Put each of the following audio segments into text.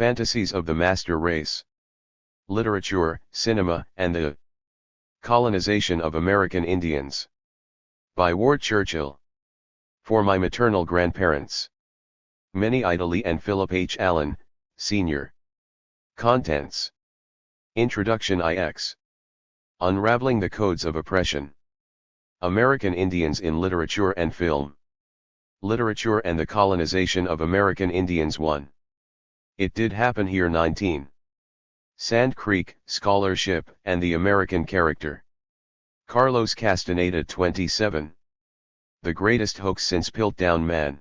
Fantasies of the Master Race. Literature, Cinema, and the Colonization of American Indians. By Churchill. For my maternal grandparents. Minnie Idley and Philip H. Allen, Sr. Contents. Introduction IX. Unraveling the Codes of Oppression. American Indians in Literature and Film. Literature and the Colonization of American Indians 1. It Did Happen Here 19. Sand Creek, Scholarship, and the American Character. Carlos Castaneda 27. The Greatest Hoax Since Piltdown Man.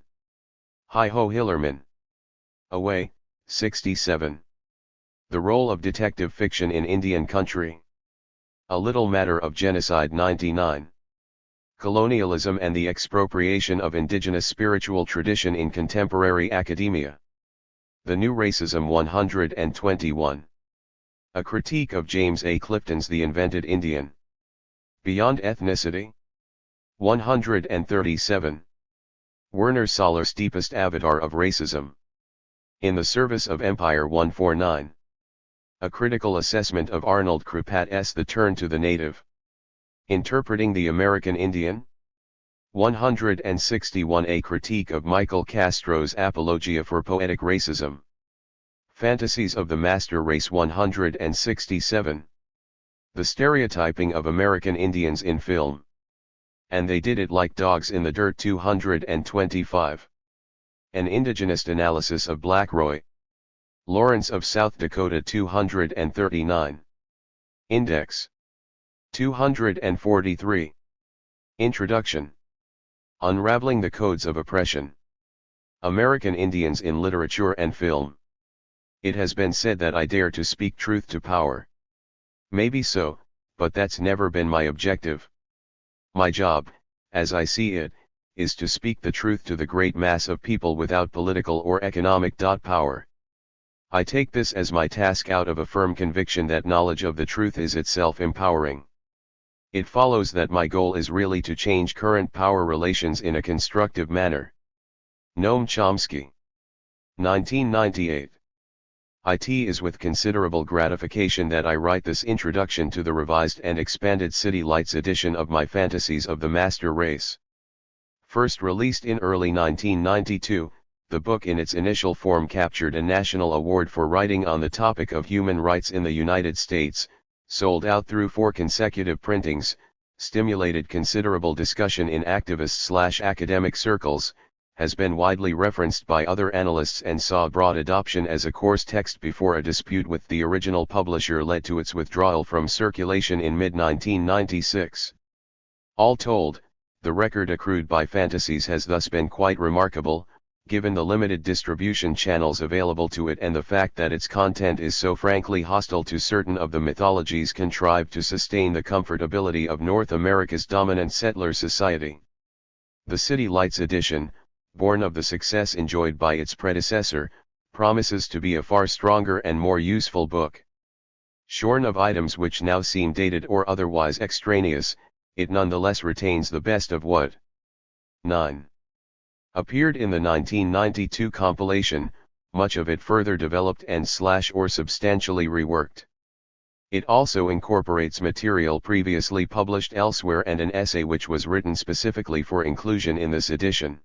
Hi-Ho Hillerman. Away, 67. The Role of Detective Fiction in Indian Country. A Little Matter of Genocide 99. Colonialism and the Expropriation of Indigenous Spiritual Tradition in Contemporary Academia. The New Racism 121. A Critique of James A. Clifton's The Invented Indian. Beyond Ethnicity. 137. Werner Soller's Deepest Avatar of Racism. In the Service of Empire 149. A Critical Assessment of Arnold Krupat's The Turn to the Native. Interpreting the American Indian. 161. A Critique of Michael Castro's Apologia for Poetic Racism. Fantasies of the Master Race 167. The Stereotyping of American Indians in Film. And They Did It Like Dogs in the Dirt 225. An Indigenist Analysis of Blackroy. Lawrence of South Dakota 239. Index. 243. Introduction. Unraveling the Codes of Oppression. American Indians in Literature and Film. It has been said that I dare to speak truth to power. Maybe so, but that's never been my objective. My job, as I see it, is to speak the truth to the great mass of people without political or economic power. I take this as my task out of a firm conviction that knowledge of the truth is itself empowering. It follows that my goal is really to change current power relations in a constructive manner. Noam Chomsky. 1998. It is with considerable gratification that I write this introduction to the revised and expanded City Lights edition of my Fantasies of the Master Race. First released in early 1992, the book in its initial form captured a national award for writing on the topic of human rights in the United States, sold out through 4 consecutive printings, stimulated considerable discussion in activist/academic circles, has been widely referenced by other analysts and saw broad adoption as a course text before a dispute with the original publisher led to its withdrawal from circulation in mid-1996. All told, the record accrued by Fantasies has thus been quite remarkable, given the limited distribution channels available to it and the fact that its content is so frankly hostile to certain of the mythologies contrived to sustain the comfortability of North America's dominant settler society. The City Lights edition, born of the success enjoyed by its predecessor, promises to be a far stronger and more useful book. Shorn of items which now seem dated or otherwise extraneous, it nonetheless retains the best of what 9. Appeared in the 1992 compilation, much of it further developed and or substantially reworked. It also incorporates material previously published elsewhere and an essay which was written specifically for inclusion in this edition.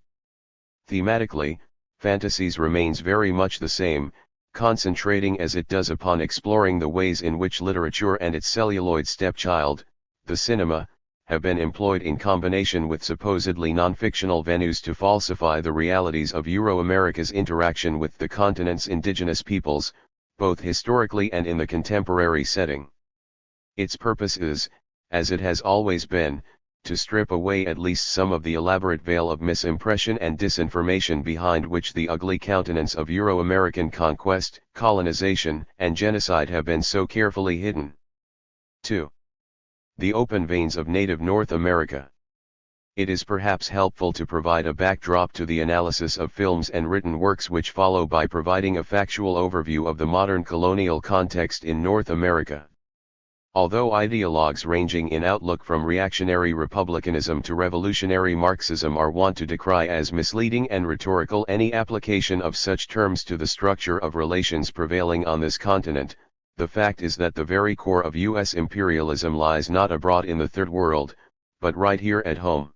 Thematically, Fantasies remains very much the same, concentrating as it does upon exploring the ways in which literature and its celluloid stepchild, the cinema, have been employed in combination with supposedly non-fictional venues to falsify the realities of Euro-America's interaction with the continent's indigenous peoples, both historically and in the contemporary setting. Its purpose is, as it has always been, to strip away at least some of the elaborate veil of misimpression and disinformation behind which the ugly countenance of Euro-American conquest, colonization, and genocide have been so carefully hidden. 2. The Open Veins of Native North America. It is perhaps helpful to provide a backdrop to the analysis of films and written works which follow by providing a factual overview of the modern colonial context in North America. Although ideologues ranging in outlook from reactionary republicanism to revolutionary Marxism are wont to decry as misleading and rhetorical any application of such terms to the structure of relations prevailing on this continent, the fact is that the very core of U.S. imperialism lies not abroad in the Third World, but right here at home.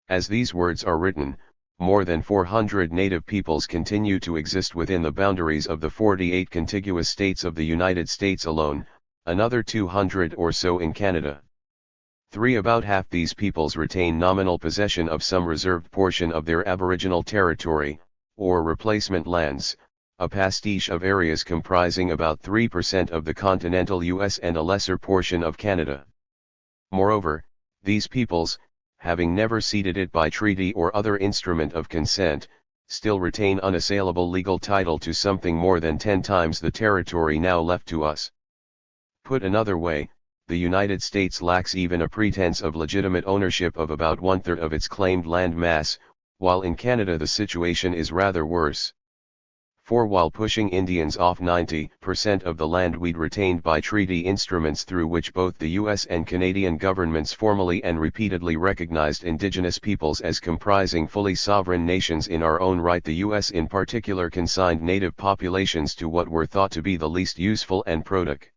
As these words are written, more than 400 native peoples continue to exist within the boundaries of the 48 contiguous states of the United States alone, another 200 or so in Canada. About half these peoples retain nominal possession of some reserved portion of their aboriginal territory, or replacement lands, a pastiche of areas comprising about 3% of the continental US and a lesser portion of Canada. Moreover, these peoples, having never ceded it by treaty or other instrument of consent, still retain unassailable legal title to something more than 10 times the territory now left to us. Put another way, the United States lacks even a pretense of legitimate ownership of about 1/3 of its claimed land mass, while in Canada the situation is rather worse. For while pushing Indians off 90% of the land we'd retained by treaty instruments through which both the US and Canadian governments formally and repeatedly recognized Indigenous peoples as comprising fully sovereign nations in our own right, the US in particular consigned native populations to what were thought to be the least useful and productive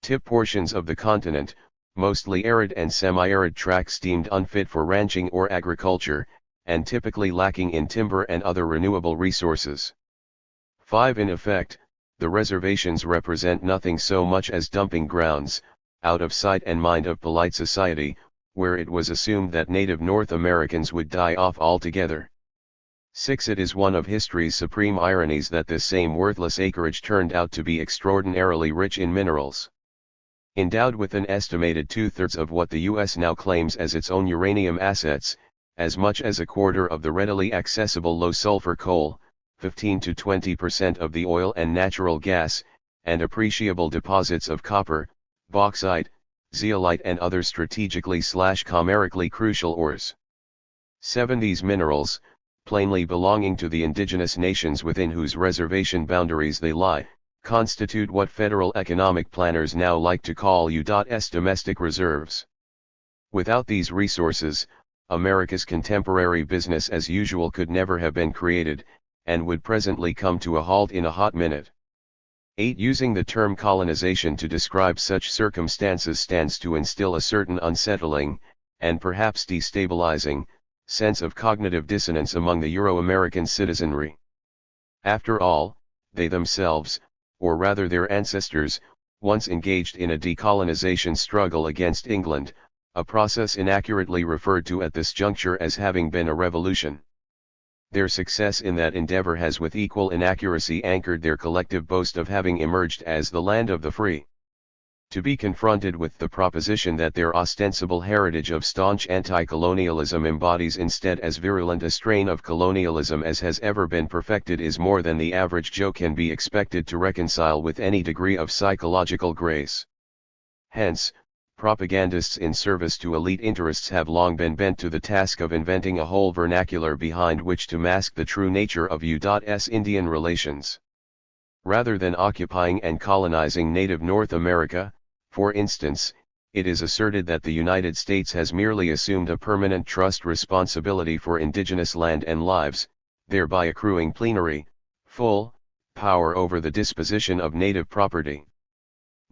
tip portions of the continent, mostly arid and semi-arid tracts deemed unfit for ranching or agriculture, and typically lacking in timber and other renewable resources. In effect, the reservations represent nothing so much as dumping grounds, out of sight and mind of polite society, where it was assumed that native North Americans would die off altogether. It is one of history's supreme ironies that this same worthless acreage turned out to be extraordinarily rich in minerals. Endowed with an estimated 2/3 of what the US now claims as its own uranium assets, as much as a quarter of the readily accessible low-sulfur coal, 15 to 20% of the oil and natural gas, and appreciable deposits of copper, bauxite, zeolite and other strategically/commercially crucial ores. These minerals, plainly belonging to the indigenous nations within whose reservation boundaries they lie, constitute what federal economic planners now like to call U.S. domestic reserves. Without these resources, America's contemporary business as usual could never have been created, and would presently come to a halt in a hot minute. Using the term colonization to describe such circumstances stands to instill a certain unsettling, and perhaps destabilizing, sense of cognitive dissonance among the Euro-American citizenry. After all, they themselves, or rather their ancestors, once engaged in a decolonization struggle against England, a process inaccurately referred to at this juncture as having been a revolution. Their success in that endeavor has with equal inaccuracy anchored their collective boast of having emerged as the land of the free. To be confronted with the proposition that their ostensible heritage of staunch anti-colonialism embodies instead as virulent a strain of colonialism as has ever been perfected is more than the average Joe can be expected to reconcile with any degree of psychological grace. Hence, propagandists in service to elite interests have long been bent to the task of inventing a whole vernacular behind which to mask the true nature of U.S. Indian relations. Rather than occupying and colonizing native North America, for instance, it is asserted that the United States has merely assumed a permanent trust responsibility for indigenous land and lives, thereby accruing plenary, full, power over the disposition of native property.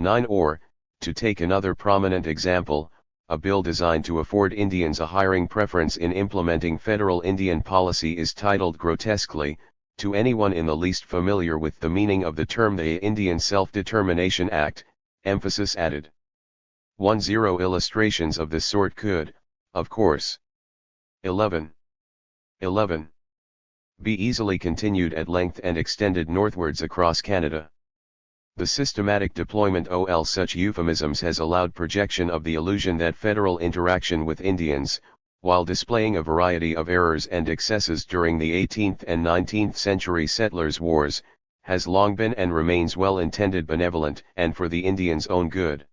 Or, to take another prominent example, a bill designed to afford Indians a hiring preference in implementing federal Indian policy is titled grotesquely, to anyone in the least familiar with the meaning of the term, the Indian Self-Determination Act, emphasis added. 10 illustrations of this sort could, of course, 11 be easily continued at length and extended northwards across Canada. The systematic deployment of such euphemisms has allowed projection of the illusion that federal interaction with Indians, while displaying a variety of errors and excesses during the 18th and 19th century settlers' wars, has long been and remains well-intended, benevolent, and for the Indians' own good.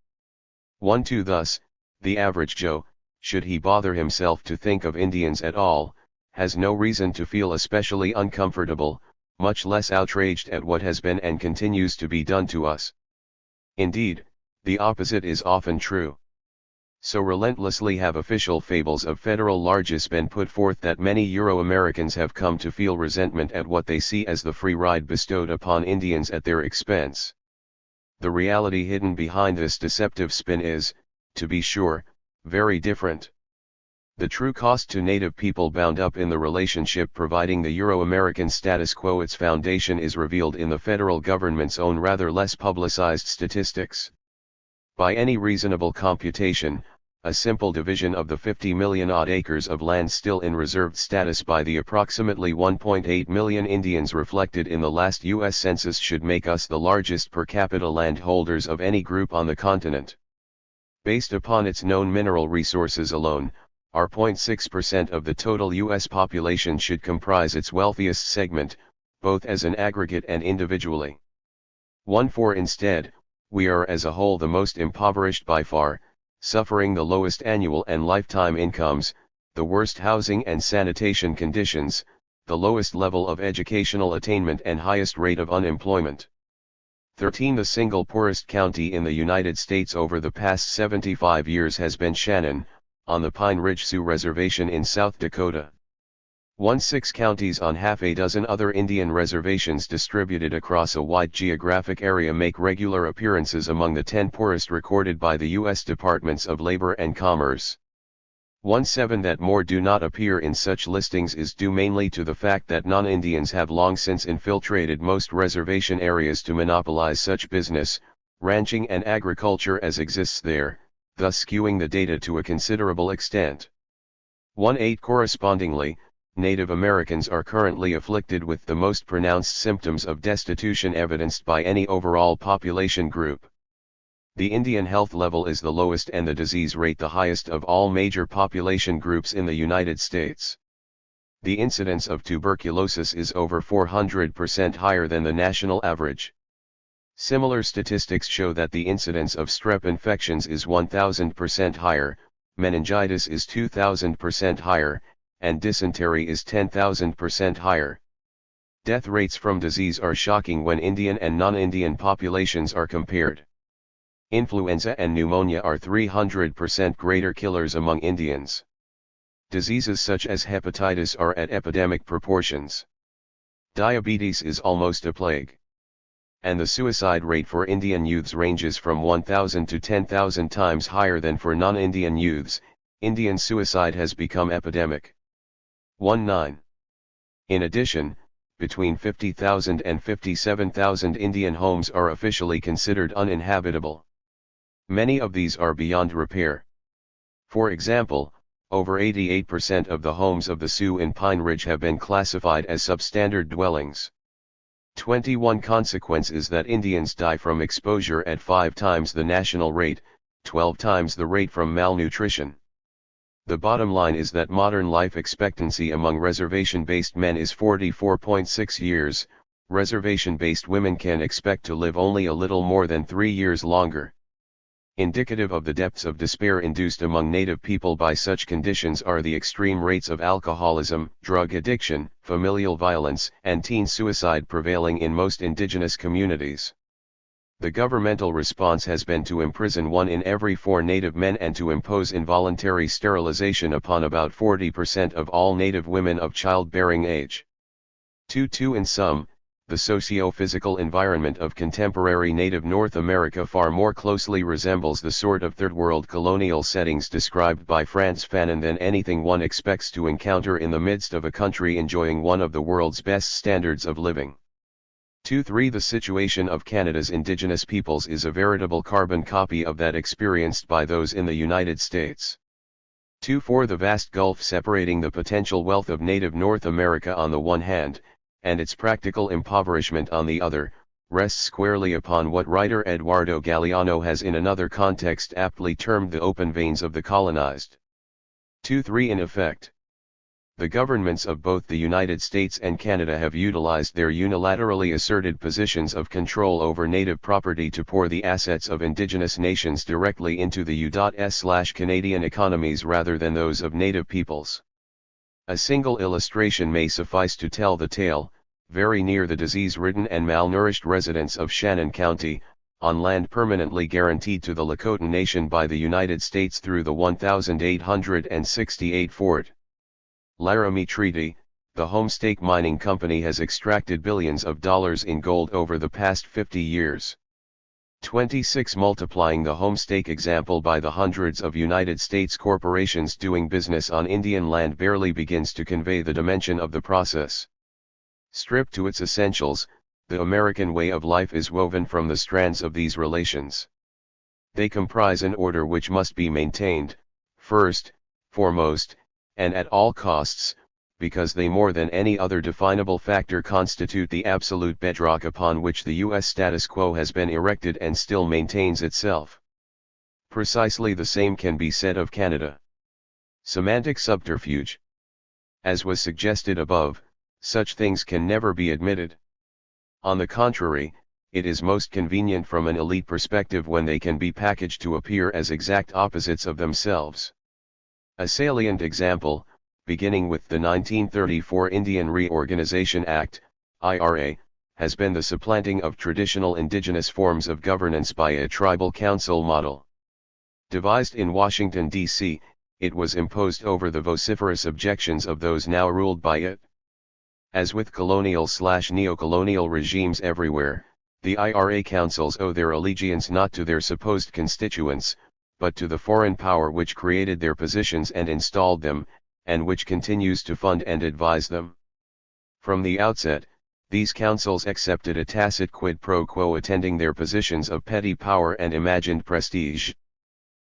Thus, the average Joe, should he bother himself to think of Indians at all, has no reason to feel especially uncomfortable, much less outraged at what has been and continues to be done to us. Indeed, the opposite is often true. So relentlessly have official fables of federal largesse been put forth that many Euro-Americans have come to feel resentment at what they see as the free ride bestowed upon Indians at their expense. The reality hidden behind this deceptive spin is, to be sure, very different. The true cost to native people bound up in the relationship providing the Euro-American status quo its foundation is revealed in the federal government's own rather less publicized statistics. By any reasonable computation, a simple division of the 50 million odd acres of land still in reserved status by the approximately 1.8 million Indians reflected in the last U.S. Census should make us the largest per capita landholders of any group on the continent. Based upon its known mineral resources alone, our 0.6% of the total U.S. population should comprise its wealthiest segment, both as an aggregate and individually. 1.4 Instead, we are as a whole the most impoverished by far, suffering the lowest annual and lifetime incomes, the worst housing and sanitation conditions, the lowest level of educational attainment and highest rate of unemployment. 13 The single poorest county in the United States over the past 75 years has been Shannon, on the Pine Ridge Sioux Reservation in South Dakota. 6 counties on half a dozen other Indian reservations distributed across a wide geographic area make regular appearances among the 10 poorest recorded by the U.S. Departments of Labor and Commerce. 7 That more do not appear in such listings is due mainly to the fact that non-Indians have long since infiltrated most reservation areas to monopolize such business, ranching and agriculture as exists there, thus skewing the data to a considerable extent. 8 Correspondingly, Native Americans are currently afflicted with the most pronounced symptoms of destitution evidenced by any overall population group. The Indian health level is the lowest and the disease rate the highest of all major population groups in the United States. The incidence of tuberculosis is over 400% higher than the national average. Similar statistics show that the incidence of strep infections is 1,000% higher, meningitis is 2,000% higher, and dysentery is 10,000% higher. Death rates from disease are shocking when Indian and non-Indian populations are compared. Influenza and pneumonia are 300% greater killers among Indians. Diseases such as hepatitis are at epidemic proportions. Diabetes is almost a plague. And the suicide rate for Indian youths ranges from 1,000 to 10,000 times higher than for non-Indian youths. Indian suicide has become epidemic. 9. In addition, between 50,000 and 57,000 Indian homes are officially considered uninhabitable. Many of these are beyond repair. For example, over 88% of the homes of the Sioux in Pine Ridge have been classified as substandard dwellings. 21 Consequence is that Indians die from exposure at 5 times the national rate, 12 times the rate from malnutrition. The bottom line is that modern life expectancy among reservation-based men is 44.6 years, reservation-based women can expect to live only a little more than 3 years longer. Indicative of the depths of despair induced among Native people by such conditions are the extreme rates of alcoholism, drug addiction, familial violence, and teen suicide prevailing in most indigenous communities. The governmental response has been to imprison 1 in every 4 Native men and to impose involuntary sterilization upon about 40% of all Native women of childbearing age. 2. In sum, the socio-physical environment of contemporary Native North America far more closely resembles the sort of third-world colonial settings described by Frantz Fanon than anything one expects to encounter in the midst of a country enjoying one of the world's best standards of living. 3. The situation of Canada's Indigenous peoples is a veritable carbon copy of that experienced by those in the United States. 4. The vast gulf separating the potential wealth of Native North America on the one hand, and its practical impoverishment on the other, rests squarely upon what writer Eduardo Galeano has in another context aptly termed the open veins of the colonized. 3. In effect, the governments of both the United States and Canada have utilized their unilaterally asserted positions of control over native property to pour the assets of indigenous nations directly into the U.S./Canadian economies rather than those of native peoples. A single illustration may suffice to tell the tale. Very near the disease-ridden and malnourished residents of Shannon County, on land permanently guaranteed to the Lakota Nation by the United States through the 1868 Fort Laramie Treaty. The Homestake Mining Company has extracted billions of dollars in gold over the past 50 years. 26. Multiplying the Homestake example by the hundreds of United States corporations doing business on Indian land barely begins to convey the dimension of the process. Stripped to its essentials, the American way of life is woven from the strands of these relations. They comprise an order which must be maintained, first, foremost, and at all costs, because they more than any other definable factor constitute the absolute bedrock upon which the U.S. status quo has been erected and still maintains itself. Precisely the same can be said of Canada. Semantic subterfuge. As was suggested above, such things can never be admitted. On the contrary, it is most convenient from an elite perspective when they can be packaged to appear as exact opposites of themselves. A salient example, beginning with the 1934 Indian Reorganization Act, IRA, has been the supplanting of traditional indigenous forms of governance by a tribal council model. Devised in Washington, D.C., it was imposed over the vociferous objections of those now ruled by it. As with colonial/neocolonial regimes everywhere, the IRA councils owe their allegiance not to their supposed constituents, but to the foreign power which created their positions and installed them, and which continues to fund and advise them. From the outset, these councils accepted a tacit quid pro quo attending their positions of petty power and imagined prestige.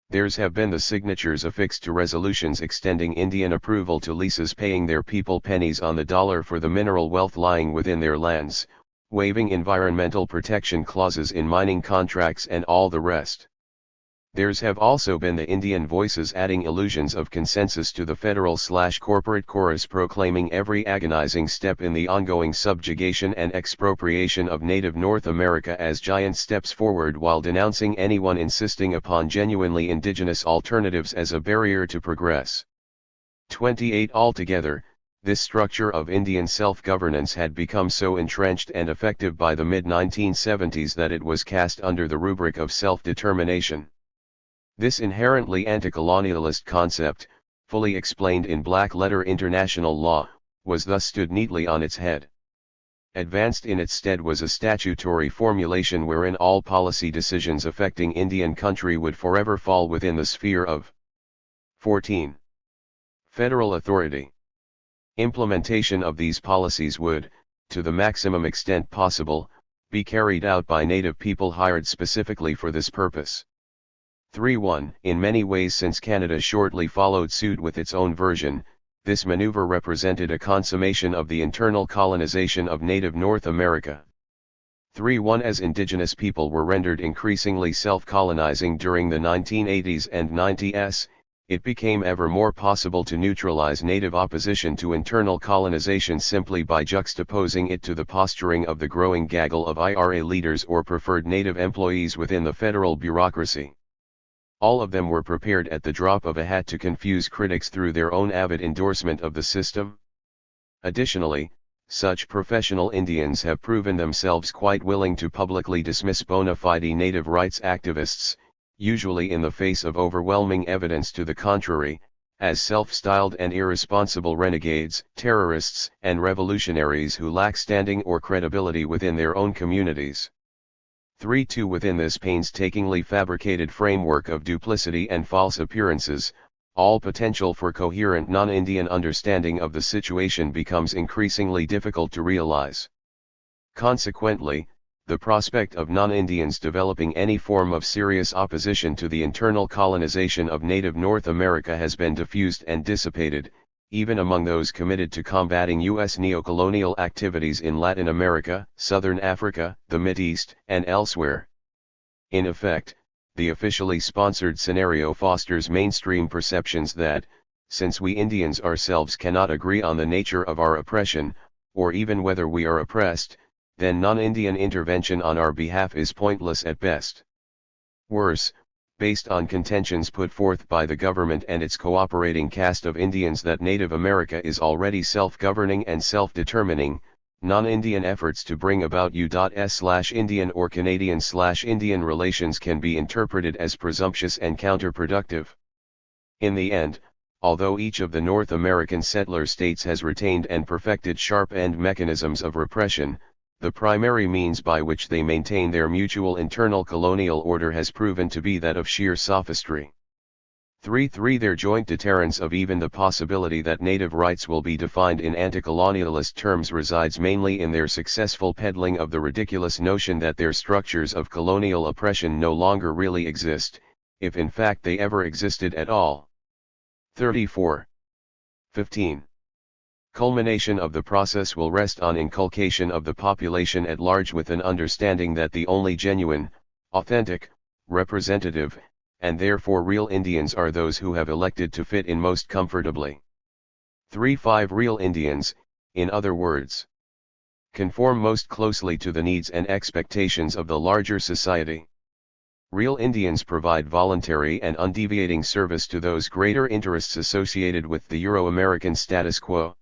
Theirs have been the signatures affixed to resolutions extending Indian approval to leases paying their people pennies on the dollar for the mineral wealth lying within their lands, waiving environmental protection clauses in mining contracts and all the rest. Theirs have also been the Indian voices adding illusions of consensus to the federal/corporate chorus proclaiming every agonizing step in the ongoing subjugation and expropriation of native North America as giant steps forward while denouncing anyone insisting upon genuinely indigenous alternatives as a barrier to progress. 28. Altogether, this structure of Indian self-governance had become so entrenched and effective by the mid-1970s that it was cast under the rubric of self-determination. This inherently anti-colonialist concept, fully explained in black-letter international law, was thus stood neatly on its head. Advanced in its stead was a statutory formulation wherein all policy decisions affecting Indian country would forever fall within the sphere of 14. Federal authority. Implementation of these policies would, to the maximum extent possible, be carried out by native people hired specifically for this purpose. 3.1. In many ways, since Canada shortly followed suit with its own version, this maneuver represented a consummation of the internal colonization of native North America. 3.1. As indigenous people were rendered increasingly self-colonizing during the 1980s and 90s, it became ever more possible to neutralize native opposition to internal colonization simply by juxtaposing it to the posturing of the growing gaggle of IRA leaders or preferred native employees within the federal bureaucracy. All of them were prepared at the drop of a hat to confuse critics through their own avid endorsement of the system. Additionally, such professional Indians have proven themselves quite willing to publicly dismiss bona fide native rights activists, usually in the face of overwhelming evidence to the contrary, as self-styled and irresponsible renegades, terrorists, and revolutionaries who lack standing or credibility within their own communities. 3.2. Within this painstakingly fabricated framework of duplicity and false appearances, all potential for coherent non-Indian understanding of the situation becomes increasingly difficult to realize. Consequently, the prospect of non-Indians developing any form of serious opposition to the internal colonization of native North America has been diffused and dissipated, even among those committed to combating U.S. neocolonial activities in Latin America, Southern Africa, the Mideast, and elsewhere. In effect, the officially sponsored scenario fosters mainstream perceptions that, since we Indians ourselves cannot agree on the nature of our oppression, or even whether we are oppressed, then non-Indian intervention on our behalf is pointless at best. Worse, based on contentions put forth by the government and its cooperating caste of Indians that Native America is already self-governing and self-determining, Non-Indian efforts to bring about U.S/Indian or Canadian/Indian relations can be interpreted as presumptuous and counterproductive. In the end, although each of the North American settler states has retained and perfected sharp-end mechanisms of repression, the primary means by which they maintain their mutual internal colonial order has proven to be that of sheer sophistry. 3. Their joint deterrence of even the possibility that native rights will be defined in anti-colonialist terms resides mainly in their successful peddling of the ridiculous notion that their structures of colonial oppression no longer really exist, if in fact they ever existed at all. 34. 15. Culmination of the process will rest on inculcation of the population at large with an understanding that the only genuine, authentic, representative, and therefore real Indians are those who have elected to fit in most comfortably. 3. Real Indians, in other words, conform most closely to the needs and expectations of the larger society. Real Indians provide voluntary and undeviating service to those greater interests associated with the Euro-American status quo.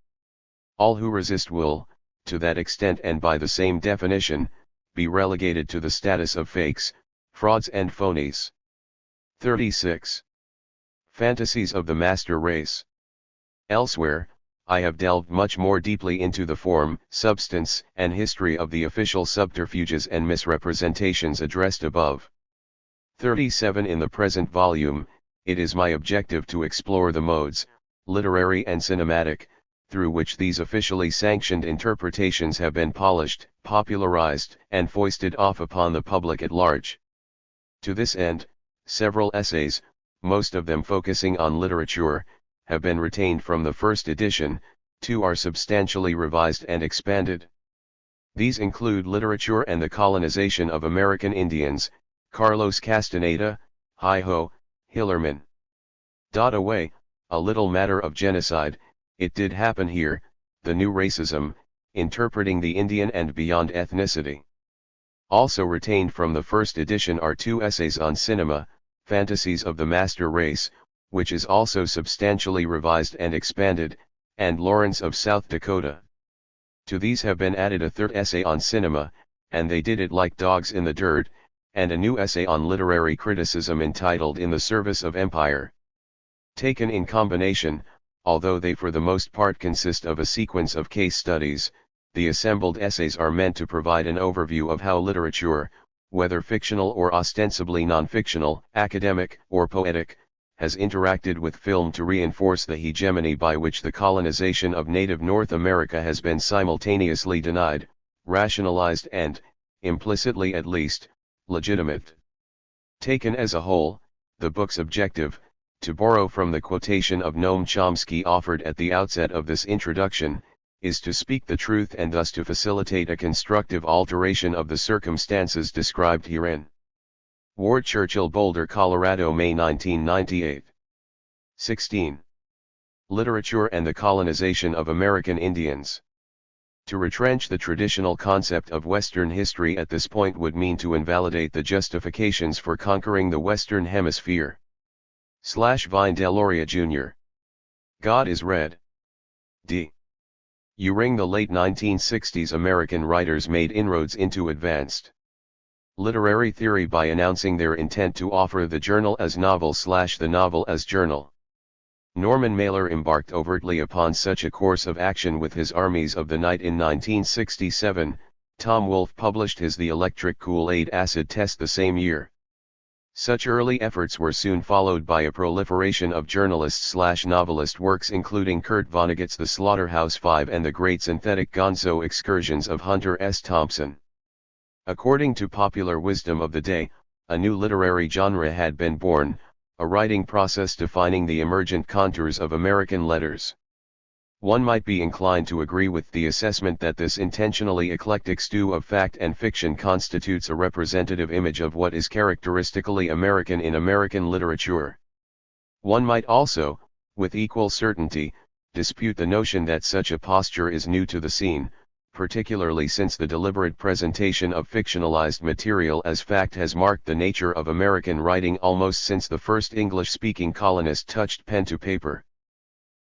All who resist will, to that extent and by the same definition, be relegated to the status of fakes, frauds and phonies. 36. Fantasies of the Master Race. Elsewhere, I have delved much more deeply into the form, substance, and history of the official subterfuges and misrepresentations addressed above. 37. In the present volume, it is my objective to explore the modes, literary and cinematic, through which these officially sanctioned interpretations have been polished, popularized, and foisted off upon the public at large. To this end, several essays, most of them focusing on literature, have been retained from the first edition, 2 are substantially revised and expanded. These include Literature and the Colonization of American Indians, Carlos Castaneda, Hi-Ho, Hillerman. Away, A Little Matter of Genocide, It Did Happen Here, The New Racism, Interpreting the Indian and Beyond Ethnicity. Also retained from the first edition are 2 essays on cinema, Fantasies of the Master Race, which is also substantially revised and expanded, and Lawrence of South Dakota. To these have been added a 3rd essay on cinema, And They Did It Like Dogs in the Dirt, and a new essay on literary criticism entitled In the Service of Empire. Taken in combination, although they for the most part consist of a sequence of case studies, the assembled essays are meant to provide an overview of how literature, whether fictional or ostensibly non-fictional, academic or poetic, has interacted with film to reinforce the hegemony by which the colonization of native North America has been simultaneously denied, rationalized and, implicitly at least, legitimate. Taken as a whole, the book's objective, to borrow from the quotation of Noam Chomsky offered at the outset of this introduction, is to speak the truth and thus to facilitate a constructive alteration of the circumstances described herein. Ward Churchill, Boulder, Colorado, May 1998. 16. Literature and the Colonization of American Indians. To retrench the traditional concept of Western history at this point would mean to invalidate the justifications for conquering the Western Hemisphere. Vine Deloria Jr. God is Red. D. During the late 1960s, American writers made inroads into advanced literary theory by announcing their intent to offer the journal as novel/the novel as journal. Norman Mailer embarked overtly upon such a course of action with his Armies of the Night in 1967, Tom Wolfe published his The Electric Kool-Aid Acid Test the same year. Such early efforts were soon followed by a proliferation of journalist/novelist works including Kurt Vonnegut's The Slaughterhouse-Five and the Great Synthetic Gonzo Excursions of Hunter S. Thompson. According to popular wisdom of the day, a new literary genre had been born, a writing process defining the emergent contours of American letters. One might be inclined to agree with the assessment that this intentionally eclectic stew of fact and fiction constitutes a representative image of what is characteristically American in American literature. One might also, with equal certainty, dispute the notion that such a posture is new to the scene, particularly since the deliberate presentation of fictionalized material as fact has marked the nature of American writing almost since the first English-speaking colonist touched pen to paper.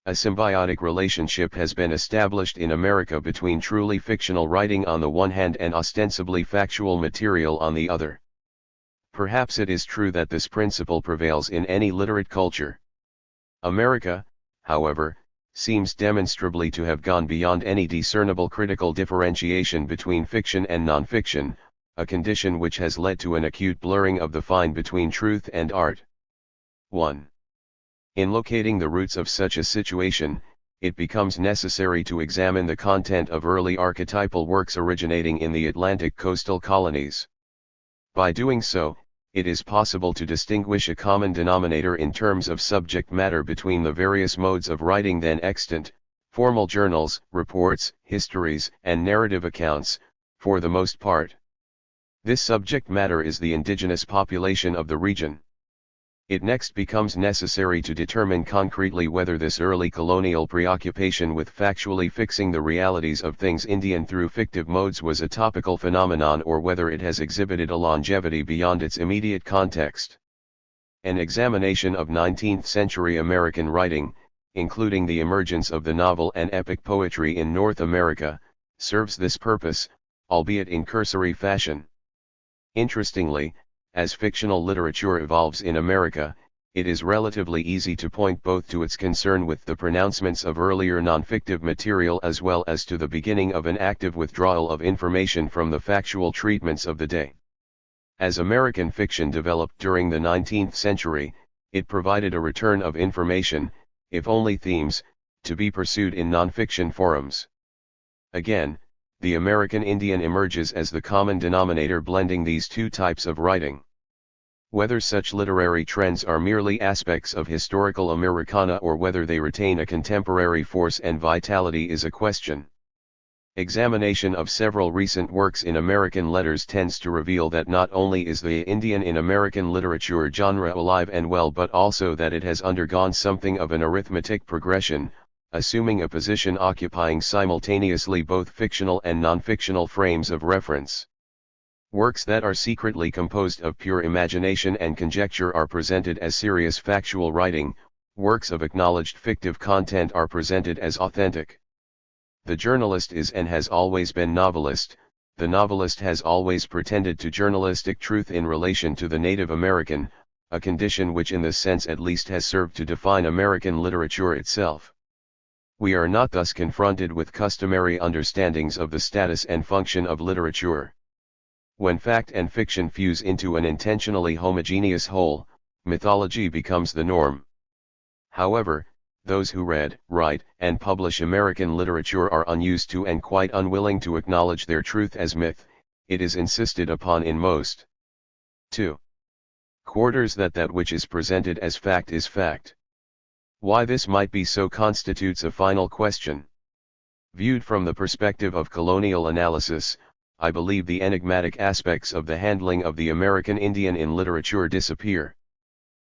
A symbiotic relationship has been established in America between truly fictional writing on the one hand and ostensibly factual material on the other. Perhaps it is true that this principle prevails in any literate culture. America, however, seems demonstrably to have gone beyond any discernible critical differentiation between fiction and non-fiction, a condition which has led to an acute blurring of the line between truth and art. 1. In locating the roots of such a situation, it becomes necessary to examine the content of early archetypal works originating in the Atlantic coastal colonies. By doing so, it is possible to distinguish a common denominator in terms of subject matter between the various modes of writing then extant: formal journals, reports, histories, and narrative accounts, for the most part. This subject matter is the indigenous population of the region. It next becomes necessary to determine concretely whether this early colonial preoccupation with factually fixing the realities of things Indian through fictive modes was a topical phenomenon or whether it has exhibited a longevity beyond its immediate context. An examination of 19th-century American writing, including the emergence of the novel and epic poetry in North America, serves this purpose, albeit in cursory fashion. Interestingly, as fictional literature evolves in America, it is relatively easy to point both to its concern with the pronouncements of earlier non-fictive material as well as to the beginning of an active withdrawal of information from the factual treatments of the day. As American fiction developed during the 19th century, it provided a return of information, if only themes, to be pursued in non-fiction forums. Again, the American Indian emerges as the common denominator blending these two types of writing. Whether such literary trends are merely aspects of historical Americana or whether they retain a contemporary force and vitality is a question. Examination of several recent works in American letters tends to reveal that not only is the Indian in American literature genre alive and well but also that it has undergone something of an arithmetic progression, assuming a position occupying simultaneously both fictional and non-fictional frames of reference. Works that are secretly composed of pure imagination and conjecture are presented as serious factual writing, works of acknowledged fictive content are presented as authentic. The journalist is and has always been novelist, the novelist has always pretended to journalistic truth in relation to the Native American, a condition which in this sense at least has served to define American literature itself. We are not thus confronted with customary understandings of the status and function of literature. When fact and fiction fuse into an intentionally homogeneous whole, mythology becomes the norm. However, those who read, write, and publish American literature are unused to and quite unwilling to acknowledge their truth as myth. It is insisted upon in most 2. quarters that which is presented as fact is fact. Why this might be so constitutes a final question. Viewed from the perspective of colonial analysis, I believe the enigmatic aspects of the handling of the American Indian in literature disappear.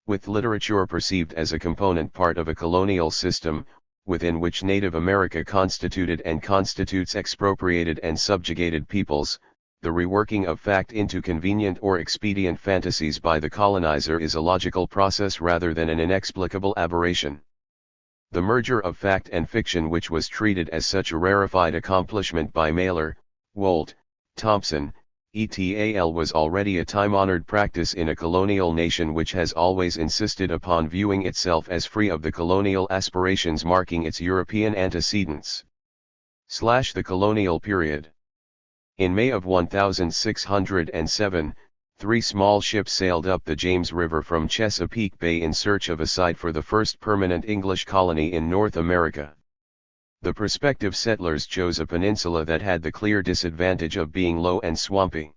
With literature perceived as a component part of a colonial system, within which Native America constituted and constitutes expropriated and subjugated peoples, the reworking of fact into convenient or expedient fantasies by the colonizer is a logical process rather than an inexplicable aberration. The merger of fact and fiction, which was treated as such a rarefied accomplishment by Mailer, Wolt, Thompson, et.al., was already a time-honored practice in a colonial nation which has always insisted upon viewing itself as free of the colonial aspirations marking its European antecedents. The colonial period. In May of 1607, 3 small ships sailed up the James River from Chesapeake Bay in search of a site for the first permanent English colony in North America. The prospective settlers chose a peninsula that had the clear disadvantage of being low and swampy.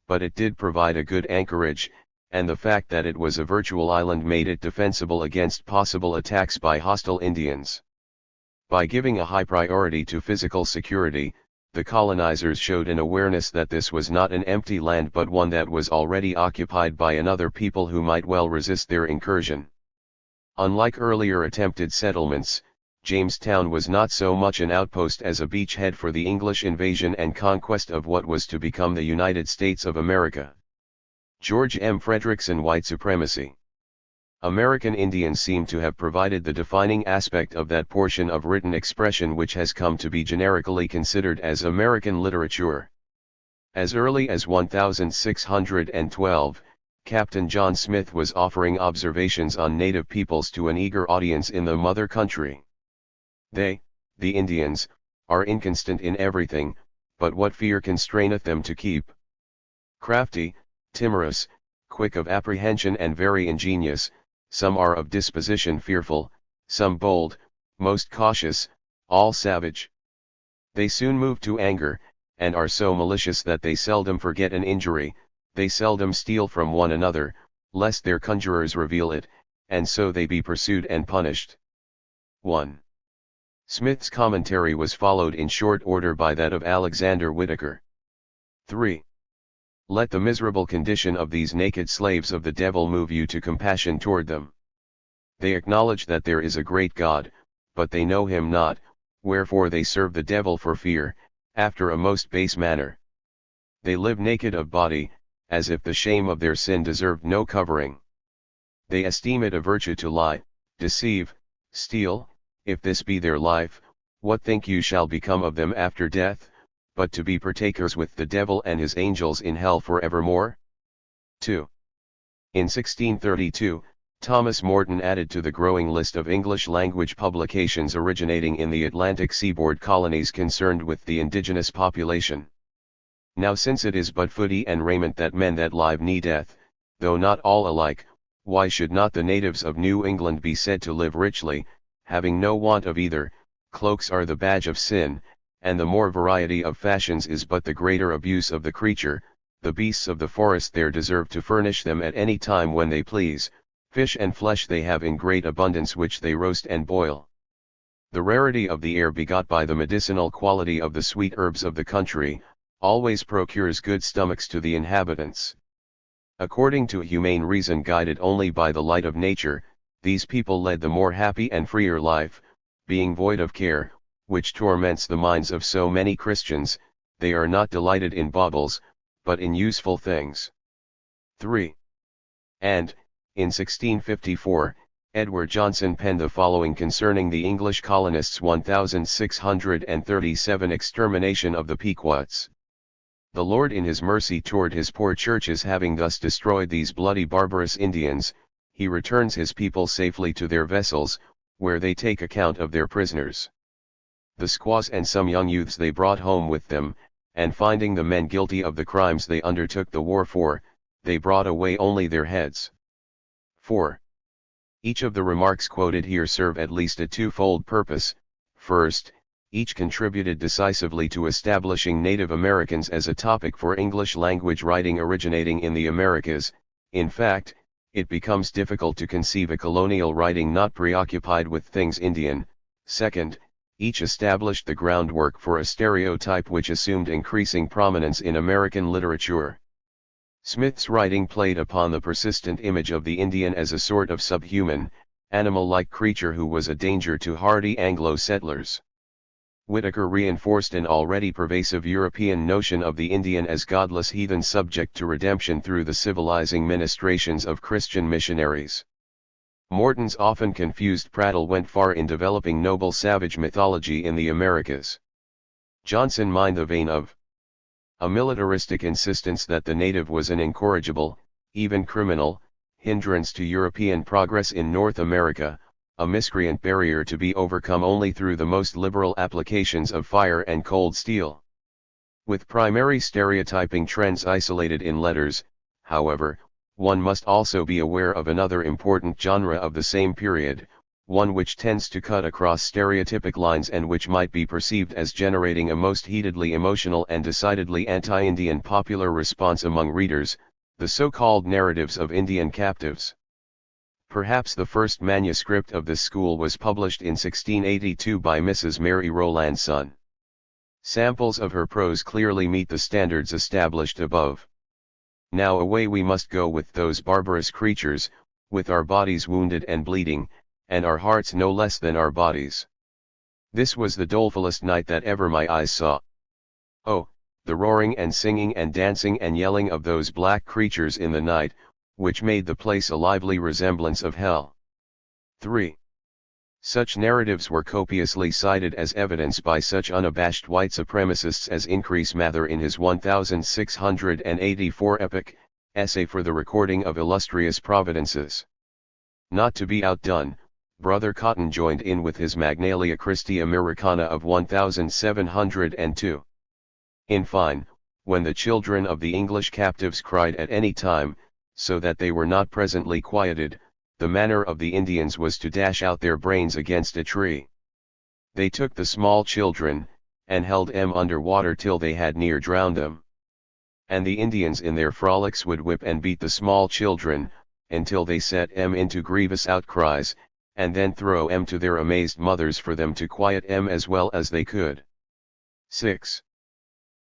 But it did provide a good anchorage, and the fact that it was a virtual island made it defensible against possible attacks by hostile Indians. By giving a high priority to physical security, the colonizers showed an awareness that this was not an empty land but one that was already occupied by another people who might well resist their incursion. Unlike earlier attempted settlements, Jamestown was not so much an outpost as a beachhead for the English invasion and conquest of what was to become the United States of America. George M. Frederickson White Supremacy. American Indians seem to have provided the defining aspect of that portion of written expression which has come to be generically considered as American literature. As early as 1612, Captain John Smith was offering observations on native peoples to an eager audience in the mother country. They, the Indians, are inconstant in everything, but what fear constraineth them to keep? Crafty, timorous, quick of apprehension and very ingenious, some are of disposition fearful, some bold, most cautious, all savage. They soon move to anger, and are so malicious that they seldom forget an injury, they seldom steal from one another, lest their conjurers reveal it, and so they be pursued and punished. 1. Smith's commentary was followed in short order by that of Alexander Whitaker. 3. Let the miserable condition of these naked slaves of the devil move you to compassion toward them. They acknowledge that there is a great God, but they know him not, wherefore they serve the devil for fear, after a most base manner. They live naked of body, as if the shame of their sin deserved no covering. They esteem it a virtue to lie, deceive, steal. If this be their life, what think you shall become of them after death, but to be partakers with the devil and his angels in hell for evermore? 2. In 1632, Thomas Morton added to the growing list of English-language publications originating in the Atlantic seaboard colonies concerned with the indigenous population. Now since it is but food and raiment that men that live needeth, though not all alike, why should not the natives of New England be said to live richly, having no want of either? Cloaks are the badge of sin, and the more variety of fashions is but the greater abuse of the creature. The beasts of the forest there deserve to furnish them at any time when they please. Fish and flesh they have in great abundance which they roast and boil. The rarity of the air begot by the medicinal quality of the sweet herbs of the country, always procures good stomachs to the inhabitants. According to humane reason guided only by the light of nature, these people led the more happy and freer life, being void of care, which torments the minds of so many Christians. They are not delighted in baubles, but in useful things. 3. And, in 1654, Edward Johnson penned the following concerning the English colonists' 1637 extermination of the Pequots. The Lord in his mercy toward his poor churches having thus destroyed these bloody barbarous Indians, he returns his people safely to their vessels, where they take account of their prisoners. The squaws and some young youths they brought home with them, and finding the men guilty of the crimes they undertook the war for, they brought away only their heads. 4. Each of the remarks quoted here serve at least a twofold purpose. First, each contributed decisively to establishing Native Americans as a topic for English language writing originating in the Americas. In fact, it becomes difficult to conceive a colonial writing not preoccupied with things Indian. Second, each established the groundwork for a stereotype which assumed increasing prominence in American literature. Smith's writing played upon the persistent image of the Indian as a sort of subhuman, animal-like creature who was a danger to hardy Anglo settlers. Whitaker reinforced an already pervasive European notion of the Indian as godless heathen subject to redemption through the civilizing ministrations of Christian missionaries. Morton's often confused prattle went far in developing noble savage mythology in the Americas. Johnson mined the vein of a militaristic insistence that the native was an incorrigible, even criminal, hindrance to European progress in North America, a miscreant barrier to be overcome only through the most liberal applications of fire and cold steel. With primary stereotyping trends isolated in letters, however, one must also be aware of another important genre of the same period, one which tends to cut across stereotypic lines and which might be perceived as generating a most heatedly emotional and decidedly anti-Indian popular response among readers, the so-called narratives of Indian captives. Perhaps the first manuscript of this school was published in 1682 by Mrs. Mary Rowlandson. Samples of her prose clearly meet the standards established above. Now away we must go with those barbarous creatures, with our bodies wounded and bleeding, and our hearts no less than our bodies. This was the dolefullest night that ever my eyes saw. Oh, the roaring and singing and dancing and yelling of those black creatures in the night, which made the place a lively resemblance of hell. 3. Such narratives were copiously cited as evidence by such unabashed white supremacists as Increase Mather in his 1684 epic, Essay for the Recording of Illustrious Providences. Not to be outdone, Brother Cotton joined in with his Magnalia Christi Americana of 1702. In fine, when the children of the English captives cried at any time, so that they were not presently quieted, the manner of the Indians was to dash out their brains against a tree. They took the small children, and held 'em under water till they had near drowned them. And the Indians in their frolics would whip and beat the small children, until they set 'em into grievous outcries, and then throw 'em to their amazed mothers for them to quiet 'em as well as they could. 6.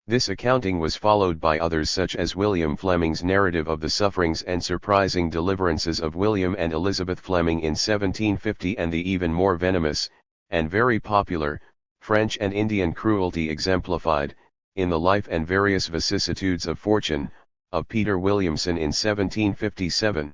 This accounting was followed by others such as William Fleming's narrative of the sufferings and surprising deliverances of William and Elizabeth Fleming in 1750, and the even more venomous, and very popular, French and Indian cruelty exemplified, in the life and various vicissitudes of fortune, of Peter Williamson in 1757.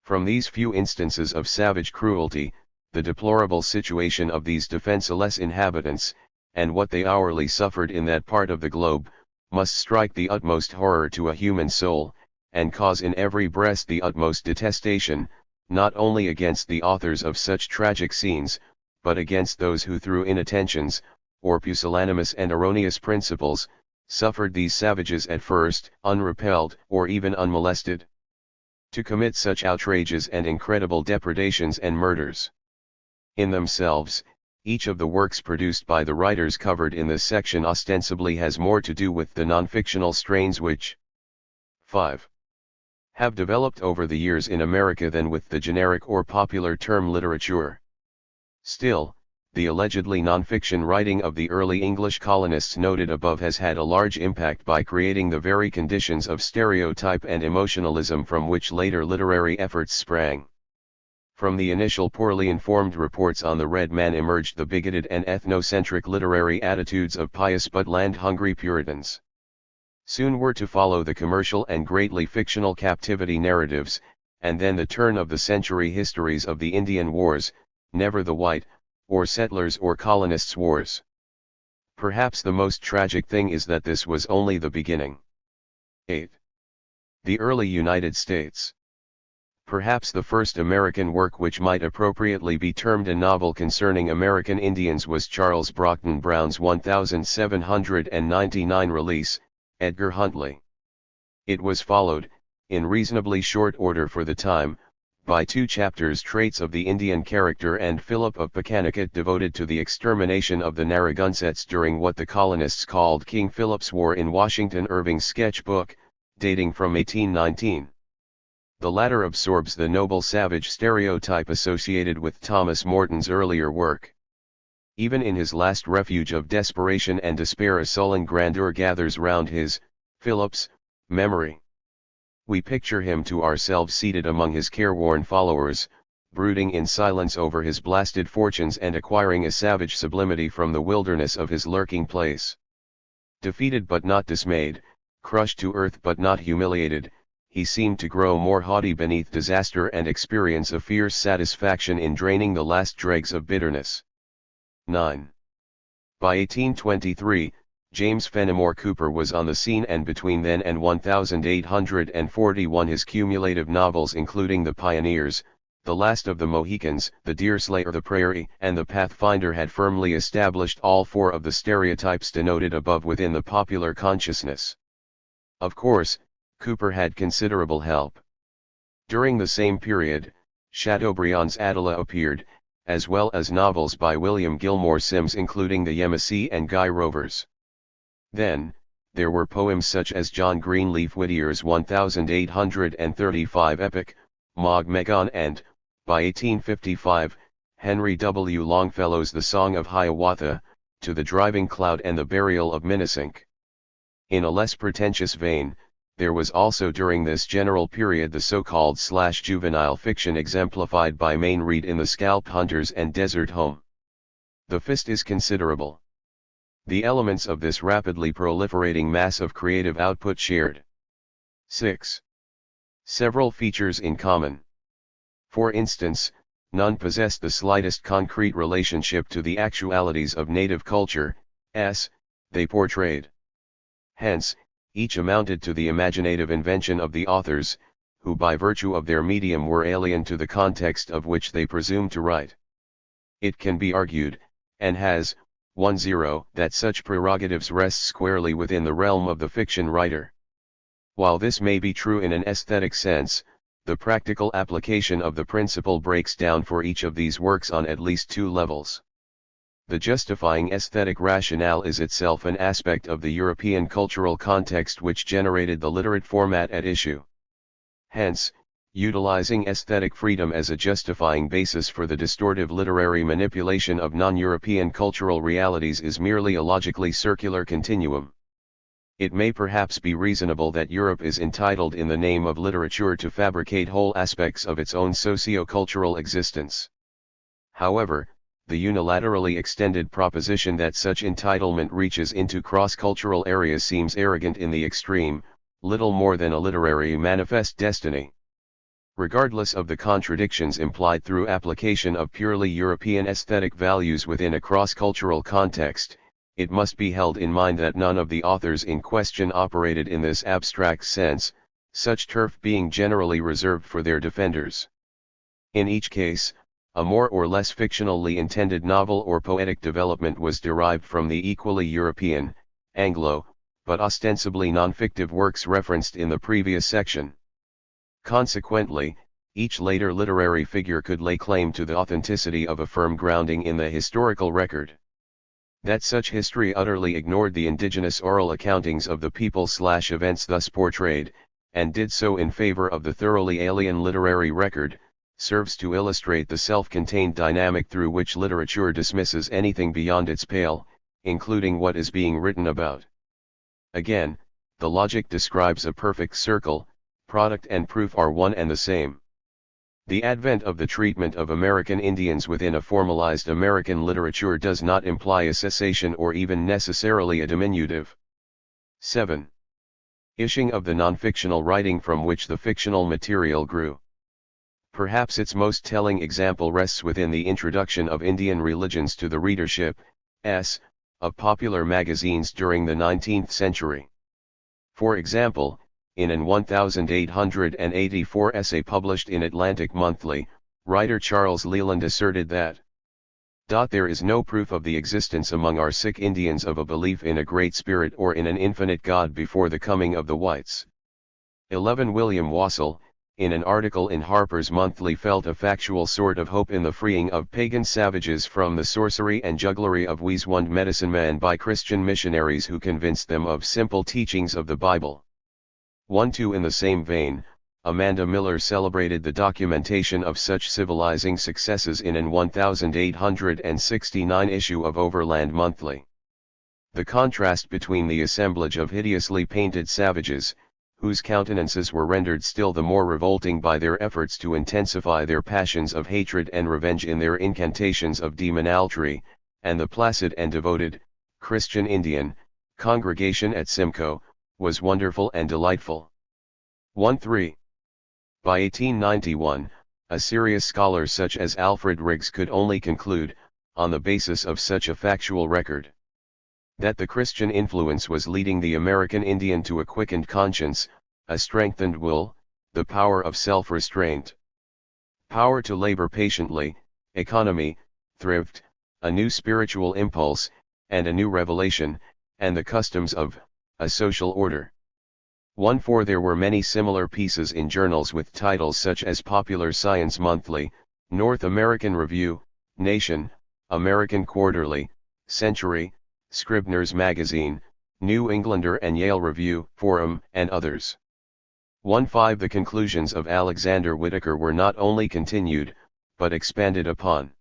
From these few instances of savage cruelty, the deplorable situation of these defenceless inhabitants, and what they hourly suffered in that part of the globe, must strike the utmost horror to a human soul, and cause in every breast the utmost detestation, not only against the authors of such tragic scenes, but against those who through inattentions, or pusillanimous and erroneous principles, suffered these savages at first, unrepelled, or even unmolested, to commit such outrages and incredible depredations and murders. In themselves, each of the works produced by the writers covered in this section ostensibly has more to do with the non-fictional strains which 5. Have developed over the years in America than with the generic or popular term literature. Still, the allegedly non-fiction writing of the early English colonists noted above has had a large impact by creating the very conditions of stereotype and emotionalism from which later literary efforts sprang. From the initial poorly informed reports on the Red Man emerged the bigoted and ethnocentric literary attitudes of pious but land-hungry Puritans. Soon were to follow the commercial and greatly fictional captivity narratives, and then the turn-of-the-century histories of the Indian Wars, never the white, or settlers' or colonists' wars. Perhaps the most tragic thing is that this was only the beginning. 8. The early United States. Perhaps the first American work which might appropriately be termed a novel concerning American Indians was Charles Brockden Brown's 1799 release, Edgar Huntley. It was followed, in reasonably short order for the time, by 2 chapters Traits of the Indian Character and Philip of Pecanicut devoted to the extermination of the Narragansetts during what the colonists called King Philip's War in Washington Irving's sketchbook, dating from 1819. The latter absorbs the noble savage stereotype associated with Thomas Morton's earlier work. Even in his last refuge of desperation and despair a sullen grandeur gathers round his, Philip's, memory. We picture him to ourselves seated among his careworn followers, brooding in silence over his blasted fortunes and acquiring a savage sublimity from the wilderness of his lurking place. Defeated but not dismayed, crushed to earth but not humiliated, he seemed to grow more haughty beneath disaster and experience a fierce satisfaction in draining the last dregs of bitterness. 9. By 1823, James Fenimore Cooper was on the scene, and between then and 1841 his cumulative novels including The Pioneers, The Last of the Mohicans, The Deerslayer of the Prairie, and The Pathfinder had firmly established all 4 of the stereotypes denoted above within the popular consciousness. Of course, Cooper had considerable help. During the same period, Chateaubriand's Attila appeared, as well as novels by William Gilmore Simms including The Yemassee and Guy Rovers. Then, there were poems such as John Greenleaf Whittier's 1835 epic, Maug Megon, and, by 1855, Henry W. Longfellow's The Song of Hiawatha, To the Driving Cloud and the Burial of Minnesink. In a less pretentious vein, there was also during this general period the so-called juvenile fiction exemplified by Mayne Reid in The Scalp Hunters and Desert Home. The fist is considerable. The elements of this rapidly proliferating mass of creative output shared 6. Several features in common. For instance, none possessed the slightest concrete relationship to the actualities of native culture, they portrayed. Hence, each amounted to the imaginative invention of the authors, who by virtue of their medium were alien to the context of which they presumed to write. It can be argued, and has, 1-0, that such prerogatives rest squarely within the realm of the fiction writer. While this may be true in an aesthetic sense, the practical application of the principle breaks down for each of these works on at least two levels. The justifying aesthetic rationale is itself an aspect of the European cultural context which generated the literate format at issue. Hence, utilizing aesthetic freedom as a justifying basis for the distortive literary manipulation of non-European cultural realities is merely a logically circular continuum. It may perhaps be reasonable that Europe is entitled in the name of literature to fabricate whole aspects of its own socio-cultural existence. However, the unilaterally extended proposition that such entitlement reaches into cross-cultural areas seems arrogant in the extreme, little more than a literary manifest destiny. Regardless of the contradictions implied through application of purely European aesthetic values within a cross-cultural context, it must be held in mind that none of the authors in question operated in this abstract sense, such turf being generally reserved for their defenders. In each case, a more or less fictionally intended novel or poetic development was derived from the equally European, Anglo, but ostensibly non-fictive works referenced in the previous section. Consequently, each later literary figure could lay claim to the authenticity of a firm grounding in the historical record. That such history utterly ignored the indigenous oral accountings of the people/events thus portrayed, and did so in favor of the thoroughly alien literary record, serves to illustrate the self-contained dynamic through which literature dismisses anything beyond its pale, including what is being written about. Again, the logic describes a perfect circle, product and proof are one and the same. The advent of the treatment of American Indians within a formalized American literature does not imply a cessation or even necessarily a diminutive. 7. Ishing of the non-fictional writing from which the fictional material grew. Perhaps its most telling example rests within the introduction of Indian religions to the readership of popular magazines during the 19th century. For example, in an 1884 essay published in Atlantic Monthly, writer Charles Leland asserted that there is no proof of the existence among our sick Indians of a belief in a great spirit or in an infinite God before the coming of the whites. 11 William Wassell, in an article in Harper's Monthly, felt a factual sort of hope in the freeing of pagan savages from the sorcery and jugglery of Weeswund medicine men by Christian missionaries who convinced them of simple teachings of the Bible. 1-2 In the same vein, Amanda Miller celebrated the documentation of such civilizing successes in an 1869 issue of Overland Monthly. The contrast between the assemblage of hideously painted savages, whose countenances were rendered still the more revolting by their efforts to intensify their passions of hatred and revenge in their incantations of demonaltry, and the placid and devoted, Christian Indian, congregation at Simcoe, was wonderful and delightful. 1-3. By 1891, a serious scholar such as Alfred Riggs could only conclude, on the basis of such a factual record, that the Christian influence was leading the American Indian to a quickened conscience, a strengthened will, the power of self-restraint, power to labor patiently, economy, thrift, a new spiritual impulse, and a new revelation, and the customs of a social order. 1-4 There were many similar pieces in journals with titles such as Popular Science Monthly, North American Review, Nation, American Quarterly, Century, Scribner's Magazine, New Englander and Yale Review, Forum, and others. 1-5 The conclusions of Alexander Whitaker were not only continued, but expanded upon.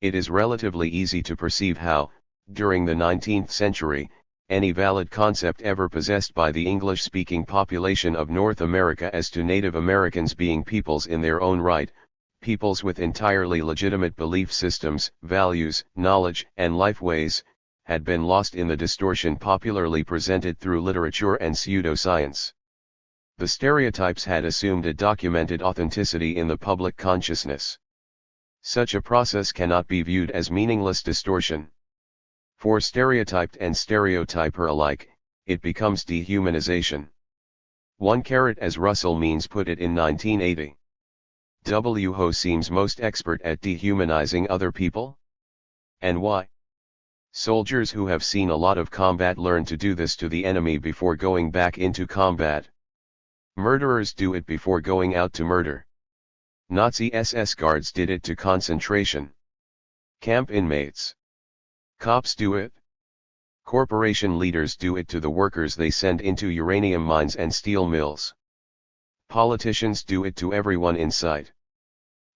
It is relatively easy to perceive how, during the 19th century, any valid concept ever possessed by the English-speaking population of North America as to Native Americans being peoples in their own right, peoples with entirely legitimate belief systems, values, knowledge, and life ways, had been lost in the distortion popularly presented through literature and pseudoscience. The stereotypes had assumed a documented authenticity in the public consciousness. Such a process cannot be viewed as meaningless distortion. For stereotyped and stereotyper alike, it becomes dehumanization. 1 as Russell Means put it in 1980. Who seems most expert at dehumanizing other people? And why? Soldiers who have seen a lot of combat learn to do this to the enemy before going back into combat. Murderers do it before going out to murder. Nazi SS guards did it to concentration camp inmates. Cops do it. Corporation leaders do it to the workers they send into uranium mines and steel mills. Politicians do it to everyone in sight.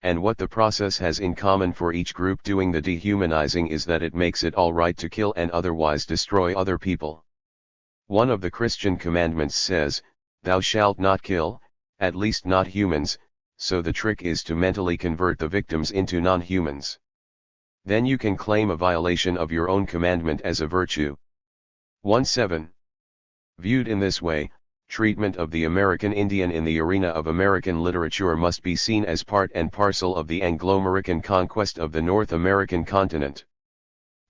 And what the process has in common for each group doing the dehumanizing is that it makes it all right to kill and otherwise destroy other people. One of the Christian commandments says, "Thou shalt not kill, at least not humans," so the trick is to mentally convert the victims into non-humans. Then you can claim a violation of your own commandment as a virtue. 1-7. Viewed in this way, treatment of the American Indian in the arena of American literature must be seen as part and parcel of the Anglo-American conquest of the North American continent.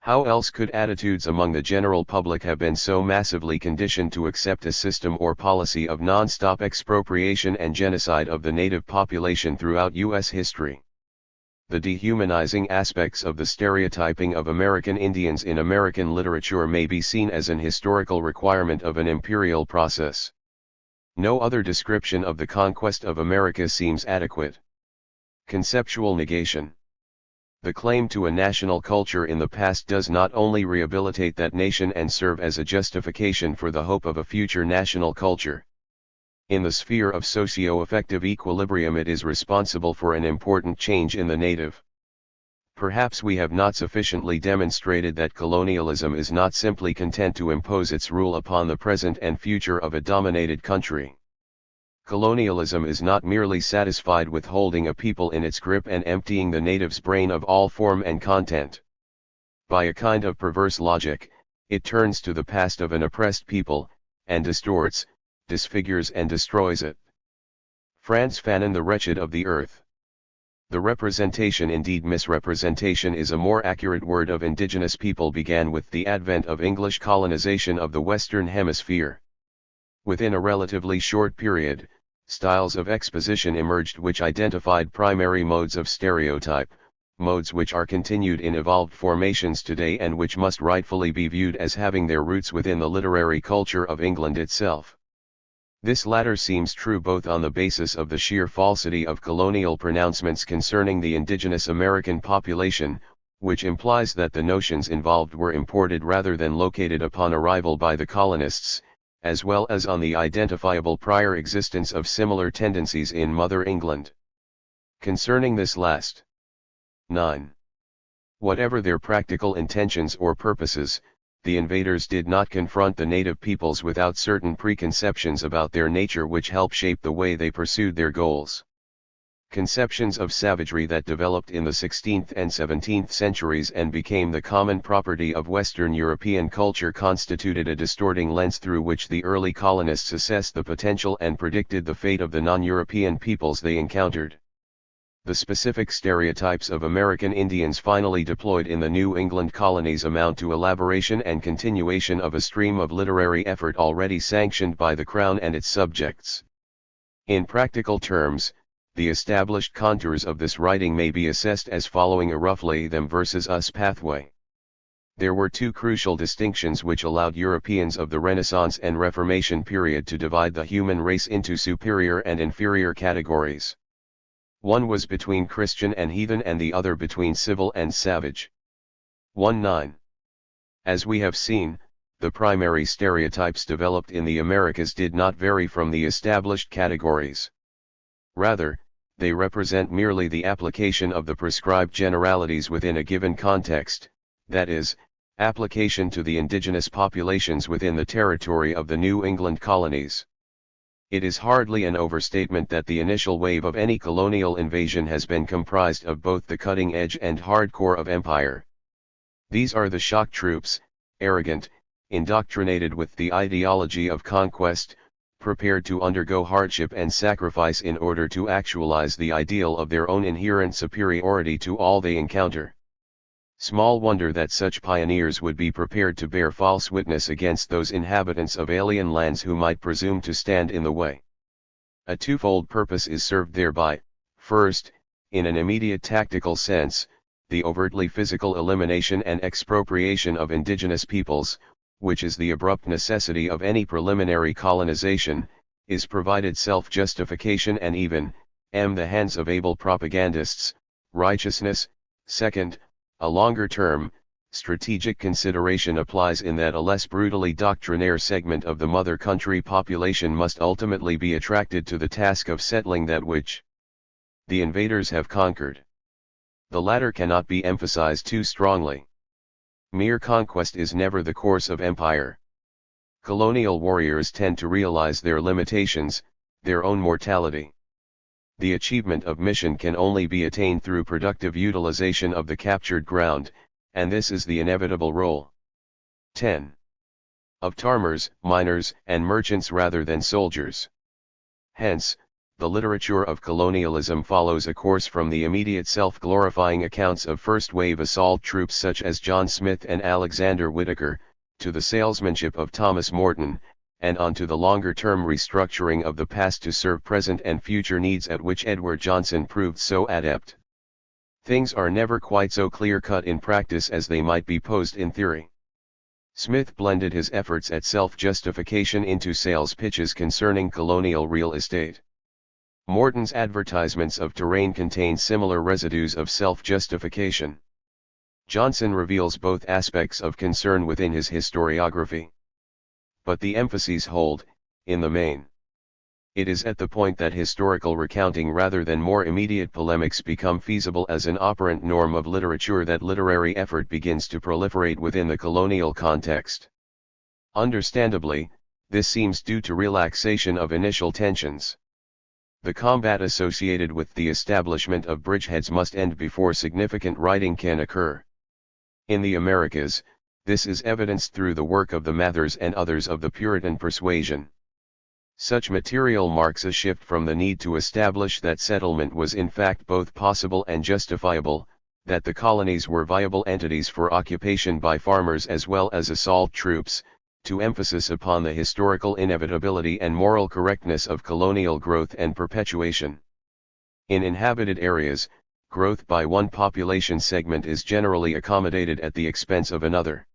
How else could attitudes among the general public have been so massively conditioned to accept a system or policy of non-stop expropriation and genocide of the native population throughout U.S. history? The dehumanizing aspects of the stereotyping of American Indians in American literature may be seen as an historical requirement of an imperial process. No other description of the conquest of America seems adequate. Conceptual negation. The claim to a national culture in the past does not only rehabilitate that nation and serve as a justification for the hope of a future national culture. In the sphere of socio-affective equilibrium, it is responsible for an important change in the native. Perhaps we have not sufficiently demonstrated that colonialism is not simply content to impose its rule upon the present and future of a dominated country. Colonialism is not merely satisfied with holding a people in its grip and emptying the native's brain of all form and content. By a kind of perverse logic, it turns to the past of an oppressed people, and distorts, disfigures and destroys it. Frantz Fanon, The Wretched of the Earth. The representation, indeed misrepresentation is a more accurate word, of indigenous people began with the advent of English colonization of the Western Hemisphere. Within a relatively short period, styles of exposition emerged which identified primary modes of stereotype, modes which are continued in evolved formations today and which must rightfully be viewed as having their roots within the literary culture of England itself. This latter seems true both on the basis of the sheer falsity of colonial pronouncements concerning the indigenous American population, which implies that the notions involved were imported rather than located upon arrival by the colonists, as well as on the identifiable prior existence of similar tendencies in Mother England. Concerning this last, 9. Whatever their practical intentions or purposes, the invaders did not confront the native peoples without certain preconceptions about their nature which help shape the way they pursued their goals. Conceptions of savagery that developed in the 16th and 17th centuries and became the common property of Western European culture constituted a distorting lens through which the early colonists assessed the potential and predicted the fate of the non-European peoples they encountered. The specific stereotypes of American Indians finally deployed in the New England colonies amount to elaboration and continuation of a stream of literary effort already sanctioned by the Crown and its subjects. In practical terms, the established contours of this writing may be assessed as following a roughly them versus us pathway. There were two crucial distinctions which allowed Europeans of the Renaissance and Reformation period to divide the human race into superior and inferior categories. One was between Christian and heathen and the other between civil and savage. 1-9. As we have seen, the primary stereotypes developed in the Americas did not vary from the established categories. Rather, they represent merely the application of the prescribed generalities within a given context, that is, application to the indigenous populations within the territory of the New England colonies. It is hardly an overstatement that the initial wave of any colonial invasion has been comprised of both the cutting edge and hardcore of empire. These are the shock troops, arrogant, indoctrinated with the ideology of conquest, prepared to undergo hardship and sacrifice in order to actualize the ideal of their own inherent superiority to all they encounter. Small wonder that such pioneers would be prepared to bear false witness against those inhabitants of alien lands who might presume to stand in the way. A twofold purpose is served thereby: first, in an immediate tactical sense, the overtly physical elimination and expropriation of indigenous peoples, which is the abrupt necessity of any preliminary colonization, is provided self-justification and even, the hands of able propagandists, righteousness. Second, a longer-term, strategic consideration applies in that a less brutally doctrinaire segment of the mother country population must ultimately be attracted to the task of settling that which the invaders have conquered. The latter cannot be emphasized too strongly. Mere conquest is never the course of empire. Colonial warriors tend to realize their limitations, their own mortality. The achievement of mission can only be attained through productive utilization of the captured ground, and this is the inevitable role. 10. Of farmers, miners, and merchants rather than soldiers. Hence, the literature of colonialism follows a course from the immediate self-glorifying accounts of first-wave assault troops such as John Smith and Alexander Whitaker, to the salesmanship of Thomas Morton, and on to the longer-term restructuring of the past to serve present and future needs at which Edward Johnson proved so adept. Things are never quite so clear-cut in practice as they might be posed in theory. Smith blended his efforts at self-justification into sales pitches concerning colonial real estate. Morton's advertisements of terrain contain similar residues of self-justification. Johnson reveals both aspects of concern within his historiography. But the emphases hold, in the main. It is at the point that historical recounting rather than more immediate polemics become feasible as an operant norm of literature that literary effort begins to proliferate within the colonial context. Understandably, this seems due to relaxation of initial tensions. The combat associated with the establishment of bridgeheads must end before significant writing can occur. In the Americas, this is evidenced through the work of the Mathers and others of the Puritan persuasion. Such material marks a shift from the need to establish that settlement was in fact both possible and justifiable, that the colonies were viable entities for occupation by farmers as well as assault troops, to emphasis upon the historical inevitability and moral correctness of colonial growth and perpetuation. In inhabited areas, growth by one population segment is generally accommodated at the expense of another.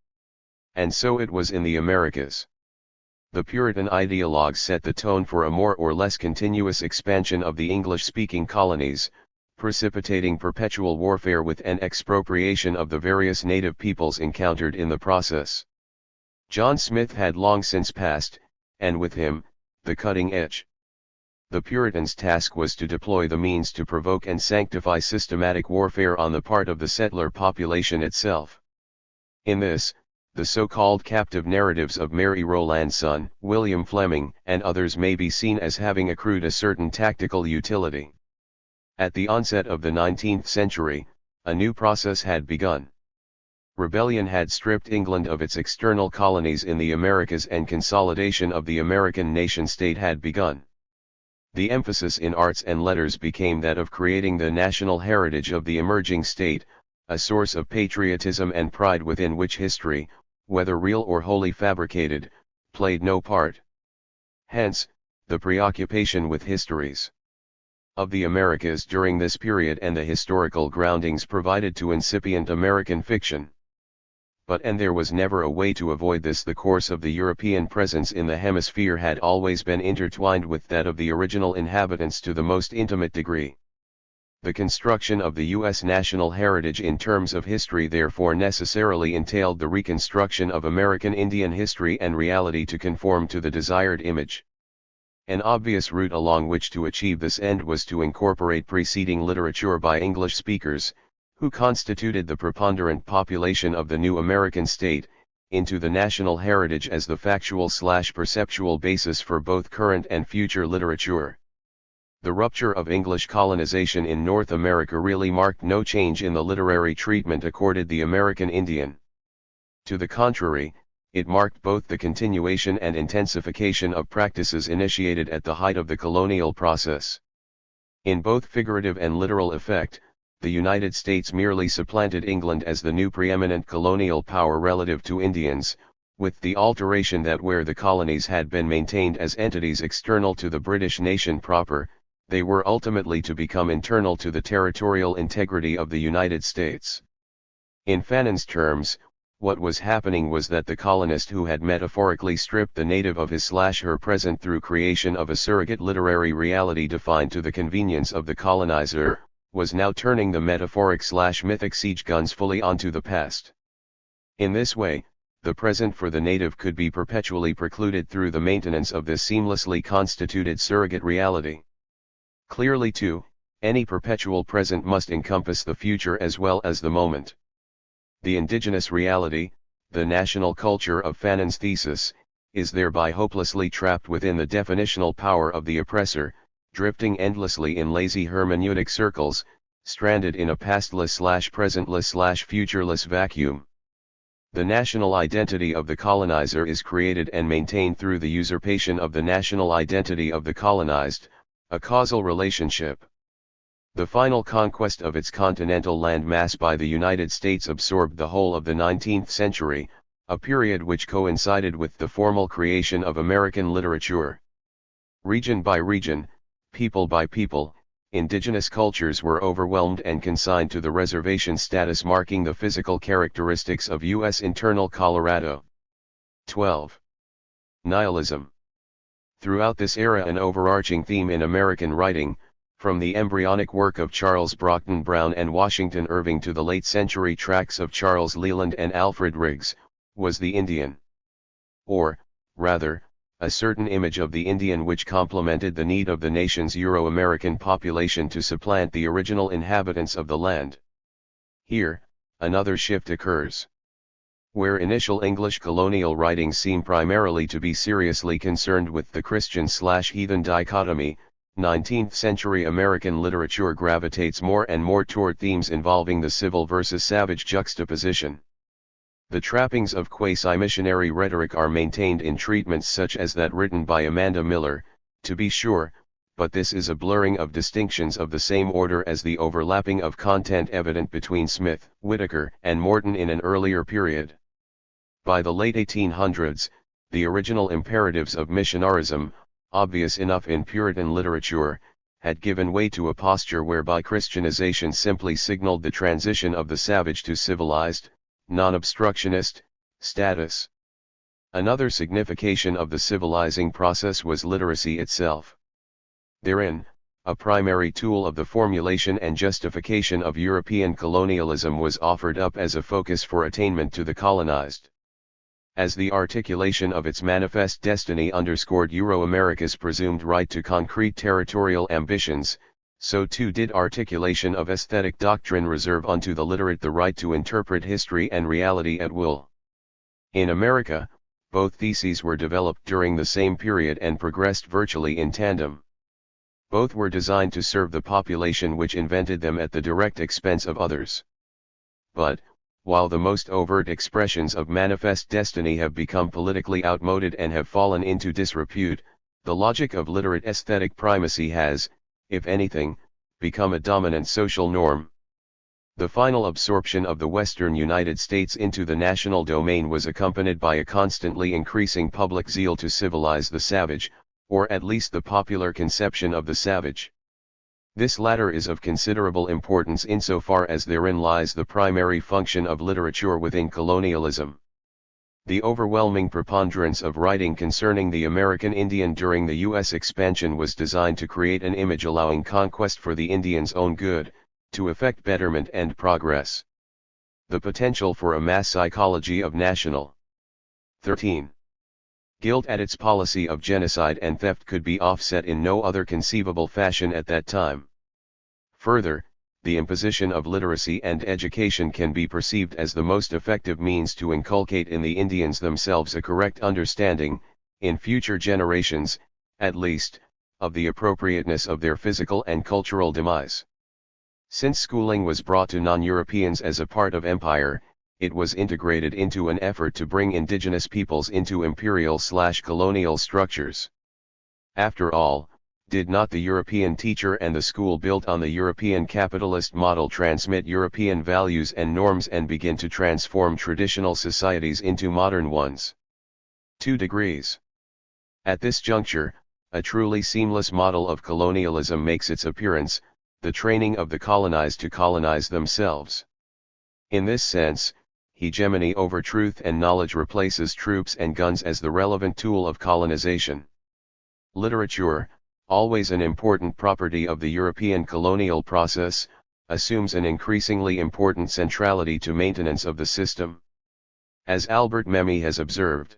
And so it was in the Americas. The Puritan ideologues set the tone for a more or less continuous expansion of the English-speaking colonies, precipitating perpetual warfare with an expropriation of the various native peoples encountered in the process. John Smith had long since passed, and with him, the cutting edge. The Puritans' task was to deploy the means to provoke and sanctify systematic warfare on the part of the settler population itself. In this, the so-called captive narratives of Mary Rowland's son, William Fleming, and others may be seen as having accrued a certain tactical utility. At the onset of the 19th century, a new process had begun. Rebellion had stripped England of its external colonies in the Americas and consolidation of the American nation-state had begun. The emphasis in arts and letters became that of creating the national heritage of the emerging state, a source of patriotism and pride within which history, whether real or wholly fabricated, played no part. Hence, the preoccupation with histories of the Americas during this period and the historical groundings provided to incipient American fiction. And there was never a way to avoid this. The course of the European presence in the hemisphere had always been intertwined with that of the original inhabitants to the most intimate degree. The construction of the U.S. national heritage in terms of history therefore necessarily entailed the reconstruction of American Indian history and reality to conform to the desired image. An obvious route along which to achieve this end was to incorporate preceding literature by English speakers, who constituted the preponderant population of the new American state, into the national heritage as the factual/perceptual basis for both current and future literature. The rupture of English colonization in North America really marked no change in the literary treatment accorded the American Indian. To the contrary, It marked both the continuation and intensification of practices initiated at the height of the colonial process. In both figurative and literal effect, the United States merely supplanted England as the new preeminent colonial power relative to Indians, with the alteration that where the colonies had been maintained as entities external to the British nation proper, they were ultimately to become internal to the territorial integrity of the United States. In Fanon's terms, what was happening was that the colonist who had metaphorically stripped the native of his/her present through creation of a surrogate literary reality defined to the convenience of the colonizer, was now turning the metaphoric/mythic siege guns fully onto the past. In this way, the present for the native could be perpetually precluded through the maintenance of this seamlessly constituted surrogate reality. Clearly too, any perpetual present must encompass the future as well as the moment. The indigenous reality, the national culture of Fanon's thesis, is thereby hopelessly trapped within the definitional power of the oppressor, drifting endlessly in lazy hermeneutic circles, stranded in a pastless/presentless/futureless vacuum. The national identity of the colonizer is created and maintained through the usurpation of the national identity of the colonized, a causal relationship. The final conquest of its continental landmass by the United States absorbed the whole of the 19th century, a period which coincided with the formal creation of American literature. Region by region, people by people, indigenous cultures were overwhelmed and consigned to the reservation status marking the physical characteristics of U.S. internal Colorado. 12. Nihilism. Throughout this era, an overarching theme in American writing, from the embryonic work of Charles Brockden Brown and Washington Irving to the late-century tracts of Charles Leland and Alfred Riggs, was the Indian. Or, rather, a certain image of the Indian which complemented the need of the nation's Euro-American population to supplant the original inhabitants of the land. Here, another shift occurs. Where initial English colonial writings seem primarily to be seriously concerned with the Christian/heathen dichotomy, 19th-century American literature gravitates more and more toward themes involving the civil versus savage juxtaposition. The trappings of quasi-missionary rhetoric are maintained in treatments such as that written by Amanda Miller, to be sure, but this is a blurring of distinctions of the same order as the overlapping of content evident between Smith, Whitaker, and Morton in an earlier period. By the late 1800s, the original imperatives of missionarism, obvious enough in Puritan literature, had given way to a posture whereby Christianization simply signaled the transition of the savage to civilized, non-obstructionist, status. Another signification of the civilizing process was literacy itself. Therein, a primary tool of the formulation and justification of European colonialism was offered up as a focus for attainment to the colonized. As the articulation of its manifest destiny underscored Euro-America's presumed right to concrete territorial ambitions, so too did articulation of aesthetic doctrine reserve unto the literate the right to interpret history and reality at will. In America, both theses were developed during the same period and progressed virtually in tandem. Both were designed to serve the population which invented them at the direct expense of others. But, while the most overt expressions of manifest destiny have become politically outmoded and have fallen into disrepute, the logic of literate aesthetic primacy has, if anything, become a dominant social norm. The final absorption of the Western United States into the national domain was accompanied by a constantly increasing public zeal to civilize the savage, or at least the popular conception of the savage. This latter is of considerable importance insofar as therein lies the primary function of literature within colonialism. The overwhelming preponderance of writing concerning the American Indian during the U.S. expansion was designed to create an image allowing conquest for the Indian's own good, to effect betterment and progress. The potential for a mass psychology of national. 13. Guilt at its policy of genocide and theft could be offset in no other conceivable fashion at that time. Further, the imposition of literacy and education can be perceived as the most effective means to inculcate in the Indians themselves a correct understanding, in future generations, at least, of the appropriateness of their physical and cultural demise. Since schooling was brought to non-Europeans as a part of empire, it was integrated into an effort to bring indigenous peoples into imperial/colonial structures. After all, did not the European teacher and the school built on the European capitalist model transmit European values and norms and begin to transform traditional societies into modern ones? 2 degrees. At this juncture, a truly seamless model of colonialism makes its appearance, the training of the colonized to colonize themselves. In this sense, hegemony over truth and knowledge replaces troops and guns as the relevant tool of colonization. Literature, always an important property of the European colonial process, assumes an increasingly important centrality to maintenance of the system. As Albert Memmi has observed,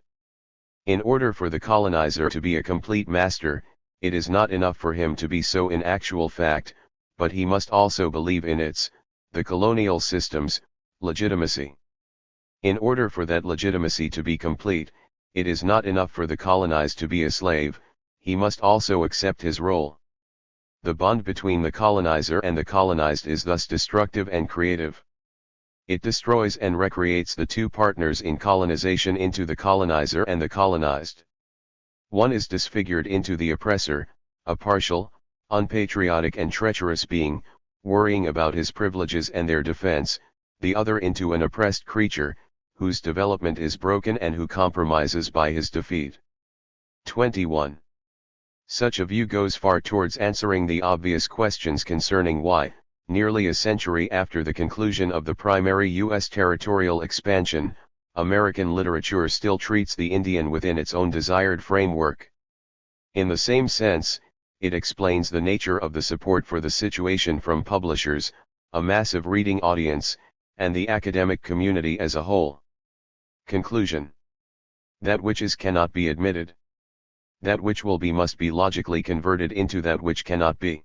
in order for the colonizer to be a complete master, it is not enough for him to be so in actual fact, but he must also believe in its, the colonial system's, legitimacy. In order for that legitimacy to be complete, it is not enough for the colonized to be a slave, he must also accept his role. The bond between the colonizer and the colonized is thus destructive and creative. It destroys and recreates the two partners in colonization into the colonizer and the colonized. One is disfigured into the oppressor, a partial, unpatriotic and treacherous being, worrying about his privileges and their defense, the other into an oppressed creature, whose development is broken and who compromises by his defeat. 21. Such a view goes far towards answering the obvious questions concerning why, nearly a century after the conclusion of the primary U.S. territorial expansion, American literature still treats the Indian within its own desired framework. In the same sense, it explains the nature of the support for the situation from publishers, a massive reading audience, and the academic community as a whole. Conclusion. That which is cannot be admitted. That which will be must be logically converted into that which cannot be.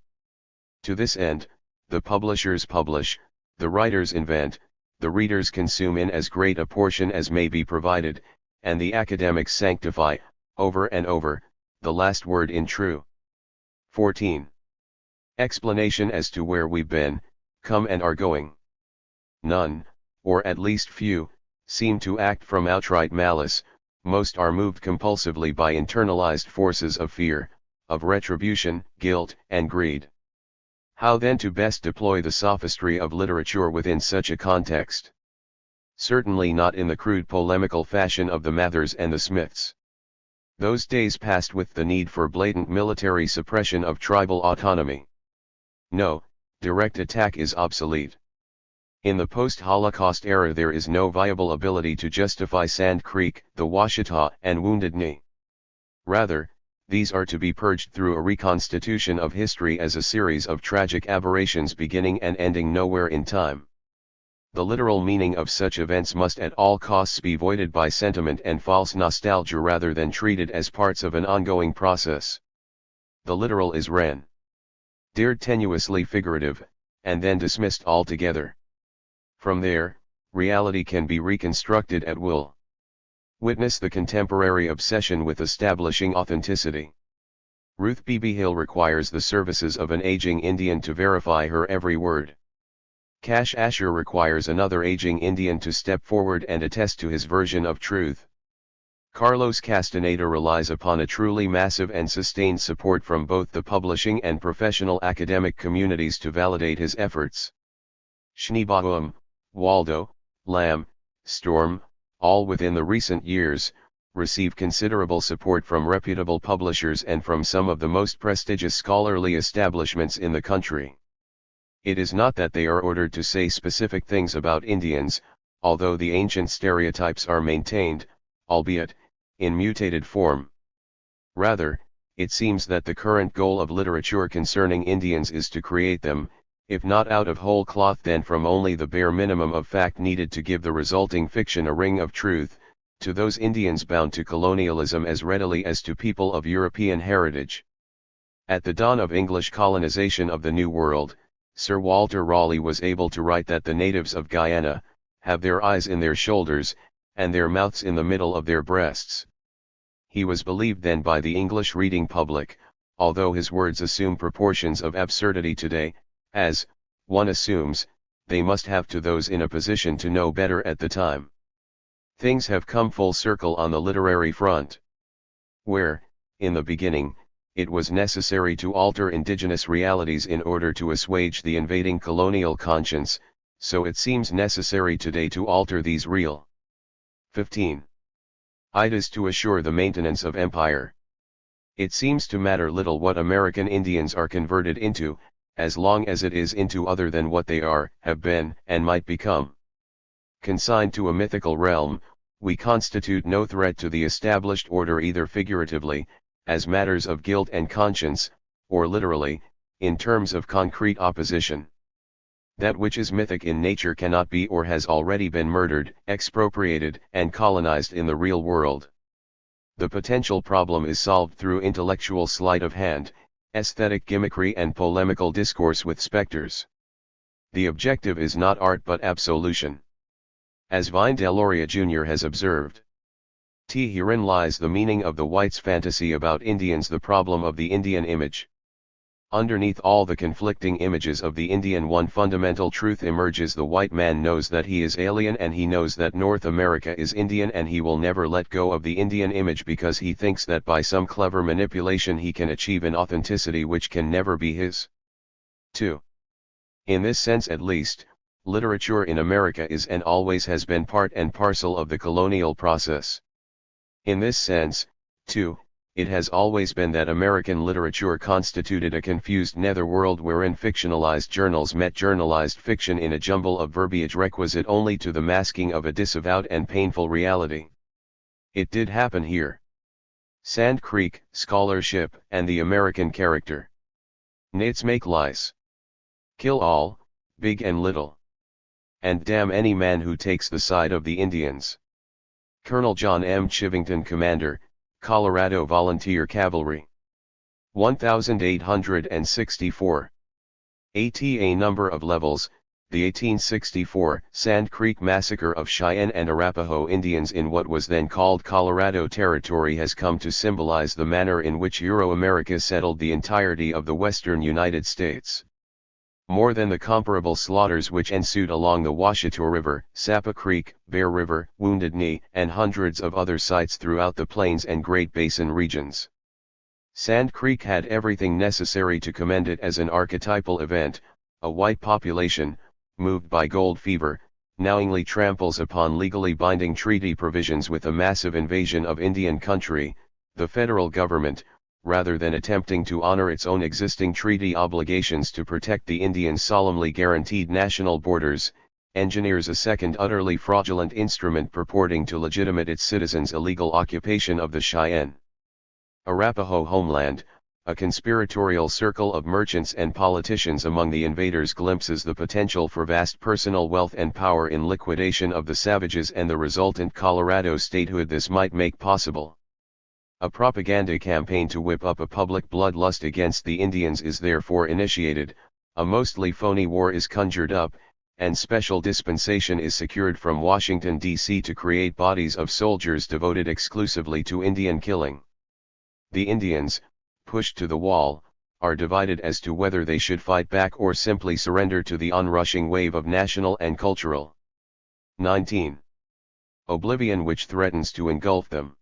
To this end, the publishers publish, the writers invent, the readers consume in as great a portion as may be provided, and the academics sanctify, over and over, the last word in true. 14. Explanation as to where we've been, come and are going. None, or at least few, seem to act from outright malice, most are moved compulsively by internalized forces of fear, of retribution, guilt, and greed. How then to best deploy the sophistry of literature within such a context? Certainly not in the crude polemical fashion of the Mathers and the Smiths. Those days passed with the need for blatant military suppression of tribal autonomy. No, direct attack is obsolete. In the post-Holocaust era there is no viable ability to justify Sand Creek, the Washita, and Wounded Knee. Rather, these are to be purged through a reconstitution of history as a series of tragic aberrations beginning and ending nowhere in time. The literal meaning of such events must at all costs be voided by sentiment and false nostalgia rather than treated as parts of an ongoing process. The literal is rendered tenuously figurative, and then dismissed altogether. From there, reality can be reconstructed at will. Witness the contemporary obsession with establishing authenticity. Ruth B.B. Hill requires the services of an aging Indian to verify her every word. Cash Asher requires another aging Indian to step forward and attest to his version of truth. Carlos Castaneda relies upon a truly massive and sustained support from both the publishing and professional academic communities to validate his efforts. Schneebaum, Waldo, Lamb, Storm, all within the recent years, receive considerable support from reputable publishers and from some of the most prestigious scholarly establishments in the country. It is not that they are ordered to say specific things about Indians, although the ancient stereotypes are maintained, albeit in mutated form. Rather, it seems that the current goal of literature concerning Indians is to create them, if not out of whole cloth then from only the bare minimum of fact needed to give the resulting fiction a ring of truth, to those Indians bound to colonialism as readily as to people of European heritage. At the dawn of English colonization of the New World, Sir Walter Raleigh was able to write that the natives of Guyana have their eyes in their shoulders, and their mouths in the middle of their breasts. He was believed then by the English reading public, although his words assume proportions of absurdity today, as, one assumes, they must have to those in a position to know better at the time. Things have come full circle on the literary front. Where, in the beginning, it was necessary to alter indigenous realities in order to assuage the invading colonial conscience, so it seems necessary today to alter these real. 15. It is to assure the maintenance of empire. It seems to matter little what American Indians are converted into, as long as it is into other than what they are, have been, and might become. Consigned to a mythical realm, we constitute no threat to the established order either figuratively, as matters of guilt and conscience, or literally, in terms of concrete opposition. That which is mythic in nature cannot be or has already been murdered, expropriated, and colonized in the real world. The potential problem is solved through intellectual sleight of hand, aesthetic gimmickry and polemical discourse with specters. The objective is not art but absolution. As Vine Deloria Jr. has observed, herein lies the meaning of the white's fantasy about Indians, the problem of the Indian image. Underneath all the conflicting images of the Indian, one fundamental truth emerges: the white man knows that he is alien, and he knows that North America is Indian, and he will never let go of the Indian image because he thinks that by some clever manipulation he can achieve an authenticity which can never be his. 2. In this sense at least, literature in America is and always has been part and parcel of the colonial process. In this sense, too, it has always been that American literature constituted a confused netherworld wherein fictionalized journals met journalized fiction in a jumble of verbiage requisite only to the masking of a disavowed and painful reality. It did happen here. Sand Creek, scholarship, and the American character. Nates make lies. Kill all, big and little. And damn any man who takes the side of the Indians. Colonel John M. Chivington, Commander, Colorado Volunteer Cavalry. 1864. A number of levels, the 1864 Sand Creek Massacre of Cheyenne and Arapaho Indians in what was then called Colorado Territory has come to symbolize the manner in which Euro-America settled the entirety of the western United States. More than the comparable slaughters which ensued along the Washita River, Sapa Creek, Bear River, Wounded Knee, and hundreds of other sites throughout the Plains and Great Basin regions. Sand Creek had everything necessary to commend it as an archetypal event. A white population, moved by gold fever, knowingly tramples upon legally binding treaty provisions with a massive invasion of Indian country. The federal government, rather than attempting to honor its own existing treaty obligations to protect the Indians' solemnly guaranteed national borders, engineers a second utterly fraudulent instrument purporting to legitimate its citizens' illegal occupation of the Cheyenne, Arapaho homeland. A conspiratorial circle of merchants and politicians among the invaders glimpses the potential for vast personal wealth and power in liquidation of the savages and the resultant Colorado statehood this might make possible. A propaganda campaign to whip up a public bloodlust against the Indians is therefore initiated, a mostly phony war is conjured up, and special dispensation is secured from Washington, D.C. to create bodies of soldiers devoted exclusively to Indian killing. The Indians, pushed to the wall, are divided as to whether they should fight back or simply surrender to the onrushing wave of national and cultural 19. Oblivion which threatens to engulf them.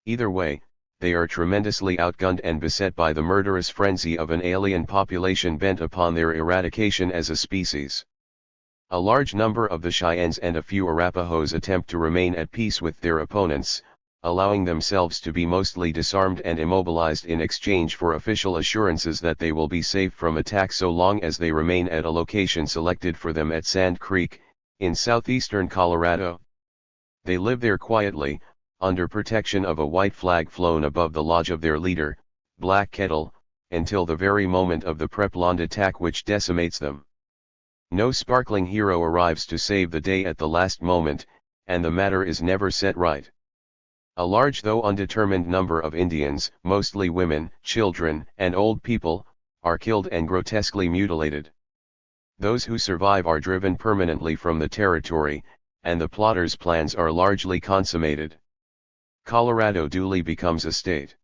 Either way, they are tremendously outgunned and beset by the murderous frenzy of an alien population bent upon their eradication as a species. A large number of the Cheyennes and a few Arapahoes attempt to remain at peace with their opponents, allowing themselves to be mostly disarmed and immobilized in exchange for official assurances that they will be safe from attack so long as they remain at a location selected for them at Sand Creek, in southeastern Colorado. They live there quietly, under protection of a white flag flown above the lodge of their leader, Black Kettle, until the very moment of the Prepland attack which decimates them. No sparkling hero arrives to save the day at the last moment, and the matter is never set right. A large though undetermined number of Indians, mostly women, children, and old people, are killed and grotesquely mutilated. Those who survive are driven permanently from the territory, and the plotters' plans are largely consummated. Colorado duly becomes a state.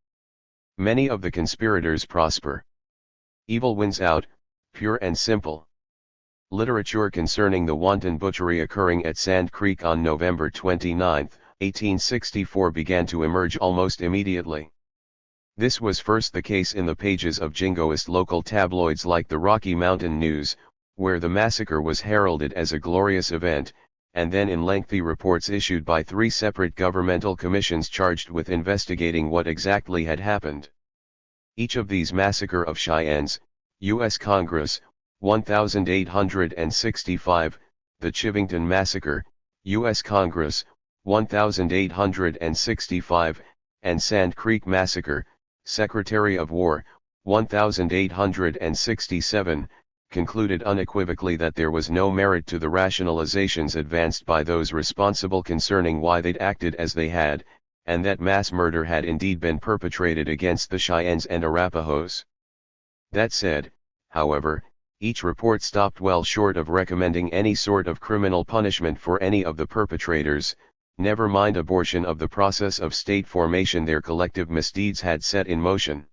Many of the conspirators prosper. Evil wins out, pure and simple. Literature concerning the wanton butchery occurring at Sand Creek on November 29, 1864 began to emerge almost immediately. This was first the case in the pages of jingoist local tabloids like the Rocky Mountain News, where the massacre was heralded as a glorious event, and then in lengthy reports issued by 3 separate governmental commissions charged with investigating what exactly had happened. Each of these Massacre of Cheyennes, U.S. Congress, 1865, the Chivington Massacre, U.S. Congress, 1865, and Sand Creek Massacre, Secretary of War, 1867, concluded unequivocally that there was no merit to the rationalizations advanced by those responsible concerning why they'd acted as they had, and that mass murder had indeed been perpetrated against the Cheyennes and Arapahoes. That said, however, each report stopped well short of recommending any sort of criminal punishment for any of the perpetrators, never mind abortion of the process of state formation their collective misdeeds had set in motion.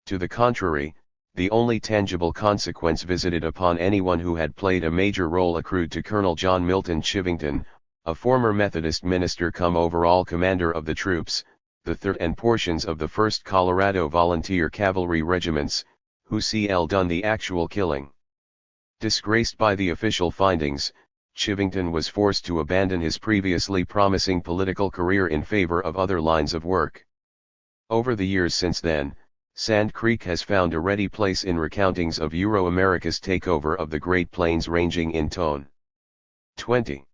To the contrary, the only tangible consequence visited upon anyone who had played a major role accrued to Colonel John Milton Chivington, a former Methodist minister cum overall commander of the troops, the 3rd and portions of the 1st Colorado Volunteer Cavalry Regiments, who done the actual killing. Disgraced by the official findings, Chivington was forced to abandon his previously promising political career in favor of other lines of work. Over the years since then, Sand Creek has found a ready place in recountings of Euro-America's takeover of the Great Plains ranging in tone, 20.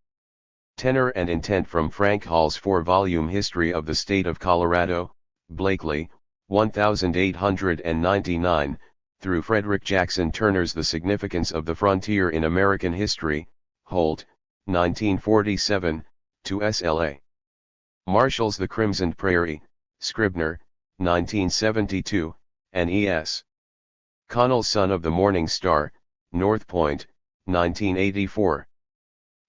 Tenor and intent from Frank Hall's 4-volume History of the State of Colorado, Blakely, 1899, through Frederick Jackson Turner's The Significance of the Frontier in American History, Holt, 1947, to S.L.A. Marshall's The Crimson Prairie, Scribner, 1972, and E.S. Connell's Son of the Morning Star, North Point, 1984.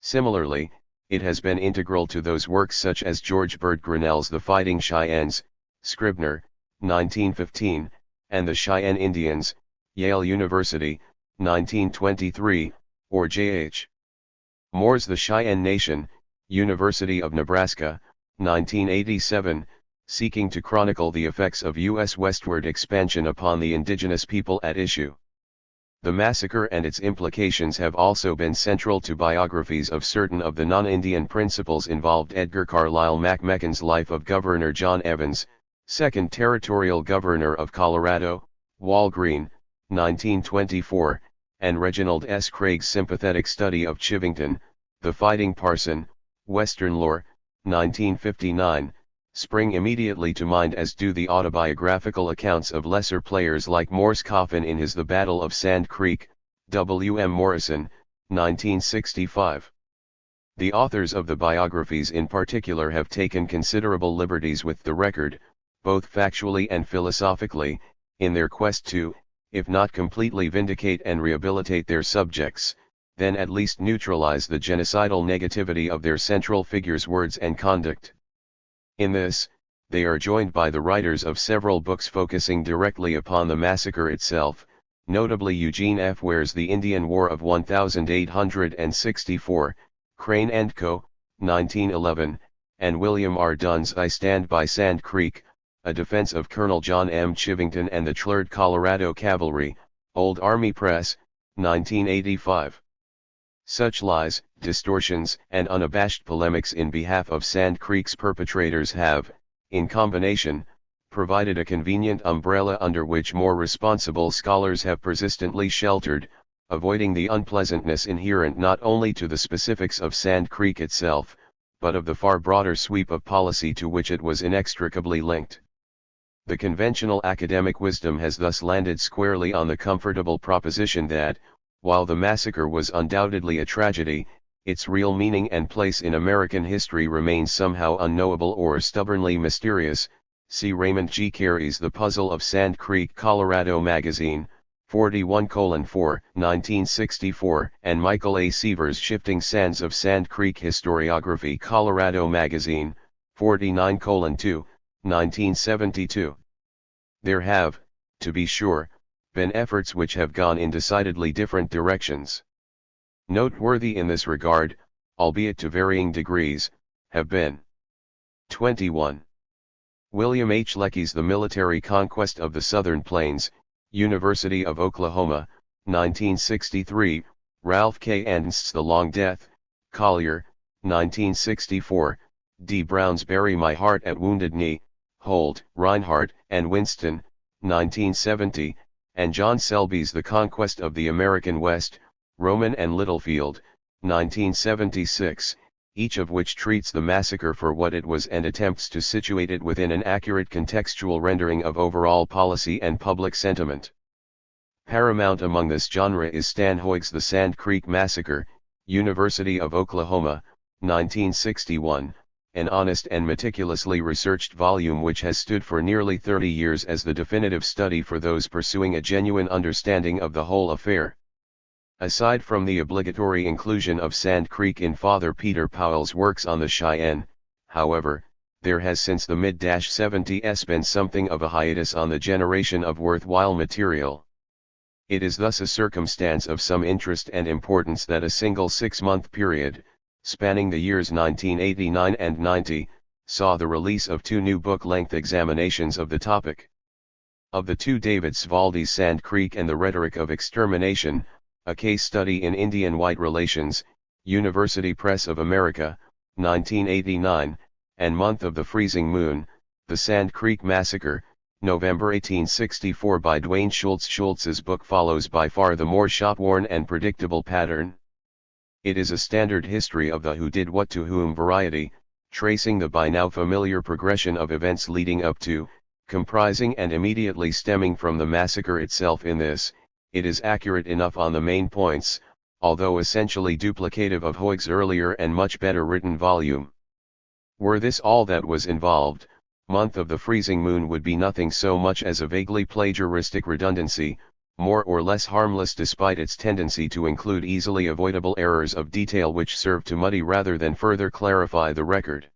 Similarly, it has been integral to those works such as George Bird Grinnell's The Fighting Cheyennes, Scribner, 1915, and The Cheyenne Indians, Yale University, 1923, or J.H. Moore's The Cheyenne Nation, University of Nebraska, 1987, seeking to chronicle the effects of U.S. westward expansion upon the indigenous people at issue. The massacre and its implications have also been central to biographies of certain of the non-Indian principals involved. Edgar Carlisle MacMechan's Life of Governor John Evans, 2nd Territorial Governor of Colorado, Walgreen, 1924, and Reginald S. Craig's sympathetic study of Chivington, The Fighting Parson, Western Lore, 1959, spring immediately to mind, as do the autobiographical accounts of lesser players like Morse Coffin in his The Battle of Sand Creek, W. M. Morrison, 1965. The authors of the biographies in particular have taken considerable liberties with the record, both factually and philosophically, in their quest to, if not completely vindicate and rehabilitate their subjects, then at least neutralize the genocidal negativity of their central figures' words and conduct. In this, they are joined by the writers of several books focusing directly upon the massacre itself, notably Eugene F. Ware's The Indian War of 1864, Crane & Co., 1911, and William R. Dunn's I Stand by Sand Creek, A Defense of Colonel John M. Chivington and the 3rd Colorado Cavalry, Old Army Press, 1985. Such lies, distortions, and unabashed polemics in behalf of Sand Creek's perpetrators have, in combination, provided a convenient umbrella under which more responsible scholars have persistently sheltered, avoiding the unpleasantness inherent not only to the specifics of Sand Creek itself, but of the far broader sweep of policy to which it was inextricably linked. The conventional academic wisdom has thus landed squarely on the comfortable proposition that, while the massacre was undoubtedly a tragedy, its real meaning and place in American history remains somehow unknowable or stubbornly mysterious. See Raymond G. Carey's The Puzzle of Sand Creek Colorado Magazine, 41:4, 1964, and Michael A. Seaver's Shifting Sands of Sand Creek Historiography Colorado Magazine, 49:2, 1972. There have, to be sure, been efforts which have gone in decidedly different directions. Noteworthy in this regard, albeit to varying degrees, have been 21. William H. Lecky's The Military Conquest of the Southern Plains, University of Oklahoma, 1963, Ralph K. Anst's The Long Death, Collier, 1964, D. Brown's Bury My Heart at Wounded Knee, Holt, Reinhardt, and Winston, 1970, and John Selby's The Conquest of the American West, Roman and Littlefield, 1976, each of which treats the massacre for what it was and attempts to situate it within an accurate contextual rendering of overall policy and public sentiment. Paramount among this genre is Stan Hoig's The Sand Creek Massacre, University of Oklahoma, 1961, an honest and meticulously researched volume which has stood for nearly 30 years as the definitive study for those pursuing a genuine understanding of the whole affair. Aside from the obligatory inclusion of Sand Creek in Father Peter Powell's works on the Cheyenne, however, there has since the mid-70s been something of a hiatus on the generation of worthwhile material. It is thus a circumstance of some interest and importance that a single 6-month period, spanning the years 1989 and 90, saw the release of 2 new book-length examinations of the topic. Of the 2, David Svaldi's Sand Creek and the Rhetoric of Extermination, a case study in Indian-white relations, University Press of America, 1989, and Month of the Freezing Moon, The Sand Creek Massacre, November 1864 by Dwayne Schultz. Schultz's book follows by far the more shop-worn and predictable pattern. It is a standard history of the who did what to whom variety, tracing the by now familiar progression of events leading up to, comprising and immediately stemming from the massacre itself. In this, it is accurate enough on the main points, although essentially duplicative of Hoig's earlier and much better written volume. Were this all that was involved, Month of the Freezing Moon would be nothing so much as a vaguely plagiaristic redundancy, more or less harmless despite its tendency to include easily avoidable errors of detail which serve to muddy rather than further clarify the record.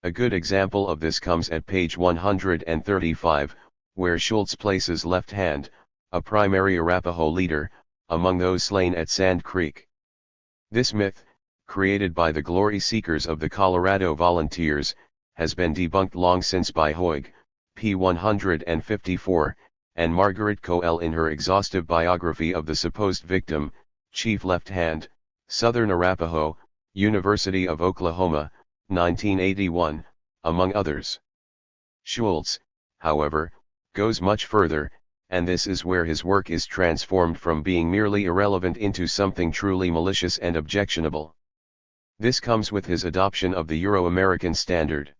A good example of this comes at page 135, where Schultz places Left Hand, a primary Arapaho leader, among those slain at Sand Creek. This myth, created by the glory seekers of the Colorado Volunteers, has been debunked long since by Hoig, p. 154, and Margaret Coel in her exhaustive biography of the supposed victim, Chief Left Hand, Southern Arapaho, University of Oklahoma, 1981, among others. Schultz, however, goes much further, and this is where his work is transformed from being merely irrelevant into something truly malicious and objectionable. This comes with his adoption of the Euro-American standard.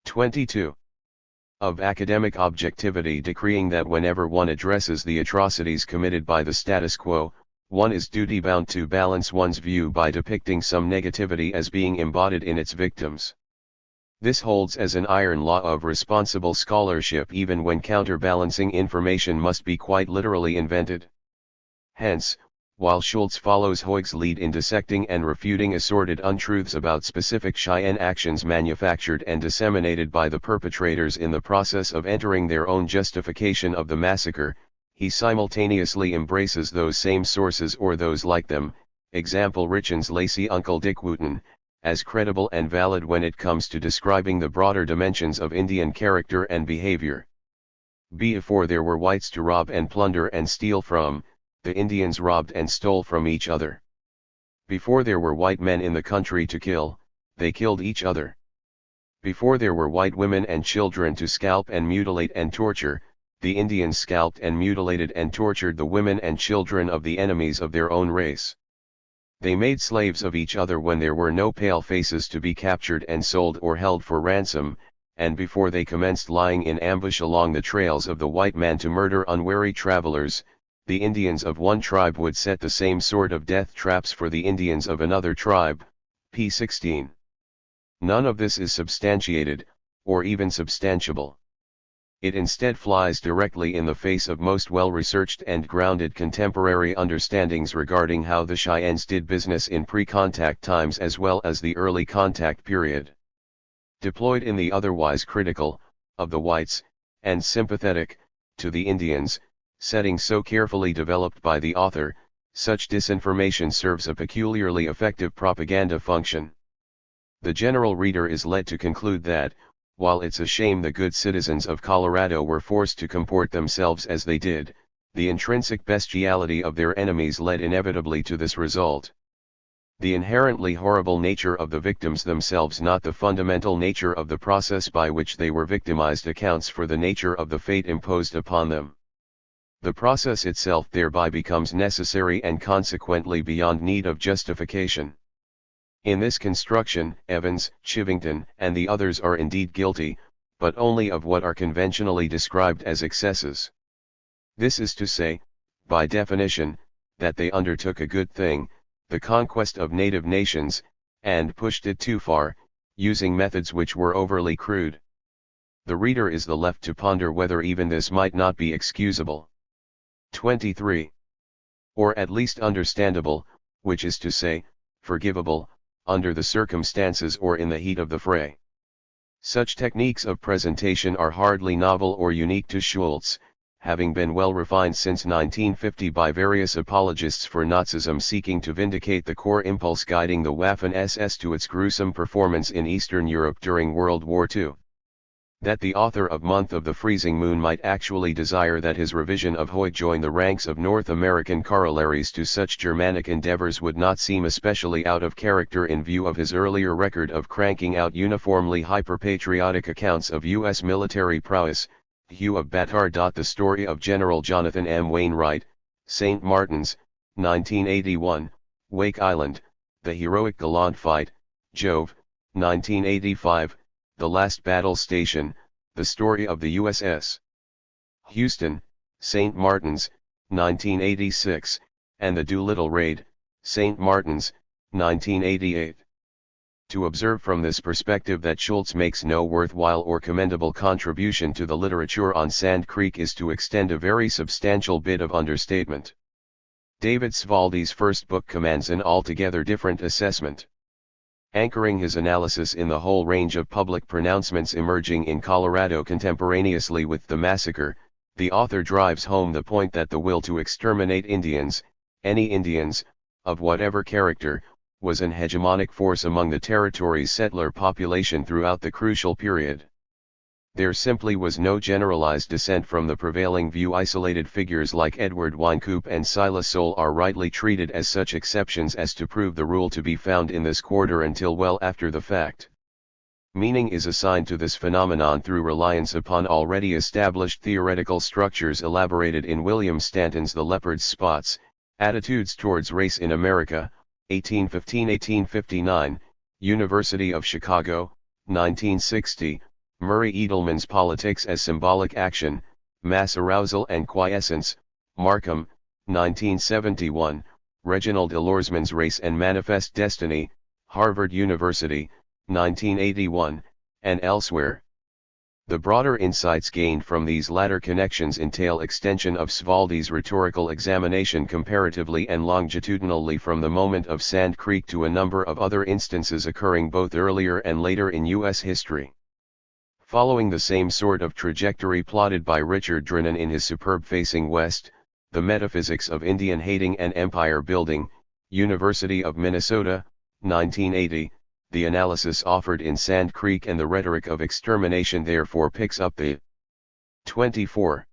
22. Of academic objectivity, decreeing that whenever one addresses the atrocities committed by the status quo, one is duty-bound to balance one's view by depicting some negativity as being embodied in its victims. This holds as an iron law of responsible scholarship even when counterbalancing information must be quite literally invented. Hence, while Schultz follows Hoig's lead in dissecting and refuting assorted untruths about specific Cheyenne actions manufactured and disseminated by the perpetrators in the process of entering their own justification of the massacre, he simultaneously embraces those same sources or those like them, example Richan's Lacey Uncle Dick Wooten, as credible and valid when it comes to describing the broader dimensions of Indian character and behavior. Before there were whites to rob and plunder and steal from, the Indians robbed and stole from each other. Before there were white men in the country to kill, they killed each other. Before there were white women and children to scalp and mutilate and torture, the Indians scalped and mutilated and tortured the women and children of the enemies of their own race. They made slaves of each other when there were no pale faces to be captured and sold or held for ransom, and before they commenced lying in ambush along the trails of the white man to murder unwary travelers, the Indians of one tribe would set the same sort of death traps for the Indians of another tribe, p. 16. None of this is substantiated, or even substantiable. It instead flies directly in the face of most well-researched and grounded contemporary understandings regarding how the Cheyennes did business in pre-contact times as well as the early contact period. Deployed in the otherwise critical, of the whites, and sympathetic, to the Indians, setting so carefully developed by the author, Such disinformation serves a peculiarly effective propaganda function. The general reader is led to conclude that, while it's a shame the good citizens of Colorado were forced to comport themselves as they did, the intrinsic bestiality of their enemies led inevitably to this result. The inherently horrible nature of the victims themselves, not the fundamental nature of the process by which they were victimized, accounts for the nature of the fate imposed upon them. The process itself thereby becomes necessary and consequently beyond need of justification. In this construction, Evans, Chivington, and the others are indeed guilty, but only of what are conventionally described as excesses. This is to say, by definition, that they undertook a good thing, the conquest of native nations, and pushed it too far, using methods which were overly crude. The reader is left to ponder whether even this might not be excusable. 23. Or at least understandable, which is to say, forgivable, under the circumstances or in the heat of the fray. Such techniques of presentation are hardly novel or unique to Schultz, having been well refined since 1950 by various apologists for Nazism seeking to vindicate the core impulse guiding the Waffen-SS to its gruesome performance in Eastern Europe during World War II. That the author of Month of the Freezing Moon might actually desire that his revision of Hoyt join the ranks of North American corollaries to such Germanic endeavors would not seem especially out of character in view of his earlier record of cranking out uniformly hyper-patriotic accounts of U.S. military prowess. Hugh of Batard. The story of General Jonathan M. Wainwright, St. Martin's, 1981, Wake Island, The Heroic Gallant Fight, Jove, 1985, The Last Battle Station, The Story of the USS Houston, St. Martin's, 1986, and The Doolittle Raid, St. Martin's, 1988. To observe from this perspective that Schultz makes no worthwhile or commendable contribution to the literature on Sand Creek is to extend a very substantial bit of understatement. David Svaldi's first book commands an altogether different assessment. Anchoring his analysis in the whole range of public pronouncements emerging in Colorado contemporaneously with the massacre, the author drives home the point that the will to exterminate Indians, any Indians, of whatever character, was an hegemonic force among the territory's settler population throughout the crucial period. There simply was no generalized dissent from the prevailing view. Isolated figures like Edward Wynkoop and Silas Soule are rightly treated as such exceptions as to prove the rule to be found in this quarter until well after the fact. Meaning is assigned to this phenomenon through reliance upon already established theoretical structures elaborated in William Stanton's The Leopard's Spots, Attitudes Towards Race in America, 1815-1859, University of Chicago, 1960, Murray Edelman's Politics as Symbolic Action, Mass Arousal and Quiescence, Markham, 1971, Reginald Ellersman's Race and Manifest Destiny, Harvard University, 1981, and elsewhere. The broader insights gained from these latter connections entail extension of Svaldi's rhetorical examination comparatively and longitudinally from the moment of Sand Creek to a number of other instances occurring both earlier and later in U.S. history. Following the same sort of trajectory plotted by Richard Drennan in his superb Facing West, The Metaphysics of Indian Hating and Empire Building, University of Minnesota, 1980, the analysis offered in Sand Creek and the rhetoric of extermination therefore picks up the 24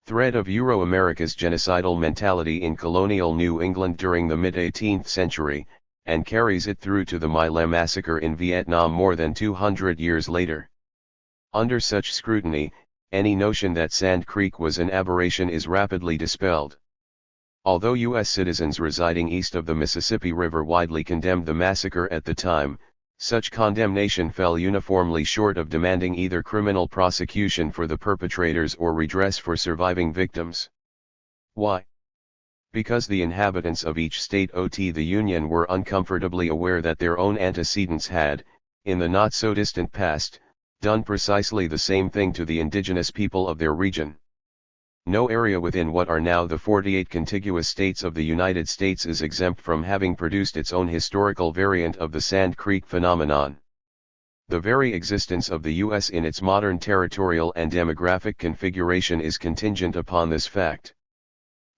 thread of Euro-America's genocidal mentality in colonial New England during the mid-18th century, and carries it through to the My Lai massacre in Vietnam more than 200 years later. Under such scrutiny, any notion that Sand Creek was an aberration is rapidly dispelled. Although U.S. citizens residing east of the Mississippi River widely condemned the massacre at the time, such condemnation fell uniformly short of demanding either criminal prosecution for the perpetrators or redress for surviving victims. Why? Because the inhabitants of each state the Union were uncomfortably aware that their own antecedents had, in the not-so-distant past, done precisely the same thing to the indigenous people of their region. No area within what are now the 48 contiguous states of the United States is exempt from having produced its own historical variant of the Sand Creek phenomenon. The very existence of the U.S. in its modern territorial and demographic configuration is contingent upon this fact.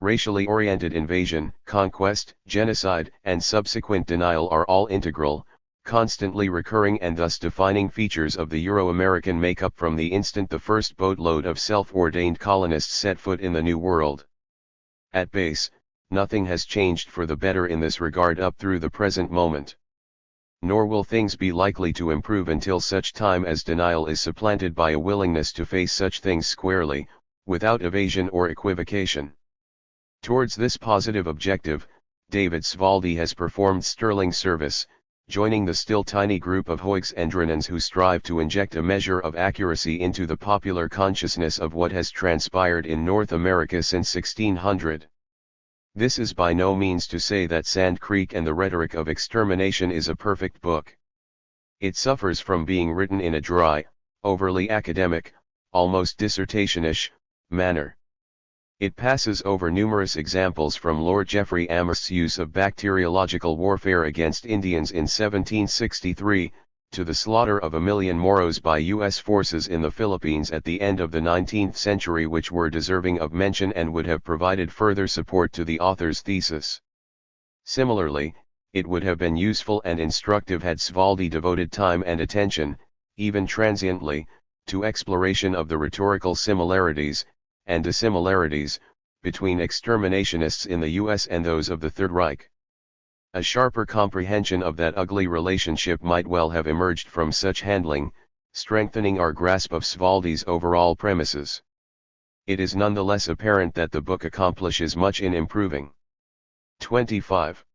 Racially oriented invasion, conquest, genocide, and subsequent denial are all integral, constantly recurring and thus defining features of the Euro-American makeup from the instant the first boatload of self-ordained colonists set foot in the New World. At base, nothing has changed for the better in this regard up through the present moment. Nor will things be likely to improve until such time as denial is supplanted by a willingness to face such things squarely, without evasion or equivocation. Towards this positive objective, David Svaldi has performed sterling service, joining the still tiny group of Huygens and Drenans who strive to inject a measure of accuracy into the popular consciousness of what has transpired in North America since 1600. This is by no means to say that Sand Creek and the Rhetoric of Extermination is a perfect book. It suffers from being written in a dry, overly academic, almost dissertation-ish, manner. It passes over numerous examples from Lord Jeffrey Amherst's use of bacteriological warfare against Indians in 1763, to the slaughter of 1 million Moros by U.S. forces in the Philippines at the end of the 19th century, which were deserving of mention and would have provided further support to the author's thesis. Similarly, it would have been useful and instructive had Svaldi devoted time and attention, even transiently, to exploration of the rhetorical similarities, and dissimilarities, between exterminationists in the U.S. and those of the Third Reich. A sharper comprehension of that ugly relationship might well have emerged from such handling, strengthening our grasp of Svaldi's overall premises. It is nonetheless apparent that the book accomplishes much in improving. 25.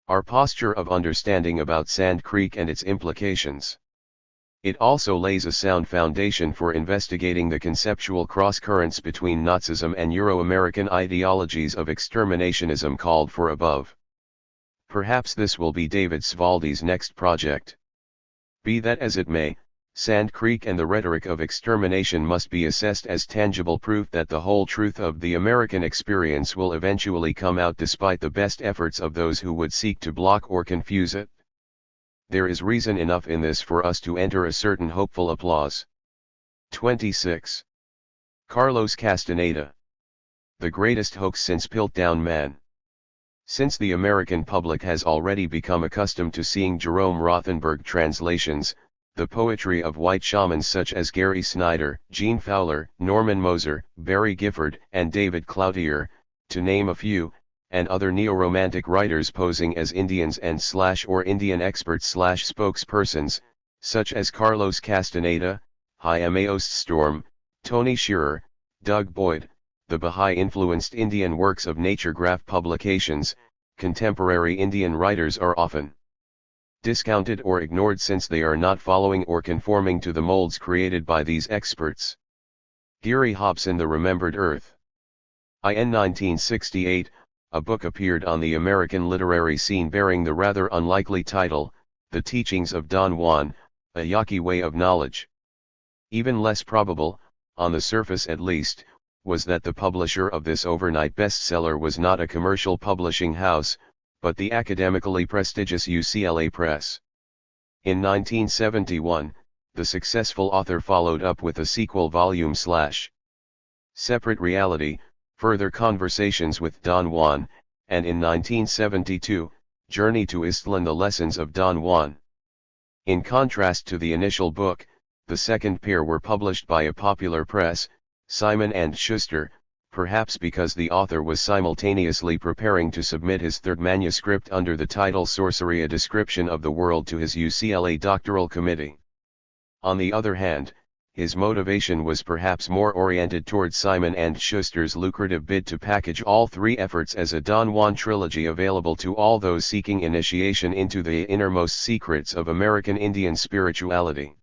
Our posture of understanding about Sand Creek and its implications. It also lays a sound foundation for investigating the conceptual cross-currents between Nazism and Euro-American ideologies of exterminationism called for above. Perhaps this will be David Svaldi's next project. Be that as it may, Sand Creek and the Rhetoric of Extermination must be assessed as tangible proof that the whole truth of the American experience will eventually come out despite the best efforts of those who would seek to block or confuse it. There is reason enough in this for us to enter a certain hopeful applause. 26. Carlos Castaneda. The greatest hoax since Piltdown Man. Since the American public has already become accustomed to seeing Jerome Rothenberg translations, the poetry of white shamans such as Gary Snyder, Gene Fowler, Norman Moser, Barry Gifford, and David Cloutier, to name a few, and other neo-romantic writers posing as Indians and or Indian experts spokespersons, such as Carlos Castaneda, Chaim Oststorm, Tony Shearer, Doug Boyd, the Baha'i-influenced Indian works of Naturegraph publications. Contemporary Indian writers are often discounted or ignored since they are not following or conforming to the molds created by these experts. Geary Hobson, The Remembered Earth. In 1968, a book appeared on the American literary scene bearing the rather unlikely title, The Teachings of Don Juan, a Yaqui Way of Knowledge. Even less probable, on the surface at least, was that the publisher of this overnight bestseller was not a commercial publishing house, but the academically prestigious UCLA Press. In 1971, the successful author followed up with a sequel volume / Separate Reality, Further Conversations with Don Juan, and in 1972, Journey to Istlan, The Lessons of Don Juan. In contrast to the initial book, the second pair were published by a popular press, Simon & Schuster, perhaps because the author was simultaneously preparing to submit his third manuscript under the title Sorcery, A Description of the World to his UCLA doctoral committee. On the other hand, his motivation was perhaps more oriented towards Simon & Schuster's lucrative bid to package all three efforts as a Don Juan trilogy available to all those seeking initiation into the innermost secrets of American Indian spirituality.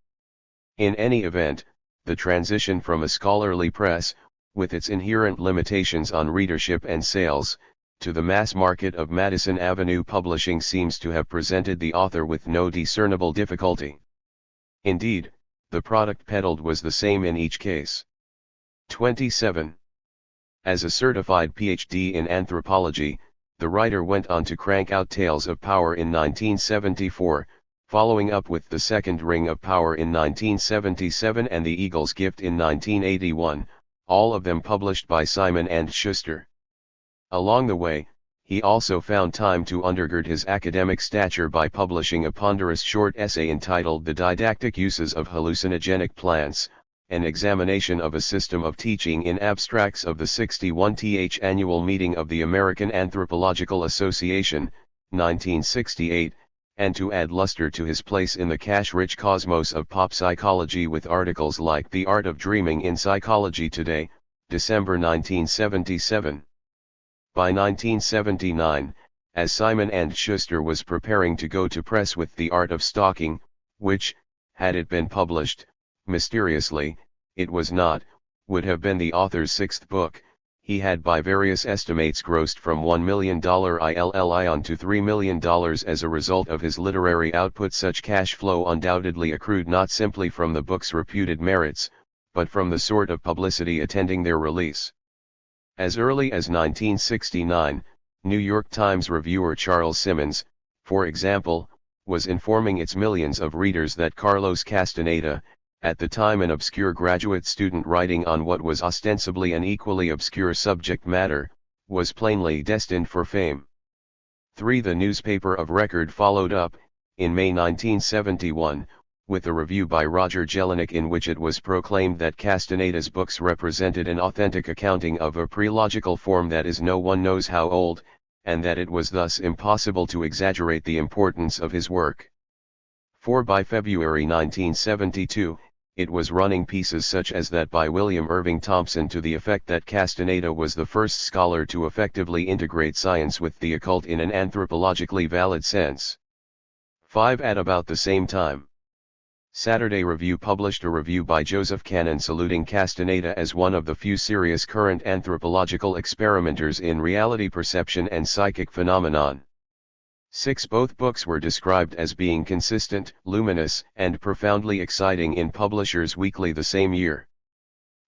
In any event, the transition from a scholarly press, with its inherent limitations on readership and sales, to the mass market of Madison Avenue Publishing seems to have presented the author with no discernible difficulty. Indeed, the product peddled was the same in each case. 27. As a certified PhD in anthropology, the writer went on to crank out Tales of Power in 1974, following up with The Second Ring of Power in 1977 and The Eagle's Gift in 1981, all of them published by Simon & Schuster. Along the way, he also found time to undergird his academic stature by publishing a ponderous short essay entitled The Didactic Uses of Hallucinogenic Plants, an examination of a system of teaching in abstracts of the 61th annual meeting of the American Anthropological Association, 1968, and to add luster to his place in the cash-rich cosmos of pop psychology with articles like The Art of Dreaming in Psychology Today, December 1977. By 1979, as Simon & Schuster was preparing to go to press with The Art of Stalking, which, had it been published, mysteriously, it was not, would have been the author's sixth book, he had by various estimates grossed from $1 million ILLION to $3 million as a result of his literary output. Such cash flow undoubtedly accrued not simply from the book's reputed merits, but from the sort of publicity attending their release. As early as 1969, New York Times reviewer Charles Simmons, for example, was informing its millions of readers that Carlos Castaneda, at the time an obscure graduate student writing on what was ostensibly an equally obscure subject matter, was plainly destined for fame. 3. The newspaper of record followed up, in May 1971, with a review by Roger Jelinek in which it was proclaimed that Castaneda's books represented an authentic accounting of a prelogical form that is no one knows how old, and that it was thus impossible to exaggerate the importance of his work. 4. By February 1972, it was running pieces such as that by William Irving Thompson to the effect that Castaneda was the first scholar to effectively integrate science with the occult in an anthropologically valid sense. 5. At about the same time, Saturday Review published a review by Joseph Cannon saluting Castaneda as one of the few serious current anthropological experimenters in reality perception and psychic phenomenon. 6. Both books were described as being consistent, luminous, and profoundly exciting in Publishers Weekly the same year.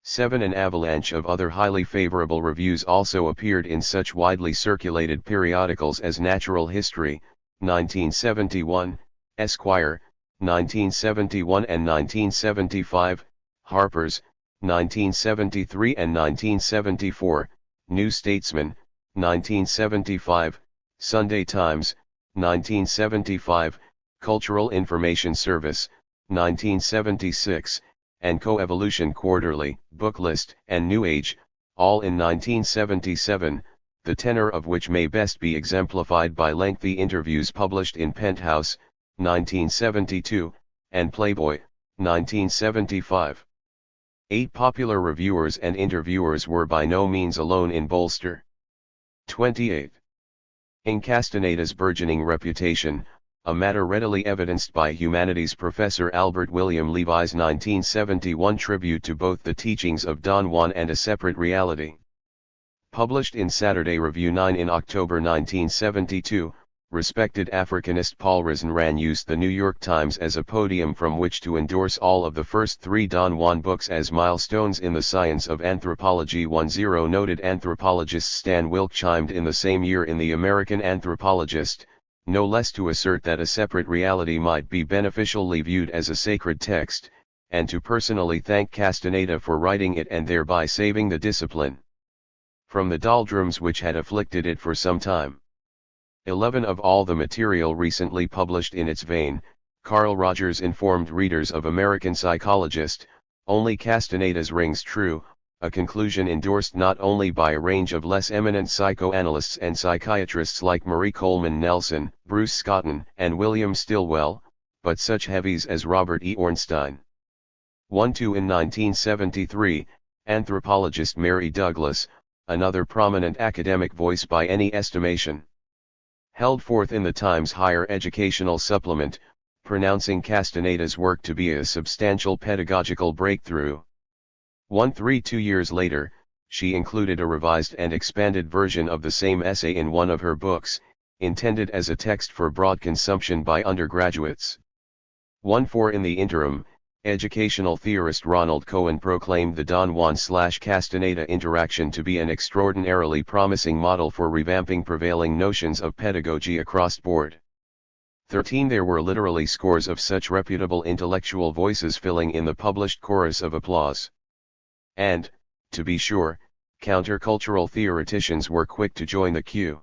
7. An avalanche of other highly favorable reviews also appeared in such widely circulated periodicals as Natural History, 1971, Esquire, 1971 and 1975, Harper's, 1973 and 1974, New Statesman, 1975, Sunday Times, 1975, Cultural Information Service, 1976, and Coevolution Quarterly, Booklist, and New Age, all in 1977, the tenor of which may best be exemplified by lengthy interviews published in Penthouse, 1972, and Playboy, 1975. 8. Popular reviewers and interviewers were by no means alone in bolster. 28. In Castaneda's burgeoning reputation, a matter readily evidenced by humanities professor Albert William Levy's 1971 tribute to both the teachings of Don Juan and a Separate Reality. Published in Saturday Review 9 in October 1972, respected Africanist Paul Rosenran used the New York Times as a podium from which to endorse all of the first three Don Juan books as milestones in the science of anthropology. 10. Noted anthropologist Stan Wilk chimed in the same year in The American Anthropologist, no less to assert that a separate reality might be beneficially viewed as a sacred text, and to personally thank Castaneda for writing it and thereby saving the discipline from the doldrums which had afflicted it for some time. 11. Of all the material recently published in its vein, Carl Rogers informed readers of American Psychologist, only Castaneda's rings true, a conclusion endorsed not only by a range of less eminent psychoanalysts and psychiatrists like Marie Coleman Nelson, Bruce Scotton, and William Stilwell, but such heavies as Robert E. Ornstein. 1. In 1973, anthropologist Mary Douglas, another prominent academic voice by any estimation, held forth in the Times Higher Educational Supplement, pronouncing Castaneda's work to be a substantial pedagogical breakthrough. 2 years later, she included a revised and expanded version of the same essay in one of her books, intended as a text for broad consumption by undergraduates. 4. In the interim, educational theorist Ronald Cohen proclaimed the Don Juan/Castaneda interaction to be an extraordinarily promising model for revamping prevailing notions of pedagogy across board. 13. There were literally scores of such reputable intellectual voices filling in the published chorus of applause. And, to be sure, countercultural theoreticians were quick to join the queue.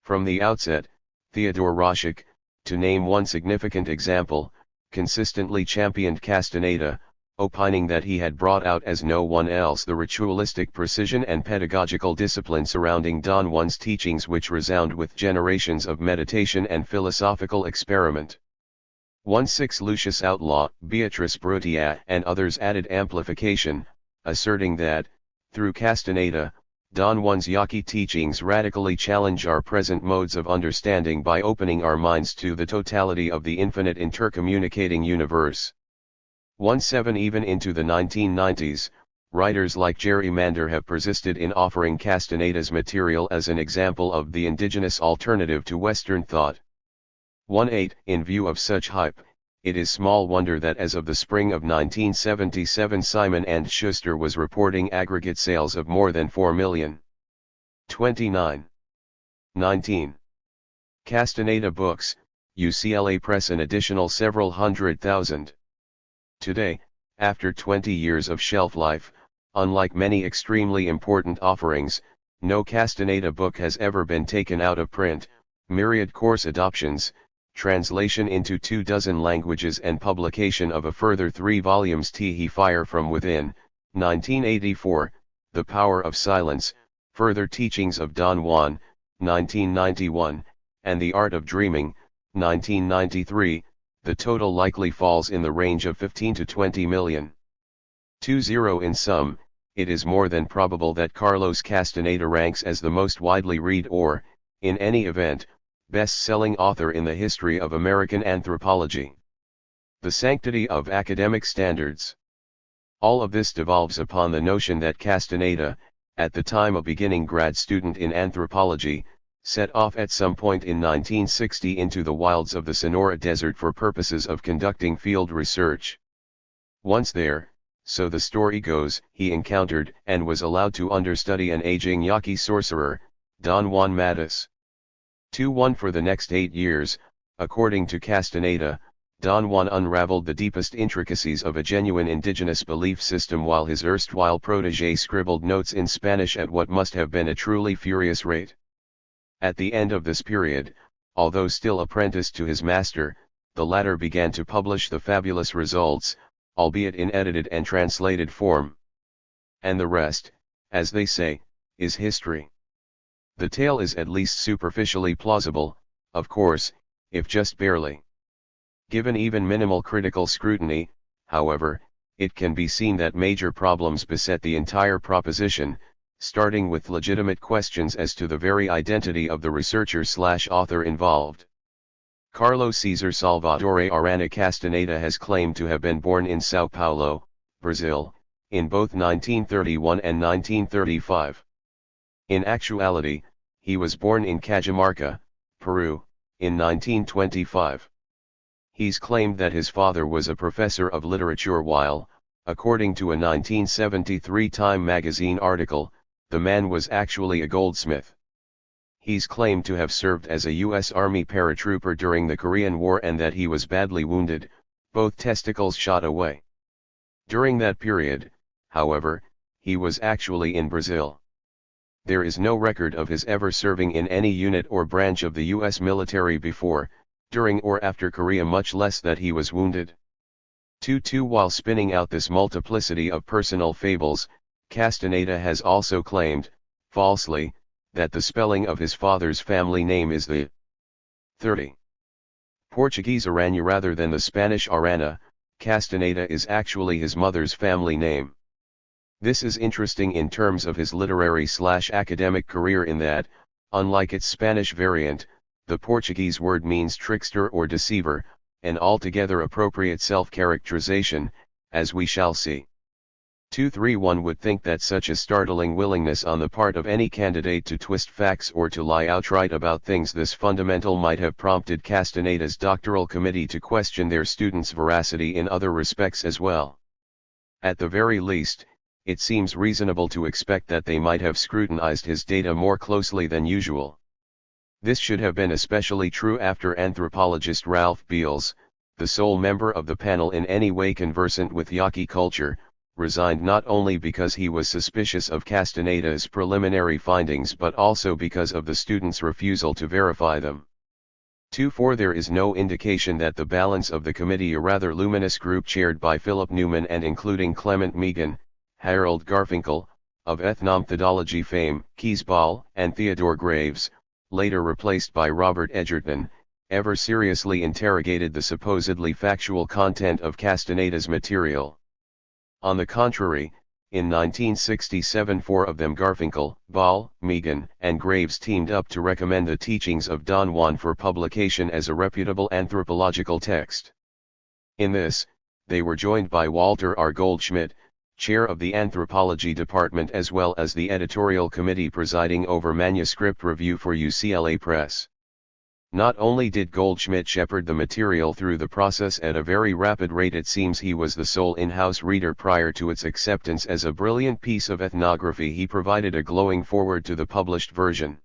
From the outset, Theodore Roszak, to name one significant example, consistently championed Castaneda, opining that he had brought out as no one else the ritualistic precision and pedagogical discipline surrounding Don Juan's teachings which resound with generations of meditation and philosophical experiment. 1-6 Lucius Outlaw, Beatrice Brutia and others added amplification, asserting that, through Castaneda, Don Juan's Yaqui teachings radically challenge our present modes of understanding by opening our minds to the totality of the infinite intercommunicating universe. 1-7 Even into the 1990s, writers like Jerry Mander have persisted in offering Castaneda's material as an example of the indigenous alternative to Western thought. 1-8 In view of such hype, it is small wonder that as of the spring of 1977 Simon & Schuster was reporting aggregate sales of more than 4 million. 29. 19. Castaneda Books, UCLA Press an additional several hundred thousand. Today, after 20 years of shelf life, unlike many extremely important offerings, no Castaneda book has ever been taken out of print. Myriad course adoptions, translation into 24 languages and publication of a further 3 volumes. He Fire from Within, 1984, The Power of Silence, Further Teachings of Don Juan, 1991, and The Art of Dreaming, 1993, the total likely falls in the range of 15 to 20 million. 20 In sum, it is more than probable that Carlos Castaneda ranks as the most widely read or, in any event, best-selling author in the history of American anthropology. The sanctity of academic standards. All of this devolves upon the notion that Castaneda, at the time a beginning grad student in anthropology, set off at some point in 1960 into the wilds of the Sonora Desert for purposes of conducting field research. Once there, so the story goes, he encountered and was allowed to understudy an aging Yaqui sorcerer, Don Juan Matus. 2-1 For the next 8 years, according to Castaneda, Don Juan unraveled the deepest intricacies of a genuine indigenous belief system while his erstwhile protege scribbled notes in Spanish at what must have been a truly furious rate. At the end of this period, although still apprenticed to his master, the latter began to publish the fabulous results, albeit in edited and translated form. And the rest, as they say, is history. The tale is at least superficially plausible, of course, if just barely. Given even minimal critical scrutiny, however, it can be seen that major problems beset the entire proposition, starting with legitimate questions as to the very identity of the researcher/author involved. Carlos Cesar Salvadore Arana Castaneda has claimed to have been born in São Paulo, Brazil, in both 1931 and 1935. In actuality, he was born in Cajamarca, Peru, in 1925. He's claimed that his father was a professor of literature while, according to a 1973 Time magazine article, the man was actually a goldsmith. He's claimed to have served as a U.S. Army paratrooper during the Korean War and that he was badly wounded, both testicles shot away. During that period, however, he was actually in Brazil. There is no record of his ever serving in any unit or branch of the U.S. military before, during or after Korea, much less that he was wounded. 2 While spinning out this multiplicity of personal fables, Castaneda has also claimed, falsely, that the spelling of his father's family name is the 30. Portuguese Arana rather than the Spanish Arana. Castaneda is actually his mother's family name. This is interesting in terms of his literary/academic career in that, unlike its Spanish variant, the Portuguese word means trickster or deceiver, an altogether appropriate self-characterization, as we shall see. 2-3 One would think that such a startling willingness on the part of any candidate to twist facts or to lie outright about things this fundamental might have prompted Castaneda's doctoral committee to question their students' veracity in other respects as well. At the very least, it seems reasonable to expect that they might have scrutinized his data more closely than usual. This should have been especially true after anthropologist Ralph Beals, the sole member of the panel in any way conversant with Yaqui culture, resigned not only because he was suspicious of Castaneda's preliminary findings but also because of the students' refusal to verify them. 2-4 There is no indication that the balance of the committee, a rather luminous group chaired by Philip Newman and including Clement Meighen, Harold Garfinkel, of ethnomethodology fame, Kees Ball, and Theodore Graves, later replaced by Robert Edgerton, ever seriously interrogated the supposedly factual content of Castaneda's material. On the contrary, in 1967 four of them, Garfinkel, Ball, Meighen, and Graves, teamed up to recommend the teachings of Don Juan for publication as a reputable anthropological text. In this, they were joined by Walter R. Goldschmidt, chair of the anthropology department as well as the editorial committee presiding over manuscript review for UCLA Press. Not only did Goldschmidt shepherd the material through the process at a very rapid rate, it seems he was the sole in-house reader prior to its acceptance as a brilliant piece of ethnography. He provided a glowing foreword to the published version.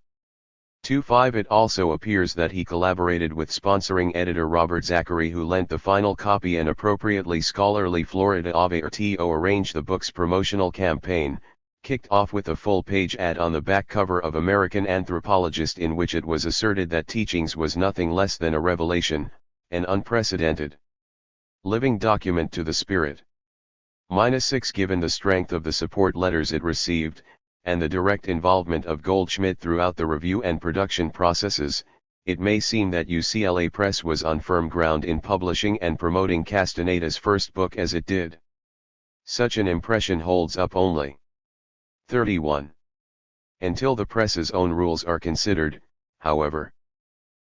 2-5 It also appears that he collaborated with sponsoring editor Robert Zachary, who lent the final copy an appropriately scholarly Florida Ave to arrange the book's promotional campaign, kicked off with a full-page ad on the back cover of American Anthropologist in which it was asserted that Teachings was nothing less than a revelation, an unprecedented living document to the spirit. -6 Given the strength of the support letters it received, and the direct involvement of Goldschmidt throughout the review and production processes, it may seem that UCLA Press was on firm ground in publishing and promoting Castaneda's first book as it did. Such an impression holds up only. 31. Until the press's own rules are considered, however.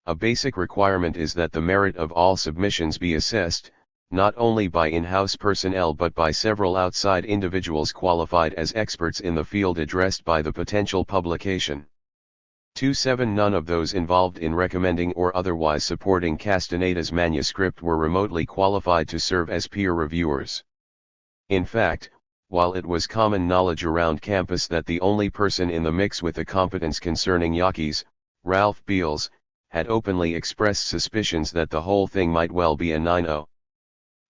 A basic requirement is that the merit of all submissions be assessed, not only by in-house personnel but by several outside individuals qualified as experts in the field addressed by the potential publication. 2-7 None of those involved in recommending or otherwise supporting Castaneda's manuscript were remotely qualified to serve as peer reviewers. In fact, while it was common knowledge around campus that the only person in the mix with the competence concerning Yaquis, Ralph Beals, had openly expressed suspicions that the whole thing might well be a 9/0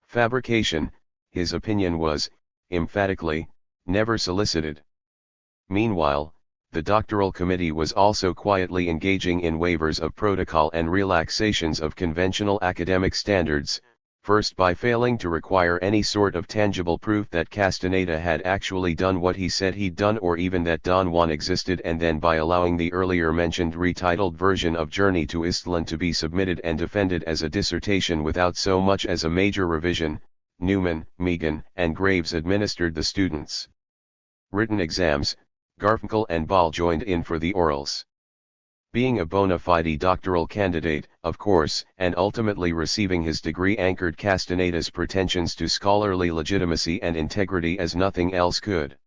fabrication, his opinion was, emphatically, never solicited. Meanwhile, the doctoral committee was also quietly engaging in waivers of protocol and relaxations of conventional academic standards, first by failing to require any sort of tangible proof that Castaneda had actually done what he said he'd done or even that Don Juan existed, and then by allowing the earlier mentioned retitled version of Journey to Istlan to be submitted and defended as a dissertation without so much as a major revision. Newman, Meighen, and Graves administered the students' written exams. Garfinkel and Ball joined in for the orals. Being a bona fide doctoral candidate, of course, and ultimately receiving his degree anchored Castaneda's pretensions to scholarly legitimacy and integrity as nothing else could.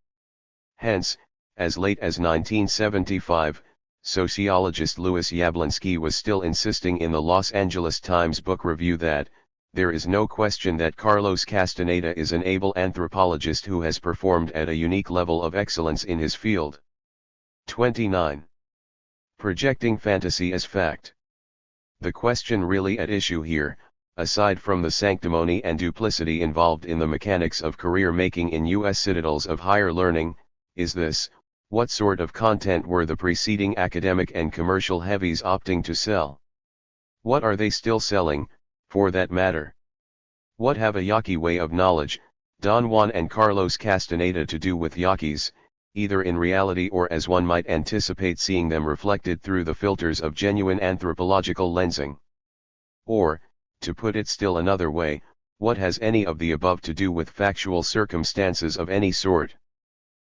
Hence, as late as 1975, sociologist Louis Yablonsky was still insisting in the Los Angeles Times Book Review that, there is no question that Carlos Castaneda is an able anthropologist who has performed at a unique level of excellence in his field. 29. Projecting fantasy as fact. The question really at issue here, aside from the sanctimony and duplicity involved in the mechanics of career making in U.S. citadels of higher learning, is this: what sort of content were the preceding academic and commercial heavies opting to sell? What are they still selling, for that matter? What have a Yaqui way of knowledge, Don Juan and Carlos Castaneda, to do with Yaquis, either in reality or as one might anticipate seeing them reflected through the filters of genuine anthropological lensing? Or, to put it still another way, what has any of the above to do with factual circumstances of any sort?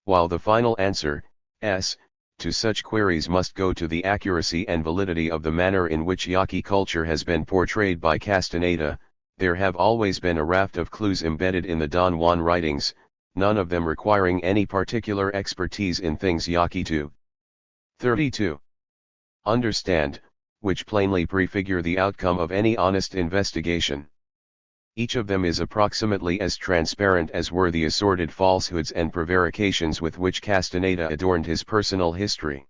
While the final answer, S, to such queries must go to the accuracy and validity of the manner in which Yaqui culture has been portrayed by Castaneda, there have always been a raft of clues embedded in the Don Juan writings, none of them requiring any particular expertise in things Yaqui to 32. Understand, which plainly prefigure the outcome of any honest investigation. Each of them is approximately as transparent as were the assorted falsehoods and prevarications with which Castaneda adorned his personal history.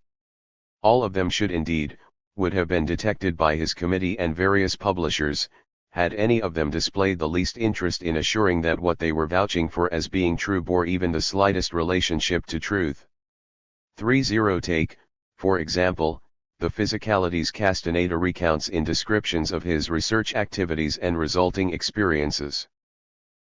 All of them should indeed, would have been detected by his committee and various publishers, had any of them displayed the least interest in assuring that what they were vouching for as being true bore even the slightest relationship to truth. 3. Take, for example, the physicalities Castaneda recounts in descriptions of his research activities and resulting experiences.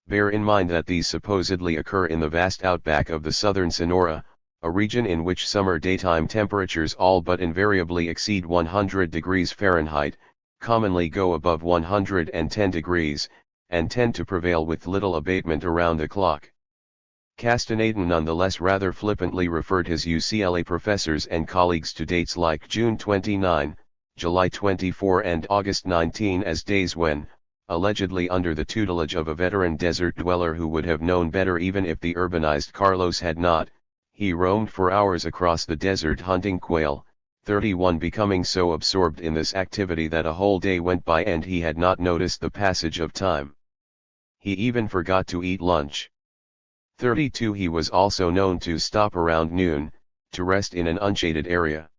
Bear in mind that these supposedly occur in the vast outback of the southern Sonora, a region in which summer daytime temperatures all but invariably exceed 100 degrees Fahrenheit, commonly go above 110 degrees, and tend to prevail with little abatement around the clock. Castaneda nonetheless rather flippantly referred his UCLA professors and colleagues to dates like June 29, July 24 and August 19 as days when, allegedly under the tutelage of a veteran desert dweller who would have known better even if the urbanized Carlos had not, he roamed for hours across the desert hunting quail, 31 becoming so absorbed in this activity that a whole day went by and he had not noticed the passage of time. He even forgot to eat lunch. 32 He was also known to stop around noon, to rest in an unshaded area.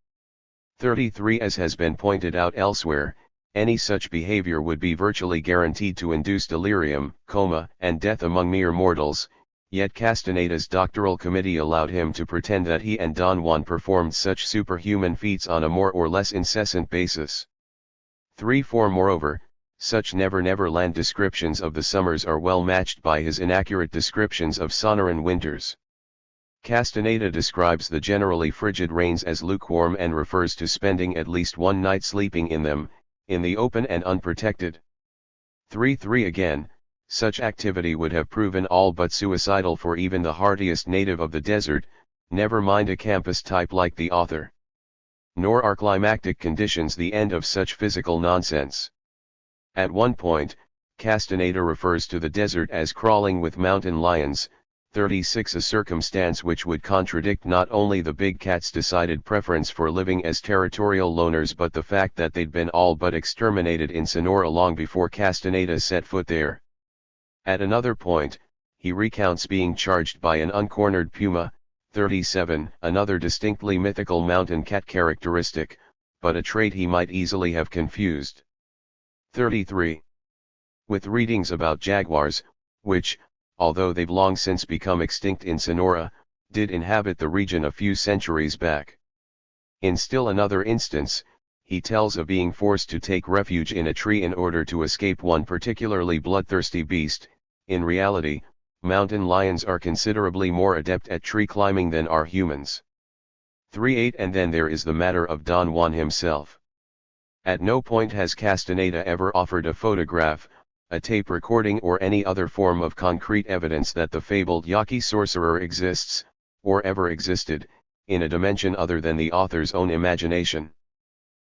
33 As has been pointed out elsewhere, any such behavior would be virtually guaranteed to induce delirium, coma, and death among mere mortals, yet Castaneda's doctoral committee allowed him to pretend that he and Don Juan performed such superhuman feats on a more or less incessant basis. 3. Moreover, such never-never-land descriptions of the summers are well matched by his inaccurate descriptions of Sonoran winters. Castaneda describes the generally frigid rains as lukewarm and refers to spending at least one night sleeping in them, in the open and unprotected. 3. Again, such activity would have proven all but suicidal for even the hardiest native of the desert, never mind a campus type like the author. Nor are climactic conditions the end of such physical nonsense. At one point, Castaneda refers to the desert as crawling with mountain lions, 36 a circumstance which would contradict not only the big cat's decided preference for living as territorial loners but the fact that they'd been all but exterminated in Sonora long before Castaneda set foot there. At another point, he recounts being charged by an uncornered puma, 37, another distinctly mythical mountain cat characteristic, but a trait he might easily have confused. 33. With readings about jaguars, which, although they've long since become extinct in Sonora, did inhabit the region a few centuries back. In still another instance, he tells of being forced to take refuge in a tree in order to escape one particularly bloodthirsty beast. In reality, mountain lions are considerably more adept at tree climbing than are humans. 3. And then there is the matter of Don Juan himself. At no point has Castaneda ever offered a photograph, a tape recording or any other form of concrete evidence that the fabled Yaqui sorcerer exists, or ever existed, in a dimension other than the author's own imagination.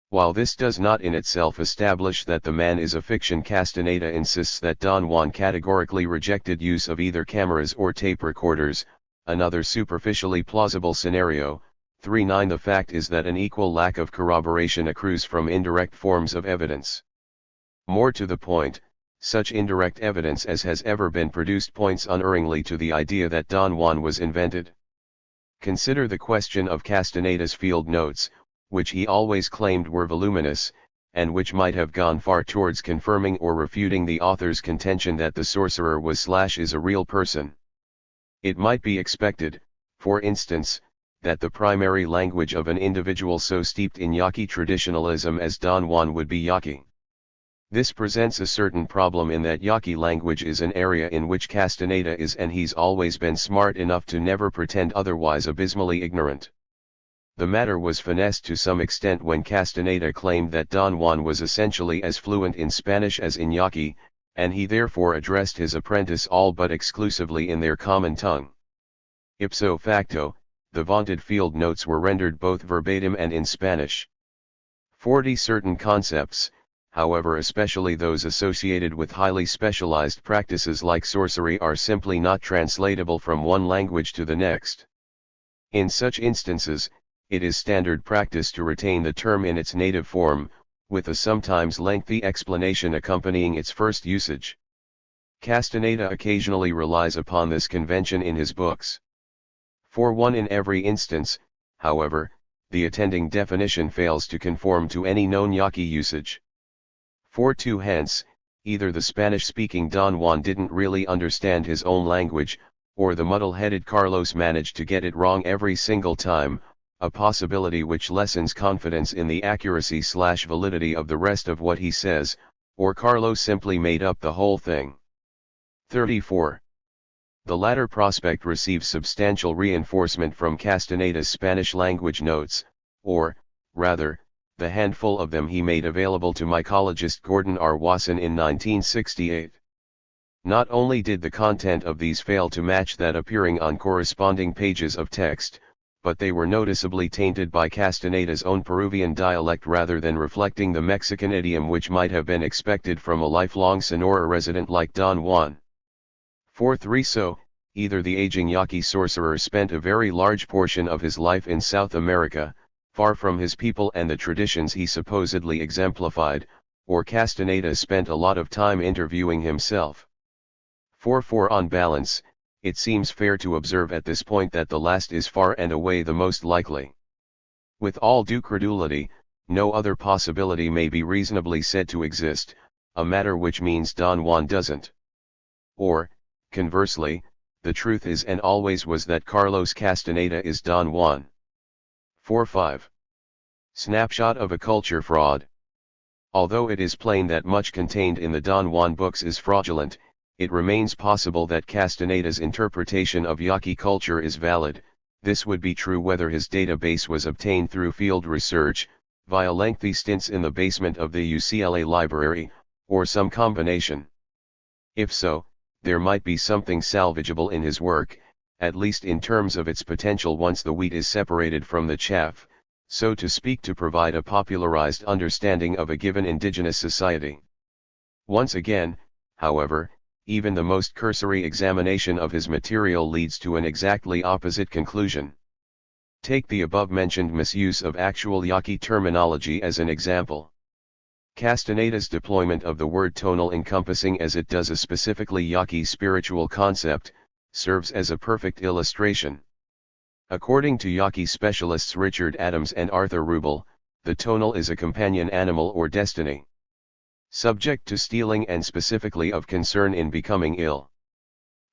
While this does not in itself establish that the man is a fiction, Castaneda insists that Don Juan categorically rejected use of either cameras or tape recorders, another superficially plausible scenario. 3. The fact is that an equal lack of corroboration accrues from indirect forms of evidence. More to the point, such indirect evidence as has ever been produced points unerringly to the idea that Don Juan was invented. Consider the question of Castaneda's field notes, which he always claimed were voluminous, and which might have gone far towards confirming or refuting the author's contention that the sorcerer was/is a real person. It might be expected, for instance, that the primary language of an individual so steeped in Yaqui traditionalism as Don Juan would be Yaqui. This presents a certain problem in that Yaqui language is an area in which Castaneda is, and he's always been smart enough to never pretend otherwise abysmally ignorant. The matter was finessed to some extent when Castaneda claimed that Don Juan was essentially as fluent in Spanish as in Yaqui, and he therefore addressed his apprentice all but exclusively in their common tongue. Ipso facto, the vaunted field notes were rendered both verbatim and in Spanish. 40 Certain concepts, however, especially those associated with highly specialized practices like sorcery, are simply not translatable from one language to the next. In such instances, it is standard practice to retain the term in its native form, with a sometimes lengthy explanation accompanying its first usage. Castaneda occasionally relies upon this convention in his books. For one in every instance, however, the attending definition fails to conform to any known Yaqui usage. 4. Hence, either the Spanish-speaking Don Juan didn't really understand his own language, or the muddle-headed Carlos managed to get it wrong every single time, a possibility which lessens confidence in the accuracy/validity of the rest of what he says, or Carlos simply made up the whole thing. 34. The latter prospect receives substantial reinforcement from Castaneda's Spanish-language notes, or, rather, the handful of them he made available to mycologist Gordon R. Wasson in 1968. Not only did the content of these fail to match that appearing on corresponding pages of text, but they were noticeably tainted by Castaneda's own Peruvian dialect rather than reflecting the Mexican idiom which might have been expected from a lifelong Sonora resident like Don Juan. 4.3 So, either the aging Yaqui sorcerer spent a very large portion of his life in South America, far from his people and the traditions he supposedly exemplified, or Castaneda spent a lot of time interviewing himself. 4.4 On balance, it seems fair to observe at this point that the last is far and away the most likely. With all due credulity, no other possibility may be reasonably said to exist, a matter which means Don Juan doesn't. Or, conversely, the truth is and always was that Carlos Castaneda is Don Juan. 4.5 Snapshot of a culture fraud. Although it is plain that much contained in the Don Juan books is fraudulent, it remains possible that Castaneda's interpretation of Yaqui culture is valid. This would be true whether his database was obtained through field research, via lengthy stints in the basement of the UCLA library, or some combination. If so, there might be something salvageable in his work, at least in terms of its potential once the wheat is separated from the chaff, so to speak, to provide a popularized understanding of a given indigenous society. Once again, however, even the most cursory examination of his material leads to an exactly opposite conclusion. Take the above-mentioned misuse of actual Yaqui terminology as an example. Castaneda's deployment of the word tonal, encompassing as it does a specifically Yaqui spiritual concept, serves as a perfect illustration. According to Yaqui specialists Richard Adams and Arthur Rubel, the tonal is a companion animal or destiny, subject to stealing and specifically of concern in becoming ill.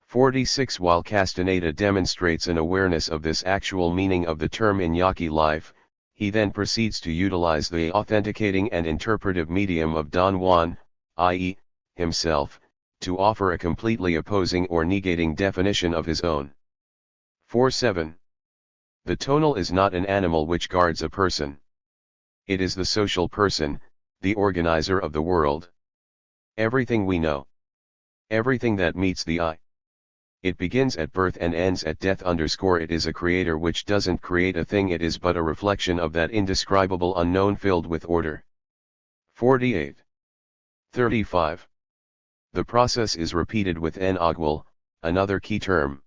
46 While Castaneda demonstrates an awareness of this actual meaning of the term in Yaqui life, he then proceeds to utilize the authenticating and interpretive medium of Don Juan, i.e., himself, to offer a completely opposing or negating definition of his own. 4.7 The tonal is not an animal which guards a person. It is the social person, the organizer of the world. Everything we know. Everything that meets the eye. It begins at birth and ends at death. It is a creator which doesn't create a thing, it is but a reflection of that indescribable unknown filled with order. 48. 35. The process is repeated with en-agwal, another key term.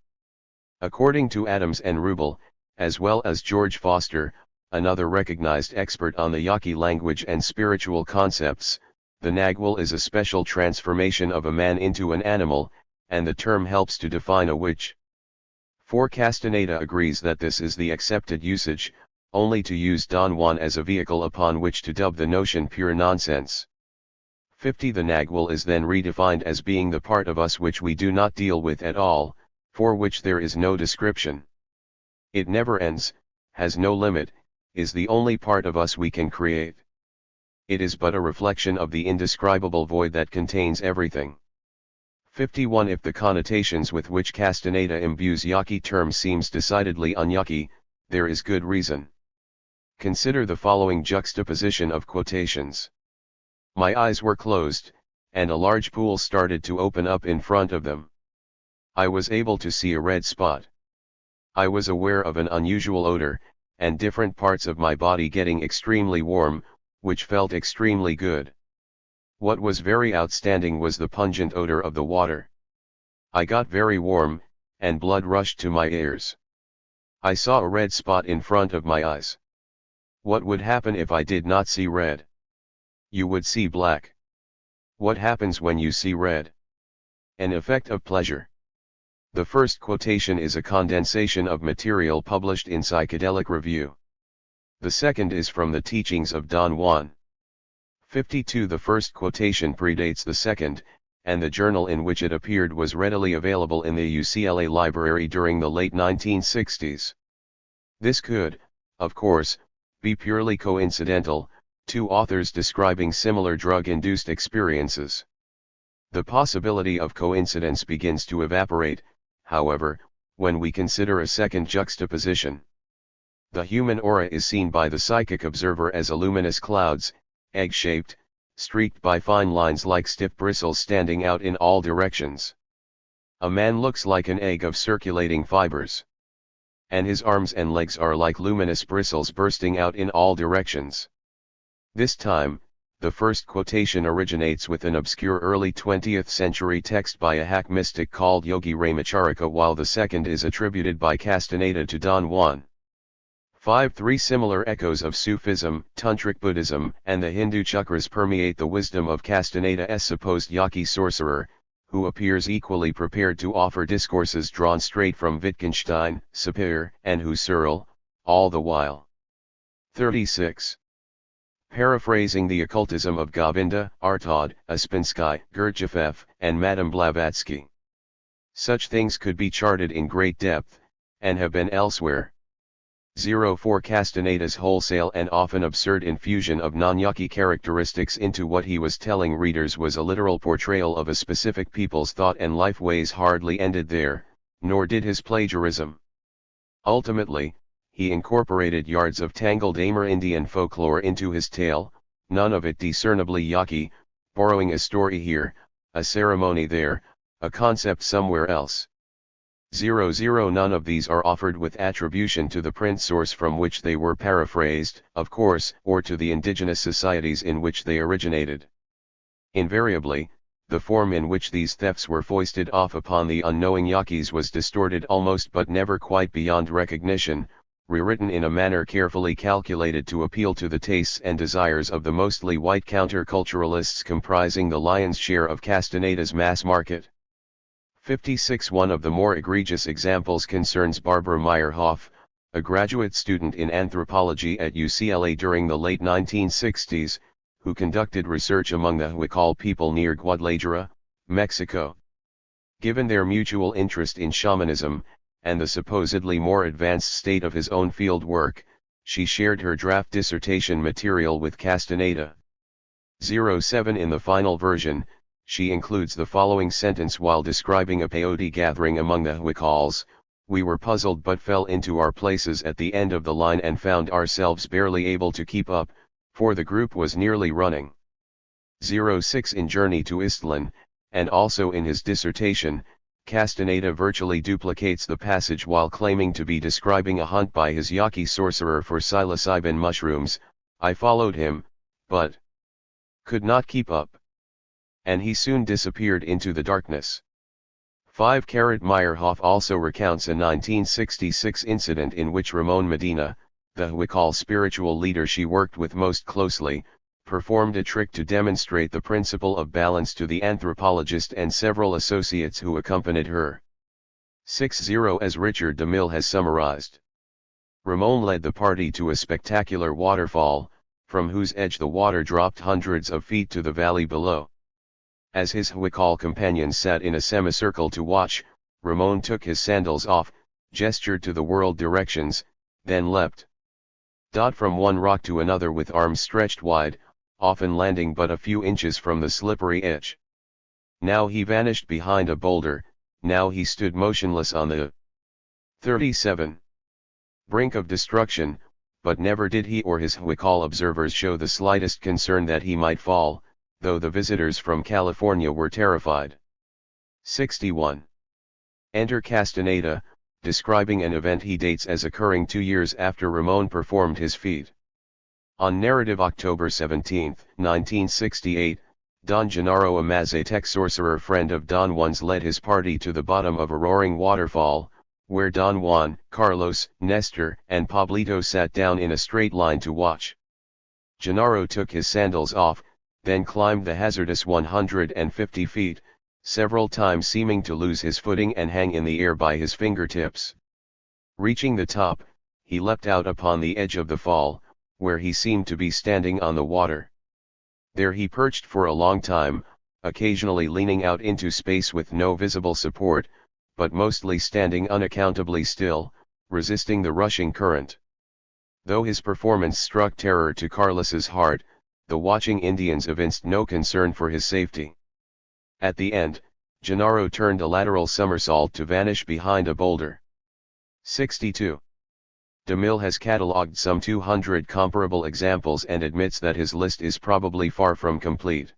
According to Adams and Rubel, as well as George Foster, another recognized expert on the Yaqui language and spiritual concepts, the nagwal is a special transformation of a man into an animal, and the term helps to define a witch. 4. Castaneda agrees that this is the accepted usage, only to use Don Juan as a vehicle upon which to dub the notion pure nonsense. 50. The nagwal is then redefined as being the part of us which we do not deal with at all, for which there is no description. It never ends, has no limit, is the only part of us we can create. It is but a reflection of the indescribable void that contains everything. 51. If the connotations with which Castaneda imbues Yaqui terms seems decidedly un-Yaqui, there is good reason. Consider the following juxtaposition of quotations. My eyes were closed, and a large pool started to open up in front of them. I was able to see a red spot. I was aware of an unusual odor, and different parts of my body getting extremely warm, which felt extremely good. What was very outstanding was the pungent odor of the water. I got very warm, and blood rushed to my ears. I saw a red spot in front of my eyes. What would happen if I did not see red? You would see black. What happens when you see red? An effect of pleasure. The first quotation is a condensation of material published in Psychedelic Review. The second is from the teachings of Don Juan. 52. The first quotation predates the second, and the journal in which it appeared was readily available in the UCLA library during the late 1960s. This could, of course, be purely coincidental, two authors describing similar drug-induced experiences. The possibility of coincidence begins to evaporate, however, when we consider a second juxtaposition. The human aura is seen by the psychic observer as a luminous clouds, egg-shaped, streaked by fine lines like stiff bristles standing out in all directions. A man looks like an egg of circulating fibers. And his arms and legs are like luminous bristles bursting out in all directions. This time, the first quotation originates with an obscure early 20th century text by a hack mystic called Yogi Ramacharaka, while the second is attributed by Castaneda to Don Juan. 5. Three similar echoes of Sufism, Tantric Buddhism, and the Hindu chakras permeate the wisdom of Castaneda's supposed Yaqui sorcerer, who appears equally prepared to offer discourses drawn straight from Wittgenstein, Sapir, and Husserl, all the while. 36. Paraphrasing the occultism of Govinda, Artaud, Ouspensky, Gurdjieff, and Madame Blavatsky. Such things could be charted in great depth, and have been elsewhere. 04. Castaneda's wholesale and often absurd infusion of non-Yaqui characteristics into what he was telling readers was a literal portrayal of a specific people's thought and life ways. Hardly ended there, nor did his plagiarism. Ultimately, he incorporated yards of tangled Amerindian folklore into his tale, none of it discernibly Yaqui, borrowing a story here, a ceremony there, a concept somewhere else. 00. None of these are offered with attribution to the print source from which they were paraphrased, of course, or to the indigenous societies in which they originated. Invariably, the form in which these thefts were foisted off upon the unknowing Yaquis was distorted almost but never quite beyond recognition, rewritten in a manner carefully calculated to appeal to the tastes and desires of the mostly white counterculturalists comprising the lion's share of Castaneda's mass market. 56. One of the more egregious examples concerns Barbara Meyerhoff, a graduate student in anthropology at UCLA during the late 1960s, who conducted research among the Huical people near Guadalajara, Mexico. Given their mutual interest in shamanism, and the supposedly more advanced state of his own field work, she shared her draft dissertation material with Castaneda. 07. In the final version, she includes the following sentence while describing a peyote gathering among the Huicals: "We were puzzled but fell into our places at the end of the line and found ourselves barely able to keep up, for the group was nearly running." 06. In Journey to Istlan, and also in his dissertation, Castaneda virtually duplicates the passage while claiming to be describing a hunt by his Yaqui sorcerer for psilocybin mushrooms. "I followed him, but could not keep up. And he soon disappeared into the darkness." 5. Meyerhoff also recounts a 1966 incident in which Ramon Medina, the Huical spiritual leader she worked with most closely, performed a trick to demonstrate the principle of balance to the anthropologist and several associates who accompanied her. 60. As Richard DeMille has summarized, Ramon led the party to a spectacular waterfall, from whose edge the water dropped hundreds of feet to the valley below. As his Huical companions sat in a semicircle to watch, Ramon took his sandals off, gestured to the world directions, then leapt from one rock to another with arms stretched wide, often landing but a few inches from the slippery edge. Now he vanished behind a boulder, now he stood motionless on the 37. brink of destruction, but never did he or his Huical observers show the slightest concern that he might fall, though the visitors from California were terrified. 61. Enter Castaneda, describing an event he dates as occurring 2 years after Ramon performed his feat. On narrative October 17, 1968, Don Gennaro, a Mazatec sorcerer friend of Don Juan's, led his party to the bottom of a roaring waterfall, where Don Juan, Carlos, Nestor, and Pablito sat down in a straight line to watch. Gennaro took his sandals off, then climbed the hazardous 150 feet, several times seeming to lose his footing and hang in the air by his fingertips. Reaching the top, he leapt out upon the edge of the fall, where he seemed to be standing on the water. There he perched for a long time, occasionally leaning out into space with no visible support, but mostly standing unaccountably still, resisting the rushing current. Though his performance struck terror to Carlos's heart, the watching Indians evinced no concern for his safety. At the end, Gennaro turned a lateral somersault to vanish behind a boulder. 62. DeMille has catalogued some 200 comparable examples and admits that his list is probably far from complete.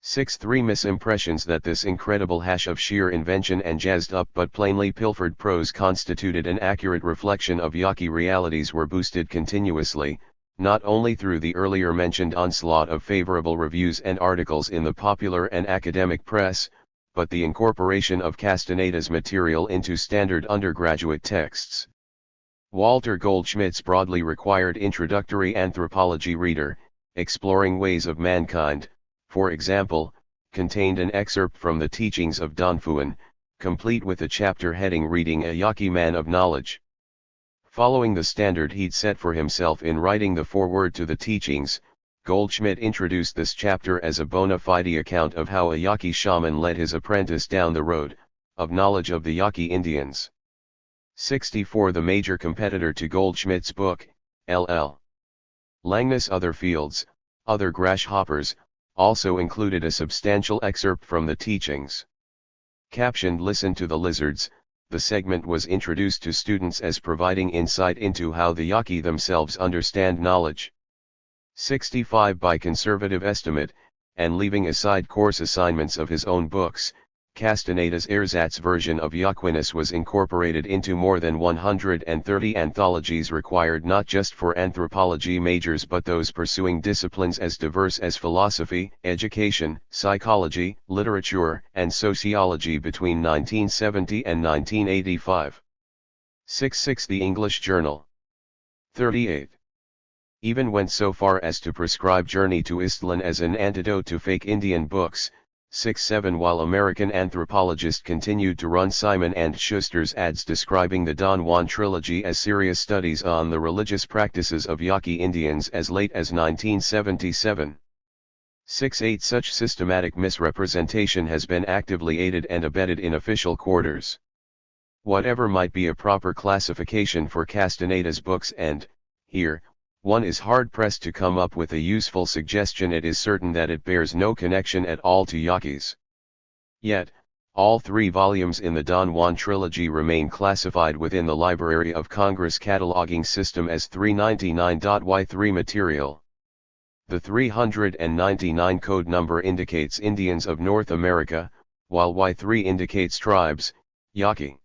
6. 3 misimpressions that this incredible hash of sheer invention and jazzed up but plainly pilfered prose constituted an accurate reflection of Yaqui realities were boosted continuously, not only through the earlier mentioned onslaught of favorable reviews and articles in the popular and academic press, but the incorporation of Castaneda's material into standard undergraduate texts. Walter Goldschmidt's broadly required introductory anthropology reader, Exploring Ways of Mankind, for example, contained an excerpt from the teachings of Don Fuan, complete with a chapter heading Reading a Yaqui Man of Knowledge. Following the standard he'd set for himself in writing the foreword to the teachings, Goldschmidt introduced this chapter as a bona fide account of how a Yaqui shaman led his apprentice down the road of knowledge of the Yaqui Indians. 64. The major competitor to Goldschmidt's book, L.L. Langnes' Other Fields, Other Grasshoppers, also included a substantial excerpt from the teachings. Captioned Listen to the Lizards, the segment was introduced to students as providing insight into how the Yaqui themselves understand knowledge. 65. By conservative estimate, and leaving aside course assignments of his own books, Castaneda's ersatz version of Yaquiness was incorporated into more than 130 anthologies required not just for anthropology majors but those pursuing disciplines as diverse as philosophy, education, psychology, literature, and sociology between 1970 and 1985. 66. The English Journal. 38. Even went so far as to prescribe Journey to Istlan as an antidote to fake Indian books. 6-7 While American anthropologists continued to run Simon & Schuster's ads describing the Don Juan trilogy as serious studies on the religious practices of Yaqui Indians as late as 1977. 6-8 Such systematic misrepresentation has been actively aided and abetted in official quarters. Whatever might be a proper classification for Castaneda's books and, here, one is hard-pressed to come up with a useful suggestion, it is certain that it bears no connection at all to Yaquis. Yet, all 3 volumes in the Don Juan trilogy remain classified within the Library of Congress cataloging system as 399.Y3 material. The 399 code number indicates Indians of North America, while Y3 indicates tribes, Yaqui.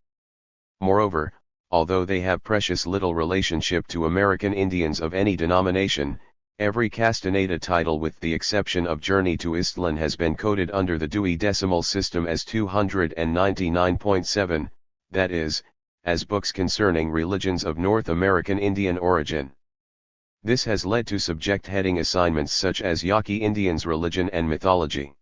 Moreover, although they have precious little relationship to American Indians of any denomination, every Castaneda title with the exception of Journey to Istlan has been coded under the Dewey Decimal System as 299.7, that is, as books concerning religions of North American Indian origin. This has led to subject heading assignments such as Yaqui Indians Religion and Mythology.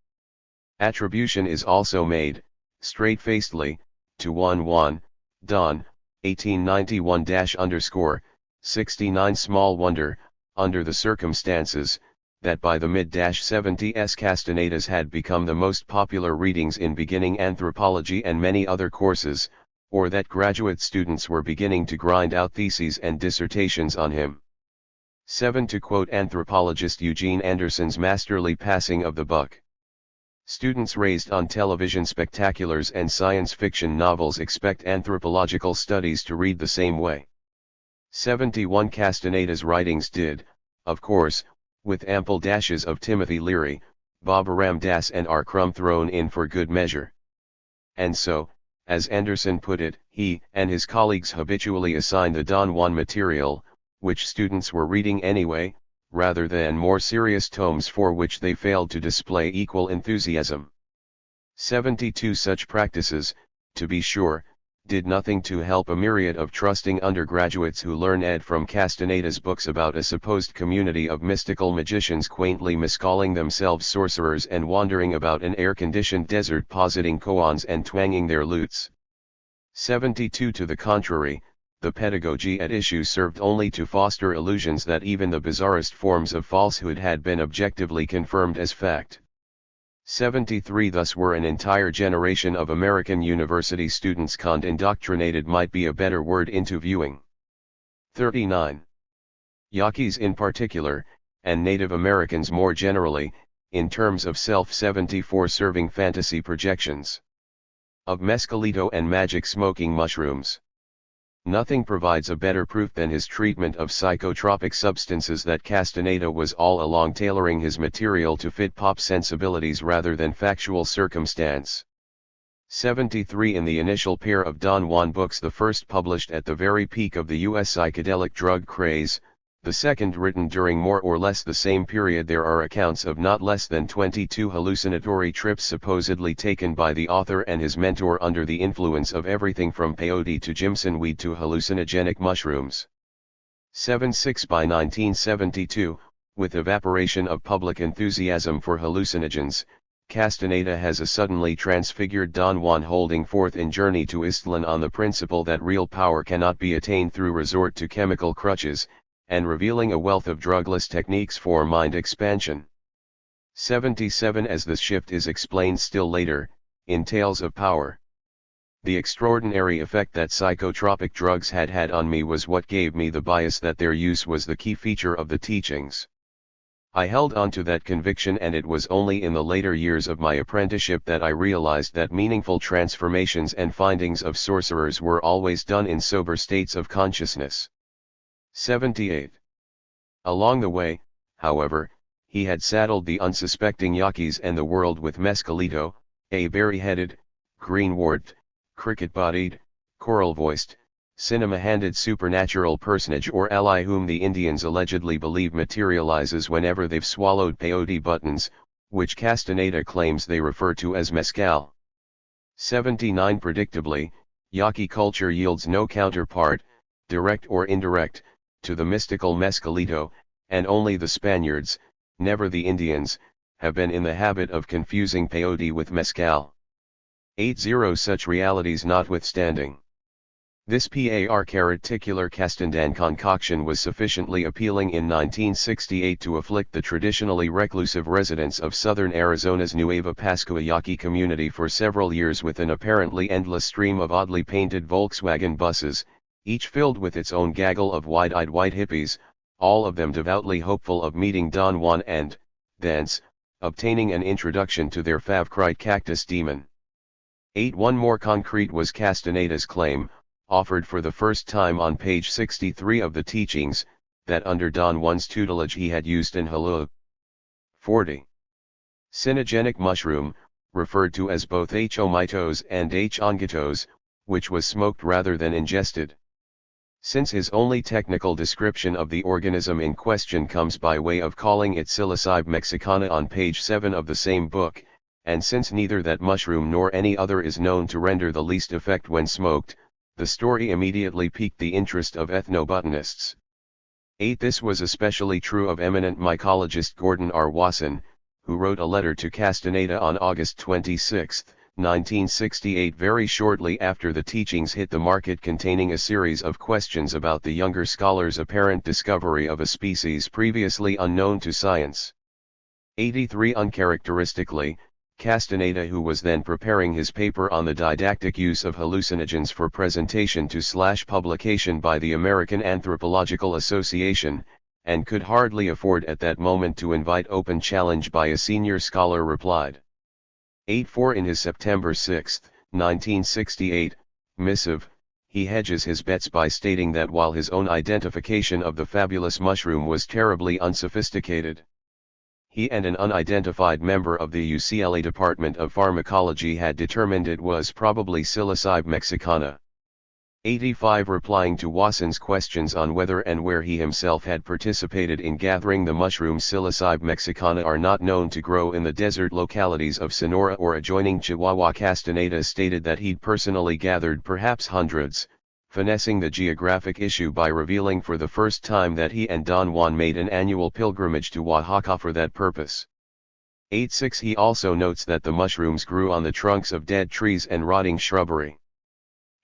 Attribution is also made, straight-facedly, to Juan Don, 1891-69 Small wonder, under the circumstances, that by the mid-70s Castaneda's had become the most popular readings in beginning anthropology and many other courses, or that graduate students were beginning to grind out theses and dissertations on him. 7 To quote anthropologist Eugene Anderson's masterly passing of the buck. Students raised on television spectaculars and science fiction novels expect anthropological studies to read the same way. 71 Castaneda's writings did, of course, with ample dashes of Timothy Leary, Baba Ram Das and R. Crumb thrown in for good measure. And so, as Anderson put it, he and his colleagues habitually assign the Don Juan material, which students were reading anyway, rather than more serious tomes for which they failed to display equal enthusiasm. 72 Such practices, to be sure, did nothing to help a myriad of trusting undergraduates who learn ed from Castaneda's books about a supposed community of mystical magicians quaintly miscalling themselves sorcerers and wandering about an air-conditioned desert positing koans and twanging their lutes. 72 To the contrary, the pedagogy at issue served only to foster illusions that even the bizarrest forms of falsehood had been objectively confirmed as fact. 73 Thus were an entire generation of American university students conned, indoctrinated might be a better word, into viewing. 39. Yaquis in particular, and Native Americans more generally, in terms of self. 74 Serving fantasy projections of mescalito and magic smoking mushrooms. Nothing provides a better proof than his treatment of psychotropic substances that Castaneda was all along tailoring his material to fit pop sensibilities rather than factual circumstance. 73 In the initial pair of Don Juan books, the first published at the very peak of the U.S. psychedelic drug craze, the second written during more or less the same period, there are accounts of not less than 22 hallucinatory trips supposedly taken by the author and his mentor under the influence of everything from peyote to Jimson weed to hallucinogenic mushrooms. 76 By 1972, with evaporation of public enthusiasm for hallucinogens, Castaneda has a suddenly transfigured Don Juan, holding forth in Journey to Istlan on the principle that real power cannot be attained through resort to chemical crutches, and revealing a wealth of drugless techniques for mind expansion. 77 As this shift is explained still later, in Tales of Power. The extraordinary effect that psychotropic drugs had had on me was what gave me the bias that their use was the key feature of the teachings. I held on to that conviction, and it was only in the later years of my apprenticeship that I realized that meaningful transformations and findings of sorcerers were always done in sober states of consciousness. 78. Along the way, however, he had saddled the unsuspecting Yaquis and the world with mescalito, a berry-headed, green-warbed, cricket-bodied, coral-voiced, cinema-handed supernatural personage or ally whom the Indians allegedly believe materializes whenever they've swallowed peyote buttons, which Castaneda claims they refer to as mescal. 79 Predictably, Yaqui culture yields no counterpart, direct or indirect, to the mystical mescalito, and only the Spaniards, never the Indians, have been in the habit of confusing peyote with mescal. 80 Such realities notwithstanding, this particular Castandan concoction was sufficiently appealing in 1968 to afflict the traditionally reclusive residents of southern Arizona's Nueva Pascua Yaqui community for several years with an apparently endless stream of oddly painted Volkswagen buses, each filled with its own gaggle of wide-eyed white hippies, all of them devoutly hopeful of meeting Don Juan and, thence, obtaining an introduction to their favorite cactus demon. 8 One more concrete was Castaneda's claim, offered for the first time on page 63 of the teachings, that under Don Juan's tutelage he had used an hallucinogenic 40. Mushroom, referred to as both H-omitos and H-ongitos, which was smoked rather than ingested. Since his only technical description of the organism in question comes by way of calling it psilocybe mexicana on page 7 of the same book, and since neither that mushroom nor any other is known to render the least effect when smoked, the story immediately piqued the interest of ethnobotanists. 8 This was especially true of eminent mycologist Gordon R. Wasson, who wrote a letter to Castaneda on August 26, 1968, very shortly after the teachings hit the market, containing a series of questions about the younger scholar's apparent discovery of a species previously unknown to science. 83 Uncharacteristically, Castaneda, who was then preparing his paper on the didactic use of hallucinogens for presentation to publication by the American Anthropological Association, and could hardly afford at that moment to invite open challenge by a senior scholar, replied. 84 In his September 6, 1968, missive, he hedges his bets by stating that while his own identification of the fabulous mushroom was terribly unsophisticated, he and an unidentified member of the UCLA Department of Pharmacology had determined it was probably psilocybe mexicana. 85 Replying to Wasson's questions on whether and where he himself had participated in gathering the mushroom psilocybe mexicana are not known to grow in the desert localities of Sonora or adjoining Chihuahua, Castaneda stated that he'd personally gathered perhaps hundreds, finessing the geographic issue by revealing for the first time that he and Don Juan made an annual pilgrimage to Oaxaca for that purpose. 86 He also notes that the mushrooms grew on the trunks of dead trees and rotting shrubbery.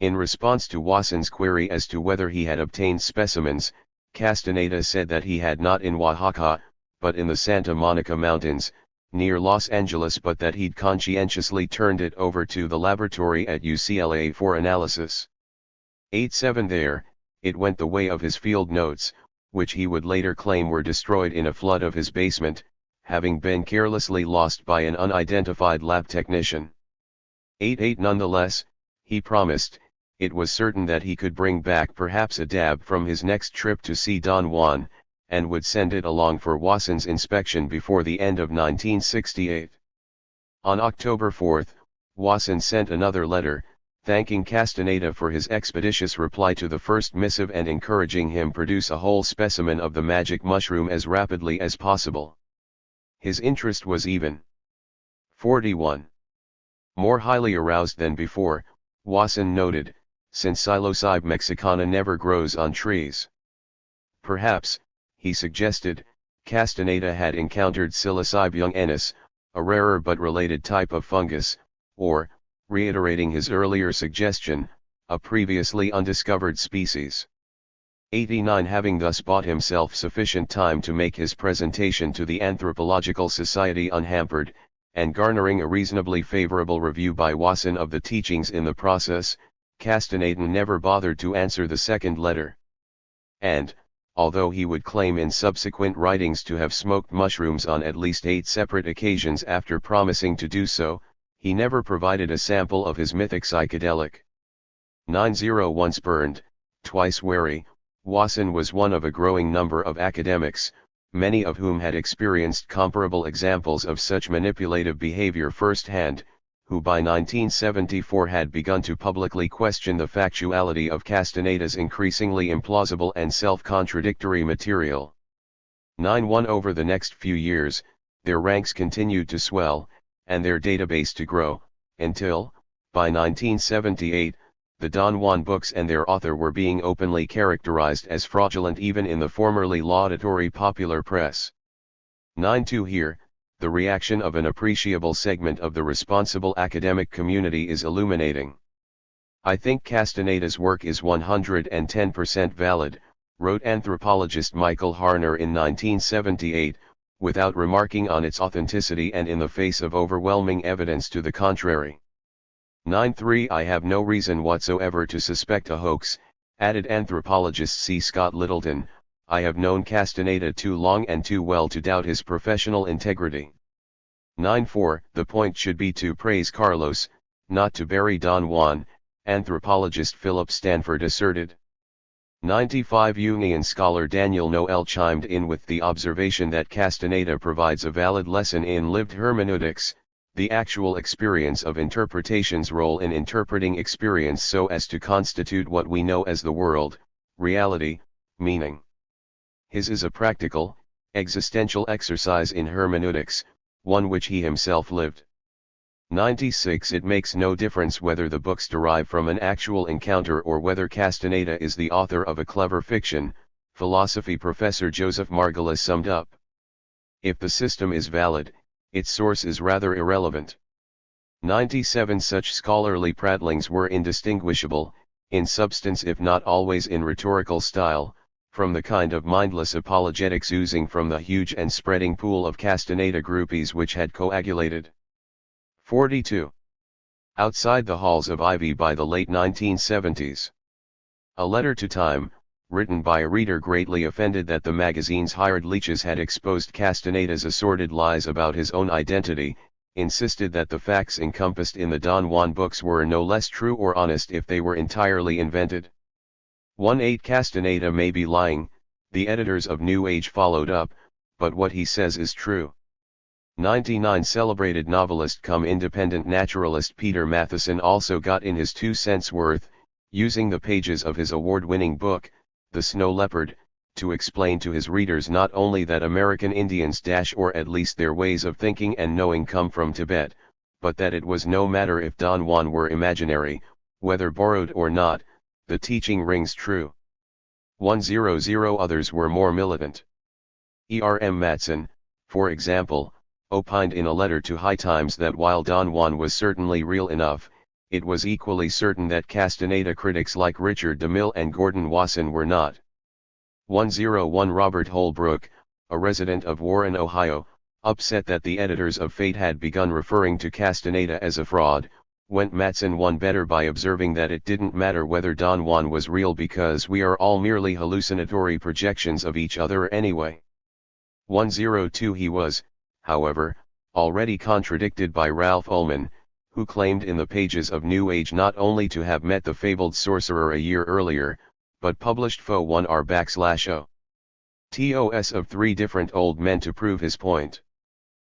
In response to Wasson's query as to whether he had obtained specimens, Castaneda said that he had not in Oaxaca, but in the Santa Monica Mountains, near Los Angeles, but that he'd conscientiously turned it over to the laboratory at UCLA for analysis. 87 There, it went the way of his field notes, which he would later claim were destroyed in a flood of his basement, having been carelessly lost by an unidentified lab technician. 88 Nonetheless, he promised, it was certain that he could bring back perhaps a dab from his next trip to see Don Juan, and would send it along for Wasson's inspection before the end of 1968. On October 4, Wasson sent another letter, thanking Castaneda for his expeditious reply to the first missive and encouraging him produce a whole specimen of the magic mushroom as rapidly as possible. His interest was even. 41. More highly aroused than before, Wasson noted, since Psilocybe mexicana never grows on trees. Perhaps, he suggested, Castaneda had encountered Psilocybe youngennis, a rarer but related type of fungus, or, reiterating his earlier suggestion, a previously undiscovered species. 89 Having thus bought himself sufficient time to make his presentation to the Anthropological Society unhampered, and garnering a reasonably favorable review by Wasson of the teachings in the process, Castaneda never bothered to answer the second letter. And, although he would claim in subsequent writings to have smoked mushrooms on at least 8 separate occasions after promising to do so, he never provided a sample of his mythic psychedelic. 90 Once burned, twice wary, Wasson was one of a growing number of academics, many of whom had experienced comparable examples of such manipulative behavior firsthand, who by 1974 had begun to publicly question the factuality of Castaneda's increasingly implausible and self-contradictory material. 91 Over the next few years, their ranks continued to swell, and their database to grow, until, by 1978, the Don Juan books and their author were being openly characterized as fraudulent even in the formerly laudatory popular press. 92 Here, the reaction of an appreciable segment of the responsible academic community is illuminating. I think Castaneda's work is 110% valid, wrote anthropologist Michael Harner in 1978, without remarking on its authenticity and in the face of overwhelming evidence to the contrary. 93 I have no reason whatsoever to suspect a hoax, added anthropologist C. Scott Littleton. I have known Castaneda too long and too well to doubt his professional integrity. 94 The point should be to praise Carlos, not to bury Don Juan, anthropologist Philip Stanford asserted. 95 Jungian scholar Daniel Noel chimed in with the observation that Castaneda provides a valid lesson in lived hermeneutics, the actual experience of interpretation's role in interpreting experience so as to constitute what we know as the world, reality, meaning. His is a practical, existential exercise in hermeneutics, one which he himself lived. 96 It makes no difference whether the books derive from an actual encounter or whether Castaneda is the author of a clever fiction, philosophy professor Joseph Margolis summed up. If the system is valid, its source is rather irrelevant. 97 Such scholarly prattlings were indistinguishable, in substance if not always in rhetorical style, from the kind of mindless apologetics oozing from the huge and spreading pool of Castaneda groupies which had coagulated. 42. Outside the halls of Ivy by the late 1970s. A letter to Time, written by a reader greatly offended that the magazine's hired leeches had exposed Castaneda's assorted lies about his own identity, insisted that the facts encompassed in the Don Juan books were no less true or honest if they were entirely invented. 18 Castaneda may be lying, the editors of New Age followed up, but what he says is true. 99 Celebrated novelist cum independent naturalist Peter Matheson also got in his 2 cents worth, using the pages of his award-winning book, The Snow Leopard, to explain to his readers not only that American Indians or at least their ways of thinking and knowing come from Tibet, but that it was no matter if Don Juan were imaginary, whether borrowed or not, the teaching rings true. 100 Others were more militant. E.R.M. Matson, for example, opined in a letter to High Times that while Don Juan was certainly real enough, it was equally certain that Castaneda critics like Richard DeMille and Gordon Wasson were not. 101 Robert Holbrook, a resident of Warren, Ohio, upset that the editors of Fate had begun referring to Castaneda as a fraud, went Matson one better by observing that it didn't matter whether Don Juan was real because we are all merely hallucinatory projections of each other anyway. 102 He was, however, already contradicted by Ralph Ullman, who claimed in the pages of New Age not only to have met the fabled sorcerer a year earlier, but published Fo1R/O. TOS of 3 different old men to prove his point.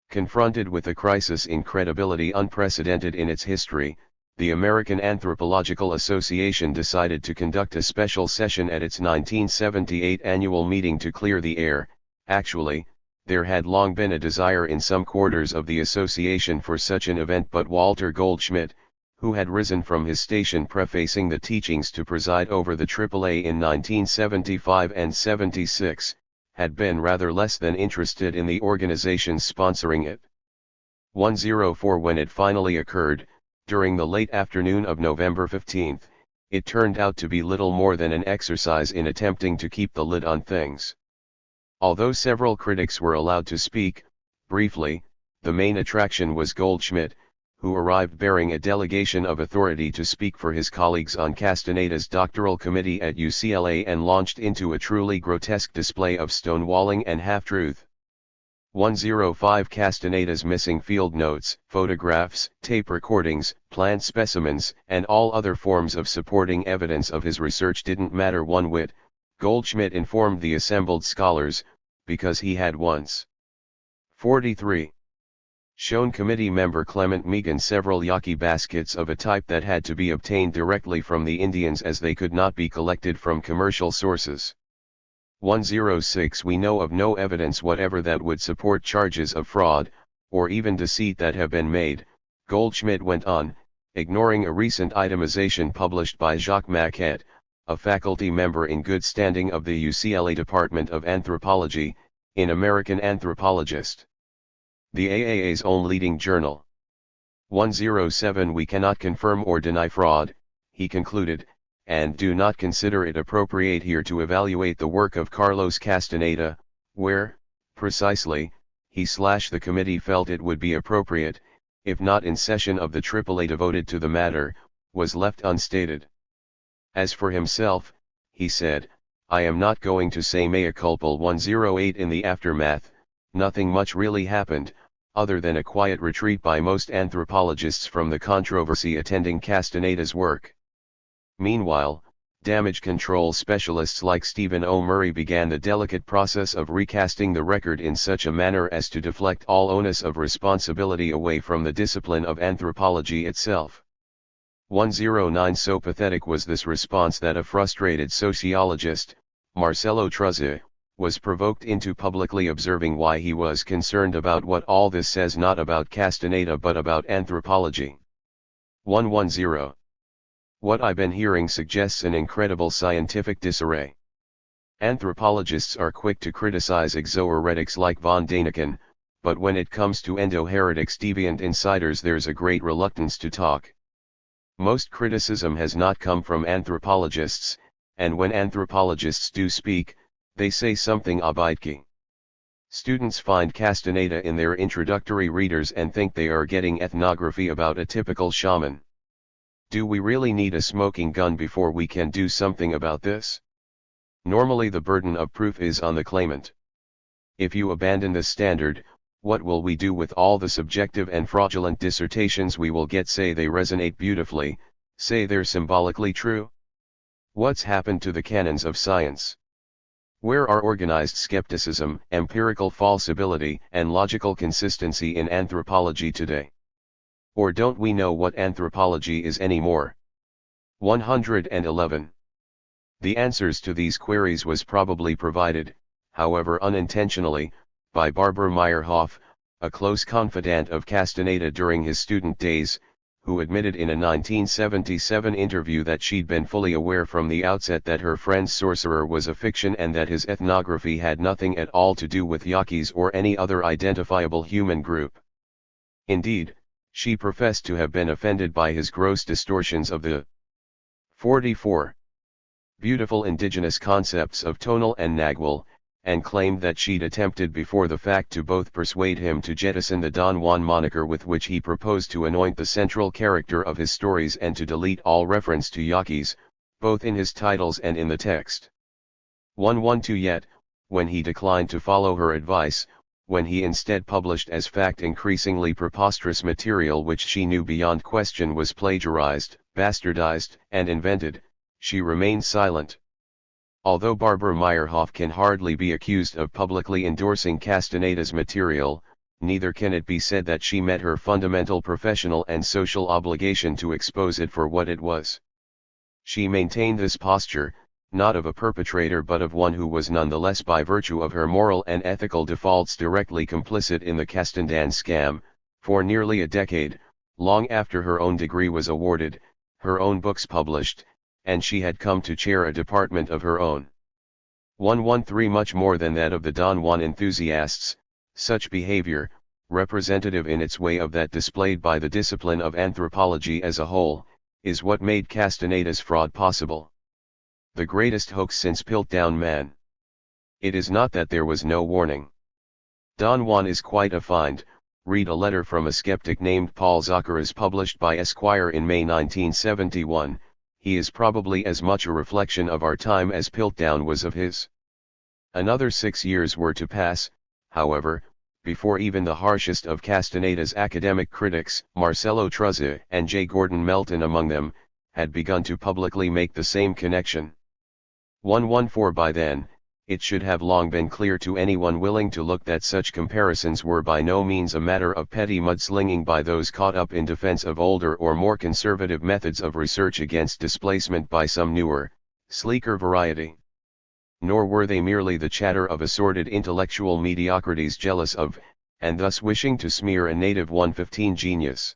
Confronted with a crisis in credibility unprecedented in its history, the American Anthropological Association decided to conduct a special session at its 1978 annual meeting to clear the air. Actually, there had long been a desire in some quarters of the association for such an event, but Walter Goldschmidt, who had risen from his station prefacing the teachings to preside over the AAA in 1975 and 76, had been rather less than interested in the organizations sponsoring it. 104 When it finally occurred, during the late afternoon of November 15, it turned out to be little more than an exercise in attempting to keep the lid on things. Although several critics were allowed to speak, briefly, the main attraction was Goldschmidt, who arrived bearing a delegation of authority to speak for his colleagues on Castaneda's doctoral committee at UCLA and launched into a truly grotesque display of stonewalling and half-truth. 105 Castaneda's missing field notes, photographs, tape recordings, plant specimens, and all other forms of supporting evidence of his research didn't matter one whit, Goldschmidt informed the assembled scholars, because he had once 43. Shown committee member Clement Megan several yaqui baskets of a type that had to be obtained directly from the Indians as they could not be collected from commercial sources. 106 We know of no evidence whatever that would support charges of fraud, or even deceit that have been made, Goldschmidt went on, ignoring a recent itemization published by Jacques Maquet, a faculty member in good standing of the UCLA Department of Anthropology, in American Anthropologist, the AAA's own leading journal. 107 We cannot confirm or deny fraud, he concluded, and do not consider it appropriate here to evaluate the work of Carlos Castaneda, where, precisely, the committee felt it would be appropriate, if not in session of the AAA devoted to the matter, was left unstated. As for himself, he said, I am not going to say mea culpa. 108 In the aftermath, nothing much really happened, other than a quiet retreat by most anthropologists from the controversy attending Castaneda's work. Meanwhile, damage control specialists like Stephen O. Murray began the delicate process of recasting the record in such a manner as to deflect all onus of responsibility away from the discipline of anthropology itself. 109 So pathetic was this response that a frustrated sociologist, Marcelo Truzzi, was provoked into publicly observing why he was concerned about what all this says not about Castaneda but about anthropology. 110 What I've been hearing suggests an incredible scientific disarray. Anthropologists are quick to criticize exoheretics like von Däniken, but when it comes to endo-heretics deviant insiders there's a great reluctance to talk. Most criticism has not come from anthropologists, and when anthropologists do speak, they say something abideki. Students find Castaneda in their introductory readers and think they are getting ethnography about a typical shaman. Do we really need a smoking gun before we can do something about this? Normally the burden of proof is on the claimant. If you abandon the standard, what will we do with all the subjective and fraudulent dissertations we will get? Say they resonate beautifully, say they're symbolically true? What's happened to the canons of science? Where are organized skepticism, empirical falsibility, and logical consistency in anthropology today? Or don't we know what anthropology is anymore? 111. The answers to these queries was probably provided, however unintentionally, by Barbara Meyerhoff, a close confidant of Castaneda during his student days, who admitted in a 1977 interview that she'd been fully aware from the outset that her friend's sorcerer was a fiction and that his ethnography had nothing at all to do with Yaquis or any other identifiable human group. Indeed, She professed to have been offended by his gross distortions of the 44 beautiful indigenous concepts of tonal and nagual, and claimed that she'd attempted before the fact to both persuade him to jettison the Don Juan moniker with which he proposed to anoint the central character of his stories and to delete all reference to Yaquis, both in his titles and in the text. 112 Yet, when he declined to follow her advice, when he instead published as fact increasingly preposterous material which she knew beyond question was plagiarized, bastardized, and invented, she remained silent. Although Barbara Meyerhoff can hardly be accused of publicly endorsing Castaneda's material, neither can it be said that she met her fundamental professional and social obligation to expose it for what it was. She maintained this posture, not of a perpetrator but of one who was nonetheless by virtue of her moral and ethical defaults directly complicit in the Castandan scam, for nearly a decade, long after her own degree was awarded, her own books published, and she had come to chair a department of her own. 113 Much more than that of the Don Juan enthusiasts, such behavior, representative in its way of that displayed by the discipline of anthropology as a whole, is what made Castaneda's fraud possible. The greatest hoax since Piltdown Man. It is not that there was no warning. Don Juan is quite a find. Read a letter from a skeptic named Paul Zacharas published by Esquire in May 1971, he is probably as much a reflection of our time as Piltdown was of his. Another 6 years were to pass, however, before even the harshest of Castaneda's academic critics, Marcelo Truzza and J. Gordon Melton among them, had begun to publicly make the same connection. 114 By then, it should have long been clear to anyone willing to look that such comparisons were by no means a matter of petty mudslinging by those caught up in defense of older or more conservative methods of research against displacement by some newer, sleeker variety. Nor were they merely the chatter of assorted intellectual mediocrities jealous of, and thus wishing to smear a native 115 genius.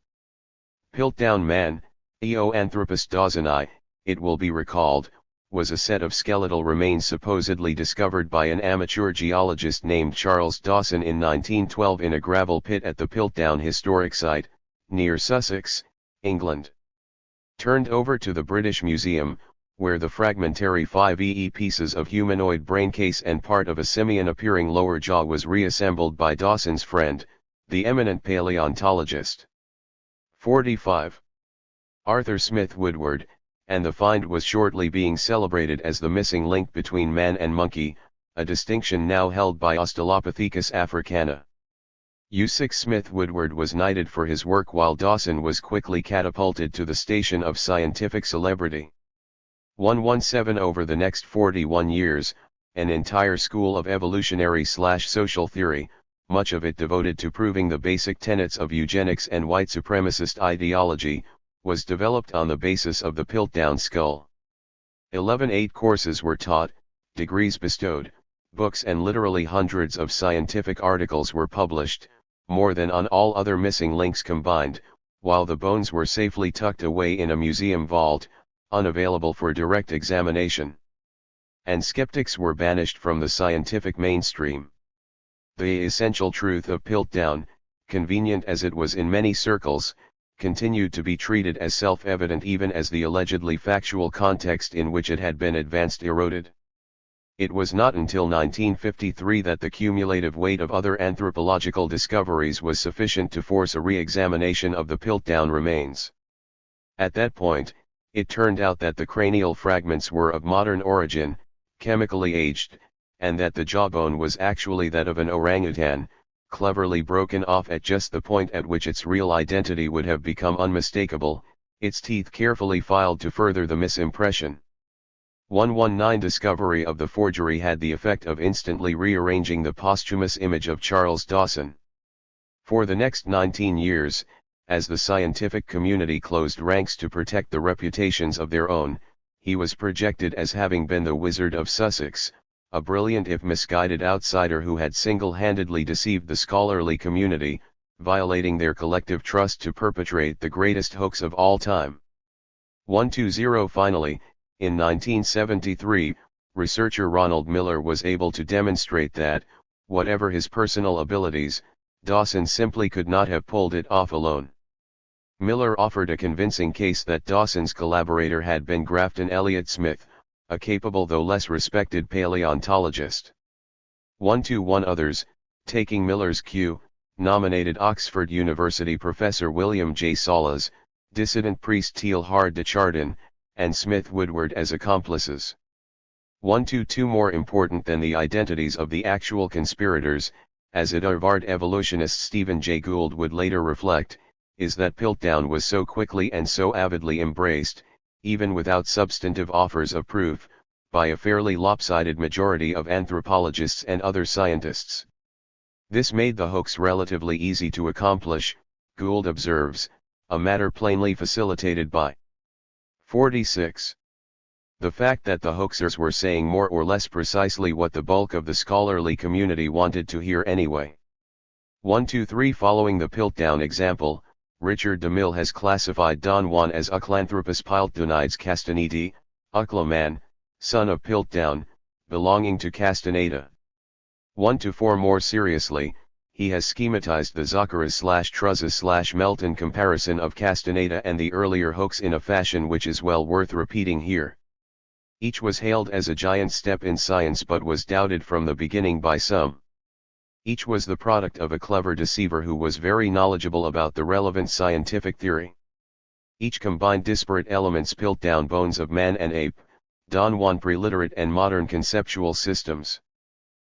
Piltdown Man, Eo Anthropus Dawsoni, it will be recalled, was a set of skeletal remains supposedly discovered by an amateur geologist named Charles Dawson in 1912 in a gravel pit at the Piltdown Historic Site, near Sussex, England. Turned over to the British Museum, where the fragmentary 5 pieces of humanoid braincase and part of a simian-appearing lower jaw was reassembled by Dawson's friend, the eminent paleontologist. 45. Arthur Smith Woodward, and the find was shortly being celebrated as the missing link between man and monkey, a distinction now held by Australopithecus africana. U6 Smith Woodward was knighted for his work while Dawson was quickly catapulted to the station of scientific celebrity. 117 Over the next 41 years, an entire school of evolutionary/social theory, much of it devoted to proving the basic tenets of eugenics and white supremacist ideology, was developed on the basis of the Piltdown skull. 8 courses were taught, degrees bestowed, books and literally hundreds of scientific articles were published, more than on all other missing links combined, while the bones were safely tucked away in a museum vault, unavailable for direct examination. And skeptics were banished from the scientific mainstream. The essential truth of Piltdown, convenient as it was in many circles, continued to be treated as self-evident even as the allegedly factual context in which it had been advanced eroded. It was not until 1953 that the cumulative weight of other anthropological discoveries was sufficient to force a re-examination of the Piltdown remains. At that point, it turned out that the cranial fragments were of modern origin, chemically aged, and that the jawbone was actually that of an orangutan, cleverly broken off at just the point at which its real identity would have become unmistakable, its teeth carefully filed to further the misimpression. 119 Discovery of the forgery had the effect of instantly rearranging the posthumous image of Charles Dawson. For the next 19 years, as the scientific community closed ranks to protect the reputations of their own, he was projected as having been the Wizard of Sussex, a brilliant if misguided outsider who had single-handedly deceived the scholarly community, violating their collective trust to perpetrate the greatest hoax of all time. 120 Finally, in 1973, researcher Ronald Miller was able to demonstrate that, whatever his personal abilities, Dawson simply could not have pulled it off alone. Miller offered a convincing case that Dawson's collaborator had been Grafton Elliott Smith, a capable though less respected paleontologist. 121 others, taking Miller's cue, nominated Oxford University professor William J. Salas, dissident priest Teilhard de Chardin, and Smith Woodward as accomplices. 122 more important than the identities of the actual conspirators, as Harvard evolutionist Stephen Jay Gould would later reflect, is that Piltdown was so quickly and so avidly embraced, even without substantive offers of proof, by a fairly lopsided majority of anthropologists and other scientists. This made the hoax relatively easy to accomplish, Gould observes, a matter plainly facilitated by 46. The fact that the hoaxers were saying more or less precisely what the bulk of the scholarly community wanted to hear anyway. 123 Following the Piltdown example, Richard DeMille has classified Don Juan as Uclanthropus Piltdonides castanedi, Ucla man, son of Piltdown, belonging to Castaneda. 124 More seriously, he has schematized the Zacchaeus/Truzza/Melton comparison of Castaneda and the earlier hoax in a fashion which is well worth repeating here. Each was hailed as a giant step in science but was doubted from the beginning by some. Each was the product of a clever deceiver who was very knowledgeable about the relevant scientific theory. Each combined disparate elements Piltdown bones of man and ape, Don Juan preliterate and modern conceptual systems.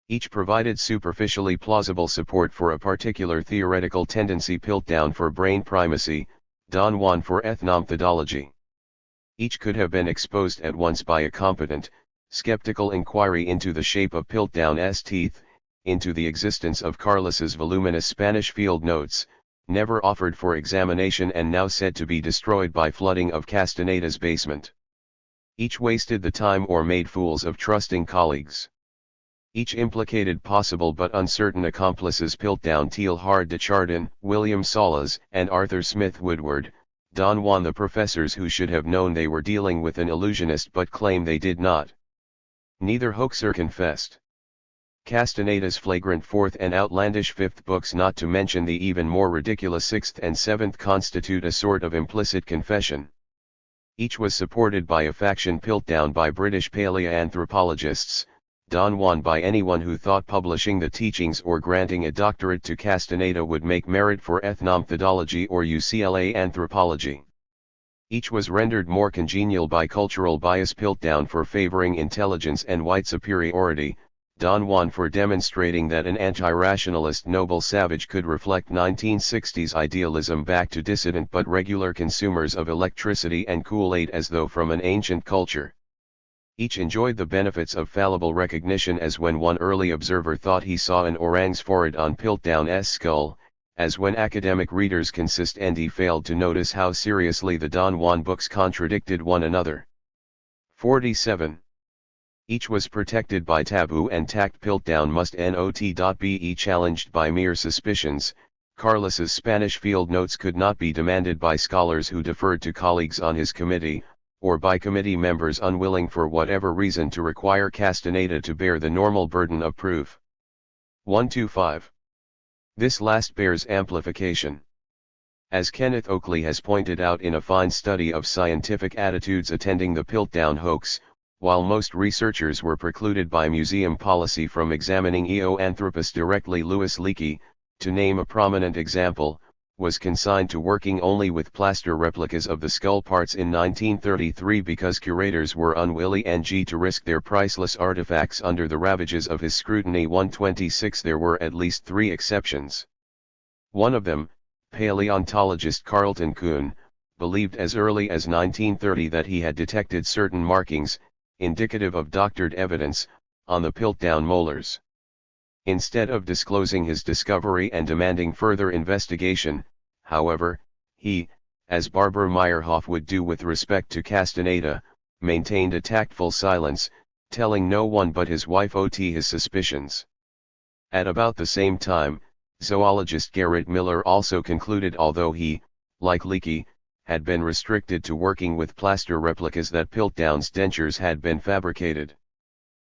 Each provided superficially plausible support for a particular theoretical tendency Piltdown for brain primacy, Don Juan for ethnomethodology. Each could have been exposed at once by a competent, skeptical inquiry into the shape of Piltdown's teeth, into the existence of Carlos's voluminous Spanish field notes, never offered for examination and now said to be destroyed by flooding of Castaneda's basement. Each wasted the time or made fools of trusting colleagues. Each implicated possible but uncertain accomplices Piltdown Teilhard de Chardin, William Salas, and Arthur Smith Woodward, Don Juan the professors who should have known they were dealing with an illusionist but claim they did not. Neither hoaxer confessed. Castaneda's flagrant fourth and outlandish fifth books, not to mention the even more ridiculous sixth and seventh, constitute a sort of implicit confession. Each was supported by a faction Piltdown by British paleoanthropologists, Don Juan by anyone who thought publishing the teachings or granting a doctorate to Castaneda would make merit for ethnomethodology or UCLA anthropology. Each was rendered more congenial by cultural bias Piltdown for favoring intelligence and white superiority, Don Juan for demonstrating that an anti-rationalist noble savage could reflect 1960s idealism back to dissident but regular consumers of electricity and Kool-Aid as though from an ancient culture. Each enjoyed the benefits of fallible recognition, as when one early observer thought he saw an orang's forehead on Piltdown's skull, as when academic readers consistentemente failed to notice how seriously the Don Juan books contradicted one another. 47. Each was protected by taboo and tact. Piltdown must not be challenged by mere suspicions. Carlos's Spanish field notes could not be demanded by scholars who deferred to colleagues on his committee, or by committee members unwilling for whatever reason to require Castaneda to bear the normal burden of proof. 125. This last bears amplification. As Kenneth Oakley has pointed out in a fine study of scientific attitudes attending the Piltdown hoax, while most researchers were precluded by museum policy from examining Eoanthropus directly, Louis Leakey, to name a prominent example, was consigned to working only with plaster replicas of the skull parts in 1933 because curators were unwilling to risk their priceless artifacts under the ravages of his scrutiny. 126 There were at least 3 exceptions. One of them, paleontologist Carlton Kuhn, believed as early as 1930 that he had detected certain markings, indicative of doctored evidence, on the Piltdown molars. Instead of disclosing his discovery and demanding further investigation, however, he, as Barbara Meyerhoff would do with respect to Castaneda, maintained a tactful silence, telling no one but his wife Ot his suspicions. At about the same time, zoologist Garrett Miller also concluded, although he, like Leakey, had been restricted to working with plaster replicas, that Piltdown's dentures had been fabricated.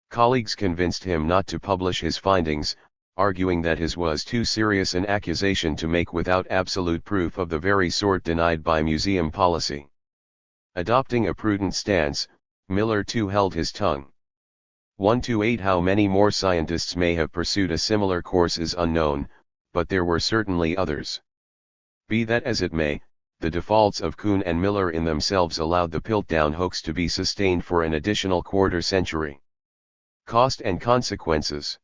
Colleagues convinced him not to publish his findings, arguing that his was too serious an accusation to make without absolute proof of the very sort denied by museum policy. Adopting a prudent stance, Miller too held his tongue. 128 How many more scientists may have pursued a similar course is unknown, but there were certainly others. Be that as it may, the defaults of Kuhn and Miller in themselves allowed the Piltdown hoax to be sustained for an additional quarter century. Cost and consequences.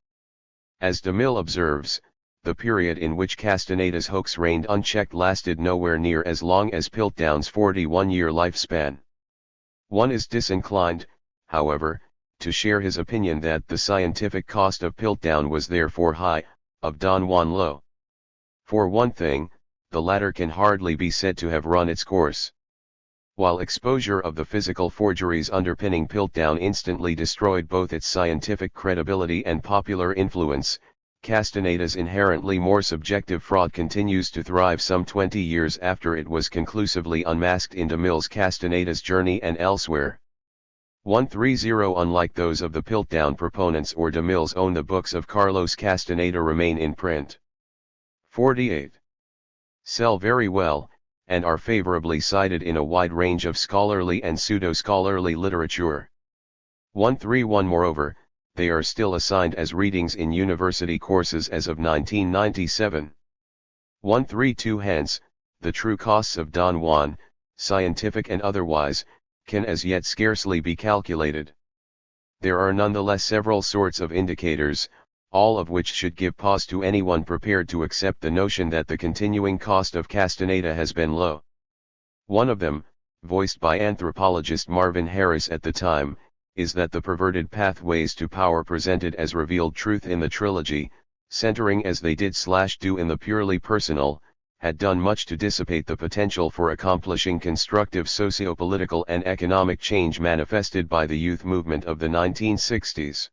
As DeMille observes, the period in which Castaneda's hoax reigned unchecked lasted nowhere near as long as Piltdown's 41-year lifespan. One is disinclined, however, to share his opinion that the scientific cost of Piltdown was therefore high, of Don Juan low. For one thing, the latter can hardly be said to have run its course. While exposure of the physical forgeries underpinning Piltdown instantly destroyed both its scientific credibility and popular influence, Castaneda's inherently more subjective fraud continues to thrive some 20 years after it was conclusively unmasked in DeMille's Castaneda's Journey and elsewhere. 130 Unlike those of the Piltdown proponents or DeMille's own, the books of Carlos Castaneda remain in print. 48. Sell very well, and are favorably cited in a wide range of scholarly and pseudo-scholarly literature. 131 Moreover, they are still assigned as readings in university courses as of 1997. 132 Hence, the true costs of Don Juan, scientific and otherwise, can as yet scarcely be calculated. There are nonetheless several sorts of indicators, all of which should give pause to anyone prepared to accept the notion that the continuing cost of Castaneda has been low. One of them, voiced by anthropologist Marvin Harris at the time, is that the perverted pathways to power presented as revealed truth in the trilogy, centering as they did/do in the purely personal, had done much to dissipate the potential for accomplishing constructive socio-political and economic change manifested by the youth movement of the 1960s.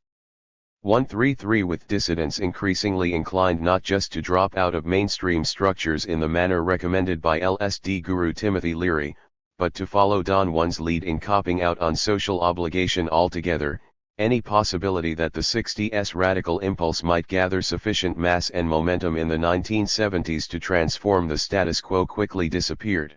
133 With dissidents increasingly inclined not just to drop out of mainstream structures in the manner recommended by LSD guru Timothy Leary, but to follow Don Juan's lead in copping out on social obligation altogether, any possibility that the 60s radical impulse might gather sufficient mass and momentum in the 1970s to transform the status quo quickly disappeared.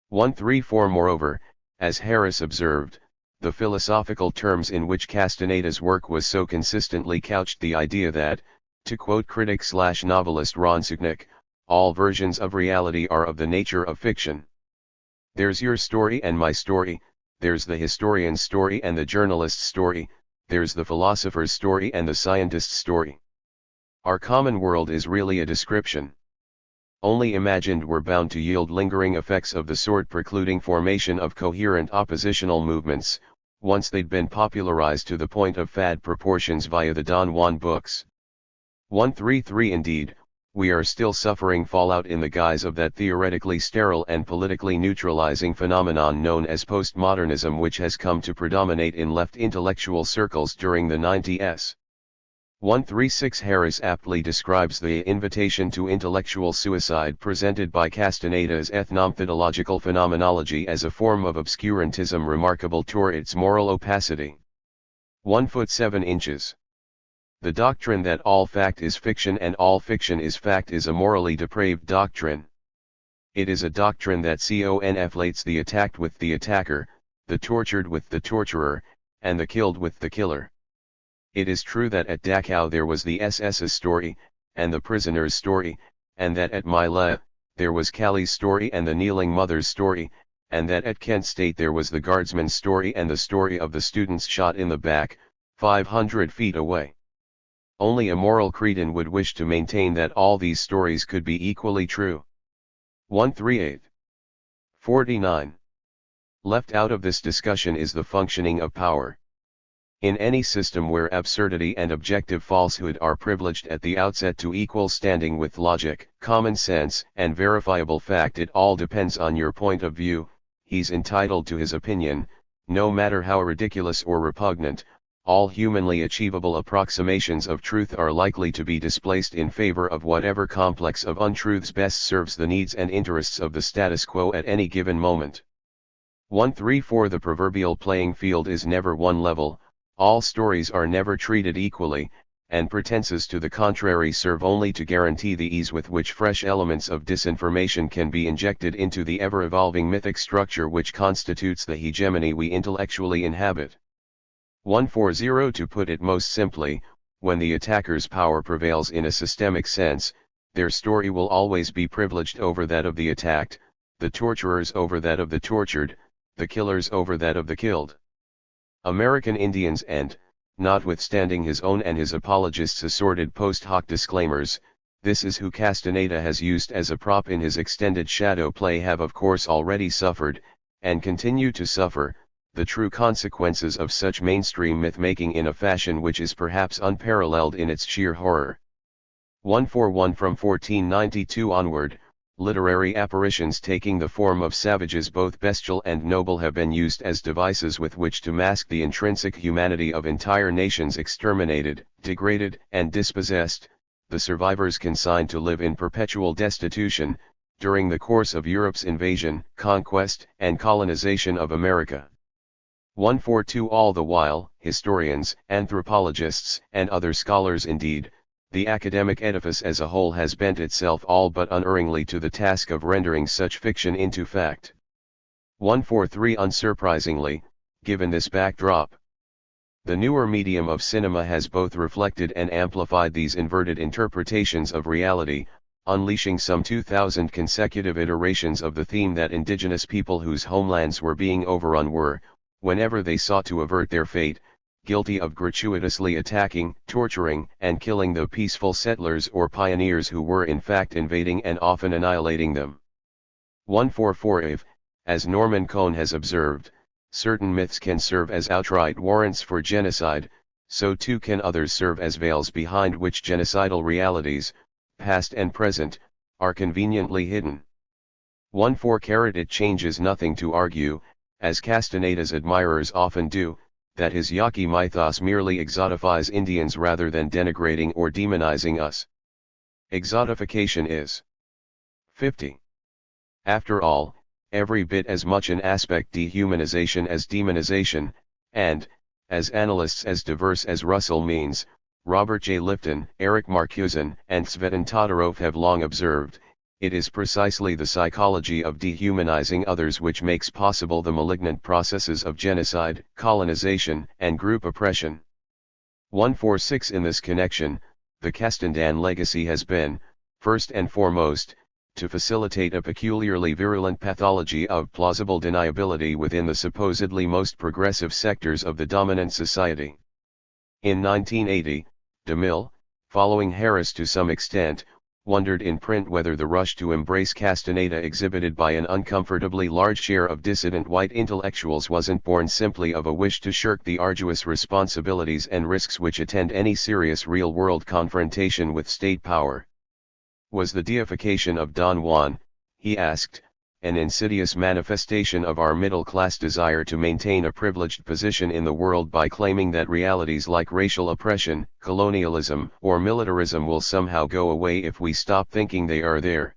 134 Moreover, as Harris observed, the philosophical terms in which Castaneda's work was so consistently couched the idea that, to quote critic/novelist Ron Suknick, all versions of reality are of the nature of fiction. There's your story and my story, there's the historian's story and the journalist's story, there's the philosopher's story and the scientist's story. Our common world is really a description. Only imagined we're bound to yield lingering effects of the sort precluding formation of coherent oppositional movements, once they'd been popularized to the point of fad proportions via the Don Juan books. 133 Indeed, we are still suffering fallout in the guise of that theoretically sterile and politically neutralizing phenomenon known as postmodernism, which has come to predominate in left intellectual circles during the 90s. 136 Harris aptly describes the invitation to intellectual suicide presented by Castaneda's ethnomethodological phenomenology as a form of obscurantism remarkable for its moral opacity. 1 foot 7 inches. The doctrine that all fact is fiction and all fiction is fact is a morally depraved doctrine. It is a doctrine that conflates the attacked with the attacker, the tortured with the torturer, and the killed with the killer. It is true that at Dachau there was the SS's story, and the prisoner's story, and that at My Lai, there was Callie's story and the kneeling mother's story, and that at Kent State there was the guardsman's story and the story of the students shot in the back, 500 feet away. Only a moral cretin would wish to maintain that all these stories could be equally true. 138. 49. Left out of this discussion is the functioning of power. In any system where absurdity and objective falsehood are privileged at the outset to equal standing with logic, common sense, and verifiable fact, it all depends on your point of view. He's entitled to his opinion, no matter how ridiculous or repugnant. All humanly achievable approximations of truth are likely to be displaced in favor of whatever complex of untruths best serves the needs and interests of the status quo at any given moment. 134 The proverbial playing field is never one level, all stories are never treated equally, and pretenses to the contrary serve only to guarantee the ease with which fresh elements of disinformation can be injected into the ever-evolving mythic structure which constitutes the hegemony we intellectually inhabit. 140 To put it most simply, when the attacker's power prevails in a systemic sense, their story will always be privileged over that of the attacked, the torturers over that of the tortured, the killers over that of the killed. American Indians and, notwithstanding his own and his apologists' assorted post hoc disclaimers, this is who Castaneda has used as a prop in his extended shadow play, have of course already suffered, and continue to suffer, the true consequences of such mainstream myth-making in a fashion which is perhaps unparalleled in its sheer horror. 141 From 1492 onward, literary apparitions taking the form of savages both bestial and noble have been used as devices with which to mask the intrinsic humanity of entire nations exterminated, degraded, and dispossessed, the survivors consigned to live in perpetual destitution, during the course of Europe's invasion, conquest, and colonization of America. 142 All the while, historians, anthropologists, and other scholars indeed, the academic edifice as a whole has bent itself all but unerringly to the task of rendering such fiction into fact. 143 Unsurprisingly, given this backdrop, the newer medium of cinema has both reflected and amplified these inverted interpretations of reality, unleashing some 2,000 consecutive iterations of the theme that indigenous people whose homelands were being overrun were, whenever they sought to avert their fate, guilty of gratuitously attacking, torturing, and killing the peaceful settlers or pioneers who were in fact invading and often annihilating them. 144 If, as Norman Cohn has observed, certain myths can serve as outright warrants for genocide, so too can others serve as veils behind which genocidal realities, past and present, are conveniently hidden. 144 It changes nothing to argue, as Castaneda's admirers often do, that his Yaqui mythos merely exotifies Indians rather than denigrating or demonizing us. Exotification is 50. After all, every bit as much an aspect dehumanization as demonization, and, as analysts as diverse as Russell Means, Robert J. Lifton, Eric Marcuson, and Tsvetan Todorov have long observed, it is precisely the psychology of dehumanizing others which makes possible the malignant processes of genocide, colonization, and group oppression. 146 In this connection, the Castandan legacy has been, first and foremost, to facilitate a peculiarly virulent pathology of plausible deniability within the supposedly most progressive sectors of the dominant society. In 1980, DeMille, following Harris to some extent, wondered in print whether the rush to embrace Castaneda exhibited by an uncomfortably large share of dissident white intellectuals wasn't born simply of a wish to shirk the arduous responsibilities and risks which attend any serious real-world confrontation with state power. Was the deification of Don Juan, he asked, an insidious manifestation of our middle-class desire to maintain a privileged position in the world by claiming that realities like racial oppression, colonialism, or militarism will somehow go away if we stop thinking they are there?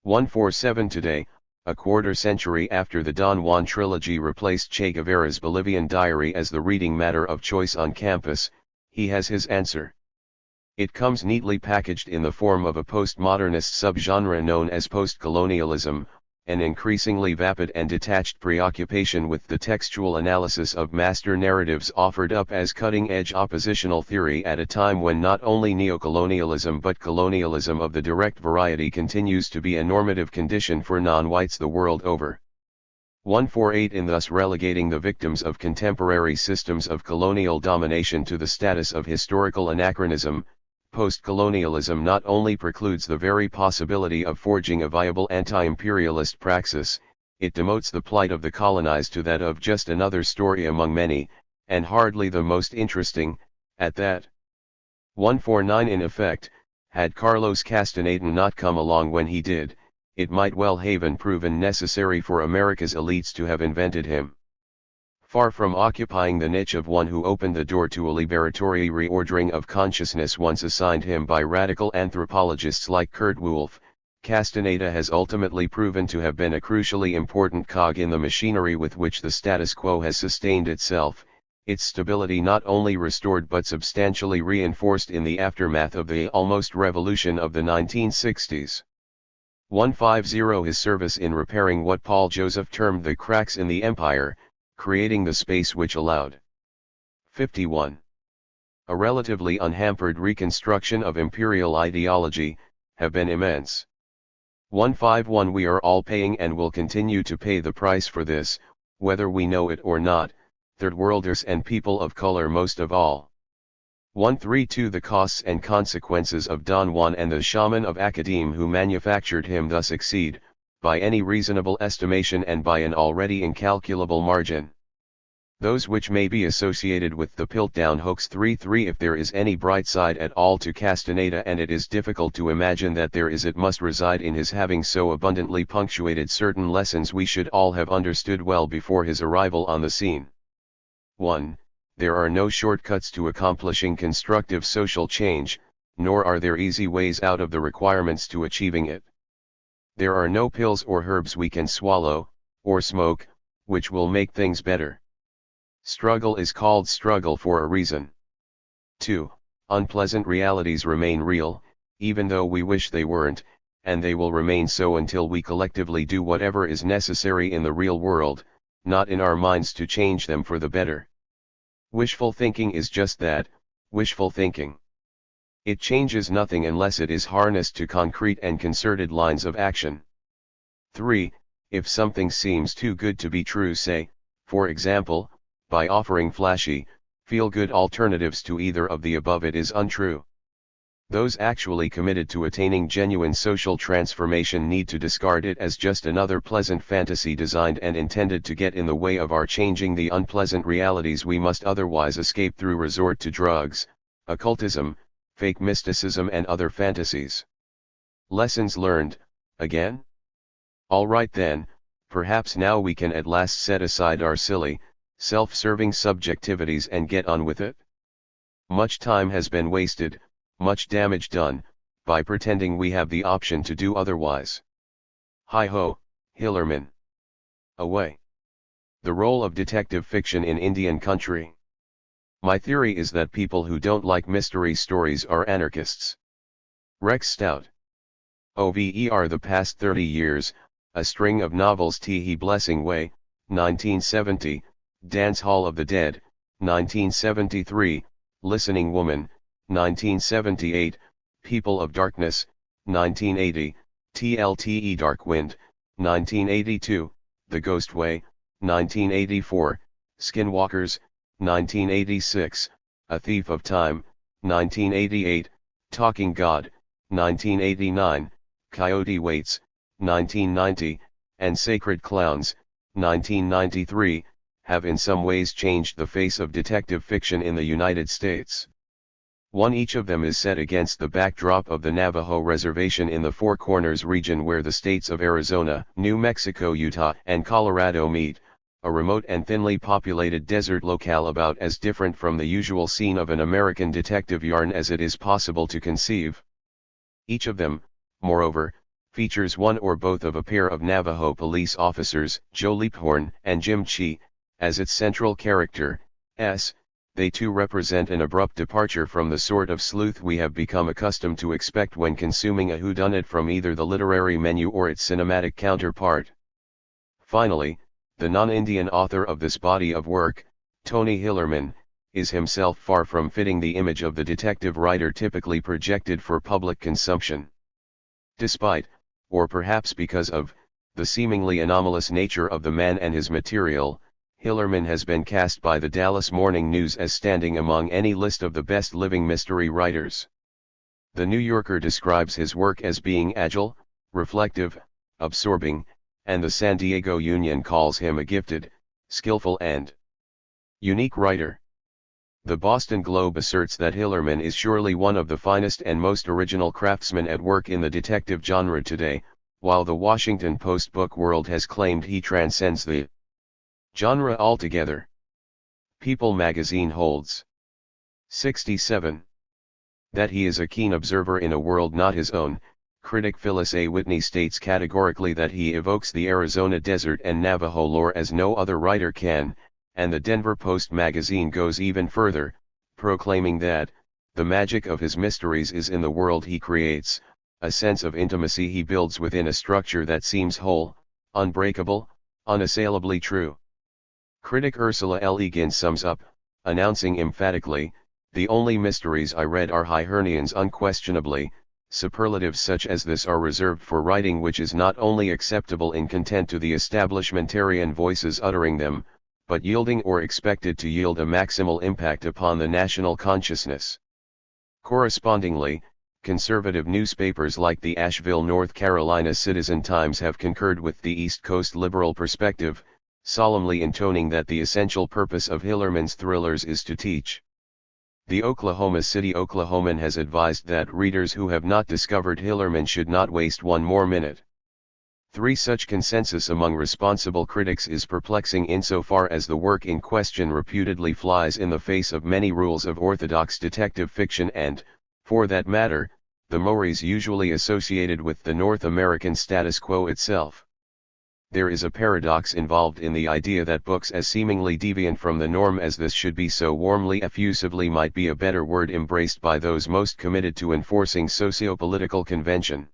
147 Today, a quarter-century after the Don Juan trilogy replaced Che Guevara's Bolivian diary as the reading matter of choice on campus, he has his answer. It comes neatly packaged in the form of a postmodernist subgenre known as postcolonialism, an increasingly vapid and detached preoccupation with the textual analysis of master narratives offered up as cutting-edge oppositional theory at a time when not only neocolonialism but colonialism of the direct variety continues to be a normative condition for non-whites the world over. 148 In thus relegating the victims of contemporary systems of colonial domination to the status of historical anachronism, post-colonialism not only precludes the very possibility of forging a viable anti-imperialist praxis, it demotes the plight of the colonized to that of just another story among many, and hardly the most interesting, at that. 149 In effect, had Carlos Castaneda not come along when he did, it might well have been proven necessary for America's elites to have invented him. Far from occupying the niche of one who opened the door to a liberatory reordering of consciousness once assigned him by radical anthropologists like Kurt Wolff, Castaneda has ultimately proven to have been a crucially important cog in the machinery with which the status quo has sustained itself, its stability not only restored but substantially reinforced in the aftermath of the almost revolution of the 1960s. 150 His service in repairing what Paul Joseph termed the cracks in the empire, creating the space which allowed 51. A relatively unhampered reconstruction of imperial ideology, have been immense. 151 We are all paying and will continue to pay the price for this, whether we know it or not, third worlders and people of color most of all. 132 The costs and consequences of Don Juan and the shaman of academe who manufactured him thus exceed, by any reasonable estimation and by an already incalculable margin, those which may be associated with the Piltdown hoax. 3 If there is any bright side at all to Castaneda, and it is difficult to imagine that there is, it must reside in his having so abundantly punctuated certain lessons we should all have understood well before his arrival on the scene. 1. There are no shortcuts to accomplishing constructive social change, nor are there easy ways out of the requirements to achieving it. There are no pills or herbs we can swallow, or smoke, which will make things better. Struggle is called struggle for a reason. 2. Unpleasant realities remain real, even though we wish they weren't, and they will remain so until we collectively do whatever is necessary in the real world, not in our minds, to change them for the better. Wishful thinking is just that, wishful thinking. It changes nothing unless it is harnessed to concrete and concerted lines of action. 3. If something seems too good to be true, say, for example, by offering flashy, feel-good alternatives to either of the above, it is untrue. Those actually committed to attaining genuine social transformation need to discard it as just another pleasant fantasy designed and intended to get in the way of our changing the unpleasant realities we must otherwise escape through resort to drugs, occultism, fake mysticism and other fantasies. Lessons learned, again? All right then, perhaps now we can at last set aside our silly, self-serving subjectivities and get on with it. Much time has been wasted, much damage done, by pretending we have the option to do otherwise. Hi-ho, Hillerman. Away. The role of detective fiction in Indian country. My theory is that people who don't like mystery stories are anarchists. Rex Stout. Over the past 30 years, a string of novels: Teehee Blessing Way, 1970, Dance Hall of the Dead, 1973, Listening Woman, 1978, People of Darkness, 1980, TLTE Dark Wind, 1982, The Ghost Way, 1984, Skinwalkers, 1986, A Thief of Time, 1988, Talking God, 1989, Coyote Waits, 1990, and Sacred Clowns, 1993, have in some ways changed the face of detective fiction in the United States. Each of them is set against the backdrop of the Navajo Reservation in the Four Corners region, where the states of Arizona, New Mexico, Utah, and Colorado meet, a remote and thinly populated desert locale about as different from the usual scene of an American detective yarn as it is possible to conceive. Each of them, moreover, features one or both of a pair of Navajo police officers, Joe Leaphorn and Jim Chee, as its central character. They too represent an abrupt departure from the sort of sleuth we have become accustomed to expect when consuming a whodunit from either the literary menu or its cinematic counterpart. Finally, the non-Indian author of this body of work, Tony Hillerman, is himself far from fitting the image of the detective writer typically projected for public consumption. Despite, or perhaps because of, the seemingly anomalous nature of the man and his material, Hillerman has been cast by the Dallas Morning News as standing among any list of the best living mystery writers. The New Yorker describes his work as being agile, reflective, absorbing, and the San Diego Union calls him a gifted, skillful and unique writer. The Boston Globe asserts that Hillerman is surely one of the finest and most original craftsmen at work in the detective genre today, while the Washington Post book world has claimed he transcends the genre altogether. People magazine holds 67. That he is a keen observer in a world not his own. Critic Phyllis A. Whitney states categorically that he evokes the Arizona desert and Navajo lore as no other writer can, and the Denver Post magazine goes even further, proclaiming that, the magic of his mysteries is in the world he creates, a sense of intimacy he builds within a structure that seems whole, unbreakable, unassailably true. Critic Ursula L. Le Guin sums up, announcing emphatically, "The only mysteries I read are Hibernians unquestionably. Superlatives such as this are reserved for writing which is not only acceptable in content to the establishmentarian voices uttering them, but yielding or expected to yield a maximal impact upon the national consciousness." Correspondingly, conservative newspapers like the Asheville, North Carolina Citizen-Times have concurred with the East Coast liberal perspective, solemnly intoning that the essential purpose of Hillerman's thrillers is to teach. The Oklahoma City Oklahoman has advised that readers who have not discovered Hillerman should not waste one more minute. Such consensus among responsible critics is perplexing insofar as the work in question reputedly flies in the face of many rules of orthodox detective fiction and, for that matter, the mores usually associated with the North American status quo itself. There is a paradox involved in the idea that books as seemingly deviant from the norm as this should be so warmly effusively might be a better word embraced by those most committed to enforcing socio-political convention.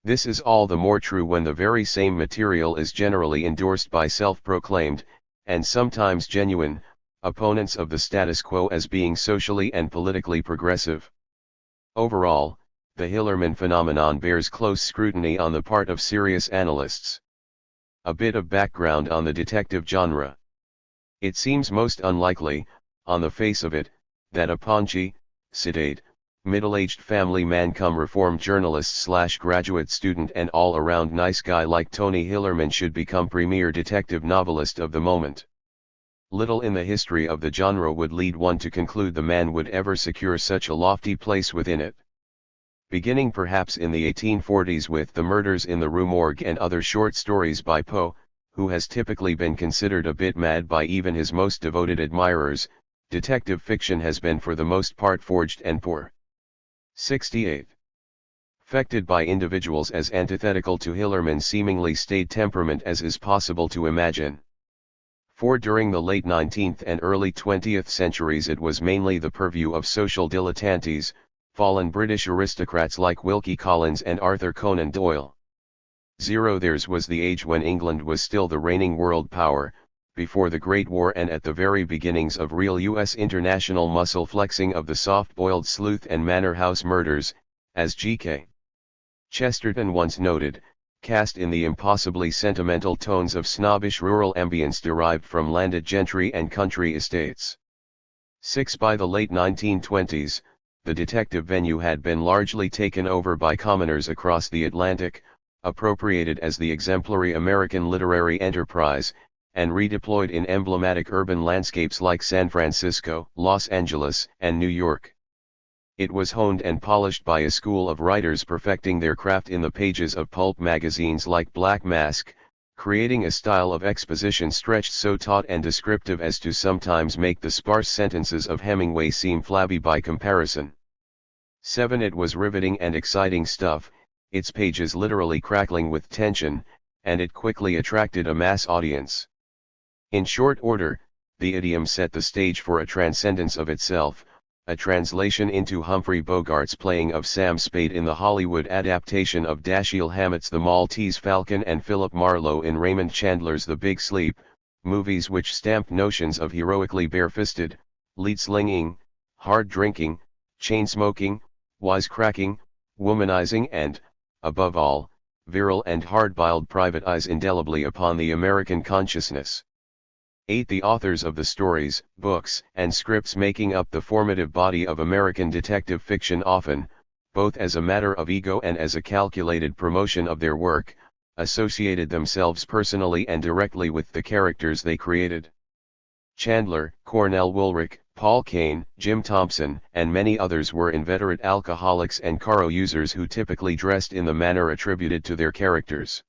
This is all the more true when the very same material is generally endorsed by self-proclaimed, and sometimes genuine, opponents of the status quo as being socially and politically progressive. Overall, the Hillerman phenomenon bears close scrutiny on the part of serious analysts. A bit of background on the detective genre. It seems most unlikely, on the face of it, that a paunchy, sedate, middle-aged family man come reformed journalist/graduate student and all-around nice guy like Tony Hillerman should become premier detective novelist of the moment. Little in the history of the genre would lead one to conclude the man would ever secure such a lofty place within it. Beginning perhaps in the 1840s with The Murders in the Rue Morgue and other short stories by Poe, who has typically been considered a bit mad by even his most devoted admirers, detective fiction has been for the most part forged and poor. 68. Affected by individuals as antithetical to Hillerman's seemingly staid temperament as is possible to imagine. For during the late 19th and early 20th centuries it was mainly the purview of social dilettantes, fallen British aristocrats like Wilkie Collins and Arthur Conan Doyle. Theirs was the age when England was still the reigning world power, before the Great War and at the very beginnings of real U.S. international muscle flexing of the soft-boiled sleuth and manor house murders, as G.K. Chesterton once noted, cast in the impossibly sentimental tones of snobbish rural ambience derived from landed gentry and country estates. By the late 1920s, the detective venue had been largely taken over by commoners across the Atlantic, appropriated as the exemplary American literary enterprise, and redeployed in emblematic urban landscapes like San Francisco, Los Angeles, and New York. It was honed and polished by a school of writers perfecting their craft in the pages of pulp magazines like Black Mask, creating a style of exposition stretched so taut and descriptive as to sometimes make the sparse sentences of Hemingway seem flabby by comparison. It was riveting and exciting stuff, its pages literally crackling with tension, and it quickly attracted a mass audience. In short order, the idiom set the stage for a transcendence of itself, a translation into Humphrey Bogart's playing of Sam Spade in the Hollywood adaptation of Dashiell Hammett's The Maltese Falcon and Philip Marlowe in Raymond Chandler's The Big Sleep, movies which stamped notions of heroically bare-fisted, lead-slinging, hard drinking, chain-smoking, wisecracking, womanizing and, above all, virile and hard-boiled private eyes indelibly upon the American consciousness. The authors of the stories, books, and scripts making up the formative body of American detective fiction often, both as a matter of ego and as a calculated promotion of their work, associated themselves personally and directly with the characters they created. Chandler, Cornell Woolrich, Paul Kane, Jim Thompson, and many others were inveterate alcoholics and caro users who typically dressed in the manner attributed to their characters.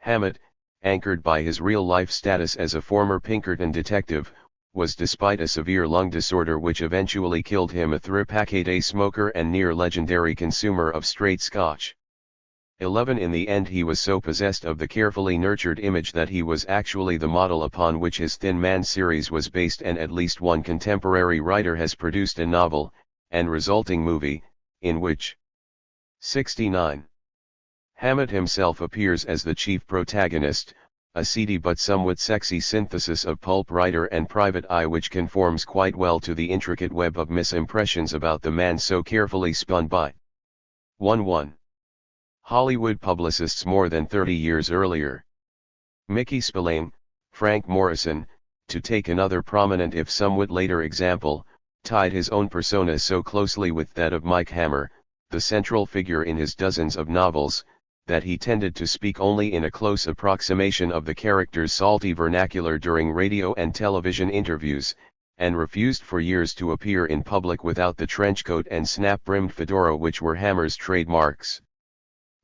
Hammett, anchored by his real-life status as a former Pinkerton detective, was despite a severe lung disorder which eventually killed him a three-pack-a-day smoker and near-legendary consumer of straight Scotch. 11. In the end he was so possessed of the carefully nurtured image that he was actually the model upon which his Thin Man series was based, and at least one contemporary writer has produced a novel, and resulting movie, in which 69. Hammett himself appears as the chief protagonist, a seedy but somewhat sexy synthesis of pulp writer and private eye, which conforms quite well to the intricate web of misimpressions about the man so carefully spun by 1. Hollywood publicists more than 30 years earlier. Mickey Spillane, Frank Morrison, to take another prominent if somewhat later example, tied his own persona so closely with that of Mike Hammer, the central figure in his dozens of novels, that he tended to speak only in a close approximation of the character's salty vernacular during radio and television interviews, and refused for years to appear in public without the trenchcoat and snap-brimmed fedora which were Hammer's trademarks.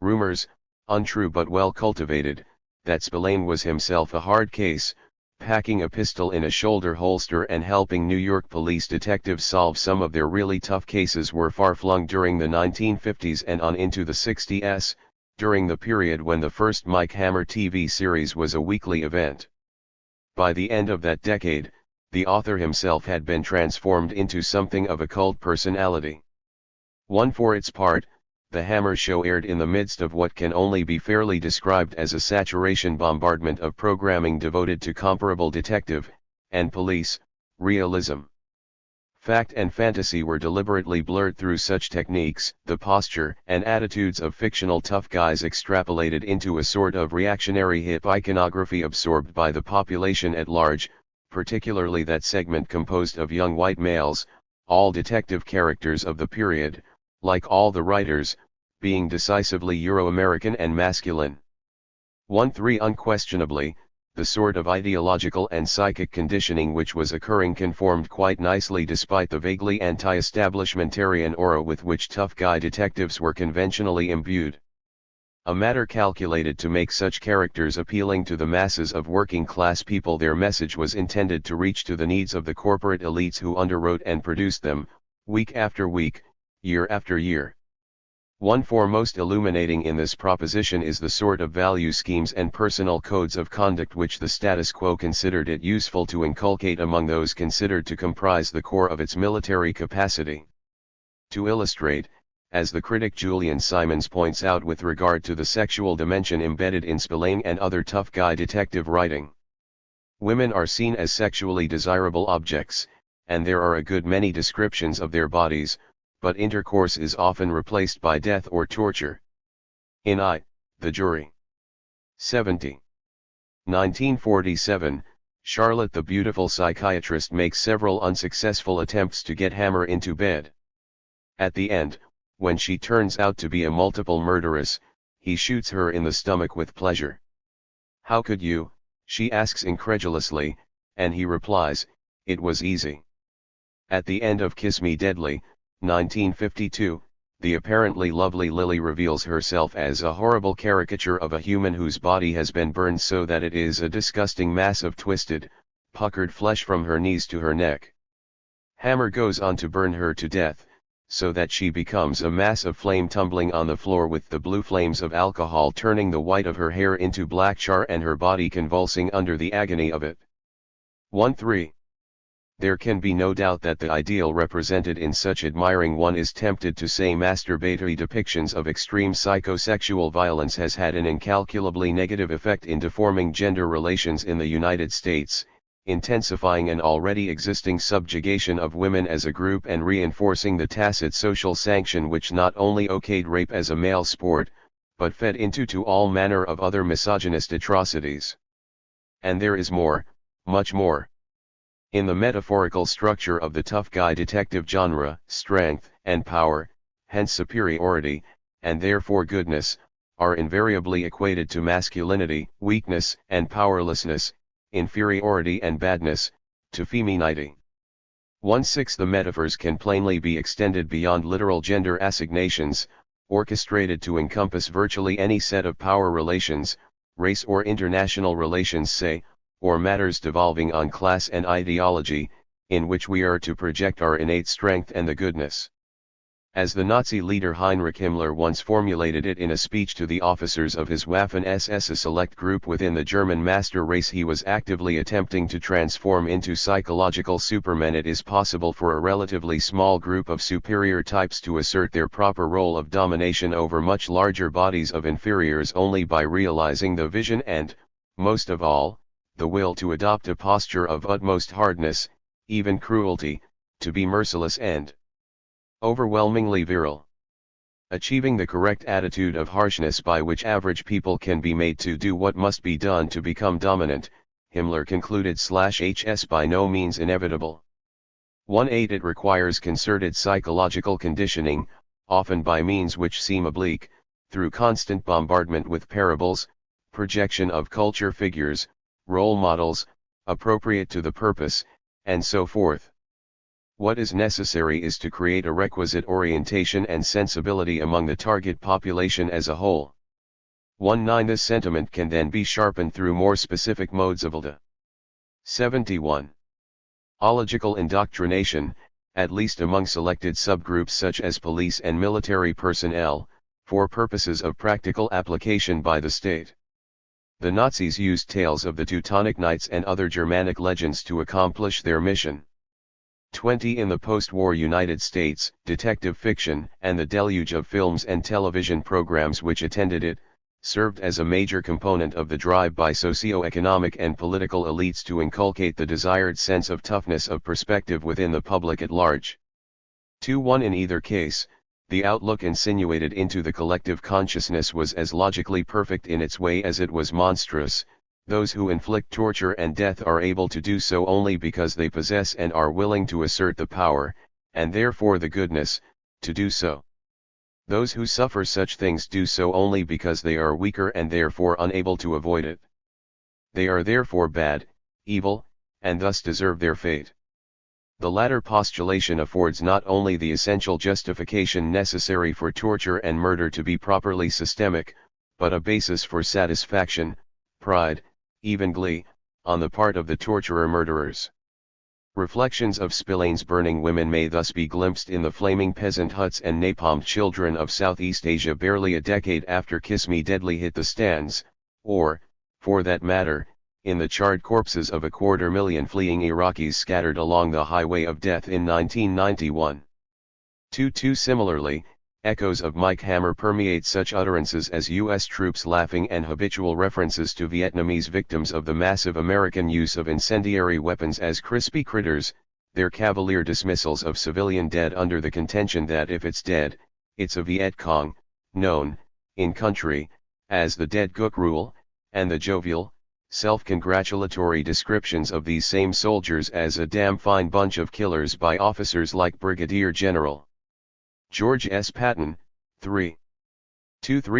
Rumors, untrue but well cultivated, that Spillane was himself a hard case, packing a pistol in a shoulder holster and helping New York police detectives solve some of their really tough cases, were far-flung during the 1950s and on into the 60s, during the period when the first Mike Hammer TV series was a weekly event. By the end of that decade, the author himself had been transformed into something of a cult personality. For its part, the Hammer Show aired in the midst of what can only be fairly described as a saturation bombardment of programming devoted to comparable detective, and police, realism. Fact and fantasy were deliberately blurred through such techniques, the posture and attitudes of fictional tough guys extrapolated into a sort of reactionary hip iconography absorbed by the population at large, particularly that segment composed of young white males, all detective characters of the period, like all the writers, being decisively Euro-American and masculine. 3. Unquestionably, the sort of ideological and psychic conditioning which was occurring conformed quite nicely despite the vaguely anti-establishmentarian aura with which tough guy detectives were conventionally imbued. A matter calculated to make such characters appealing to the masses of working-class people. Their message was intended to reach to the needs of the corporate elites who underwrote and produced them, week after week, year after year. Foremost illuminating in this proposition is the sort of value schemes and personal codes of conduct which the status quo considered it useful to inculcate among those considered to comprise the core of its military capacity. To illustrate, as the critic Julian Simons points out with regard to the sexual dimension embedded in Spillane and other tough guy detective writing, women are seen as sexually desirable objects, and there are a good many descriptions of their bodies, but intercourse is often replaced by death or torture. In The Jury. 70. 1947, Charlotte the beautiful psychiatrist makes several unsuccessful attempts to get Hammer into bed. At the end, when she turns out to be a multiple murderess, he shoots her in the stomach with pleasure. "How could you?" she asks incredulously, and he replies, "It was easy." At the end of Kiss Me Deadly, 1952, the apparently lovely Lily reveals herself as a horrible caricature of a human whose body has been burned so that it is a disgusting mass of twisted, puckered flesh from her knees to her neck. Hammer goes on to burn her to death, so that she becomes a mass of flame tumbling on the floor with the blue flames of alcohol turning the white of her hair into black char and her body convulsing under the agony of it. 3. There can be no doubt that the ideal represented in such admiring one is tempted to say masturbatory depictions of extreme psychosexual violence has had an incalculably negative effect in deforming gender relations in the United States, intensifying an already existing subjugation of women as a group and reinforcing the tacit social sanction which not only okayed rape as a male sport, but fed into to all manner of other misogynist atrocities. And there is more, much more. In the metaphorical structure of the tough guy detective genre, strength and power, hence superiority, and therefore goodness, are invariably equated to masculinity, weakness and powerlessness, inferiority and badness, to femininity. 1/6 The metaphors can plainly be extended beyond literal gender assignations, orchestrated to encompass virtually any set of power relations, race or international relations say, or matters devolving on class and ideology, in which we are to project our innate strength and the goodness As the Nazi leader Heinrich Himmler once formulated it in a speech to the officers of his Waffen-SS, a select group within the German master race he was actively attempting to transform into psychological supermen, it is possible for a relatively small group of superior types to assert their proper role of domination over much larger bodies of inferiors only by realizing the vision and, most of all, the will to adopt a posture of utmost hardness, even cruelty, to be merciless and overwhelmingly virile. Achieving the correct attitude of harshness by which average people can be made to do what must be done to become dominant, Himmler concluded/HS by no means inevitable. 1-8 It requires concerted psychological conditioning, often by means which seem oblique, through constant bombardment with parables, projection of culture figures, role models, appropriate to the purpose, and so forth. What is necessary is to create a requisite orientation and sensibility among the target population as a whole. 1-9 This sentiment can then be sharpened through more specific modes of ILDA. 71. Ological indoctrination, at least among selected subgroups such as police and military personnel, for purposes of practical application by the state. The Nazis used tales of the Teutonic Knights and other Germanic legends to accomplish their mission. 20 In the post-war United States, detective fiction and the deluge of films and television programs which attended it, served as a major component of the drive by socio-economic and political elites to inculcate the desired sense of toughness of perspective within the public at large. 2-1 In either case, the outlook insinuated into the collective consciousness was as logically perfect in its way as it was monstrous. Those who inflict torture and death are able to do so only because they possess and are willing to assert the power, and therefore the goodness, to do so. Those who suffer such things do so only because they are weaker and therefore unable to avoid it. They are therefore bad, evil, and thus deserve their fate. The latter postulation affords not only the essential justification necessary for torture and murder to be properly systemic, but a basis for satisfaction, pride, even glee, on the part of the torturer-murderers. Reflections of Spillane's burning women may thus be glimpsed in the flaming peasant huts and napalmed children of Southeast Asia barely a decade after Kiss Me Deadly hit the stands, or, for that matter, in the charred corpses of 250,000 fleeing Iraqis scattered along the highway of death in 1991. 2-2 Similarly, echoes of Mike Hammer permeate such utterances as U.S. troops laughing and habitual references to Vietnamese victims of the massive American use of incendiary weapons as crispy critters, their cavalier dismissals of civilian dead under the contention that if it's dead, it's a Viet Cong, known, in country, as the dead Gook rule, and the jovial, self-congratulatory descriptions of these same soldiers as a damn fine bunch of killers by officers like Brigadier General George S. Patton. 3.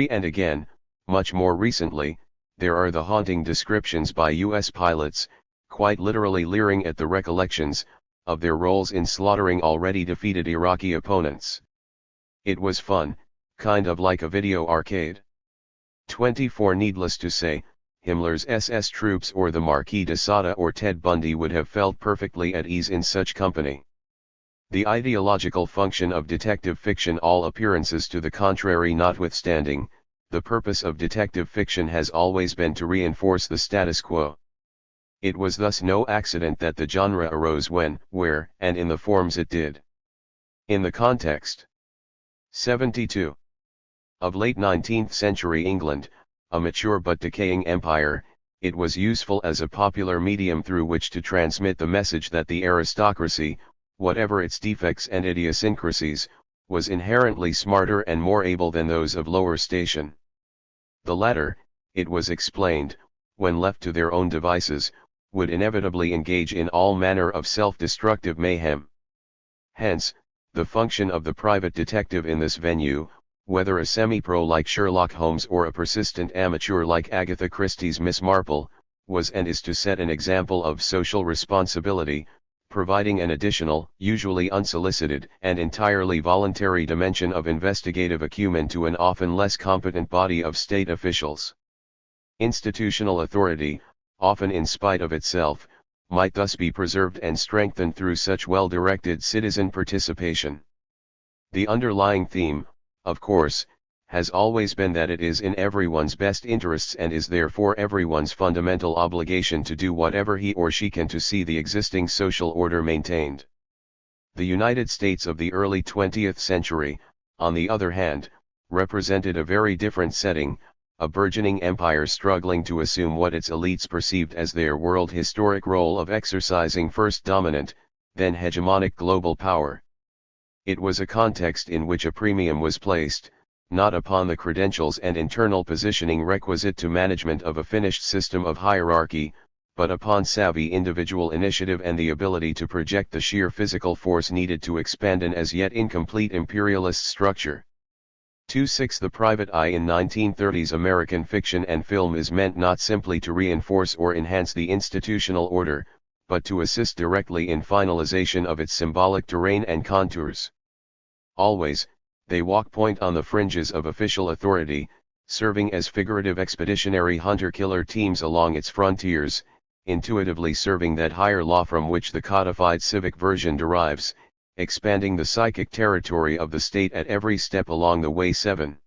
And again, much more recently, there are the haunting descriptions by U.S. pilots, quite literally leering at the recollections, of their roles in slaughtering already defeated Iraqi opponents. It was fun, kind of like a video arcade. 24 Needless to say, Himmler's SS troops or the Marquis de Sade or Ted Bundy would have felt perfectly at ease in such company. The ideological function of detective fiction, all appearances to the contrary notwithstanding, the purpose of detective fiction has always been to reinforce the status quo. It was thus no accident that the genre arose when, where, and in the forms it did. In the context 72. Of late 19th century England, a mature but decaying empire, it was useful as a popular medium through which to transmit the message that the aristocracy, whatever its defects and idiosyncrasies, was inherently smarter and more able than those of lower station. The latter, it was explained, when left to their own devices, would inevitably engage in all manner of self-destructive mayhem. Hence, the function of the private detective in this venue, whether a semi-pro like Sherlock Holmes or a persistent amateur like Agatha Christie's Miss Marple, was and is to set an example of social responsibility, providing an additional, usually unsolicited and entirely voluntary dimension of investigative acumen to an often less competent body of state officials. Institutional authority, often in spite of itself, might thus be preserved and strengthened through such well-directed citizen participation. The underlying theme, of course, has always been that it is in everyone's best interests and is therefore everyone's fundamental obligation to do whatever he or she can to see the existing social order maintained. The United States of the early 20th century, on the other hand, represented a very different setting, a burgeoning empire struggling to assume what its elites perceived as their world historic role of exercising first dominant, then hegemonic global power. It was a context in which a premium was placed, not upon the credentials and internal positioning requisite to management of a finished system of hierarchy, but upon savvy individual initiative and the ability to project the sheer physical force needed to expand an as yet incomplete imperialist structure. 2.6 The private eye in 1930s American fiction and film is meant not simply to reinforce or enhance the institutional order, but to assist directly in finalization of its symbolic terrain and contours. Always, they walk point on the fringes of official authority, serving as figurative expeditionary hunter-killer teams along its frontiers, intuitively serving that higher law from which the codified civic version derives, expanding the psychic territory of the state at every step along the way. 7.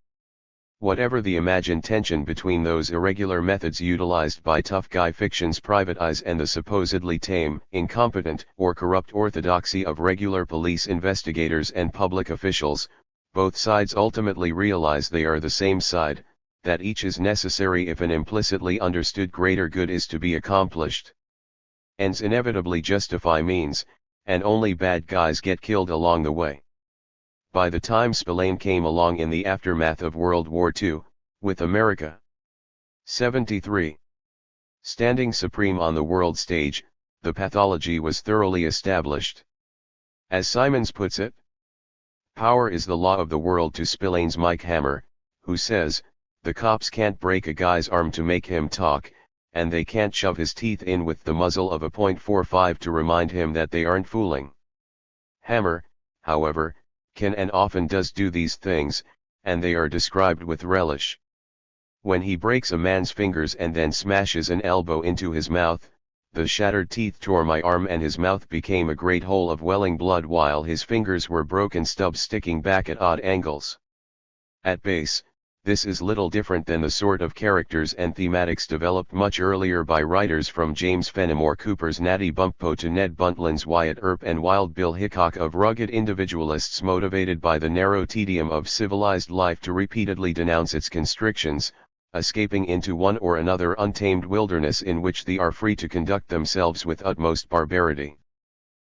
Whatever the imagined tension between those irregular methods utilized by tough guy fiction's private eyes and the supposedly tame, incompetent, or corrupt orthodoxy of regular police investigators and public officials, both sides ultimately realize they are the same side, that each is necessary if an implicitly understood greater good is to be accomplished. Ends inevitably justify means, and only bad guys get killed along the way. By the time Spillane came along in the aftermath of World War II, with America 73 standing supreme on the world stage, the pathology was thoroughly established. As Simons puts it, power is the law of the world to Spillane's Mike Hammer, who says, the cops can't break a guy's arm to make him talk, and they can't shove his teeth in with the muzzle of a .45 to remind him that they aren't fooling. Hammer, however, can and often does do these things, and they are described with relish. When he breaks a man's fingers and then smashes an elbow into his mouth, the shattered teeth tore my arm and his mouth became a great hole of welling blood while his fingers were broken stubs sticking back at odd angles. At base, this is little different than the sort of characters and thematics developed much earlier by writers from James Fenimore Cooper's Natty Bumppo to Ned Buntlin's Wyatt Earp and Wild Bill Hickok of rugged individualists motivated by the narrow tedium of civilized life to repeatedly denounce its constrictions, escaping into one or another untamed wilderness in which they are free to conduct themselves with utmost barbarity.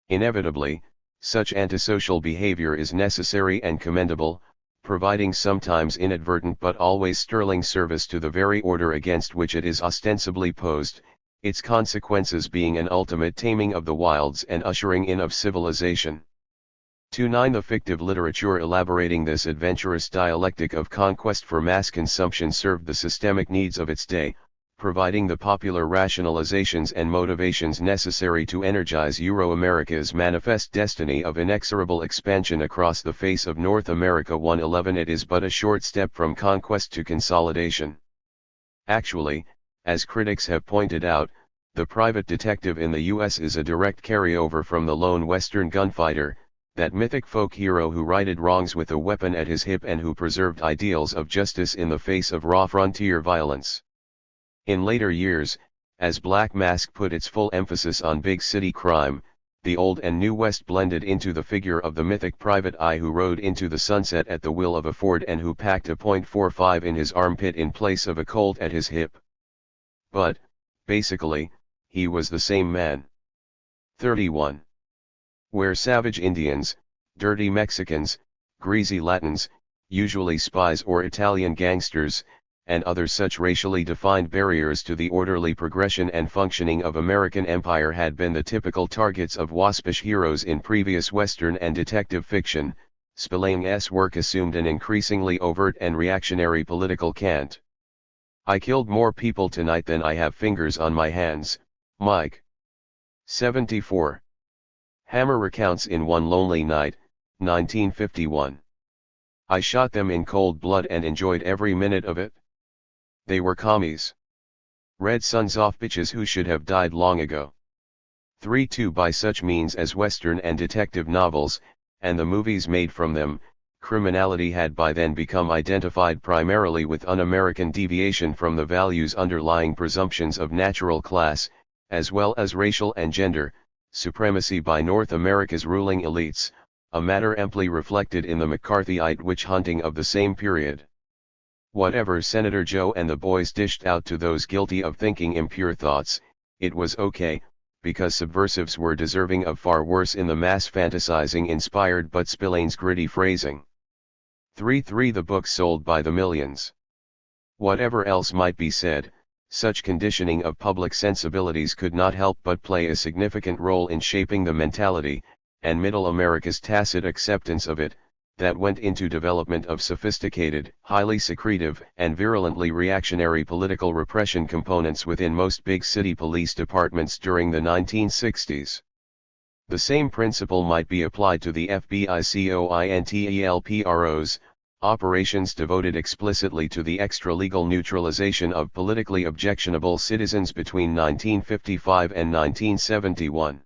Inevitably, such antisocial behavior is necessary and commendable, providing sometimes inadvertent but always sterling service to the very order against which it is ostensibly posed, its consequences being an ultimate taming of the wilds and ushering in of civilization. 2.9 The fictive literature elaborating this adventurous dialectic of conquest for mass consumption served the systemic needs of its day, providing the popular rationalizations and motivations necessary to energize Euro-America's manifest destiny of inexorable expansion across the face of North America. 111 It is but a short step from conquest to consolidation. Actually, as critics have pointed out, the private detective in the U.S. is a direct carryover from the lone Western gunfighter, that mythic folk hero who righted wrongs with a weapon at his hip and who preserved ideals of justice in the face of raw frontier violence. In later years, as Black Mask put its full emphasis on big city crime, the Old and New West blended into the figure of the mythic private eye who rode into the sunset at the will of a Ford and who packed a .45 in his armpit in place of a Colt at his hip. But, basically, he was the same man. 31. Where savage Indians, dirty Mexicans, greasy Latins, usually spies or Italian gangsters, and other such racially defined barriers to the orderly progression and functioning of American empire had been the typical targets of waspish heroes in previous Western and detective fiction, Spillane's work assumed an increasingly overt and reactionary political cant. I killed more people tonight than I have fingers on my hands, Mike. 74. Hammer recounts in One Lonely Night, 1951. I shot them in cold blood and enjoyed every minute of it. They were commies. Red sons off bitches who should have died long ago. 3. By such means as Western and detective novels, and the movies made from them, criminality had by then become identified primarily with un-American deviation from the values underlying presumptions of natural class, as well as racial and gender supremacy by North America's ruling elites, a matter amply reflected in the McCarthyite witch hunting of the same period. Whatever Senator Joe and the boys dished out to those guilty of thinking impure thoughts, it was okay, because subversives were deserving of far worse in the mass fantasizing inspired but Spillane's gritty phrasing. 3. The books sold by the millions. Whatever else might be said, such conditioning of public sensibilities could not help but play a significant role in shaping the mentality, and Middle America's tacit acceptance of it, that went into development of sophisticated, highly secretive, and virulently reactionary political repression components within most big city police departments during the 1960s. The same principle might be applied to the FBI-COINTELPROs, operations devoted explicitly to the extra-legal neutralization of politically objectionable citizens between 1955 and 1971.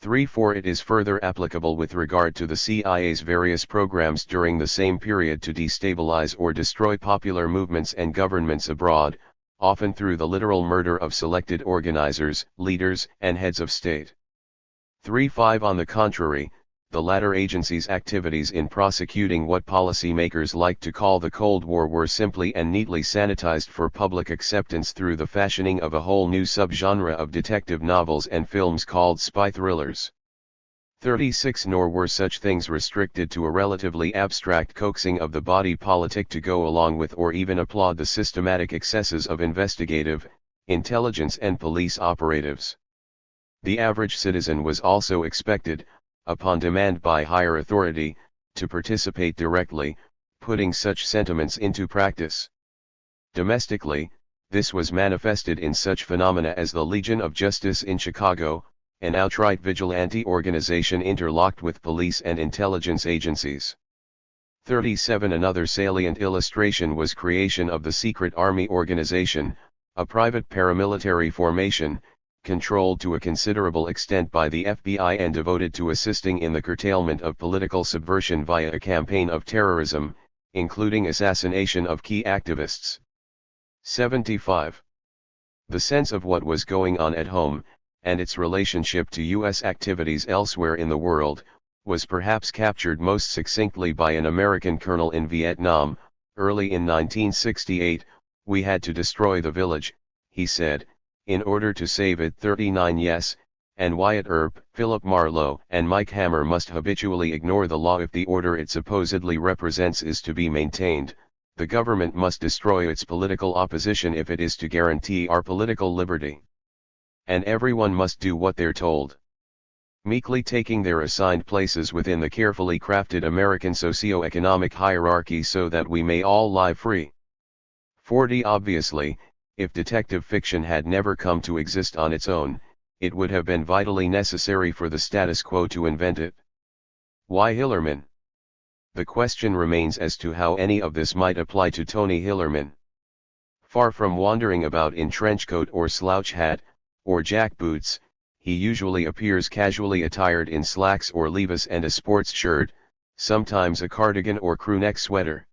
3. It is further applicable with regard to the CIA's various programs during the same period to destabilize or destroy popular movements and governments abroad, often through the literal murder of selected organizers, leaders, and heads of state. 3. On the contrary, the latter agency's activities in prosecuting what policymakers like to call the Cold War were simply and neatly sanitized for public acceptance through the fashioning of a whole new subgenre of detective novels and films called spy thrillers. 36. Nor were such things restricted to a relatively abstract coaxing of the body politic to go along with or even applaud the systematic excesses of investigative, intelligence and police operatives. The average citizen was also expected, upon demand by higher authority, to participate directly, putting such sentiments into practice. Domestically, this was manifested in such phenomena as the Legion of Justice in Chicago, an outright vigilante organization interlocked with police and intelligence agencies. 37. Another salient illustration was creation of the Secret Army Organization, a private paramilitary formation, controlled to a considerable extent by the FBI and devoted to assisting in the curtailment of political subversion via a campaign of terrorism, including assassination of key activists. 75. The sense of what was going on at home, and its relationship to U.S. activities elsewhere in the world, was perhaps captured most succinctly by an American colonel in Vietnam. Early in 1968, "We had to destroy the village," he said, "in order to save it." 39. Yes, and Wyatt Earp, Philip Marlowe, and Mike Hammer must habitually ignore the law if the order it supposedly represents is to be maintained. The government must destroy its political opposition if it is to guarantee our political liberty. And everyone must do what they're told, meekly taking their assigned places within the carefully crafted American socio-economic hierarchy so that we may all lie free. 40. Obviously, if detective fiction had never come to exist on its own, it would have been vitally necessary for the status quo to invent it. Why Hillerman? The question remains as to how any of this might apply to Tony Hillerman. Far from wandering about in trenchcoat or slouch hat, or jackboots, he usually appears casually attired in slacks or levis and a sports shirt, sometimes a cardigan or crewneck sweater.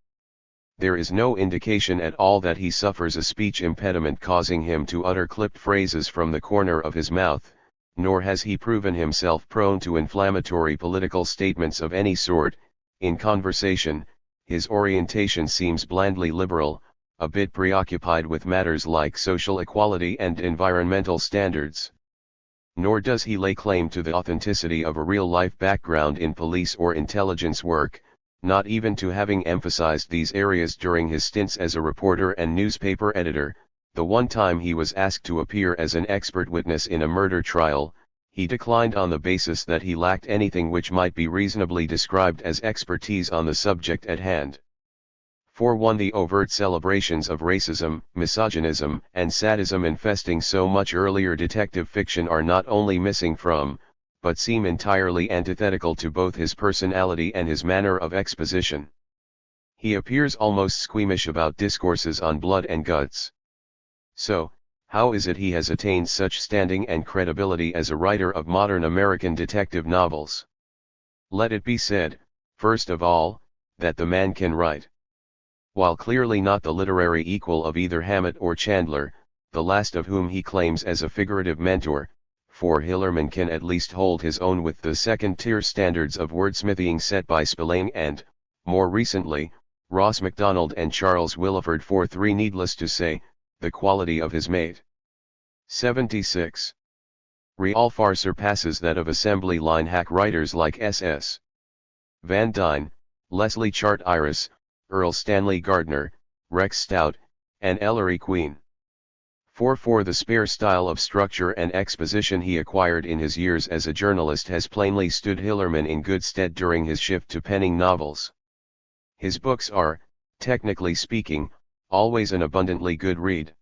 There is no indication at all that he suffers a speech impediment causing him to utter clipped phrases from the corner of his mouth, nor has he proven himself prone to inflammatory political statements of any sort. In conversation, his orientation seems blandly liberal, a bit preoccupied with matters like social equality and environmental standards. Nor does he lay claim to the authenticity of a real-life background in police or intelligence work, not even to having emphasized these areas during his stints as a reporter and newspaper editor. The one time he was asked to appear as an expert witness in a murder trial, he declined on the basis that he lacked anything which might be reasonably described as expertise on the subject at hand. 4. The overt celebrations of racism, misogynism, and sadism infesting so much earlier detective fiction are not only missing from, but seem entirely antithetical to both his personality and his manner of exposition. He appears almost squeamish about discourses on blood and guts. So, how is it he has attained such standing and credibility as a writer of modern American detective novels? Let it be said, first of all, that the man can write. While clearly not the literary equal of either Hammett or Chandler, the last of whom he claims as a figurative mentor, for Hillerman can at least hold his own with the second-tier standards of wordsmithing set by Spillane and, more recently, Ross MacDonald and Charles Willeford. 4-3 Needless to say, the quality of his mate. 76. Real far surpasses that of assembly line hack writers like S.S. Van Dyne, Leslie Chart Iris, Earl Stanley Gardner, Rex Stout, and Ellery Queen. 4-4 The spare style of structure and exposition he acquired in his years as a journalist has plainly stood Hillerman in good stead during his shift to penning novels. His books are, technically speaking, always an abundantly good read.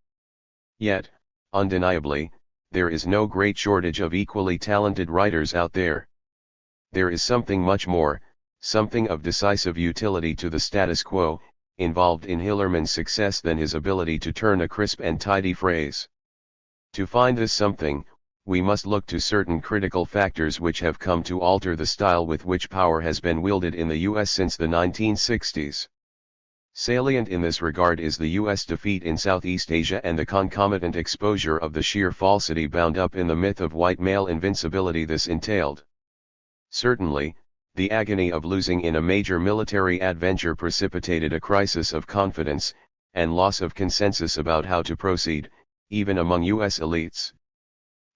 Yet, undeniably, there is no great shortage of equally talented writers out there. There is something much more, something of decisive utility to the status quo, involved in Hillerman's success than his ability to turn a crisp and tidy phrase. To find this something, we must look to certain critical factors which have come to alter the style with which power has been wielded in the U.S. since the 1960s. Salient in this regard is the U.S. defeat in Southeast Asia and the concomitant exposure of the sheer falsity bound up in the myth of white male invincibility this entailed. Certainly, the agony of losing in a major military adventure precipitated a crisis of confidence, and loss of consensus about how to proceed, even among U.S. elites.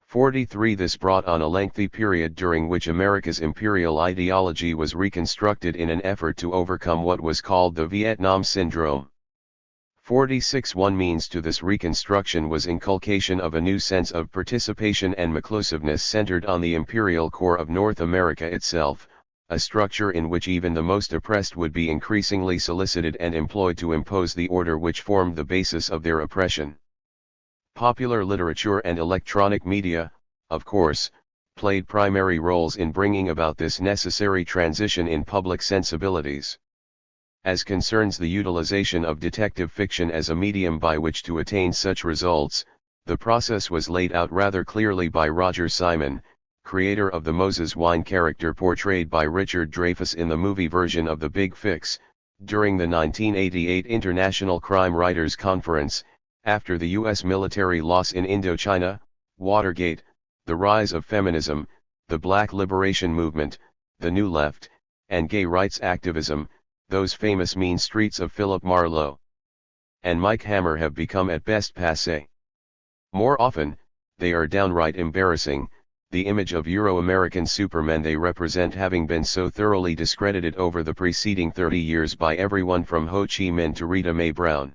43 This brought on a lengthy period during which America's imperial ideology was reconstructed in an effort to overcome what was called the Vietnam Syndrome. 46 One means to this reconstruction was inculcation of a new sense of participation and inclusiveness centered on the imperial core of North America itself, a structure in which even the most oppressed would be increasingly solicited and employed to impose the order which formed the basis of their oppression. Popular literature and electronic media, of course, played primary roles in bringing about this necessary transition in public sensibilities. As concerns the utilization of detective fiction as a medium by which to attain such results, the process was laid out rather clearly by Roger Simon, creator of the Moses Wine character portrayed by Richard Dreyfuss in the movie version of The Big Fix, during the 1988 International Crime Writers Conference, after the U.S. military loss in Indochina, Watergate, the rise of feminism, the Black Liberation Movement, the New Left, and gay rights activism. Those famous mean streets of Philip Marlowe and Mike Hammer have become at best passé. More often, they are downright embarrassing, the image of Euro-American supermen they represent having been so thoroughly discredited over the preceding 30 years by everyone from Ho Chi Minh to Rita Mae Brown.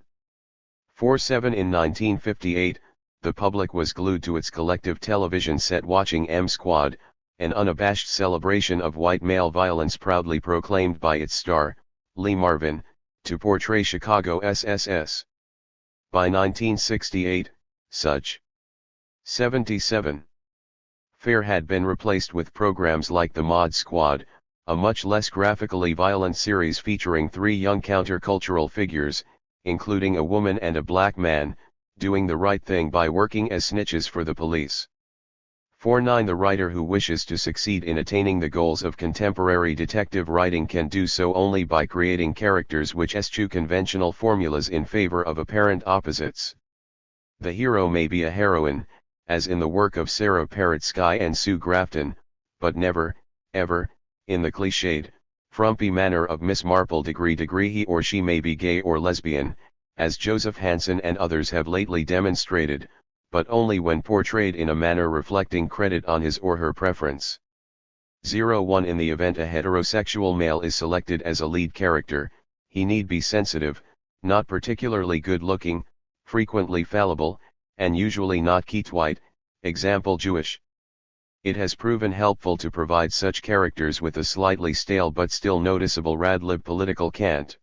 47 In 1958, the public was glued to its collective television set watching M Squad, an unabashed celebration of white male violence proudly proclaimed by its star, Lee Marvin, to portray Chicago SSS. By 1968, such 77 fare had been replaced with programs like The Mod Squad, a much less graphically violent series featuring 3 young countercultural figures, including a woman and a black man, doing the right thing by working as snitches for the police. 49 The writer who wishes to succeed in attaining the goals of contemporary detective writing can do so only by creating characters which eschew conventional formulas in favor of apparent opposites. The hero may be a heroine, as in the work of Sarah Parrott Sky and Sue Grafton, but never, ever, in the cliched, frumpy manner of Miss Marple. Degree he or she may be gay or lesbian, as Joseph Hansen and others have lately demonstrated, but only when portrayed in a manner reflecting credit on his or her preference. 01 In the event a heterosexual male is selected as a lead character, he need be sensitive, not particularly good-looking, frequently fallible, and usually not Keats-white, example Jewish. It has proven helpful to provide such characters with a slightly stale but still noticeable radlib political cant.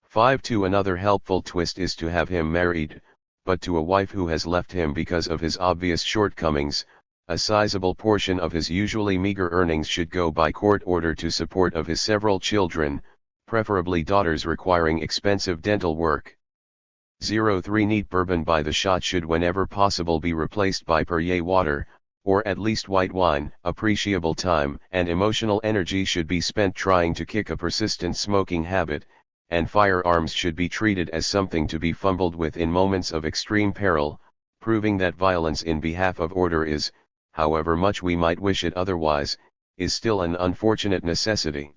5 Another helpful twist is to have him married, but to a wife who has left him because of his obvious shortcomings. A sizable portion of his usually meager earnings should go by court order to support of his several children, preferably daughters requiring expensive dental work. 03 Neat bourbon by the shot should whenever possible be replaced by Perrier water, or at least white wine. Appreciable time and emotional energy should be spent trying to kick a persistent smoking habit, and firearms should be treated as something to be fumbled with in moments of extreme peril, proving that violence in behalf of order is, however much we might wish it otherwise, is still an unfortunate necessity.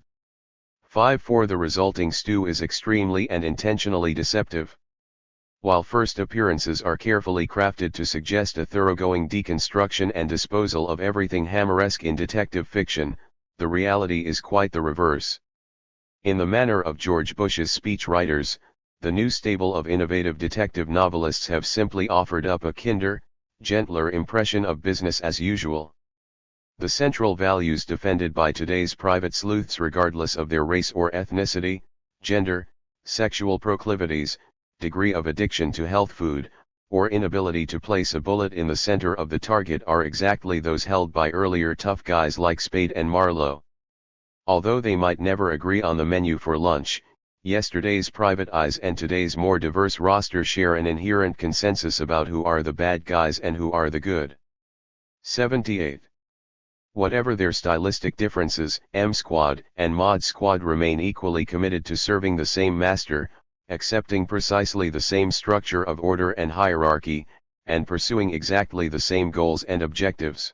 5. For the resulting stew is extremely and intentionally deceptive. While first appearances are carefully crafted to suggest a thoroughgoing deconstruction and disposal of everything Hammeresque in detective fiction, the reality is quite the reverse. In the manner of George Bush's speechwriters, the new stable of innovative detective novelists have simply offered up a kinder, gentler impression of business as usual. The central values defended by today's private sleuths, regardless of their race or ethnicity, gender, sexual proclivities, degree of addiction to health food, or inability to place a bullet in the center of the target, are exactly those held by earlier tough guys like Spade and Marlowe. Although they might never agree on the menu for lunch, yesterday's private eyes and today's more diverse roster share an inherent consensus about who are the bad guys and who are the good. 78. Whatever their stylistic differences, M Squad and Mod Squad remain equally committed to serving the same master, accepting precisely the same structure of order and hierarchy, and pursuing exactly the same goals and objectives.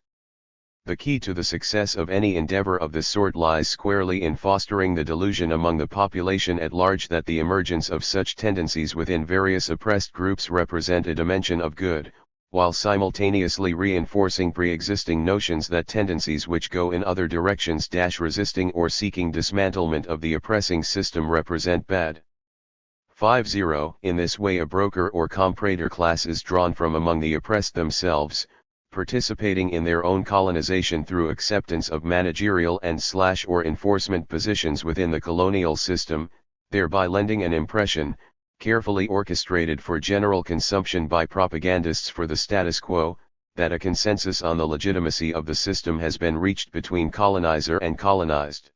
The key to the success of any endeavor of this sort lies squarely in fostering the delusion among the population at large that the emergence of such tendencies within various oppressed groups represent a dimension of good, while simultaneously reinforcing pre-existing notions that tendencies which go in other directions resisting or seeking dismantlement of the oppressing system represent bad. 50. In this way a broker or comprador class is drawn from among the oppressed themselves, participating in their own colonization through acceptance of managerial and or enforcement positions within the colonial system, thereby lending an impression, carefully orchestrated for general consumption by propagandists for the status quo, that a consensus on the legitimacy of the system has been reached between colonizer and colonized.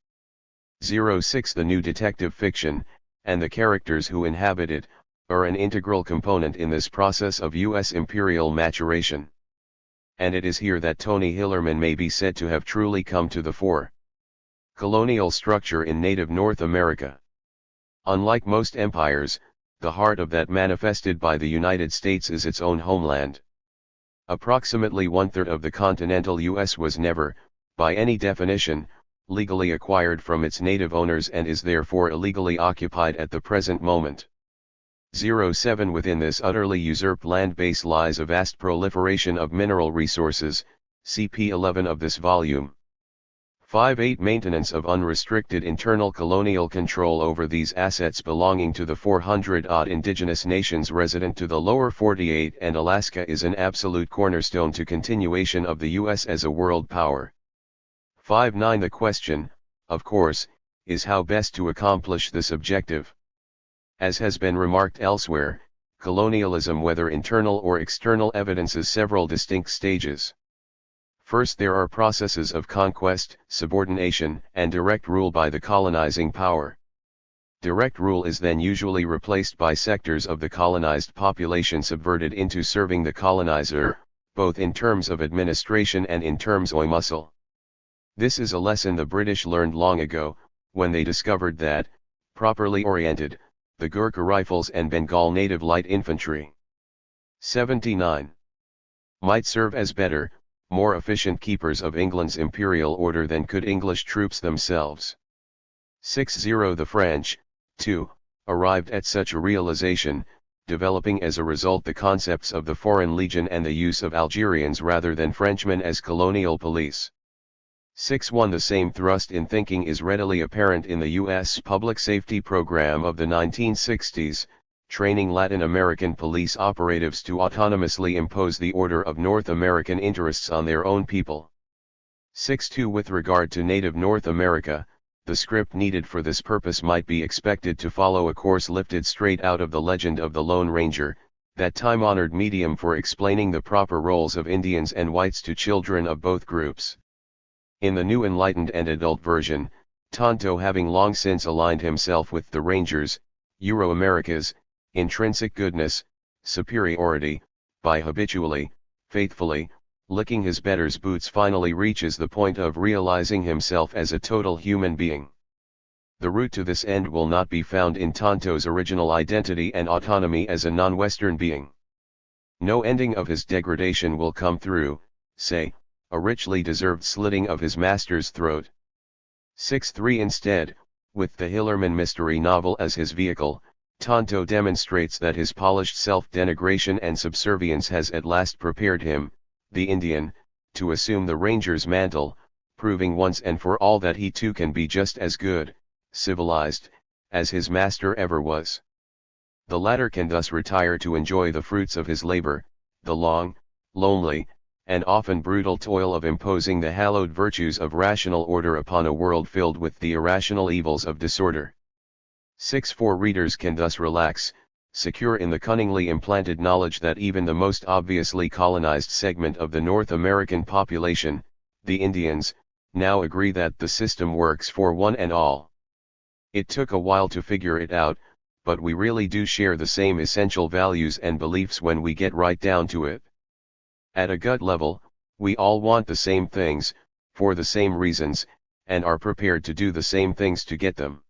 06. The new detective fiction, and the characters who inhabit it, are an integral component in this process of U.S. imperial maturation. And it is here that Tony Hillerman may be said to have truly come to the fore. Colonial structure in native North America. Unlike most empires, the heart of that manifested by the United States is its own homeland. Approximately one-third of the continental U.S. was never, by any definition, legally acquired from its native owners and is therefore illegally occupied at the present moment. 07. Within this utterly usurped land base lies a vast proliferation of mineral resources, cp 11 of this volume. 58. Maintenance of unrestricted internal colonial control over these assets belonging to the 400-odd indigenous nations resident to the lower 48 and Alaska is an absolute cornerstone to continuation of the U.S. as a world power. 59. The question, of course, is how best to accomplish this objective. As has been remarked elsewhere, colonialism, whether internal or external, evidences several distinct stages. First, there are processes of conquest, subordination, and direct rule by the colonizing power. Direct rule is then usually replaced by sectors of the colonized population subverted into serving the colonizer, both in terms of administration and in terms of muscle. This is a lesson the British learned long ago, when they discovered that, properly oriented, the Gurkha Rifles and Bengal Native Light Infantry 79 might serve as better, more efficient keepers of England's imperial order than could English troops themselves. 60. The French, too, arrived at such a realization, developing as a result the concepts of the Foreign Legion and the use of Algerians rather than Frenchmen as colonial police. 61. The same thrust in thinking is readily apparent in the U.S. public safety program of the 1960s, training Latin American police operatives to autonomously impose the order of North American interests on their own people. 62. With regard to native North America, the script needed for this purpose might be expected to follow a course lifted straight out of the legend of the Lone Ranger, that time-honored medium for explaining the proper roles of Indians and whites to children of both groups. In the new enlightened and adult version, Tonto, having long since aligned himself with the Rangers, Euro-America's, intrinsic goodness, superiority, by habitually, faithfully, licking his better's boots, finally reaches the point of realizing himself as a total human being. The route to this end will not be found in Tonto's original identity and autonomy as a non-Western being. No ending of his degradation will come through, say, a richly deserved slitting of his master's throat. 6.3 Instead, with the Hillerman mystery novel as his vehicle, Tonto demonstrates that his polished self-denigration and subservience has at last prepared him, the Indian, to assume the ranger's mantle, proving once and for all that he too can be just as good, civilized, as his master ever was. The latter can thus retire to enjoy the fruits of his labor, the long, lonely, and often brutal toil of imposing the hallowed virtues of rational order upon a world filled with the irrational evils of disorder. 6.4 Readers can thus relax, secure in the cunningly implanted knowledge that even the most obviously colonized segment of the North American population, the Indians, now agree that the system works for one and all. It took a while to figure it out, but we really do share the same essential values and beliefs when we get right down to it. At a gut level, we all want the same things, for the same reasons, and are prepared to do the same things to get them.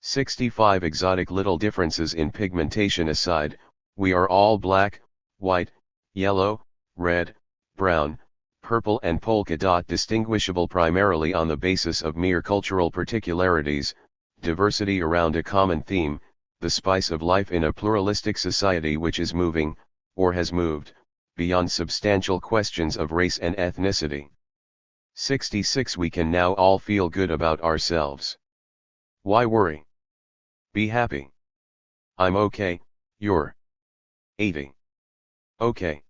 65 Exotic little differences in pigmentation aside, we are all black, white, yellow, red, brown, purple and polka dot, distinguishable primarily on the basis of mere cultural particularities, diversity around a common theme, the spice of life in a pluralistic society which is moving, or has moved, beyond substantial questions of race and ethnicity. 66 We can now all feel good about ourselves. Why worry? Be happy. I'm okay, you're 80. Okay.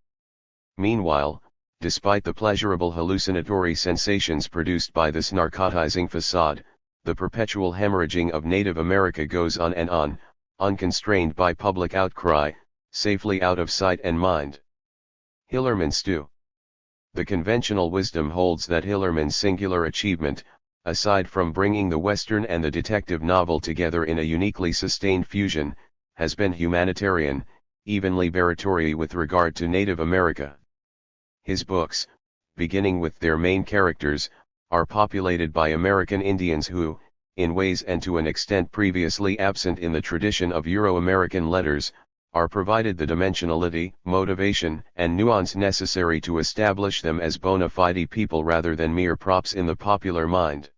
Meanwhile, despite the pleasurable hallucinatory sensations produced by this narcotizing facade, the perpetual hemorrhaging of Native America goes on and on, unconstrained by public outcry, safely out of sight and mind. Hillerman Stew. The conventional wisdom holds that Hillerman's singular achievement, aside from bringing the Western and the detective novel together in a uniquely sustained fusion, has been humanitarian, even liberatory with regard to Native America. His books, beginning with their main characters, are populated by American Indians who, in ways and to an extent previously absent in the tradition of Euro-American letters, are provided the dimensionality, motivation, and nuance necessary to establish them as bona fide people rather than mere props in the popular mind.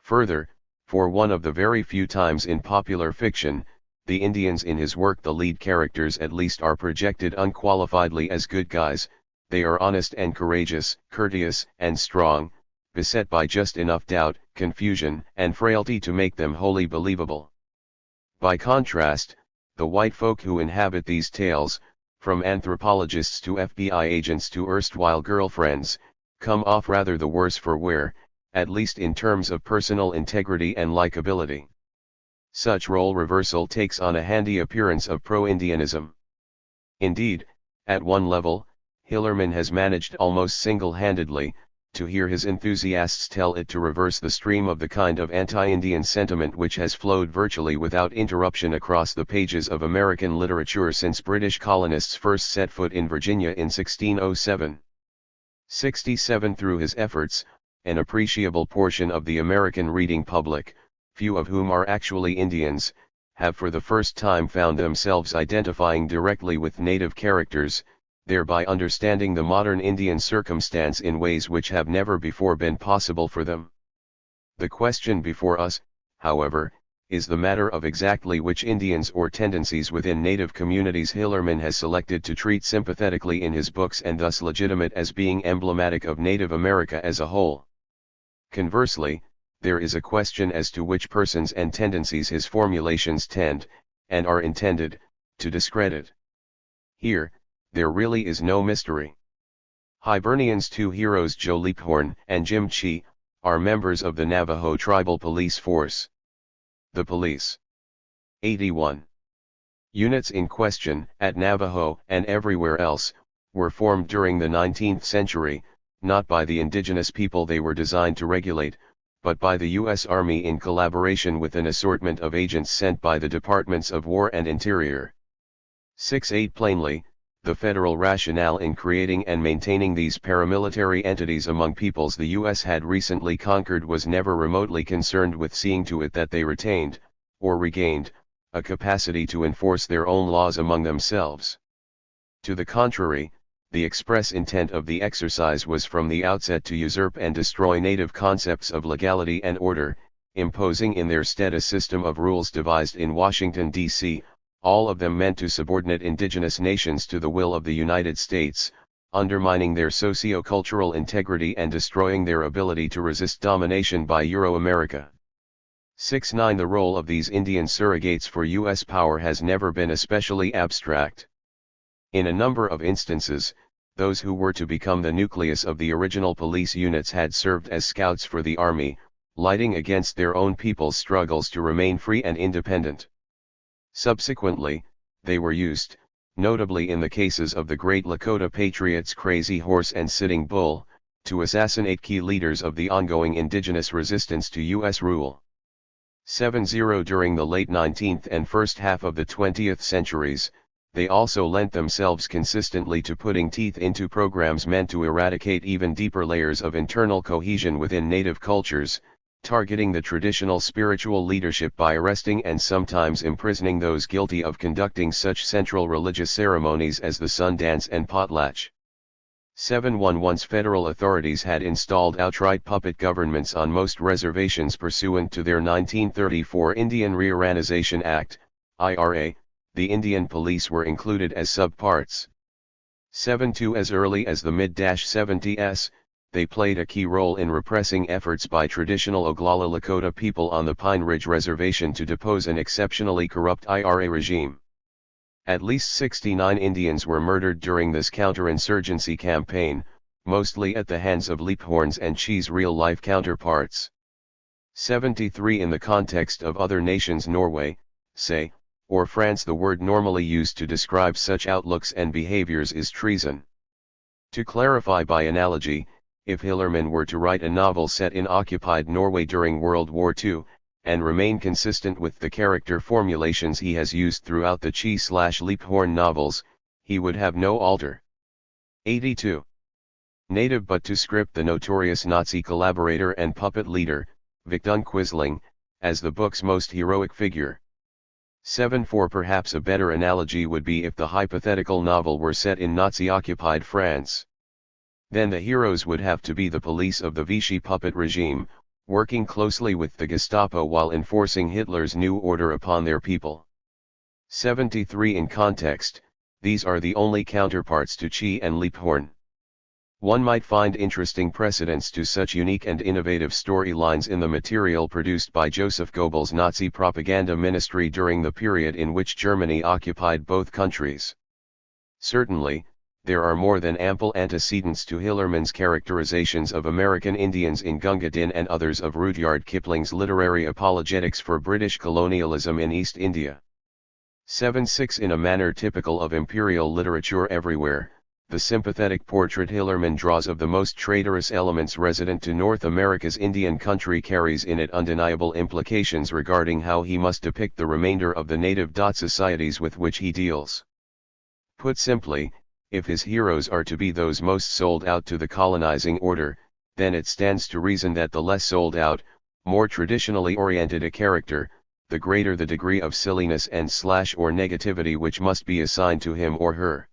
Further, for one of the very few times in popular fiction, the Indians in his work, the lead characters at least, are projected unqualifiedly as good guys. They are honest and courageous, courteous and strong, beset by just enough doubt, confusion, and frailty to make them wholly believable. By contrast, the white folk who inhabit these tales, from anthropologists to FBI agents to erstwhile girlfriends, come off rather the worse for wear, at least in terms of personal integrity and likability. Such role reversal takes on a handy appearance of pro-Indianism. Indeed, at one level, Hillerman has managed almost single-handedly, to hear his enthusiasts tell it, to reverse the stream of the kind of anti-Indian sentiment which has flowed virtually without interruption across the pages of American literature since British colonists first set foot in Virginia in 1607. 67 Through his efforts, an appreciable portion of the American reading public, few of whom are actually Indians, have for the first time found themselves identifying directly with native characters, thereby understanding the modern Indian circumstance in ways which have never before been possible for them. The question before us, however, is the matter of exactly which Indians or tendencies within native communities Hillerman has selected to treat sympathetically in his books and thus legitimate as being emblematic of Native America as a whole. Conversely, there is a question as to which persons and tendencies his formulations tend, and are intended, to discredit. Here, there really is no mystery. Hibernian's two heroes, Joe Leaphorn and Jim Chi, are members of the Navajo tribal police force. The police. 81. Units in question, at Navajo and everywhere else, were formed during the 19th century, not by the indigenous people they were designed to regulate, but by the U.S. Army in collaboration with an assortment of agents sent by the Departments of War and Interior. 68 Plainly, the federal rationale in creating and maintaining these paramilitary entities among peoples the U.S. had recently conquered was never remotely concerned with seeing to it that they retained, or regained, a capacity to enforce their own laws among themselves. To the contrary, the express intent of the exercise was from the outset to usurp and destroy native concepts of legality and order, imposing in their stead a system of rules devised in Washington, D.C., all of them meant to subordinate indigenous nations to the will of the United States, undermining their socio-cultural integrity and destroying their ability to resist domination by Euro-America. 6-9 The role of these Indian surrogates for U.S. power has never been especially abstract. In a number of instances, those who were to become the nucleus of the original police units had served as scouts for the army, lighting against their own people's struggles to remain free and independent. Subsequently, they were used, notably in the cases of the Great Lakota Patriots Crazy Horse and Sitting Bull, to assassinate key leaders of the ongoing indigenous resistance to U.S. rule. 7-0 During the late 19th and first half of the 20th centuries, they also lent themselves consistently to putting teeth into programs meant to eradicate even deeper layers of internal cohesion within native cultures, targeting the traditional spiritual leadership by arresting and sometimes imprisoning those guilty of conducting such central religious ceremonies as the sun dance and potlatch. 7-1 Once federal authorities had installed outright puppet governments on most reservations pursuant to their 1934 Indian Reorganization Act, IRA, the Indian police were included as subparts. 7-2 As early as the mid-70s, they played a key role in repressing efforts by traditional Oglala Lakota people on the Pine Ridge Reservation to depose an exceptionally corrupt IRA regime. At least 69 Indians were murdered during this counterinsurgency campaign, mostly at the hands of Leaphorns and Chee's real-life counterparts. 73 In the context of other nations Norway, say, or France the word normally used to describe such outlooks and behaviors is treason. To clarify by analogy, if Hillerman were to write a novel set in occupied Norway during World War II, and remain consistent with the character formulations he has used throughout the Cheese/Leaphorn novels, he would have no alter. 82. Native but to script the notorious Nazi collaborator and puppet leader, Victor Quisling, as the book's most heroic figure. 7-4 Perhaps a better analogy would be if the hypothetical novel were set in Nazi-occupied France. Then the heroes would have to be the police of the Vichy puppet regime, working closely with the Gestapo while enforcing Hitler's new order upon their people. 73 In context, these are the only counterparts to Chee and Leaphorn. One might find interesting precedents to such unique and innovative storylines in the material produced by Joseph Goebbels' Nazi propaganda ministry during the period in which Germany occupied both countries. Certainly, there are more than ample antecedents to Hillerman's characterizations of American Indians in Gunga Din and others of Rudyard Kipling's literary apologetics for British colonialism in East India. 7-6 In a manner typical of imperial literature everywhere, the sympathetic portrait Hillerman draws of the most traitorous elements resident to North America's Indian country carries in it undeniable implications regarding how he must depict the remainder of the native societies with which he deals. Put simply, if his heroes are to be those most sold out to the colonizing order, then it stands to reason that the less sold out, more traditionally oriented a character, the greater the degree of silliness and or negativity which must be assigned to him or her.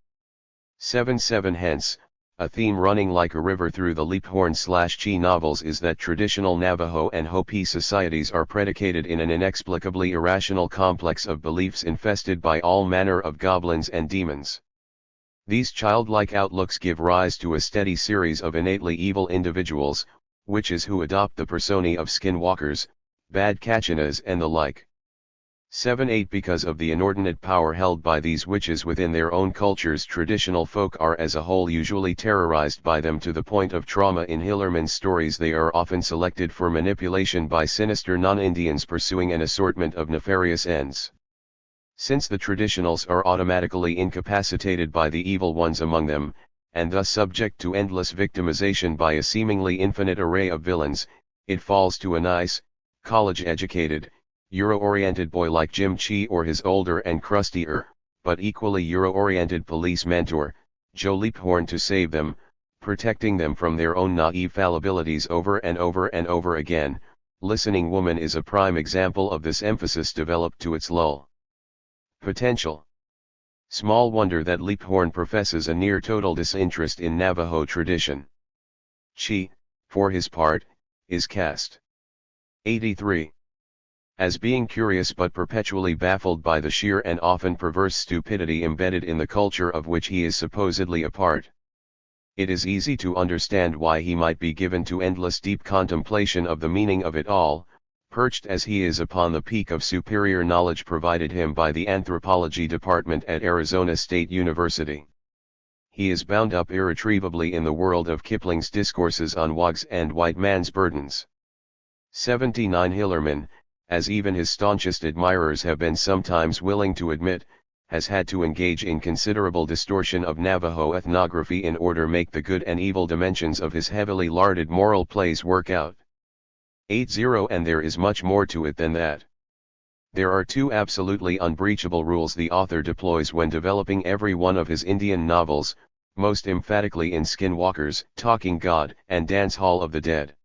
7-7 Hence, a theme running like a river through the Leaphorn/Chee novels is that traditional Navajo and Hopi societies are predicated in an inexplicably irrational complex of beliefs infested by all manner of goblins and demons. These childlike outlooks give rise to a steady series of innately evil individuals, witches who adopt the personae of skinwalkers, bad Kachinas and the like. 7-8 Because of the inordinate power held by these witches within their own cultures, traditional folk are as a whole usually terrorized by them to the point of trauma. In Hillerman's stories they are often selected for manipulation by sinister non-Indians pursuing an assortment of nefarious ends. Since the traditionals are automatically incapacitated by the evil ones among them, and thus subject to endless victimization by a seemingly infinite array of villains, it falls to a nice, college-educated, Euro-oriented boy like Jim Chee or his older and crustier, but equally Euro-oriented police mentor, Joe Liephorn, to save them, protecting them from their own naive fallibilities over and over and over again. Listening Woman is a prime example of this emphasis developed to its lull potential. Small wonder that Liephorn professes a near-total disinterest in Navajo tradition. Chi, for his part, is cast 83 as being curious but perpetually baffled by the sheer and often perverse stupidity embedded in the culture of which he is supposedly a part. It is easy to understand why he might be given to endless deep contemplation of the meaning of it all, perched as he is upon the peak of superior knowledge provided him by the anthropology department at Arizona State University. He is bound up irretrievably in the world of Kipling's discourses on Wogs and white man's burdens. 79 Hillerman, as even his staunchest admirers have been sometimes willing to admit, has had to engage in considerable distortion of Navajo ethnography in order to make the good and evil dimensions of his heavily larded moral plays work out. 80 And there is much more to it than that. There are two absolutely unbreachable rules the author deploys when developing every one of his Indian novels, most emphatically in Skinwalkers, Talking God, and Dance Hall of the Dead.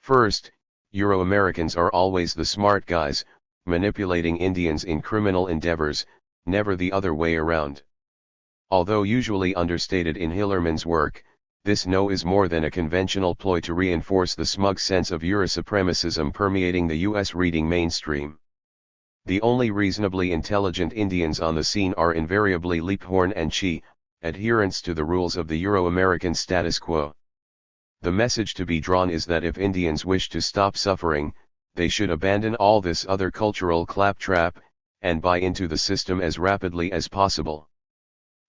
First, Euro-Americans are always the smart guys, manipulating Indians in criminal endeavors, never the other way around. Although usually understated in Hillerman's work, this no is more than a conventional ploy to reinforce the smug sense of Euro-supremacism permeating the U.S. reading mainstream. The only reasonably intelligent Indians on the scene are invariably Liephorn and Chi, adherents to the rules of the Euro-American status quo. The message to be drawn is that if Indians wish to stop suffering, they should abandon all this other cultural claptrap, and buy into the system as rapidly as possible.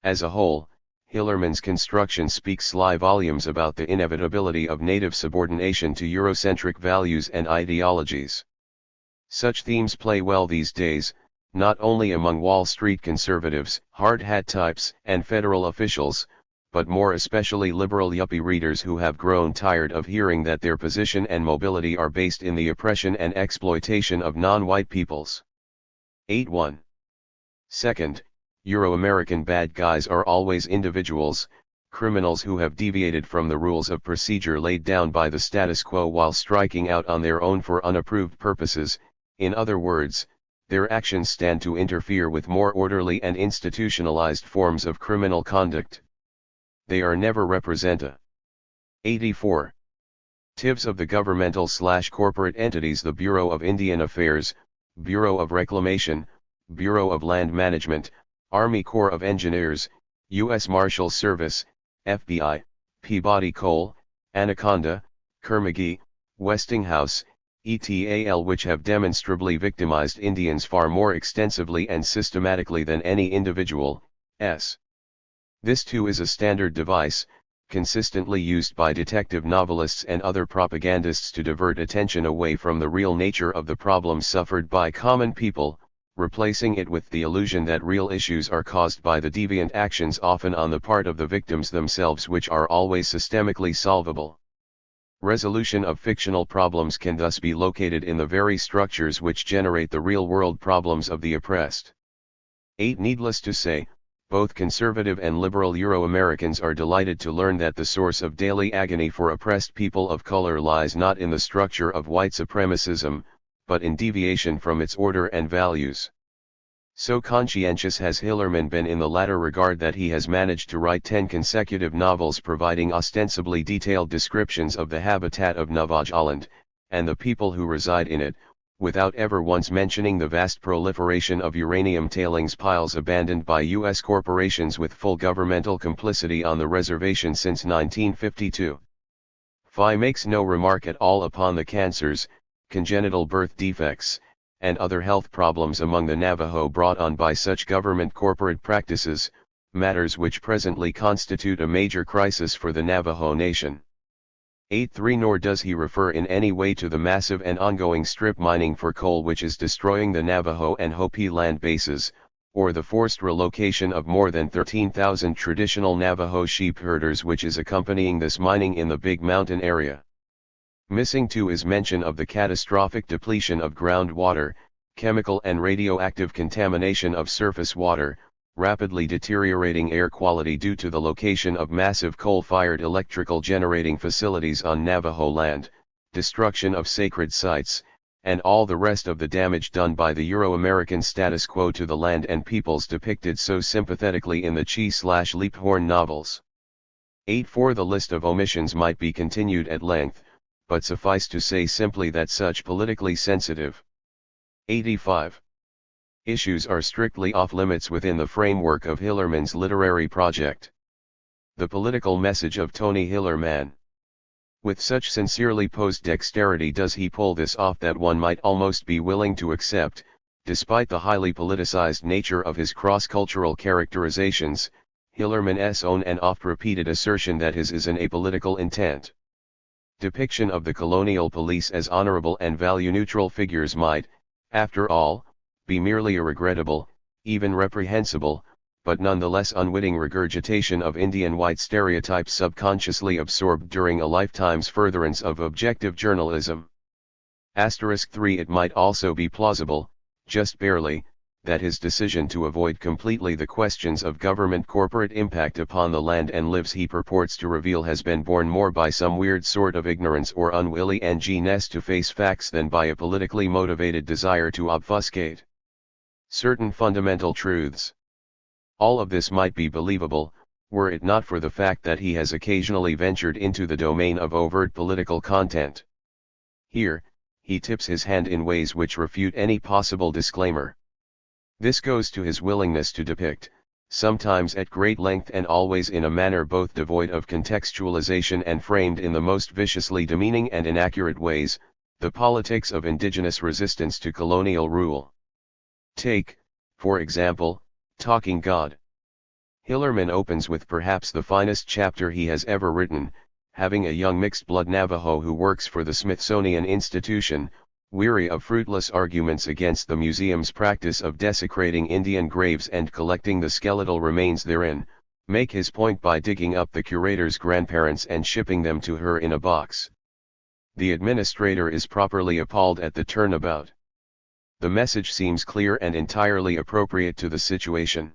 As a whole, Hillerman's construction speaks sly volumes about the inevitability of native subordination to Eurocentric values and ideologies. Such themes play well these days, not only among Wall Street conservatives, hard hat types, and federal officials, but more especially liberal yuppie readers who have grown tired of hearing that their position and mobility are based in the oppression and exploitation of non-white peoples. 81. Second, Euro-American bad guys are always individuals, criminals who have deviated from the rules of procedure laid down by the status quo while striking out on their own for unapproved purposes. In other words, their actions stand to interfere with more orderly and institutionalized forms of criminal conduct. They are never representa. 84. Tivs of the governmental/corporate entities: the Bureau of Indian Affairs, Bureau of Reclamation, Bureau of Land Management, Army Corps of Engineers, U.S. Marshal Service, FBI, Peabody Coal, Anaconda, Kerr-McGee, Westinghouse, ETAL, which have demonstrably victimized Indians far more extensively and systematically than any individual. This too is a standard device, consistently used by detective novelists and other propagandists to divert attention away from the real nature of the problems suffered by common people, replacing it with the illusion that real issues are caused by the deviant actions often on the part of the victims themselves, which are always systemically solvable. Resolution of fictional problems can thus be located in the very structures which generate the real-world problems of the oppressed. 8. Needless to say, both conservative and liberal Euro-Americans are delighted to learn that the source of daily agony for oppressed people of color lies not in the structure of white supremacism, but in deviation from its order and values. So conscientious has Hillerman been in the latter regard that he has managed to write 10 consecutive novels providing ostensibly detailed descriptions of the habitat of Navajo Island, and the people who reside in it, without ever once mentioning the vast proliferation of uranium tailings piles abandoned by U.S. corporations with full governmental complicity on the reservation since 1952. Fye makes no remark at all upon the cancers, congenital birth defects, and other health problems among the Navajo brought on by such government corporate practices, matters which presently constitute a major crisis for the Navajo Nation. 8.3 Nor does he refer in any way to the massive and ongoing strip mining for coal which is destroying the Navajo and Hopi land bases, or the forced relocation of more than 13,000 traditional Navajo sheep herders which is accompanying this mining in the Big Mountain area. Missing too is mention of the catastrophic depletion of groundwater, chemical and radioactive contamination of surface water, rapidly deteriorating air quality due to the location of massive coal-fired electrical generating facilities on Navajo land, destruction of sacred sites, and all the rest of the damage done by the Euro-American status quo to the land and peoples depicted so sympathetically in the Chi/Leaphorn novels. 8. The list of omissions might be continued at length, but suffice to say simply that such politically sensitive 85 issues are strictly off-limits within the framework of Hillerman's literary project. The political message of Tony Hillerman. With such sincerely posed dexterity does he pull this off that one might almost be willing to accept, despite the highly politicized nature of his cross-cultural characterizations, Hillerman's own and oft-repeated assertion that his is an apolitical intent. Depiction of the colonial police as honorable and value-neutral figures might, after all, be merely a regrettable, even reprehensible, but nonetheless unwitting regurgitation of Indian white stereotypes subconsciously absorbed during a lifetime's furtherance of objective journalism. *3 It might also be plausible, just barely, that his decision to avoid completely the questions of government corporate impact upon the land and lives he purports to reveal has been born more by some weird sort of ignorance or unwillingness to face facts than by a politically motivated desire to obfuscate certain fundamental truths. All of this might be believable, were it not for the fact that he has occasionally ventured into the domain of overt political content. Here, he tips his hand in ways which refute any possible disclaimer. This goes to his willingness to depict, sometimes at great length and always in a manner both devoid of contextualization and framed in the most viciously demeaning and inaccurate ways, the politics of indigenous resistance to colonial rule. Take, for example, Talking God. Hillerman opens with perhaps the finest chapter he has ever written, having a young mixed-blood Navajo who works for the Smithsonian Institution, weary of fruitless arguments against the museum's practice of desecrating Indian graves and collecting the skeletal remains therein, make his point by digging up the curator's grandparents and shipping them to her in a box. The administrator is properly appalled at the turnabout. The message seems clear and entirely appropriate to the situation.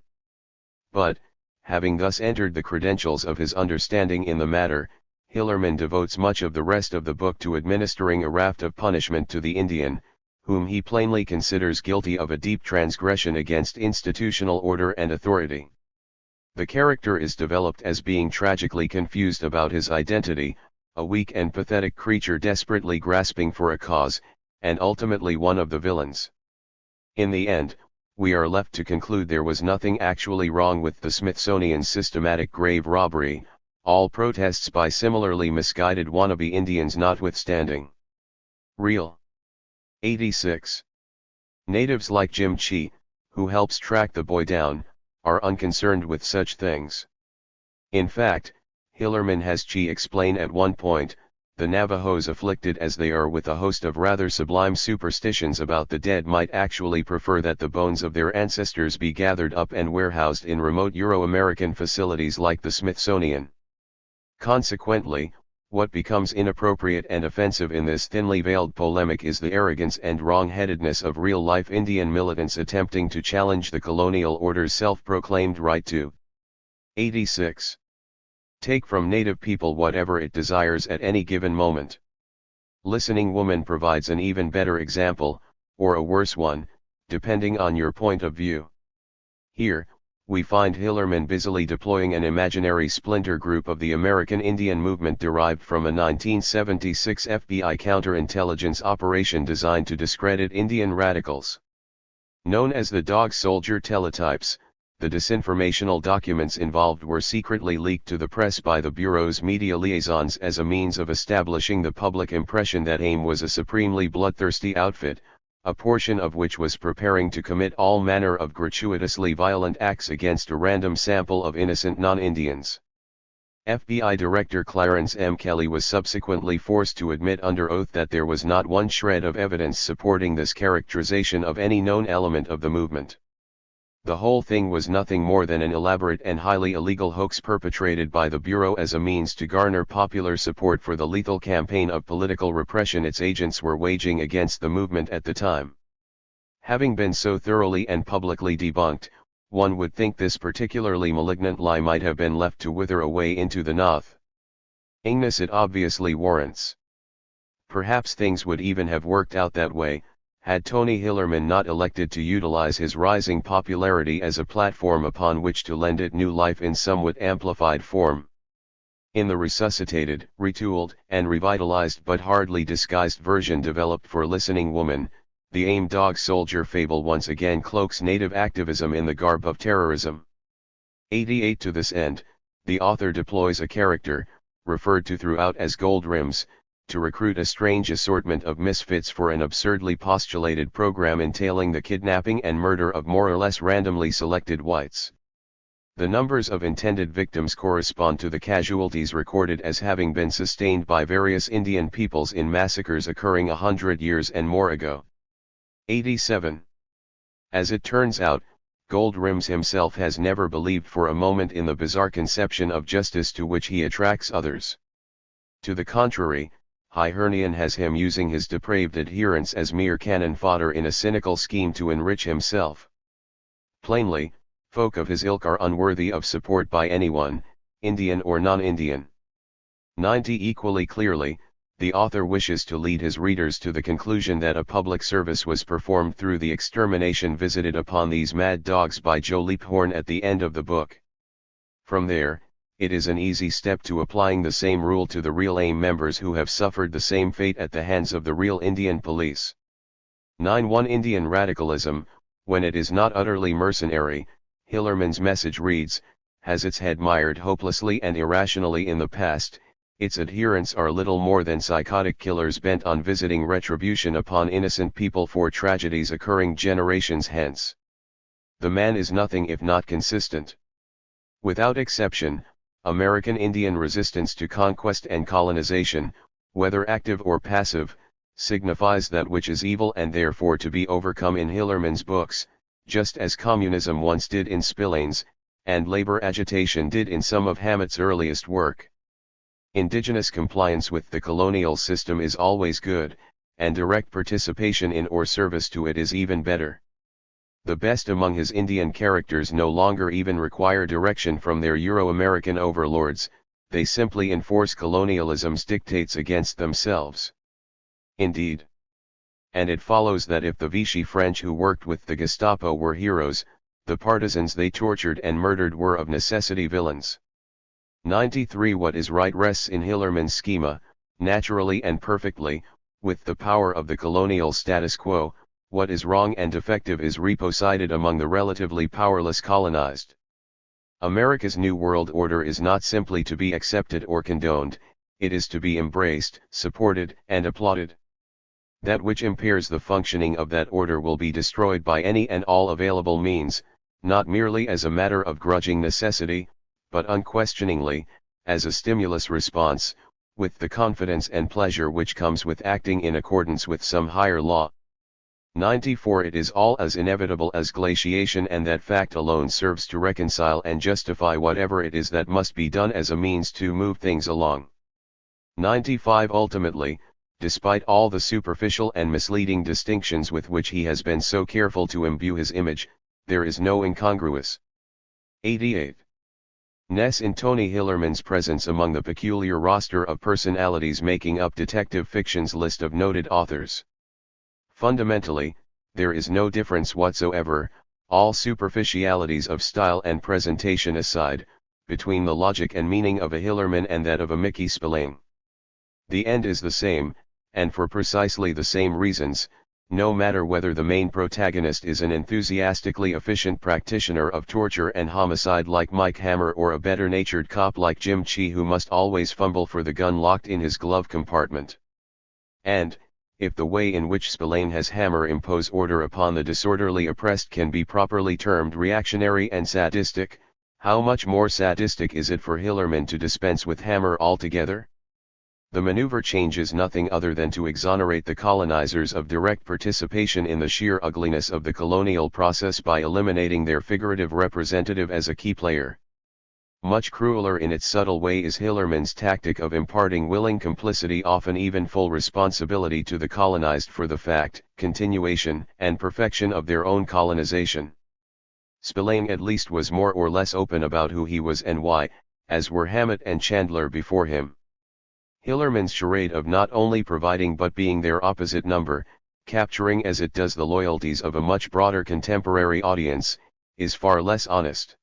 But, having thus entered the credentials of his understanding in the matter, Hillerman devotes much of the rest of the book to administering a raft of punishment to the Indian, whom he plainly considers guilty of a deep transgression against institutional order and authority. The character is developed as being tragically confused about his identity, a weak and pathetic creature desperately grasping for a cause, and ultimately one of the villains. In the end, we are left to conclude there was nothing actually wrong with the Smithsonian's systematic grave robbery, all protests by similarly misguided wannabe Indians notwithstanding. Real. 86. Natives like Jim Chi, who helps track the boy down, are unconcerned with such things. In fact, Hillerman has Chi explain at one point, the Navajos, afflicted as they are with a host of rather sublime superstitions about the dead, might actually prefer that the bones of their ancestors be gathered up and warehoused in remote Euro-American facilities like the Smithsonian. Consequently, what becomes inappropriate and offensive in this thinly veiled polemic is the arrogance and wrong-headedness of real-life Indian militants attempting to challenge the colonial order's self-proclaimed right to 86. Take from native people whatever it desires at any given moment. Listening Woman provides an even better example, or a worse one, depending on your point of view. Here, we find Hillerman busily deploying an imaginary splinter group of the American Indian movement derived from a 1976 FBI counterintelligence operation designed to discredit Indian radicals. Known as the Dog Soldier teletypes, the disinformational documents involved were secretly leaked to the press by the Bureau's media liaisons as a means of establishing the public impression that AIM was a supremely bloodthirsty outfit, a portion of which was preparing to commit all manner of gratuitously violent acts against a random sample of innocent non-Indians. FBI Director Clarence M. Kelly was subsequently forced to admit under oath that there was not one shred of evidence supporting this characterization of any known element of the movement. The whole thing was nothing more than an elaborate and highly illegal hoax perpetrated by the Bureau as a means to garner popular support for the lethal campaign of political repression its agents were waging against the movement at the time. Having been so thoroughly and publicly debunked, one would think this particularly malignant lie might have been left to wither away into the nothingness it obviously warrants. Perhaps things would even have worked out that way, had Tony Hillerman not elected to utilize his rising popularity as a platform upon which to lend it new life in somewhat amplified form. In the resuscitated, retooled, and revitalized but hardly disguised version developed for Listening Woman, the AIM dog soldier fable once again cloaks native activism in the garb of terrorism. 88 To this end, the author deploys a character, referred to throughout as Gold Rims, to recruit a strange assortment of misfits for an absurdly postulated program entailing the kidnapping and murder of more or less randomly selected whites. The numbers of intended victims correspond to the casualties recorded as having been sustained by various Indian peoples in massacres occurring 100 years and more ago. 87. As it turns out, Gold Rims himself has never believed for a moment in the bizarre conception of justice to which he attracts others. To the contrary, Hibernian has him using his depraved adherents as mere cannon fodder in a cynical scheme to enrich himself. Plainly, folk of his ilk are unworthy of support by anyone, Indian or non-Indian. 90 Equally clearly, the author wishes to lead his readers to the conclusion that a public service was performed through the extermination visited upon these mad dogs by Joe Leaphorn at the end of the book. From there, it is an easy step to applying the same rule to the real AIM members who have suffered the same fate at the hands of the real Indian police. 9-1 Indian radicalism, when it is not utterly mercenary, Hillerman's message reads, has its head mired hopelessly and irrationally in the past. Its adherents are little more than psychotic killers bent on visiting retribution upon innocent people for tragedies occurring generations hence. The man is nothing if not consistent. Without exception, American Indian resistance to conquest and colonization, whether active or passive, signifies that which is evil and therefore to be overcome in Hillerman's books, just as communism once did in Spillane's, and labor agitation did in some of Hammett's earliest work. Indigenous compliance with the colonial system is always good, and direct participation in or service to it is even better. The best among his Indian characters no longer even require direction from their Euro-American overlords, they simply enforce colonialism's dictates against themselves. Indeed. And it follows that if the Vichy French who worked with the Gestapo were heroes, the partisans they tortured and murdered were of necessity villains. 93 What is right rests in Hillerman's schema, naturally and perfectly, with the power of the colonial status quo. What is wrong and defective is reposided among the relatively powerless colonized. America's New World Order is not simply to be accepted or condoned, it is to be embraced, supported, and applauded. That which impairs the functioning of that order will be destroyed by any and all available means, not merely as a matter of grudging necessity, but unquestioningly, as a stimulus response, with the confidence and pleasure which comes with acting in accordance with some higher law. 94 It is all as inevitable as glaciation, and that fact alone serves to reconcile and justify whatever it is that must be done as a means to move things along. 95 Ultimately, despite all the superficial and misleading distinctions with which he has been so careful to imbue his image, there is no incongruous 88 ness in Tony Hillerman's presence among the peculiar roster of personalities making up detective fiction's list of noted authors. Fundamentally, there is no difference whatsoever, all superficialities of style and presentation aside, between the logic and meaning of a Hillerman and that of a Mickey Spillane. The end is the same, and for precisely the same reasons, no matter whether the main protagonist is an enthusiastically efficient practitioner of torture and homicide like Mike Hammer or a better-natured cop like Jim Chee who must always fumble for the gun locked in his glove compartment. And, if the way in which Spillane has Hammer impose order upon the disorderly oppressed can be properly termed reactionary and sadistic, how much more sadistic is it for Hillerman to dispense with Hammer altogether? The maneuver changes nothing other than to exonerate the colonizers of direct participation in the sheer ugliness of the colonial process by eliminating their figurative representative as a key player. Much crueler in its subtle way is Hillerman's tactic of imparting willing complicity, often even full responsibility, to the colonized for the fact, continuation, and perfection of their own colonization. Spillane at least was more or less open about who he was and why, as were Hammett and Chandler before him. Hillerman's charade of not only providing but being their opposite number, capturing as it does the loyalties of a much broader contemporary audience, is far less honest.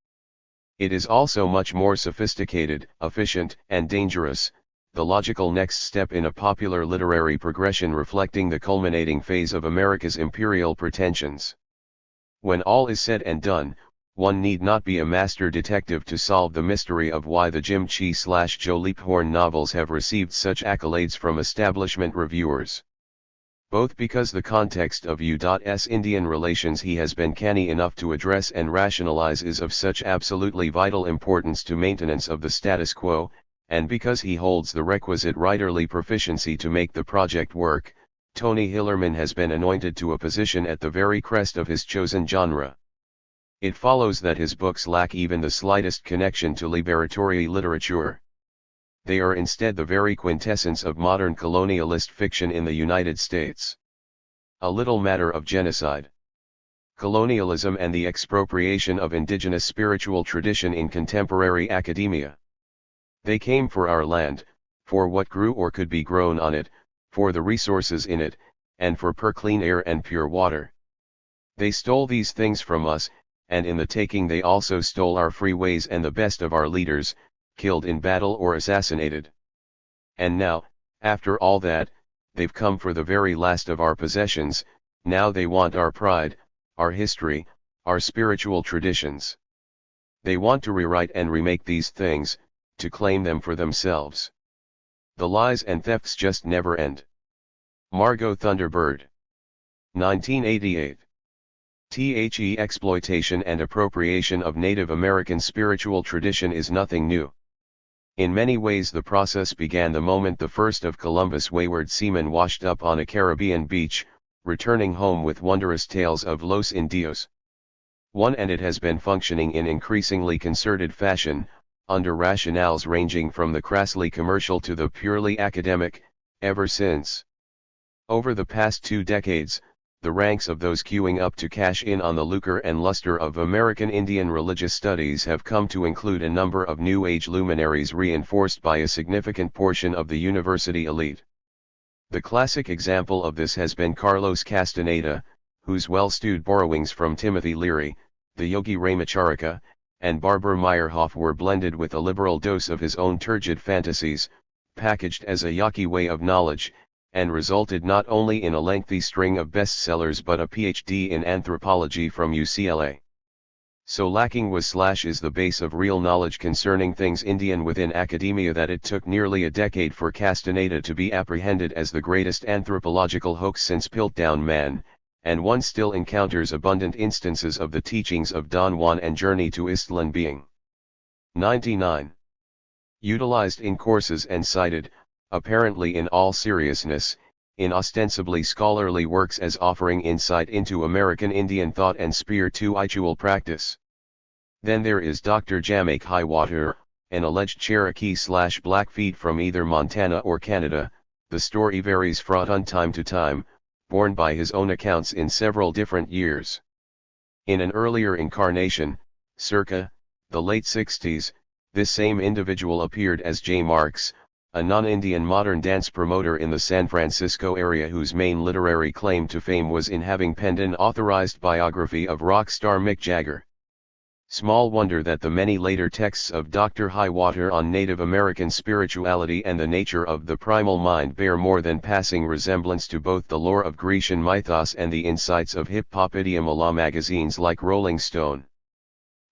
It is also much more sophisticated, efficient, and dangerous, the logical next step in a popular literary progression reflecting the culminating phase of America's imperial pretensions. When all is said and done, one need not be a master detective to solve the mystery of why the Jim Chee/Joe Leaphorn novels have received such accolades from establishment reviewers. Both because the context of U.S. Indian relations he has been canny enough to address and rationalize is of such absolutely vital importance to maintenance of the status quo, and because he holds the requisite writerly proficiency to make the project work, Tony Hillerman has been anointed to a position at the very crest of his chosen genre. It follows that his books lack even the slightest connection to liberatory literature. They are instead the very quintessence of modern colonialist fiction in the United States. A Little Matter of Genocide. Colonialism and the Expropriation of Indigenous Spiritual Tradition in Contemporary Academia. They came for our land, for what grew or could be grown on it, for the resources in it, and for clean air and pure water. They stole these things from us, and in the taking they also stole our free ways and the best of our leaders, killed in battle or assassinated. And now, after all that, they've come for the very last of our possessions. Now they want our pride, our history, our spiritual traditions. They want to rewrite and remake these things, to claim them for themselves. The lies and thefts just never end. Margot Thunderbird. 1988. The exploitation and appropriation of Native American spiritual tradition is nothing new. In many ways the process began the moment the first of Columbus' wayward seamen washed up on a Caribbean beach, returning home with wondrous tales of Los Indios. And it has been functioning in increasingly concerted fashion, under rationales ranging from the crassly commercial to the purely academic, ever since. Over the past 2 decades, the ranks of those queuing up to cash in on the lucre and luster of American Indian religious studies have come to include a number of New Age luminaries reinforced by a significant portion of the university elite. The classic example of this has been Carlos Castaneda, whose well-stewed borrowings from Timothy Leary, the Yogi Ramacharaka, and Barbara Meyerhoff were blended with a liberal dose of his own turgid fantasies, packaged as a yucky way of knowledge, and resulted not only in a lengthy string of bestsellers but a PhD in anthropology from UCLA. So lacking was/is the base of real knowledge concerning things Indian within academia that it took nearly a decade for Castaneda to be apprehended as the greatest anthropological hoax since Piltdown Man, and one still encounters abundant instances of the teachings of Don Juan and Journey to Istlan Being. 99. Utilized in courses and cited, apparently in all seriousness, in ostensibly scholarly works as offering insight into American Indian thought and spiritual practice. Then there is Dr. Jamaica Highwater, an alleged Cherokee/Blackfeet from either Montana or Canada. The story varies from time to time, born by his own accounts in several different years. In an earlier incarnation, circa the late 60s, this same individual appeared as J. Marks, a non-Indian modern dance promoter in the San Francisco area whose main literary claim to fame was in having penned an authorized biography of rock star Mick Jagger. Small wonder that the many later texts of Dr. Highwater on Native American spirituality and the nature of the primal mind bear more than passing resemblance to both the lore of Grecian mythos and the insights of hip-hop idiom-a-la magazines like Rolling Stone.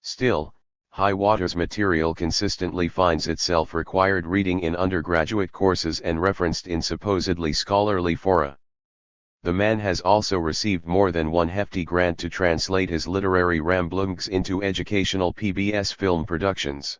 Still, Highwater's material consistently finds itself required reading in undergraduate courses and referenced in supposedly scholarly fora. The man has also received more than one hefty grant to translate his literary ramblings into educational PBS film productions.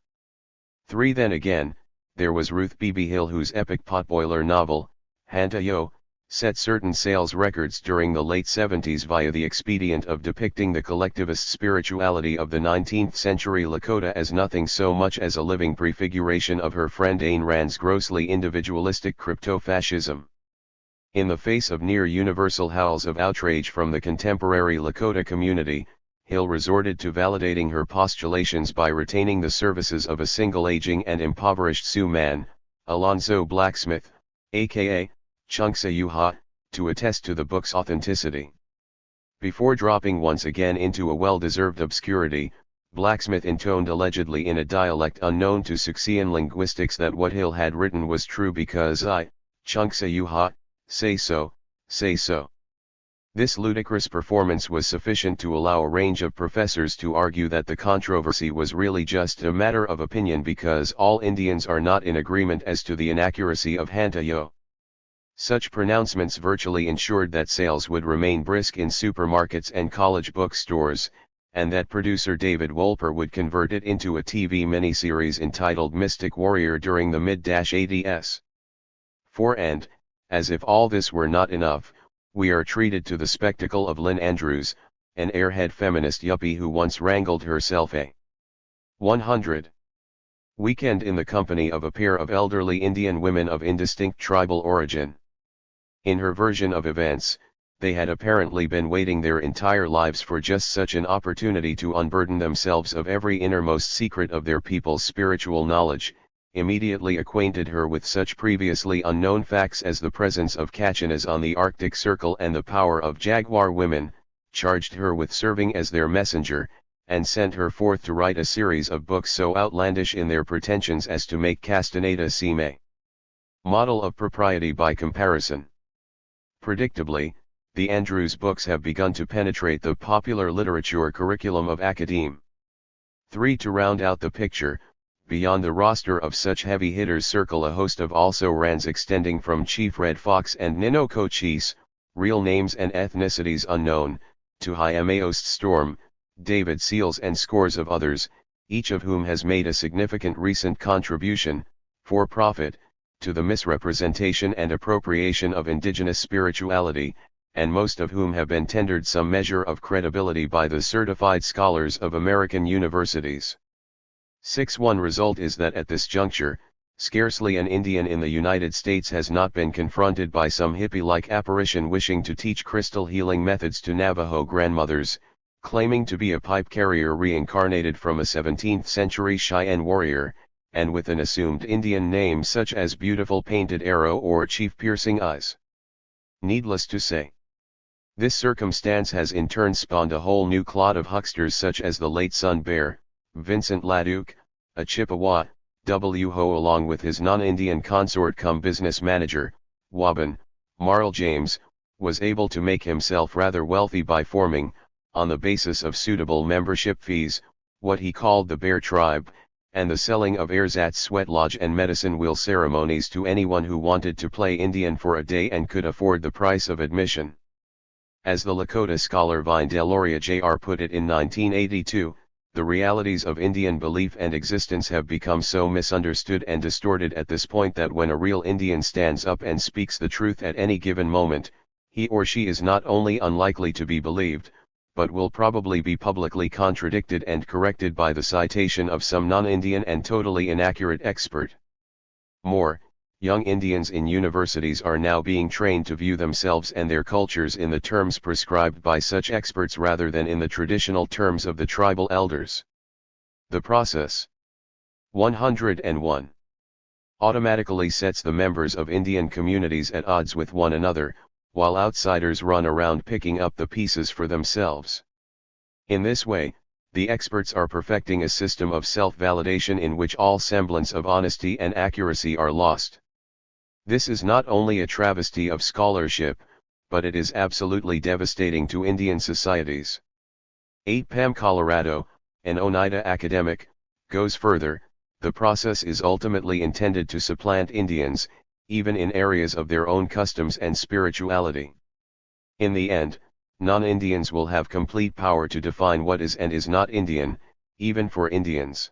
3. Then again, there was Ruth Beebe Hill, whose epic potboiler novel, Hanta Yo, set certain sales records during the late 70s via the expedient of depicting the collectivist spirituality of the 19th century Lakota as nothing so much as a living prefiguration of her friend Ayn Rand's grossly individualistic crypto-fascism. In the face of near-universal howls of outrage from the contemporary Lakota community, Hill resorted to validating her postulations by retaining the services of a single aging and impoverished Sioux man, Alonzo Blacksmith, aka Chunksa Yuha, to attest to the book's authenticity. Before dropping once again into a well-deserved obscurity, Blacksmith intoned allegedly in a dialect unknown to Siouxian linguistics that what Hill had written was true because I, Chunksa Yuha, say so, say so. This ludicrous performance was sufficient to allow a range of professors to argue that the controversy was really just a matter of opinion because all Indians are not in agreement as to the inaccuracy of Hantayo. Such pronouncements virtually ensured that sales would remain brisk in supermarkets and college bookstores, and that producer David Wolper would convert it into a TV miniseries entitled Mystic Warrior during the mid-80s. And, as if all this were not enough, we are treated to the spectacle of Lynn Andrews, an airhead feminist yuppie who once wrangled herself a 100 weekend in the company of a pair of elderly Indian women of indistinct tribal origin. In her version of events, they had apparently been waiting their entire lives for just such an opportunity to unburden themselves of every innermost secret of their people's spiritual knowledge, immediately acquainted her with such previously unknown facts as the presence of Kachinas on the Arctic Circle and the power of jaguar women, charged her with serving as their messenger, and sent her forth to write a series of books so outlandish in their pretensions as to make Castaneda seem a model of propriety by comparison. Predictably, the Andrews books have begun to penetrate the popular literature curriculum of academe. 3. To round out the picture, beyond the roster of such heavy hitters circle a host of also-rans extending from Chief Red Fox and Nino Cochise, real names and ethnicities unknown, to Hyameost Storm, David Seals and scores of others, each of whom has made a significant recent contribution, for profit, to the misrepresentation and appropriation of indigenous spirituality, and most of whom have been tendered some measure of credibility by the certified scholars of American universities. 6. One result is that at this juncture, scarcely an Indian in the United States has not been confronted by some hippie-like apparition wishing to teach crystal healing methods to Navajo grandmothers, claiming to be a pipe carrier reincarnated from a 17th century Cheyenne warrior, and with an assumed Indian name such as Beautiful Painted Arrow or Chief Piercing Eyes. Needless to say, this circumstance has in turn spawned a whole new clod of hucksters such as the late Sun Bear, Vincent Laduke, a Chippewa, W. Ho along with his non-Indian consort cum business manager, Wabun, Marl James, was able to make himself rather wealthy by forming, on the basis of suitable membership fees, what he called the Bear Tribe, and the selling of ersatz sweat lodge and medicine wheel ceremonies to anyone who wanted to play Indian for a day and could afford the price of admission. As the Lakota scholar Vine Deloria Jr. put it in 1982, the realities of Indian belief and existence have become so misunderstood and distorted at this point that when a real Indian stands up and speaks the truth at any given moment, he or she is not only unlikely to be believed, but will probably be publicly contradicted and corrected by the citation of some non-Indian and totally inaccurate expert. More, young Indians in universities are now being trained to view themselves and their cultures in the terms prescribed by such experts rather than in the traditional terms of the tribal elders. The process 101 automatically sets the members of Indian communities at odds with one another, while outsiders run around picking up the pieces for themselves. In this way, the experts are perfecting a system of self-validation in which all semblance of honesty and accuracy are lost. This is not only a travesty of scholarship, but it is absolutely devastating to Indian societies. 8. Pam Colorado, an Oneida academic, goes further. The process is ultimately intended to supplant Indians, even in areas of their own customs and spirituality. In the end, non-Indians will have complete power to define what is and is not Indian, even for Indians.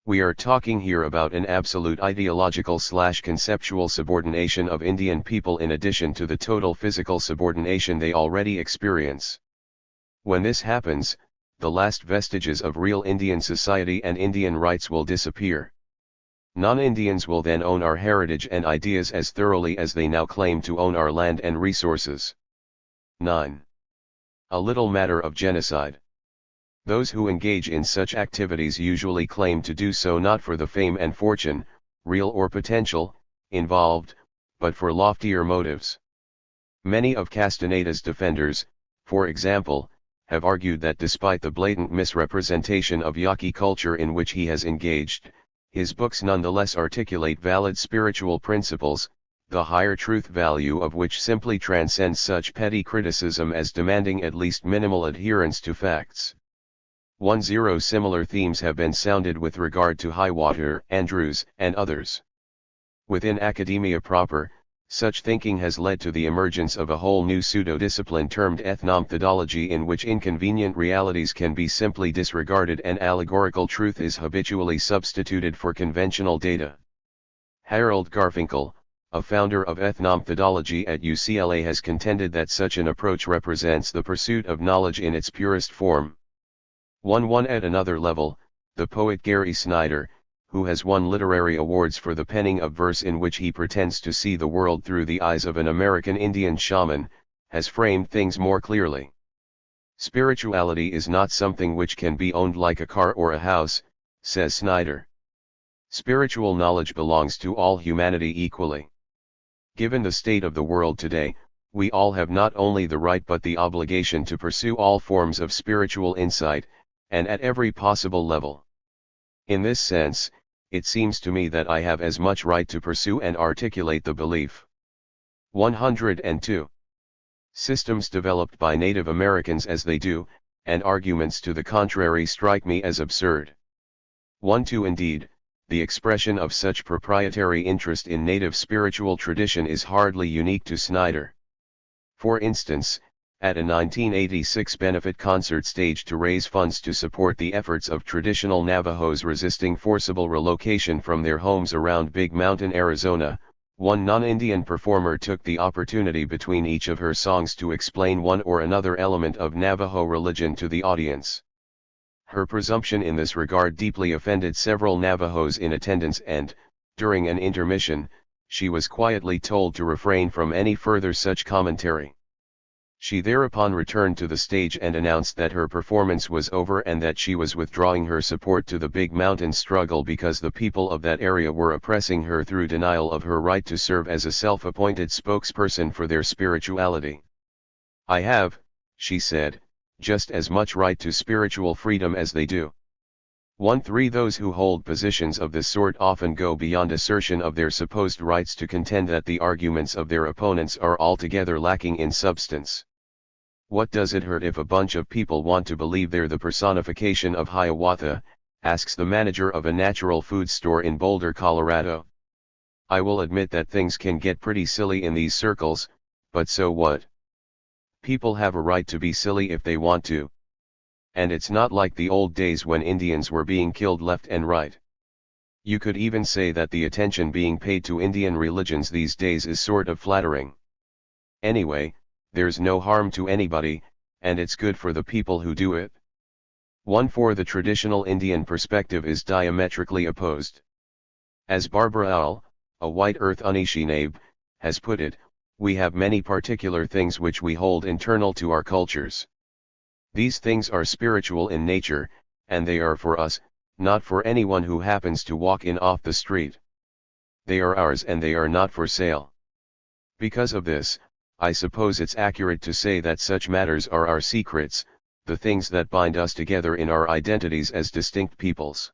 We are talking here about an absolute ideological/conceptual subordination of Indian people in addition to the total physical subordination they already experience. When this happens, the last vestiges of real Indian society and Indian rights will disappear. Non-Indians will then own our heritage and ideas as thoroughly as they now claim to own our land and resources. 9. A little matter of genocide. Those who engage in such activities usually claim to do so not for the fame and fortune, real or potential, involved, but for loftier motives. Many of Castaneda's defenders, for example, have argued that despite the blatant misrepresentation of Yaqui culture in which he has engaged, his books nonetheless articulate valid spiritual principles, the higher truth value of which simply transcends such petty criticism as demanding at least minimal adherence to facts. 10 Similar themes have been sounded with regard to Highwater, Andrews, and others. Within academia proper, such thinking has led to the emergence of a whole new pseudo-discipline termed ethnomethodology, in which inconvenient realities can be simply disregarded and allegorical truth is habitually substituted for conventional data. Harold Garfinkel, a founder of ethnomethodology at UCLA, has contended that such an approach represents the pursuit of knowledge in its purest form. 1 At another level, the poet Gary Snyder, who has won literary awards for the penning of verse in which he pretends to see the world through the eyes of an American Indian shaman, has framed things more clearly. Spirituality is not something which can be owned like a car or a house, says Snyder. Spiritual knowledge belongs to all humanity equally. Given the state of the world today, we all have not only the right but the obligation to pursue all forms of spiritual insight, and at every possible level. In this sense, it seems to me that I have as much right to pursue and articulate the belief. 102. Systems developed by Native Americans as they do, and arguments to the contrary strike me as absurd. 2 Indeed, the expression of such proprietary interest in native spiritual tradition is hardly unique to Snyder. For instance, at a 1986 benefit concert staged to raise funds to support the efforts of traditional Navajos resisting forcible relocation from their homes around Big Mountain, Arizona, one non-Indian performer took the opportunity between each of her songs to explain one or another element of Navajo religion to the audience. Her presumption in this regard deeply offended several Navajos in attendance, and, during an intermission, she was quietly told to refrain from any further such commentary. She thereupon returned to the stage and announced that her performance was over and that she was withdrawing her support to the Big Mountain struggle because the people of that area were oppressing her through denial of her right to serve as a self-appointed spokesperson for their spirituality. I have, she said, just as much right to spiritual freedom as they do. 3 Those who hold positions of this sort often go beyond assertion of their supposed rights to contend that the arguments of their opponents are altogether lacking in substance. What does it hurt if a bunch of people want to believe they're the personification of Hiawatha? Asks the manager of a natural food store in Boulder, Colorado. I will admit that things can get pretty silly in these circles, but so what? People have a right to be silly if they want to. And it's not like the old days when Indians were being killed left and right. You could even say that the attention being paid to Indian religions these days is sort of flattering. Anyway, there's no harm to anybody, and it's good for the people who do it. 4 The traditional Indian perspective is diametrically opposed. As Barbara Owl, a White Earth Anishinaabe, has put it, we have many particular things which we hold internal to our cultures. These things are spiritual in nature, and they are for us, not for anyone who happens to walk in off the street. They are ours and they are not for sale. Because of this, I suppose it's accurate to say that such matters are our secrets, the things that bind us together in our identities as distinct peoples.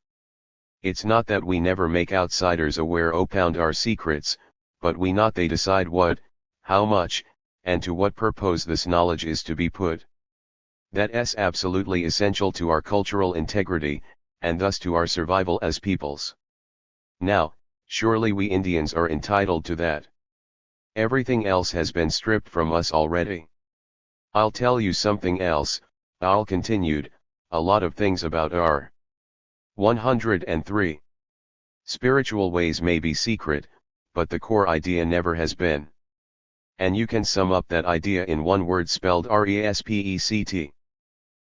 It's not that we never make outsiders aware or pound our secrets, but we not they decide what, how much, and to what purpose this knowledge is to be put. That's absolutely essential to our cultural integrity, and thus to our survival as peoples. Now, surely we Indians are entitled to that. Everything else has been stripped from us already. I'll tell you something else, Owl continued, a lot of things about our 103. Spiritual ways may be secret, but the core idea never has been. And you can sum up that idea in one word spelled RESPECT.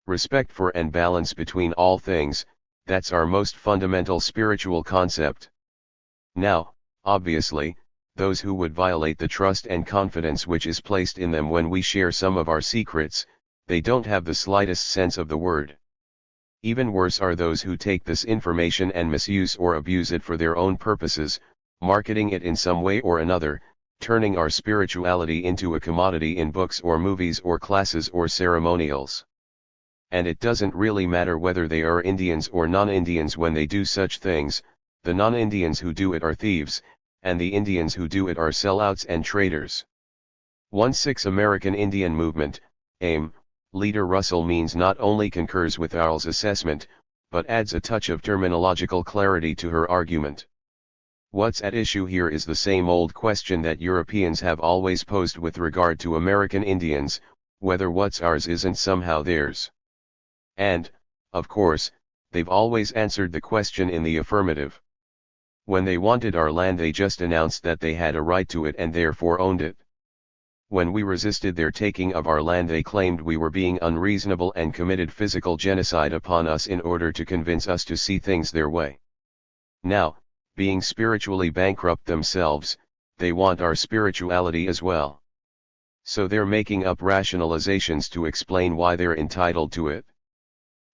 Respect for and balance between all things, that's our most fundamental spiritual concept. Now, obviously, those who would violate the trust and confidence which is placed in them when we share some of our secrets, they don't have the slightest sense of the word. Even worse are those who take this information and misuse or abuse it for their own purposes, marketing it in some way or another, turning our spirituality into a commodity in books or movies or classes or ceremonials. And it doesn't really matter whether they are Indians or non-Indians when they do such things. The non-Indians who do it are thieves, and the Indians who do it are sellouts and traitors. 1-6 American Indian Movement, AIM, leader Russell Means not only concurs with Owl's assessment, but adds a touch of terminological clarity to her argument. What's at issue here is the same old question that Europeans have always posed with regard to American Indians, whether what's ours isn't somehow theirs. And, of course, they've always answered the question in the affirmative. When they wanted our land, they just announced that they had a right to it and therefore owned it. When we resisted their taking of our land, they claimed we were being unreasonable and committed physical genocide upon us in order to convince us to see things their way. Now, being spiritually bankrupt themselves, they want our spirituality as well. So they're making up rationalizations to explain why they're entitled to it.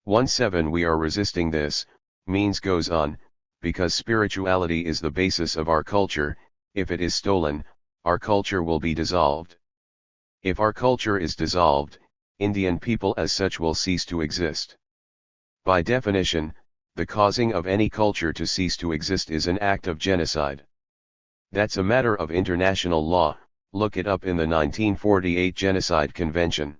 1-7 We are resisting this, Means goes on, because spirituality is the basis of our culture. If it is stolen, our culture will be dissolved. If our culture is dissolved, Indian people as such will cease to exist. By definition, the causing of any culture to cease to exist is an act of genocide. That's a matter of international law, look it up in the 1948 Genocide Convention.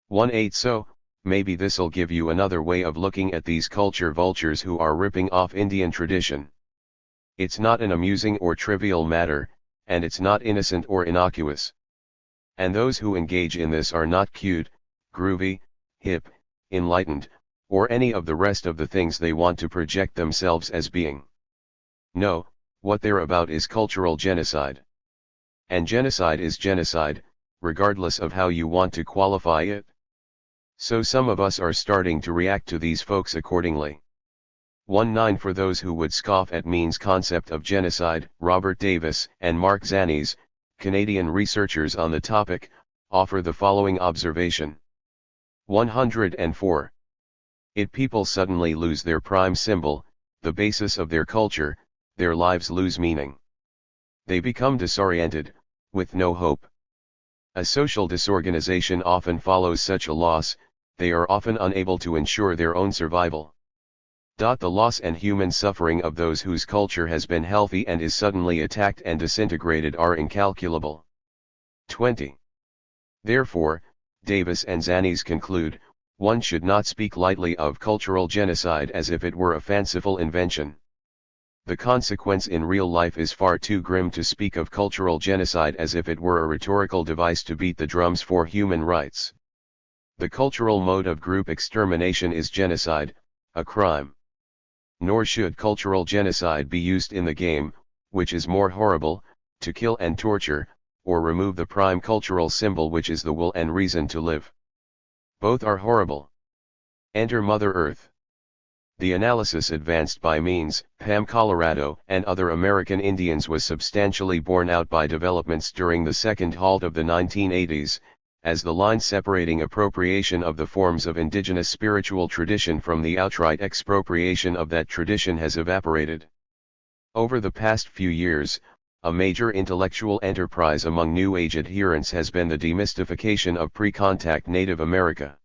1-8 So, maybe this'll give you another way of looking at these culture vultures who are ripping off Indian tradition. It's not an amusing or trivial matter, and it's not innocent or innocuous. And those who engage in this are not cute, groovy, hip, enlightened, or any of the rest of the things they want to project themselves as being. No, what they're about is cultural genocide. And genocide is genocide, regardless of how you want to qualify it. So some of us are starting to react to these folks accordingly. 1-9 For those who would scoff at Means' concept of genocide, Robert Davis and Mark Zannies, Canadian researchers on the topic, offer the following observation. 104. If people suddenly lose their prime symbol, the basis of their culture, their lives lose meaning. They become disoriented, with no hope. A social disorganization often follows such a loss. They are often unable to ensure their own survival. The loss and human suffering of those whose culture has been healthy and is suddenly attacked and disintegrated are incalculable. 20. Therefore, Davis and Zannies conclude, one should not speak lightly of cultural genocide as if it were a fanciful invention. The consequence in real life is far too grim to speak of cultural genocide as if it were a rhetorical device to beat the drums for human rights. The cultural mode of group extermination is genocide, a crime. Nor should cultural genocide be used in the game, which is more horrible, to kill and torture, or remove the prime cultural symbol which is the will and reason to live. Both are horrible. Enter Mother Earth. The analysis advanced by Means, Pam Colorado, and other American Indians was substantially borne out by developments during the second halt of the 1980s, as the line separating appropriation of the forms of indigenous spiritual tradition from the outright expropriation of that tradition has evaporated. Over the past few years, a major intellectual enterprise among New Age adherents has been the demystification of pre-contact Native America.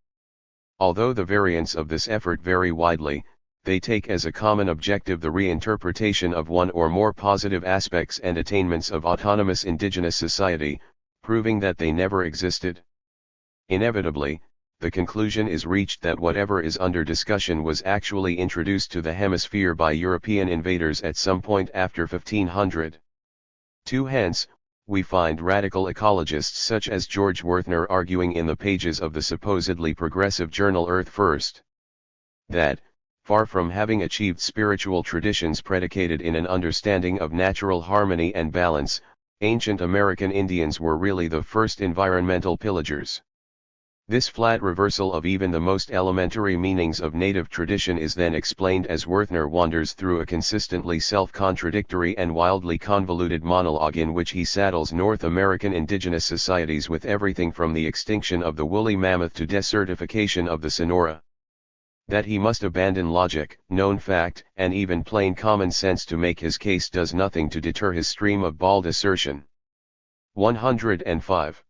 Although the variants of this effort vary widely, they take as a common objective the reinterpretation of one or more positive aspects and attainments of autonomous indigenous society, proving that they never existed. Inevitably, the conclusion is reached that whatever is under discussion was actually introduced to the hemisphere by European invaders at some point after 1500. Hence, we find radical ecologists such as George Werthner arguing in the pages of the supposedly progressive journal Earth First, that, far from having achieved spiritual traditions predicated in an understanding of natural harmony and balance, ancient American Indians were really the first environmental pillagers. This flat reversal of even the most elementary meanings of native tradition is then explained as Werthner wanders through a consistently self-contradictory and wildly convoluted monologue in which he saddles North American indigenous societies with everything from the extinction of the woolly mammoth to desertification of the Sonora. That he must abandon logic, known fact, and even plain common sense to make his case does nothing to deter his stream of bald assertion. 105.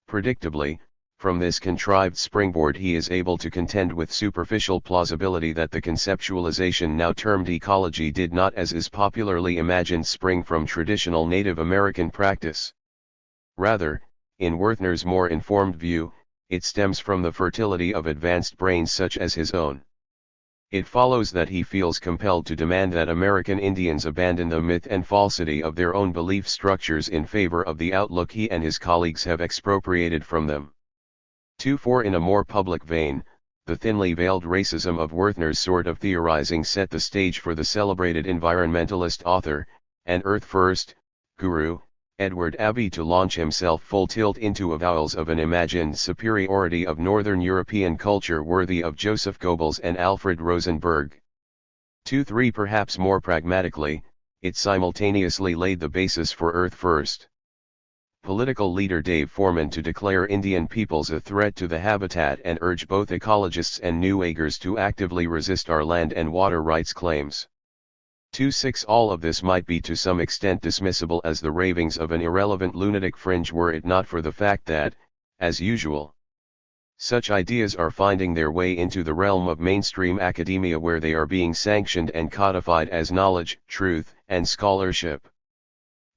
Predictably, from this contrived springboard he is able to contend with superficial plausibility that the conceptualization now termed ecology did not, as is popularly imagined, spring from traditional Native American practice. Rather, in Werthner's more informed view, it stems from the fertility of advanced brains such as his own. It follows that he feels compelled to demand that American Indians abandon the myth and falsity of their own belief structures in favor of the outlook he and his colleagues have expropriated from them. 2-4 In a more public vein, the thinly veiled racism of Werthner's sort of theorizing set the stage for the celebrated environmentalist author, and Earth First guru, Edward Abbey to launch himself full tilt into avowals of an imagined superiority of Northern European culture worthy of Joseph Goebbels and Alfred Rosenberg. 2-3 Perhaps more pragmatically, it simultaneously laid the basis for Earth First political leader Dave Foreman to declare Indian peoples a threat to the habitat and urge both ecologists and New Agers to actively resist our land and water rights claims. 2-6 All of this might be to some extent dismissible as the ravings of an irrelevant lunatic fringe were it not for the fact that, as usual, such ideas are finding their way into the realm of mainstream academia where they are being sanctioned and codified as knowledge, truth, and scholarship.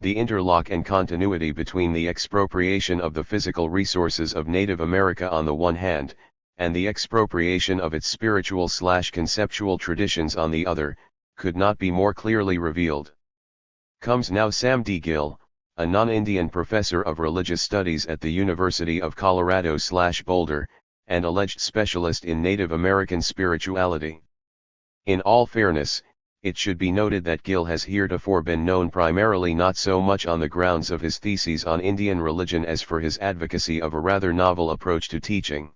The interlock and continuity between the expropriation of the physical resources of Native America on the one hand, and the expropriation of its spiritual/conceptual traditions on the other, could not be more clearly revealed. Comes now Sam D. Gill, a non-Indian professor of religious studies at the University of Colorado/Boulder, and alleged specialist in Native American spirituality. In all fairness, it should be noted that Gill has heretofore been known primarily not so much on the grounds of his theses on Indian religion as for his advocacy of a rather novel approach to teaching.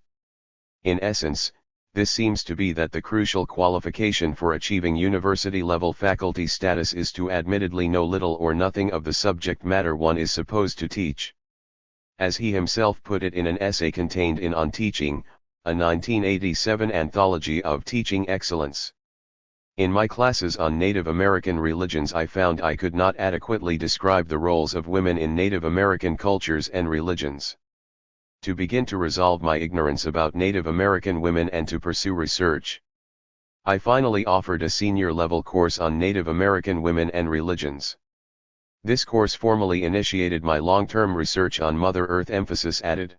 In essence, this seems to be that the crucial qualification for achieving university-level faculty status is to admittedly know little or nothing of the subject matter one is supposed to teach. As he himself put it in an essay contained in On Teaching, a 1987 anthology of teaching excellence. In my classes on Native American religions I found I could not adequately describe the roles of women in Native American cultures and religions. To begin to resolve my ignorance about Native American women and to pursue research, I finally offered a senior-level course on Native American women and religions. This course formally initiated my long-term research on Mother Earth. Emphasis added.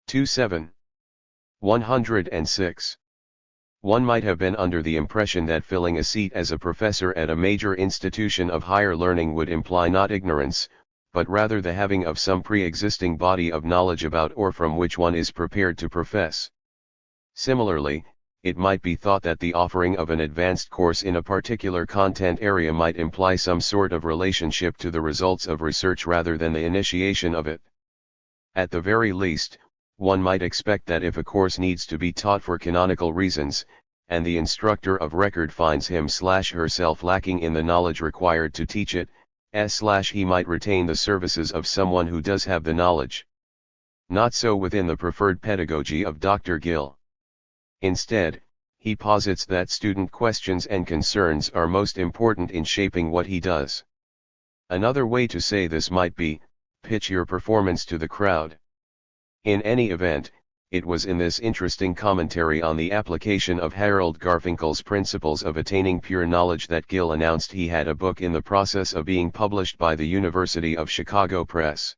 2-7. 106. One might have been under the impression that filling a seat as a professor at a major institution of higher learning would imply not ignorance, but rather the having of some pre-existing body of knowledge about or from which one is prepared to profess. Similarly, it might be thought that the offering of an advanced course in a particular content area might imply some sort of relationship to the results of research rather than the initiation of it. At the very least, one might expect that if a course needs to be taught for canonical reasons, and the instructor of record finds him/herself lacking in the knowledge required to teach it, he might retain the services of someone who does have the knowledge. Not so within the preferred pedagogy of Dr. Gill. Instead, he posits that student questions and concerns are most important in shaping what he does. Another way to say this might be, pitch your performance to the crowd. In any event, it was in this interesting commentary on the application of Harold Garfinkel's principles of attaining pure knowledge that Gill announced he had a book in the process of being published by the University of Chicago Press.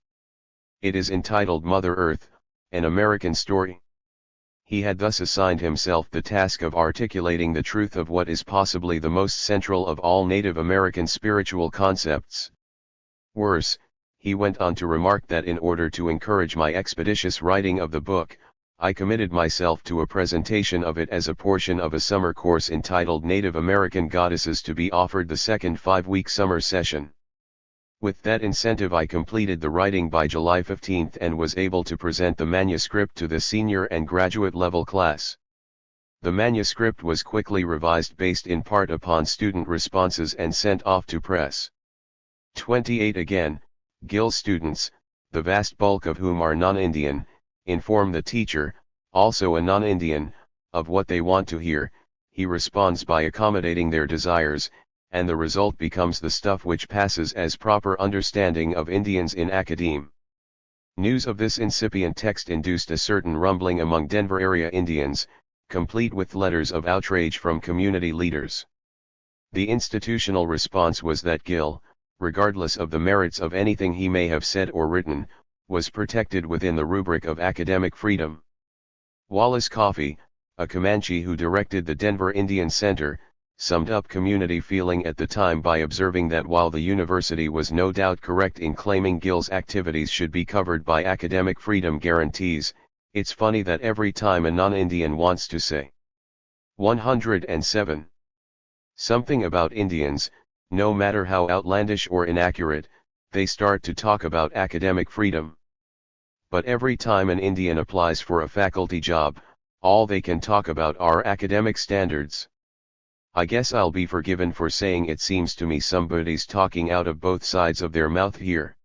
It is entitled Mother Earth, An American Story. He had thus assigned himself the task of articulating the truth of what is possibly the most central of all Native American spiritual concepts. Worse, he went on to remark that in order to encourage my expeditious writing of the book, I committed myself to a presentation of it as a portion of a summer course entitled Native American Goddesses to be offered the second 5-week summer session. With that incentive I completed the writing by July 15 and was able to present the manuscript to the senior and graduate level class. The manuscript was quickly revised based in part upon student responses and sent off to press. 28 Again, Gill students, the vast bulk of whom are non-Indian, inform the teacher, also a non-Indian, of what they want to hear, he responds by accommodating their desires, and the result becomes the stuff which passes as proper understanding of Indians in academe. News of this incipient text induced a certain rumbling among Denver area Indians, complete with letters of outrage from community leaders. The institutional response was that Gill, regardless of the merits of anything he may have said or written, was protected within the rubric of academic freedom. Wallace Coffey, a Comanche who directed the Denver Indian Center, summed up community feeling at the time by observing that while the university was no doubt correct in claiming Gill's activities should be covered by academic freedom guarantees, it's funny that every time a non-Indian wants to say 107 something about Indians, no matter how outlandish or inaccurate, they start to talk about academic freedom. But every time an Indian applies for a faculty job, all they can talk about are academic standards. I guess I'll be forgiven for saying it seems to me somebody's talking out of both sides of their mouth here.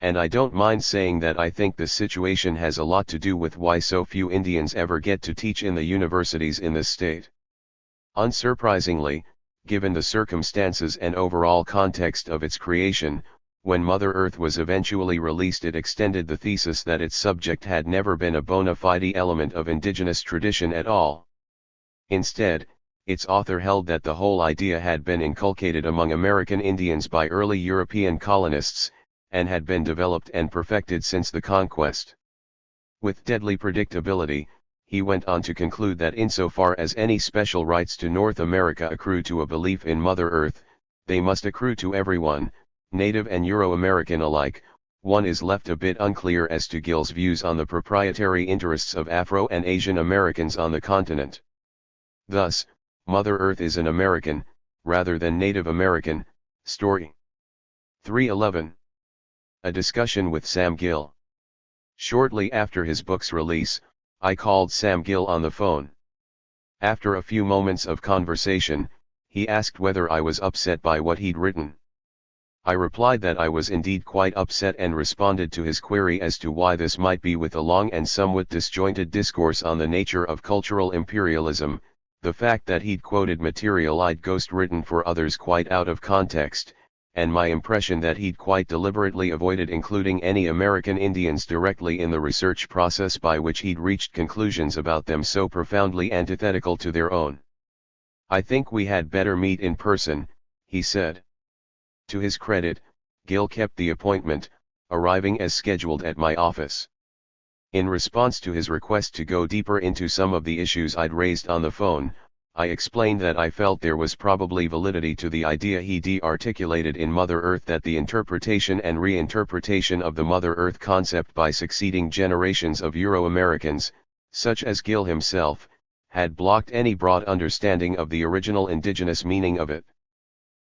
And I don't mind saying that I think this situation has a lot to do with why so few Indians ever get to teach in the universities in this state. Unsurprisingly, given the circumstances and overall context of its creation, when Mother Earth was eventually released, it extended the thesis that its subject had never been a bona fide element of indigenous tradition at all. Instead, its author held that the whole idea had been inculcated among American Indians by early European colonists, and had been developed and perfected since the conquest. With deadly predictability, he went on to conclude that insofar as any special rights to North America accrue to a belief in Mother Earth, they must accrue to everyone, Native and Euro-American alike. One is left a bit unclear as to Gill's views on the proprietary interests of Afro and Asian Americans on the continent. Thus, Mother Earth is an American, rather than Native American, story. 311. A discussion with Sam Gill. Shortly after his book's release, I called Sam Gill on the phone. After a few moments of conversation, he asked whether I was upset by what he'd written. I replied that I was indeed quite upset and responded to his query as to why this might be with a long and somewhat disjointed discourse on the nature of cultural imperialism, the fact that he'd quoted material I'd ghost-written for others quite out of context, and my impression that he'd quite deliberately avoided including any American Indians directly in the research process by which he'd reached conclusions about them so profoundly antithetical to their own. "I think we had better meet in person," he said. To his credit, Gill kept the appointment, arriving as scheduled at my office. In response to his request to go deeper into some of the issues I'd raised on the phone, I explained that I felt there was probably validity to the idea he'd articulated in Mother Earth that the interpretation and reinterpretation of the Mother Earth concept by succeeding generations of Euro-Americans, such as Gill himself, had blocked any broad understanding of the original indigenous meaning of it.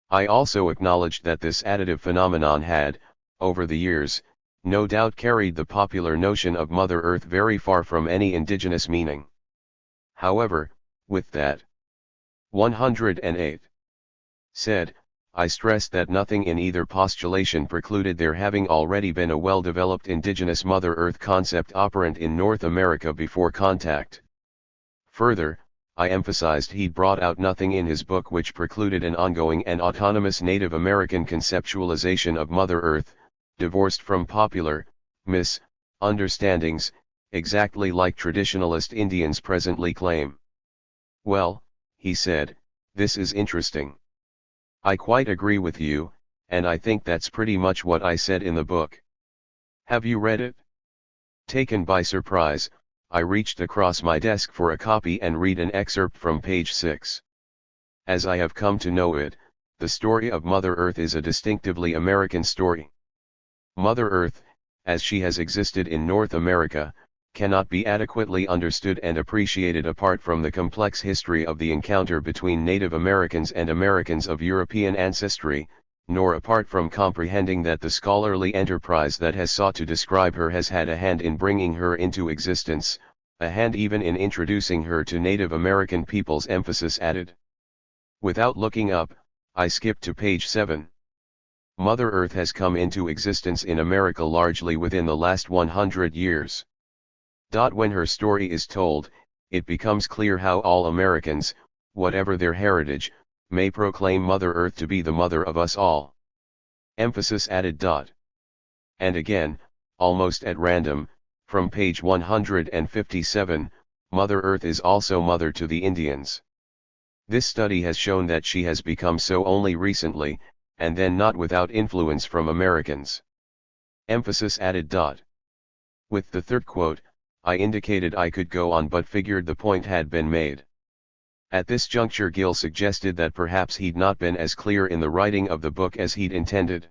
I also acknowledged that this additive phenomenon had, over the years, no doubt carried the popular notion of Mother Earth very far from any indigenous meaning. However, with that 108 said, I stressed that nothing in either postulation precluded there having already been a well-developed indigenous Mother Earth concept operant in North America before contact. Further, I emphasized he'd brought out nothing in his book which precluded an ongoing and autonomous Native American conceptualization of Mother Earth, divorced from popular misunderstandings, exactly like traditionalist Indians presently claim. "Well," he said, "this is interesting. I quite agree with you, and I think that's pretty much what I said in the book. Have you read it?" Taken by surprise, I reached across my desk for a copy and read an excerpt from page 6. As I have come to know it, the story of Mother Earth is a distinctively American story. Mother Earth, as she has existed in North America, cannot be adequately understood and appreciated apart from the complex history of the encounter between Native Americans and Americans of European ancestry, nor apart from comprehending that the scholarly enterprise that has sought to describe her has had a hand in bringing her into existence, a hand even in introducing her to Native American peoples, emphasis added. Without looking up, I skipped to page 7. Mother Earth has come into existence in America largely within the last 100 years. When her story is told, it becomes clear how all Americans, whatever their heritage, may proclaim Mother Earth to be the mother of us all. Emphasis added. And again, almost at random, from page 157, Mother Earth is also mother to the Indians. This study has shown that she has become so only recently, and then not without influence from Americans. Emphasis added. With the third quote, I indicated I could go on but figured the point had been made. At this juncture Gill suggested that perhaps he'd not been as clear in the writing of the book as he'd intended.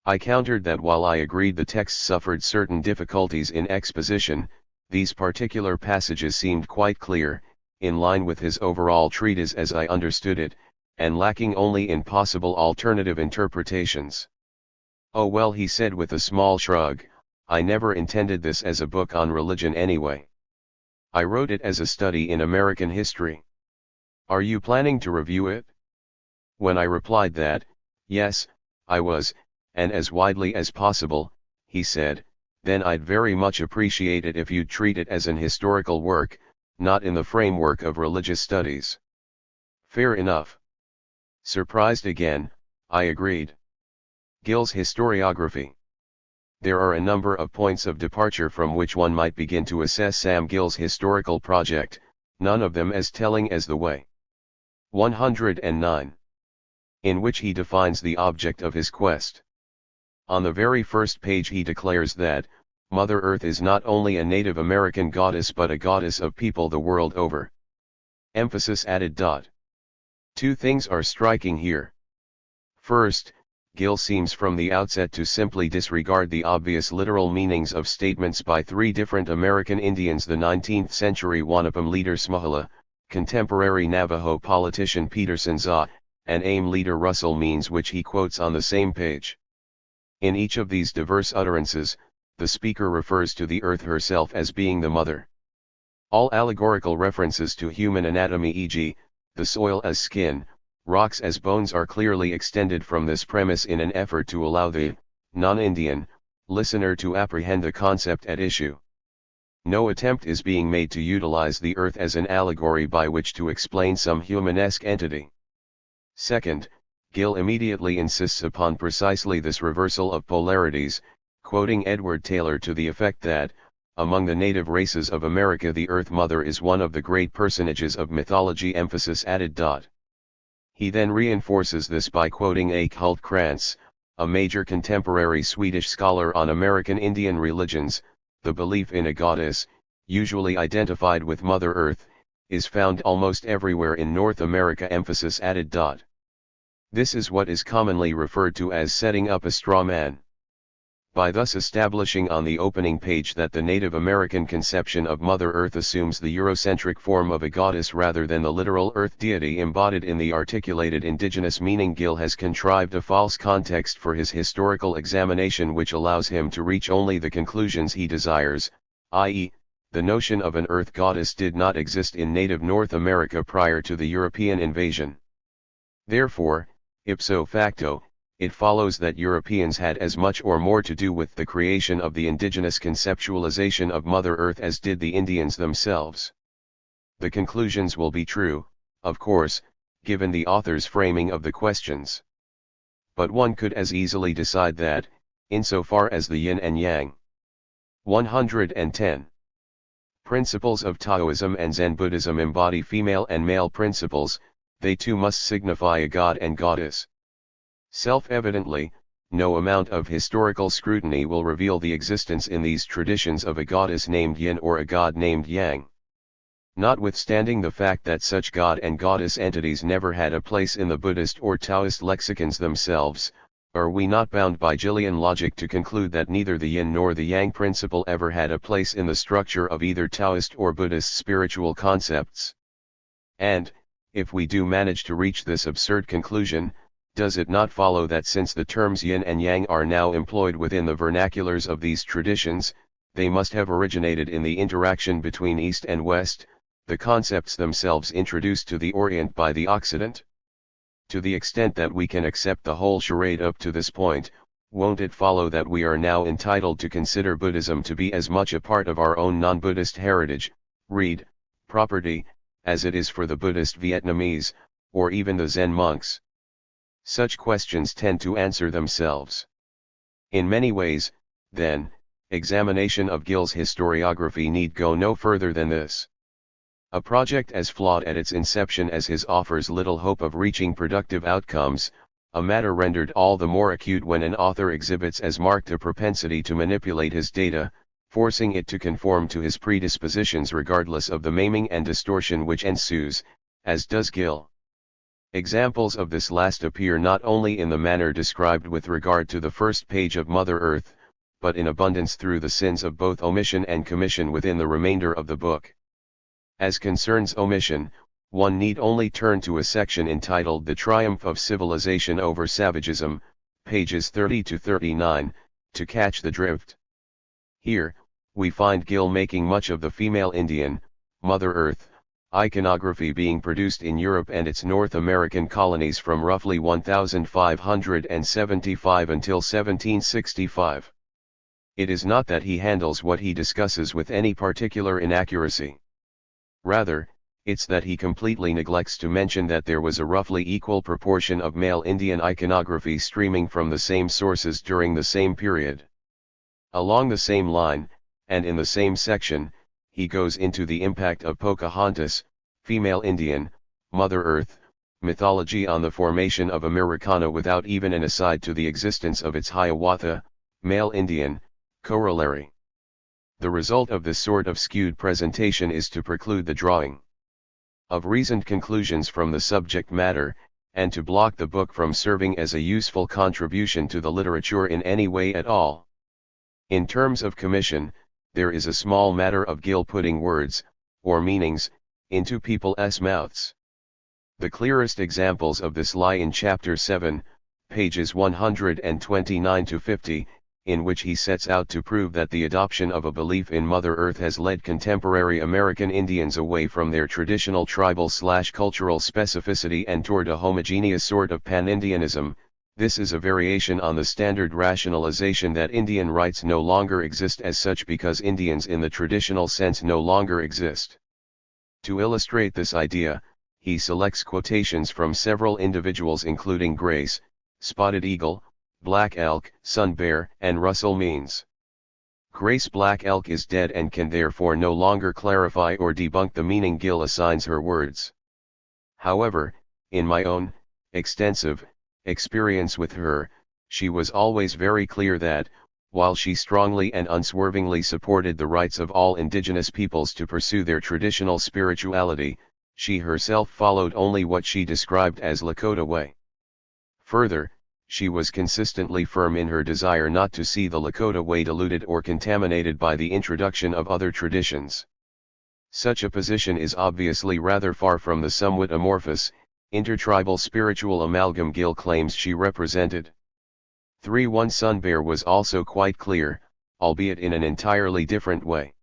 I countered that while I agreed the text suffered certain difficulties in exposition, these particular passages seemed quite clear, in line with his overall treatise as I understood it, and lacking only in possible alternative interpretations. Oh well, he said with a small shrug, I never intended this as a book on religion anyway. I wrote it as a study in American history. Are you planning to review it? When I replied that, yes, I was, and as widely as possible, he said, then I'd very much appreciate it if you'd treat it as an historical work, not in the framework of religious studies. Fair enough. Surprised again, I agreed. Gill's historiography. There are a number of points of departure from which one might begin to assess Sam Gill's historical project, none of them as telling as the way. 109. In which he defines the object of his quest. On the very first page he declares that, Mother Earth is not only a Native American goddess but a goddess of people the world over. Emphasis added. Two things are striking here. First, Gill seems from the outset to simply disregard the obvious literal meanings of statements by three different American Indians: the 19th century Wanapum leader Smohala, contemporary Navajo politician Peterson Za, and AIM leader Russell Means, which he quotes on the same page. In each of these diverse utterances, the speaker refers to the earth herself as being the mother. All allegorical references to human anatomy, e.g., the soil as skin, rocks as bones, are clearly extended from this premise in an effort to allow the non-Indian listener to apprehend the concept at issue. No attempt is being made to utilize the earth as an allegory by which to explain some humanesque entity. Second, Gill immediately insists upon precisely this reversal of polarities, quoting Edward Taylor to the effect that, among the native races of America the Earth Mother is one of the great personages of mythology. Emphasis added. He then reinforces this by quoting Eckhult Krantz, a major contemporary Swedish scholar on American Indian religions. The belief in a goddess, usually identified with Mother Earth, is found almost everywhere in North America. Emphasis added. This is what is commonly referred to as setting up a straw man. By thus establishing on the opening page that the Native American conception of Mother Earth assumes the Eurocentric form of a goddess rather than the literal earth deity embodied in the articulated indigenous meaning, Gill has contrived a false context for his historical examination which allows him to reach only the conclusions he desires, i.e., the notion of an earth goddess did not exist in native North America prior to the European invasion. Therefore, ipso facto, it follows that Europeans had as much or more to do with the creation of the indigenous conceptualization of Mother Earth as did the Indians themselves. The conclusions will be true, of course, given the author's framing of the questions. But one could as easily decide that, insofar as the yin and yang. 110. Principles of Taoism and Zen Buddhism embody female and male principles, they too must signify a god and goddess. Self-evidently, no amount of historical scrutiny will reveal the existence in these traditions of a goddess named Yin or a god named Yang. Notwithstanding the fact that such god and goddess entities never had a place in the Buddhist or Taoist lexicons themselves, are we not bound by Gillian logic to conclude that neither the Yin nor the Yang principle ever had a place in the structure of either Taoist or Buddhist spiritual concepts? And, if we do manage to reach this absurd conclusion, does it not follow that since the terms yin and yang are now employed within the vernaculars of these traditions, they must have originated in the interaction between East and West, the concepts themselves introduced to the Orient by the Occident? To the extent that we can accept the whole charade up to this point, won't it follow that we are now entitled to consider Buddhism to be as much a part of our own non-Buddhist heritage, read, property, as it is for the Buddhist Vietnamese, or even the Zen monks? Such questions tend to answer themselves. In many ways, then, examination of Gill's historiography need go no further than this. A project as flawed at its inception as his offers little hope of reaching productive outcomes, a matter rendered all the more acute when an author exhibits as marked a propensity to manipulate his data, forcing it to conform to his predispositions regardless of the maiming and distortion which ensues, as does Gill. Examples of this last appear not only in the manner described with regard to the first page of Mother Earth, but in abundance through the sins of both omission and commission within the remainder of the book. As concerns omission, one need only turn to a section entitled The Triumph of Civilization over Savagism, pages 30 to 39, to catch the drift. Here, we find Gill making much of the female Indian, Mother Earth, iconography being produced in Europe and its North American colonies from roughly 1575 until 1765. It is not that he handles what he discusses with any particular inaccuracy. Rather, it's that he completely neglects to mention that there was a roughly equal proportion of male Indian iconography streaming from the same sources during the same period. Along the same line, and in the same section, he goes into the impact of Pocahontas, female Indian, Mother Earth, mythology on the formation of Americana without even an aside to the existence of its Hiawatha, male Indian, corollary. The result of this sort of skewed presentation is to preclude the drawing of reasoned conclusions from the subject matter, and to block the book from serving as a useful contribution to the literature in any way at all. In terms of commission, there is a small matter of Gill putting words, or meanings, into people's mouths. The clearest examples of this lie in Chapter 7, pages 129 to 50, in which he sets out to prove that the adoption of a belief in Mother Earth has led contemporary American Indians away from their traditional tribal/cultural specificity and toward a homogeneous sort of pan-Indianism. This is a variation on the standard rationalization that Indian rights no longer exist as such because Indians in the traditional sense no longer exist. To illustrate this idea, he selects quotations from several individuals including Grace, Spotted Eagle, Black Elk, Sun Bear, and Russell Means. Grace Black Elk is dead and can therefore no longer clarify or debunk the meaning Gill assigns her words. However, in my own, extensive, experience with her, she was always very clear that, while she strongly and unswervingly supported the rights of all indigenous peoples to pursue their traditional spirituality, she herself followed only what she described as Lakota way. Further, she was consistently firm in her desire not to see the Lakota way diluted or contaminated by the introduction of other traditions. Such a position is obviously rather far from the somewhat amorphous, intertribal spiritual amalgam Gill claims she represented. 3-1 Sun Bear was also quite clear, albeit in an entirely different way.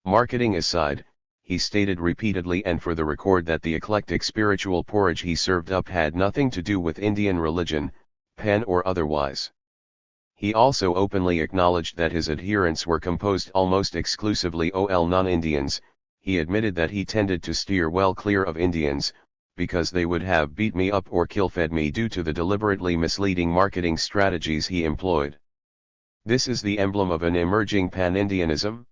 Marketing aside, he stated repeatedly and for the record that the eclectic spiritual porridge he served up had nothing to do with Indian religion, pan or otherwise. He also openly acknowledged that his adherents were composed almost exclusively of non-Indians. He admitted that he tended to steer well clear of Indians, because they would have beat me up or kill-fed me due to the deliberately misleading marketing strategies he employed. This is the emblem of an emerging pan-Indianism.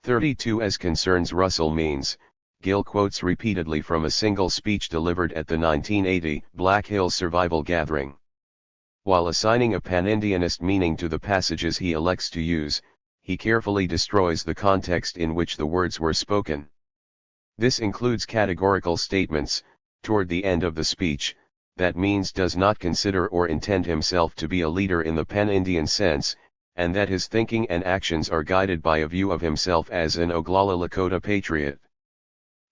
32 As concerns Russell Means, Gill quotes repeatedly from a single speech delivered at the 1980 Black Hills Survival Gathering. While assigning a pan-Indianist meaning to the passages he elects to use, he carefully destroys the context in which the words were spoken. This includes categorical statements, toward the end of the speech, that Means does not consider or intend himself to be a leader in the pan-Indian sense, and that his thinking and actions are guided by a view of himself as an Oglala Lakota patriot.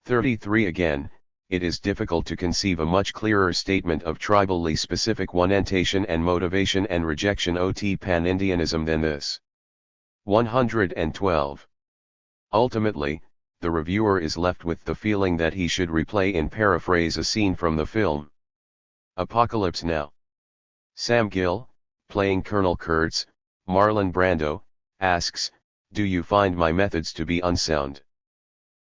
33 Again, it is difficult to conceive a much clearer statement of tribally specific orientation and motivation and rejection of pan-Indianism than this. 112. Ultimately, the reviewer is left with the feeling that he should replay and paraphrase a scene from the film Apocalypse Now. Sam Gill, playing Colonel Kurtz, Marlon Brando, asks, "Do you find my methods to be unsound?"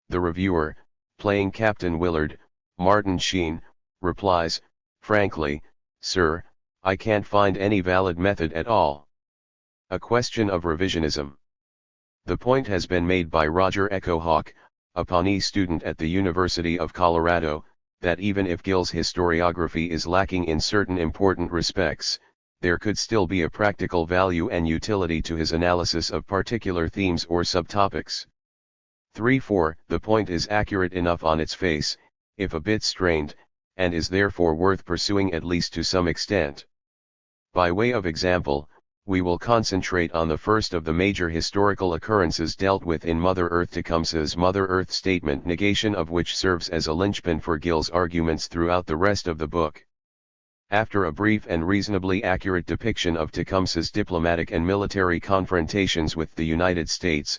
The reviewer, playing Captain Willard, Martin Sheen, replies, "Frankly, sir, I can't find any valid method at all." A question of revisionism. The point has been made by Roger Echo Hawk, a Pawnee student at the University of Colorado, that even if Gill's historiography is lacking in certain important respects, there could still be a practical value and utility to his analysis of particular themes or subtopics. 3-4. The point is accurate enough on its face, if a bit strained, and is therefore worth pursuing at least to some extent. By way of example, we will concentrate on the first of the major historical occurrences dealt with in Mother Earth, Tecumseh's Mother Earth statement, negation of which serves as a linchpin for Gill's arguments throughout the rest of the book. After a brief and reasonably accurate depiction of Tecumseh's diplomatic and military confrontations with the United States,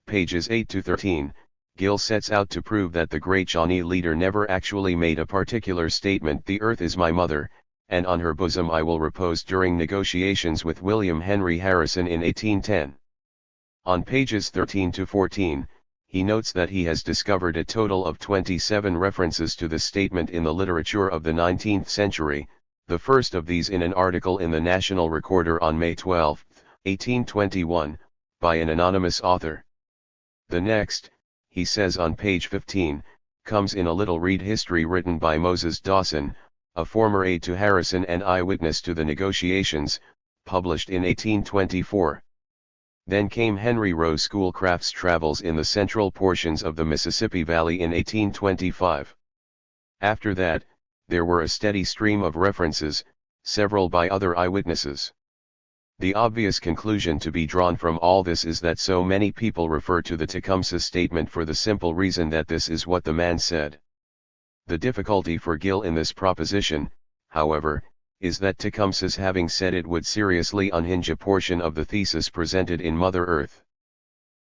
pages 8-13, Gill sets out to prove that the great Shawnee leader never actually made a particular statement, "The earth is my mother, and on her bosom I will repose," during negotiations with William Henry Harrison in 1810. On pages 13-14, he notes that he has discovered a total of 27 references to the statement in the literature of the 19th century, the first of these in an article in the National Recorder on May 12, 1821, by an anonymous author. The next, he says on page 15, comes in a little read history written by Moses Dawson, a former aide to Harrison and eyewitness to the negotiations, published in 1824. Then came Henry Rowe Schoolcraft's travels in the central portions of the Mississippi Valley in 1825. After that, there were a steady stream of references, several by other eyewitnesses. The obvious conclusion to be drawn from all this is that so many people refer to the Tecumseh statement for the simple reason that this is what the man said. The difficulty for Gill in this proposition, however, is that Tecumseh's having said it would seriously unhinge a portion of the thesis presented in Mother Earth.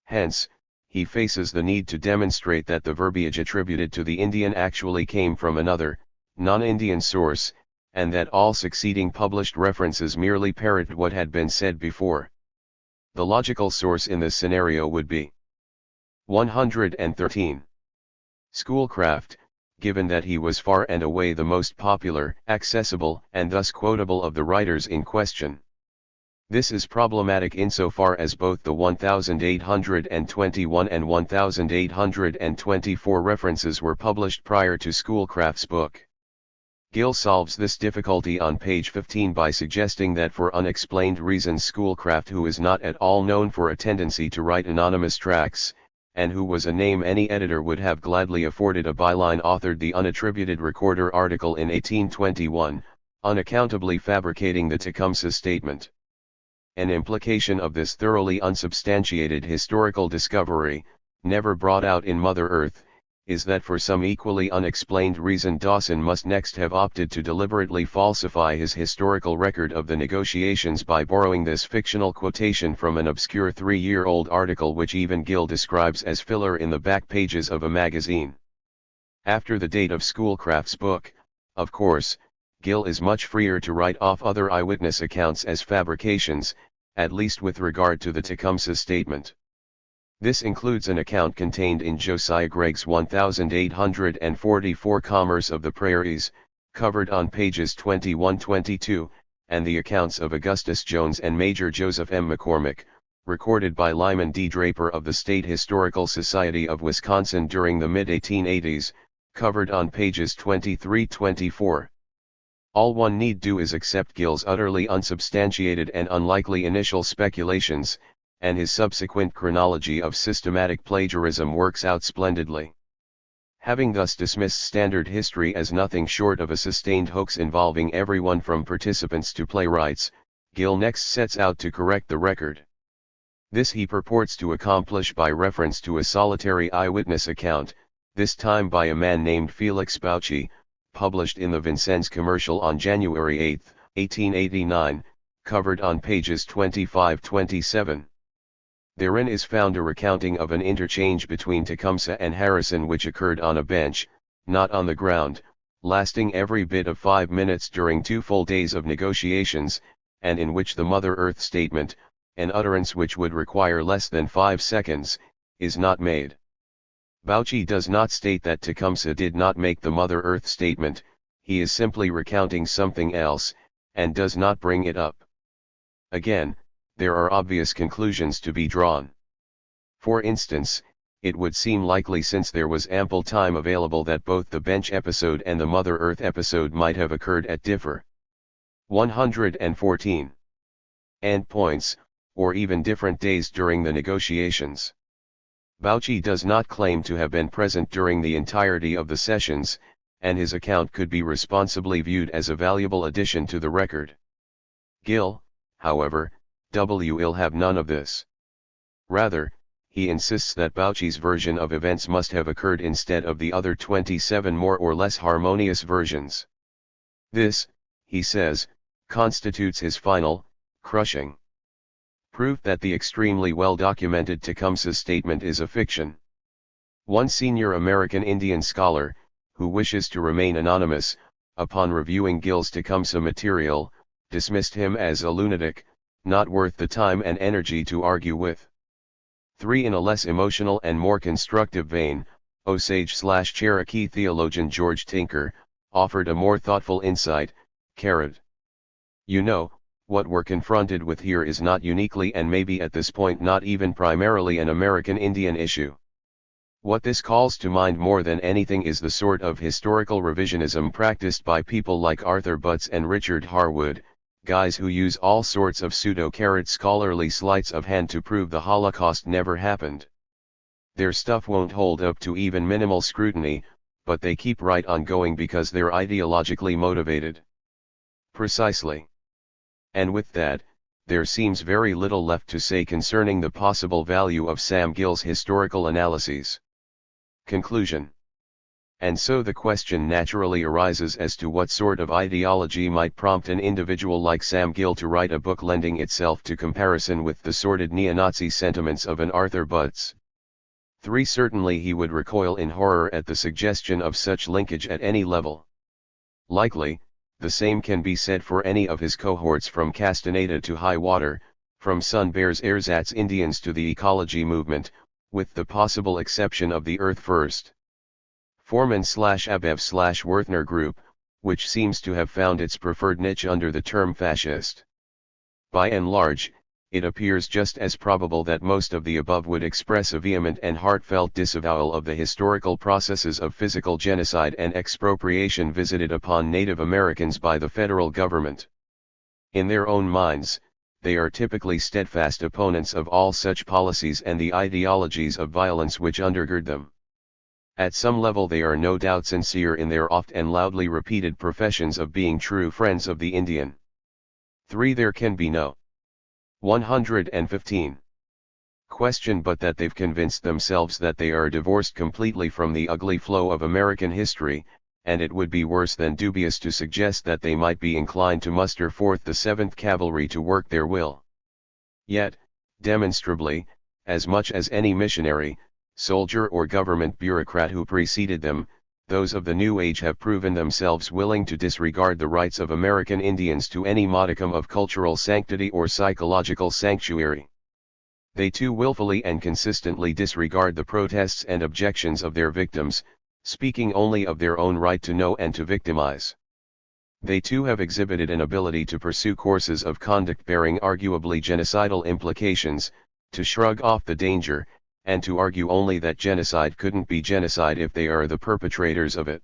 Hence, he faces the need to demonstrate that the verbiage attributed to the Indian actually came from another, non-Indian source, and that all succeeding published references merely parrot what had been said before. The logical source in this scenario would be 113. Schoolcraft, given that he was far and away the most popular, accessible, and thus quotable of the writers in question. This is problematic insofar as both the 1821 and 1824 references were published prior to Schoolcraft's book. Gill solves this difficulty on page 15 by suggesting that for unexplained reasons Schoolcraft, who is not at all known for a tendency to write anonymous tracts, and who was a name any editor would have gladly afforded a byline, authored the unattributed Recorder article in 1821, unaccountably fabricating the Tecumseh statement. An implication of this thoroughly unsubstantiated historical discovery, never brought out in Mother Earth, is that for some equally unexplained reason Dawson must next have opted to deliberately falsify his historical record of the negotiations by borrowing this fictional quotation from an obscure 3-year-old article which even Gill describes as filler in the back pages of a magazine. After the date of Schoolcraft's book, of course, Gill is much freer to write off other eyewitness accounts as fabrications, at least with regard to the Tecumseh statement. This includes an account contained in Josiah Gregg's 1844 Commerce of the Prairies, covered on pages 21-22, and the accounts of Augustus Jones and Major Joseph M. McCormick, recorded by Lyman D. Draper of the State Historical Society of Wisconsin during the mid-1880s, covered on pages 23-24. All one need do is accept Gill's utterly unsubstantiated and unlikely initial speculations, and his subsequent chronology of systematic plagiarism works out splendidly. Having thus dismissed standard history as nothing short of a sustained hoax involving everyone from participants to playwrights, Gill next sets out to correct the record. This he purports to accomplish by reference to a solitary eyewitness account, this time by a man named Felix Bouchy, published in the Vincennes Commercial on January 8, 1889, covered on pages 25-27. Therein is found a recounting of an interchange between Tecumseh and Harrison which occurred on a bench, not on the ground, lasting every bit of 5 minutes during 2 full days of negotiations, and in which the Mother Earth statement, an utterance which would require less than 5 seconds, is not made. Bauchi does not state that Tecumseh did not make the Mother Earth statement, he is simply recounting something else, and does not bring it up. Again, there are obvious conclusions to be drawn. For instance, it would seem likely, since there was ample time available, that both the bench episode and the Mother Earth episode might have occurred at different 114 endpoints, or even different days during the negotiations. Bauchi does not claim to have been present during the entirety of the sessions, and his account could be responsibly viewed as a valuable addition to the record. Gill, however, will have none of this. Rather, he insists that Bauchi's version of events must have occurred instead of the other 27 more or less harmonious versions. This, he says, constitutes his final, crushing proof that the extremely well-documented Tecumseh statement is a fiction. One senior American Indian scholar, who wishes to remain anonymous, upon reviewing Gill's Tecumseh material, dismissed him as a lunatic, not worth the time and energy to argue with. 3. In a less emotional and more constructive vein, Osage/Cherokee theologian George Tinker offered a more thoughtful insight. You know, what we're confronted with here is not uniquely, and maybe at this point not even primarily, an American Indian issue. What this calls to mind more than anything is the sort of historical revisionism practiced by people like Arthur Butts and Richard Harwood, guys who use all sorts of pseudo-scholarly sleights of hand to prove the Holocaust never happened. Their stuff won't hold up to even minimal scrutiny, but they keep right on going because they're ideologically motivated. Precisely. And with that, there seems very little left to say concerning the possible value of Sam Gill's historical analyses. Conclusion. And so the question naturally arises as to what sort of ideology might prompt an individual like Sam Gill to write a book lending itself to comparison with the sordid neo-Nazi sentiments of an Arthur Butts. 3. Certainly he would recoil in horror at the suggestion of such linkage at any level. Likely, the same can be said for any of his cohorts from Castaneda to High Water, from Sun Bears Ersatz Indians to the ecology movement, with the possible exception of the Earth First Foreman/Abev/Werthner group, which seems to have found its preferred niche under the term fascist. By and large, it appears just as probable that most of the above would express a vehement and heartfelt disavowal of the historical processes of physical genocide and expropriation visited upon Native Americans by the federal government. In their own minds, they are typically steadfast opponents of all such policies and the ideologies of violence which undergird them. At some level they are no doubt sincere in their oft and loudly repeated professions of being true friends of the Indian. 3. There can be no 115 question but that they've convinced themselves that they are divorced completely from the ugly flow of American history, and it would be worse than dubious to suggest that they might be inclined to muster forth the 7th Cavalry to work their will. Yet, demonstrably, as much as any missionary, soldier or government bureaucrat who preceded them, those of the New Age have proven themselves willing to disregard the rights of American Indians to any modicum of cultural sanctity or psychological sanctuary. They too willfully and consistently disregard the protests and objections of their victims, speaking only of their own right to know and to victimize. They too have exhibited an ability to pursue courses of conduct bearing arguably genocidal implications, to shrug off the danger, and to argue only that genocide couldn't be genocide if they are the perpetrators of it.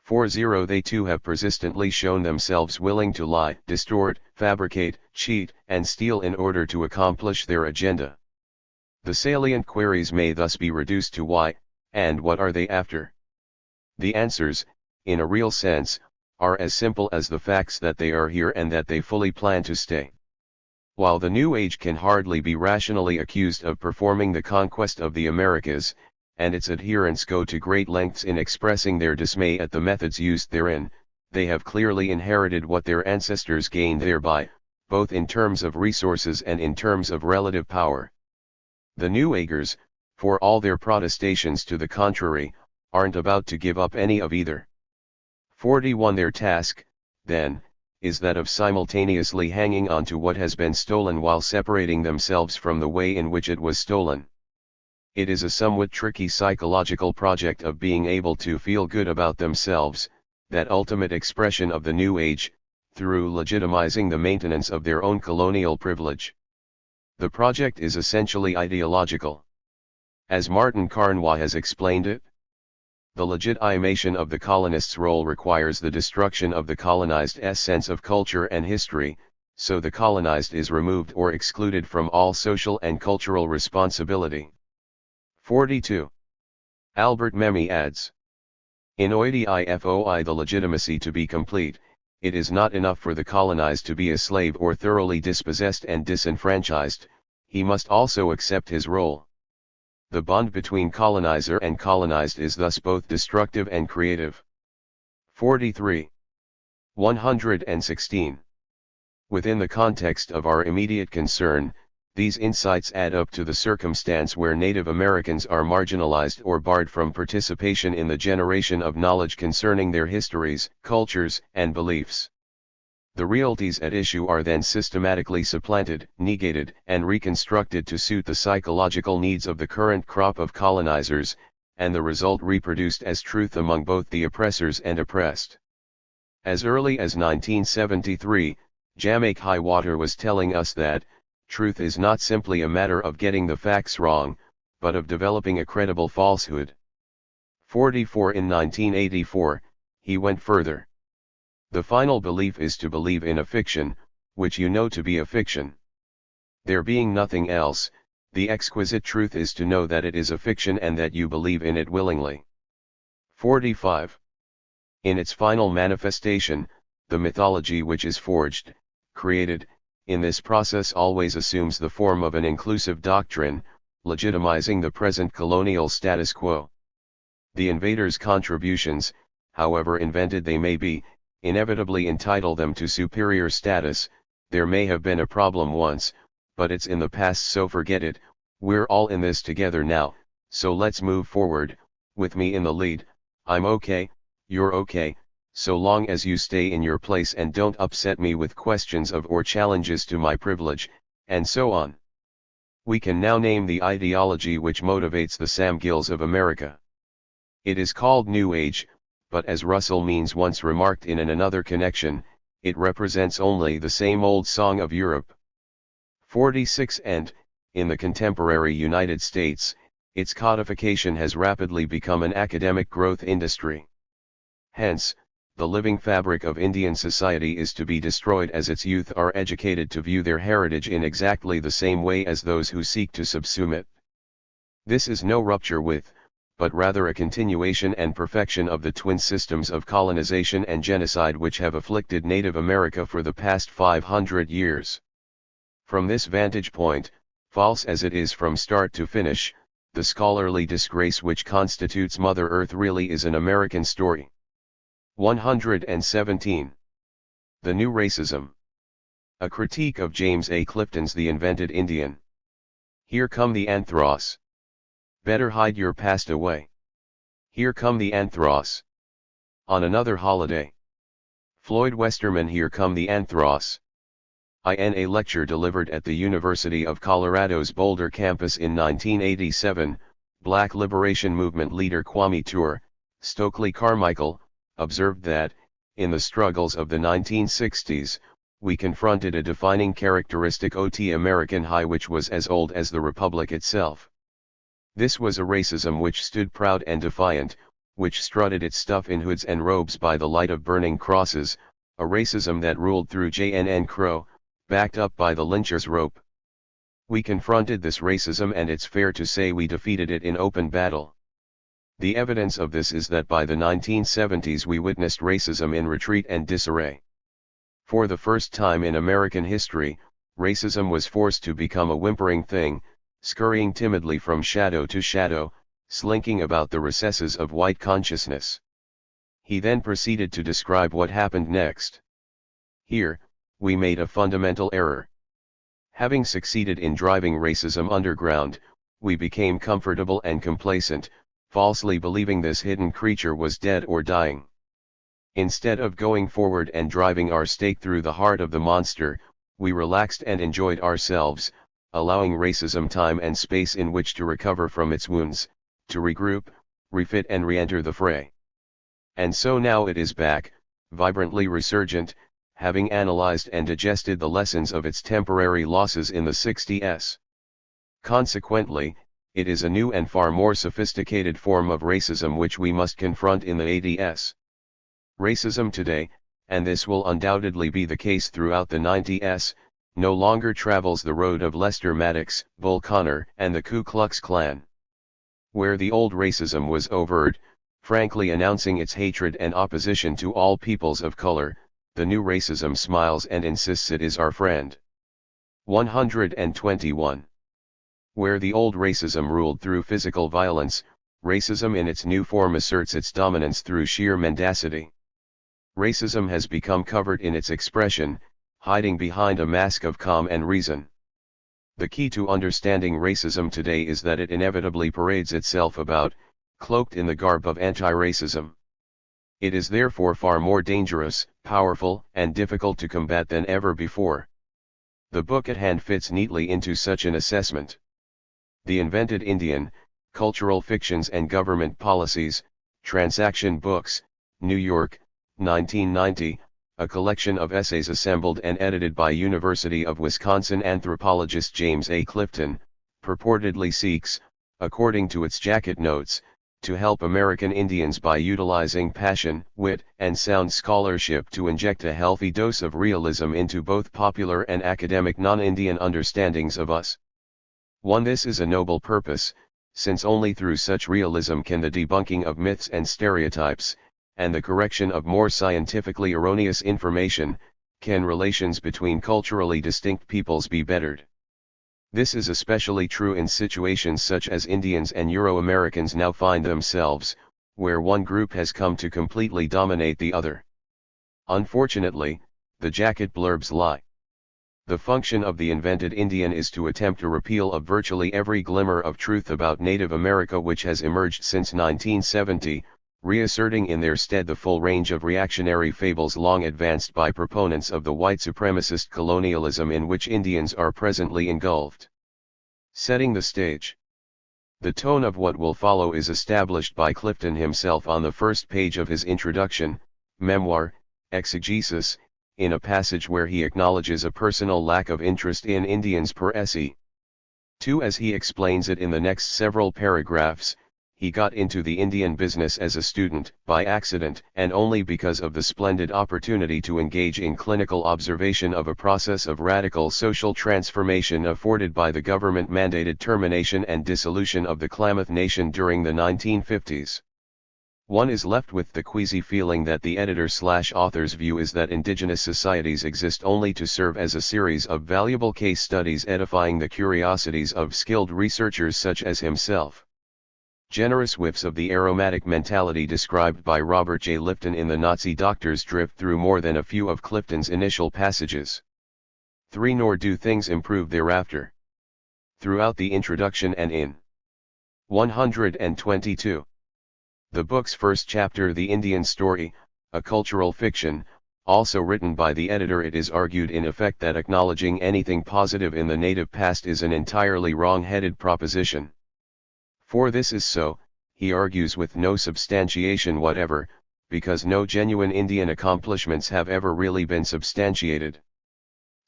4. They too have persistently shown themselves willing to lie, distort, fabricate, cheat, and steal in order to accomplish their agenda. The salient queries may thus be reduced to why, and what are they after? The answers, in a real sense, are as simple as the facts that they are here and that they fully plan to stay. While the New Age can hardly be rationally accused of performing the conquest of the Americas, and its adherents go to great lengths in expressing their dismay at the methods used therein, they have clearly inherited what their ancestors gained thereby, both in terms of resources and in terms of relative power. The New Agers, for all their protestations to the contrary, aren't about to give up any of either. 41. Their task, then, is that of simultaneously hanging on to what has been stolen while separating themselves from the way in which it was stolen. It is a somewhat tricky psychological project of being able to feel good about themselves, that ultimate expression of the New Age, through legitimizing the maintenance of their own colonial privilege. The project is essentially ideological. As Martin Carnwaugh has explained it, the legitimation of the colonists' role requires the destruction of the colonized's sense of culture and history, so the colonized is removed or excluded from all social and cultural responsibility. 42. Albert Memmi adds, in oidifoi the legitimacy to be complete, it is not enough for the colonized to be a slave or thoroughly dispossessed and disenfranchised, he must also accept his role. The bond between colonizer and colonized is thus both destructive and creative. 43. 116. Within the context of our immediate concern, these insights add up to the circumstance where Native Americans are marginalized or barred from participation in the generation of knowledge concerning their histories, cultures, and beliefs. The realities at issue are then systematically supplanted, negated, and reconstructed to suit the psychological needs of the current crop of colonizers, and the result reproduced as truth among both the oppressors and oppressed. As early as 1973, Jamaica Highwater was telling us that, truth is not simply a matter of getting the facts wrong, but of developing a credible falsehood. 44. In 1984, he went further. The final belief is to believe in a fiction, which you know to be a fiction. There being nothing else, the exquisite truth is to know that it is a fiction and that you believe in it willingly. 45. In its final manifestation, the mythology which is forged, created, in this process always assumes the form of an inclusive doctrine, legitimizing the present colonial status quo. The invaders' contributions, however invented they may be, inevitably entitle them to superior status. There may have been a problem once, but it's in the past, so forget it. We're all in this together now, so let's move forward, with me in the lead. I'm okay, you're okay, so long as you stay in your place and don't upset me with questions of or challenges to my privilege, and so on. We can now name the ideology which motivates the Sam Gills of America. It is called New Age, but as Russell Means once remarked in another connection, it represents only the same old song of Europe. 46. And, in the contemporary United States, its codification has rapidly become an academic growth industry. Hence, the living fabric of Indian society is to be destroyed as its youth are educated to view their heritage in exactly the same way as those who seek to subsume it. This is no rupture with, but rather a continuation and perfection of the twin systems of colonization and genocide which have afflicted Native America for the past 500 years. From this vantage point, false as it is from start to finish, the scholarly disgrace which constitutes Mother Earth really is an American story. 117. The New Racism. A critique of James A. Clifton's The Invented Indian. Here come the Anthros. Better hide your past away. Here come the Anthros. On another holiday. Floyd Westerman. Here come the Anthros. In a lecture delivered at the University of Colorado's Boulder campus in 1987, Black Liberation Movement leader Kwame Ture, Stokely Carmichael, observed that, in the struggles of the 1960s, we confronted a defining characteristic of American high which was as old as the Republic itself. This was a racism which stood proud and defiant, which strutted its stuff in hoods and robes by the light of burning crosses, a racism that ruled through JNN Crow, backed up by the lyncher's rope. We confronted this racism, and it's fair to say we defeated it in open battle. The evidence of this is that by the 1970s we witnessed racism in retreat and disarray. For the first time in American history, racism was forced to become a whimpering thing, scurrying timidly from shadow to shadow, slinking about the recesses of white consciousness. He then proceeded to describe what happened next. Here, we made a fundamental error. Having succeeded in driving racism underground, we became comfortable and complacent, falsely believing this hidden creature was dead or dying. Instead of going forward and driving our stake through the heart of the monster, we relaxed and enjoyed ourselves, allowing racism time and space in which to recover from its wounds, to regroup, refit and re-enter the fray. And so now it is back, vibrantly resurgent, having analyzed and digested the lessons of its temporary losses in the 60s. Consequently, it is a new and far more sophisticated form of racism which we must confront in the 80s. Racism today, and this will undoubtedly be the case throughout the 90s, no longer travels the road of Lester Maddox, Bull Connor, and the Ku Klux Klan. Where the old racism was overt, frankly announcing its hatred and opposition to all peoples of color, the new racism smiles and insists it is our friend. 121. Where the old racism ruled through physical violence, racism in its new form asserts its dominance through sheer mendacity. Racism has become covered in its expression, hiding behind a mask of calm and reason. The key to understanding racism today is that it inevitably parades itself about, cloaked in the garb of anti-racism. It is therefore far more dangerous, powerful, and difficult to combat than ever before. The book at hand fits neatly into such an assessment. The Invented Indian, Cultural Fictions and Government Policies, Transaction Books, New York, 1990, a collection of essays assembled and edited by University of Wisconsin anthropologist James A. Clifton, purportedly seeks, according to its jacket notes, to help American Indians by utilizing passion, wit, and sound scholarship to inject a healthy dose of realism into both popular and academic non-Indian understandings of us. This is a noble purpose, since only through such realism can the debunking of myths and stereotypes, and the correction of more scientifically erroneous information, can relations between culturally distinct peoples be bettered. This is especially true in situations such as Indians and Euro-Americans now find themselves, where one group has come to completely dominate the other. Unfortunately, the jacket blurbs lie. The function of the Invented Indian is to attempt a repeal of virtually every glimmer of truth about Native America which has emerged since 1970, reasserting in their stead the full range of reactionary fables long advanced by proponents of the white supremacist colonialism in which Indians are presently engulfed. Setting the stage. The tone of what will follow is established by Clifton himself on the first page of his introduction, memoir, Exegesis, in a passage where he acknowledges a personal lack of interest in Indians per se. 2. As he explains it in the next several paragraphs, he got into the Indian business as a student, by accident, and only because of the splendid opportunity to engage in clinical observation of a process of radical social transformation afforded by the government-mandated termination and dissolution of the Klamath Nation during the 1950s. One is left with the queasy feeling that the editor/author's view is that indigenous societies exist only to serve as a series of valuable case studies edifying the curiosities of skilled researchers such as himself. Generous whiffs of the aromatic mentality described by Robert J. Lifton in The Nazi Doctors drift through more than a few of Clifton's initial passages. 3. Nor do things improve thereafter. Throughout the introduction and in 122. The book's first chapter, The Indian Story, a cultural fiction, also written by the editor, it is argued in effect that acknowledging anything positive in the native past is an entirely wrong-headed proposition. For this is so, he argues with no substantiation whatever, because no genuine Indian accomplishments have ever really been substantiated.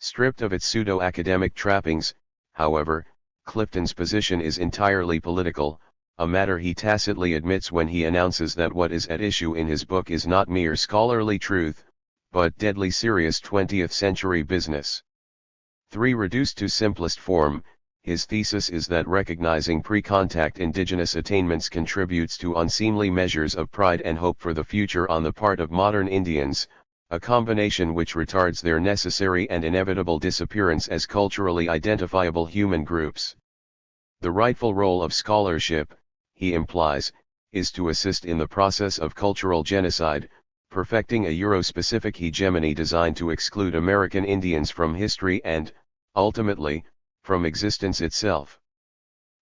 Stripped of its pseudo-academic trappings, however, Clifton's position is entirely political, a matter he tacitly admits when he announces that what is at issue in his book is not mere scholarly truth, but deadly serious 20th century business. 3. Reduced to simplest form, his thesis is that recognizing pre-contact indigenous attainments contributes to unseemly measures of pride and hope for the future on the part of modern Indians, a combination which retards their necessary and inevitable disappearance as culturally identifiable human groups. The rightful role of scholarship, he implies, is to assist in the process of cultural genocide, perfecting a Euro-specific hegemony designed to exclude American Indians from history and, ultimately, from existence itself.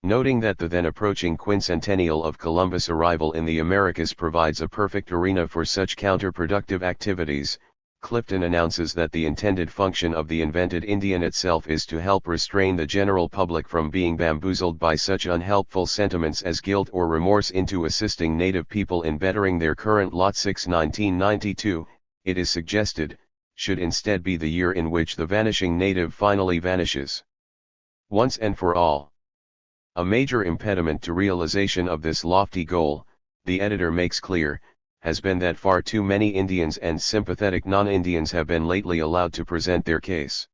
Noting that the then approaching quincentennial of Columbus' arrival in the Americas provides a perfect arena for such counterproductive activities, Clifton announces that the intended function of the invented Indian itself is to help restrain the general public from being bamboozled by such unhelpful sentiments as guilt or remorse into assisting native people in bettering their current lot. 1992, it is suggested, should instead be the year in which the vanishing native finally vanishes. Once and for all. A major impediment to realization of this lofty goal, the editor makes clear, has been that far too many Indians and sympathetic non-Indians have been lately allowed to present their case.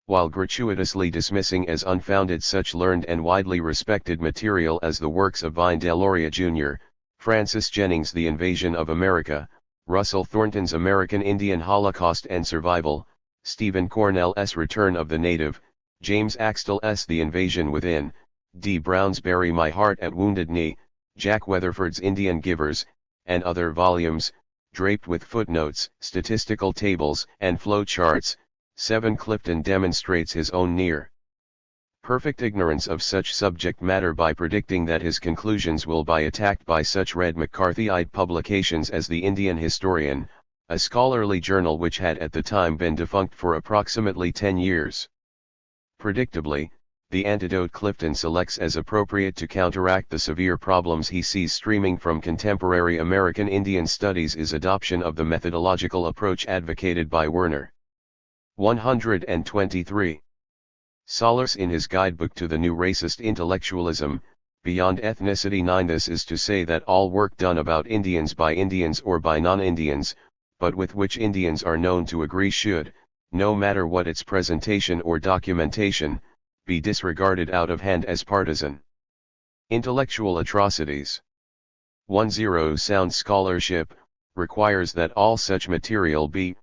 While gratuitously dismissing as unfounded such learned and widely respected material as the works of Vine Deloria Jr., Francis Jennings' The Invasion of America, Russell Thornton's American Indian Holocaust and Survival, Stephen Cornell's Return of the Native, James Axtell's The Invasion Within, D. Brown's Bury My Heart at Wounded Knee, Jack Weatherford's Indian Givers, and other volumes, draped with footnotes, statistical tables, and flow charts. 7. Clifton demonstrates his own near perfect ignorance of such subject matter by predicting that his conclusions will be attacked by such red McCarthyite publications as the Indian Historian, a scholarly journal which had at the time been defunct for approximately 10 years. Predictably, the antidote Clifton selects as appropriate to counteract the severe problems he sees streaming from contemporary American Indian studies is adoption of the methodological approach advocated by Werner. 123. Solace in his guidebook to the new racist intellectualism, Beyond Ethnicity 9. This is to say that all work done about Indians by Indians or by non-Indians, but with which Indians are known to agree should, no matter what its presentation or documentation, be disregarded out of hand as partisan intellectual atrocities. 10. Sound scholarship requires that all such material be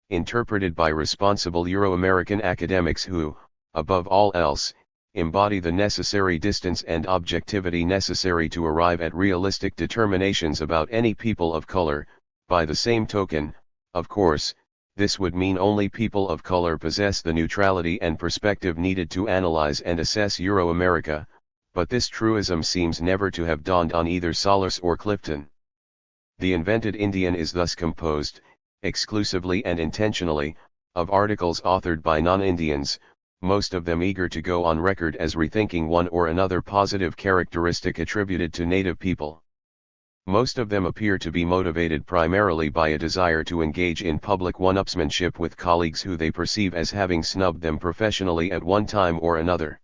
interpreted by responsible Euro-American academics who, above all else, embody the necessary distance and objectivity necessary to arrive at realistic determinations about any people of color. By the same token, of course, this would mean only people of color possess the neutrality and perspective needed to analyze and assess Euro-America, but this truism seems never to have dawned on either Solace or Clifton. The invented Indian is thus composed, exclusively and intentionally, of articles authored by non-Indians, most of them eager to go on record as rethinking one or another positive characteristic attributed to native people. Most of them appear to be motivated primarily by a desire to engage in public one-upsmanship with colleagues who they perceive as having snubbed them professionally at one time or another.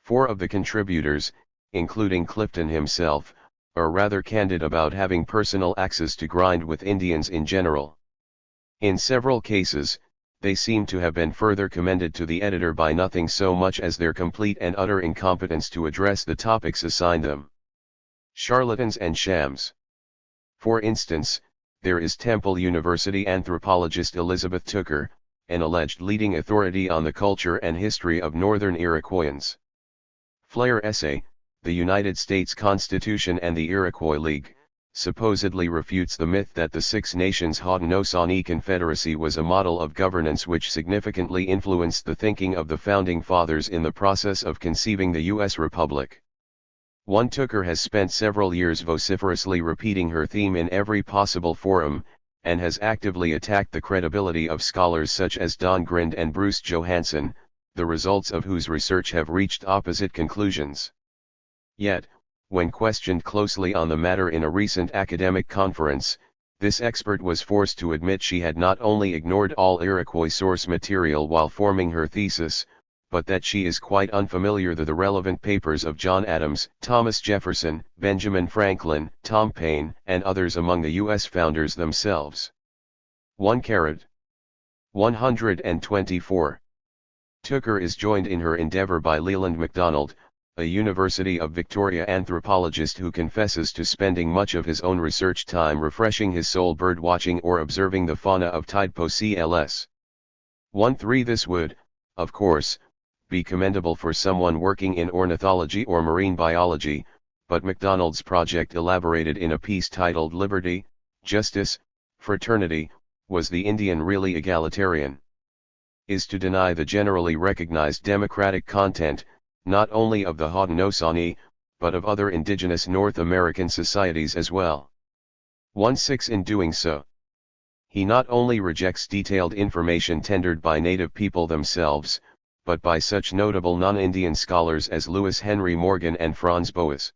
4 of the contributors, including Clifton himself, are rather candid about having personal axes to grind with Indians in general. In several cases, they seem to have been further commended to the editor by nothing so much as their complete and utter incompetence to address the topics assigned them. Charlatans and shams. For instance, there is Temple University anthropologist Elizabeth Tooker, an alleged leading authority on the culture and history of Northern Iroquoians. Flair essay, The United States Constitution and the Iroquois League, supposedly refutes the myth that the Six Nations Haudenosaunee Confederacy was a model of governance which significantly influenced the thinking of the Founding Fathers in the process of conceiving the U.S. Republic. Tooker has spent several years vociferously repeating her theme in every possible forum, and has actively attacked the credibility of scholars such as Don Grind and Bruce Johansen, the results of whose research have reached opposite conclusions. Yet, when questioned closely on the matter in a recent academic conference, this expert was forced to admit she had not only ignored all Iroquois source material while forming her thesis, but that she is quite unfamiliar with the relevant papers of John Adams, Thomas Jefferson, Benjamin Franklin, Tom Paine, and others among the U.S. founders themselves. 124. Tooker is joined in her endeavor by Leland MacDonald, a University of Victoria anthropologist who confesses to spending much of his own research time refreshing his soul birdwatching or observing the fauna of Tidpo CLS. 13. This would, of course, be commendable for someone working in ornithology or marine biology, but MacDonald's project, elaborated in a piece titled Liberty, Justice, Fraternity, Was the Indian Really Egalitarian? Is to deny the generally recognized democratic content, not only of the Haudenosaunee, but of other indigenous North American societies as well. 16. In doing so, He not only rejects detailed information tendered by native people themselves, but by such notable non-Indian scholars as Lewis Henry Morgan and Franz Boas.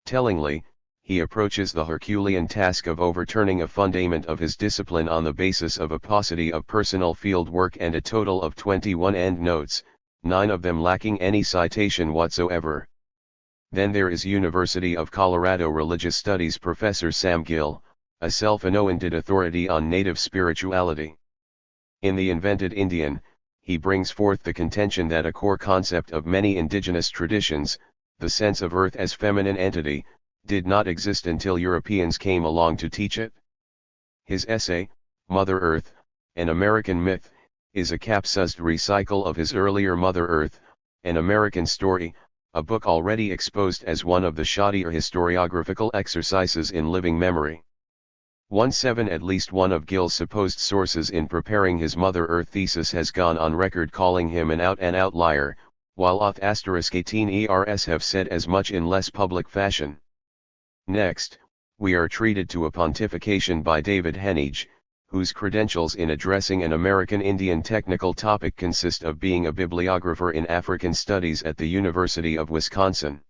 Tellingly, he approaches the Herculean task of overturning a fundament of his discipline on the basis of a paucity of personal field work and a total of 21 endnotes, 9 of them lacking any citation whatsoever. Then there is University of Colorado Religious Studies professor Sam Gill, a self-anointed authority on native spirituality. In The Invented Indian, he brings forth the contention that a core concept of many indigenous traditions, the sense of earth as feminine entity, did not exist until Europeans came along to teach it. His essay, Mother Earth, An American Myth, is a capsized recycle of his earlier Mother Earth, An American Story, a book already exposed as one of the shoddier historiographical exercises in living memory. 17 At least one of Gill's supposed sources in preparing his Mother Earth thesis has gone on record calling him an out-and-out liar, while auth*18 ers have said as much in less public fashion. Next, we are treated to a pontification by David Henige, whose credentials in addressing an American Indian technical topic consist of being a bibliographer in African Studies at the University of Wisconsin.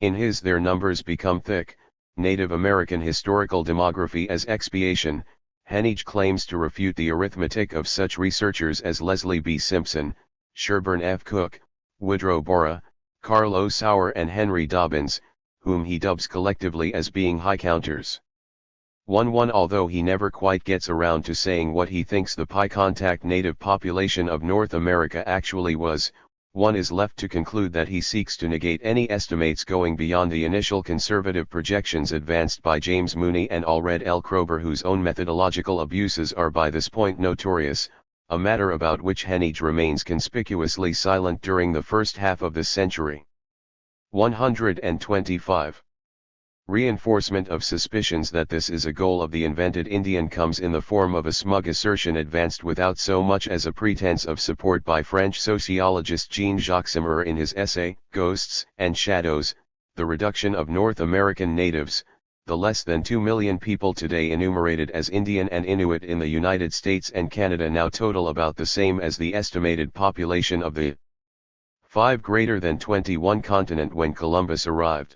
In his Their Numbers Become Thick, Native American Historical Demography as Expiation, Henige claims to refute the arithmetic of such researchers as Leslie B. Simpson, Sherburne F. Cook, Woodrow Borah, Carl O. Sauer and Henry Dobbins, whom he dubs collectively as being high counters. 1 Although he never quite gets around to saying what he thinks the pi-contact native population of North America actually was, one is left to conclude that he seeks to negate any estimates going beyond the initial conservative projections advanced by James Mooney and Allred L. Kroeber, whose own methodological abuses are by this point notorious, a matter about which Henige remains conspicuously silent during the first half of this century. 125. Reinforcement of suspicions that this is a goal of the invented Indian comes in the form of a smug assertion advanced without so much as a pretense of support by French sociologist Jean-Jacques Simmerer in his essay, Ghosts and Shadows, The Reduction of North American Natives, the less than 2 million people today enumerated as Indian and Inuit in the United States and Canada now total about the same as the estimated population of the 5 greater than 21 continent when Columbus arrived.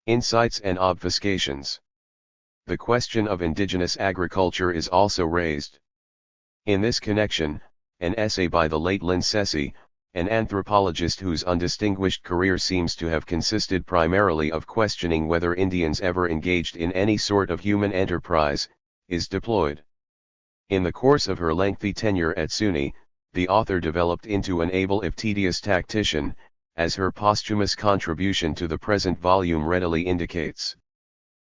Insights and obfuscations. The question of indigenous agriculture is also raised. In this connection, an essay by the late Lynn Cessy, an anthropologist whose undistinguished career seems to have consisted primarily of questioning whether Indians ever engaged in any sort of human enterprise, is deployed. In the course of her lengthy tenure at SUNY, the author developed into an able if tedious tactician, as her posthumous contribution to the present volume readily indicates.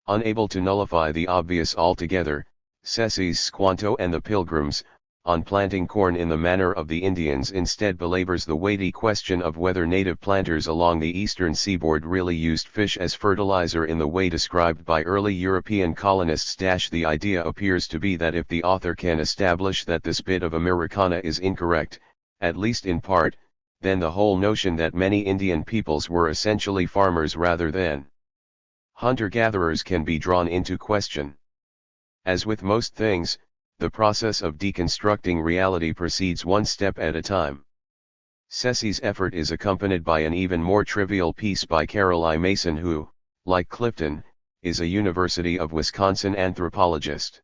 Unable to nullify the obvious altogether, Cessy's Squanto and the Pilgrims, on planting corn in the manner of the Indians instead belabors the weighty question of whether native planters along the eastern seaboard really used fish as fertilizer in the way described by early European colonists. The idea appears to be that if the author can establish that this bit of Americana is incorrect, at least in part, then the whole notion that many Indian peoples were essentially farmers rather than hunter-gatherers can be drawn into question. As with most things, the process of deconstructing reality proceeds one step at a time. Cessy's effort is accompanied by an even more trivial piece by Carol I. Mason, who, like Clifton, is a University of Wisconsin anthropologist.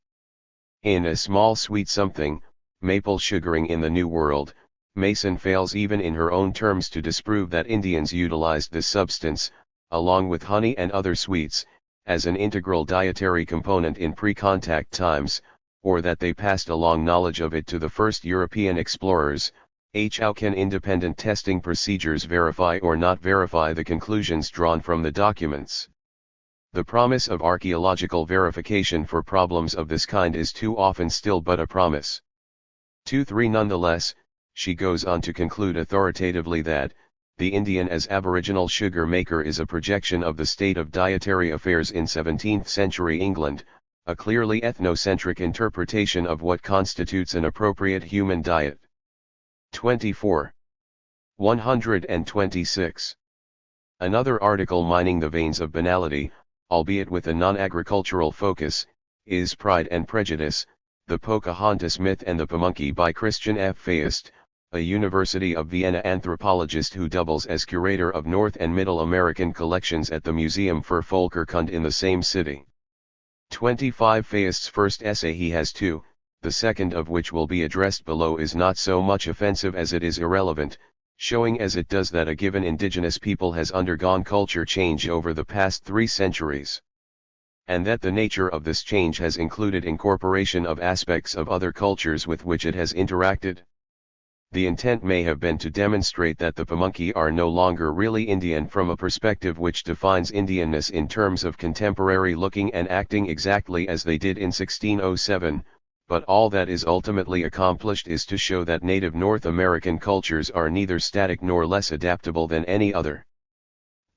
In A Small Sweet Something, Maple Sugaring in the New World, Mason fails even in her own terms to disprove that Indians utilized this substance, along with honey and other sweets, as an integral dietary component in pre-contact times, or that they passed along knowledge of it to the first European explorers. How can independent testing procedures verify or not verify the conclusions drawn from the documents? The promise of archaeological verification for problems of this kind is too often still but a promise. 2-3 Nonetheless, she goes on to conclude authoritatively that, the Indian as aboriginal sugar maker is a projection of the state of dietary affairs in 17th century England, a clearly ethnocentric interpretation of what constitutes an appropriate human diet. 24. 126. Another article mining the veins of banality, albeit with a non-agricultural focus, is Pride and Prejudice, The Pocahontas Myth and the Pamunkey by Christian F. Feist, a University of Vienna anthropologist who doubles as curator of North and Middle American collections at the Museum für Völkerkunde in the same city. 25 Feist's first essay. He has two, the second of which will be addressed below, is not so much offensive as it is irrelevant, showing as it does that a given indigenous people has undergone culture change over the past 3 centuries. And that the nature of this change has included incorporation of aspects of other cultures with which it has interacted. The intent may have been to demonstrate that the Pamunkey are no longer really Indian from a perspective which defines Indianness in terms of contemporary looking and acting exactly as they did in 1607, but all that is ultimately accomplished is to show that native North American cultures are neither static nor less adaptable than any other.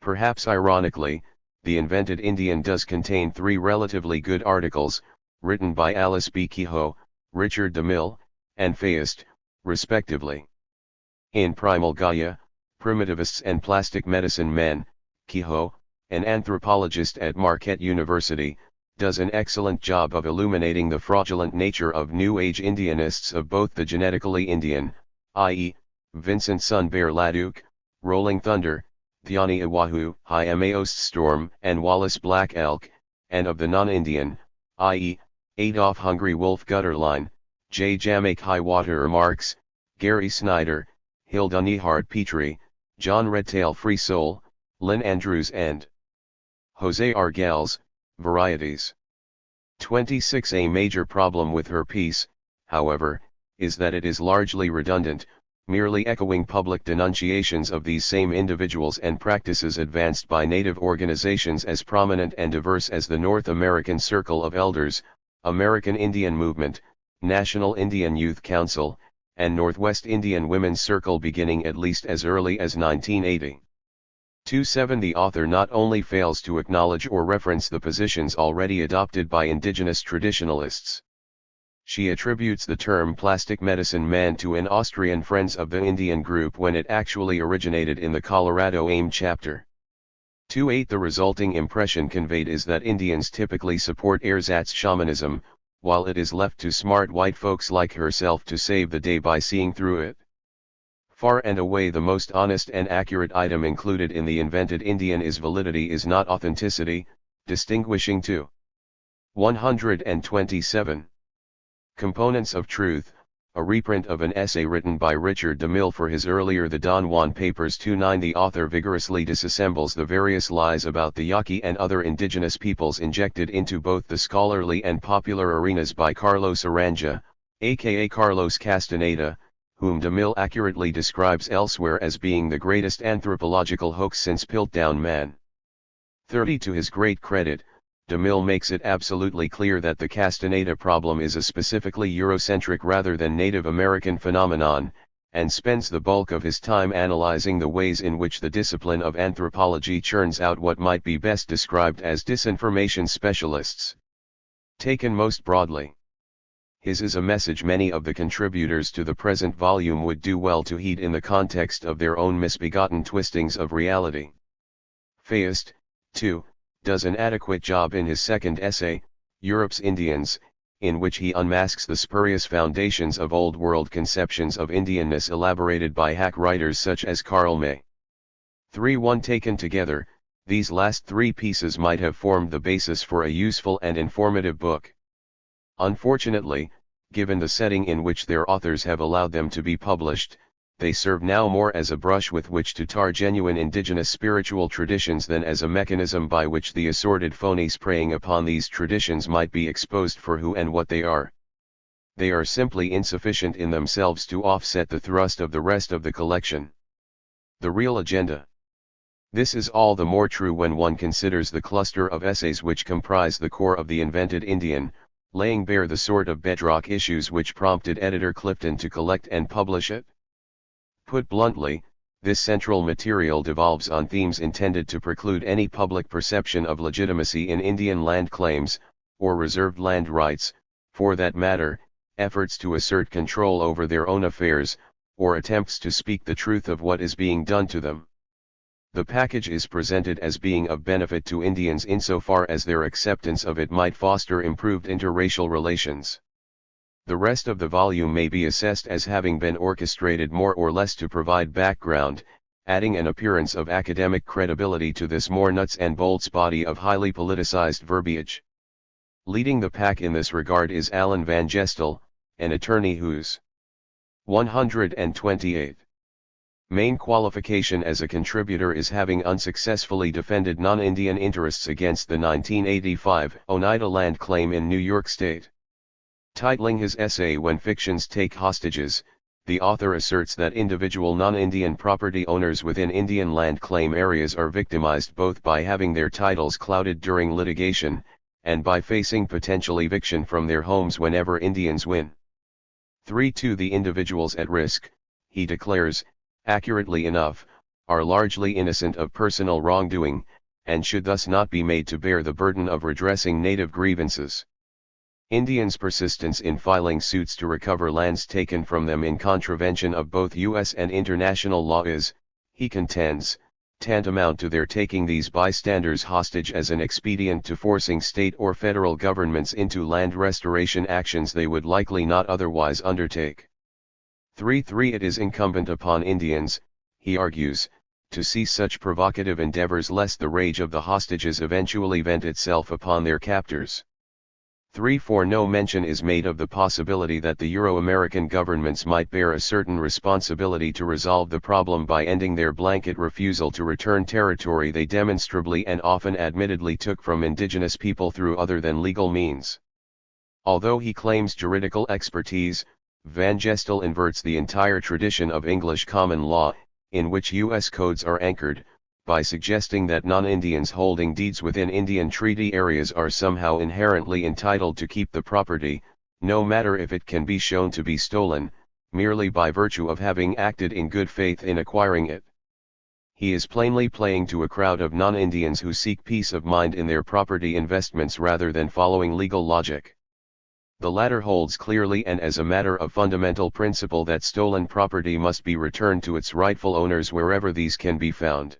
Perhaps ironically, The Invented Indian does contain 3 relatively good articles, written by Alice B. Kehoe, Richard DeMille, and Feist, respectively. In Primal Gaia, Primitivists and Plastic Medicine Men, Kehoe, an anthropologist at Marquette University, does an excellent job of illuminating the fraudulent nature of New Age Indianists of both the genetically Indian, i.e., Vincent Sun Bear Leduc, Rolling Thunder, Thiani Iwahu, High Amaost Storm, and Wallace Black Elk, and of the non-Indian, i.e., Adolf Hungry Wolf Gutterline, J. Jamaica Highwater Marks, Gary Snyder, Hilda Nehard Petrie, John Redtail Free Soul, Lynn Andrews and Jose Argels, Varieties. 26. A major problem with her piece, however, is that it is largely redundant, merely echoing public denunciations of these same individuals and practices advanced by Native organizations as prominent and diverse as the North American Circle of Elders, American Indian Movement, National Indian Youth Council, and Northwest Indian Women's Circle beginning at least as early as 1980. 27. The author not only fails to acknowledge or reference the positions already adopted by indigenous traditionalists. She attributes the term plastic medicine man to an Austrian Friends of the Indian group when it actually originated in the Colorado AIM chapter. 28. The resulting impression conveyed is that Indians typically support ersatz shamanism, while it is left to smart white folks like herself to save the day by seeing through it. Far and away the most honest and accurate item included in The Invented Indian is validity is not authenticity, distinguishing two. 127. Components of Truth, a reprint of an essay written by Richard DeMille for his earlier The Don Juan Papers. 29. The author vigorously disassembles the various lies about the Yaqui and other indigenous peoples injected into both the scholarly and popular arenas by Carlos Aranja, aka Carlos Castaneda, whom DeMille accurately describes elsewhere as being the greatest anthropological hoax since Piltdown Man. 30. To his great credit, DeMille makes it absolutely clear that the Castaneda problem is a specifically Eurocentric rather than Native American phenomenon, and spends the bulk of his time analyzing the ways in which the discipline of anthropology churns out what might be best described as disinformation specialists. Taken most broadly, his is a message many of the contributors to the present volume would do well to heed in the context of their own misbegotten twistings of reality. Feist, too, does an adequate job in his second essay, Europe's Indians, in which he unmasks the spurious foundations of Old World conceptions of Indianness elaborated by hack writers such as Karl May. 3. Taken together, these last 3 pieces might have formed the basis for a useful and informative book. Unfortunately, given the setting in which their authors have allowed them to be published, they serve now more as a brush with which to tar genuine indigenous spiritual traditions than as a mechanism by which the assorted phonies preying upon these traditions might be exposed for who and what they are. They are simply insufficient in themselves to offset the thrust of the rest of the collection. The real agenda. This is all the more true when one considers the cluster of essays which comprise the core of The Invented Indian, laying bare the sort of bedrock issues which prompted editor Clifton to collect and publish it. Put bluntly, this central material devolves on themes intended to preclude any public perception of legitimacy in Indian land claims, or reserved land rights, for that matter, efforts to assert control over their own affairs, or attempts to speak the truth of what is being done to them. The package is presented as being of benefit to Indians insofar as their acceptance of it might foster improved interracial relations. The rest of the volume may be assessed as having been orchestrated more or less to provide background, adding an appearance of academic credibility to this more nuts and bolts body of highly politicized verbiage. Leading the pack in this regard is Alan Van Gestel, an attorney whose 128 main qualification as a contributor is having unsuccessfully defended non-Indian interests against the 1985 Oneida land claim in New York State. Titling his essay "When Fictions Take Hostages," the author asserts that individual non-Indian property owners within Indian land claim areas are victimized both by having their titles clouded during litigation, and by facing potential eviction from their homes whenever Indians win. 3. The individuals at risk, he declares, accurately enough, are largely innocent of personal wrongdoing, and should thus not be made to bear the burden of redressing native grievances. Indians' persistence in filing suits to recover lands taken from them in contravention of both U.S. and international law is, he contends, tantamount to their taking these bystanders hostage as an expedient to forcing state or federal governments into land restoration actions they would likely not otherwise undertake. 3. It is incumbent upon Indians, he argues, to cease such provocative endeavors lest the rage of the hostages eventually vent itself upon their captors. 3. No mention is made of the possibility that the Euro-American governments might bear a certain responsibility to resolve the problem by ending their blanket refusal to return territory they demonstrably and often admittedly took from indigenous people through other than legal means. Although he claims juridical expertise, Van Gestel inverts the entire tradition of English common law, in which U.S. codes are anchored, by suggesting that non-Indians holding deeds within Indian treaty areas are somehow inherently entitled to keep the property, no matter if it can be shown to be stolen, merely by virtue of having acted in good faith in acquiring it. He is plainly playing to a crowd of non-Indians who seek peace of mind in their property investments rather than following legal logic. The latter holds clearly and as a matter of fundamental principle that stolen property must be returned to its rightful owners wherever these can be found.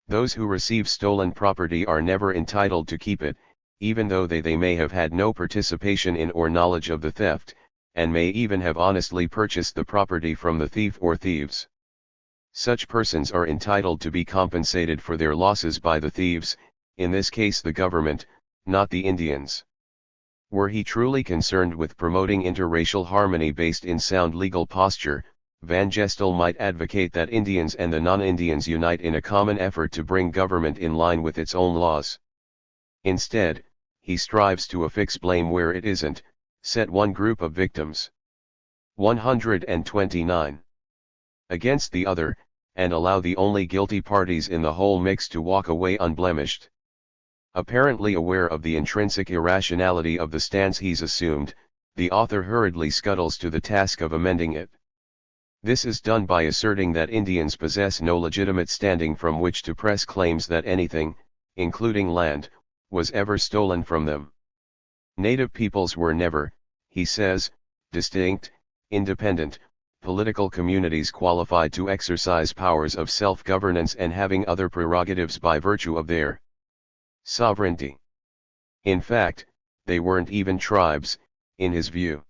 Those who receive stolen property are never entitled to keep it, even though they may have had no participation in or knowledge of the theft, and may even have honestly purchased the property from the thief or thieves. Such persons are entitled to be compensated for their losses by the thieves, in this case the government, not the Indians. Were he truly concerned with promoting interracial harmony based in sound legal posture, Van Gestel might advocate that Indians and the non-Indians unite in a common effort to bring government in line with its own laws. Instead, he strives to affix blame where it isn't, set one group of victims 129 against the other, and allow the only guilty parties in the whole mix to walk away unblemished. Apparently aware of the intrinsic irrationality of the stance he's assumed, the author hurriedly scuttles to the task of amending it. This is done by asserting that Indians possess no legitimate standing from which to press claims that anything, including land, was ever stolen from them. Native peoples were never, he says, distinct, independent, political communities qualified to exercise powers of self-governance and having other prerogatives by virtue of their sovereignty. In fact, they weren't even tribes, in his view.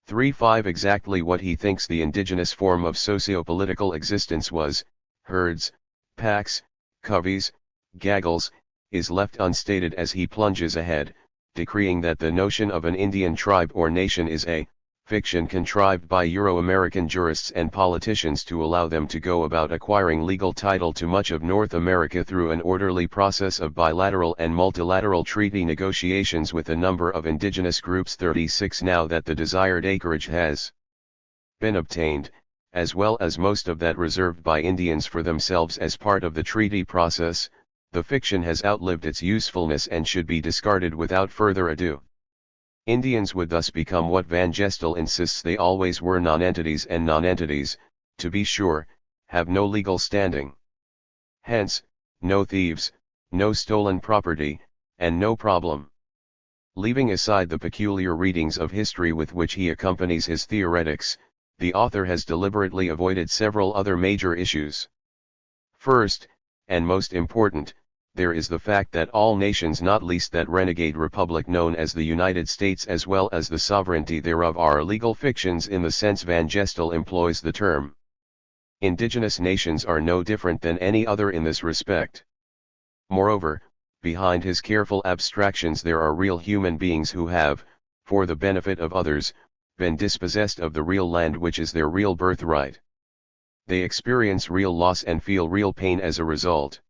3. Exactly what he thinks the indigenous form of socio-political existence was, herds, packs, coveys, gaggles, is left unstated as he plunges ahead, decreeing that the notion of an Indian tribe or nation is a fiction contrived by Euro-American jurists and politicians to allow them to go about acquiring legal title to much of North America through an orderly process of bilateral and multilateral treaty negotiations with a number of indigenous groups. 36 Now that the desired acreage has been obtained, as well as most of that reserved by Indians for themselves as part of the treaty process, the fiction has outlived its usefulness and should be discarded without further ado. Indians would thus become what Van Gestel insists they always were: nonentities, and nonentities, to be sure, have no legal standing. Hence, no thieves, no stolen property, and no problem. Leaving aside the peculiar readings of history with which he accompanies his theoretics, the author has deliberately avoided several other major issues. First, and most important, there is the fact that all nations, not least that renegade republic known as the United States, as well as the sovereignty thereof, are legal fictions in the sense Van Gestel employs the term. Indigenous nations are no different than any other in this respect. Moreover, behind his careful abstractions there are real human beings who have, for the benefit of others, been dispossessed of the real land which is their real birthright. They experience real loss and feel real pain as a result.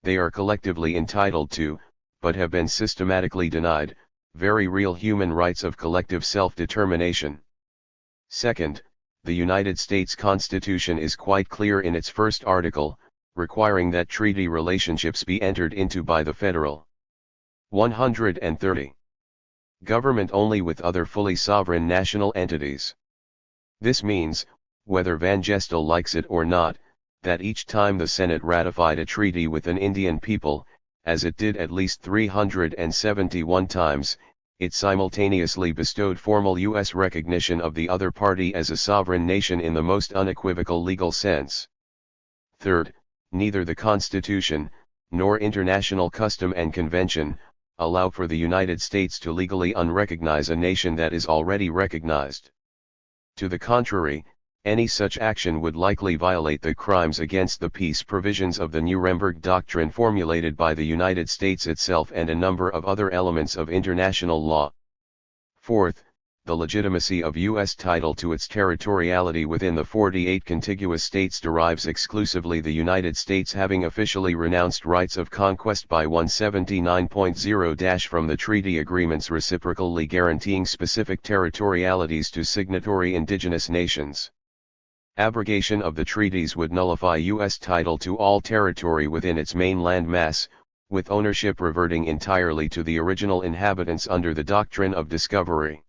They are collectively entitled to, but have been systematically denied, very real human rights of collective self-determination. Second, the United States Constitution is quite clear in its first article, requiring that treaty relationships be entered into by the federal 130 government only with other fully sovereign national entities. This means, whether Van Gestel likes it or not, that each time the Senate ratified a treaty with an Indian people, as it did at least 371 times, it simultaneously bestowed formal U.S. recognition of the other party as a sovereign nation in the most unequivocal legal sense. Third, neither the Constitution, nor international custom and convention, allow for the United States to legally unrecognize a nation that is already recognized. To the contrary, any such action would likely violate the crimes against the peace provisions of the Nuremberg Doctrine formulated by the United States itself and a number of other elements of international law. Fourth, the legitimacy of U.S. title to its territoriality within the 48 contiguous states derives exclusively the United States having officially renounced rights of conquest by 179.0- from the treaty agreements reciprocally guaranteeing specific territorialities to signatory indigenous nations. Abrogation of the treaties would nullify U.S. title to all territory within its mainland mass, with ownership reverting entirely to the original inhabitants under the doctrine of discovery.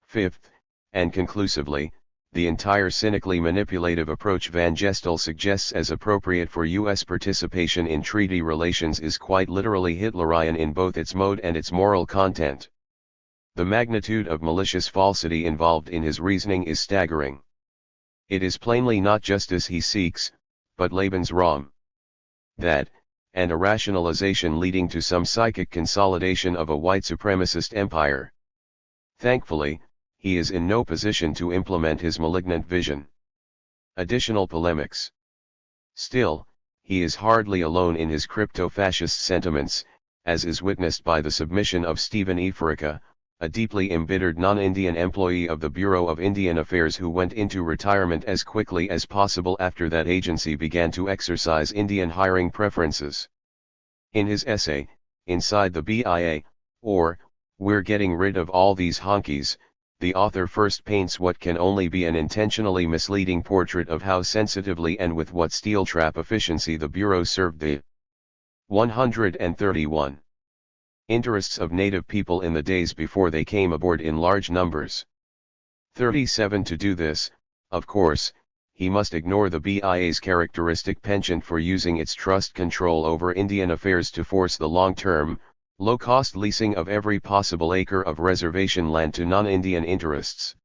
Fifth, and conclusively, the entire cynically manipulative approach Van Gestel suggests as appropriate for U.S. participation in treaty relations is quite literally Hitlerian in both its mode and its moral content. The magnitude of malicious falsity involved in his reasoning is staggering. It is plainly not justice he seeks, but Lebensraum. That, and a rationalization leading to some psychic consolidation of a white supremacist empire. Thankfully, he is in no position to implement his malignant vision. Additional polemics. Still, he is hardly alone in his crypto-fascist sentiments, as is witnessed by the submission of Stephen E. Furka, a deeply embittered non-Indian employee of the Bureau of Indian Affairs who went into retirement as quickly as possible after that agency began to exercise Indian hiring preferences. In his essay, Inside the BIA, or, We're Getting Rid of All These Honkies, the author first paints what can only be an intentionally misleading portrait of how sensitively and with what steel trap efficiency the Bureau served the 131 interests of native people in the days before they came aboard in large numbers. 37. To do this, of course, he must ignore the BIA's characteristic penchant for using its trust control over Indian affairs to force the long-term, low-cost leasing of every possible acre of reservation land to non-Indian interests.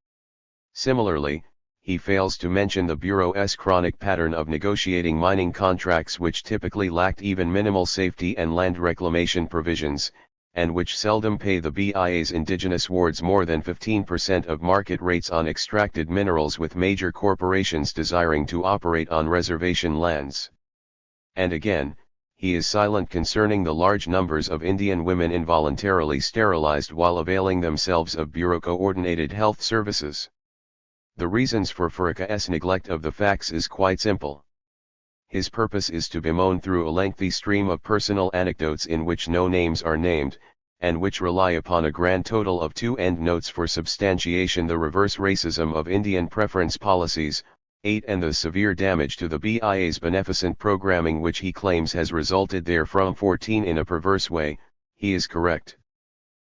Similarly, he fails to mention the Bureau's chronic pattern of negotiating mining contracts which typically lacked even minimal safety and land reclamation provisions, and which seldom pay the BIA's indigenous wards more than 15% of market rates on extracted minerals, with major corporations desiring to operate on reservation lands. And again, he is silent concerning the large numbers of Indian women involuntarily sterilized while availing themselves of Bureau-coordinated health services. The reasons for Furka's neglect of the facts is quite simple. His purpose is to bemoan through a lengthy stream of personal anecdotes in which no names are named, and which rely upon a grand total of 2 endnotes for substantiation: the reverse racism of Indian preference policies, 8, and the severe damage to the BIA's beneficent programming which he claims has resulted therefrom, 14. In a perverse way, he is correct.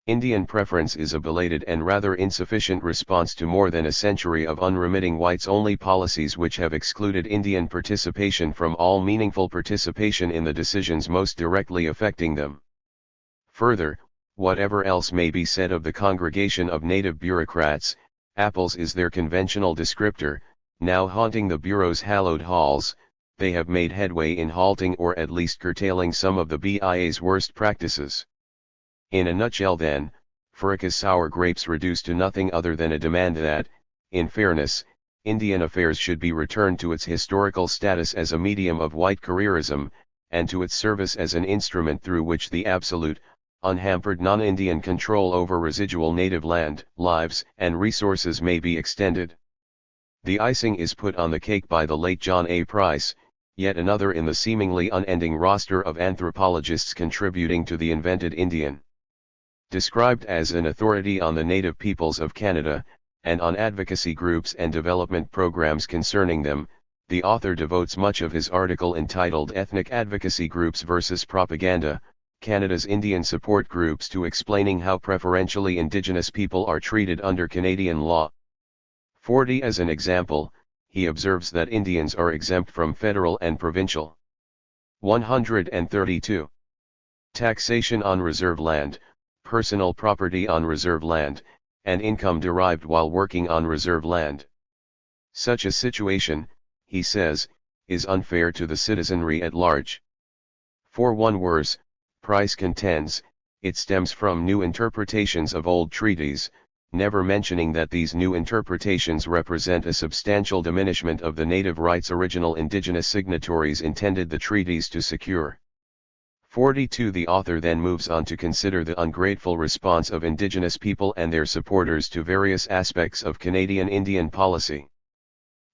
Indian preference is a belated and rather insufficient response to more than a century of unremitting whites-only policies which have excluded Indian participation from all meaningful participation in the decisions most directly affecting them. Further, whatever else may be said of the congregation of native bureaucrats, apples is their conventional descriptor, now haunting the Bureau's hallowed halls, they have made headway in halting or at least curtailing some of the BIA's worst practices. In a nutshell then, Furika's sour grapes reduce to nothing other than a demand that, in fairness, Indian affairs should be returned to its historical status as a medium of white careerism, and to its service as an instrument through which the absolute, unhampered non-Indian control over residual native land, lives, and resources may be extended. The icing is put on the cake by the late John A. Price, yet another in the seemingly unending roster of anthropologists contributing to the invented Indian. Described as an authority on the native peoples of Canada, and on advocacy groups and development programs concerning them, the author devotes much of his article entitled Ethnic Advocacy Groups versus Propaganda, Canada's Indian Support Groups, to explaining how preferentially Indigenous people are treated under Canadian law. 40 As an example, he observes that Indians are exempt from federal and provincial 132 taxation on reserve land, personal property on reserve land, and income derived while working on reserve land. Such a situation, he says, is unfair to the citizenry at large. For one worse, Price contends, it stems from new interpretations of old treaties, never mentioning that these new interpretations represent a substantial diminishment of the native rights original Indigenous signatories intended the treaties to secure. 42 The author then moves on to consider the ungrateful response of Indigenous people and their supporters to various aspects of Canadian Indian policy.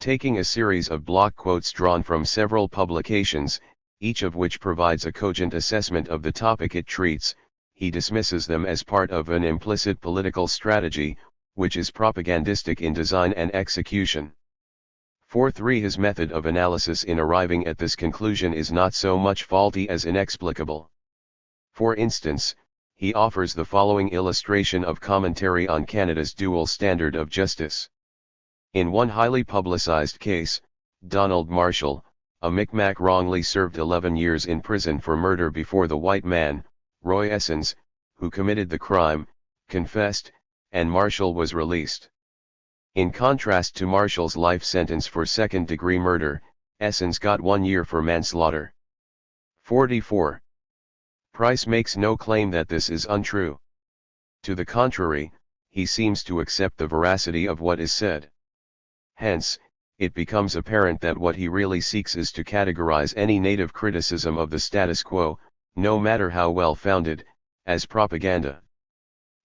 Taking a series of block quotes drawn from several publications, each of which provides a cogent assessment of the topic it treats, he dismisses them as part of an implicit political strategy, which is propagandistic in design and execution. 4.3 His method of analysis in arriving at this conclusion is not so much faulty as inexplicable. For instance, he offers the following illustration of commentary on Canada's dual standard of justice. In one highly publicized case, Donald Marshall, a Micmac, wrongly served 11 years in prison for murder before the white man, Roy Essens, who committed the crime, confessed, and Marshall was released. In contrast to Marshall's life sentence for second-degree murder, Essens got 1 year for manslaughter. 44. Price makes no claim that this is untrue. To the contrary, he seems to accept the veracity of what is said. Hence, it becomes apparent that what he really seeks is to categorize any native criticism of the status quo, no matter how well-founded, as propaganda.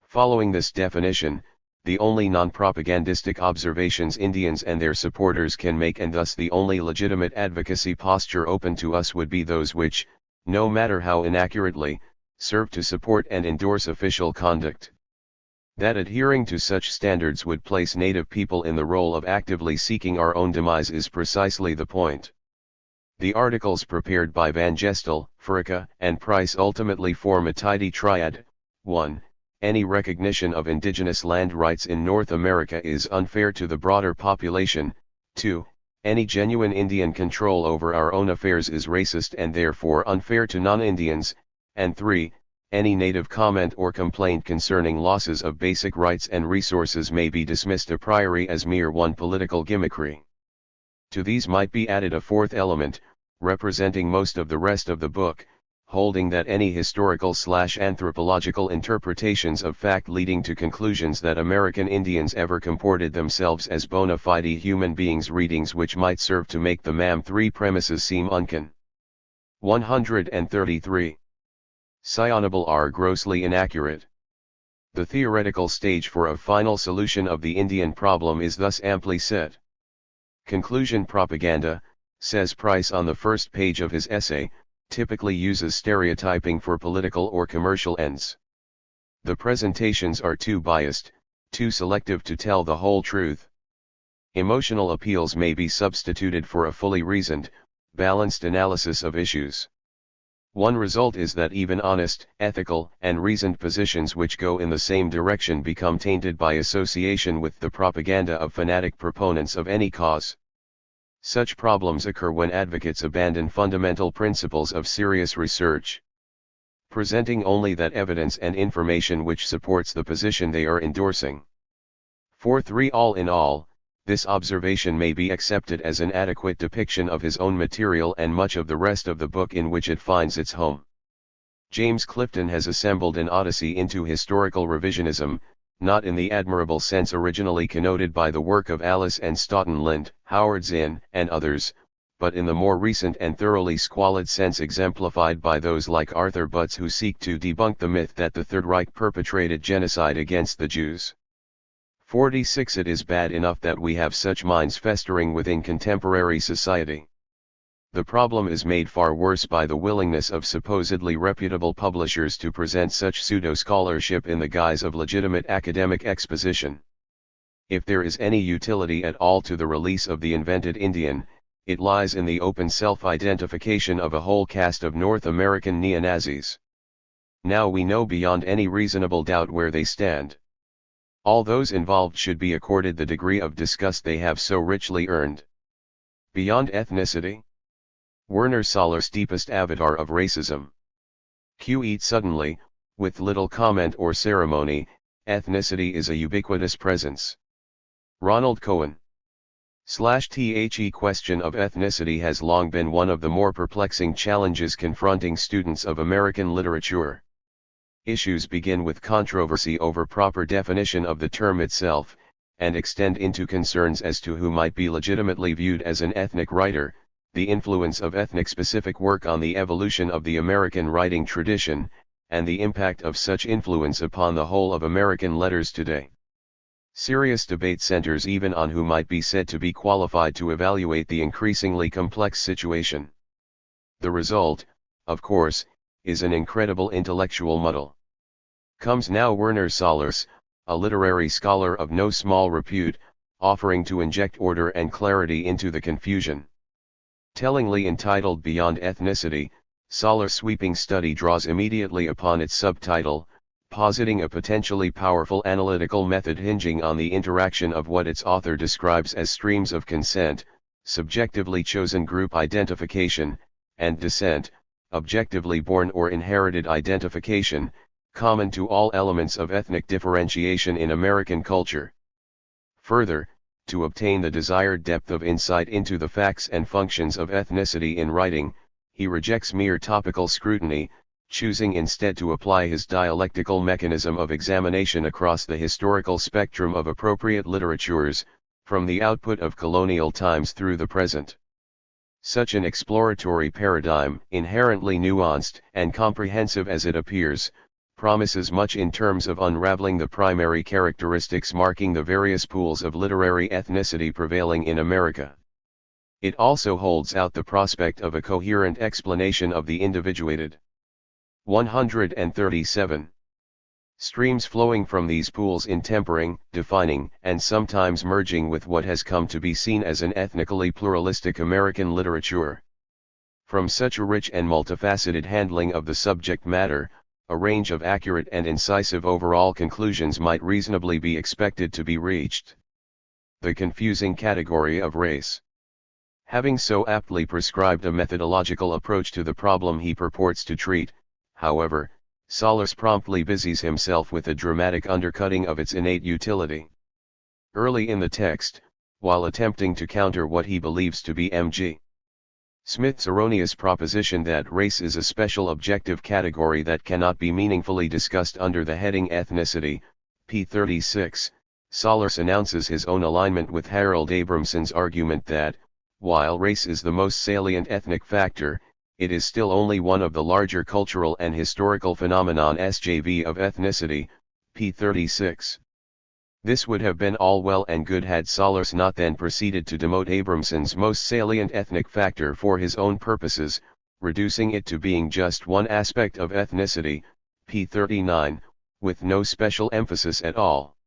Following this definition, the only non-propagandistic observations Indians and their supporters can make, and thus the only legitimate advocacy posture open to us, would be those which, no matter how inaccurately, serve to support and endorse official conduct. That adhering to such standards would place native people in the role of actively seeking our own demise is precisely the point. The articles prepared by Van Gestel, Furika, and Price ultimately form a tidy triad. 1. Any recognition of indigenous land rights in North America is unfair to the broader population. 2. Any genuine Indian control over our own affairs is racist and therefore unfair to non-Indians. And 3. Any native comment or complaint concerning losses of basic rights and resources may be dismissed a priori as mere political gimmickry. To these might be added a fourth element, representing most of the rest of the book, holding that any historical/anthropological interpretations of fact leading to conclusions that American Indians ever comported themselves as bona fide human beings, readings which might serve to make the MAM3 premises seem uncon. 133. Scionable are grossly inaccurate. The theoretical stage for a final solution of the Indian problem is thus amply set. Conclusion: propaganda, says Price on the first page of his essay, typically uses stereotyping for political or commercial ends. The presentations are too biased, too selective to tell the whole truth. Emotional appeals may be substituted for a fully reasoned, balanced analysis of issues. One result is that even honest, ethical, and reasoned positions which go in the same direction become tainted by association with the propaganda of fanatic proponents of any cause. Such problems occur when advocates abandon fundamental principles of serious research, presenting only that evidence and information which supports the position they are endorsing. 4.3 All in all, This observation may be accepted as an adequate depiction of his own material and much of the rest of the book in which it finds its home. James Clifton has assembled an odyssey into historical revisionism, not in the admirable sense originally connoted by the work of Alice and Stoughton Lynd, Howard Zinn, and others, but in the more recent and thoroughly squalid sense exemplified by those like Arthur Butts who seek to debunk the myth that the Third Reich perpetrated genocide against the Jews. 46. It is bad enough that we have such minds festering within contemporary society. The problem is made far worse by the willingness of supposedly reputable publishers to present such pseudo-scholarship in the guise of legitimate academic exposition. If there is any utility at all to the release of the invented Indian, it lies in the open self-identification of a whole caste of North American neo-Nazis. Now we know beyond any reasonable doubt where they stand. All those involved should be accorded the degree of disgust they have so richly earned. Beyond ethnicity? Werner Saller's deepest avatar of racism. Q. Suddenly, with little comment or ceremony, ethnicity is a ubiquitous presence. Ronald Cohen. /The question of ethnicity has long been one of the more perplexing challenges confronting students of American literature. Issues begin with controversy over proper definition of the term itself, and extend into concerns as to who might be legitimately viewed as an ethnic writer, the influence of ethnic-specific work on the evolution of the American writing tradition, and the impact of such influence upon the whole of American letters today. Serious debate centers even on who might be said to be qualified to evaluate the increasingly complex situation. The result, of course, is an incredible intellectual muddle. Comes now Werner Sallers, a literary scholar of no small repute, offering to inject order and clarity into the confusion. Tellingly entitled Beyond Ethnicity, Sallers' sweeping study draws immediately upon its subtitle, positing a potentially powerful analytical method hinging on the interaction of what its author describes as streams of consent, subjectively chosen group identification, and dissent, objectively born or inherited identification, common to all elements of ethnic differentiation in American culture. Further, to obtain the desired depth of insight into the facts and functions of ethnicity in writing, he rejects mere topical scrutiny, choosing instead to apply his dialectical mechanism of examination across the historical spectrum of appropriate literatures, from the output of colonial times through the present. Such an exploratory paradigm, inherently nuanced and comprehensive as it appears, promises much in terms of unraveling the primary characteristics marking the various pools of literary ethnicity prevailing in America. It also holds out the prospect of a coherent explanation of the individuated. 137. Streams flowing from these pools in tempering, defining, and sometimes merging with what has come to be seen as an ethnically pluralistic American literature. From such a rich and multifaceted handling of the subject matter, a range of accurate and incisive overall conclusions might reasonably be expected to be reached. The confusing category of race. Having so aptly prescribed a methodological approach to the problem he purports to treat, however, Sallers promptly busies himself with a dramatic undercutting of its innate utility. Early in the text, while attempting to counter what he believes to be M.G. Smith's erroneous proposition that race is a special objective category that cannot be meaningfully discussed under the heading ethnicity, p. 36, Sallers announces his own alignment with Harold Abramson's argument that, while race is the most salient ethnic factor, it is still only one of the larger cultural and historical phenomenon SJV of ethnicity, p. 36. This would have been all well and good had Sallers not then proceeded to demote Abramson's most salient ethnic factor for his own purposes, reducing it to being just one aspect of ethnicity, p. 39, with no special emphasis at all.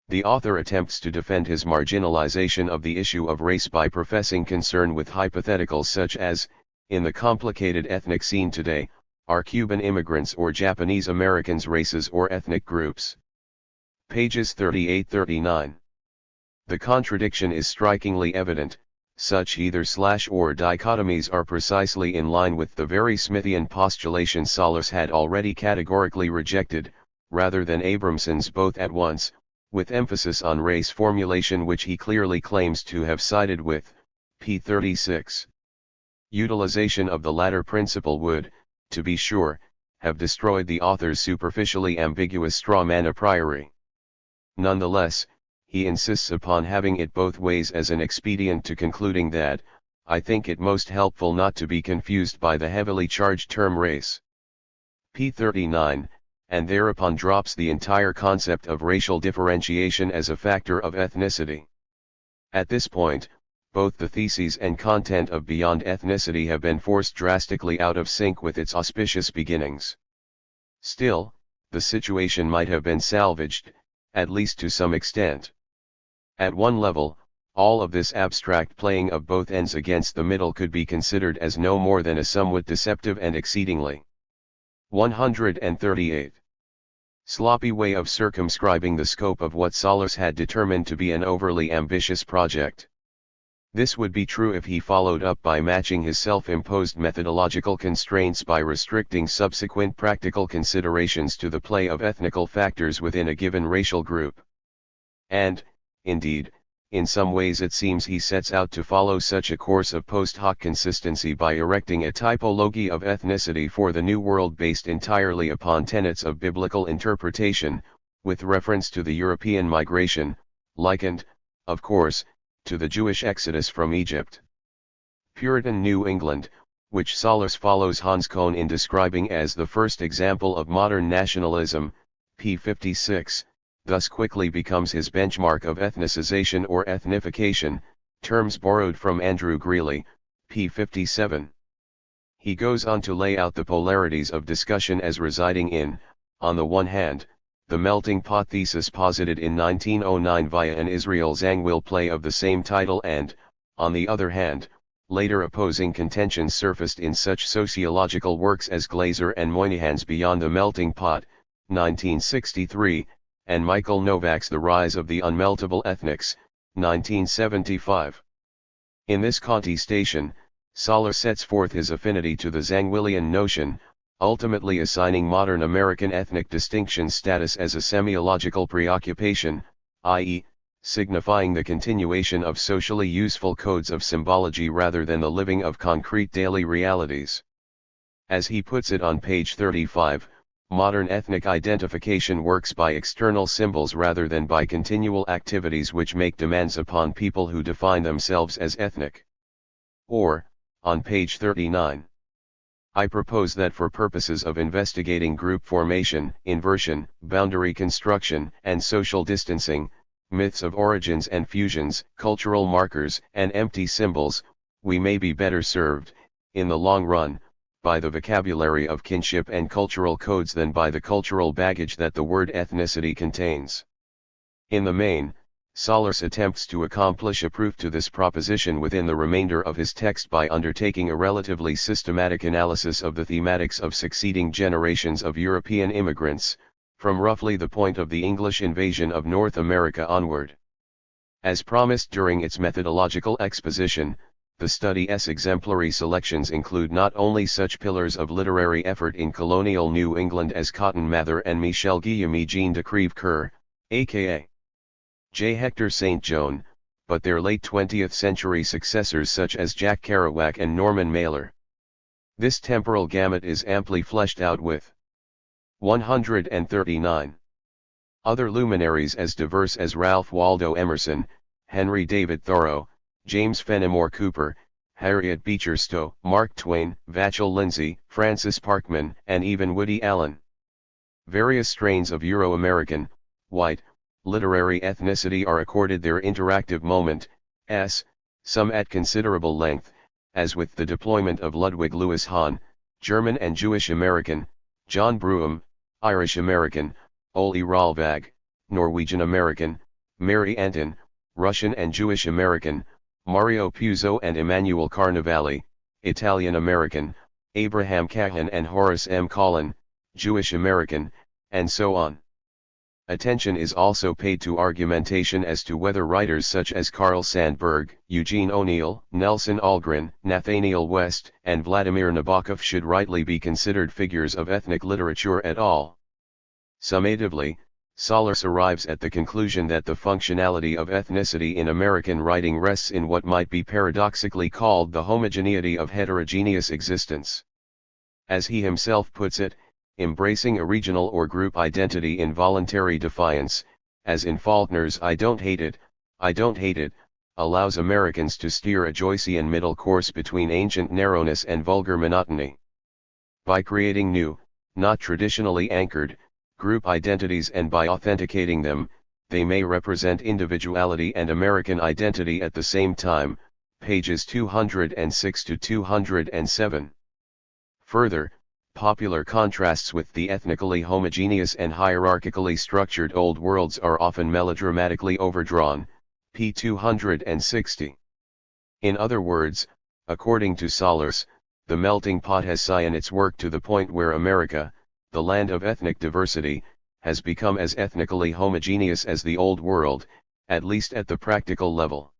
The author attempts to defend his marginalization of the issue of race by professing concern with hypotheticals such as, in the complicated ethnic scene today, are Cuban immigrants or Japanese Americans races or ethnic groups? Pages 38-39. The contradiction is strikingly evident. Such either/or dichotomies are precisely in line with the very Smithian postulation Sallers had already categorically rejected, rather than Abramson's both at once, with emphasis on race formulation, which he clearly claims to have sided with, p. 36. Utilization of the latter principle would, to be sure, have destroyed the author's superficially ambiguous straw man a priori. Nonetheless, he insists upon having it both ways as an expedient to concluding that, I think it most helpful not to be confused by the heavily charged term race. p. 39, and thereupon drops the entire concept of racial differentiation as a factor of ethnicity. At this point, both the theses and content of Beyond Ethnicity have been forced drastically out of sync with its auspicious beginnings. Still, the situation might have been salvaged, at least to some extent. At one level, all of this abstract playing of both ends against the middle could be considered as no more than a somewhat deceptive and exceedingly 138 sloppy way of circumscribing the scope of what Solers had determined to be an overly ambitious project. This would be true if he followed up by matching his self-imposed methodological constraints by restricting subsequent practical considerations to the play of ethnical factors within a given racial group. And, indeed, in some ways it seems he sets out to follow such a course of post hoc consistency by erecting a typology of ethnicity for the New World based entirely upon tenets of biblical interpretation, with reference to the European migration, likened, of course, to the Jewish exodus from Egypt. Puritan New England, which Solers follows Hans Kohn in describing as the first example of modern nationalism, p. 56, thus quickly becomes his benchmark of ethnicization or ethnification, terms borrowed from Andrew Greeley, p. 57. He goes on to lay out the polarities of discussion as residing in, on the one hand, the melting pot thesis posited in 1909 via an Israel Zangwill play of the same title and, on the other hand, later opposing contentions surfaced in such sociological works as Glaser and Moynihan's Beyond the Melting Pot, 1963, and Michael Novak's The Rise of the Unmeltable Ethnics, 1975. In this contestation, Soler sets forth his affinity to the Zangwillian notion, ultimately assigning modern American ethnic distinction status as a semiological preoccupation, i.e., signifying the continuation of socially useful codes of symbology rather than the living of concrete daily realities. As he puts it on page 35, modern ethnic identification works by external symbols rather than by continual activities which make demands upon people who define themselves as ethnic. Or, on page 39. I propose that for purposes of investigating group formation, inversion, boundary construction, and social distancing, myths of origins and fusions, cultural markers, and empty symbols, we may be better served, in the long run, by the vocabulary of kinship and cultural codes than by the cultural baggage that the word ethnicity contains. In the main, Solers attempts to accomplish a proof to this proposition within the remainder of his text by undertaking a relatively systematic analysis of the thematics of succeeding generations of European immigrants, from roughly the point of the English invasion of North America onward. As promised during its methodological exposition, the study's exemplary selections include not only such pillars of literary effort in colonial New England as Cotton Mather and Michel Guillaume Jean de Crèvecoeur, a.k.a. J. Hector St. John, but their late 20th century successors such as Jack Kerouac and Norman Mailer. This temporal gamut is amply fleshed out with 139 other luminaries as diverse as Ralph Waldo Emerson, Henry David Thoreau, James Fenimore Cooper, Harriet Beecher Stowe, Mark Twain, Vachel Lindsay, Francis Parkman, and even Woody Allen. Various strains of Euro-American, white, literary ethnicity are accorded their interactive moment, some at considerable length, as with the deployment of Ludwig Louis Hahn, German and Jewish American, John Brewum, Irish American, Ole Ralvag, Norwegian American, Mary Anton, Russian and Jewish American, Mario Puzo and Emmanuel Carnevali, Italian American, Abraham Cahan and Horace M. Collin, Jewish American, and so on. Attention is also paid to argumentation as to whether writers such as Carl Sandburg, Eugene O'Neill, Nelson Algren, Nathaniel West, and Vladimir Nabokov should rightly be considered figures of ethnic literature at all. Summatively, Solers arrives at the conclusion that the functionality of ethnicity in American writing rests in what might be paradoxically called the homogeneity of heterogeneous existence. As he himself puts it, embracing a regional or group identity in voluntary defiance, as in Faulkner's I don't hate it, allows Americans to steer a Joycean middle course between ancient narrowness and vulgar monotony. By creating new, not traditionally anchored, group identities and by authenticating them, they may represent individuality and American identity at the same time, pages 206 to 207. Further, popular contrasts with the ethnically homogeneous and hierarchically structured old worlds are often melodramatically overdrawn, p. 260. In other words, according to Solers, the melting pot has science its work to the point where America, the land of ethnic diversity, has become as ethnically homogeneous as the Old World, at least at the practical level.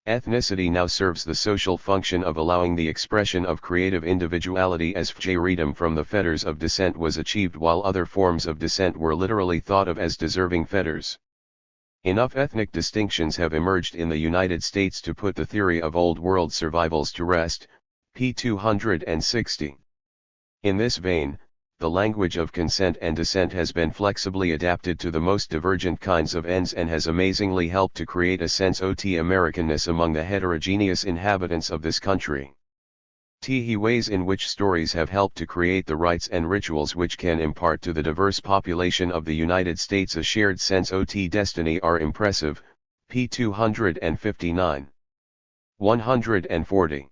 Ethnicity now serves the social function of allowing the expression of creative individuality as freedom from the fetters of descent was achieved while other forms of descent were literally thought of as deserving fetters. Enough ethnic distinctions have emerged in the United States to put the theory of Old World survivals to rest, p. 260. In this vein, the language of consent and dissent has been flexibly adapted to the most divergent kinds of ends and has amazingly helped to create a sense of Americanness among the heterogeneous inhabitants of this country. Ways in which stories have helped to create the rites and rituals which can impart to the diverse population of the United States a shared sense of destiny are impressive, p. 259. 140.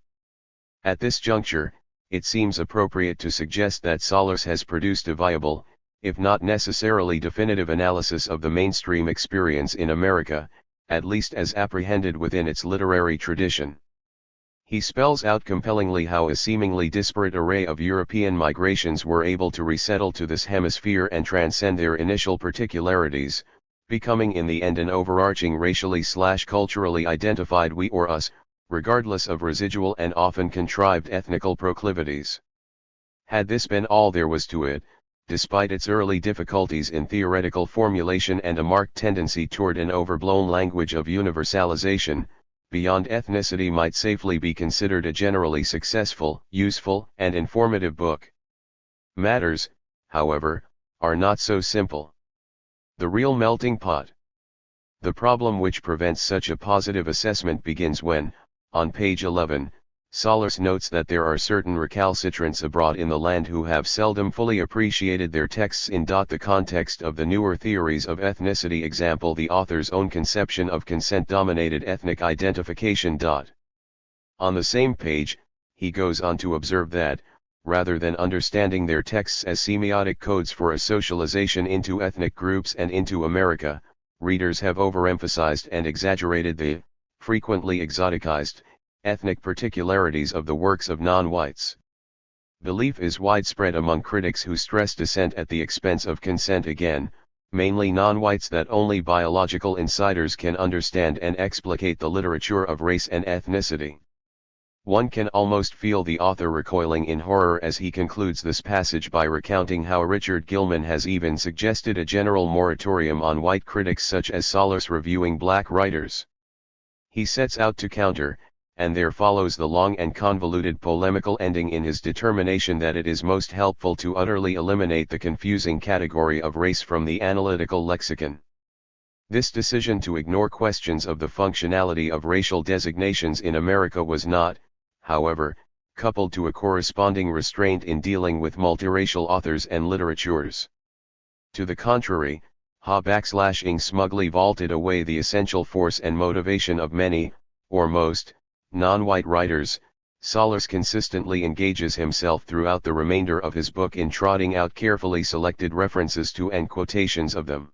At this juncture, it seems appropriate to suggest that Solers has produced a viable, if not necessarily definitive analysis of the mainstream experience in America, at least as apprehended within its literary tradition. He spells out compellingly how a seemingly disparate array of European migrations were able to resettle to this hemisphere and transcend their initial particularities, becoming in the end an overarching racially/culturally identified we or us, regardless of residual and often contrived ethnical proclivities. Had this been all there was to it, despite its early difficulties in theoretical formulation and a marked tendency toward an overblown language of universalization, Beyond Ethnicity might safely be considered a generally successful, useful, and informative book. Matters, however, are not so simple. The real melting pot. The problem which prevents such a positive assessment begins when, on page 11, Solers notes that there are certain recalcitrants abroad in the land who have seldom fully appreciated their texts in the context of the newer theories of ethnicity, example the author's own conception of consent-dominated ethnic identification. On the same page, he goes on to observe that, rather than understanding their texts as semiotic codes for a socialization into ethnic groups and into America, readers have overemphasized and exaggerated the, frequently exoticized, ethnic particularities of the works of non-whites. Belief is widespread among critics who stress dissent at the expense of consent, again, mainly non-whites, that only biological insiders can understand and explicate the literature of race and ethnicity. One can almost feel the author recoiling in horror as he concludes this passage by recounting how Richard Gilman has even suggested a general moratorium on white critics such as Solers reviewing black writers. He sets out to counter, and there follows the long and convoluted polemical ending in his determination that it is most helpful to utterly eliminate the confusing category of race from the analytical lexicon. This decision to ignore questions of the functionality of racial designations in America was not, however, coupled to a corresponding restraint in dealing with multiracial authors and literatures. To the contrary, Ha/ing smugly vaulted away the essential force and motivation of many, or most, non-white writers. Solers consistently engages himself throughout the remainder of his book in trotting out carefully selected references to and quotations of them,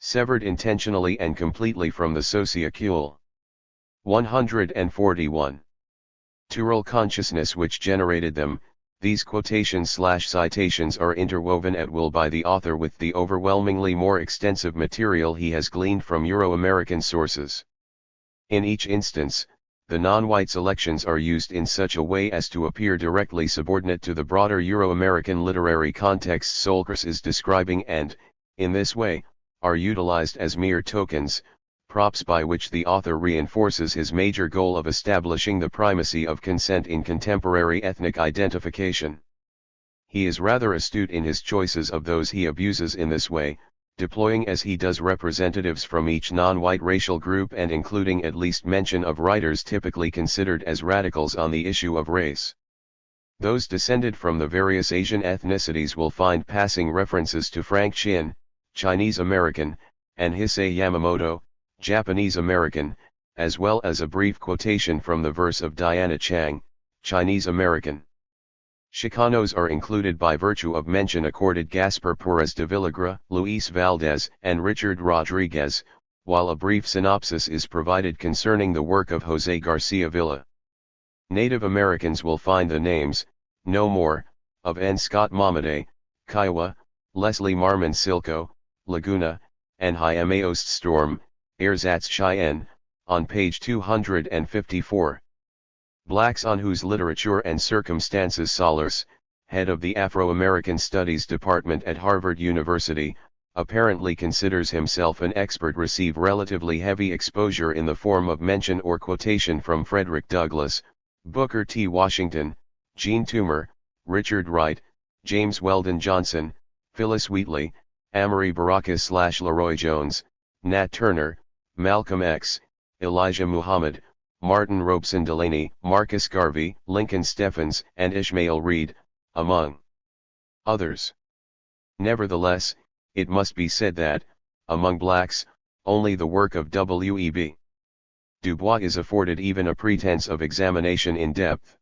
severed intentionally and completely from the sociocule. 141. Tural consciousness which generated them. These quotations/citations are interwoven at will by the author with the overwhelmingly more extensive material he has gleaned from Euro-American sources. In each instance, the non-white selections are used in such a way as to appear directly subordinate to the broader Euro-American literary context Solers is describing and, in this way, are utilized as mere tokens, props by which the author reinforces his major goal of establishing the primacy of consent in contemporary ethnic identification. He is rather astute in his choices of those he abuses in this way, deploying as he does representatives from each non-white racial group and including at least mention of writers typically considered as radicals on the issue of race. Those descended from the various Asian ethnicities will find passing references to Frank Shin, Chinese American, and Hisei Yamamoto, Japanese American, as well as a brief quotation from the verse of Diana Chang, Chinese American. Chicanos are included by virtue of mention accorded Gaspar Perez de Villagra, Luis Valdez, and Richard Rodriguez, while a brief synopsis is provided concerning the work of José García Villa. Native Americans will find the names, no more, of N. Scott Momaday, Kiowa, Leslie Marmon Silko, Laguna, and Jaime Oststorm, Ersatz Cheyenne, on page 254. Blacks on whose literature and circumstances Sollers, head of the Afro-American Studies Department at Harvard University, apparently considers himself an expert receive relatively heavy exposure in the form of mention or quotation from Frederick Douglass, Booker T. Washington, Gene Toomer, Richard Wright, James Weldon Johnson, Phyllis Wheatley, Amory Baraka/Leroy Jones, Nat Turner, Malcolm X, Elijah Muhammad, Martin Robeson Delaney, Marcus Garvey, Lincoln Steffens, and Ishmael Reed, among others. Nevertheless, it must be said that, among blacks, only the work of W.E.B. Du Bois is afforded even a pretense of examination in depth.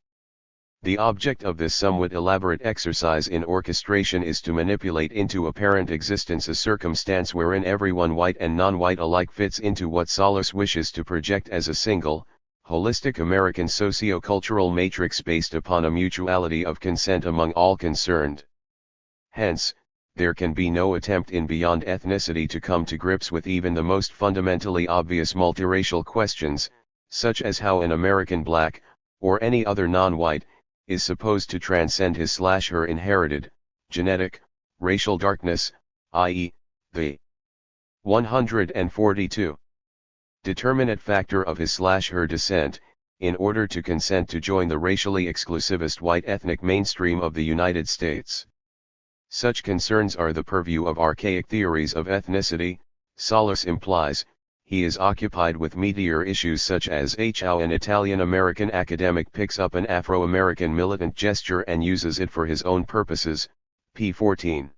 The object of this somewhat elaborate exercise in orchestration is to manipulate into apparent existence a circumstance wherein everyone white and non-white alike fits into what Sollers wishes to project as a single, holistic American socio-cultural matrix based upon a mutuality of consent among all concerned. Hence, there can be no attempt in Beyond Ethnicity to come to grips with even the most fundamentally obvious multiracial questions, such as how an American black, or any other non-white, is supposed to transcend his/her inherited, genetic, racial darkness, i.e., the 142. Determinate factor of his/her descent, in order to consent to join the racially exclusivist white ethnic mainstream of the United States. Such concerns are the purview of archaic theories of ethnicity, Sollers implies. He is occupied with meatier issues such as how an Italian-American academic picks up an Afro-American militant gesture and uses it for his own purposes, p. 14.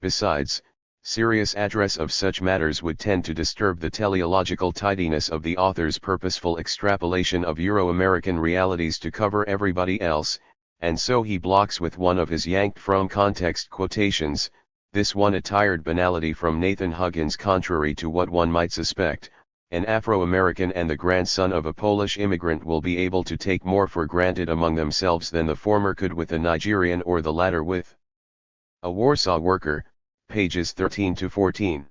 Besides, serious address of such matters would tend to disturb the teleological tidiness of the author's purposeful extrapolation of Euro-American realities to cover everybody else, and so he blocks with one of his yanked from context quotations, this one a tired banality from Nathan Huggins. Contrary to what one might suspect, an Afro-American and the grandson of a Polish immigrant will be able to take more for granted among themselves than the former could with a Nigerian or the latter with a Warsaw worker, pages 13 to 14.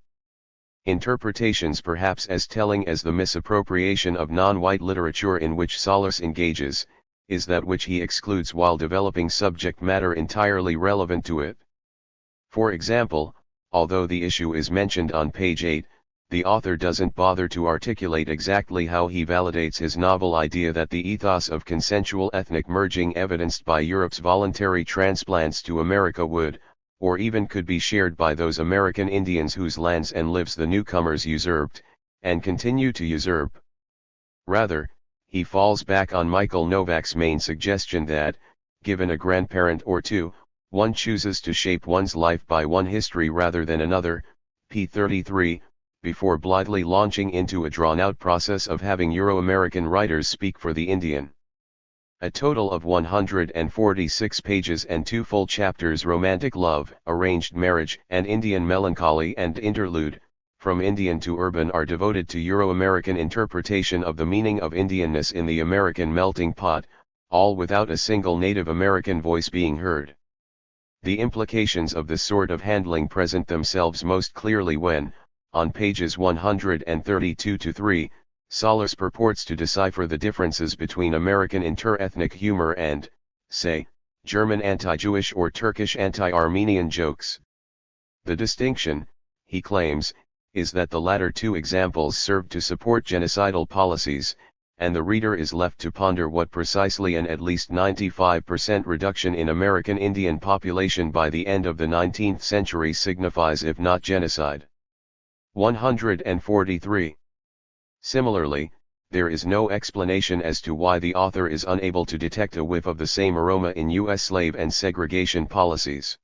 Interpretations perhaps as telling as the misappropriation of non-white literature in which Sollers engages, is that which he excludes while developing subject matter entirely relevant to it. For example, although the issue is mentioned on page 8, the author doesn't bother to articulate exactly how he validates his novel idea that the ethos of consensual ethnic merging evidenced by Europe's voluntary transplants to America would, or even could be shared by those American Indians whose lands and lives the newcomers usurped, and continue to usurp. Rather, he falls back on Michael Novak's main suggestion that, given a grandparent or two, one chooses to shape one's life by one history rather than another, p. 33, before blithely launching into a drawn-out process of having Euro-American writers speak for the Indian. A total of 146 pages and 2 full chapters: romantic love, arranged marriage, and Indian melancholy and interlude, from Indian to urban, are devoted to Euro-American interpretation of the meaning of Indianness in the American melting pot, all without a single Native American voice being heard. The implications of this sort of handling present themselves most clearly when, on pages 132 to 3, Sollers purports to decipher the differences between American inter-ethnic humor and, say, German anti-Jewish or Turkish anti-Armenian jokes. The distinction, he claims, is that the latter two examples serve to support genocidal policies, and the reader is left to ponder what precisely an at least 95% reduction in American Indian population by the end of the 19th century signifies if not genocide. 143. Similarly, there is no explanation as to why the author is unable to detect a whiff of the same aroma in U.S. slave and segregation policies.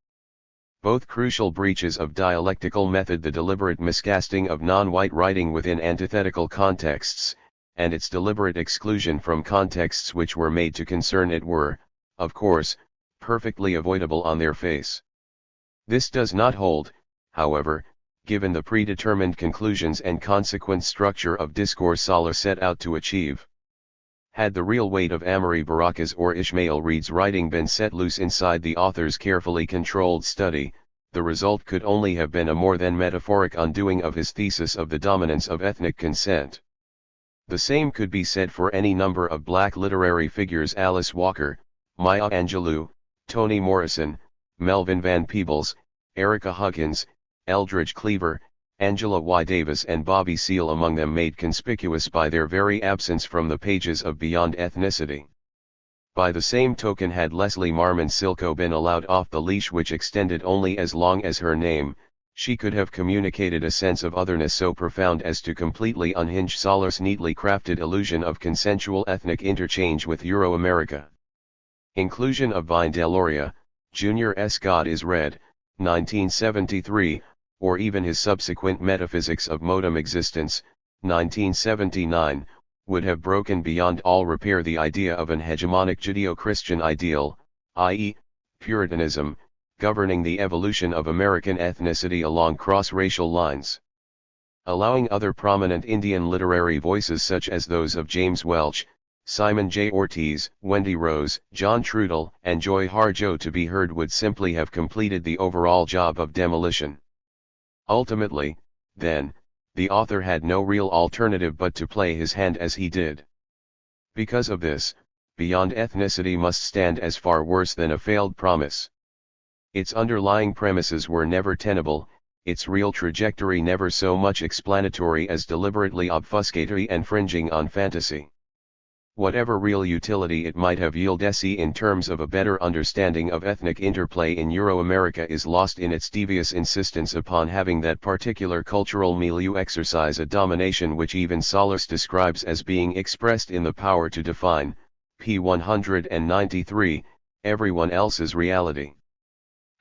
Both crucial breaches of dialectical method, the deliberate miscasting of non-white writing within antithetical contexts, and its deliberate exclusion from contexts which were made to concern it were, of course, perfectly avoidable on their face. This does not hold, however, given the predetermined conclusions and consequent structure of discourse Soller set out to achieve. Had the real weight of Amory Baraka's or Ishmael Reed's writing been set loose inside the author's carefully controlled study, the result could only have been a more than metaphoric undoing of his thesis of the dominance of ethnic consent. The same could be said for any number of black literary figures: Alice Walker, Maya Angelou, Toni Morrison, Melvin Van Peebles, Erica Huggins, Eldridge Cleaver, Angela Y. Davis and Bobby Seale among them, made conspicuous by their very absence from the pages of Beyond Ethnicity. By the same token, had Leslie Marmon Silko been allowed off the leash, which extended only as long as her name, she could have communicated a sense of otherness so profound as to completely unhinge Soller's neatly crafted illusion of consensual ethnic interchange with Euro-America. Inclusion of Vine Deloria, Jr.'s God is Red, 1973, or even his subsequent Metaphysics of Modem Existence, 1979, would have broken beyond all repair the idea of an hegemonic Judeo-Christian ideal, i.e., Puritanism, governing the evolution of American ethnicity along cross-racial lines. Allowing other prominent Indian literary voices such as those of James Welch, Simon J. Ortiz, Wendy Rose, John Trudell, and Joy Harjo to be heard would simply have completed the overall job of demolition. Ultimately, then, the author had no real alternative but to play his hand as he did. Because of this, Beyond Ethnicity must stand as far worse than a failed promise. Its underlying premises were never tenable, its real trajectory never so much explanatory as deliberately obfuscatory and fringing on fantasy. Whatever real utility it might have yielded in terms of a better understanding of ethnic interplay in Euro-America is lost in its devious insistence upon having that particular cultural milieu exercise a domination which even Soller describes as being expressed in the power to define, p. 193, everyone else's reality.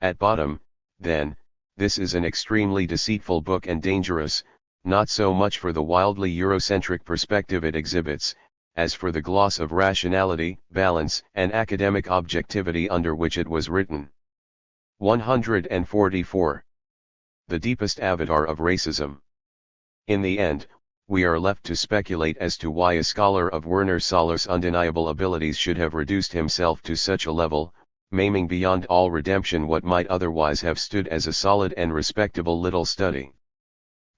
At bottom, then, this is an extremely deceitful book and dangerous, not so much for the wildly Eurocentric perspective it exhibits, as for the gloss of rationality, balance, and academic objectivity under which it was written. 144. The deepest avatar of racism. In the end, we are left to speculate as to why a scholar of Werner Soller's undeniable abilities should have reduced himself to such a level, maiming beyond all redemption what might otherwise have stood as a solid and respectable little study.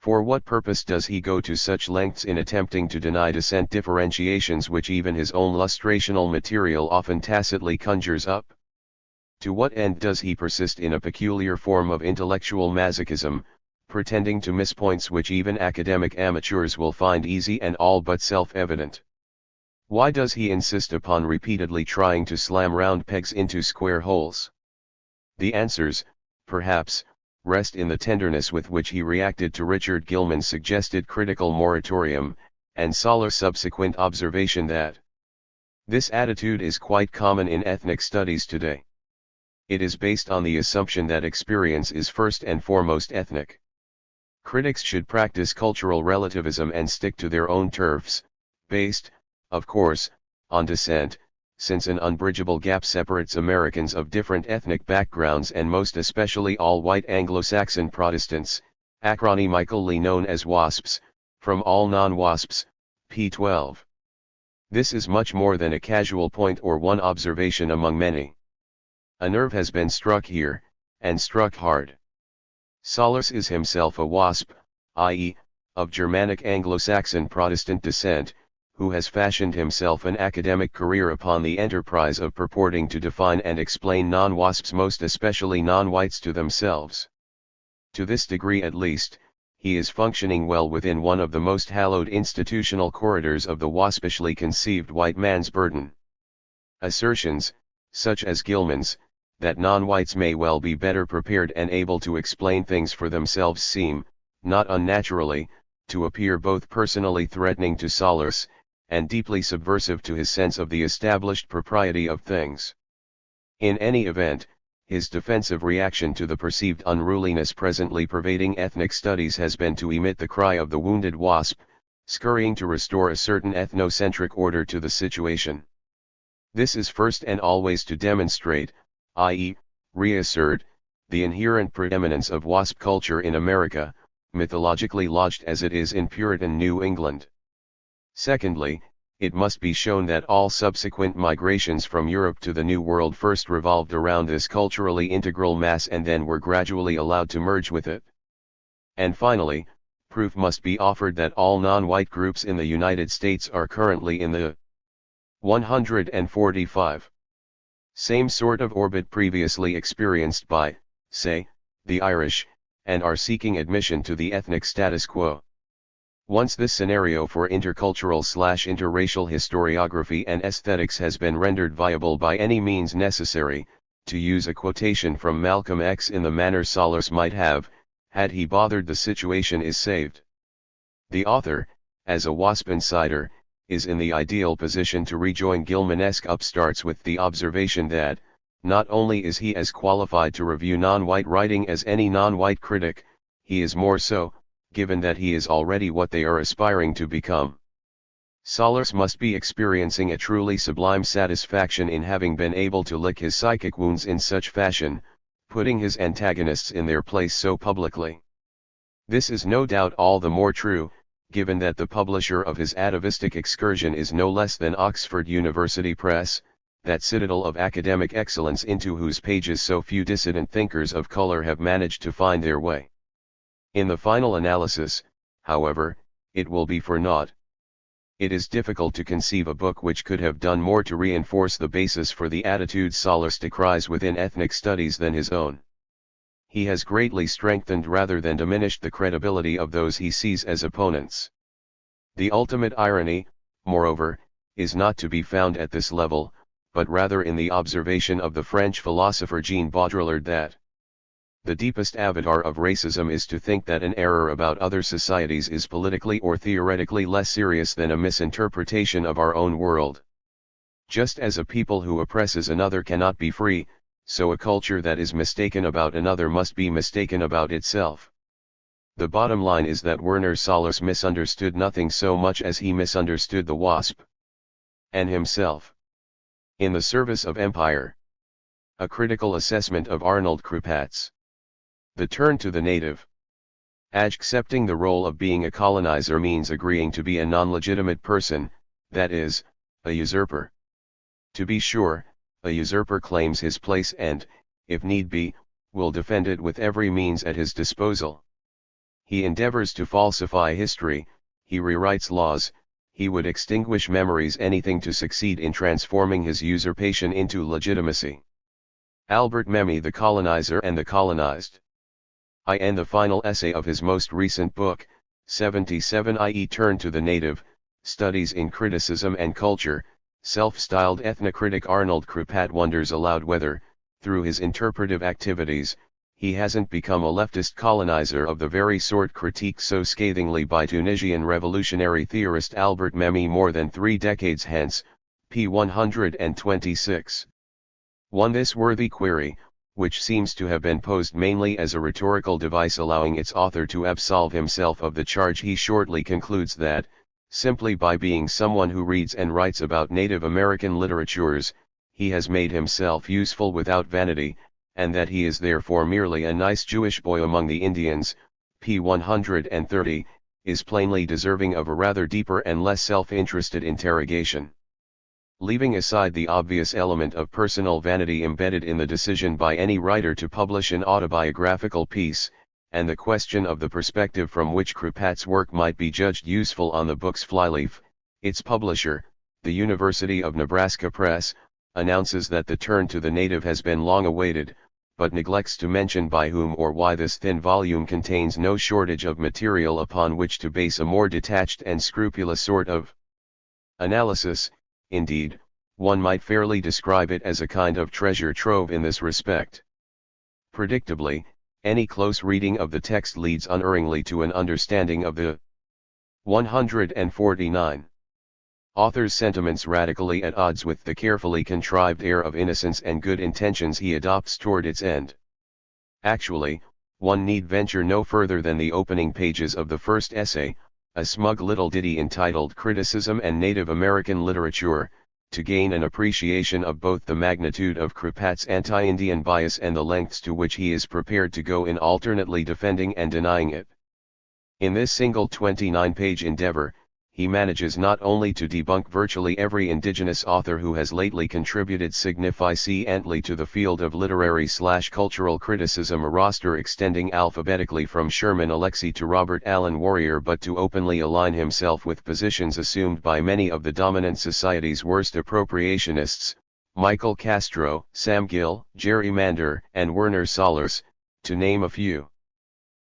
For what purpose does he go to such lengths in attempting to deny descent differentiations which even his own lustrational material often tacitly conjures up? To what end does he persist in a peculiar form of intellectual masochism, pretending to miss points which even academic amateurs will find easy and all but self-evident? Why does he insist upon repeatedly trying to slam round pegs into square holes? The answers, perhaps, rest in the tenderness with which he reacted to Richard Gilman's suggested critical moratorium, and Soller's subsequent observation that this attitude is quite common in ethnic studies today. It is based on the assumption that experience is first and foremost ethnic. Critics should practice cultural relativism and stick to their own turfs, based, of course, on descent, since an unbridgeable gap separates Americans of different ethnic backgrounds and most especially all white Anglo-Saxon Protestants, acronymically known as WASPs, from all non-WASPs, p. 12. This is much more than a casual point or one observation among many. A nerve has been struck here, and struck hard. Soller is himself a WASP, i.e., of Germanic Anglo-Saxon Protestant descent, who has fashioned himself an academic career upon the enterprise of purporting to define and explain non-WASPs, most especially non-whites, to themselves. To this degree at least, he is functioning well within one of the most hallowed institutional corridors of the waspishly conceived white man's burden. Assertions, such as Gilman's, that non-whites may well be better prepared and able to explain things for themselves seem, not unnaturally, to appear both personally threatening to Solers, and deeply subversive to his sense of the established propriety of things. In any event, his defensive reaction to the perceived unruliness presently pervading ethnic studies has been to emit the cry of the wounded wasp, scurrying to restore a certain ethnocentric order to the situation. This is first and always to demonstrate, i.e., reassert, the inherent preeminence of wasp culture in America, mythologically lodged as it is in Puritan New England. Secondly, it must be shown that all subsequent migrations from Europe to the New World first revolved around this culturally integral mass and then were gradually allowed to merge with it. And finally, proof must be offered that all non-white groups in the United States are currently in the 145 same sort of orbit previously experienced by, say, the Irish, and are seeking admission to the ethnic status quo. Once this scenario for intercultural/interracial historiography and aesthetics has been rendered viable by any means necessary, to use a quotation from Malcolm X in the manner Solers might have, had he bothered, the situation is saved. The author, as a WASP insider, is in the ideal position to rejoin Gilmanesque upstarts with the observation that, not only is he as qualified to review non-white writing as any non-white critic, he is more so, given that he is already what they are aspiring to become. Solers must be experiencing a truly sublime satisfaction in having been able to lick his psychic wounds in such fashion, putting his antagonists in their place so publicly. This is no doubt all the more true, given that the publisher of his atavistic excursion is no less than Oxford University Press, that citadel of academic excellence into whose pages so few dissident thinkers of color have managed to find their way. In the final analysis, however, it will be for naught. It is difficult to conceive a book which could have done more to reinforce the basis for the attitudes Solers decries within ethnic studies than his own. He has greatly strengthened rather than diminished the credibility of those he sees as opponents. The ultimate irony, moreover, is not to be found at this level, but rather in the observation of the French philosopher Jean Baudrillard that the deepest avatar of racism is to think that an error about other societies is politically or theoretically less serious than a misinterpretation of our own world. Just as a people who oppresses another cannot be free, so a culture that is mistaken about another must be mistaken about itself. The bottom line is that Werner Solers misunderstood nothing so much as he misunderstood the WASP and himself. In the Service of Empire. A critical assessment of Arnold Krupatz. The turn to the native. Accepting the role of being a colonizer means agreeing to be a non-legitimate person, that is, a usurper. To be sure, a usurper claims his place and, if need be, will defend it with every means at his disposal. He endeavors to falsify history, he rewrites laws, he would extinguish memories, anything to succeed in transforming his usurpation into legitimacy. Albert Memmi, The Colonizer and the Colonized. In the final essay of his most recent book, 77 i.e. Turn to the Native, Studies in Criticism and Culture, self-styled ethnocritic Arnold Krupatz wonders aloud whether, through his interpretive activities, he hasn't become a leftist colonizer of the very sort critiqued so scathingly by Tunisian revolutionary theorist Albert Memmi more than 3 decades hence, p. 126. 1. This worthy query, which seems to have been posed mainly as a rhetorical device allowing its author to absolve himself of the charge, he shortly concludes that, simply by being someone who reads and writes about Native American literatures, he has made himself useful without vanity, and that he is therefore merely a nice Jewish boy among the Indians, p. 130, is plainly deserving of a rather deeper and less self-interested interrogation. Leaving aside the obvious element of personal vanity embedded in the decision by any writer to publish an autobiographical piece, and the question of the perspective from which Krupatz's work might be judged useful on the book's flyleaf, its publisher, the University of Nebraska Press, announces that the turn to the native has been long awaited, but neglects to mention by whom or why this thin volume contains no shortage of material upon which to base a more detached and scrupulous sort of analysis. Indeed, one might fairly describe it as a kind of treasure trove in this respect. Predictably, any close reading of the text leads unerringly to an understanding of the 149 author's sentiments radically at odds with the carefully contrived air of innocence and good intentions he adopts toward its end. Actually, one need venture no further than the opening pages of the first essay, a smug little ditty entitled Criticism and Native American Literature, to gain an appreciation of both the magnitude of Kripat's anti-Indian bias and the lengths to which he is prepared to go in alternately defending and denying it. In this single 29-page endeavor, he manages not only to debunk virtually every indigenous author who has lately contributed significantly to the field of literary/cultural criticism, a roster extending alphabetically from Sherman Alexie to Robert Allen Warrior, but to openly align himself with positions assumed by many of the dominant society's worst appropriationists, Michael Castro, Sam Gill, Jerry Mander, and Werner Sollers, to name a few.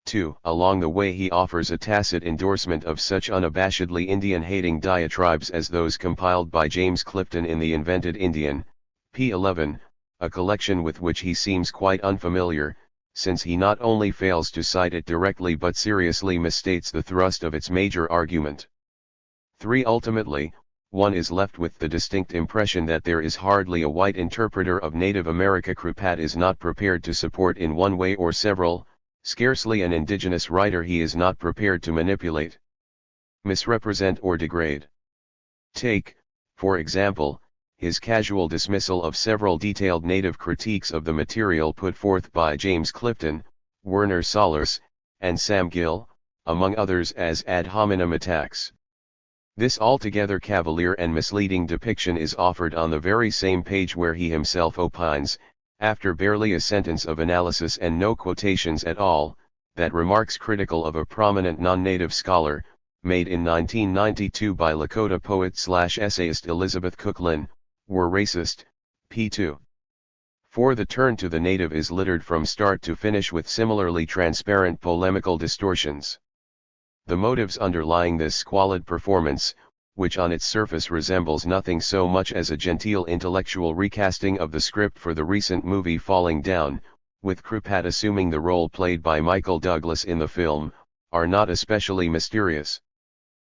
2. Along the way he offers a tacit endorsement of such unabashedly Indian-hating diatribes as those compiled by James Clifton in The Invented Indian, p. 11, a collection with which he seems quite unfamiliar, since he not only fails to cite it directly but seriously misstates the thrust of its major argument. 3. Ultimately, one is left with the distinct impression that there is hardly a white interpreter of Native America Kripat is not prepared to support in one way or several, scarcely an indigenous writer he is not prepared to manipulate, misrepresent or degrade. Take, for example, his casual dismissal of several detailed native critiques of the material put forth by James Clifton, Werner Sollers, and Sam Gill, among others, as ad hominem attacks. This altogether cavalier and misleading depiction is offered on the very same page where he himself opines, after barely a sentence of analysis and no quotations at all, that remarks critical of a prominent non-native scholar, made in 1992 by Lakota poet/essayist Elizabeth Cooklan, were racist, p. 2. 4. The turn to the native is littered from start to finish with similarly transparent polemical distortions. The motives underlying this squalid performance, which on its surface resembles nothing so much as a genteel intellectual recasting of the script for the recent movie Falling Down, with Kripat assuming the role played by Michael Douglas in the film, are not especially mysterious.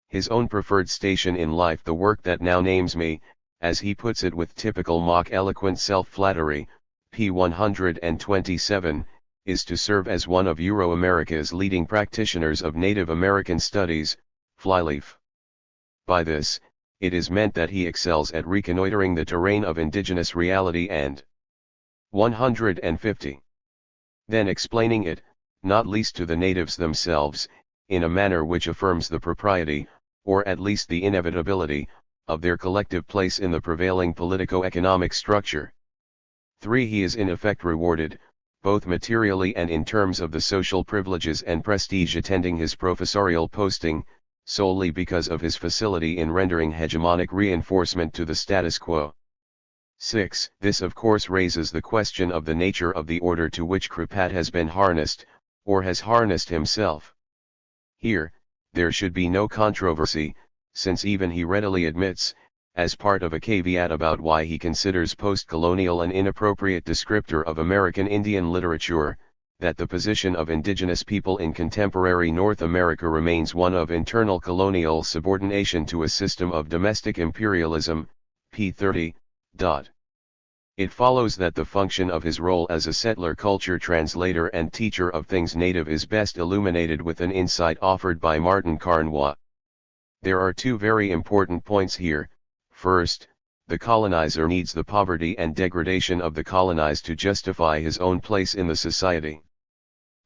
His own preferred station in life, the work that now names me, as he puts it with typical mock-eloquent self-flattery, p. 127, is to serve as one of Euro-America's leading practitioners of Native American studies, flyleaf. By this, it is meant that he excels at reconnoitering the terrain of indigenous reality and 150. Then explaining it, not least to the natives themselves, in a manner which affirms the propriety, or at least the inevitability, of their collective place in the prevailing politico-economic structure. 3. He is in effect rewarded, both materially and in terms of the social privileges and prestige attending his professorial posting, solely because of his facility in rendering hegemonic reinforcement to the status quo. 6. This of course raises the question of the nature of the order to which Kripat has been harnessed, or has harnessed himself. Here, there should be no controversy, since even he readily admits, as part of a caveat about why he considers post-colonial an inappropriate descriptor of American Indian literature, that the position of indigenous people in contemporary North America remains one of internal colonial subordination to a system of domestic imperialism, p. 30. It follows that the function of his role as a settler culture translator and teacher of things native is best illuminated with an insight offered by Martin Carnoy. There are two very important points here. First, the colonizer needs the poverty and degradation of the colonized to justify his own place in the society.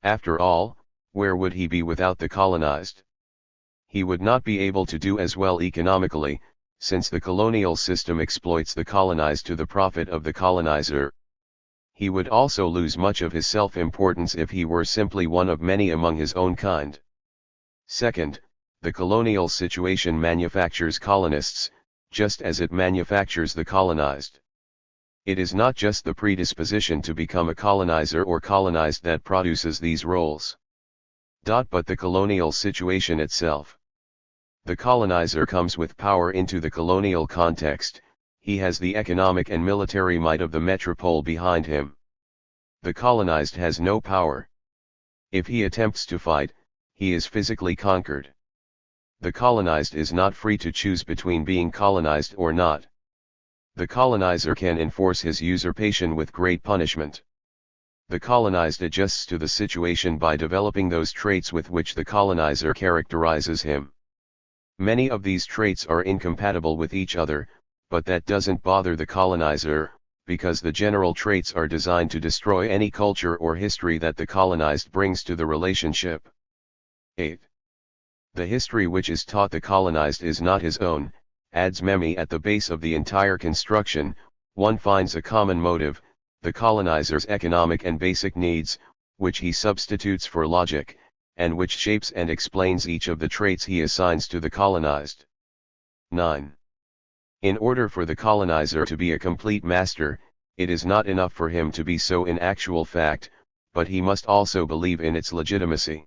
After all, where would he be without the colonized? He would not be able to do as well economically, since the colonial system exploits the colonized to the profit of the colonizer. He would also lose much of his self-importance if he were simply one of many among his own kind. Second, the colonial situation manufactures colonists, just as it manufactures the colonized. It is not just the predisposition to become a colonizer or colonized that produces these roles. But the colonial situation itself. The colonizer comes with power into the colonial context, he has the economic and military might of the metropole behind him. The colonized has no power. If he attempts to fight, he is physically conquered. The colonized is not free to choose between being colonized or not. The colonizer can enforce his usurpation with great punishment. The colonized adjusts to the situation by developing those traits with which the colonizer characterizes him. Many of these traits are incompatible with each other, but that doesn't bother the colonizer, because the general traits are designed to destroy any culture or history that the colonized brings to the relationship. 8. The history which is taught the colonized is not his own, adds Memi at the base of the entire construction. One finds a common motive, the colonizer's economic and basic needs, which he substitutes for logic, and which shapes and explains each of the traits he assigns to the colonized. 9. In order for the colonizer to be a complete master, it is not enough for him to be so in actual fact, but he must also believe in its legitimacy.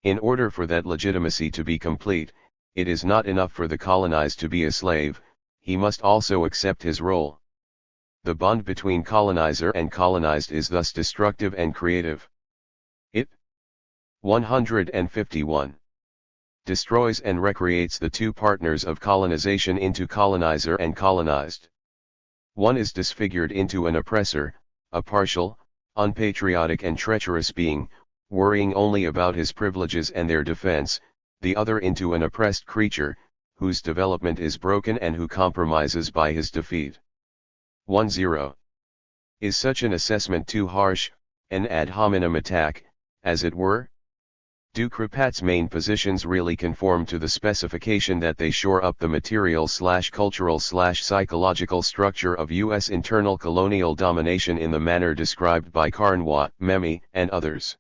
In order for that legitimacy to be complete, it is not enough for the colonized to be a slave, he must also accept his role. The bond between colonizer and colonized is thus destructive and creative. It 151. Destroys and recreates the two partners of colonization into colonizer and colonized. One is disfigured into an oppressor, a partial, unpatriotic and treacherous being, worrying only about his privileges and their defense, the other into an oppressed creature, whose development is broken and who compromises by his defeat. 10. Is such an assessment too harsh, an ad hominem attack, as it were? Do Krupat's main positions really conform to the specification that they shore up the material/cultural/psychological structure of U.S. internal colonial domination in the manner described by Carnwath, Memi, and others?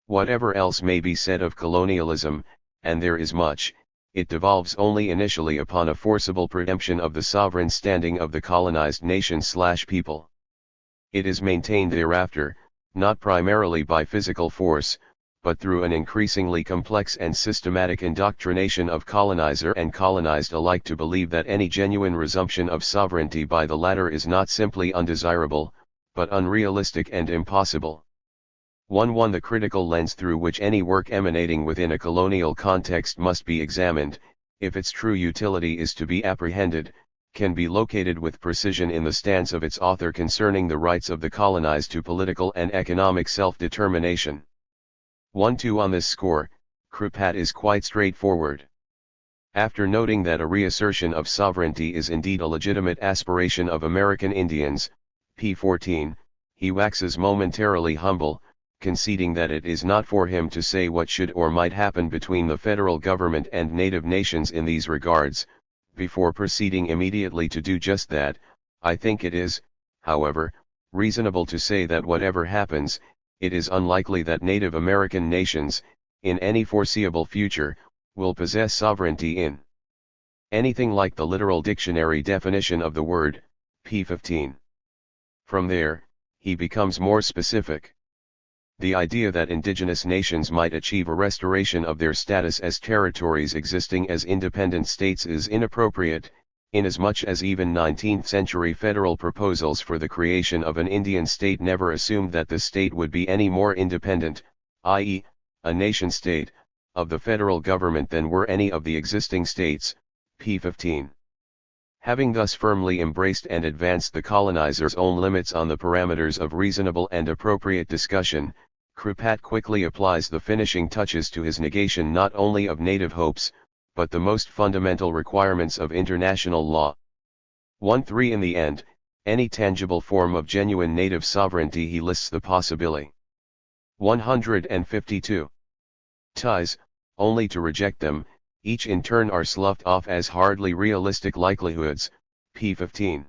Whatever else may be said of colonialism, and there is much, it devolves only initially upon a forcible preemption of the sovereign standing of the colonized nation/people. It is maintained thereafter, not primarily by physical force, but through an increasingly complex and systematic indoctrination of colonizer and colonized alike to believe that any genuine resumption of sovereignty by the latter is not simply undesirable, but unrealistic and impossible. 1. The critical lens through which any work emanating within a colonial context must be examined, if its true utility is to be apprehended, can be located with precision in the stance of its author concerning the rights of the colonized to political and economic self-determination. 1-2 On this score, Krupat is quite straightforward. After noting that a reassertion of sovereignty is indeed a legitimate aspiration of American Indians, p. 14, he waxes momentarily humble, conceding that it is not for him to say what should or might happen between the federal government and native nations in these regards. Before proceeding immediately to do just that, I think it is, however, reasonable to say that whatever happens, it is unlikely that Native American nations, in any foreseeable future, will possess sovereignty in anything like the literal dictionary definition of the word, p. 15. From there, he becomes more specific. The idea that indigenous nations might achieve a restoration of their status as territories existing as independent states is inappropriate, inasmuch as even 19th-century federal proposals for the creation of an Indian state never assumed that the state would be any more independent, i.e., a nation-state, of the federal government than were any of the existing states, p. 15. Having thus firmly embraced and advanced the colonizer's own limits on the parameters of reasonable and appropriate discussion, Krupat quickly applies the finishing touches to his negation not only of native hopes, but the most fundamental requirements of international law. 1-3 In the end, any tangible form of genuine native sovereignty he lists the possibility. 152. Ties, only to reject them, each in turn are sloughed off as hardly realistic likelihoods, p. 15.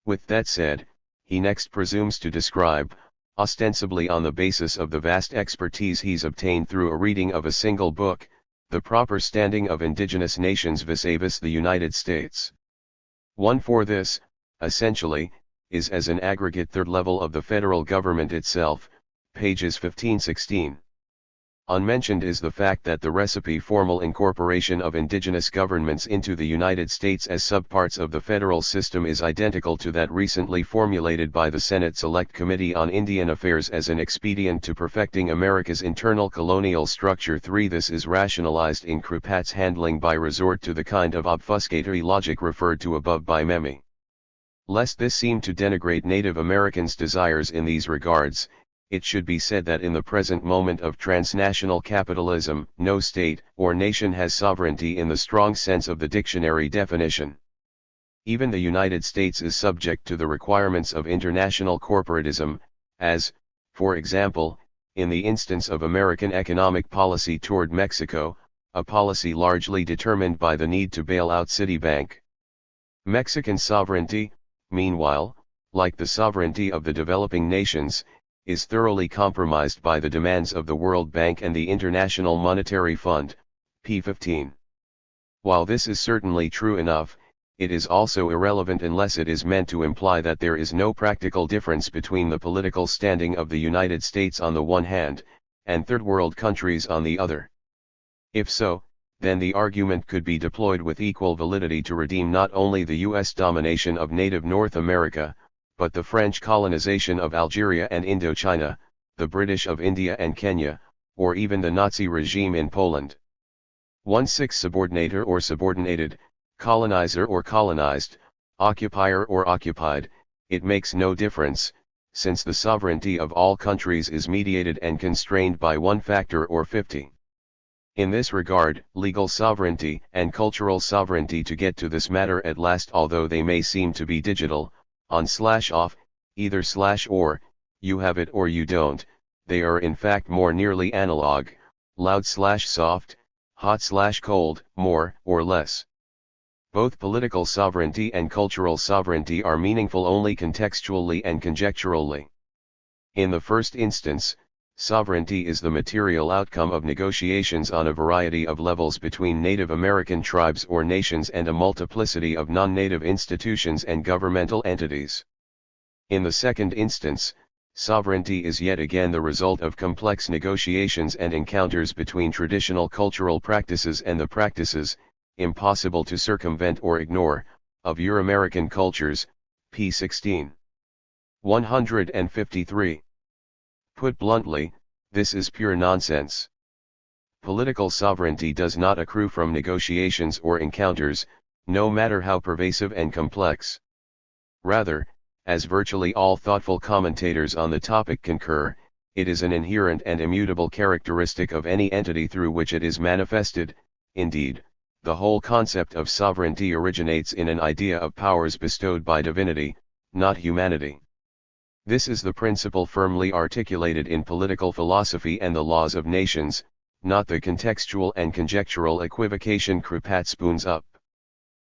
With that said, he next presumes to describe, ostensibly on the basis of the vast expertise he's obtained through a reading of a single book, the proper standing of indigenous nations vis-a-vis the United States. 1 For this, essentially, is as an aggregate third level of the federal government itself, pages 15-16. Unmentioned is the fact that the recipe formal incorporation of indigenous governments into the United States as subparts of the federal system is identical to that recently formulated by the Senate Select Committee on Indian Affairs as an expedient to perfecting America's internal colonial structure. 3. This is rationalized in Krupat's handling by resort to the kind of obfuscatory logic referred to above by Memmi. Lest this seem to denigrate Native Americans' desires in these regards, it should be said that in the present moment of transnational capitalism, no state or nation has sovereignty in the strong sense of the dictionary definition. Even the United States is subject to the requirements of international corporatism, as, for example, in the instance of American economic policy toward Mexico, a policy largely determined by the need to bail out Citibank. Mexican sovereignty, meanwhile, like the sovereignty of the developing nations, is thoroughly compromised by the demands of the World Bank and the International Monetary Fund, p. 15. While this is certainly true enough, it is also irrelevant unless it is meant to imply that there is no practical difference between the political standing of the United States on the one hand, and third world countries on the other. If so, then the argument could be deployed with equal validity to redeem not only the U.S. domination of native North America, but the French colonization of Algeria and Indochina, the British of India and Kenya, or even the Nazi regime in Poland. 1-6 Subordinator or subordinated, colonizer or colonized, occupier or occupied, it makes no difference, since the sovereignty of all countries is mediated and constrained by one factor or 50. In this regard, legal sovereignty and cultural sovereignty, to get to this matter at last, although they may seem to be digital, on/off, either/or, you have it or you don't, they are in fact more nearly analog, loud/soft, hot/cold, more or less. Both political sovereignty and cultural sovereignty are meaningful only contextually and conjecturally. In the first instance, sovereignty is the material outcome of negotiations on a variety of levels between Native American tribes or nations and a multiplicity of non-native institutions and governmental entities. In the second instance, sovereignty is yet again the result of complex negotiations and encounters between traditional cultural practices and the practices, impossible to circumvent or ignore, of Euro-American cultures, p. 16. 153. Put bluntly, this is pure nonsense. Political sovereignty does not accrue from negotiations or encounters, no matter how pervasive and complex. Rather, as virtually all thoughtful commentators on the topic concur, it is an inherent and immutable characteristic of any entity through which it is manifested. Indeed, the whole concept of sovereignty originates in an idea of powers bestowed by divinity, not humanity. This is the principle firmly articulated in political philosophy and the laws of nations, not the contextual and conjectural equivocation Krupat spoons up.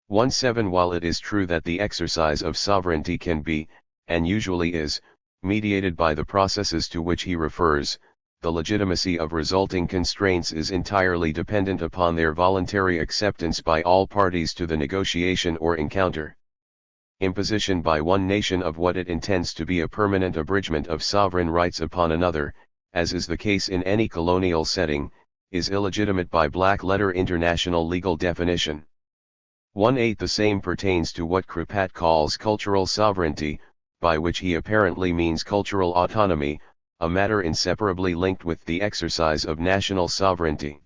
1-7 While it is true that the exercise of sovereignty can be, and usually is, mediated by the processes to which he refers, the legitimacy of resulting constraints is entirely dependent upon their voluntary acceptance by all parties to the negotiation or encounter. Imposition by one nation of what it intends to be a permanent abridgment of sovereign rights upon another, as is the case in any colonial setting, is illegitimate by black-letter international legal definition. 1-8 The same pertains to what Krupat calls cultural sovereignty, by which he apparently means cultural autonomy, a matter inseparably linked with the exercise of national sovereignty.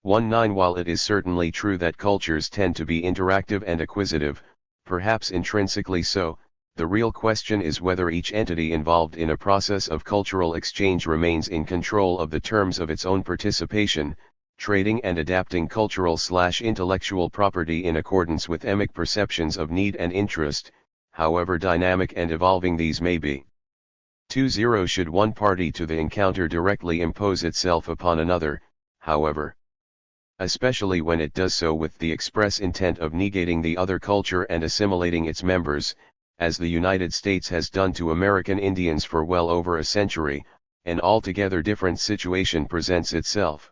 1-9 While it is certainly true that cultures tend to be interactive and acquisitive, perhaps intrinsically so, the real question is whether each entity involved in a process of cultural exchange remains in control of the terms of its own participation, trading and adapting cultural/intellectual property in accordance with emic perceptions of need and interest, however dynamic and evolving these may be. 2-0 Should one party to the encounter directly impose itself upon another, however, especially when it does so with the express intent of negating the other culture and assimilating its members, as the United States has done to American Indians for well over a century, an altogether different situation presents itself.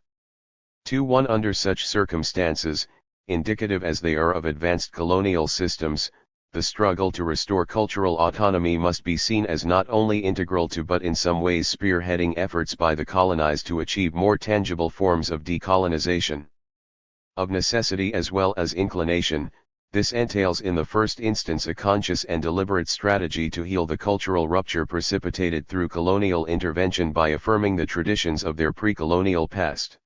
2-1 Under such circumstances, indicative as they are of advanced colonial systems, the struggle to restore cultural autonomy must be seen as not only integral to but in some ways spearheading efforts by the colonized to achieve more tangible forms of decolonization. Of necessity as well as inclination, this entails in the first instance a conscious and deliberate strategy to heal the cultural rupture precipitated through colonial intervention by affirming the traditions of their pre-colonial past.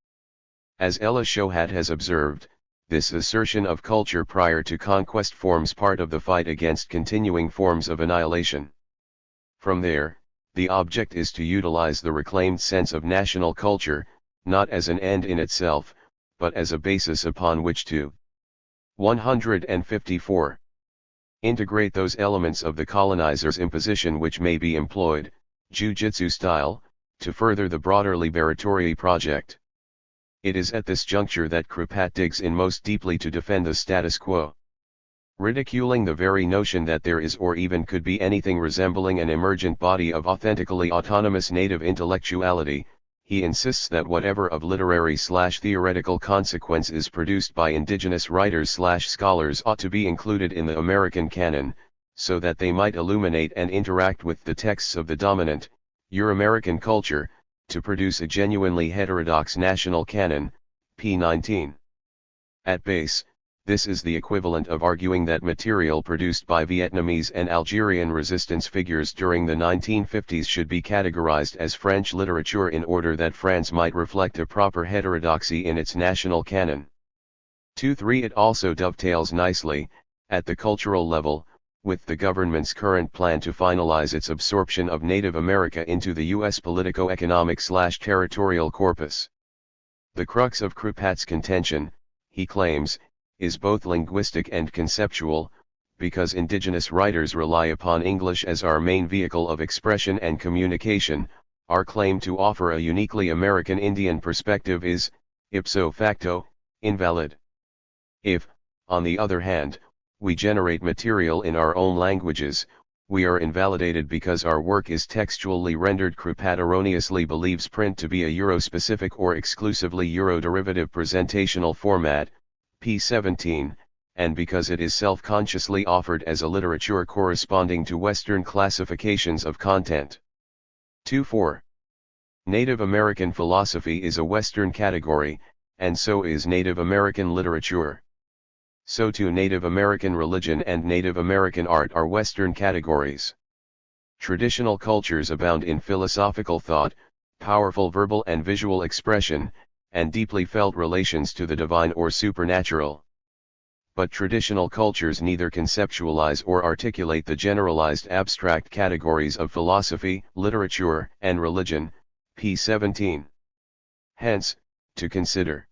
As Ella Shohat has observed, this assertion of culture prior to conquest forms part of the fight against continuing forms of annihilation. From there, the object is to utilize the reclaimed sense of national culture, not as an end in itself, but as a basis upon which to 154. Integrate those elements of the colonizer's imposition which may be employed, jiu-jitsu style, to further the broader liberatory project. It is at this juncture that Krupat digs in most deeply to defend the status quo. Ridiculing the very notion that there is or even could be anything resembling an emergent body of authentically autonomous native intellectuality, he insists that whatever of literary/theoretical consequence is produced by indigenous writers/scholars ought to be included in the American canon, so that they might illuminate and interact with the texts of the dominant, Euro-American culture, to produce a genuinely heterodox national canon, p. 19. At base, this is the equivalent of arguing that material produced by Vietnamese and Algerian resistance figures during the 1950s should be categorized as French literature in order that France might reflect a proper heterodoxy in its national canon. 2-3 It also dovetails nicely, at the cultural level, with the government's current plan to finalize its absorption of Native America into the U.S. politico-economic/territorial corpus. The crux of Krupat's contention, he claims, is both linguistic and conceptual, because indigenous writers rely upon English as our main vehicle of expression and communication. Our claim to offer a uniquely American Indian perspective is, ipso facto, invalid. If, on the other hand, we generate material in our own languages, we are invalidated because our work is textually rendered. Krupat erroneously believes print to be a Euro-specific or exclusively Euro-derivative presentational format, p. 17, and because it is self-consciously offered as a literature corresponding to Western classifications of content. 2-4. Native American philosophy is a Western category, and so is Native American literature. So too Native American religion and Native American art are Western categories. Traditional cultures abound in philosophical thought, powerful verbal and visual expression, and deeply felt relations to the divine or supernatural. But traditional cultures neither conceptualize or articulate the generalized abstract categories of philosophy, literature, and religion, p. 17. Hence, to consider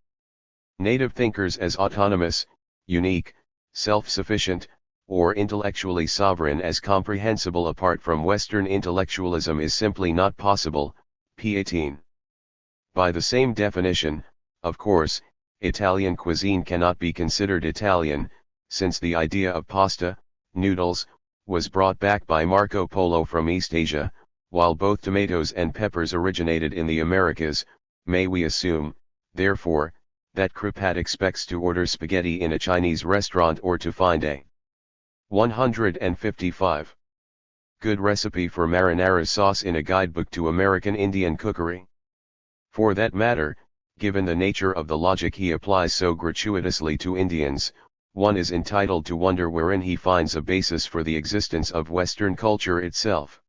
native thinkers as autonomous, unique, self-sufficient, or intellectually sovereign as comprehensible apart from Western intellectualism is simply not possible, p. 18. By the same definition, of course, Italian cuisine cannot be considered Italian, since the idea of pasta, noodles, was brought back by Marco Polo from East Asia, while both tomatoes and peppers originated in the Americas. May we assume, therefore, that Krupat expects to order spaghetti in a Chinese restaurant or to find a 155 good recipe for marinara sauce in a guidebook to American Indian cookery? For that matter, given the nature of the logic he applies so gratuitously to Indians, one is entitled to wonder wherein he finds a basis for the existence of Western culture itself.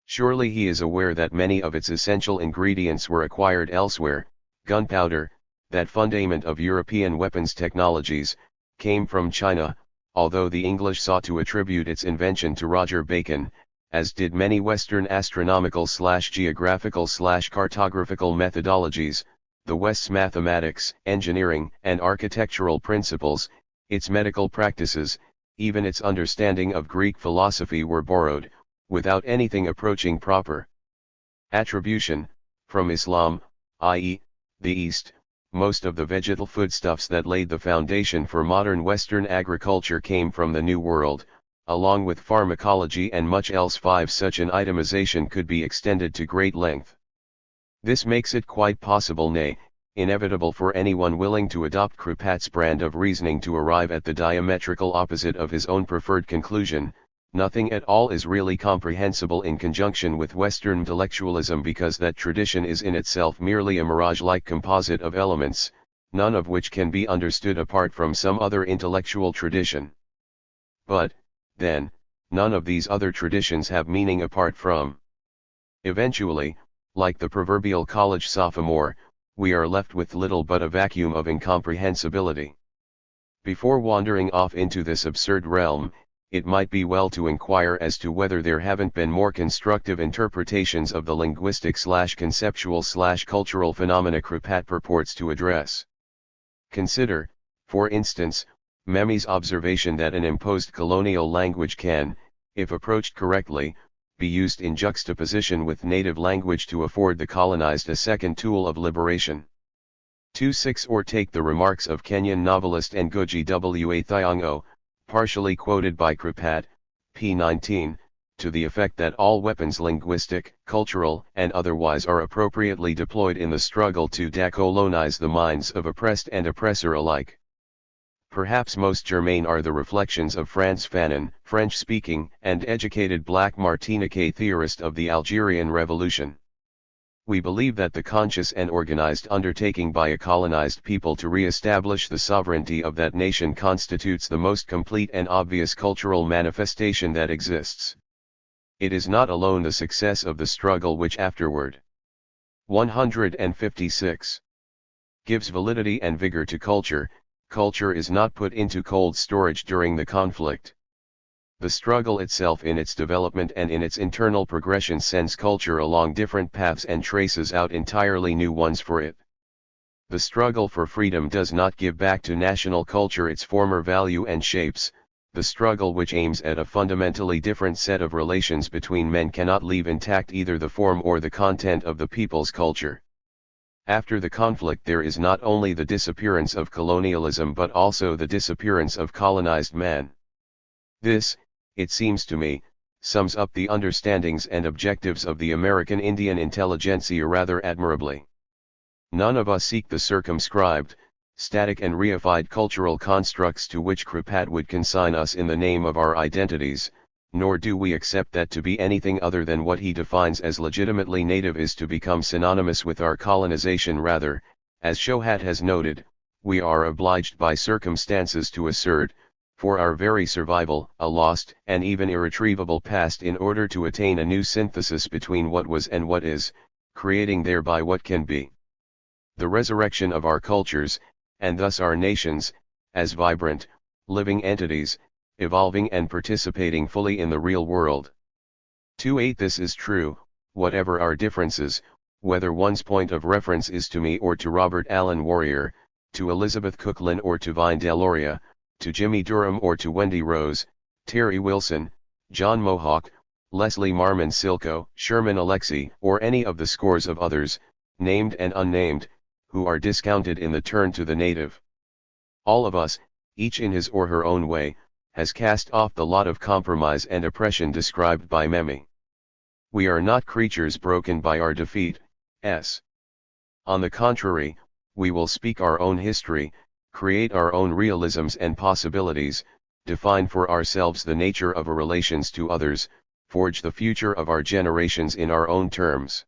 Surely he is aware that many of its essential ingredients were acquired elsewhere. Gunpowder, that fundament of European weapons technologies, came from China, although the English sought to attribute its invention to Roger Bacon, as did many Western astronomical/geographical/cartographical methodologies. The West's mathematics, engineering, and architectural principles, its medical practices, even its understanding of Greek philosophy were borrowed, without anything approaching proper attribution, from Islam, i.e., the East. Most of the vegetal foodstuffs that laid the foundation for modern Western agriculture came from the New World, along with pharmacology and much else. 5 Such an itemization could be extended to great length. This makes it quite possible, nay, inevitable for anyone willing to adopt Kripat's brand of reasoning to arrive at the diametrical opposite of his own preferred conclusion. Nothing at all is really comprehensible in conjunction with Western intellectualism because that tradition is in itself merely a mirage-like composite of elements, none of which can be understood apart from some other intellectual tradition. But, then, none of these other traditions have meaning apart from. Eventually, like the proverbial college sophomore, we are left with little but a vacuum of incomprehensibility. Before wandering off into this absurd realm, it might be well to inquire as to whether there haven't been more constructive interpretations of the linguistic/conceptual/cultural phenomena Kripat purports to address. Consider, for instance, Memmi's observation that an imposed colonial language can, if approached correctly, be used in juxtaposition with native language to afford the colonized a second tool of liberation. 2.6 Or take the remarks of Kenyan novelist Ngugi wa Thiong'o, partially quoted by Kripat, p. 19, to the effect that all weapons linguistic, cultural, and otherwise are appropriately deployed in the struggle to decolonize the minds of oppressed and oppressor alike. Perhaps most germane are the reflections of Frantz Fanon, French-speaking and educated black Martinique theorist of the Algerian Revolution. We believe that the conscious and organized undertaking by a colonized people to re-establish the sovereignty of that nation constitutes the most complete and obvious cultural manifestation that exists. It is not alone the success of the struggle which afterward 156 gives validity and vigor to culture. Culture is not put into cold storage during the conflict. The struggle itself in its development and in its internal progression sends culture along different paths and traces out entirely new ones for it. The struggle for freedom does not give back to national culture its former value and shapes. The struggle which aims at a fundamentally different set of relations between men cannot leave intact either the form or the content of the people's culture. After the conflict there is not only the disappearance of colonialism but also the disappearance of colonized man. This, it seems to me, sums up the understandings and objectives of the American Indian intelligentsia rather admirably. None of us seek the circumscribed, static and reified cultural constructs to which Kripat would consign us in the name of our identities, nor do we accept that to be anything other than what he defines as legitimately native is to become synonymous with our colonization. Rather, as Shohat has noted, we are obliged by circumstances to assert, for our very survival, a lost and even irretrievable past in order to attain a new synthesis between what was and what is, creating thereby what can be. The resurrection of our cultures, and thus our nations, as vibrant, living entities, evolving and participating fully in the real world. 2.8 This is true, whatever our differences, whether one's point of reference is to me or to Robert Allen Warrior, to Elizabeth Cooklan or to Vine Deloria, to Jimmy Durham or to Wendy Rose, Terry Wilson, John Mohawk, Leslie Marmon Silko, Sherman Alexie, or any of the scores of others, named and unnamed, who are discounted in the turn to the native. All of us, each in his or her own way, has cast off the lot of compromise and oppression described by Memmi. We are not creatures broken by our defeat. On the contrary, we will speak our own history, create our own realisms and possibilities, define for ourselves the nature of our relations to others, forge the future of our generations in our own terms.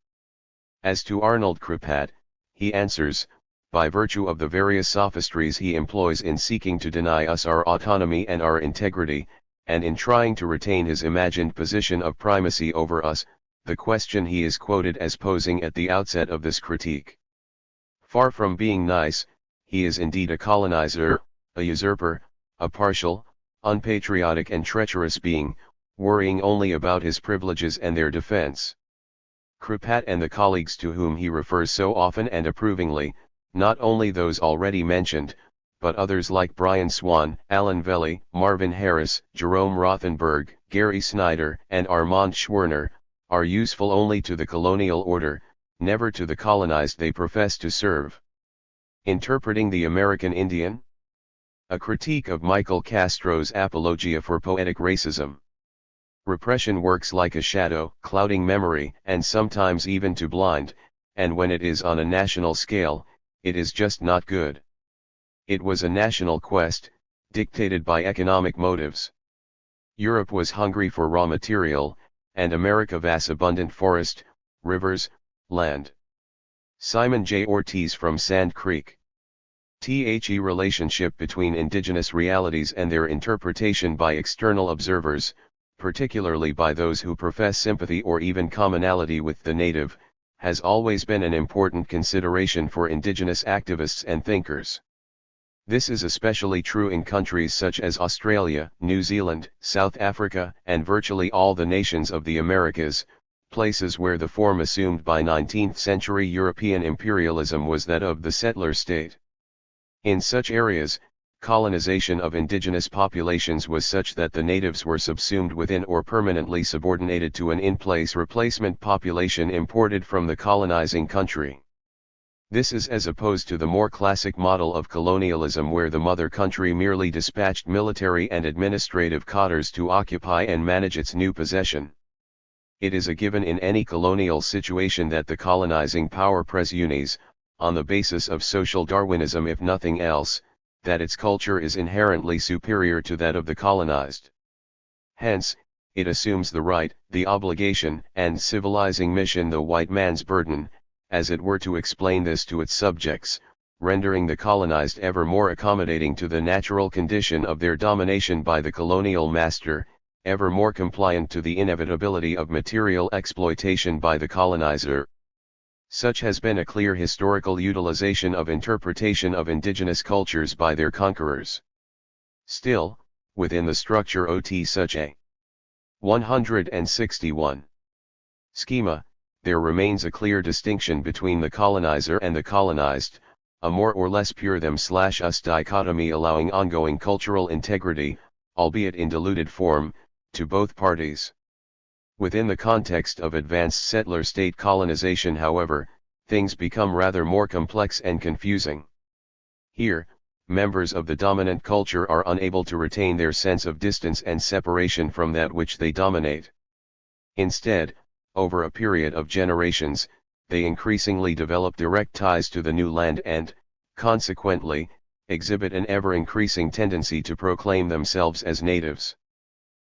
As to Arnold Kripat, he answers, by virtue of the various sophistries he employs in seeking to deny us our autonomy and our integrity, and in trying to retain his imagined position of primacy over us, the question he is quoted as posing at the outset of this critique. Far from being nice, he is indeed a colonizer, a usurper, a partial, unpatriotic and treacherous being, worrying only about his privileges and their defense. Kripat and the colleagues to whom he refers so often and approvingly, not only those already mentioned, but others like Brian Swan, Alan Velli, Marvin Harris, Jerome Rothenberg, Gary Snyder, and Armand Schwerner, are useful only to the colonial order, never to the colonized they profess to serve. Interpreting the American Indian? A critique of Michael Castro's Apologia for Poetic Racism. Repression works like a shadow, clouding memory, and sometimes even to blind, and when it is on a national scale, it is just not good. It was a national quest, dictated by economic motives. Europe was hungry for raw material, and America vast abundant forest, rivers, land. Simon J. Ortiz from Sand Creek. The relationship between indigenous realities and their interpretation by external observers, particularly by those who profess sympathy or even commonality with the native, has always been an important consideration for indigenous activists and thinkers. This is especially true in countries such as Australia, New Zealand, South Africa, and virtually all the nations of the Americas, places where the form assumed by 19th-century European imperialism was that of the settler state. In such areas, colonization of indigenous populations was such that the natives were subsumed within or permanently subordinated to an in-place replacement population imported from the colonizing country. This is as opposed to the more classic model of colonialism where the mother country merely dispatched military and administrative cadres to occupy and manage its new possession. It is a given in any colonial situation that the colonizing power presumes, on the basis of social Darwinism if nothing else, that its culture is inherently superior to that of the colonized. Hence, it assumes the right, the obligation, and civilizing mission, the white man's burden, as it were, to explain this to its subjects, rendering the colonized ever more accommodating to the natural condition of their domination by the colonial master, ever more compliant to the inevitability of material exploitation by the colonizer. Such has been a clear historical utilization of interpretation of indigenous cultures by their conquerors. Still, within the structure OT such a 161 schema, there remains a clear distinction between the colonizer and the colonized, a more or less pure them/us dichotomy allowing ongoing cultural integrity, albeit in diluted form, to both parties. Within the context of advanced settler state colonization, however, things become rather more complex and confusing. Here, members of the dominant culture are unable to retain their sense of distance and separation from that which they dominate. Instead, over a period of generations, they increasingly develop direct ties to the new land and, consequently, exhibit an ever-increasing tendency to proclaim themselves as natives.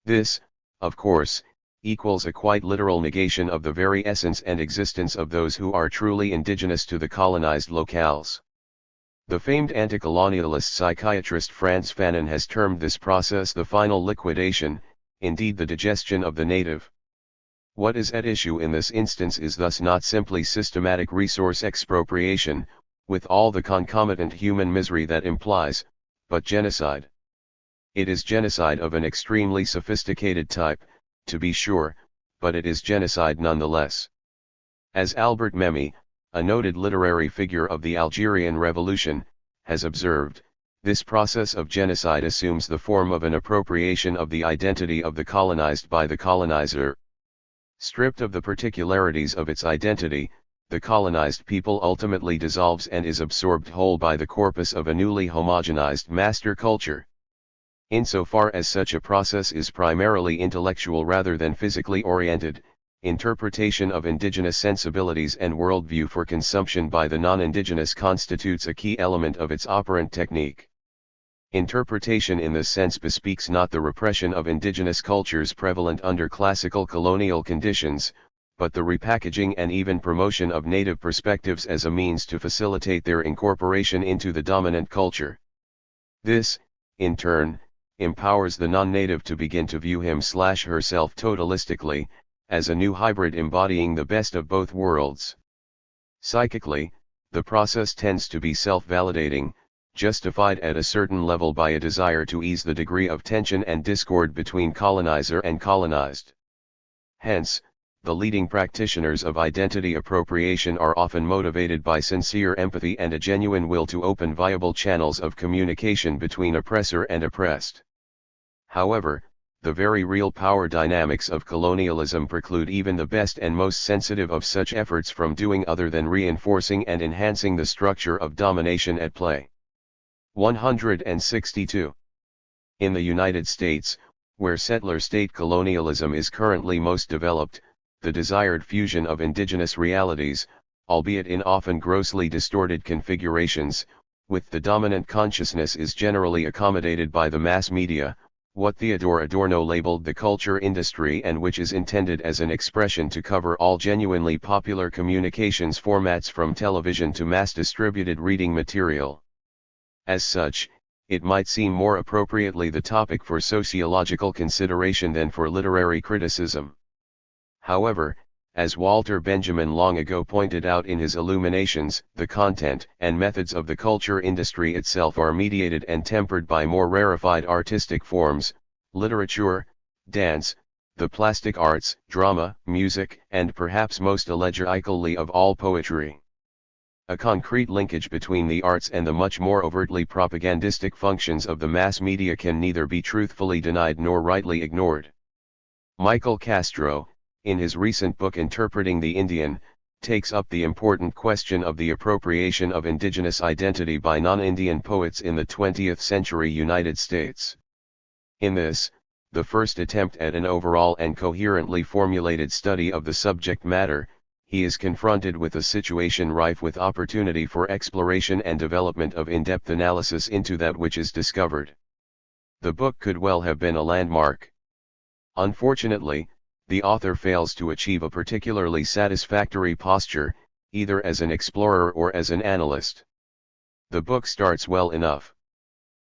This, of course, equals a quite literal negation of the very essence and existence of those who are truly indigenous to the colonized locales. The famed anti-colonialist psychiatrist Frantz Fanon has termed this process the final liquidation, indeed the digestion of the native. What is at issue in this instance is thus not simply systematic resource expropriation, with all the concomitant human misery that implies, but genocide. It is genocide of an extremely sophisticated type, to be sure, but it is genocide nonetheless. As Albert Memmi, a noted literary figure of the Algerian Revolution, has observed, this process of genocide assumes the form of an appropriation of the identity of the colonized by the colonizer. Stripped of the particularities of its identity, the colonized people ultimately dissolves and is absorbed whole by the corpus of a newly homogenized master culture. Insofar as such a process is primarily intellectual rather than physically oriented, interpretation of indigenous sensibilities and worldview for consumption by the non-indigenous constitutes a key element of its operant technique. Interpretation in this sense bespeaks not the repression of indigenous cultures prevalent under classical colonial conditions, but the repackaging and even promotion of native perspectives as a means to facilitate their incorporation into the dominant culture. This, in turn, empowers the non-native to begin to view him/herself totalistically, as a new hybrid embodying the best of both worlds. Psychically, the process tends to be self-validating, justified at a certain level by a desire to ease the degree of tension and discord between colonizer and colonized. Hence, the leading practitioners of identity appropriation are often motivated by sincere empathy and a genuine will to open viable channels of communication between oppressor and oppressed. However, the very real power dynamics of colonialism preclude even the best and most sensitive of such efforts from doing other than reinforcing and enhancing the structure of domination at play. 162. In the United States, where settler state colonialism is currently most developed, the desired fusion of indigenous realities, albeit in often grossly distorted configurations, with the dominant consciousness is generally accommodated by the mass media, what Theodore Adorno labeled the culture industry, and which is intended as an expression to cover all genuinely popular communications formats from television to mass-distributed reading material. As such, it might seem more appropriately the topic for sociological consideration than for literary criticism. However, as Walter Benjamin long ago pointed out in his Illuminations, the content and methods of the culture industry itself are mediated and tempered by more rarefied artistic forms, literature, dance, the plastic arts, drama, music, and perhaps most elegically of all, poetry. A concrete linkage between the arts and the much more overtly propagandistic functions of the mass media can neither be truthfully denied nor rightly ignored. Michael Castro, in his recent book Interpreting the Indian, takes up the important question of the appropriation of indigenous identity by non-Indian poets in the 20th century United States. In this, the first attempt at an overall and coherently formulated study of the subject matter, he is confronted with a situation rife with opportunity for exploration and development of in-depth analysis into that which is discovered. The book could well have been a landmark. Unfortunately, the author fails to achieve a particularly satisfactory posture, either as an explorer or as an analyst. The book starts well enough.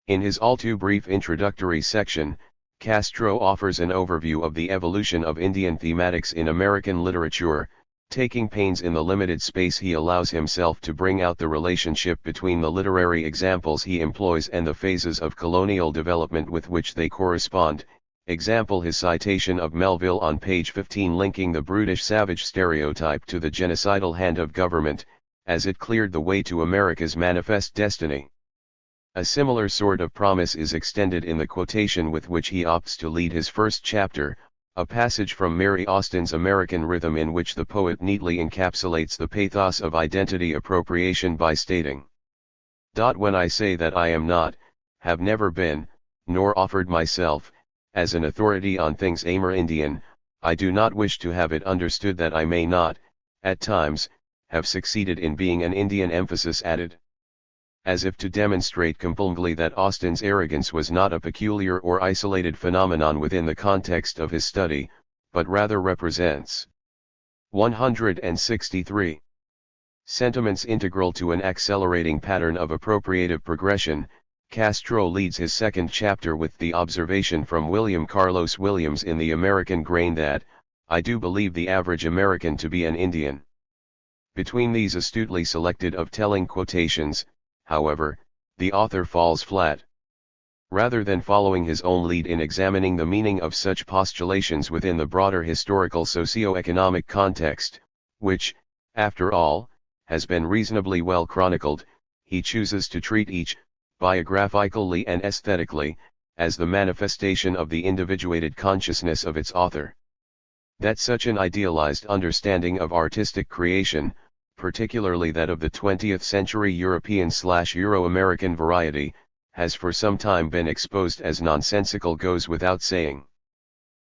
In his all-too-brief introductory section, Castro offers an overview of the evolution of Indian thematics in American literature, taking pains in the limited space he allows himself to bring out the relationship between the literary examples he employs and the phases of colonial development with which they correspond. Example, his citation of Melville on page 15, linking the brutish savage stereotype to the genocidal hand of government, as it cleared the way to America's manifest destiny. A similar sort of promise is extended in the quotation with which he opts to lead his first chapter, a passage from Mary Austin's American Rhythm, in which the poet neatly encapsulates the pathos of identity appropriation by stating, "When I say that I am not, have never been, nor offered myself, as an authority on things Amerindian, I do not wish to have it understood that I may not, at times, have succeeded in being an Indian," emphasis added. As if to demonstrate completely that Austin's arrogance was not a peculiar or isolated phenomenon within the context of his study, but rather represents 163 sentiments integral to an accelerating pattern of appropriative progression. Castro leads his second chapter with the observation from William Carlos Williams in The American Grain that, "I do believe the average American to be an Indian." Between these astutely selected of telling quotations, however, the author falls flat. Rather than following his own lead in examining the meaning of such postulations within the broader historical socio-economic context, which, after all, has been reasonably well chronicled, he chooses to treat each, biographically and aesthetically, as the manifestation of the individuated consciousness of its author. That such an idealized understanding of artistic creation, particularly that of the 20th century European/Euro-American variety, has for some time been exposed as nonsensical goes without saying.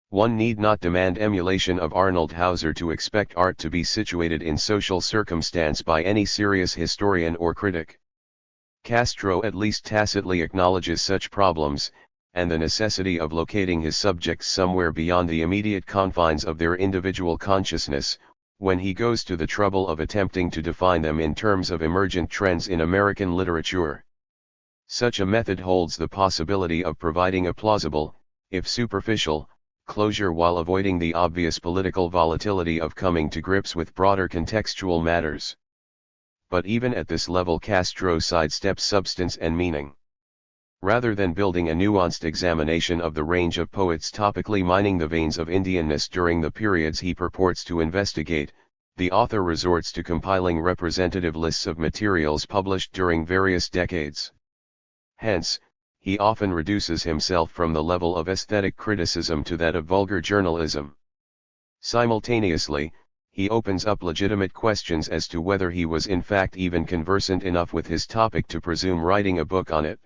One need not demand emulation of Arnold Hauser to expect art to be situated in social circumstance by any serious historian or critic. Castro at least tacitly acknowledges such problems, and the necessity of locating his subjects somewhere beyond the immediate confines of their individual consciousness, when he goes to the trouble of attempting to define them in terms of emergent trends in American literature. Such a method holds the possibility of providing a plausible, if superficial, closure while avoiding the obvious political volatility of coming to grips with broader contextual matters. But even at this level Castro sidesteps substance and meaning. Rather than building a nuanced examination of the range of poets topically mining the veins of Indianness during the periods he purports to investigate, the author resorts to compiling representative lists of materials published during various decades. Hence, he often reduces himself from the level of aesthetic criticism to that of vulgar journalism. Simultaneously, he opens up legitimate questions as to whether he was in fact even conversant enough with his topic to presume writing a book on it.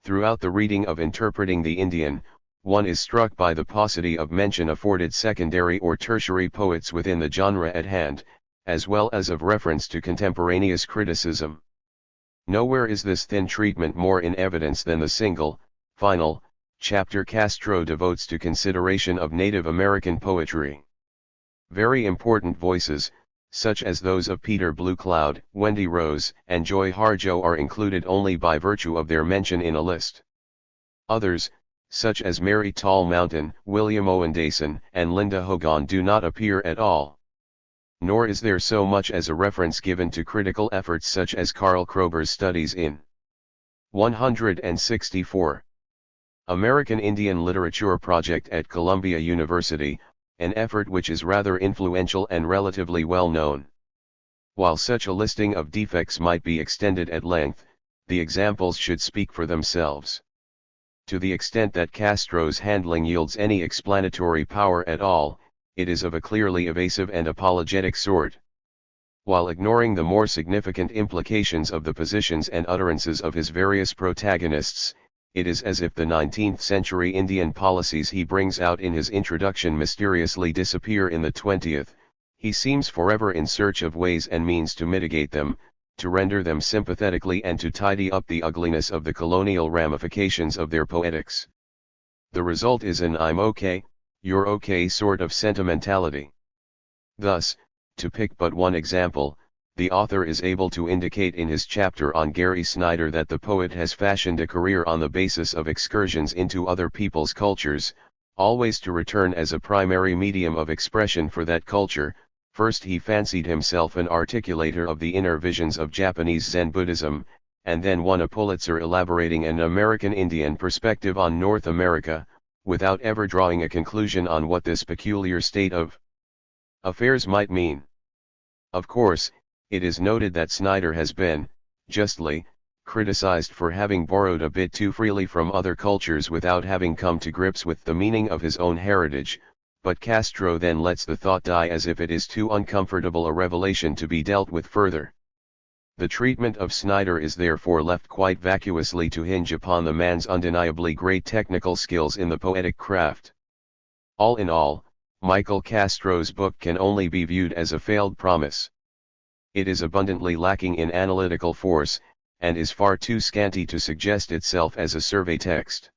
Throughout the reading of Interpreting the Indian, one is struck by the paucity of mention afforded secondary or tertiary poets within the genre at hand, as well as of reference to contemporaneous criticism. Nowhere is this thin treatment more in evidence than the single, final, chapter Castro devotes to consideration of Native American poetry. Very important voices, such as those of Peter Blue Cloud, Wendy Rose, and Joy Harjo are included only by virtue of their mention in a list. Others, such as Mary Tall Mountain, William Owendason, and Linda Hogan do not appear at all. Nor is there so much as a reference given to critical efforts such as Karl Kroeber's studies in 164. American Indian Literature Project at Columbia University, an effort which is rather influential and relatively well known. While such a listing of defects might be extended at length, the examples should speak for themselves. To the extent that Castro's handling yields any explanatory power at all, it is of a clearly evasive and apologetic sort. While ignoring the more significant implications of the positions and utterances of his various protagonists, it is as if the 19th century Indian policies he brings out in his introduction mysteriously disappear in the 20th, he seems forever in search of ways and means to mitigate them, to render them sympathetically and to tidy up the ugliness of the colonial ramifications of their poetics. The result is an I'm okay, you're okay sort of sentimentality. Thus, to pick but one example, the author is able to indicate in his chapter on Gary Snyder that the poet has fashioned a career on the basis of excursions into other people's cultures, always to return as a primary medium of expression for that culture. First he fancied himself an articulator of the inner visions of Japanese Zen Buddhism, and then won a Pulitzer elaborating an American Indian perspective on North America, without ever drawing a conclusion on what this peculiar state of affairs might mean. Of course, it is noted that Snyder has been, justly, criticized for having borrowed a bit too freely from other cultures without having come to grips with the meaning of his own heritage, but Castro then lets the thought die as if it is too uncomfortable a revelation to be dealt with further. The treatment of Snyder is therefore left quite vacuously to hinge upon the man's undeniably great technical skills in the poetic craft. All in all, Michael Castro's book can only be viewed as a failed promise. It is abundantly lacking in analytical force, and is far too scanty to suggest itself as a survey text.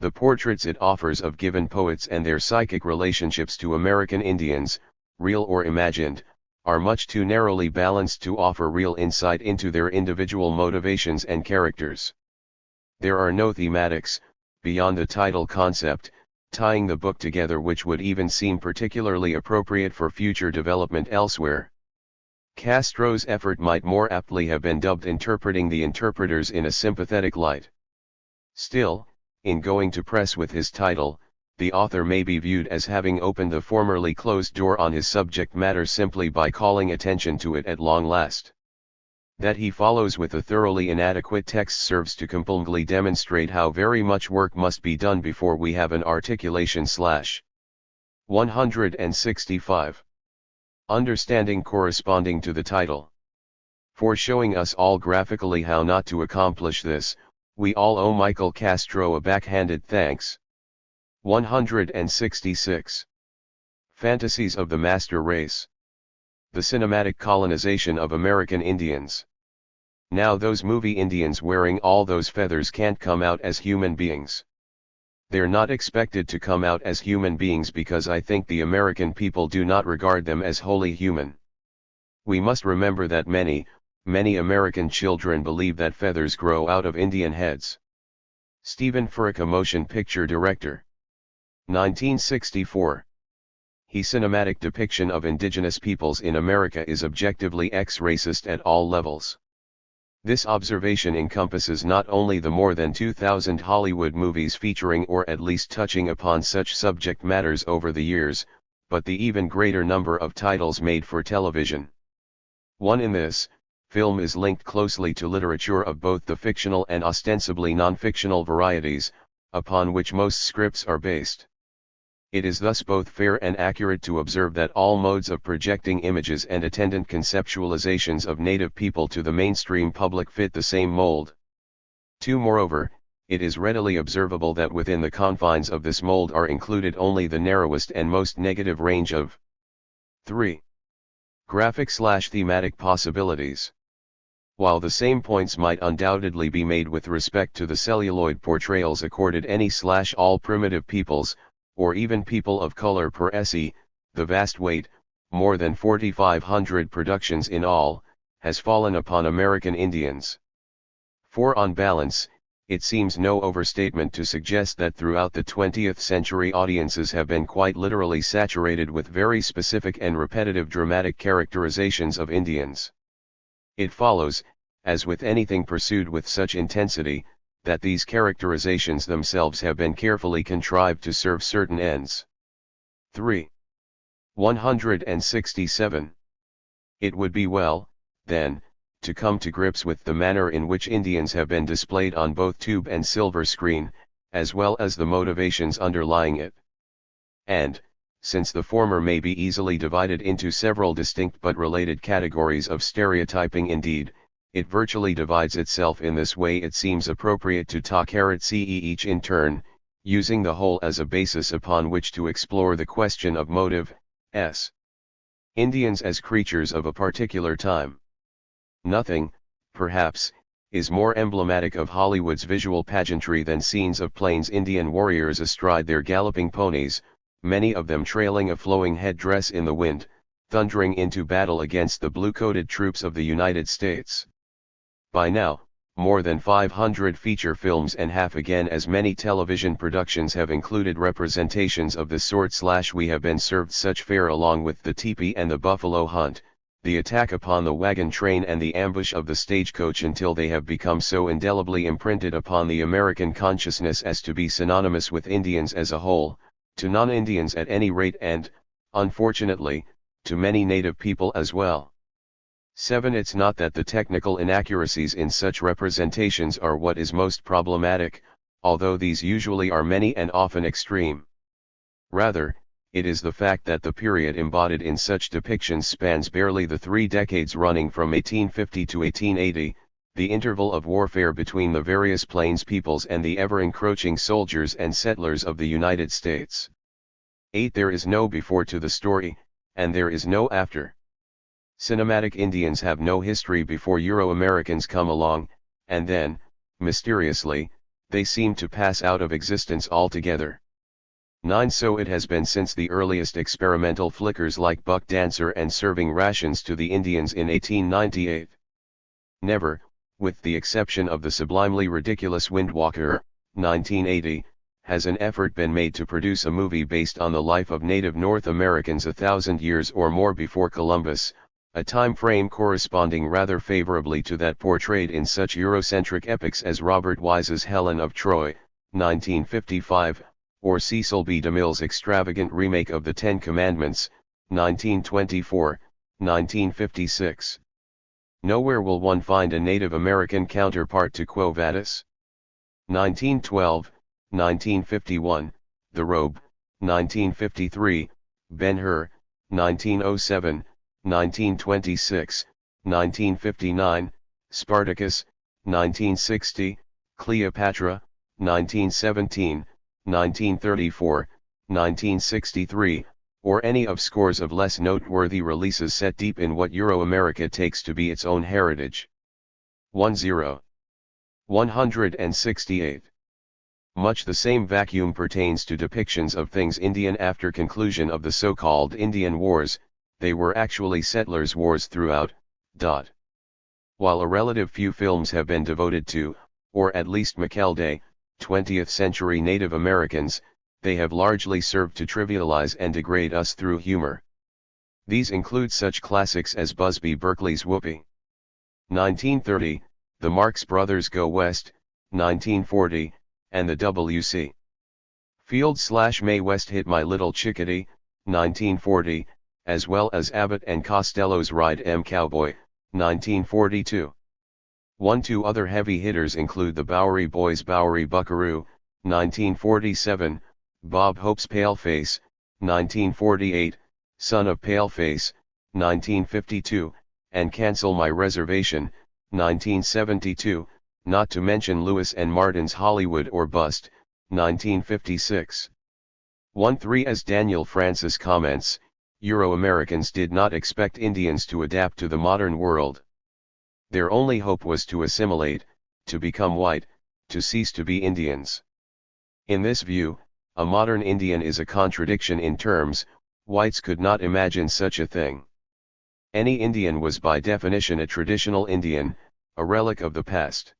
The portraits it offers of given poets and their psychic relationships to American Indians, real or imagined, are much too narrowly balanced to offer real insight into their individual motivations and characters. There are no thematics, beyond the title concept, tying the book together which would even seem particularly appropriate for future development elsewhere. Castro's effort might more aptly have been dubbed Interpreting the Interpreters in a Sympathetic Light. Still, in going to press with his title, the author may be viewed as having opened the formerly closed door on his subject matter simply by calling attention to it at long last. That he follows with a thoroughly inadequate text serves to compellingly demonstrate how very much work must be done before we have an articulation / 165. Understanding corresponding to the title. For showing us all graphically how not to accomplish this, we all owe Michael Castro a backhanded thanks. 166. Fantasies of the Master Race. The cinematic colonization of American Indians. Now those movie Indians wearing all those feathers can't come out as human beings. They're not expected to come out as human beings because I think the American people do not regard them as wholly human. We must remember that many American children believe that feathers grow out of Indian heads. Stephen Furrick, a motion picture director. 1964. His cinematic depiction of indigenous peoples in America is objectively ex-racist at all levels. This observation encompasses not only the more than 2,000 Hollywood movies featuring or at least touching upon such subject matters over the years, but the even greater number of titles made for television. One in this film is linked closely to literature of both the fictional and ostensibly non-fictional varieties, upon which most scripts are based. It is thus both fair and accurate to observe that all modes of projecting images and attendant conceptualizations of native people to the mainstream public fit the same mold. 2. Moreover, it is readily observable that within the confines of this mold are included only the narrowest and most negative range of 3. Graphic/thematic possibilities. While the same points might undoubtedly be made with respect to the celluloid portrayals accorded any/all primitive peoples, or even people of color per se, the vast weight, more than 4,500 productions in all, has fallen upon American Indians. For on balance, it seems no overstatement to suggest that throughout the 20th century audiences have been quite literally saturated with very specific and repetitive dramatic characterizations of Indians. It follows, as with anything pursued with such intensity, that these characterizations themselves have been carefully contrived to serve certain ends. 3. 167. It would be well, then, to come to grips with the manner in which Indians have been displayed on both tube and silver screen, as well as the motivations underlying it. And, since the former may be easily divided into several distinct but related categories of stereotyping, indeed, it virtually divides itself in this way, it seems appropriate to talk each in turn, using the whole as a basis upon which to explore the question of motive. Indians as creatures of a particular time. Nothing, perhaps, is more emblematic of Hollywood's visual pageantry than scenes of Plains Indian warriors astride their galloping ponies, many of them trailing a flowing headdress in the wind, thundering into battle against the blue-coated troops of the United States. By now, more than 500 feature films and half again as many television productions have included representations of this sort. We have been served such fare along with the teepee and the buffalo hunt, the attack upon the wagon train and the ambush of the stagecoach, until they have become so indelibly imprinted upon the American consciousness as to be synonymous with Indians as a whole, to non-Indians at any rate, and, unfortunately, to many native people as well. 7. It's not that the technical inaccuracies in such representations are what is most problematic, although these usually are many and often extreme. Rather, it is the fact that the period embodied in such depictions spans barely the 3 decades running from 1850 to 1880, the interval of warfare between the various Plains peoples and the ever-encroaching soldiers and settlers of the United States. 8. There is no before to the story, and there is no after. Cinematic Indians have no history before Euro-Americans come along, and then, mysteriously, they seem to pass out of existence altogether. 9. So it has been since the earliest experimental flickers like Buck Dancer and serving rations to the Indians in 1898. Never, with the exception of the sublimely ridiculous Windwalker, 1980, has an effort been made to produce a movie based on the life of native North Americans 1,000 years or more before Columbus, a time frame corresponding rather favorably to that portrayed in such Eurocentric epics as Robert Wise's Helen of Troy, 1955, or Cecil B. DeMille's extravagant remake of The Ten Commandments, 1924, 1956. Nowhere will one find a Native American counterpart to Quo Vadis. 1912, 1951, The Robe, 1953, Ben-Hur, 1907, 1926, 1959, Spartacus, 1960, Cleopatra, 1917, 1934, 1963, or any of scores of less noteworthy releases set deep in what Euro-America takes to be its own heritage. 168. Much the same vacuum pertains to depictions of things Indian after conclusion of the so-called Indian Wars. They were actually settlers' wars throughout. While a relative few films have been devoted to, or at least McKelday, 20th century Native Americans, they have largely served to trivialize and degrade us through humor. These include such classics as Busby Berkeley's Whoopee. 1930, The Marx Brothers Go West, 1940, and the W.C. Field/Mae West Hit My Little Chickadee, 1940, as well as Abbott and Costello's Ride 'Em Cowboy, 1942. 1-2 other heavy hitters include the Bowery Boys' Bowery Buckaroo, 1947, Bob Hope's Paleface, 1948, Son of Paleface, 1952, and Cancel My Reservation, 1972, not to mention Lewis and Martin's Hollywood or Bust, 1956. 1-3 As Daniel Francis comments, Euro-Americans did not expect Indians to adapt to the modern world. Their only hope was to assimilate, to become white, to cease to be Indians. In this view, a modern Indian is a contradiction in terms. Whites could not imagine such a thing. Any Indian was by definition a traditional Indian, a relic of the past.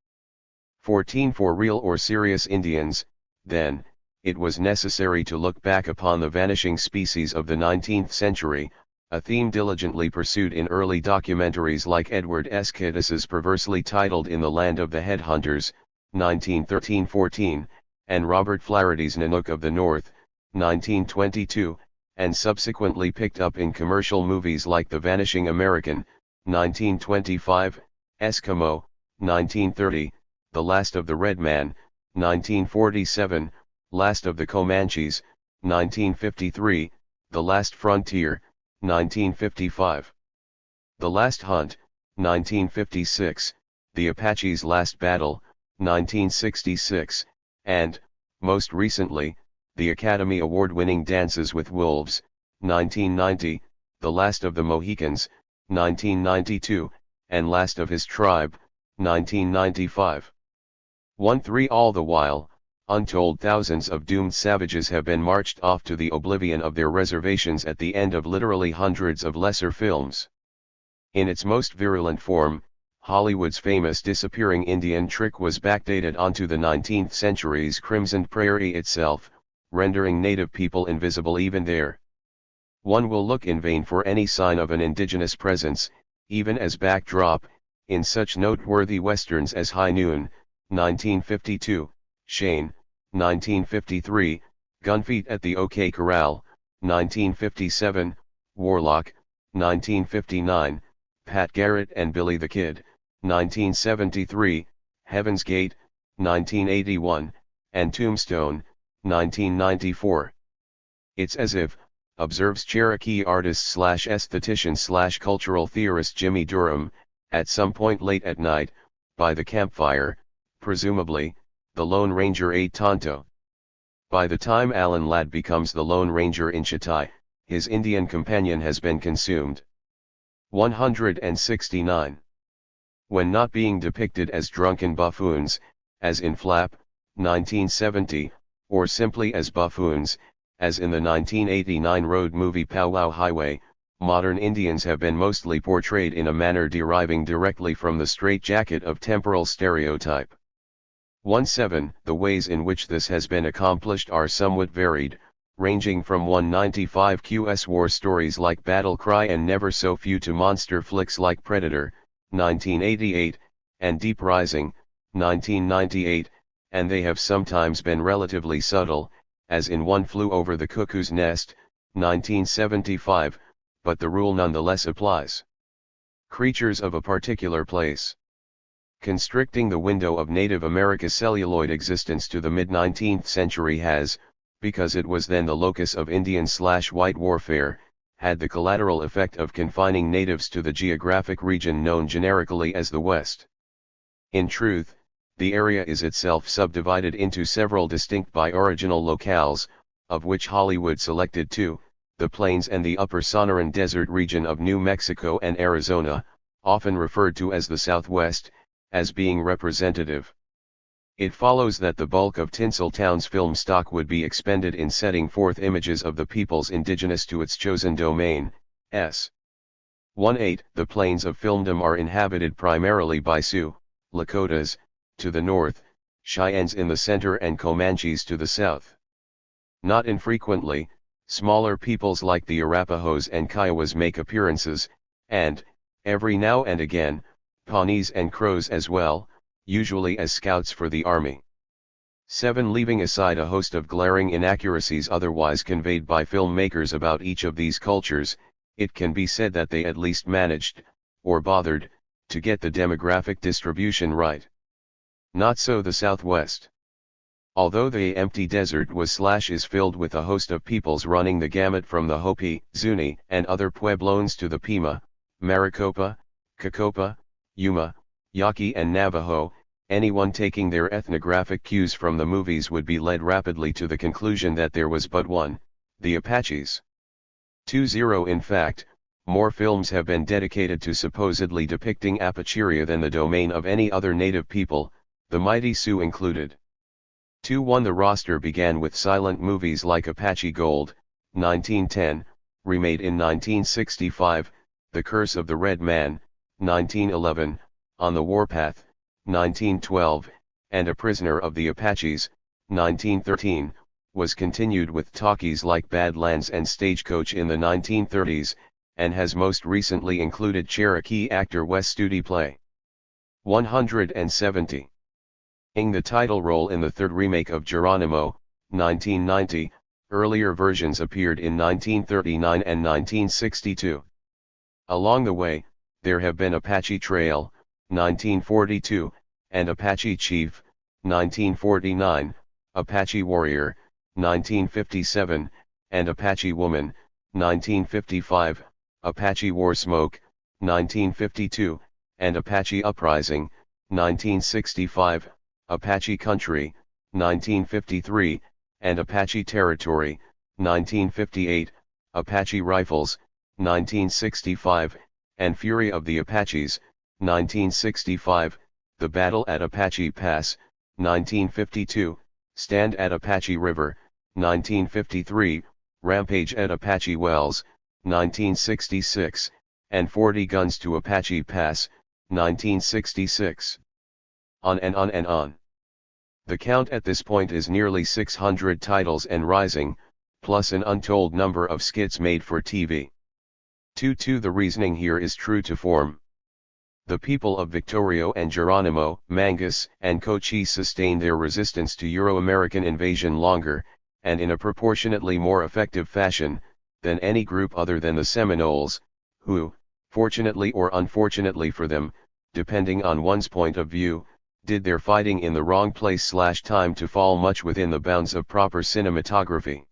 14 For real or serious Indians, then, it was necessary to look back upon the vanishing species of the 19th century, a theme diligently pursued in early documentaries like Edward S. Kittis's perversely titled In the Land of the Headhunters, 1913-14, and Robert Flaherty's Nanook of the North, 1922, and subsequently picked up in commercial movies like The Vanishing American, 1925, Eskimo, 1930, The Last of the Red Man, 1947, Last of the Comanches, 1953, The Last Frontier, 1955. The Last Hunt, 1956, The Apache's Last Battle, 1966, and, most recently, the Academy Award-winning Dances with Wolves, 1990, The Last of the Mohicans, 1992, and Last of His Tribe, 1995. 1-3 All the while, untold thousands of doomed savages have been marched off to the oblivion of their reservations at the end of literally hundreds of lesser films. In its most virulent form, Hollywood's famous disappearing Indian trick was backdated onto the 19th century's Crimson Prairie itself, rendering native people invisible even there. One will look in vain for any sign of an indigenous presence, even as backdrop, in such noteworthy westerns as High Noon, 1952, Shane, 1953, Gunfeet at the OK Corral, 1957, Warlock, 1959, Pat Garrett and Billy the Kid, 1973, Heaven's Gate, 1981, and Tombstone, 1994. It's as if, observes Cherokee artist/esthetician/cultural theorist Jimmy Durham, at some point late at night, by the campfire, presumably, the Lone Ranger ate Tonto. By the time Alan Ladd becomes the Lone Ranger in Chittai, his Indian companion has been consumed. 169. When not being depicted as drunken buffoons, as in Flap, 1970, or simply as buffoons, as in the 1989 road movie Pow Wow Highway, modern Indians have been mostly portrayed in a manner deriving directly from the straitjacket of temporal stereotype. 17. The ways in which this has been accomplished are somewhat varied, ranging from 195 QS war stories like Battle Cry and Never So Few to monster flicks like Predator, 1988, and Deep Rising, 1998, and they have sometimes been relatively subtle, as in One Flew Over the Cuckoo's Nest, 1975, but the rule nonetheless applies. Creatures of a particular place. Constricting the window of Native America's celluloid existence to the mid-19th century has, because it was then the locus of Indian/white warfare, had the collateral effect of confining natives to the geographic region known generically as the West. In truth, the area is itself subdivided into several distinct bi-original locales, of which Hollywood selected two, the Plains and the Upper Sonoran Desert region of New Mexico and Arizona, often referred to as the Southwest, as being representative. It follows that the bulk of Tinseltown's film stock would be expended in setting forth images of the peoples indigenous to its chosen domain, s. 1-8 The plains of filmdom are inhabited primarily by Sioux, Lakotas, to the north, Cheyennes in the center and Comanches to the south. Not infrequently, smaller peoples like the Arapahoes and Kiowas make appearances, and, every now and again, Pawnees and Crows as well, usually as scouts for the army. 7 Leaving aside a host of glaring inaccuracies otherwise conveyed by filmmakers about each of these cultures, it can be said that they at least managed, or bothered, to get the demographic distribution right. Not so the Southwest. Although the empty desert was/is filled with a host of peoples running the gamut from the Hopi, Zuni, and other Pueblones to the Pima, Maricopa, Cacopa, Yuma, Yaqui and Navajo, anyone taking their ethnographic cues from the movies would be led rapidly to the conclusion that there was but one, the Apaches. 20 In fact, more films have been dedicated to supposedly depicting Apacheria than the domain of any other native people, the mighty Sioux included. 21 The roster began with silent movies like Apache Gold, 1910, remade in 1965, The Curse of the Red Man, 1911, On the Warpath, 1912, and A Prisoner of the Apaches, 1913, was continued with talkies like Badlands and Stagecoach in the 1930s, and has most recently included Cherokee actor Wes Studi play. 170. In the title role in the third remake of Geronimo, 1990, earlier versions appeared in 1939 and 1962. Along the way, there have been Apache Trail, 1942, and Apache Chief, 1949, Apache Warrior, 1957, and Apache Woman, 1955, Apache War Smoke, 1952, and Apache Uprising, 1965, Apache Country, 1953, and Apache Territory, 1958, Apache Rifles, 1965, and Fury of the Apaches, 1965, The Battle at Apache Pass, 1952, Stand at Apache River, 1953, Rampage at Apache Wells, 1966, and 40 Guns to Apache Pass, 1966. On and on and on. The count at this point is nearly 600 titles and rising, plus an untold number of skits made for TV. 2. The reasoning here is true to form. The people of Victorio and Geronimo, Mangus, and Cochise sustained their resistance to Euro-American invasion longer, and in a proportionately more effective fashion, than any group other than the Seminoles, who, fortunately or unfortunately for them, depending on one's point of view, did their fighting in the wrong place/time to fall much within the bounds of proper cinematography.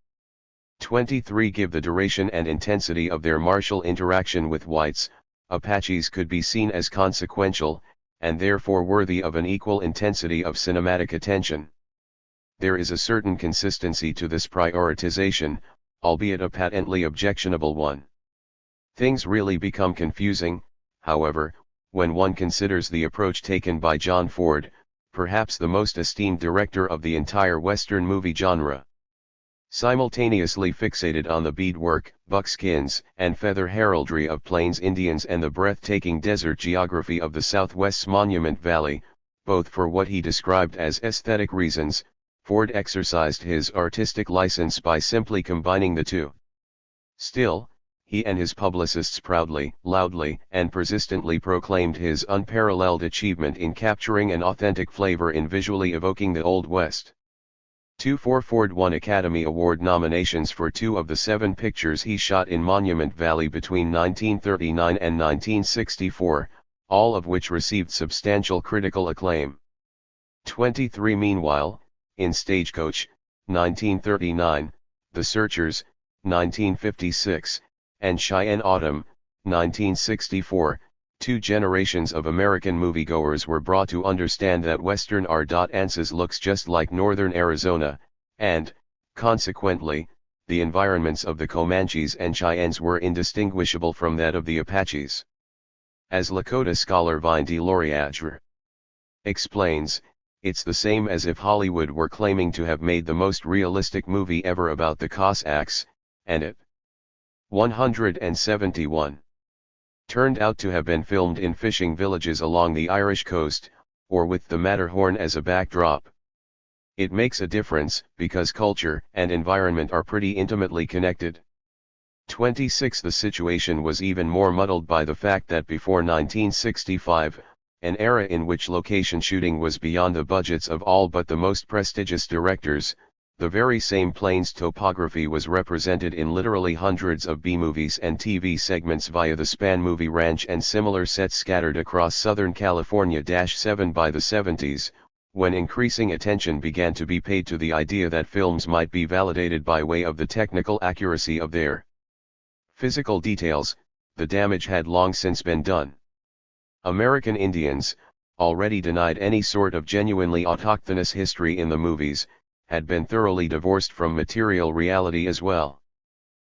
23 Give the duration and intensity of their martial interaction with whites, Apaches could be seen as consequential, and therefore worthy of an equal intensity of cinematic attention. There is a certain consistency to this prioritization, albeit a patently objectionable one. Things really become confusing, however, when one considers the approach taken by John Ford, perhaps the most esteemed director of the entire Western movie genre. Simultaneously fixated on the beadwork, buckskins, and feather heraldry of Plains Indians and the breathtaking desert geography of the Southwest's Monument Valley, both for what he described as aesthetic reasons, Ford exercised his artistic license by simply combining the two. Still, he and his publicists proudly, loudly, and persistently proclaimed his unparalleled achievement in capturing an authentic flavor in visually evoking the Old West. 2. Ford won Academy Award nominations for 2 of the 7 pictures he shot in Monument Valley between 1939 and 1964, all of which received substantial critical acclaim. 23 Meanwhile, in Stagecoach, 1939, The Searchers, 1956, and Cheyenne Autumn, 1964, 2 generations of American moviegoers were brought to understand that Western Arkansas looks just like northern Arizona, and, consequently, the environments of the Comanches and Cheyennes were indistinguishable from that of the Apaches. As Lakota scholar Vine DeLaurier explains, it's the same as if Hollywood were claiming to have made the most realistic movie ever about the Cossacks, and it 171 turned out to have been filmed in fishing villages along the Irish coast, or with the Matterhorn as a backdrop. It makes a difference, because culture and environment are pretty intimately connected. 26 The situation was even more muddled by the fact that before 1965, an era in which location shooting was beyond the budgets of all but the most prestigious directors, the very same plains topography was represented in literally hundreds of B-movies and TV segments via the Span Movie Ranch and similar sets scattered across Southern California-7 by the 70s, when increasing attention began to be paid to the idea that films might be validated by way of the technical accuracy of their physical details. The damage had long since been done. American Indians, already denied any sort of genuinely autochthonous history in the movies, had been thoroughly divorced from material reality as well.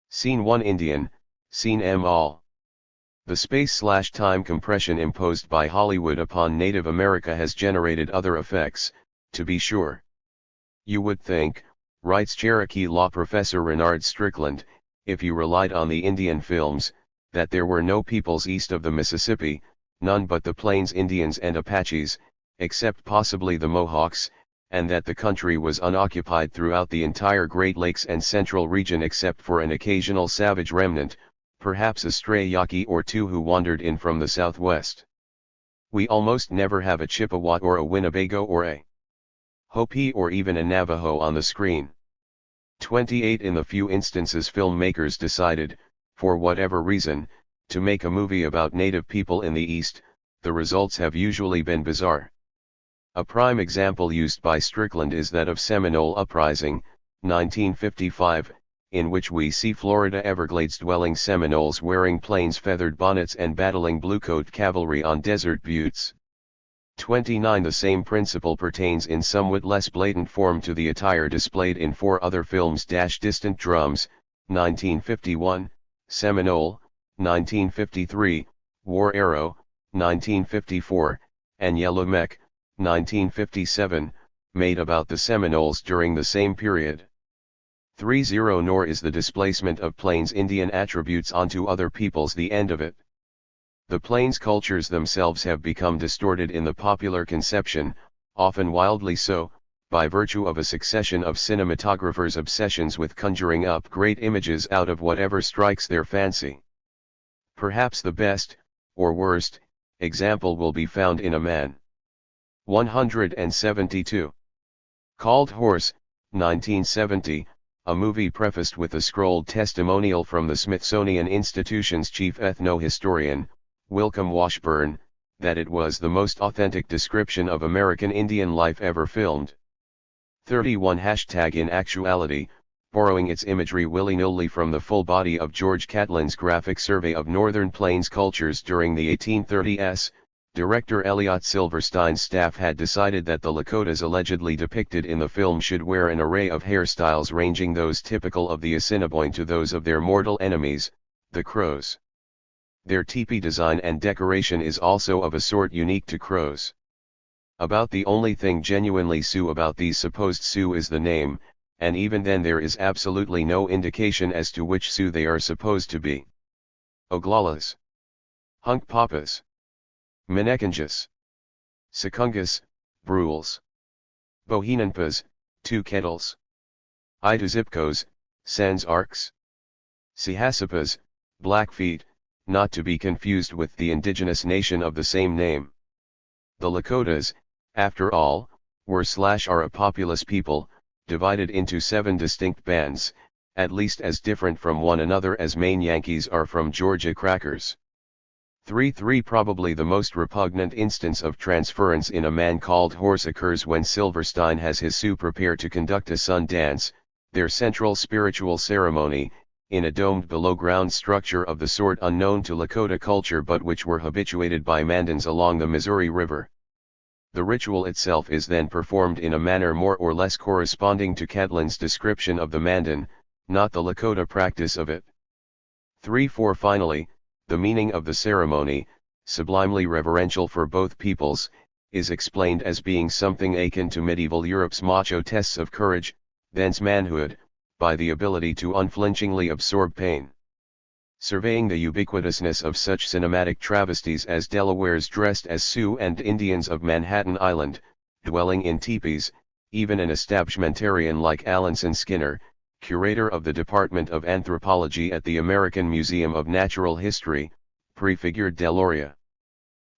Scene 1 Indian, Scene M all. The space/time compression imposed by Hollywood upon Native America has generated other effects, to be sure. You would think, writes Cherokee law professor Renard Strickland, if you relied on the Indian films, that there were no peoples east of the Mississippi, none but the Plains Indians and Apaches, except possibly the Mohawks, and that the country was unoccupied throughout the entire Great Lakes and Central region except for an occasional savage remnant, perhaps a stray Yaqui or two who wandered in from the southwest. We almost never have a Chippewa or a Winnebago or a Hopi or even a Navajo on the screen. 28 In the few instances filmmakers decided, for whatever reason, to make a movie about native people in the East, the results have usually been bizarre. A prime example used by Strickland is that of Seminole Uprising, 1955, in which we see Florida Everglades-dwelling Seminoles wearing plains feathered bonnets and battling bluecoat cavalry on desert buttes. 29 The same principle pertains in somewhat less blatant form to the attire displayed in 4 other films: Distant Drums, 1951, Seminole, 1953, War Arrow, 1954, and Yellow Mech, 1957, made about the Seminoles during the same period. 30 Nor is the displacement of Plains Indian attributes onto other peoples the end of it. The Plains cultures themselves have become distorted in the popular conception, often wildly so, by virtue of a succession of cinematographers' obsessions with conjuring up great images out of whatever strikes their fancy. Perhaps the best, or worst, example will be found in A Man. 172. Called Horse, 1970, a movie prefaced with a scrolled testimonial from the Smithsonian Institution's chief ethno-historian, Wilcom Washburn, that it was the most authentic description of American Indian life ever filmed. 31 In actuality, borrowing its imagery willy-nilly from the full body of George Catlin's graphic survey of Northern Plains cultures during the 1830s, director Elliot Silverstein's staff had decided that the Lakotas allegedly depicted in the film should wear an array of hairstyles ranging those typical of the Assiniboine to those of their mortal enemies, the Crows. Their teepee design and decoration is also of a sort unique to Crows. About the only thing genuinely Sioux about these supposed Sioux is the name, and even then there is absolutely no indication as to which Sioux they are supposed to be. Oglalas, Hunkpapas, Minneconjus, Secungus, Brules, Bohinanpas, Two Kettles, Ituzipkos, Sans Arcs, Sihasipas, Blackfeet, not to be confused with the indigenous nation of the same name. The Lakotas, after all, were/are a populous people, divided into 7 distinct bands, at least as different from one another as Maine Yankees are from Georgia crackers. 3 Probably the most repugnant instance of transference in A Man Called Horse occurs when Silverstein has his Sioux prepare to conduct a sun dance, their central spiritual ceremony, in a domed below-ground structure of the sort unknown to Lakota culture but which were habituated by Mandans along the Missouri River. The ritual itself is then performed in a manner more or less corresponding to Catlin's description of the Mandan, not the Lakota practice of it. 4 Finally, the meaning of the ceremony, sublimely reverential for both peoples, is explained as being something akin to medieval Europe's macho tests of courage, thence manhood, by the ability to unflinchingly absorb pain. Surveying the ubiquitousness of such cinematic travesties as Delawares dressed as Sioux and Indians of Manhattan Island, dwelling in teepees, even an establishmentarian like Alanson Skinner, curator of the Department of Anthropology at the American Museum of Natural History, prefigured Deloria.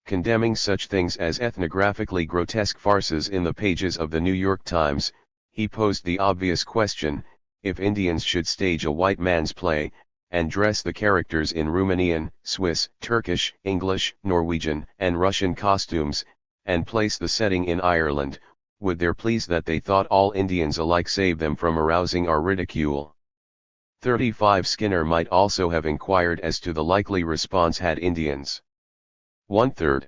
Condemning such things as ethnographically grotesque farces in the pages of the New York Times, he posed the obvious question: if Indians should stage a white man's play, and dress the characters in Romanian, Swiss, Turkish, English, Norwegian, and Russian costumes, and place the setting in Ireland, would there please that they thought all Indians alike save them from arousing our ridicule? 35 Skinner might also have inquired as to the likely response had Indians 1/3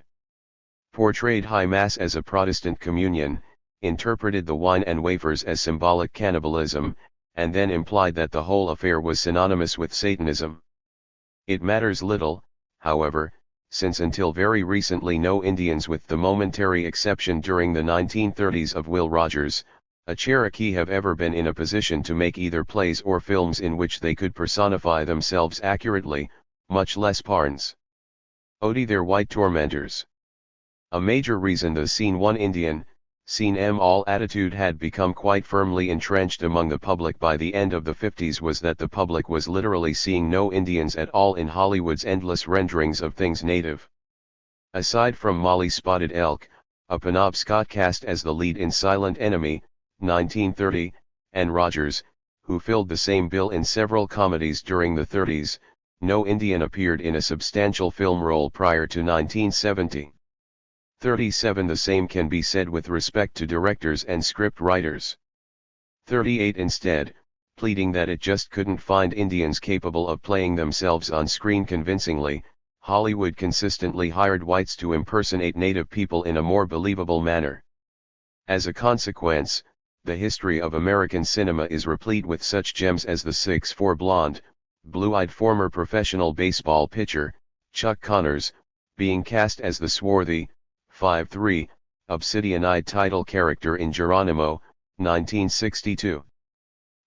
portrayed High Mass as a Protestant communion, interpreted the wine and wafers as symbolic cannibalism, and then implied that the whole affair was synonymous with Satanism. It matters little, however, since until very recently no Indians with the momentary exception during the 1930s of Will Rogers, a Cherokee have ever been in a position to make either plays or films in which they could personify themselves accurately, much less Parnes. Odi their white tormentors. A major reason the Scene 1 Indian, Scene M all attitude had become quite firmly entrenched among the public by the end of the 50s was that the public was literally seeing no Indians at all in Hollywood's endless renderings of things native. Aside from Molly Spotted Elk, a Penobscot cast as the lead in Silent Enemy, 1930, and Rogers, who filled the same bill in several comedies during the 30s, no Indian appeared in a substantial film role prior to 1970. 37 The same can be said with respect to directors and script writers. 38 Instead, pleading that it just couldn't find Indians capable of playing themselves on screen convincingly, Hollywood consistently hired whites to impersonate native people in a more believable manner. As a consequence, the history of American cinema is replete with such gems as the 6'4" blonde, blue-eyed former professional baseball pitcher, Chuck Connors, being cast as the swarthy, 5'3", obsidian-eyed title character in Geronimo, 1962.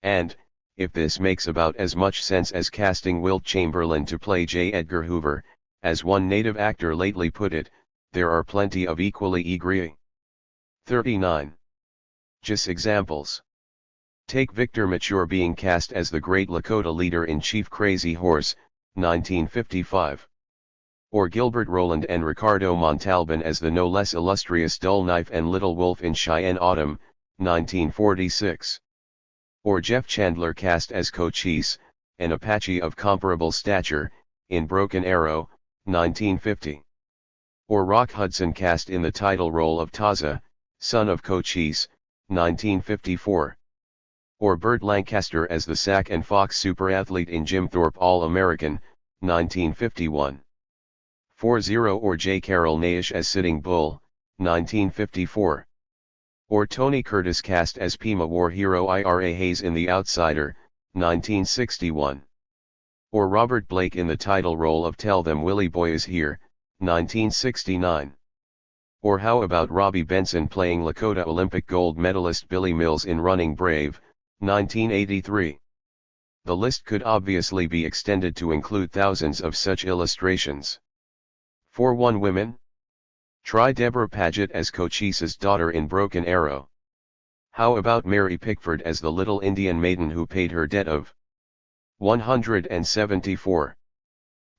And, if this makes about as much sense as casting Wilt Chamberlain to play J. Edgar Hoover, as one native actor lately put it, there are plenty of equally egregious. 39. Just examples. Take Victor Mature being cast as the great Lakota leader in Chief Crazy Horse, 1955. Or Gilbert Roland and Ricardo Montalban as the no less illustrious Dull Knife and Little Wolf in Cheyenne Autumn, 1946. Or Jeff Chandler cast as Cochise, an Apache of comparable stature, in Broken Arrow, 1950. Or Rock Hudson cast in the title role of Taza, son of Cochise, 1954. Or Burt Lancaster as the Sack and Fox superathlete in Jim Thorpe All-American, 1951. 40 Or J. Carroll Naish as Sitting Bull, 1954. Or Tony Curtis cast as Pima war hero Ira Hayes in The Outsider, 1961. Or Robert Blake in the title role of Tell Them Willie Boy Is Here, 1969. Or how about Robbie Benson playing Lakota Olympic gold medalist Billy Mills in Running Brave, 1983. The list could obviously be extended to include thousands of such illustrations. 41 Women? Try Deborah Paget as Cochise's daughter in Broken Arrow. How about Mary Pickford as the little Indian maiden who paid her debt of 174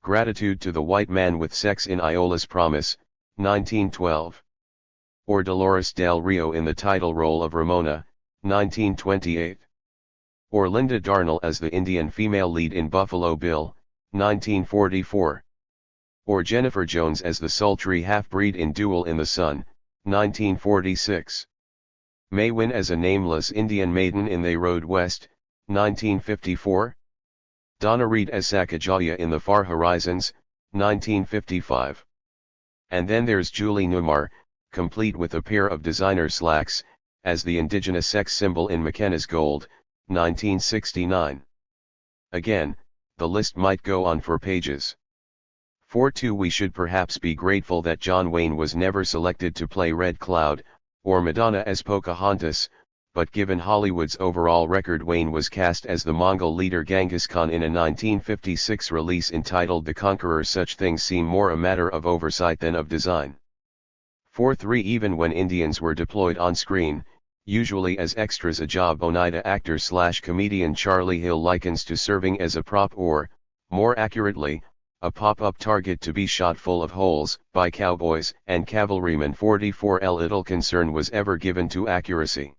gratitude to the white man with sex in Iola's Promise, 1912. Or Dolores Del Rio in the title role of Ramona, 1928. Or Linda Darnell as the Indian female lead in Buffalo Bill, 1944. Or Jennifer Jones as the sultry half-breed in Duel in the Sun, 1946. May Wynn as a nameless Indian maiden in They Rode West, 1954. Donna Reed as Sacagawea in The Far Horizons, 1955. And then there's Julie Newmar, complete with a pair of designer slacks, as the indigenous sex symbol in McKenna's Gold, 1969. Again, the list might go on for pages. For two, we should perhaps be grateful that John Wayne was never selected to play Red Cloud, or Madonna as Pocahontas, but given Hollywood's overall record, Wayne was cast as the Mongol leader Genghis Khan in a 1956 release entitled The Conqueror. Such things seem more a matter of oversight than of design. 4-3 Even when Indians were deployed on screen, usually as extras, a job Oneida actor/comedian Charlie Hill likens to serving as a prop or, more accurately, a pop-up target to be shot full of holes by cowboys and cavalrymen. 44 Little concern was ever given to accuracy.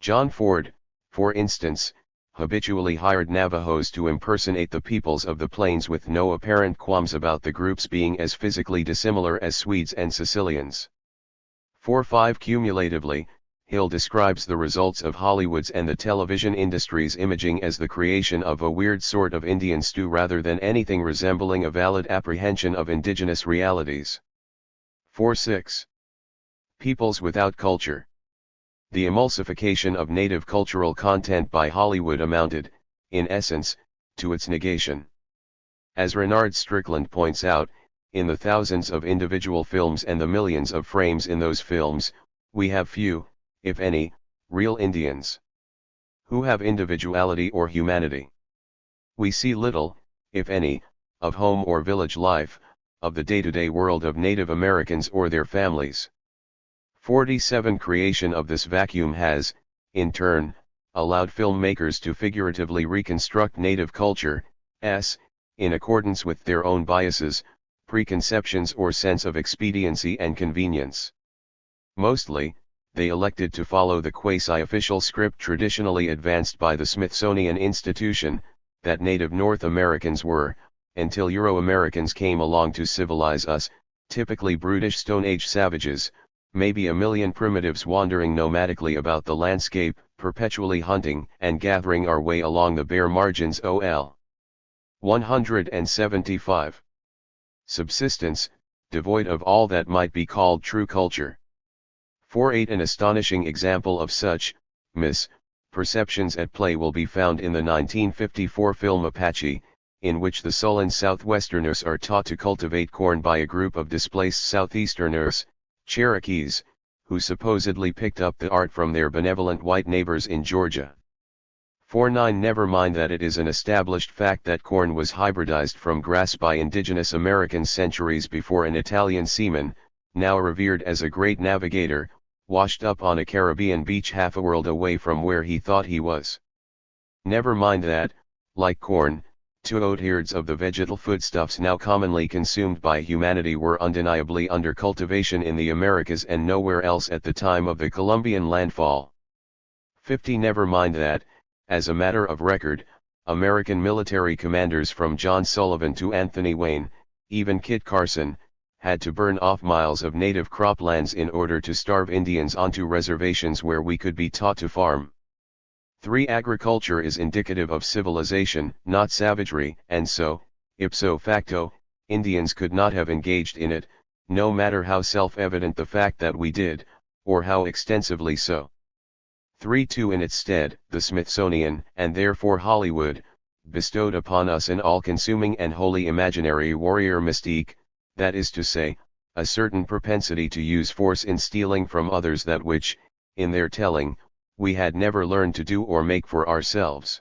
John Ford, for instance, habitually hired Navajos to impersonate the peoples of the plains with no apparent qualms about the groups being as physically dissimilar as Swedes and Sicilians. 4-5 Cumulatively, Hill describes the results of Hollywood's and the television industry's imaging as the creation of a weird sort of Indian stew rather than anything resembling a valid apprehension of indigenous realities. 4-6 Peoples without culture. The emulsification of native cultural content by Hollywood amounted, in essence, to its negation. As Renard Strickland points out, in the thousands of individual films and the millions of frames in those films, we have few, if any, real Indians who have individuality or humanity. We see little, if any, of home or village life, of the day-to-day world of Native Americans or their families. 47 Creation of this vacuum has, in turn, allowed filmmakers to figuratively reconstruct native culture, in accordance with their own biases, preconceptions or sense of expediency and convenience. Mostly, they elected to follow the quasi-official script traditionally advanced by the Smithsonian Institution, that Native North Americans were, until Euro-Americans came along to civilize us, typically brutish Stone Age savages, maybe a million primitives wandering nomadically about the landscape, perpetually hunting and gathering our way along the bare margins. OL 175. Subsistence, devoid of all that might be called true culture. 4.8 An astonishing example of such perceptions at play will be found in the 1954 film Apache, in which the sullen Southwesterners are taught to cultivate corn by a group of displaced Southeasterners, Cherokees, who supposedly picked up the art from their benevolent white neighbors in Georgia. 4.9 Never mind that it is an established fact that corn was hybridized from grass by indigenous Americans centuries before an Italian seaman, now revered as a great navigator, washed up on a Caribbean beach half a world away from where he thought he was. Never mind that, like corn, 2/3 of the vegetal foodstuffs now commonly consumed by humanity were undeniably under cultivation in the Americas and nowhere else at the time of the Columbian landfall. 50 Never mind that, as a matter of record, American military commanders from John Sullivan to Anthony Wayne, even Kit Carson, had to burn off miles of native croplands in order to starve Indians onto reservations where we could be taught to farm. 3 Agriculture is indicative of civilization, not savagery, and so, ipso facto, Indians could not have engaged in it, no matter how self-evident the fact that we did, or how extensively so. 3.2 In its stead, the Smithsonian, and therefore Hollywood, bestowed upon us an all-consuming and wholly imaginary warrior mystique, that is to say, a certain propensity to use force in stealing from others that which, in their telling, we had never learned to do or make for ourselves.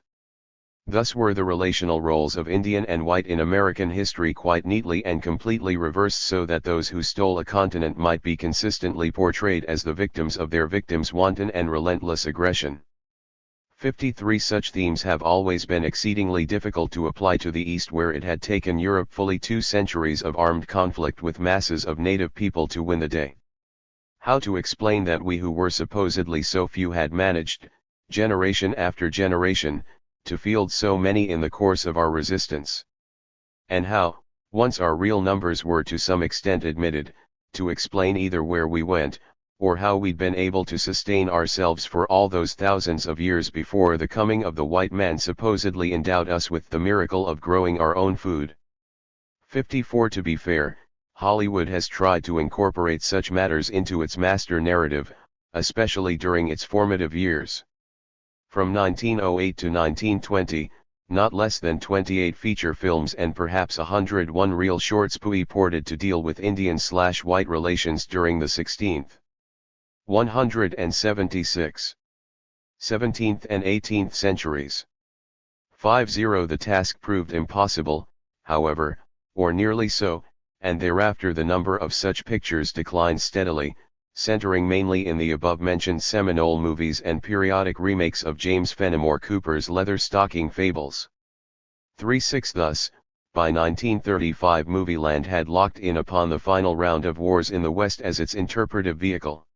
Thus were the relational roles of Indian and white in American history quite neatly and completely reversed so that those who stole a continent might be consistently portrayed as the victims of their victims' wanton and relentless aggression. 53 Such themes have always been exceedingly difficult to apply to the East, where it had taken Europe fully 2 centuries of armed conflict with masses of native people to win the day. How to explain that we who were supposedly so few had managed, generation after generation, to field so many in the course of our resistance? And how, once our real numbers were to some extent admitted, to explain either where we went, or how we'd been able to sustain ourselves for all those thousands of years before the coming of the white man supposedly endowed us with the miracle of growing our own food. 54 To be fair, Hollywood has tried to incorporate such matters into its master narrative, especially during its formative years. From 1908 to 1920, not less than 28 feature films and perhaps 101 real shorts purported to deal with Indian/white relations during the 16th, 176, 17th and 18th centuries. 50 The task proved impossible, however, or nearly so, and thereafter the number of such pictures declined steadily, centering mainly in the above-mentioned Seminole movies and periodic remakes of James Fenimore Cooper's Leather-Stocking Fables. 36 Thus, by 1935 Movieland had locked in upon the final round of wars in the West as its interpretive vehicle.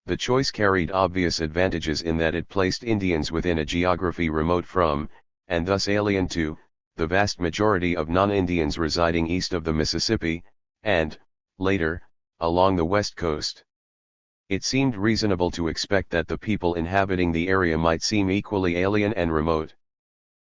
The choice carried obvious advantages in that it placed Indians within a geography remote from, and thus alien to, the vast majority of non-Indians residing east of the Mississippi, and, later, along the West Coast. It seemed reasonable to expect that the people inhabiting the area might seem equally alien and remote.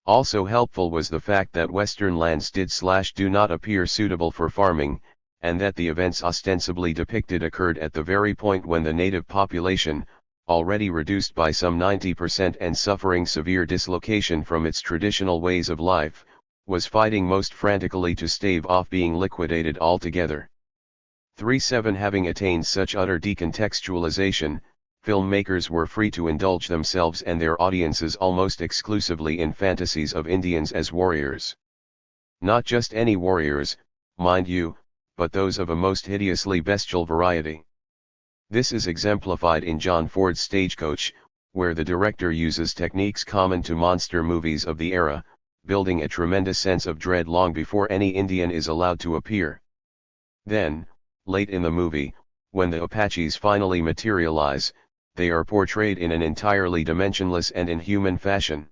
Also helpful was the fact that western lands did/do not appear suitable for farming, and that the events ostensibly depicted occurred at the very point when the native population, already reduced by some 90% and suffering severe dislocation from its traditional ways of life, was fighting most frantically to stave off being liquidated altogether. 3-7 Having attained such utter decontextualization, filmmakers were free to indulge themselves and their audiences almost exclusively in fantasies of Indians as warriors. Not just any warriors, mind you, but those of a most hideously bestial variety. This is exemplified in John Ford's Stagecoach, where the director uses techniques common to monster movies of the era, building a tremendous sense of dread long before any Indian is allowed to appear. Then, late in the movie, when the Apaches finally materialize, they are portrayed in an entirely dimensionless and inhuman fashion.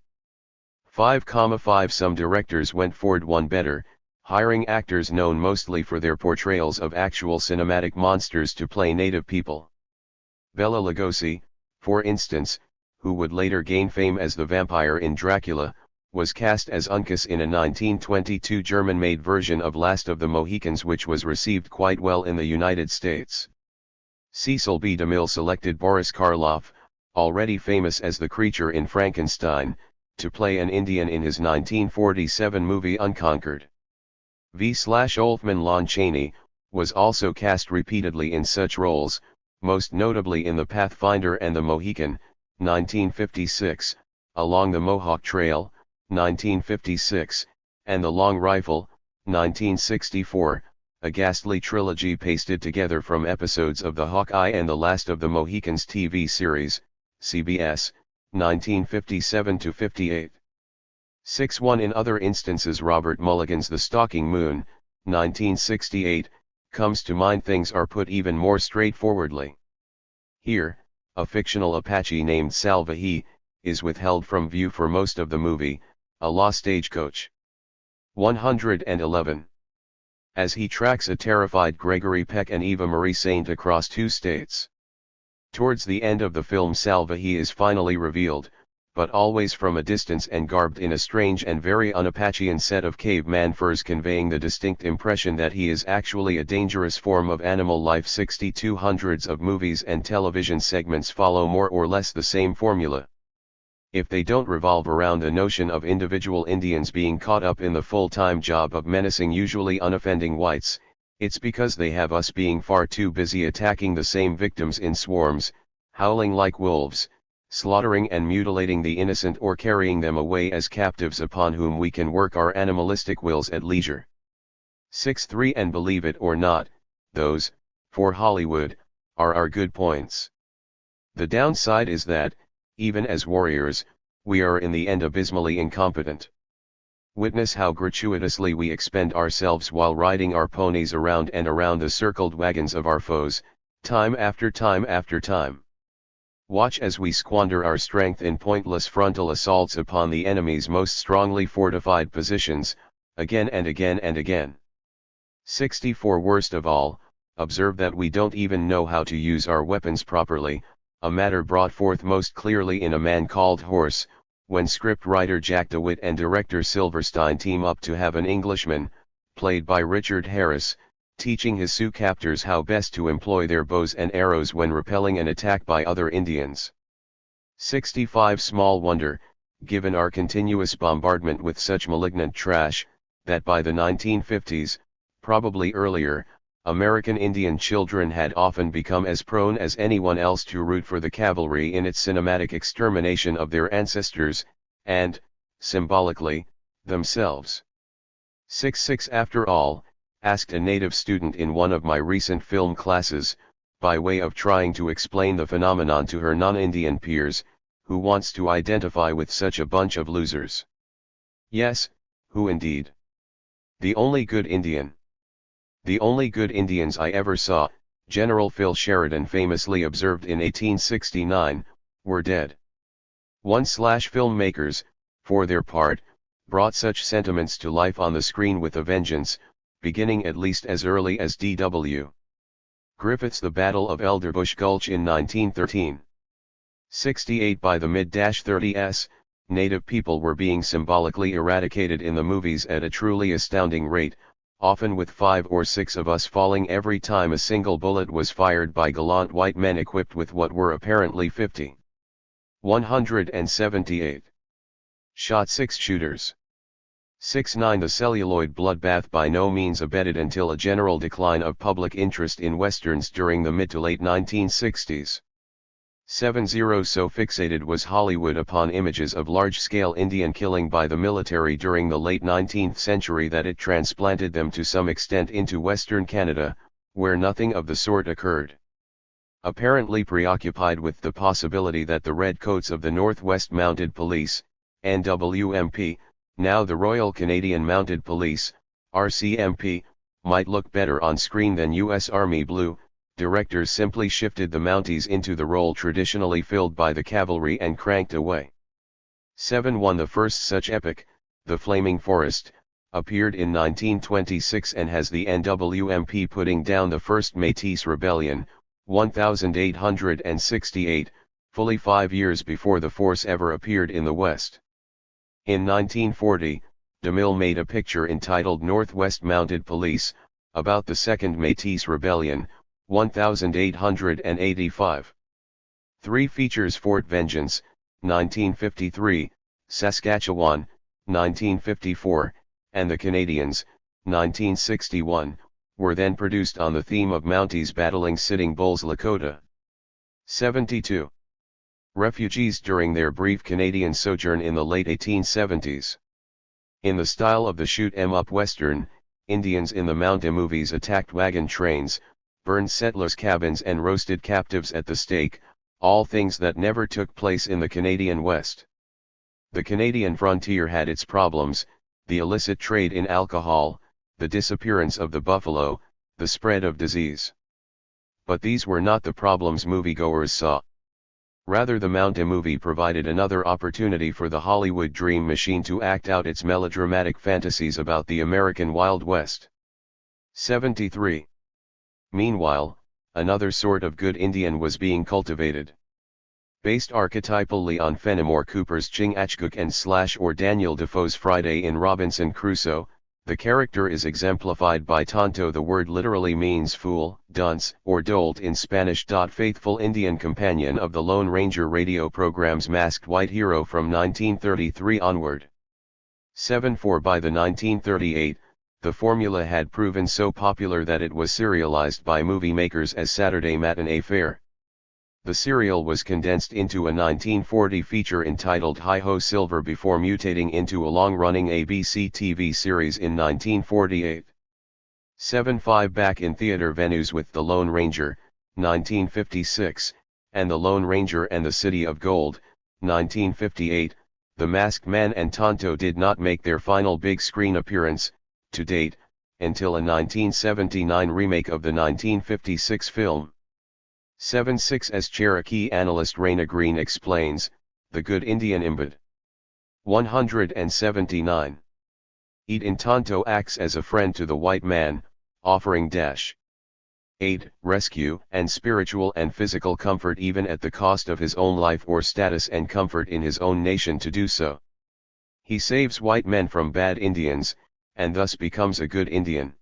5,5 Some directors went Ford one better, hiring actors known mostly for their portrayals of actual cinematic monsters to play native people. Bela Lugosi, for instance, who would later gain fame as the vampire in Dracula, was cast as Uncas in a 1922 German-made version of Last of the Mohicans, which was received quite well in the United States. Cecil B. DeMille selected Boris Karloff, already famous as the creature in Frankenstein, to play an Indian in his 1947 movie Unconquered. Olfman Lon Chaney was also cast repeatedly in such roles, most notably in The Pathfinder and the Mohican, 1956, Along the Mohawk Trail, 1956, and The Long Rifle, 1964, a ghastly trilogy pasted together from episodes of the Hawkeye and the Last of the Mohicans TV series, CBS, 1957-58. 6-1 In other instances Robert Mulligan's The Stalking Moon, 1968, comes to mind. Things are put even more straightforwardly. Here, a fictional Apache named Salvahe is withheld from view for most of the movie, a la Stagecoach. 111. As he tracks a terrified Gregory Peck and Eva Marie Saint across 2 states. Towards the end of the film Salvahe is finally revealed, but always from a distance and garbed in a strange and very un-Apachean set of caveman furs, conveying the distinct impression that he is actually a dangerous form of animal life. 62 Hundreds of movies and television segments follow more or less the same formula. If they don't revolve around the notion of individual Indians being caught up in the full-time job of menacing usually unoffending whites, it's because they have us being far too busy attacking the same victims in swarms, howling like wolves, slaughtering and mutilating the innocent, or carrying them away as captives upon whom we can work our animalistic wills at leisure. 6-3 And believe it or not, those, for Hollywood, are our good points. The downside is that, even as warriors, we are in the end abysmally incompetent. Witness how gratuitously we expend ourselves while riding our ponies around and around the circled wagons of our foes, time after time after time. Watch as we squander our strength in pointless frontal assaults upon the enemy's most strongly fortified positions, again and again and again. 64 Worst of all, observe that we don't even know how to use our weapons properly, a matter brought forth most clearly in A Man Called Horse, when scriptwriter Jack DeWitt and director Silverstein team up to have an Englishman, played by Richard Harris, teaching his Sioux captors how best to employ their bows and arrows when repelling an attack by other Indians. 65 Small wonder, given our continuous bombardment with such malignant trash, that by the 1950s, probably earlier, American Indian children had often become as prone as anyone else to root for the cavalry in its cinematic extermination of their ancestors, and, symbolically, themselves. 6-6 After all, asked a native student in one of my recent film classes, by way of trying to explain the phenomenon to her non-Indian peers, who wants to identify with such a bunch of losers? Yes, who indeed? The only good Indian. The only good Indians I ever saw, General Phil Sheridan famously observed in 1869, were dead. Filmmakers, for their part, brought such sentiments to life on the screen with a vengeance, beginning at least as early as D.W. Griffith's The Battle of Elderbush Gulch in 1913. 68 By the mid-30s, native people were being symbolically eradicated in the movies at a truly astounding rate, often with 5 or 6 of us falling every time a single bullet was fired by gallant white men equipped with what were apparently 50. 178. Shot 6 shooters. 6-9 The celluloid bloodbath by no means abated until a general decline of public interest in westerns during the mid to late 1960s. 7-0 So fixated was Hollywood upon images of large-scale Indian killing by the military during the late 19th century that it transplanted them to some extent into Western Canada, where nothing of the sort occurred. Apparently preoccupied with the possibility that the Redcoats of the Northwest Mounted Police, NWMP, now the Royal Canadian Mounted Police, RCMP, might look better on screen than U.S. Army Blue, directors simply shifted the Mounties into the role traditionally filled by the cavalry and cranked away. 7-1 The first such epic, The Flaming Forest, appeared in 1926 and has the NWMP putting down the first Métis Rebellion, 1868, fully 5 years before the force ever appeared in the West. In 1940, DeMille made a picture entitled Northwest Mounted Police, about the Second Métis Rebellion, 1885. 3 features Fort Vengeance, 1953, Saskatchewan, 1954, and The Canadians, 1961, were then produced on the theme of Mounties battling Sitting Bulls Lakota. 72. Refugees during their brief Canadian sojourn in the late 1870s. In the style of the shoot 'em up Western, Indians in the Mountie movies attacked wagon trains, burned settlers' cabins and roasted captives at the stake, all things that never took place in the Canadian West. The Canadian frontier had its problems, the illicit trade in alcohol, the disappearance of the buffalo, the spread of disease. But these were not the problems moviegoers saw. Rather, the Mountie movie provided another opportunity for the Hollywood dream machine to act out its melodramatic fantasies about the American Wild West. 73. Meanwhile, another sort of good Indian was being cultivated. Based archetypally on Fenimore Cooper's Chingachgook and / or Daniel Defoe's Friday in Robinson Crusoe, the character is exemplified by Tonto. The word literally means fool, dunce, or dolt in Spanish. Faithful Indian companion of the Lone Ranger radio program's masked white hero from 1933 onward. 7-4 By the 1938, the formula had proven so popular that it was serialized by movie makers as Saturday Matinee Fare. The serial was condensed into a 1940 feature entitled Hi-Ho Silver before mutating into a long-running ABC TV series in 1948. 7-5 Back in theater venues with The Lone Ranger, 1956, and The Lone Ranger and the City of Gold, 1958, The Masked Man and Tonto did not make their final big screen appearance, to date, until a 1979 remake of the 1956 film. 7-6 As Cherokee analyst Raina Green explains, the good Indian imbud. 179. Eat in Tonto acts as a friend to the white man, offering aid, rescue, and spiritual and physical comfort even at the cost of his own life or status and comfort in his own nation to do so. He saves white men from bad Indians, and thus becomes a good Indian.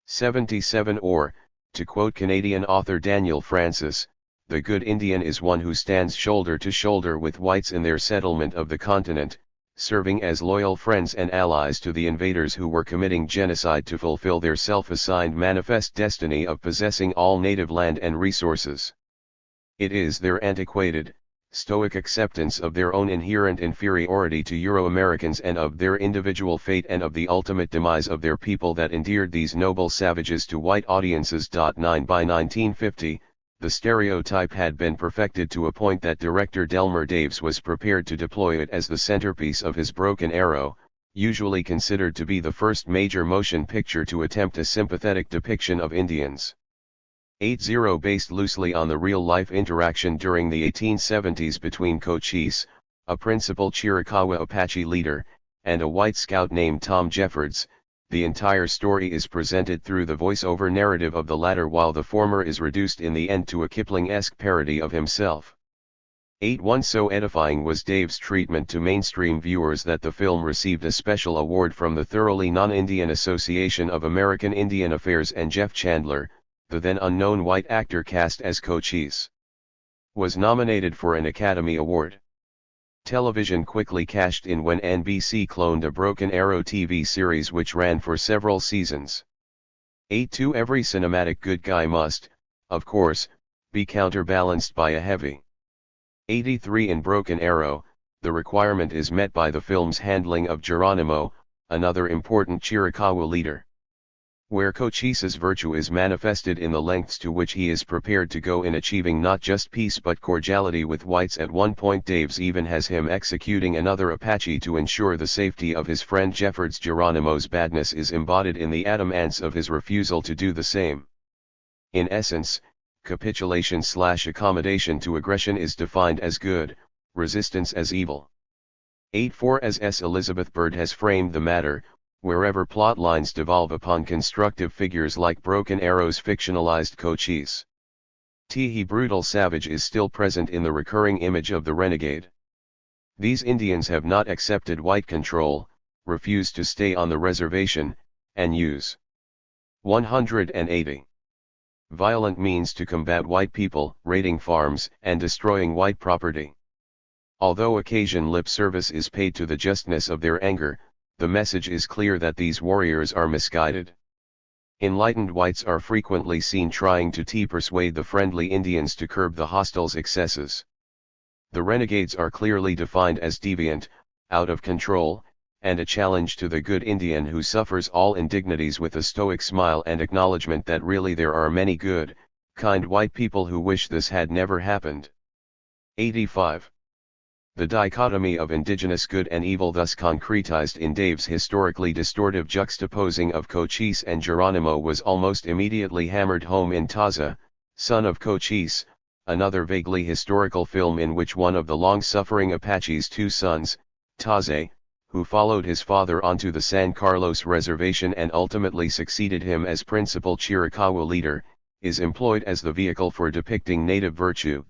77 Or, to quote Canadian author Daniel Francis, the good Indian is one who stands shoulder to shoulder with whites in their settlement of the continent, serving as loyal friends and allies to the invaders who were committing genocide to fulfill their self-assigned manifest destiny of possessing all native land and resources. It is their antiquated, stoic acceptance of their own inherent inferiority to Euro-Americans and of their individual fate and of the ultimate demise of their people that endeared these noble savages to white audiences. 9 By 1950, the stereotype had been perfected to a point that director Delmer Daves was prepared to deploy it as the centerpiece of his Broken Arrow, usually considered to be the first major motion picture to attempt a sympathetic depiction of Indians. 80 Based loosely on the real-life interaction during the 1870s between Cochise, a principal Chiricahua Apache leader, and a white scout named Tom Jeffords, the entire story is presented through the voice-over narrative of the latter while the former is reduced in the end to a Kipling-esque parody of himself. 8-1 So edifying was Dave's treatment to mainstream viewers that the film received a special award from the thoroughly non-Indian Association of American Indian Affairs, and Jeff Chandler, the then unknown white actor cast as Cochise, was nominated for an Academy Award. Television quickly cashed in when NBC cloned a Broken Arrow TV series which ran for several seasons. 8-2 Every cinematic good guy must, of course, be counterbalanced by a heavy 83 in Broken Arrow. The requirement is met by the film's handling of Geronimo, another important Chiricahua leader, where Cochise's virtue is manifested in the lengths to which he is prepared to go in achieving not just peace but cordiality with whites. At one point Dave's even has him executing another Apache to ensure the safety of his friend Jeffords. Geronimo's badness is embodied in the adamance of his refusal to do the same. In essence, capitulation/accommodation to aggression is defined as good, resistance as evil. 8-4 As S. Elizabeth Bird has framed the matter, wherever plot lines devolve upon constructive figures like Broken Arrow's fictionalized Cochise, he brutal savage is still present in the recurring image of the renegade. These Indians have not accepted white control, refused to stay on the reservation, and use 180 violent means to combat white people, raiding farms and destroying white property. Although occasion lip service is paid to the justness of their anger, the message is clear that these warriors are misguided. Enlightened whites are frequently seen trying to persuade the friendly Indians to curb the hostiles' excesses. The renegades are clearly defined as deviant, out of control, and a challenge to the good Indian who suffers all indignities with a stoic smile and acknowledgement that really there are many good, kind white people who wish this had never happened. 85. The dichotomy of indigenous good and evil thus concretized in Dave's historically distortive juxtaposing of Cochise and Geronimo was almost immediately hammered home in Taza, Son of Cochise, another vaguely historical film in which one of the long-suffering Apache's two sons, Taze, who followed his father onto the San Carlos reservation and ultimately succeeded him as principal Chiricahua leader, is employed as the vehicle for depicting native virtue.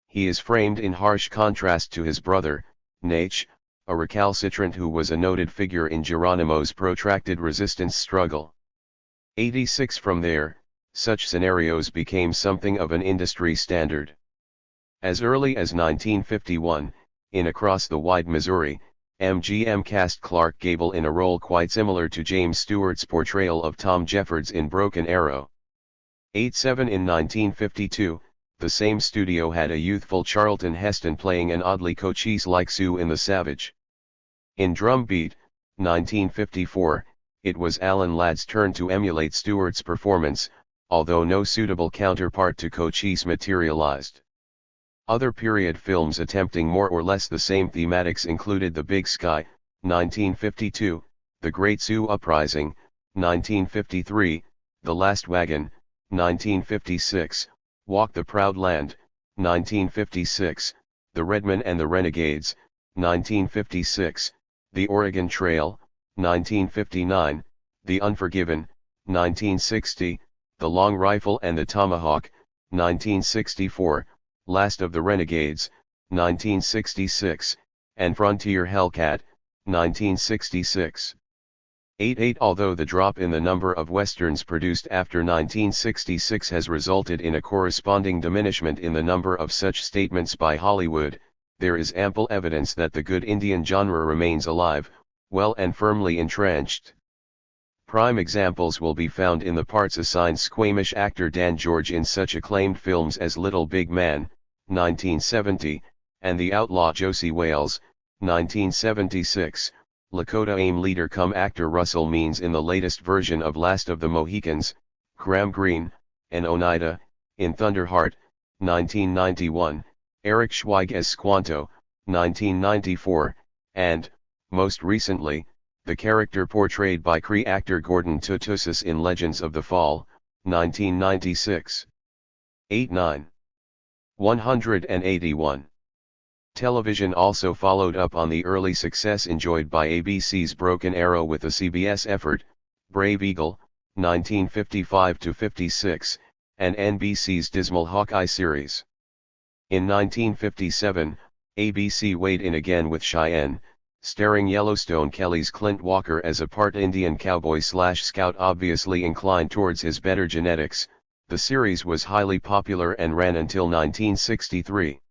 He is framed in harsh contrast to his brother, Nach, a recalcitrant who was a noted figure in Geronimo's protracted resistance struggle. 86 From there, such scenarios became something of an industry standard. As early as 1951, in Across the Wide Missouri, MGM cast Clark Gable in a role quite similar to James Stewart's portrayal of Tom Jeffords in Broken Arrow. 87 In 1952, the same studio had a youthful Charlton Heston playing an oddly Cochise-like Sioux in The Savage. In Drumbeat, 1954, it was Alan Ladd's turn to emulate Stewart's performance, although no suitable counterpart to Cochise materialized. Other period films attempting more or less the same thematics included The Big Sky, 1952, The Great Sioux Uprising, 1953, The Last Wagon, 1956, Walk the Proud Land, 1956, The Redmen and the Renegades, 1956, The Oregon Trail, 1959, The Unforgiven, 1960, The Long Rifle and the Tomahawk, 1964, Last of the Renegades, 1966, and Frontier Hellcat, 1966. 88 Although the drop in the number of westerns produced after 1966 has resulted in a corresponding diminishment in the number of such statements by Hollywood, there is ample evidence that the good Indian genre remains alive, well and firmly entrenched. Prime examples will be found in the parts assigned Squamish actor Dan George in such acclaimed films as Little Big Man, 1970, and The Outlaw Josie Wales, 1976, Lakota AIM leader cum actor Russell Means in the latest version of Last of the Mohicans, Graham Greene, and Oneida, in Thunderheart, 1991, Eric Schweig as Squanto, 1994, and, most recently, the character portrayed by Cree actor Gordon Tutusis in Legends of the Fall, 1996. 89. 181. Television also followed up on the early success enjoyed by ABC's Broken Arrow with a CBS effort, Brave Eagle, 1955-56, and NBC's dismal Hawkeye series. In 1957, ABC weighed in again with Cheyenne, starring Yellowstone Kelly's Clint Walker as a part Indian cowboy/scout obviously inclined towards his better genetics. The series was highly popular and ran until 1963.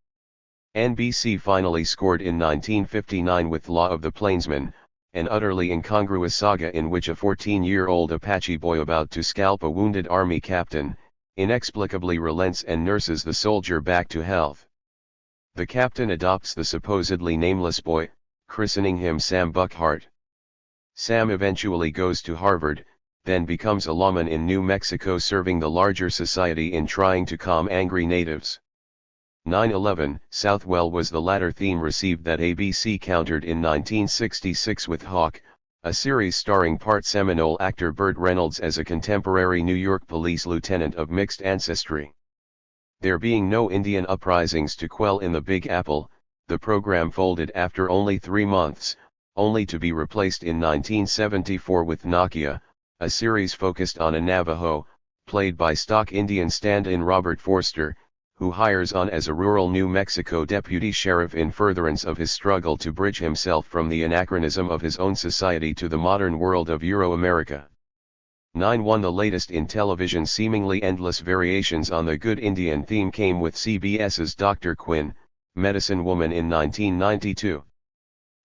NBC finally scored in 1959 with Law of the Plainsman, an utterly incongruous saga in which a 14-year-old Apache boy about to scalp a wounded Army captain, inexplicably relents and nurses the soldier back to health. The captain adopts the supposedly nameless boy, christening him Sam Buckhart. Sam eventually goes to Harvard, then becomes a lawman in New Mexico serving the larger society in trying to calm angry natives. 9/11 Southwell was the latter theme received that ABC countered in 1966 with Hawk, a series starring part Seminole actor Burt Reynolds as a contemporary New York police lieutenant of mixed ancestry. There being no Indian uprisings to quell in the Big Apple, the program folded after only 3 months, only to be replaced in 1974 with Nakia, a series focused on a Navajo, played by stock Indian stand-in Robert Forster, who hires on as a rural New Mexico deputy sheriff in furtherance of his struggle to bridge himself from the anachronism of his own society to the modern world of Euro-America. 9/1 The latest in television's seemingly endless variations on the Good Indian theme came with CBS's Dr. Quinn, Medicine Woman in 1992.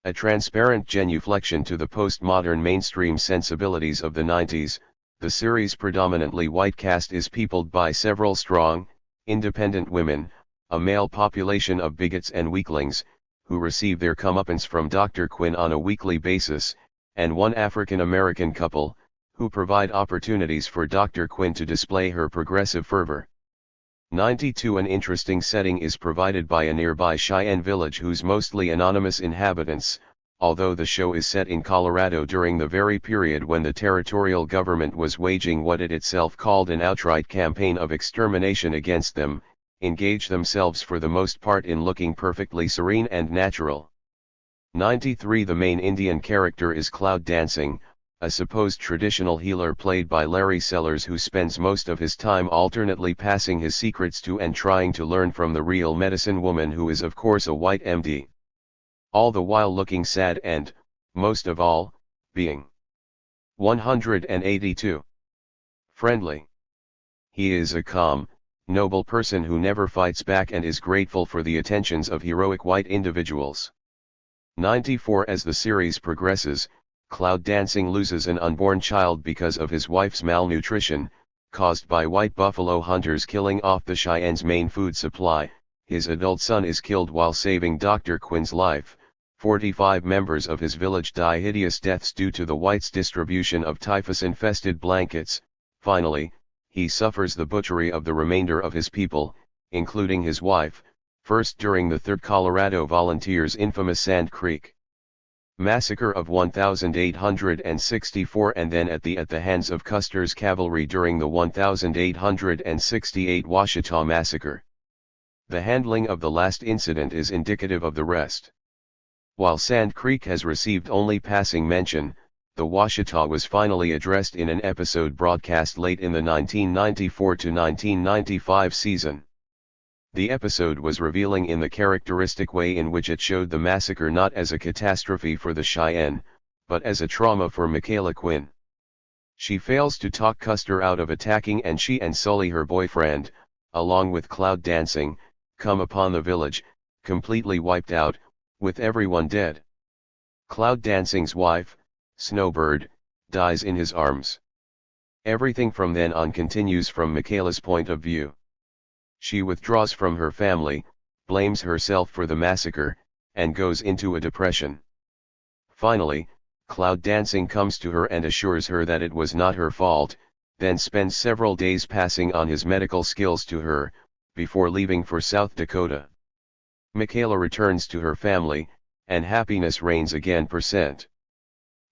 A transparent genuflection to the postmodern mainstream sensibilities of the 90s, the series' predominantly white cast is peopled by several strong, independent women, a male population of bigots and weaklings, who receive their comeuppance from Dr. Quinn on a weekly basis, and one African-American couple, who provide opportunities for Dr. Quinn to display her progressive fervor. 92 An interesting setting is provided by a nearby Cheyenne village whose mostly anonymous inhabitants, although the show is set in Colorado during the very period when the territorial government was waging what it itself called an outright campaign of extermination against them, engage themselves for the most part in looking perfectly serene and natural. 93 The main Indian character is Cloud Dancing, a supposed traditional healer played by Larry Sellers who spends most of his time alternately passing his secrets to and trying to learn from the real medicine woman who is of course a white MD. All the while looking sad and, most of all, being 182 friendly. He is a calm, noble person who never fights back and is grateful for the attentions of heroic white individuals. 94 As the series progresses, Cloud Dancing loses an unborn child because of his wife's malnutrition, caused by white buffalo hunters killing off the Cheyenne's main food supply. His adult son is killed while saving Dr. Quinn's life. 45 members of his village die hideous deaths due to the whites' distribution of typhus-infested blankets. Finally, he suffers the butchery of the remainder of his people, including his wife, first during the 3rd Colorado Volunteers' infamous Sand Creek Massacre of 1864 and then at the hands of Custer's cavalry during the 1868 Washita Massacre. The handling of the last incident is indicative of the rest. While Sand Creek has received only passing mention, the Washita was finally addressed in an episode broadcast late in the 1994 to 1995 season. The episode was revealing in the characteristic way in which it showed the massacre not as a catastrophe for the Cheyenne, but as a trauma for Michaela Quinn. She fails to talk Custer out of attacking and she and Sully her boyfriend, along with Cloud Dancing, come upon the village, completely wiped out, with everyone dead. Cloud Dancing's wife, Snowbird, dies in his arms. Everything from then on continues from Michaela's point of view. She withdraws from her family, blames herself for the massacre, and goes into a depression. Finally, Cloud Dancing comes to her and assures her that it was not her fault, then spends several days passing on his medical skills to her, before leaving for South Dakota. Michaela returns to her family, and happiness reigns again.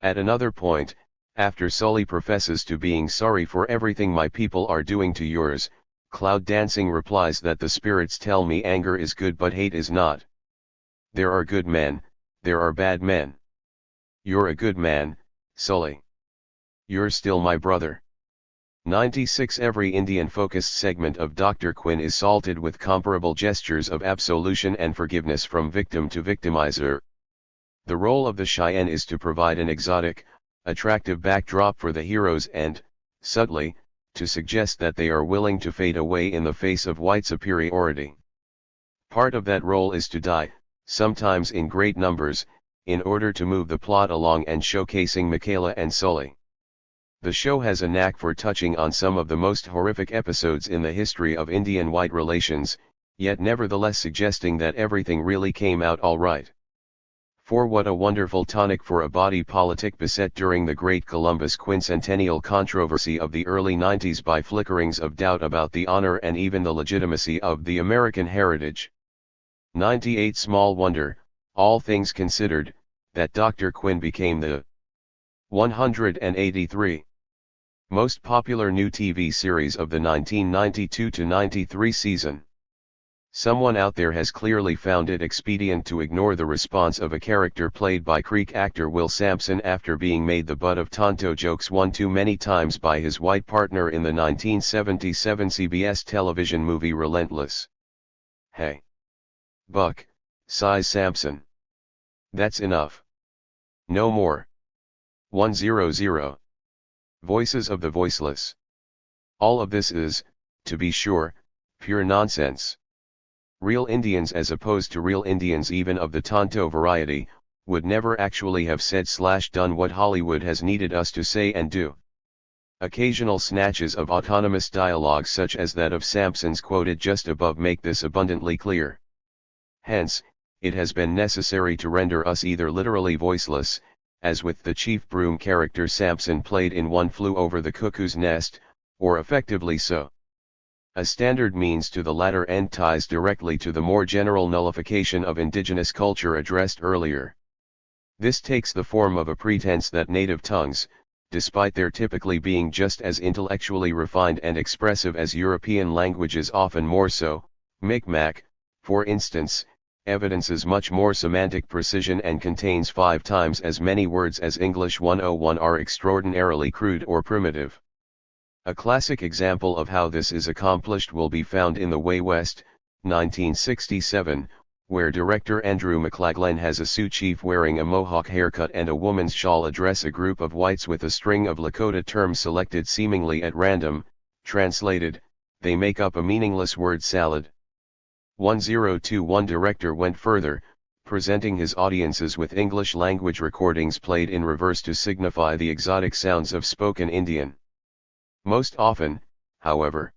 At another point, after Sully professes to being sorry for everything my people are doing to yours, Cloud Dancing replies that the spirits tell me anger is good but hate is not. There are good men, there are bad men. You're a good man, Sully. You're still my brother. 96 Every Indian-focused segment of Dr. Quinn is salted with comparable gestures of absolution and forgiveness from victim to victimizer. The role of the Cheyenne is to provide an exotic, attractive backdrop for the heroes and, subtly, to suggest that they are willing to fade away in the face of white superiority. Part of that role is to die, sometimes in great numbers, in order to move the plot along and showcasing Michaela and Sully. The show has a knack for touching on some of the most horrific episodes in the history of Indian-white relations, yet nevertheless suggesting that everything really came out all right. For what a wonderful tonic for a body politic beset during the great Columbus quincentennial controversy of the early 90s by flickerings of doubt about the honor and even the legitimacy of the American heritage. 98 Small wonder, all things considered, that Dr. Quinn became the 183 most popular new TV series of the 1992-93 season. Someone out there has clearly found it expedient to ignore the response of a character played by Creek actor Will Sampson after being made the butt of Tonto jokes one too many times by his white partner in the 1977 CBS television movie Relentless. Hey, Buck, sighs Sampson. That's enough. No more. 100. Voices of the voiceless. All of this is, to be sure, pure nonsense. Real Indians, as opposed to real Indians even of the Tonto variety, would never actually have said/done what Hollywood has needed us to say and do. Occasional snatches of autonomous dialogue such as that of Sampson's quoted just above make this abundantly clear. Hence, it has been necessary to render us either literally voiceless, as with the Chief Broom character Sampson played in One Flew Over the Cuckoo's Nest, or effectively so. A standard means to the latter end ties directly to the more general nullification of indigenous culture addressed earlier. This takes the form of a pretense that native tongues, despite their typically being just as intellectually refined and expressive as European languages, often more so, Micmac, for instance, evidences much more semantic precision and contains 5 times as many words as English 101, are extraordinarily crude or primitive. A classic example of how this is accomplished will be found in The Way West, 1967, where director Andrew McLaglen has a Sioux chief wearing a mohawk haircut and a woman's shawl address a group of whites with a string of Lakota terms selected seemingly at random. Translated, they make up a meaningless word salad. 1021 director went further, presenting his audiences with English language recordings played in reverse to signify the exotic sounds of spoken Indian. Most often, however,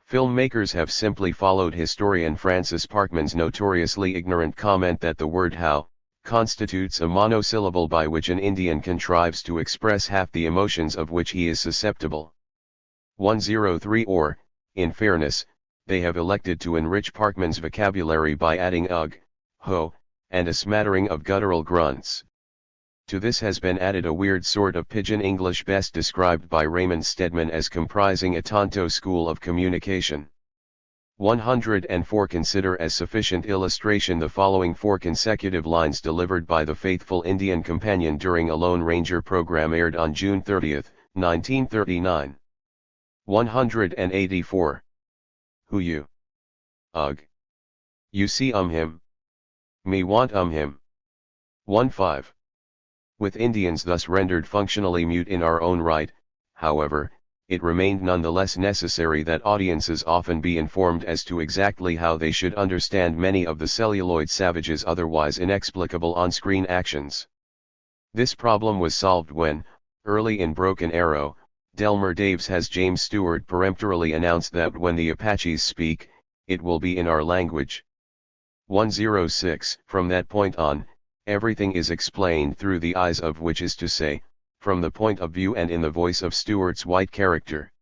filmmakers have simply followed historian Francis Parkman's notoriously ignorant comment that the word how constitutes a monosyllable by which an Indian contrives to express half the emotions of which he is susceptible. 103 Or, in fairness, they have elected to enrich Parkman's vocabulary by adding ugh, ho, and a smattering of guttural grunts. To this has been added a weird sort of pidgin English best described by Raymond Stedman as comprising a Tonto school of communication. 104 Consider as sufficient illustration the following 4 consecutive lines delivered by the faithful Indian companion during a Lone Ranger program aired on June 30, 1939. 184. Who you? Ugh. You see him. Me want him. 15. With Indians thus rendered functionally mute in our own right, however, it remained nonetheless necessary that audiences often be informed as to exactly how they should understand many of the celluloid savages' otherwise inexplicable on-screen actions. This problem was solved when, early in Broken Arrow, Delmer Daves has James Stewart peremptorily announced that when the Apaches speak, it will be in our language. 106 From that point on, everything is explained through the eyes of, which is to say, from the point of view and in the voice of Stewart's white character.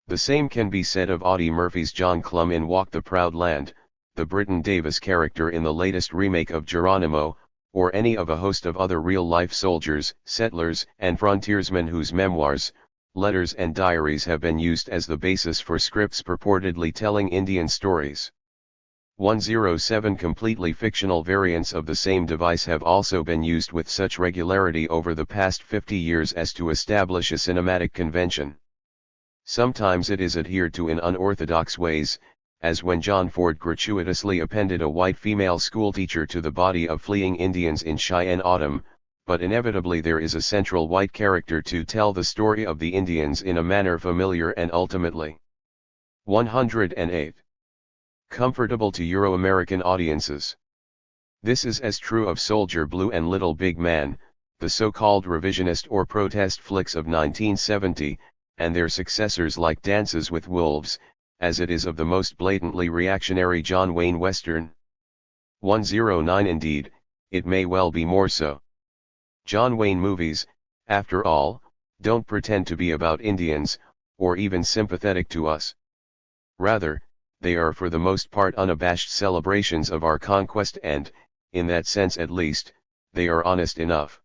The same can be said of Audie Murphy's John Clum in Walk the Proud Land, the Britton Davis character in the latest remake of Geronimo, or any of a host of other real-life soldiers, settlers, and frontiersmen whose memoirs, letters and diaries have been used as the basis for scripts purportedly telling Indian stories. 107 Completely fictional variants of the same device have also been used with such regularity over the past 50 years as to establish a cinematic convention. Sometimes it is adhered to in unorthodox ways, as when John Ford gratuitously appended a white female schoolteacher to the body of fleeing Indians in Cheyenne Autumn, but inevitably there is a central white character to tell the story of the Indians in a manner familiar and ultimately 108 comfortable to Euro-American audiences. This is as true of Soldier Blue and Little Big Man, the so-called revisionist or protest flicks of 1970, and their successors like Dances with Wolves, as it is of the most blatantly reactionary John Wayne Western. 109 Indeed, it may well be more so. John Wayne movies, after all, don't pretend to be about Indians, or even sympathetic to us. Rather, they are for the most part unabashed celebrations of our conquest and, in that sense at least, they are honest enough.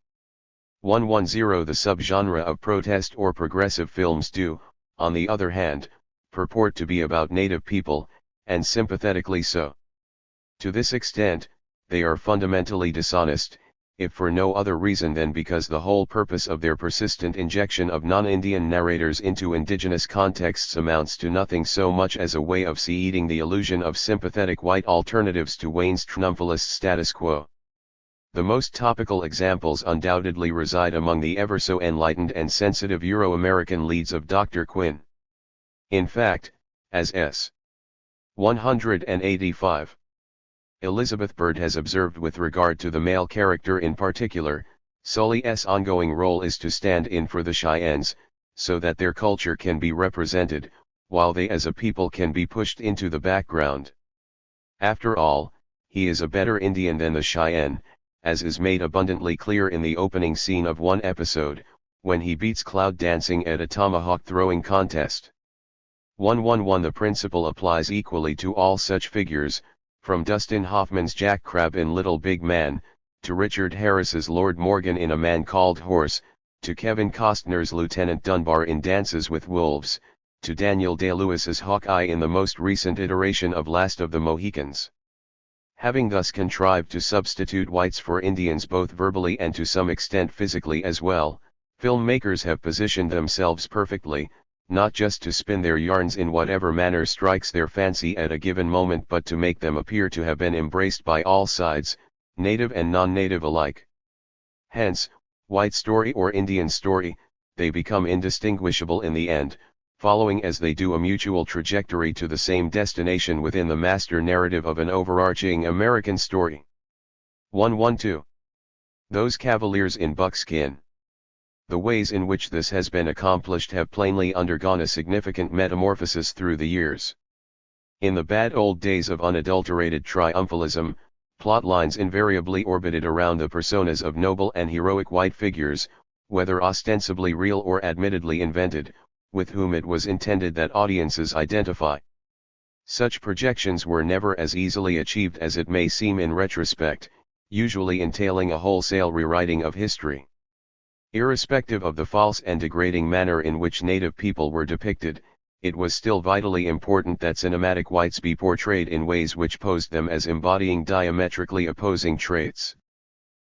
110 The subgenre of protest or progressive films do, on the other hand, purport to be about native people, and sympathetically so. To this extent, they are fundamentally dishonest, if for no other reason than because the whole purpose of their persistent injection of non-Indian narrators into indigenous contexts amounts to nothing so much as a way of seeding the illusion of sympathetic white alternatives to Wayne's triumphalist status quo. The most topical examples undoubtedly reside among the ever-so enlightened and sensitive Euro-American leads of Dr. Quinn. In fact, as S. 185. Elizabeth Bird has observed with regard to the male character in particular, Sully's ongoing role is to stand in for the Cheyennes, so that their culture can be represented, while they as a people can be pushed into the background. After all, he is a better Indian than the Cheyenne, as is made abundantly clear in the opening scene of one episode, when he beats Cloud dancing at a tomahawk throwing contest. 111 The principle applies equally to all such figures, from Dustin Hoffman's Jack Crabbe in Little Big Man, to Richard Harris's Lord Morgan in A Man Called Horse, to Kevin Costner's Lieutenant Dunbar in Dances with Wolves, to Daniel Day-Lewis's Hawkeye in the most recent iteration of Last of the Mohicans. Having thus contrived to substitute whites for Indians both verbally and to some extent physically as well, filmmakers have positioned themselves perfectly, not just to spin their yarns in whatever manner strikes their fancy at a given moment but to make them appear to have been embraced by all sides, native and non-native alike. Hence, white story or Indian story, they become indistinguishable in the end, following as they do a mutual trajectory to the same destination within the master narrative of an overarching American story. 112. Those Cavaliers in Buckskin. The ways in which this has been accomplished have plainly undergone a significant metamorphosis through the years. In the bad old days of unadulterated triumphalism, plotlines invariably orbited around the personas of noble and heroic white figures, whether ostensibly real or admittedly invented, with whom it was intended that audiences identify. Such projections were never as easily achieved as it may seem in retrospect, usually entailing a wholesale rewriting of history. Irrespective of the false and degrading manner in which native people were depicted, it was still vitally important that cinematic whites be portrayed in ways which posed them as embodying diametrically opposing traits.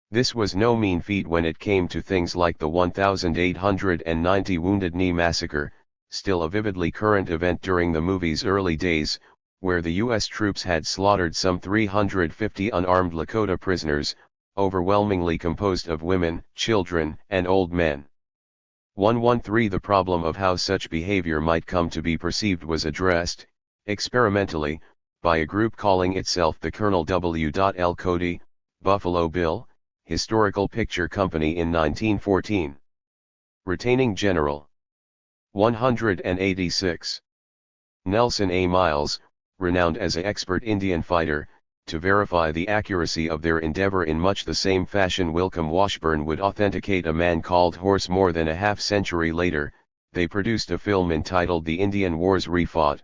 This was no mean feat when it came to things like the 1,890 Wounded Knee Massacre, still a vividly current event during the movie's early days, where the U.S. troops had slaughtered some 350 unarmed Lakota prisoners, overwhelmingly composed of women, children, and old men. 113 The problem of how such behavior might come to be perceived was addressed, experimentally, by a group calling itself the Colonel W. L. Cody, Buffalo Bill, Historical Picture Company in 1914. Retaining General. 186. Nelson A. Miles, renowned as an expert Indian fighter, to verify the accuracy of their endeavor in much the same fashion Wilcom Washburn would authenticate A Man Called Horse more than a half-century later, they produced a film entitled The Indian Wars Refought.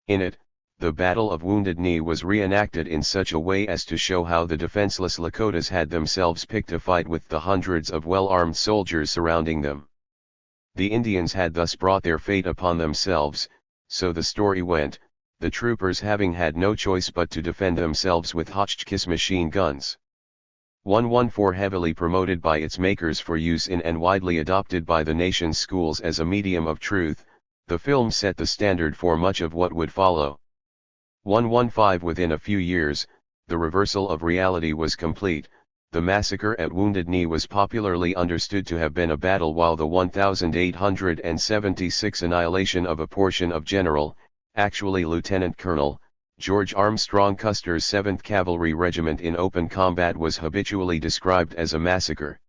In it, the Battle of Wounded Knee was reenacted in such a way as to show how the defenseless Lakotas had themselves picked a fight with the hundreds of well-armed soldiers surrounding them. The Indians had thus brought their fate upon themselves, so the story went, the troopers having had no choice but to defend themselves with Hotchkiss machine guns. 114 Heavily promoted by its makers for use in and widely adopted by the nation's schools as a medium of truth, The film set the standard for much of what would follow. 115 Within a few years, the reversal of reality was complete. The massacre at Wounded Knee was popularly understood to have been a battle, while the 1876 annihilation of a portion of General, actually Lieutenant Colonel, George Armstrong Custer's 7th Cavalry Regiment in open combat was habitually described as a massacre.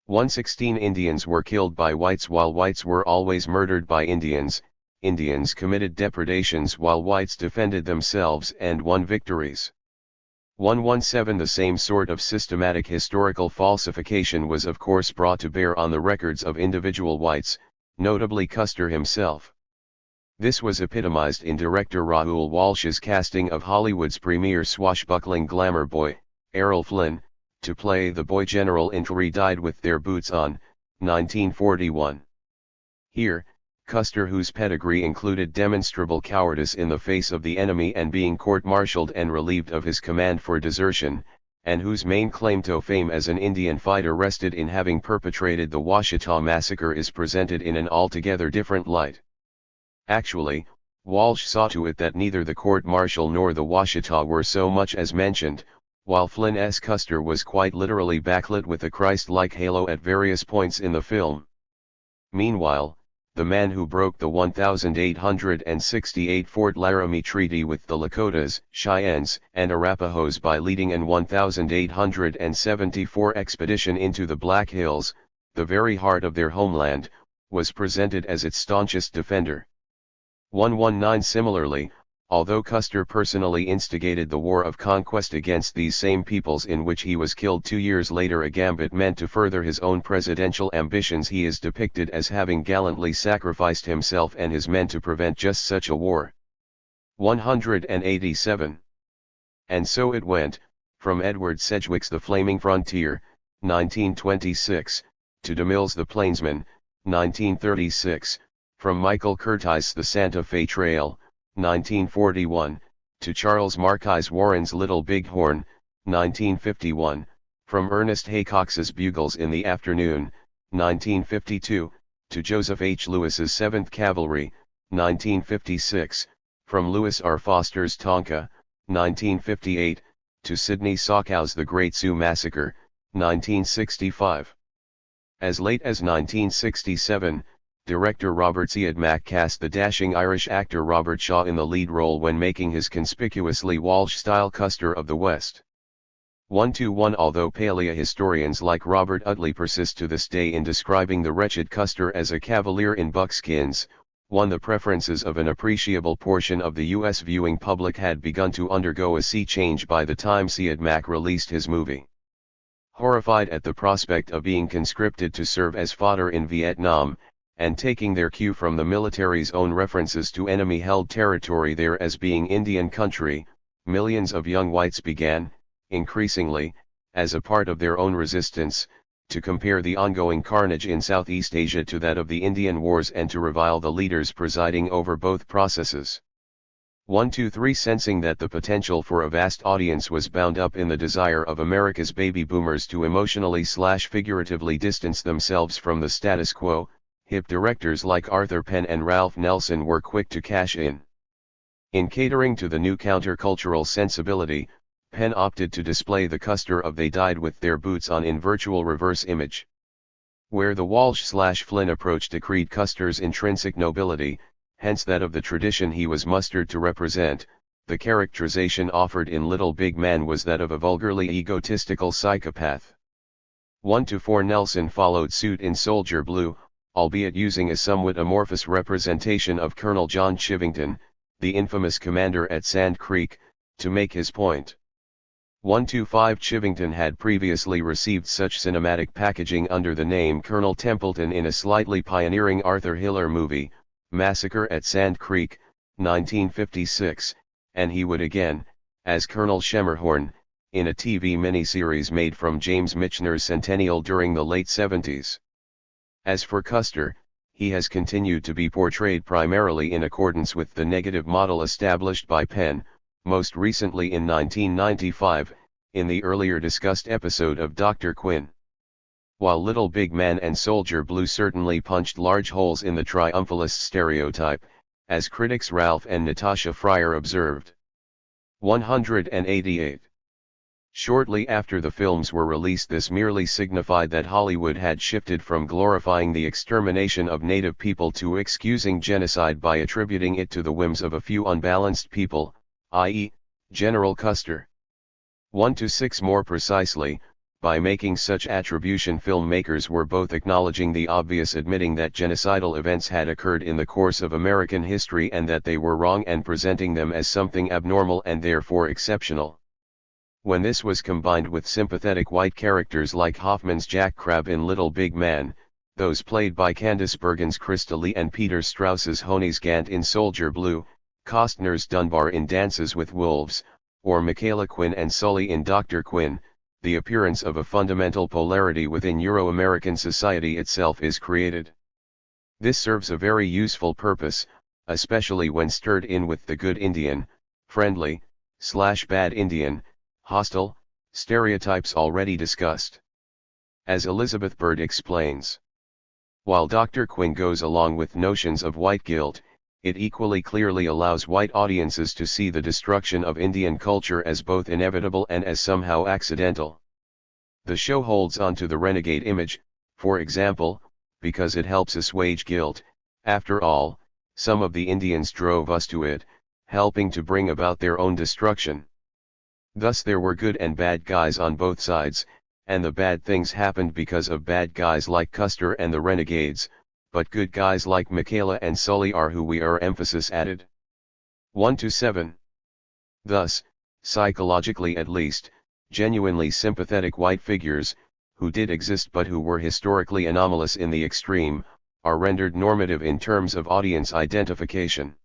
116 Indians were killed by whites while whites were always murdered by Indians. Indians committed depredations while whites defended themselves and won victories. 117 The same sort of systematic historical falsification was of course brought to bear on the records of individual whites, notably Custer himself. This was epitomized in director Raoul Walsh's casting of Hollywood's premier swashbuckling glamour boy, Errol Flynn, to play the boy general in Three Died with Their Boots On, 1941. Here, Custer, whose pedigree included demonstrable cowardice in the face of the enemy and being court-martialed and relieved of his command for desertion, and whose main claim to fame as an Indian fighter rested in having perpetrated the Washita Massacre, is presented in an altogether different light. Actually, Walsh saw to it that neither the court-martial nor the Washita were so much as mentioned, while Flynn's Custer was quite literally backlit with a Christ-like halo at various points in the film. Meanwhile, the man who broke the 1868 Fort Laramie Treaty with the Lakotas, Cheyennes, and Arapahoes by leading an 1874 expedition into the Black Hills, the very heart of their homeland, was presented as its staunchest defender. 119 Similarly, although Custer personally instigated the war of conquest against these same peoples in which he was killed 2 years later, a gambit meant to further his own presidential ambitions, he is depicted as having gallantly sacrificed himself and his men to prevent just such a war. 187. And so it went, from Edward Sedgwick's The Flaming Frontier, 1926, to DeMille's The Plainsman, 1936, from Michael Curtiz's The Santa Fe Trail, 1941, to Charles Marquis Warren's Little Big Horn, 1951, from Ernest Haycock's Bugles in the Afternoon, 1952, to Joseph H. Lewis's 7th Cavalry, 1956, from Lewis R. Foster's Tonka, 1958, to Sidney Sokow's The Great Sioux Massacre, 1965. As late as 1967, director Robert Siodmak cast the dashing Irish actor Robert Shaw in the lead role when making his conspicuously Walsh-style Custer of the West. 121 Although paleohistorians like Robert Utley persist to this day in describing the wretched Custer as a cavalier in buckskins, the preferences of an appreciable portion of the U.S. viewing public had begun to undergo a sea change by the time Siodmak released his movie. Horrified at the prospect of being conscripted to serve as fodder in Vietnam, and taking their cue from the military's own references to enemy-held territory there as being Indian country, millions of young whites began, increasingly, as a part of their own resistance, to compare the ongoing carnage in Southeast Asia to that of the Indian Wars and to revile the leaders presiding over both processes. 123 Sensing that the potential for a vast audience was bound up in the desire of America's baby boomers to emotionally/figuratively distance themselves from the status quo, hip directors like Arthur Penn and Ralph Nelson were quick to cash in. In catering to the new countercultural sensibility, Penn opted to display the Custer of They Died with Their Boots On in virtual reverse image. Where the Walsh/Flynn approach decreed Custer's intrinsic nobility, hence that of the tradition he was mustered to represent, the characterization offered in Little Big Man was that of a vulgarly egotistical psychopath. 124 Nelson followed suit in Soldier Blue, albeit using a somewhat amorphous representation of Colonel John Chivington, the infamous commander at Sand Creek, to make his point. 125 Chivington had previously received such cinematic packaging under the name Colonel Templeton in a slightly pioneering Arthur Hiller movie, Massacre at Sand Creek, 1956, and he would again, as Colonel Schemerhorn, in a TV miniseries made from James Michener's Centennial during the late 70s. As for Custer, he has continued to be portrayed primarily in accordance with the negative model established by Penn, most recently in 1995, in the earlier discussed episode of Dr. Quinn. While Little Big Man and Soldier Blue certainly punched large holes in the triumphalist stereotype, as critics Ralph and Natasha Fryer observed. 188. Shortly after the films were released, this merely signified that Hollywood had shifted from glorifying the extermination of native people to excusing genocide by attributing it to the whims of a few unbalanced people, i.e., General Custer. 1-6 More precisely, by making such attribution, filmmakers were both acknowledging the obvious, admitting that genocidal events had occurred in the course of American history and that they were wrong, and presenting them as something abnormal and therefore exceptional. When this was combined with sympathetic white characters like Hoffman's Jack Crabb in Little Big Man, those played by Candice Bergen's Krista Lee and Peter Strauss's Honey's Gant in Soldier Blue, Costner's Dunbar in Dances with Wolves, or Michaela Quinn and Sully in Dr. Quinn, the appearance of a fundamental polarity within Euro-American society itself is created. This serves a very useful purpose, especially when stirred in with the good Indian, friendly, / bad Indian, hostile, stereotypes already discussed. As Elizabeth Bird explains, while Dr. Quinn goes along with notions of white guilt, it equally clearly allows white audiences to see the destruction of Indian culture as both inevitable and as somehow accidental. The show holds on to the renegade image, for example, because it helps assuage guilt. After all, some of the Indians drove us to it, helping to bring about their own destruction. Thus there were good and bad guys on both sides, and the bad things happened because of bad guys like Custer and the renegades, but good guys like Michaela and Sully are who we are. Emphasis added. 1-7. Thus, psychologically at least, genuinely sympathetic white figures, who did exist but who were historically anomalous in the extreme, are rendered normative in terms of audience identification.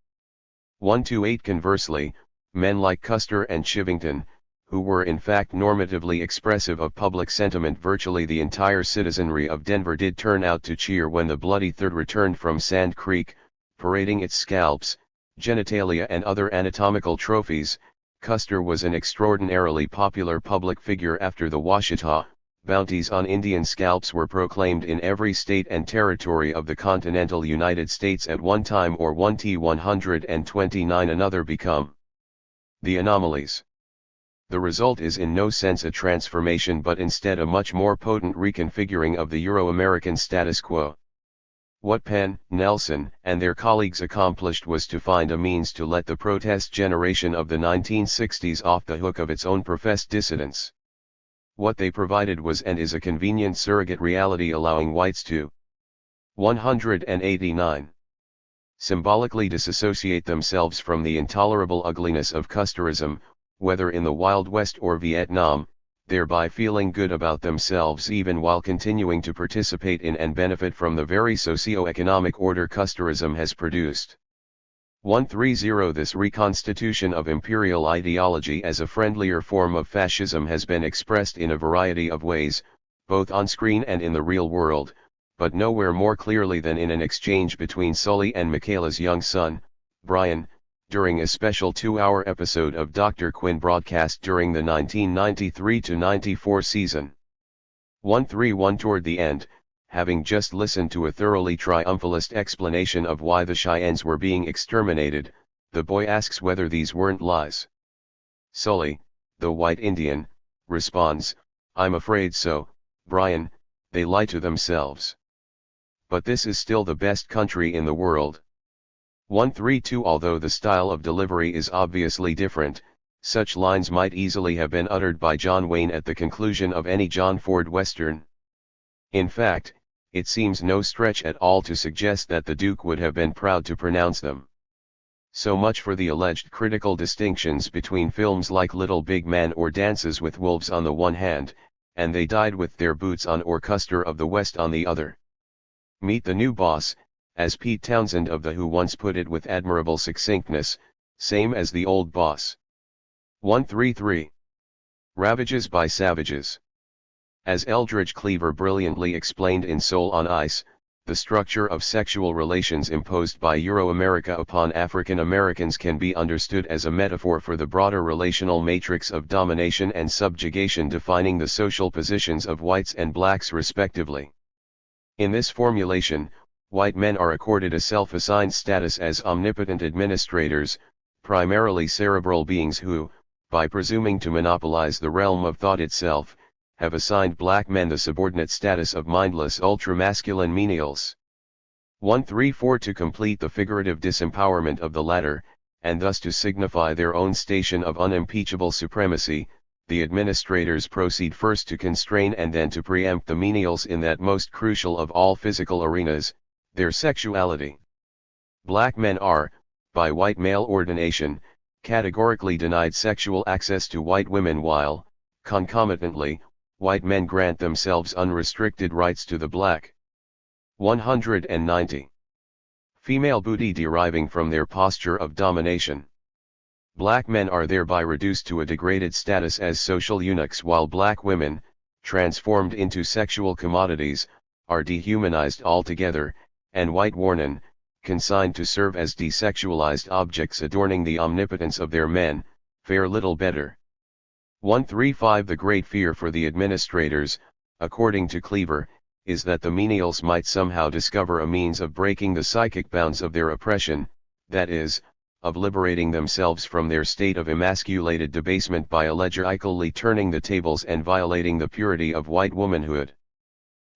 1-8. Conversely, men like Custer and Chivington, who were in fact normatively expressive of public sentiment, virtually the entire citizenry of Denver did turn out to cheer when the Bloody Third returned from Sand Creek, parading its scalps, genitalia and other anatomical trophies. Custer was an extraordinarily popular public figure after the Washita. Bounties on Indian scalps were proclaimed in every state and territory of the continental United States at one time, or 1T129 another. Become the anomalies. The result is in no sense a transformation, but instead a much more potent reconfiguring of the Euro-American status quo. What Penn, Nelson, and their colleagues accomplished was to find a means to let the protest generation of the 1960s off the hook of its own professed dissidence. What they provided was and is a convenient surrogate reality, allowing whites to 189. Symbolically disassociate themselves from the intolerable ugliness of Custerism, whether in the Wild West or Vietnam, thereby feeling good about themselves even while continuing to participate in and benefit from the very socio-economic order Custerism has produced. 130. This reconstitution of imperial ideology as a friendlier form of fascism has been expressed in a variety of ways, both on screen and in the real world, but nowhere more clearly than in an exchange between Sully and Michaela's young son, Brian, during a special 2-hour episode of Dr. Quinn broadcast during the 1993-94 season. 131. Toward the end, having just listened to a thoroughly triumphalist explanation of why the Cheyennes were being exterminated, the boy asks whether these weren't lies. Sully, the white Indian, responds, "I'm afraid so, Brian, they lie to themselves. But this is still the best country in the world." 132. Although the style of delivery is obviously different, such lines might easily have been uttered by John Wayne at the conclusion of any John Ford Western. In fact, it seems no stretch at all to suggest that the Duke would have been proud to pronounce them. So much for the alleged critical distinctions between films like Little Big Man or Dances with Wolves on the one hand, and They Died with Their Boots On or Custer of the West on the other. Meet the new boss, as Pete Townsend of The Who once put it with admirable succinctness, same as the old boss. 133. Ravages by Savages. As Eldridge Cleaver brilliantly explained in Soul on Ice, the structure of sexual relations imposed by Euro-America upon African Americans can be understood as a metaphor for the broader relational matrix of domination and subjugation defining the social positions of whites and blacks respectively. In this formulation, white men are accorded a self-assigned status as omnipotent administrators, primarily cerebral beings who, by presuming to monopolize the realm of thought itself, have assigned black men the subordinate status of mindless ultramasculine menials. 134 To complete the figurative disempowerment of the latter, and thus to signify their own station of unimpeachable supremacy, the administrators proceed first to constrain and then to preempt the menials in that most crucial of all physical arenas, their sexuality. Black men are, by white male ordination, categorically denied sexual access to white women while, concomitantly, white men grant themselves unrestricted rights to the black. 190. Female booty deriving from their posture of domination. Black men are thereby reduced to a degraded status as social eunuchs while black women, transformed into sexual commodities, are dehumanized altogether, and white women, consigned to serve as desexualized objects adorning the omnipotence of their men, fare little better. 135 The great fear for the administrators, according to Cleaver, is that the menials might somehow discover a means of breaking the psychic bounds of their oppression, that is, of liberating themselves from their state of emasculated debasement by allegorically turning the tables and violating the purity of white womanhood.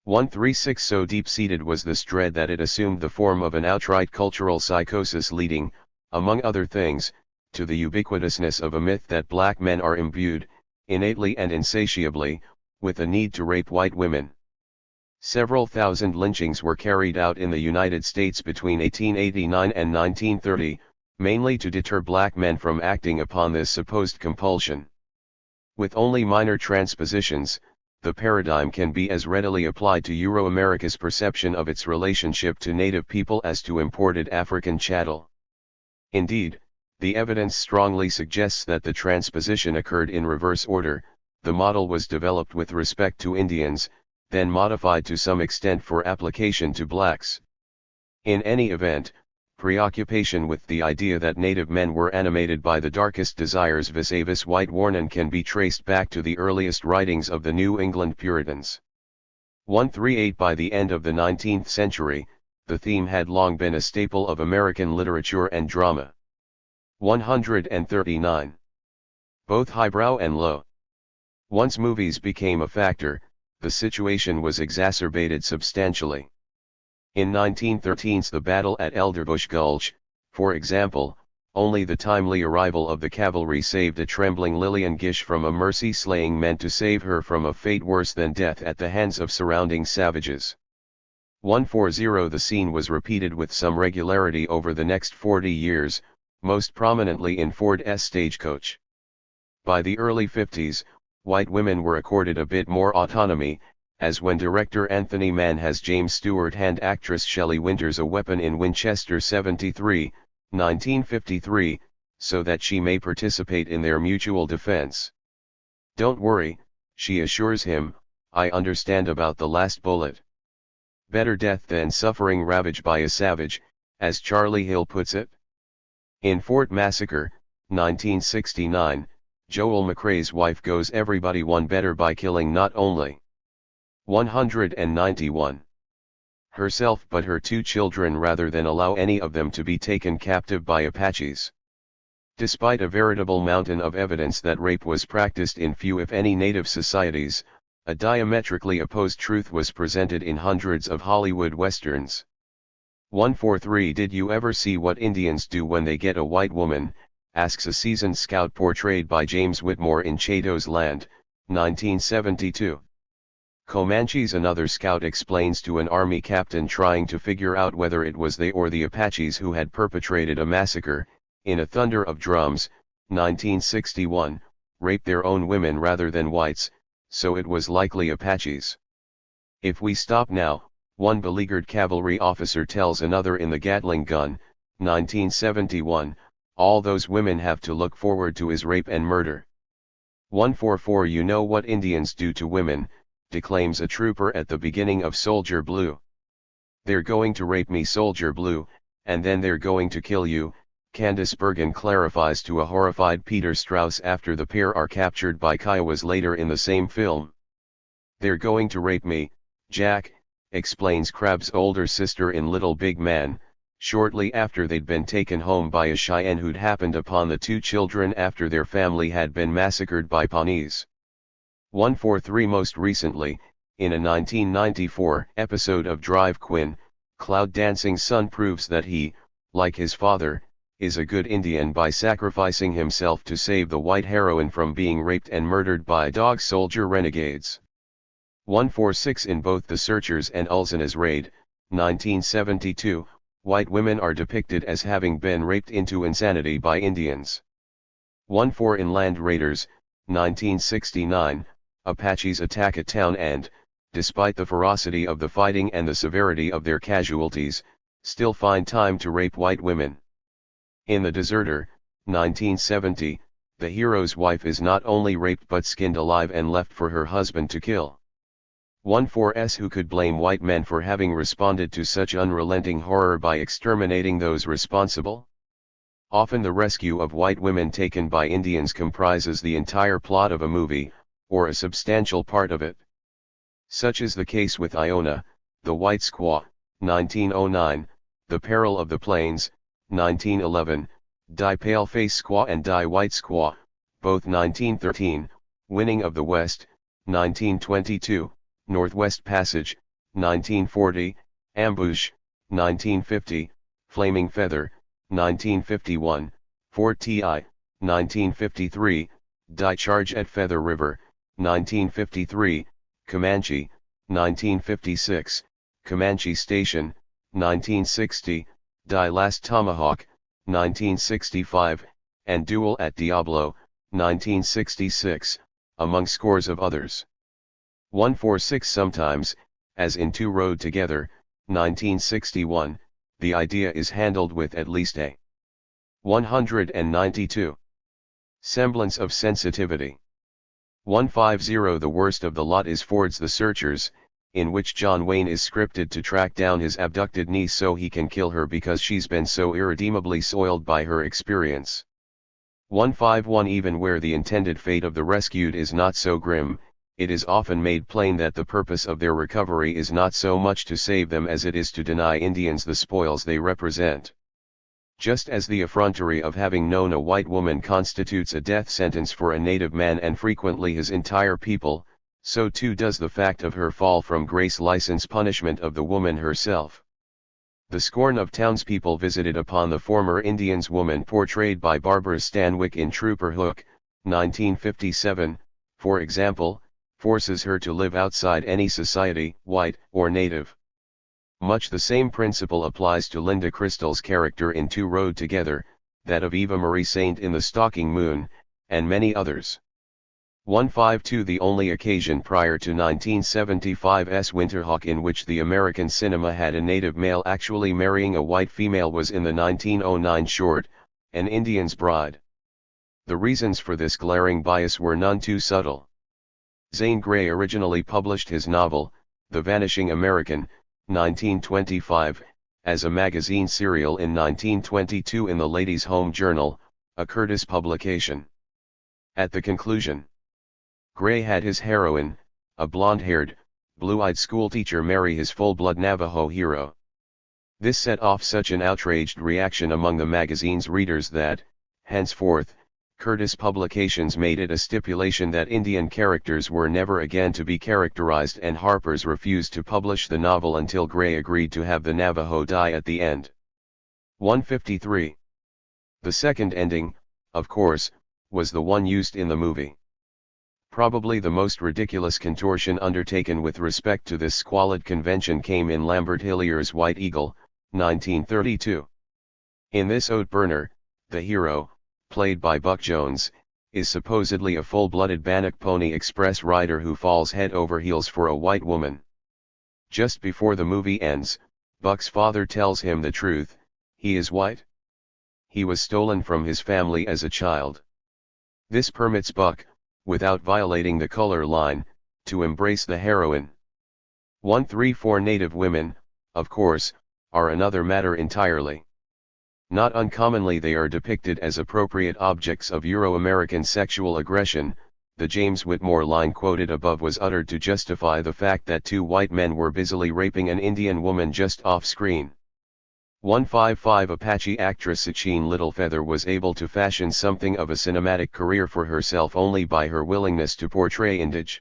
136 So deep-seated was this dread that it assumed the form of an outright cultural psychosis leading, among other things, to the ubiquitousness of a myth that black men are imbued, innately and insatiably, with a need to rape white women. Several thousand lynchings were carried out in the United States between 1889 and 1930, mainly to deter black men from acting upon this supposed compulsion. With only minor transpositions, the paradigm can be as readily applied to Euro-America's perception of its relationship to native people as to imported African chattel. Indeed, the evidence strongly suggests that the transposition occurred in reverse order. The model was developed with respect to Indians, then modified to some extent for application to blacks. In any event, preoccupation with the idea that native men were animated by the darkest desires vis-a-vis white women can be traced back to the earliest writings of the New England Puritans. 138 By the end of the 19th century, the theme had long been a staple of American literature and drama. 139. Both highbrow and low. Once movies became a factor, the situation was exacerbated substantially. In 1913's The Battle at Elderbush Gulch, for example, only the timely arrival of the cavalry saved a trembling Lillian Gish from a mercy slaying meant to save her from a fate worse than death at the hands of surrounding savages. 140 The scene was repeated with some regularity over the next 40 years, most prominently in Ford's Stagecoach. By the early 50s, white women were accorded a bit more autonomy, as when director Anthony Mann has James Stewart hand actress Shelley Winters a weapon in Winchester 73, 1953, so that she may participate in their mutual defense. "Don't worry," she assures him, "I understand about the last bullet. Better death than suffering ravaged by a savage," as Charlie Hill puts it. In Fort Massacre, 1969, Joel McCrae's wife goes everybody one better by killing not only 191 herself but her 2 children rather than allow any of them to be taken captive by Apaches. Despite a veritable mountain of evidence that rape was practiced in few if any native societies, a diametrically opposed truth was presented in hundreds of Hollywood westerns. 143 Did you ever see what Indians do when they get a white woman? Asks a seasoned scout portrayed by James Whitmore in Chato's Land, 1972. Comanches Another scout explains to an army captain trying to figure out whether it was they or the Apaches who had perpetrated a massacre, in A Thunder of Drums, 1961, raped their own women rather than whites, so it was likely Apaches. If we stop now, one beleaguered cavalry officer tells another in The Gatling Gun, 1971, all those women have to look forward to is rape and murder. 144 You know what Indians do to women, declaims a trooper at the beginning of Soldier Blue. "They're going to rape me, Soldier Blue, and then they're going to kill you," Candice Bergen clarifies to a horrified Peter Strauss after the pair are captured by Kiowas later in the same film. "They're going to rape me, Jack," explains Crab's older sister in Little Big Man, shortly after they'd been taken home by a Cheyenne who'd happened upon the two children after their family had been massacred by Pawnees. 143. Most recently, in a 1994 episode of Drive Quinn, Cloud Dancing's son proves that he, like his father, is a good Indian by sacrificing himself to save the white heroine from being raped and murdered by dog soldier renegades. 146. In both The Searchers and Ulzana's Raid, 1972, white women are depicted as having been raped into insanity by Indians. 14. In Land Raiders, 1969, Apaches attack a town and, despite the ferocity of the fighting and the severity of their casualties, still find time to rape white women. In The Deserter, 1970, the hero's wife is not only raped but skinned alive and left for her husband to kill. 14s. Who could blame white men for having responded to such unrelenting horror by exterminating those responsible? Often the rescue of white women taken by Indians comprises the entire plot of a movie, or a substantial part of it. Such is the case with Iona, the White Squaw, 1909, The Peril of the Plains, 1911, Die Paleface Squaw and Die White Squaw, both 1913, Winning of the West, 1922, Northwest Passage, 1940, Ambush, 1950, Flaming Feather, 1951, Fort Ti, 1953, Die Charge at Feather River, 1953, Comanche, 1956, Comanche Station, 1960, Die Last Tomahawk, 1965, and Duel at Diablo, 1966, among scores of others. 146. Sometimes, as in Two Rode Together, 1961, the idea is handled with at least a 192 semblance of sensitivity. 150. The worst of the lot is Ford's The Searchers, in which John Wayne is scripted to track down his abducted niece so he can kill her because she's been so irredeemably soiled by her experience. 151. Even where the intended fate of the rescued is not so grim, it is often made plain that the purpose of their recovery is not so much to save them as it is to deny Indians the spoils they represent. Just as the effrontery of having known a white woman constitutes a death sentence for a native man and frequently his entire people, so too does the fact of her fall from grace license punishment of the woman herself. The scorn of townspeople visited upon the former Indians woman portrayed by Barbara Stanwyck in Trooper Hook, 1957, for example, forces her to live outside any society, white or native. Much the same principle applies to Linda Crystal's character in Two Rode Together, that of Eva Marie Saint in The Stalking Moon, and many others. 152. The only occasion prior to 1975's Winterhawk in which the American cinema had a native male actually marrying a white female was in the 1909 short, An Indian's Bride. The reasons for this glaring bias were none too subtle. Zane Grey originally published his novel, The Vanishing American, 1925, as a magazine serial in 1922 in the Ladies' Home Journal, a Curtis publication. At the conclusion, Grey had his heroine, a blonde-haired, blue-eyed schoolteacher, marry his full-blood Navajo hero. This set off such an outraged reaction among the magazine's readers that, henceforth, Curtis Publications made it a stipulation that Indian characters were never again to be characterized, and Harper's refused to publish the novel until Grey agreed to have the Navajo die at the end. 153. The second ending, of course, was the one used in the movie. Probably the most ridiculous contortion undertaken with respect to this squalid convention came in Lambert Hillier's White Eagle, 1932. In this Ode Burner, the hero, played by Buck Jones, is supposedly a full-blooded Bannock Pony Express rider who falls head over heels for a white woman. Just before the movie ends, Buck's father tells him the truth: he is white. He was stolen from his family as a child. This permits Buck, without violating the color line, to embrace the heroine. 134. Native women, of course, are another matter entirely. Not uncommonly they are depicted as appropriate objects of Euro-American sexual aggression. The James Whitmore line quoted above was uttered to justify the fact that two white men were busily raping an Indian woman just off-screen. 155 Apache actress Sacheen Littlefeather was able to fashion something of a cinematic career for herself only by her willingness to portray indige.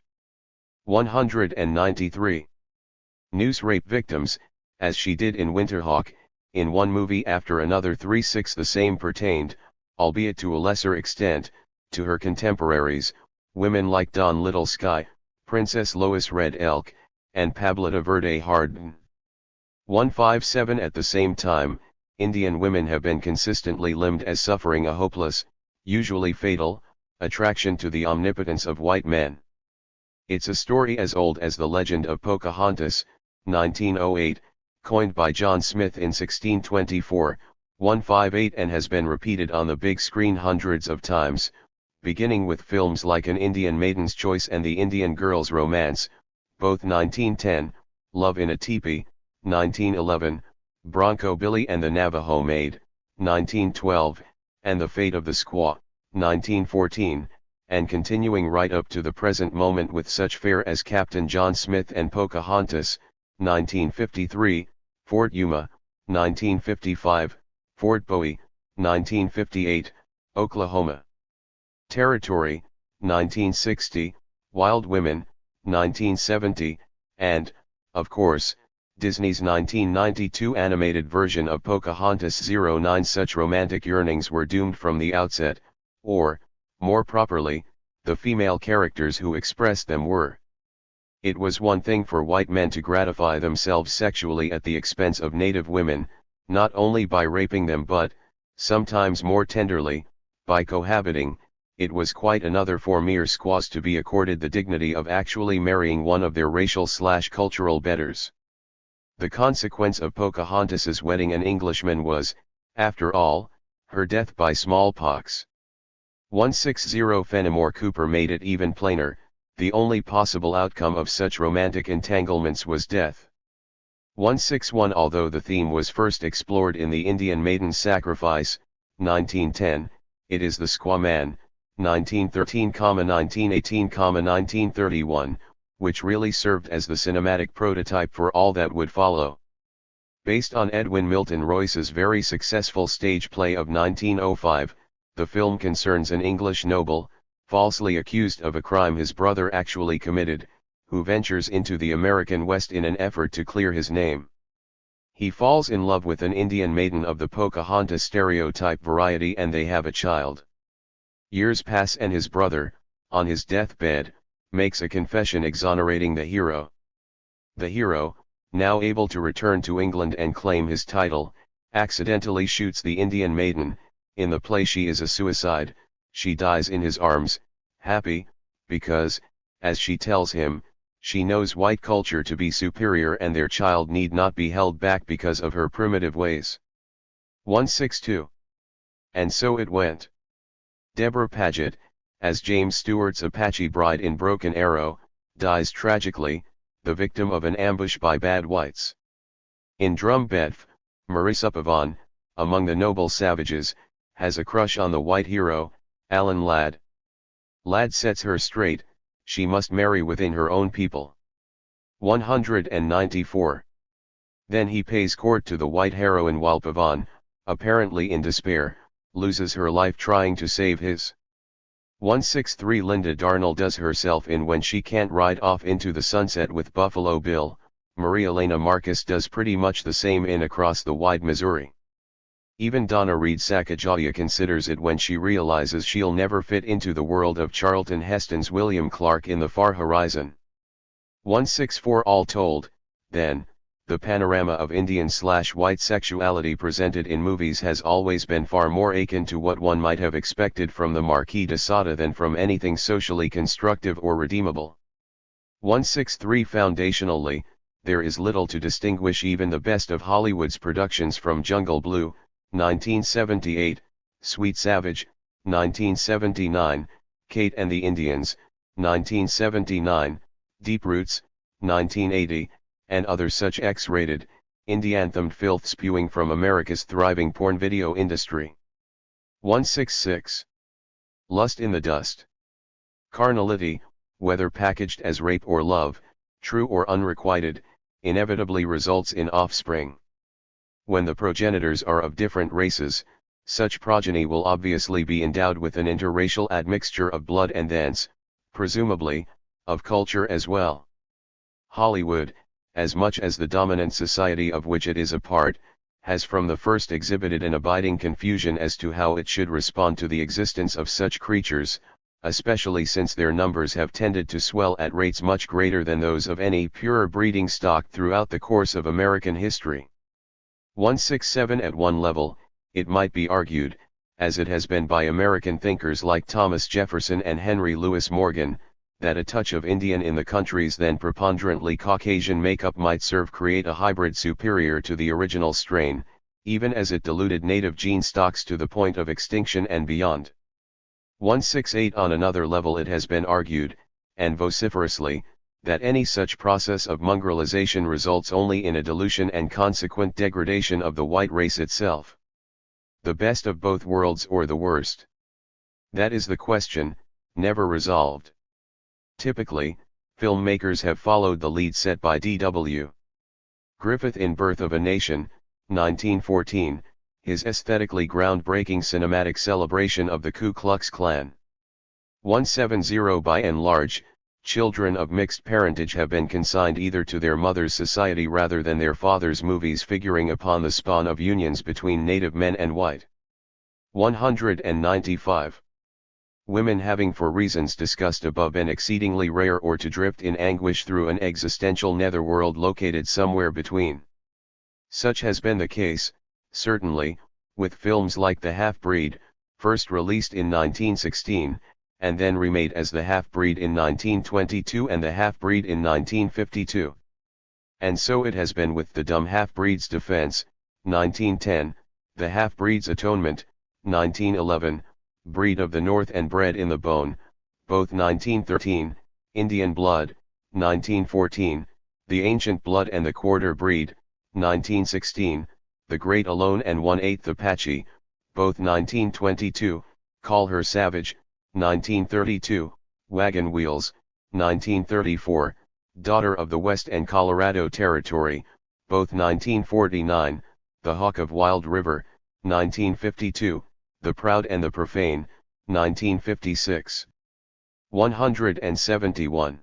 193. Noose rape victims, as she did in Winterhawk, in one movie after another. 36 The same pertained, albeit to a lesser extent, to her contemporaries, women like Dawn Little Sky, Princess Lois Red Elk, and Pablita Verde Harden. 157 At the same time, Indian women have been consistently limned as suffering a hopeless, usually fatal, attraction to the omnipotence of white men. It's a story as old as the legend of Pocahontas, 1908, coined by John Smith in 1624, 158, and has been repeated on the big screen hundreds of times, beginning with films like An Indian Maiden's Choice and The Indian Girl's Romance, both 1910, Love in a Teepee, 1911, Bronco Billy and the Navajo Maid, 1912, and The Fate of the Squaw, 1914, and continuing right up to the present moment with such fare as Captain John Smith and Pocahontas, 1953, Fort Yuma, 1955, Fort Bowie, 1958, Oklahoma Territory, 1960, Wild Women, 1970, and, of course, Disney's 1992 animated version of Pocahontas 09. Such romantic yearnings were doomed from the outset, or, more properly, the female characters who expressed them were. It was one thing for white men to gratify themselves sexually at the expense of native women, not only by raping them but, sometimes more tenderly, by cohabiting. It was quite another for mere squaws to be accorded the dignity of actually marrying one of their racial/cultural betters. The consequence of Pocahontas's wedding an Englishman was, after all, her death by smallpox. 160 Fenimore Cooper made it even plainer, the only possible outcome of such romantic entanglements was death. 161 Although the theme was first explored in The Indian Maiden's Sacrifice, 1910, it is the Squaw Man, 1913, 1918, 1931, which really served as the cinematic prototype for all that would follow. Based on Edwin Milton Royce's very successful stage play of 1905, the film concerns an English noble, falsely accused of a crime his brother actually committed, who ventures into the American West in an effort to clear his name. He falls in love with an Indian maiden of the Pocahontas stereotype variety and they have a child. Years pass and his brother, on his deathbed, makes a confession exonerating the hero. The hero, now able to return to England and claim his title, accidentally shoots the Indian maiden. In the play she is a suicide, she dies in his arms, happy, because, as she tells him, she knows white culture to be superior and their child need not be held back because of her primitive ways. 162. And so it went. Deborah Paget, as James Stewart's Apache bride in Broken Arrow, dies tragically, the victim of an ambush by bad whites. In Drum Bedf, Marissa Pavon, among the noble savages, has a crush on the white hero, Alan Ladd. Ladd sets her straight, she must marry within her own people. 194. Then he pays court to the white heroine while Pavon, apparently in despair, loses her life trying to save his. 163 Linda Darnell does herself in when she can't ride off into the sunset with Buffalo Bill. Maria Elena Marcus does pretty much the same in Across the Wide Missouri. Even Donna Reed Sacagawea considers it when she realizes she'll never fit into the world of Charlton Heston's William Clark in The Far Horizon. 164 All told, then, the panorama of Indian/white sexuality presented in movies has always been far more akin to what one might have expected from the Marquis de Sade than from anything socially constructive or redeemable. 163 Foundationally, there is little to distinguish even the best of Hollywood's productions from Jungle Blue, 1978, Sweet Savage, 1979, Kate and the Indians, 1979, Deep Roots, 1980, and other such X-rated, Indian-themed filth spewing from America's thriving porn video industry. 166. Lust in the dust. Carnality, whether packaged as rape or love, true or unrequited, inevitably results in offspring. When the progenitors are of different races, such progeny will obviously be endowed with an interracial admixture of blood and thence, presumably, of culture as well. Hollywood, as much as the dominant society of which it is a part, has from the first exhibited an abiding confusion as to how it should respond to the existence of such creatures, especially since their numbers have tended to swell at rates much greater than those of any purer breeding stock throughout the course of American history. 167. At one level, it might be argued, as it has been by American thinkers like Thomas Jefferson and Henry Louis Morgan, that a touch of Indian in the country's then preponderantly Caucasian makeup might serve create a hybrid superior to the original strain, even as it diluted native gene stocks to the point of extinction and beyond. 168. On another level, it has been argued, and vociferously, that any such process of mongrelization results only in a dilution and consequent degradation of the white race itself. The best of both worlds or the worst? That is the question, never resolved. Typically, filmmakers have followed the lead set by D.W. Griffith in Birth of a Nation, 1914, his aesthetically groundbreaking cinematic celebration of the Ku Klux Klan. 170. By and large, children of mixed parentage have been consigned either to their mother's society rather than their father's, movies figuring upon the spawn of unions between native men and white. 195. Women having for reasons discussed above been exceedingly rare or to drift in anguish through an existential netherworld located somewhere between. Such has been the case, certainly, with films like The Half-Breed, first released in 1916, and then remade as The Half-Breed in 1922 and The Half-Breed in 1952. And so it has been with The Dumb Half-Breed's Defense, 1910, The Half-Breed's Atonement, 1911, Breed of the North and Bred in the Bone, both 1913, Indian Blood, 1914, The Ancient Blood and the Quarter Breed, 1916, The Great Alone and 1/8 Apache, both 1922, Call Her Savage, 1932, Wagon Wheels, 1934, Daughter of the West and Colorado Territory, both 1949, The Hawk of Wild River, 1952, The Proud and the Profane, 1956. 171.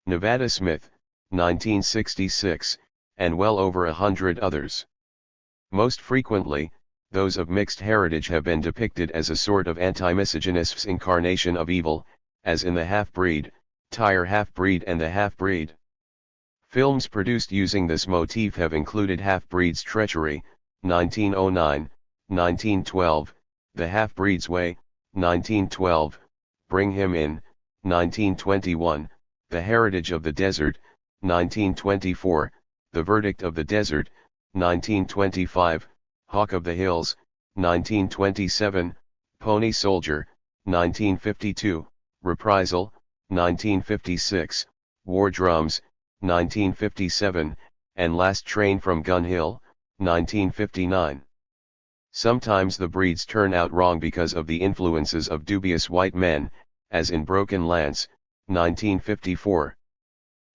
Nevada Smith, 1966, and well over 100 others. Most frequently, those of mixed heritage have been depicted as a sort of anti-misogynist's incarnation of evil, as in The Half-Breed, Tire Half-Breed and The Half-Breed. Films produced using this motif have included Half-Breed's Treachery, 1909, 1912, The Half-Breed's Way, 1912, Bring Him In, 1921, The Heritage of the Desert, 1924, The Verdict of the Desert, 1925, Hawk of the Hills, 1927, Pony Soldier, 1952, Reprisal, 1956, War Drums, 1957, and Last Train from Gun Hill, 1959. Sometimes the breeds turn out wrong because of the influences of dubious white men, as in Broken Lance, 1954.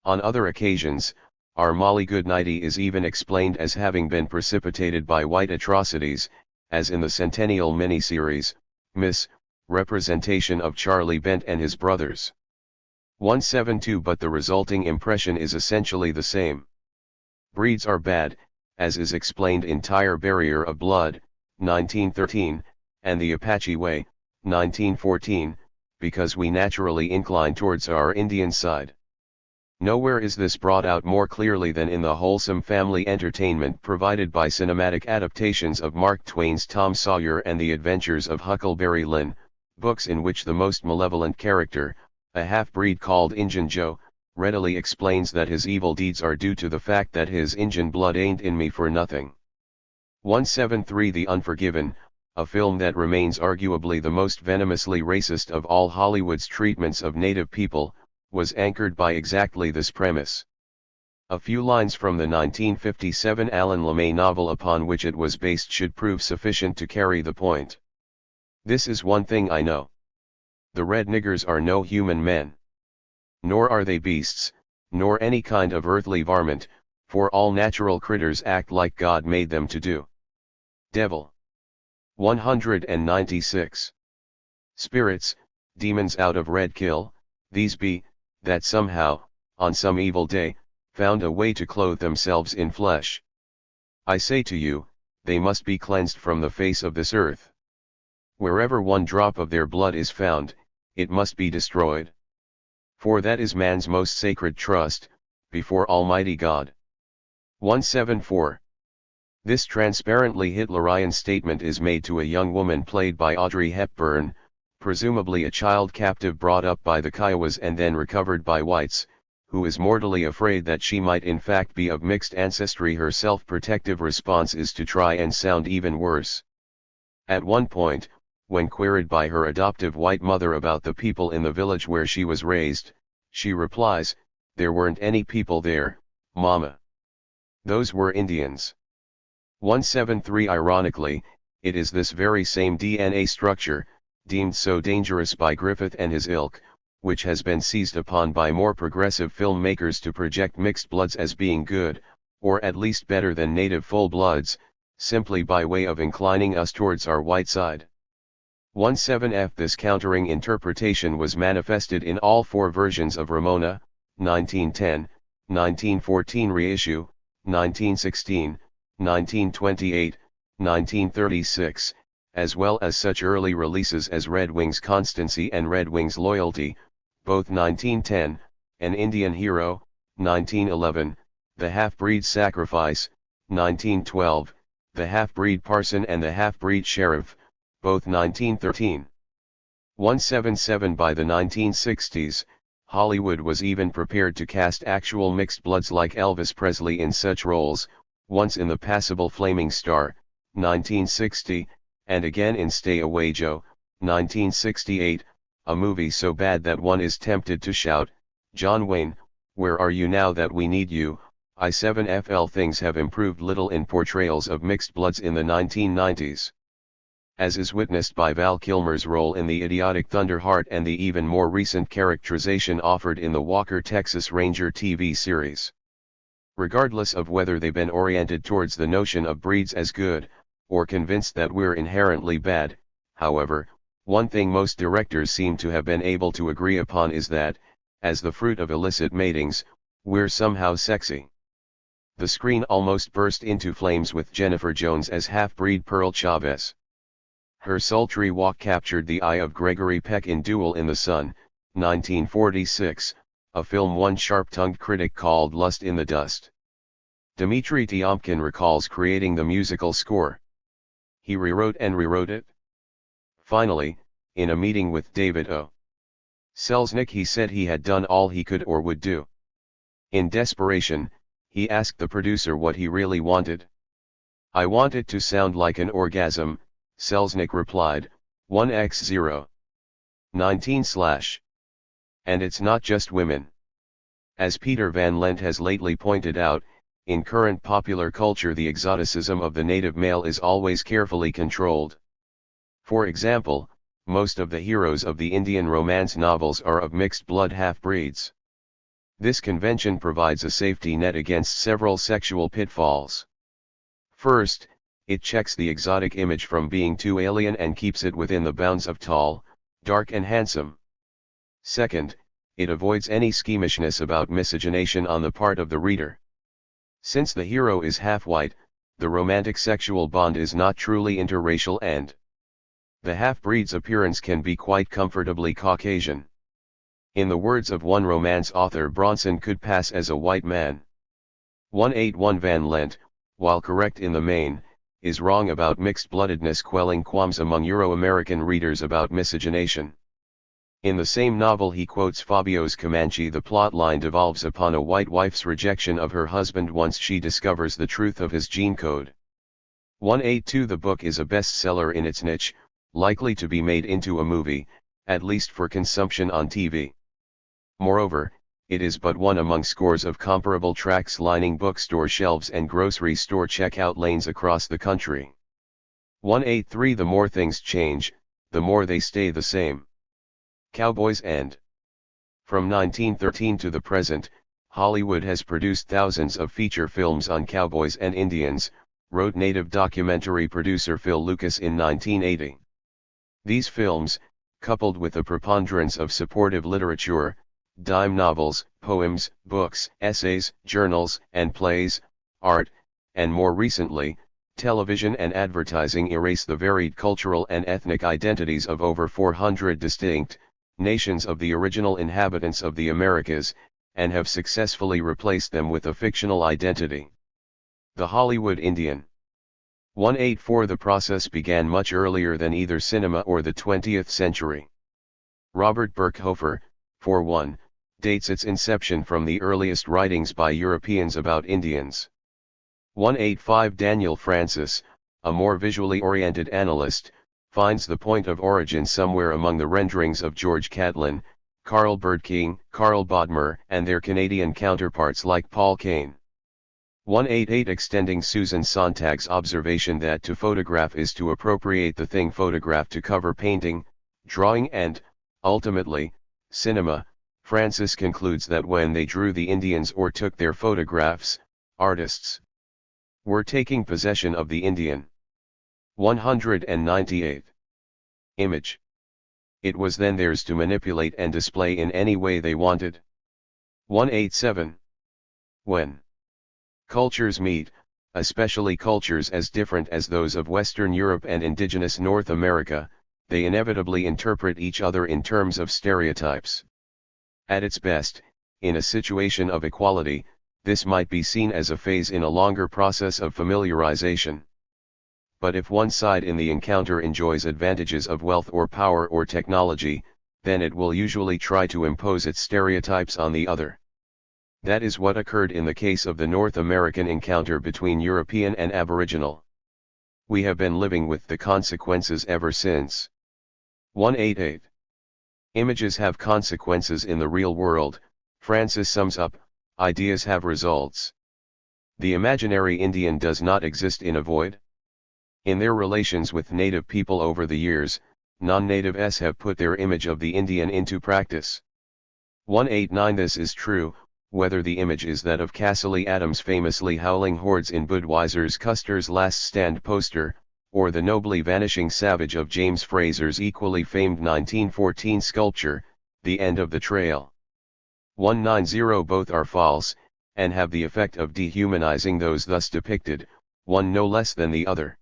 On other occasions, our Molly Goodnighty is even explained as having been precipitated by white atrocities, as in the Centennial miniseries, Miss, representation of Charlie Bent and his brothers. 172. But the resulting impression is essentially the same. Breeds are bad, as is explained in Tire Barrier of Blood, 1913, and The Apache Way, 1914, because we naturally incline towards our Indian side. Nowhere is this brought out more clearly than in the wholesome family entertainment provided by cinematic adaptations of Mark Twain's Tom Sawyer and The Adventures of Huckleberry Linn, books in which the most malevolent character, a half-breed called Injun Joe, readily explains that his evil deeds are due to the fact that his Injun blood ain't in me for nothing. 173. The Unforgiven, a film that remains arguably the most venomously racist of all Hollywood's treatments of native people, was anchored by exactly this premise. A few lines from the 1957 Alan LeMay novel upon which it was based should prove sufficient to carry the point. This is one thing I know. The red niggers are no human men. Nor are they beasts, nor any kind of earthly varmint, for all natural critters act like God made them to do. Devil. 196. Spirits, demons out of red kill, these be, that somehow, on some evil day, found a way to clothe themselves in flesh. I say to you, they must be cleansed from the face of this earth. Wherever one drop of their blood is found, it must be destroyed. For that is man's most sacred trust, before Almighty God. 174. This transparently Hitlerian statement is made to a young woman played by Audrey Hepburn, presumably a child captive brought up by the Kiowas and then recovered by whites, who is mortally afraid that she might in fact be of mixed ancestry. Her self-protective response is to try and sound even worse. At one point, when queried by her adoptive white mother about the people in the village where she was raised, she replies, "There weren't any people there, Mama. Those were Indians." 173. Ironically, it is this very same DNA structure, deemed so dangerous by Griffith and his ilk, which has been seized upon by more progressive filmmakers to project mixed bloods as being good, or at least better than native full-bloods, simply by way of inclining us towards our white side. 17F. This countering interpretation was manifested in all four versions of Ramona, 1910, 1914 reissue, 1916, 1928, 1936, as well as such early releases as Red Wings Constancy and Red Wings Loyalty, both 1910, An Indian Hero, 1911, The Half-Breed Sacrifice, 1912, The Half-Breed Parson and The Half-Breed Sheriff, both 1913. 177. By the 1960s, Hollywood was even prepared to cast actual mixed bloods like Elvis Presley in such roles, once in The Passable Flaming Star, 1960, and again in Stay Away Joe, 1968, a movie so bad that one is tempted to shout, "John Wayne, where are you now that we need you?" I7FL. Things have improved little in portrayals of mixed bloods in the 1990s. As is witnessed by Val Kilmer's role in The Idiotic Thunderheart and the even more recent characterization offered in the Walker Texas Ranger TV series. Regardless of whether they've been oriented towards the notion of breeds as good, or convinced that we're inherently bad, however, one thing most directors seem to have been able to agree upon is that, as the fruit of illicit matings, we're somehow sexy. The screen almost burst into flames with Jennifer Jones as half-breed Pearl Chavez. Her sultry walk captured the eye of Gregory Peck in Duel in the Sun, 1946, a film one sharp-tongued critic called Lust in the Dust. Dmitry Tiomkin recalls creating the musical score. He rewrote and rewrote it. Finally, in a meeting with David O. Selznick, he said he had done all he could or would do. In desperation, he asked the producer what he really wanted. "I want it to sound like an orgasm," Selznick replied, 1x0. 19/. And it's not just women. As Peter Van Lent has lately pointed out, in current popular culture the exoticism of the native male is always carefully controlled. For example, most of the heroes of the Indian romance novels are of mixed blood half-breeds. This convention provides a safety net against several sexual pitfalls. First, it checks the exotic image from being too alien and keeps it within the bounds of tall, dark and handsome. Second, it avoids any squeamishness about miscegenation on the part of the reader. Since the hero is half-white, the romantic sexual bond is not truly interracial and the half-breed's appearance can be quite comfortably Caucasian. In the words of one romance author, Bronson could pass as a white man. 181. Van Lent, while correct in the main, is wrong about mixed-bloodedness, quelling qualms among Euro-American readers about miscegenation. In the same novel he quotes Fabio's Comanche. The plotline devolves upon a white wife's rejection of her husband once she discovers the truth of his gene code. 182. The book is a bestseller in its niche, likely to be made into a movie, at least for consumption on TV. Moreover, it is but one among scores of comparable tracts lining bookstore shelves and grocery store checkout lanes across the country. 183 The more things change, the more they stay the same. Cowboys and From 1913 to the present, Hollywood has produced thousands of feature films on cowboys and Indians, wrote native documentary producer Phil Lucas in 1980. These films, coupled with a preponderance of supportive literature, dime novels, poems, books, essays, journals, and plays, art, and more recently, television and advertising erase the varied cultural and ethnic identities of over 400 distinct nations of the original inhabitants of the Americas, and have successfully replaced them with a fictional identity. The Hollywood Indian. 184 The process began much earlier than either cinema or the 20th century. Robert Birkhofer, for one, dates its inception from the earliest writings by Europeans about Indians. 185 Daniel Francis, a more visually oriented analyst, finds the point of origin somewhere among the renderings of George Catlin, Carl Birdking, Carl Bodmer, and their Canadian counterparts like Paul Kane. 188 Extending Susan Sontag's observation that to photograph is to appropriate the thing photographed to cover painting, drawing and, ultimately, cinema, Francis concludes that when they drew the Indians or took their photographs, artists were taking possession of the Indian. 198. Image. It was then theirs to manipulate and display in any way they wanted. 187. When cultures meet, especially cultures as different as those of Western Europe and indigenous North America, they inevitably interpret each other in terms of stereotypes. At its best, in a situation of equality, this might be seen as a phase in a longer process of familiarization. But if one side in the encounter enjoys advantages of wealth or power or technology, then it will usually try to impose its stereotypes on the other. That is what occurred in the case of the North American encounter between European and Aboriginal. We have been living with the consequences ever since. 188. Images have consequences in the real world, Francis sums up, ideas have results. The imaginary Indian does not exist in a void. In their relations with native people over the years, non-natives have put their image of the Indian into practice. 189 This is true, whether the image is that of Cassidy Adams famously howling hordes in Budweiser's Custer's Last Stand poster, or the nobly vanishing savage of James Fraser's equally famed 1914 sculpture, The End of the Trail. 190 Both are false, and have the effect of dehumanizing those thus depicted, one no less than the other.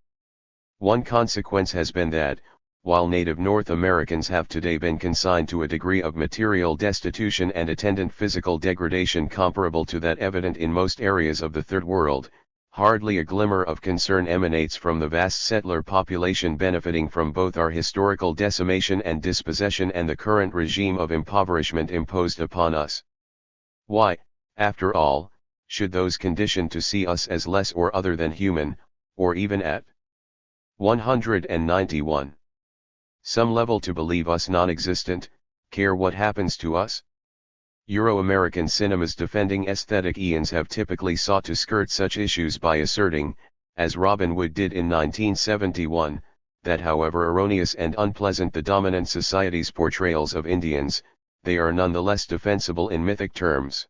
One consequence has been that, while native North Americans have today been consigned to a degree of material destitution and attendant physical degradation comparable to that evident in most areas of the Third World, hardly a glimmer of concern emanates from the vast settler population benefiting from both our historical decimation and dispossession and the current regime of impoverishment imposed upon us. Why, after all, should those conditioned to see us as less or other than human, or even at 191. Some level to believe us non-existent, care what happens to us? Euro-American cinema's defending aesthetic eons have typically sought to skirt such issues by asserting, as Robin Wood did in 1971, that however erroneous and unpleasant the dominant society's portrayals of Indians, they are nonetheless defensible in mythic terms.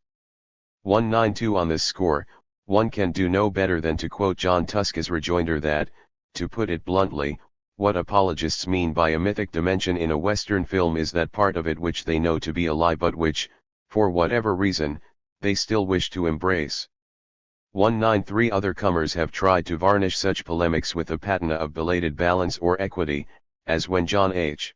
192 On this score, one can do no better than to quote John Tuska's rejoinder that, to put it bluntly, what apologists mean by a mythic dimension in a Western film is that part of it which they know to be a lie but which, for whatever reason, they still wish to embrace. 193 Other comers have tried to varnish such polemics with a patina of belated balance or equity, as when John H.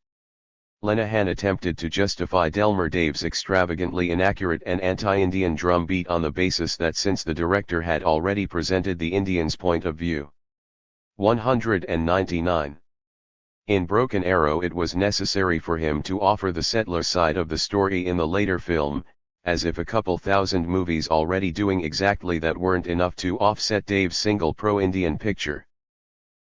Lenahan attempted to justify Delmer Dave's extravagantly inaccurate and anti-Indian drum beat on the basis that since the director had already presented the Indian's point of view. 199. In Broken Arrow it was necessary for him to offer the settler side of the story in the later film, as if a couple thousand movies already doing exactly that weren't enough to offset Dave's single pro-Indian picture.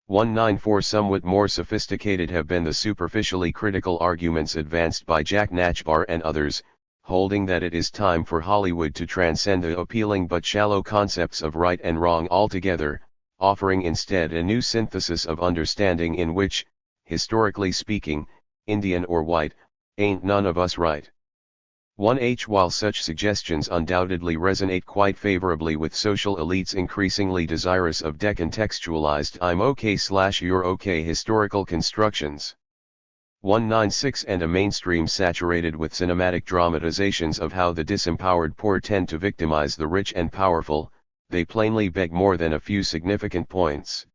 194 Somewhat more sophisticated have been the superficially critical arguments advanced by Jack Nachbar and others, holding that it is time for Hollywood to transcend the appealing but shallow concepts of right and wrong altogether, offering instead a new synthesis of understanding in which, historically speaking, Indian or white, ain't none of us right. 1H While such suggestions undoubtedly resonate quite favorably with social elites increasingly desirous of decontextualized I'm okay/you're okay historical constructions. 196 And a mainstream saturated with cinematic dramatizations of how the disempowered poor tend to victimize the rich and powerful, they plainly beg more than a few significant points.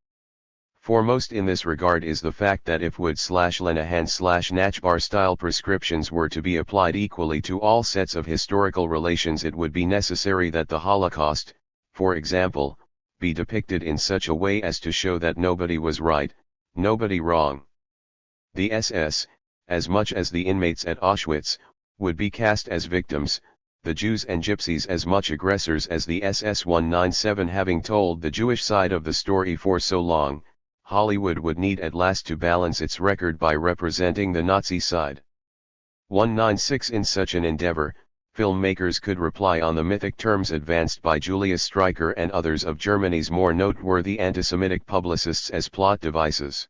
Foremost in this regard is the fact that if Wood/Lenahan/Nachbar style prescriptions were to be applied equally to all sets of historical relations, it would be necessary that the Holocaust, for example, be depicted in such a way as to show that nobody was right, nobody wrong. The SS, as much as the inmates at Auschwitz, would be cast as victims, the Jews and Gypsies as much aggressors as the SS. 197 Having told the Jewish side of the story for so long, Hollywood would need at last to balance its record by representing the Nazi side. 196 In such an endeavor, filmmakers could rely on the mythic terms advanced by Julius Streicher and others of Germany's more noteworthy anti-Semitic publicists as plot devices.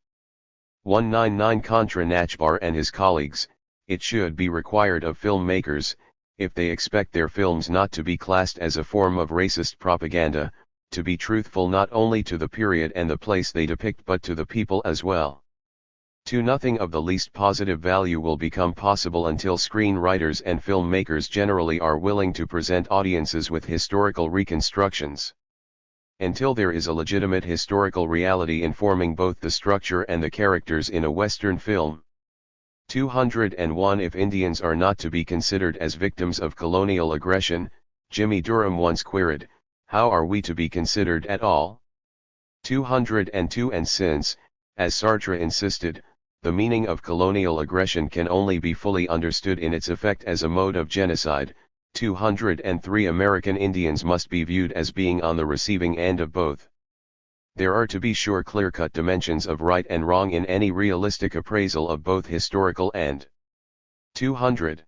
199 Contra Nachbar and his colleagues, it should be required of filmmakers, if they expect their films not to be classed as a form of racist propaganda, to be truthful not only to the period and the place they depict but to the people as well. 2 Nothing of the least positive value will become possible until screenwriters and filmmakers generally are willing to present audiences with historical reconstructions. Until there is a legitimate historical reality informing both the structure and the characters in a Western film. 201 If Indians are not to be considered as victims of colonial aggression, Jimmy Durham once queried, how are we to be considered at all? 202 And since, as Sartre insisted, the meaning of colonial aggression can only be fully understood in its effect as a mode of genocide, 203 American Indians must be viewed as being on the receiving end of both. There are to be sure clear-cut dimensions of right and wrong in any realistic appraisal of both historical and 200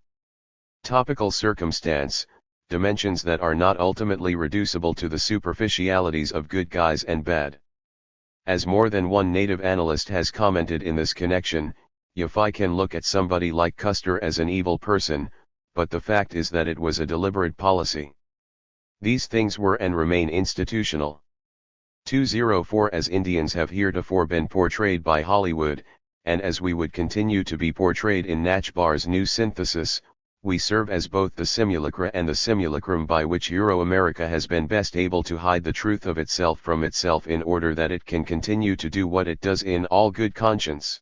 topical circumstance, dimensions that are not ultimately reducible to the superficialities of good guys and bad. As more than one native analyst has commented in this connection, I can look at somebody like Custer as an evil person, but the fact is that it was a deliberate policy. These things were and remain institutional. 204 As Indians have heretofore been portrayed by Hollywood, and as we would continue to be portrayed in Nachbar's new synthesis, we serve as both the simulacra and the simulacrum by which Euro-America has been best able to hide the truth of itself from itself in order that it can continue to do what it does in all good conscience.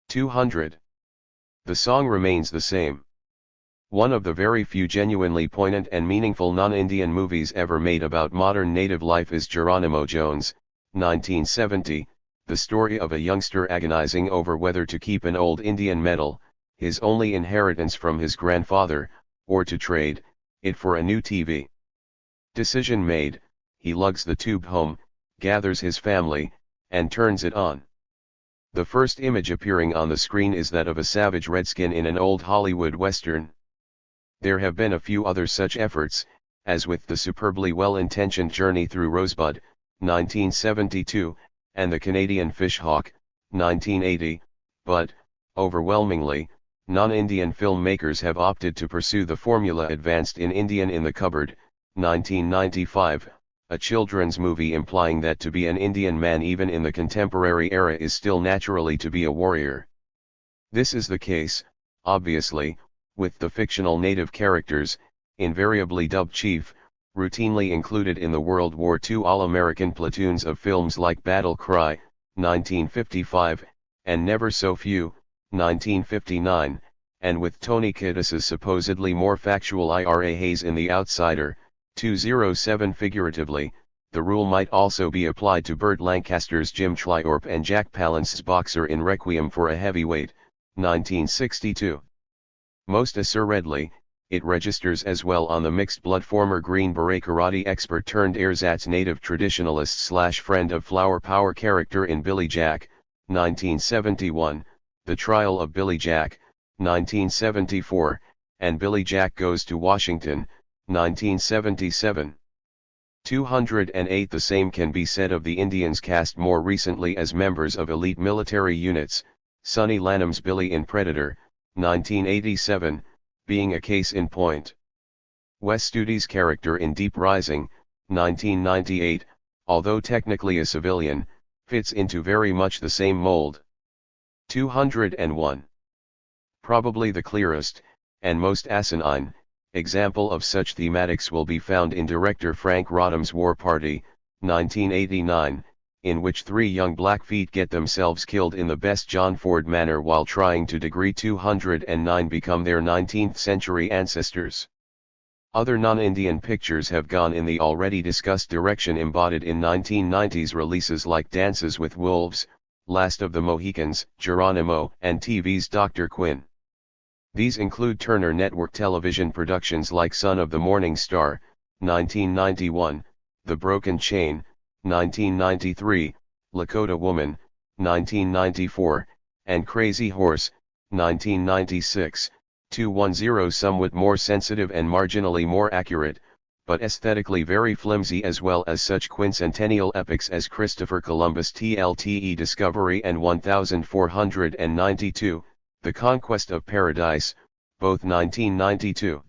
200. The song remains the same. One of the very few genuinely poignant and meaningful non-Indian movies ever made about modern native life is Geronimo Jones, 1970, the story of a youngster agonizing over whether to keep an old Indian medal, his only inheritance from his grandfather, or to trade it for a new TV. Decision made, he lugs the tube home, gathers his family, and turns it on. The first image appearing on the screen is that of a savage redskin in an old Hollywood Western. There have been a few other such efforts, as with the superbly well-intentioned Journey Through Rosebud, 1972, and The Canadian Fish Hawk, 1980, but, overwhelmingly, non-Indian filmmakers have opted to pursue the formula advanced in Indian in the Cupboard, 1995, a children's movie implying that to be an Indian man even in the contemporary era is still naturally to be a warrior. This is the case, obviously, with the fictional native characters, invariably dubbed chief, routinely included in the World War II all-American platoons of films like Battle Cry, 1955, and Never So Few, 1959, and with Tony Kiddis's supposedly more factual Ira Hayes in The Outsider, 207. Figuratively, the rule might also be applied to Burt Lancaster's Jim Tryorp and Jack Palance's Boxer in Requiem for a Heavyweight, 1962. Most assuredly, it registers as well on the mixed-blood former Green Beret karate expert turned ersatz native traditionalist / friend of flower power character in Billy Jack, 1971, The Trial of Billy Jack, 1974, and Billy Jack Goes to Washington, 1977. 208. The same can be said of the Indians cast more recently as members of elite military units, Sonny Lanham's Billy in Predator, 1987, being a case in point. Wes Studi's character in Deep Rising, 1998, although technically a civilian, fits into very much the same mold. 201. Probably the clearest, and most asinine, example of such thematics will be found in director Frank Rodham's War Party, 1989, in which three young Blackfeet get themselves killed in the best John Ford manner while trying to degree 209 become their 19th century ancestors. Other non-Indian pictures have gone in the already discussed direction embodied in 1990s releases like Dances with Wolves, Last of the Mohicans, Geronimo, and TV's Dr. Quinn. These include Turner Network television productions like Son of the Morning Star, 1991, The Broken Chain, 1993, Lakota Woman, 1994, and Crazy Horse, 1996. 210. Somewhat more sensitive and marginally more accurate, but aesthetically very flimsy, as well as such quincentennial epics as Christopher Columbus TLTE Discovery and 1492, The Conquest of Paradise, both 1992.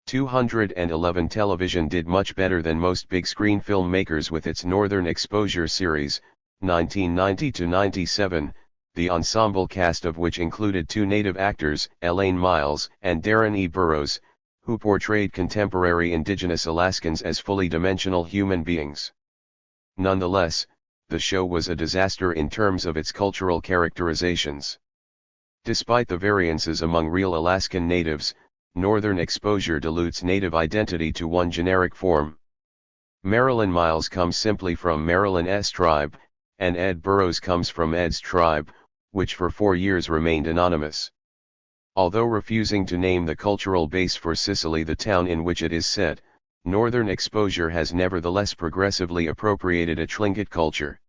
211. Television did much better than most big screen filmmakers with its Northern Exposure series, 1990-97, the ensemble cast of which included two native actors, Elaine Miles and Darren E. Burroughs, who portrayed contemporary indigenous Alaskans as fully dimensional human beings. Nonetheless, the show was a disaster in terms of its cultural characterizations. Despite the variances among real Alaskan natives, Northern Exposure dilutes native identity to one generic form. Marilyn Miles comes simply from Marilyn's tribe, and Ed Burroughs comes from Ed's tribe, which for 4 years remained anonymous. Although refusing to name the cultural base for Sicily, the town in which it is set, Northern Exposure has nevertheless progressively appropriated a Tlingit culture.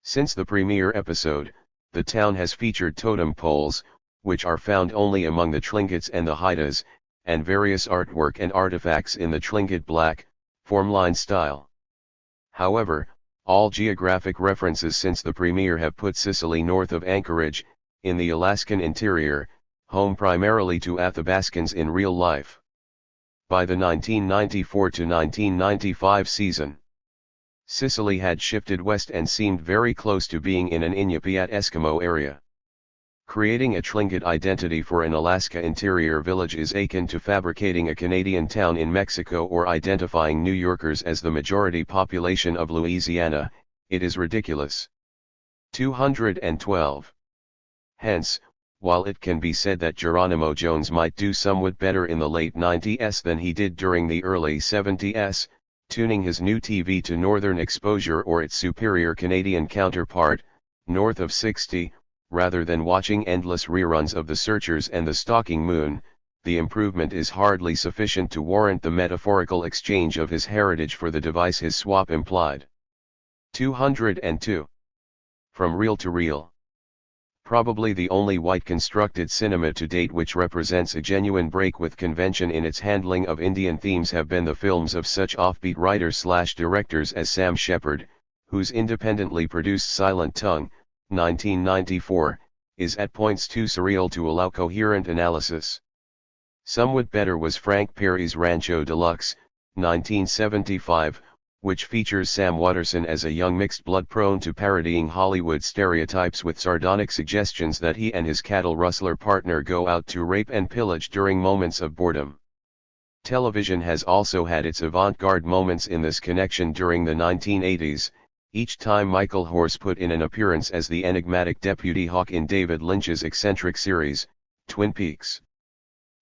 Since the premiere episode, the town has featured totem poles, which are found only among the Tlingits and the Haidas, and various artwork and artifacts in the Tlingit black, formline style. However, all geographic references since the premiere have put Sicily north of Anchorage, in the Alaskan interior, home primarily to Athabascans in real life. By the 1994-1995 season, Sicily had shifted west and seemed very close to being in an Inupiat Eskimo area. Creating a Tlingit identity for an Alaska interior village is akin to fabricating a Canadian town in Mexico or identifying New Yorkers as the majority population of Louisiana. It is ridiculous. 212. Hence, while it can be said that Geronimo Jones might do somewhat better in the late 90s than he did during the early 70s, tuning his new TV to Northern Exposure or its superior Canadian counterpart, north of 60, rather than watching endless reruns of The Searchers and The Stalking Moon, the improvement is hardly sufficient to warrant the metaphorical exchange of his heritage for the device his swap implied. 202. From Reel to Reel. Probably the only white constructed cinema to date which represents a genuine break with convention in its handling of Indian themes have been the films of such offbeat writers/directors as Sam Shepard, whose independently produced Silent Tongue, 1994, is at points too surreal to allow coherent analysis. Somewhat better was Frank Perry's Rancho Deluxe, 1975, which features Sam Waterston as a young mixed blood prone to parodying Hollywood stereotypes with sardonic suggestions that he and his cattle rustler partner go out to rape and pillage during moments of boredom. Television has also had its avant-garde moments in this connection during the 1980s, each time Michael Horse put in an appearance as the enigmatic Deputy Hawk in David Lynch's eccentric series, Twin Peaks.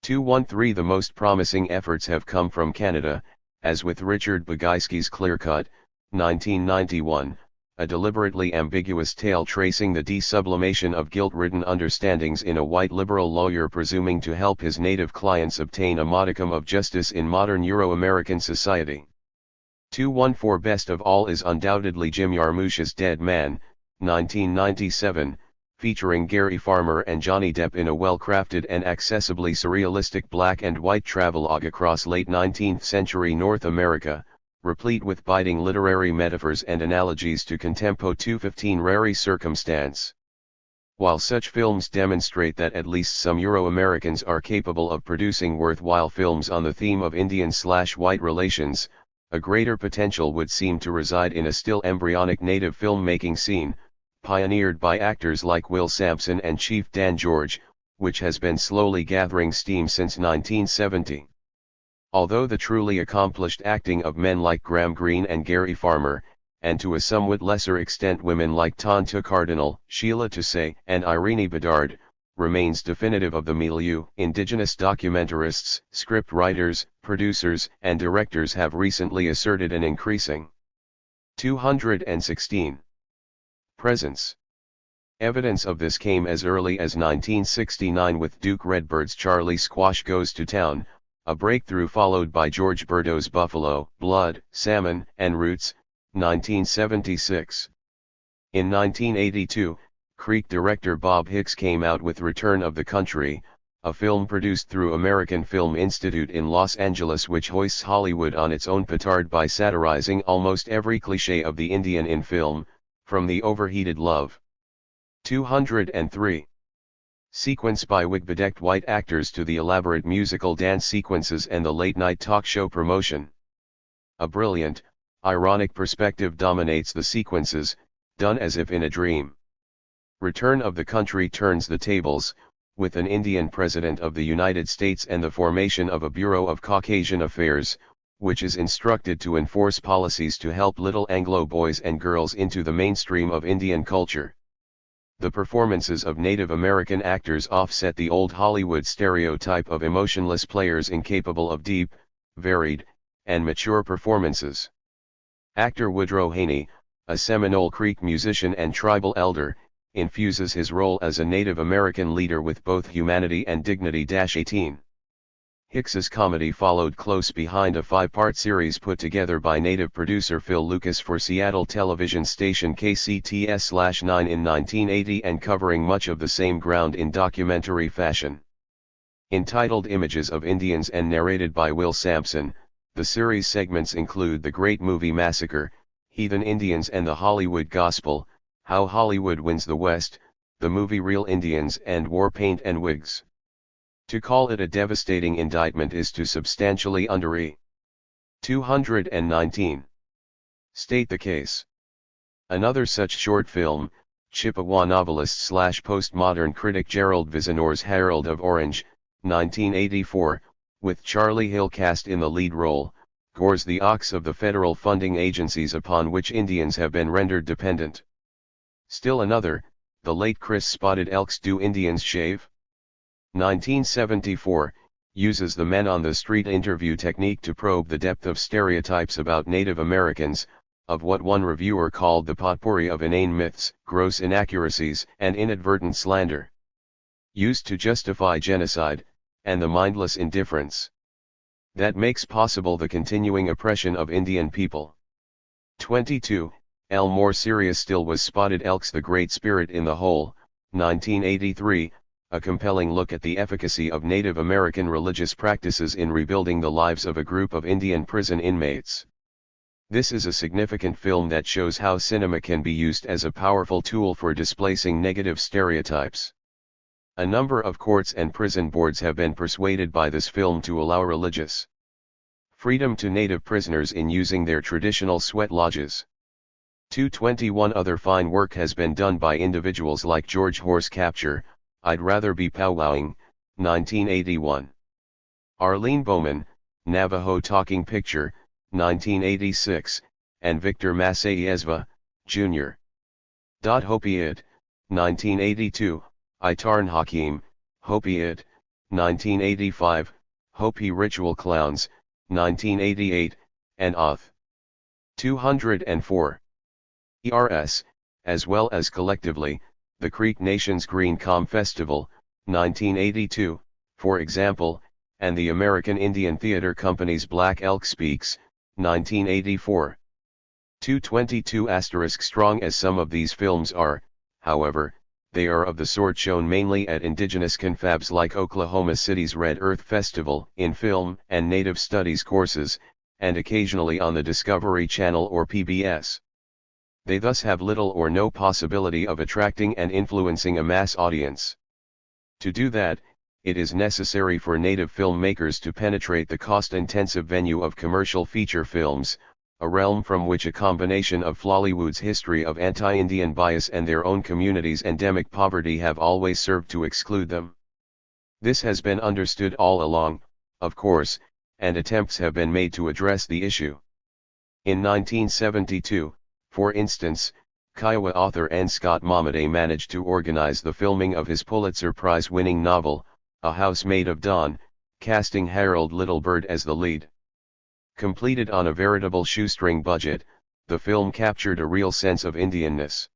213. The most promising efforts have come from Canada, as with Richard Boguyski's Clearcut, 1991, a deliberately ambiguous tale tracing the desublimation of guilt-ridden understandings in a white liberal lawyer presuming to help his native clients obtain a modicum of justice in modern Euro-American society. 214. Best of all is undoubtedly Jim Jarmusch's Dead Man, 1997, featuring Gary Farmer and Johnny Depp in a well-crafted and accessibly surrealistic black and white travelogue across late 19th century North America, replete with biting literary metaphors and analogies to contempo 215 rari circumstance. While such films demonstrate that at least some Euro-Americans are capable of producing worthwhile films on the theme of Indian/white relations, a greater potential would seem to reside in a still embryonic native filmmaking scene, pioneered by actors like Will Sampson and Chief Dan George, which has been slowly gathering steam since 1970. Although the truly accomplished acting of men like Graham Greene and Gary Farmer, and to a somewhat lesser extent women like Tanta Cardinal, Sheila Toussaint, and Irene Bedard, remains definitive of the milieu, indigenous documentarists, script writers, producers, and directors have recently asserted an increasing 216 presence. Evidence of this came as early as 1969 with Duke Redbird's Charlie Squash Goes to Town, a breakthrough followed by George Bordeaux's Buffalo, Blood, Salmon, and Roots, 1976. In 1982, Creek director Bob Hicks came out with Return of the Country, a film produced through American Film Institute in Los Angeles which hoists Hollywood on its own petard by satirizing almost every cliché of the Indian in film, from the overheated love 203 sequence by wig-bedecked white actors to the elaborate musical dance sequences and the late-night talk show promotion. A brilliant, ironic perspective dominates the sequences, done as if in a dream. Return of the Country turns the tables, with an Indian President of the United States and the formation of a Bureau of Caucasian Affairs, which is instructed to enforce policies to help little Anglo boys and girls into the mainstream of Indian culture. The performances of Native American actors offset the old Hollywood stereotype of emotionless players incapable of deep, varied, and mature performances. Actor Woodrow Haney, a Seminole Creek musician and tribal elder, infuses his role as a Native American leader with both humanity and dignity. 18. Hicks's comedy followed close behind a 5-part series put together by native producer Phil Lucas for Seattle television station KCTS-9 in 1980 and covering much of the same ground in documentary fashion. Entitled Images of Indians and narrated by Will Sampson, the series segments include The Great Movie Massacre, Heathen Indians and the Hollywood Gospel, How Hollywood Wins the West, the movie Real Indians and War Paint and Wigs. To call it a devastating indictment is to substantially under 219. State the case. Another such short film, Chippewa novelist/postmodern critic Gerald Visionor's Herald of Orange, 1984, with Charlie Hill cast in the lead role, gores the ox of the federal funding agencies upon which Indians have been rendered dependent. Still another, the late Chris Spotted Elk's Do Indians Shave? 1974, uses the men on the street interview technique to probe the depth of stereotypes about Native Americans, of what one reviewer called the potpourri of inane myths, gross inaccuracies, and inadvertent slander used to justify genocide, and the mindless indifference that makes possible the continuing oppression of Indian people. 22. More serious still was Spotted Elk's The Great Spirit in the Hole, 1983, a compelling look at the efficacy of Native American religious practices in rebuilding the lives of a group of Indian prison inmates. This is a significant film that shows how cinema can be used as a powerful tool for displacing negative stereotypes. A number of courts and prison boards have been persuaded by this film to allow religious freedom to Native prisoners in using their traditional sweat lodges. 221 Other fine work has been done by individuals like George Horse Capture, I'd Rather Be Powwowing, 1981. Arlene Bowman, Navajo Talking Picture, 1986, and Victor Masayezva, Jr. Hopi It, 1982, Itarn Hakim, Hopi It, 1985, Hopi Ritual Clowns, 1988, and Oth. 204. ERS, as well as collectively, the Creek Nation's Green Com Festival, 1982, for example, and the American Indian Theater Company's Black Elk Speaks, 1984. 222 *. Strong as some of these films are, however, they are of the sort shown mainly at indigenous confabs like Oklahoma City's Red Earth Festival, in film and native studies courses, and occasionally on the Discovery Channel or PBS. They thus have little or no possibility of attracting and influencing a mass audience. To do that, it is necessary for native filmmakers to penetrate the cost-intensive venue of commercial feature films, a realm from which a combination of Flollywood's history of anti-Indian bias and their own community's endemic poverty have always served to exclude them. This has been understood all along, of course, and attempts have been made to address the issue. In 1972, for instance, Kiowa author N. Scott Momaday managed to organize the filming of his Pulitzer Prize-winning novel, A House Made of Dawn, casting Harold Littlebird as the lead. Completed on a veritable shoestring budget, the film captured a real sense of Indianness.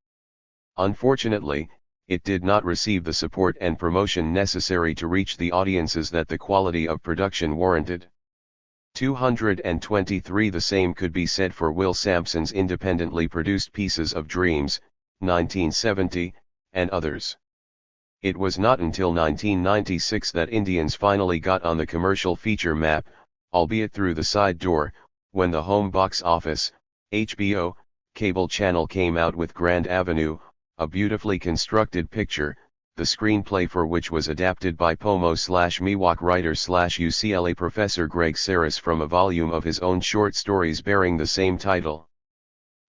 Unfortunately, it did not receive the support and promotion necessary to reach the audiences that the quality of production warranted. 223 The same could be said for Will Sampson's independently produced Pieces of Dreams, 1970, and others. It was not until 1996 that Indians finally got on the commercial feature map, albeit through the side door, when the home box office, HBO, cable channel came out with Grand Avenue, a beautifully constructed picture, the screenplay for which was adapted by Pomo/Miwok writer/UCLA professor Greg Saris from a volume of his own short stories bearing the same title.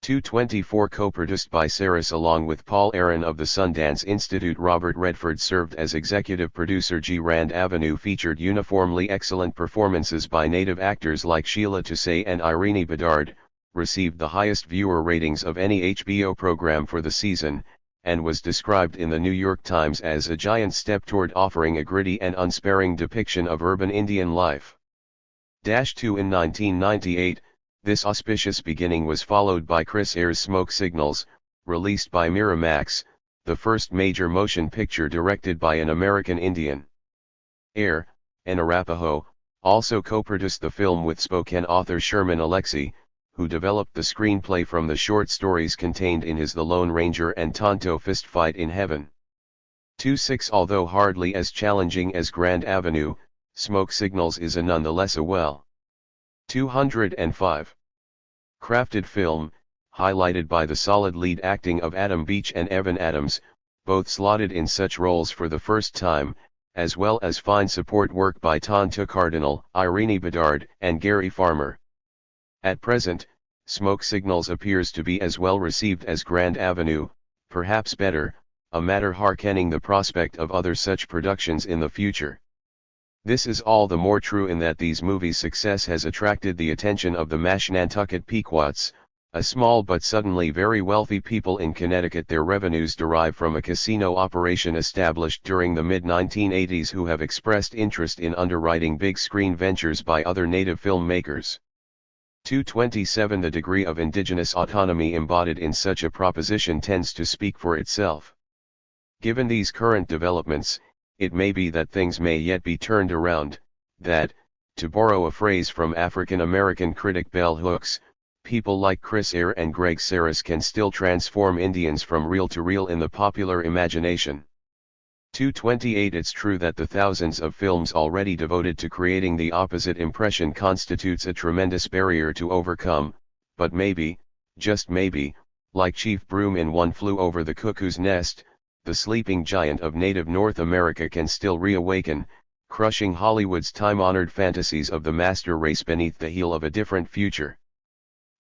224 co-produced by Saris along with Paul Aaron of the Sundance Institute. Robert Redford served as executive producer. Grand Avenue featured uniformly excellent performances by native actors like Sheila Tusay and Irene Bedard, received the highest viewer ratings of any HBO program for the season, and was described in the New York Times as a giant step toward offering a gritty and unsparing depiction of urban Indian life. 2 In 1998, this auspicious beginning was followed by Chris Ayres' Smoke Signals, released by Miramax, the first major motion picture directed by an American Indian. Ayres, an Arapaho, also co-produced the film with Spokane author Sherman Alexie, who developed the screenplay from the short stories contained in his The Lone Ranger and Tonto Fistfight in Heaven. 2-6 Although hardly as challenging as Grand Avenue, Smoke Signals is nonetheless a well 205 crafted film, highlighted by the solid lead acting of Adam Beach and Evan Adams, both slotted in such roles for the first time, as well as fine support work by Tonto Cardinal, Irene Bedard, and Gary Farmer. At present, Smoke Signals appears to be as well received as Grand Avenue, perhaps better, a matter hearkening the prospect of other such productions in the future. This is all the more true in that these movies' success has attracted the attention of the Mashantucket Pequots, a small but suddenly very wealthy people in Connecticut. Their revenues derive from a casino operation established during the mid-1980s who have expressed interest in underwriting big-screen ventures by other native filmmakers. 227 The degree of indigenous autonomy embodied in such a proposition tends to speak for itself. Given these current developments, it may be that things may yet be turned around, that, to borrow a phrase from African-American critic Bell Hooks, people like Chris Ayres and Greg Saris can still transform Indians from reel to reel in the popular imagination. 228 It's true that the thousands of films already devoted to creating the opposite impression constitutes a tremendous barrier to overcome, but maybe, just maybe, like Chief Broom in One Flew Over the Cuckoo's Nest, the sleeping giant of native North America can still reawaken, crushing Hollywood's time-honored fantasies of the master race beneath the heel of a different future.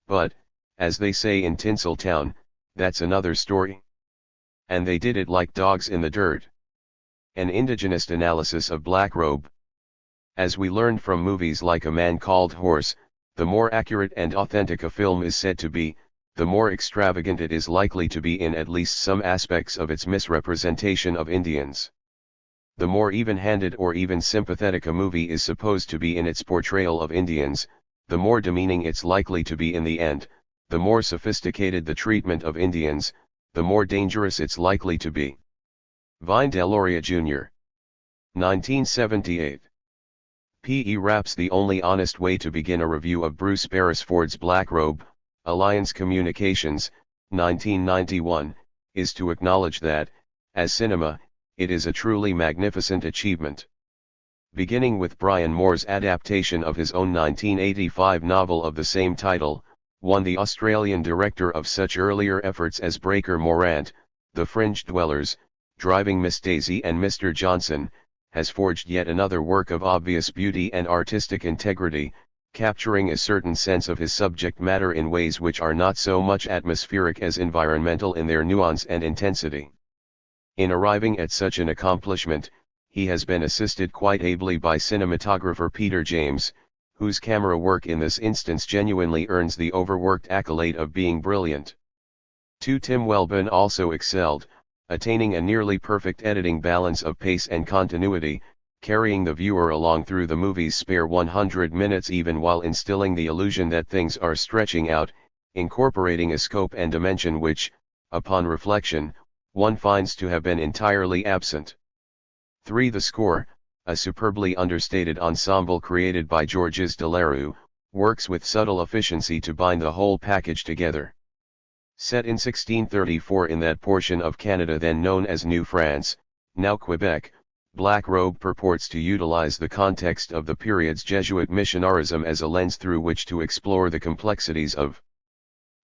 But, as they say in Tinseltown, that's another story. And they did it like dogs in the dirt. An indigenist analysis of Black Robe. As we learned from movies like A Man Called Horse, the more accurate and authentic a film is said to be, the more extravagant it is likely to be in at least some aspects of its misrepresentation of Indians. The more even-handed or even sympathetic a movie is supposed to be in its portrayal of Indians, the more demeaning it's likely to be in the end, the more sophisticated the treatment of Indians, the more dangerous it's likely to be. Vine Deloria Jr. 1978. P.E. Raps The only honest way to begin a review of Bruce Beresford's Black Robe, Alliance Communications, 1991, is to acknowledge that, As cinema, it is a truly magnificent achievement. Beginning with Brian Moore's adaptation of his own 1985 novel of the same title, one the Australian director of such earlier efforts as Breaker Morant, The Fringe Dwellers, Driving Miss Daisy and Mr. Johnson, has forged yet another work of obvious beauty and artistic integrity, capturing a certain sense of his subject matter in ways which are not so much atmospheric as environmental in their nuance and intensity. In arriving at such an accomplishment, he has been assisted quite ably by cinematographer Peter James, whose camera work in this instance genuinely earns the overworked accolade of being brilliant. Tim Wellborn also excelled, attaining a nearly perfect editing balance of pace and continuity, carrying the viewer along through the movie's spare 100 minutes even while instilling the illusion that things are stretching out, incorporating a scope and dimension which, upon reflection, one finds to have been entirely absent. 3. The score, a superbly understated ensemble created by Georges Delerue, works with subtle efficiency to bind the whole package together. Set in 1634 in that portion of Canada then known as New France, now Quebec, Black Robe purports to utilize the context of the period's Jesuit missionarism as a lens through which to explore the complexities of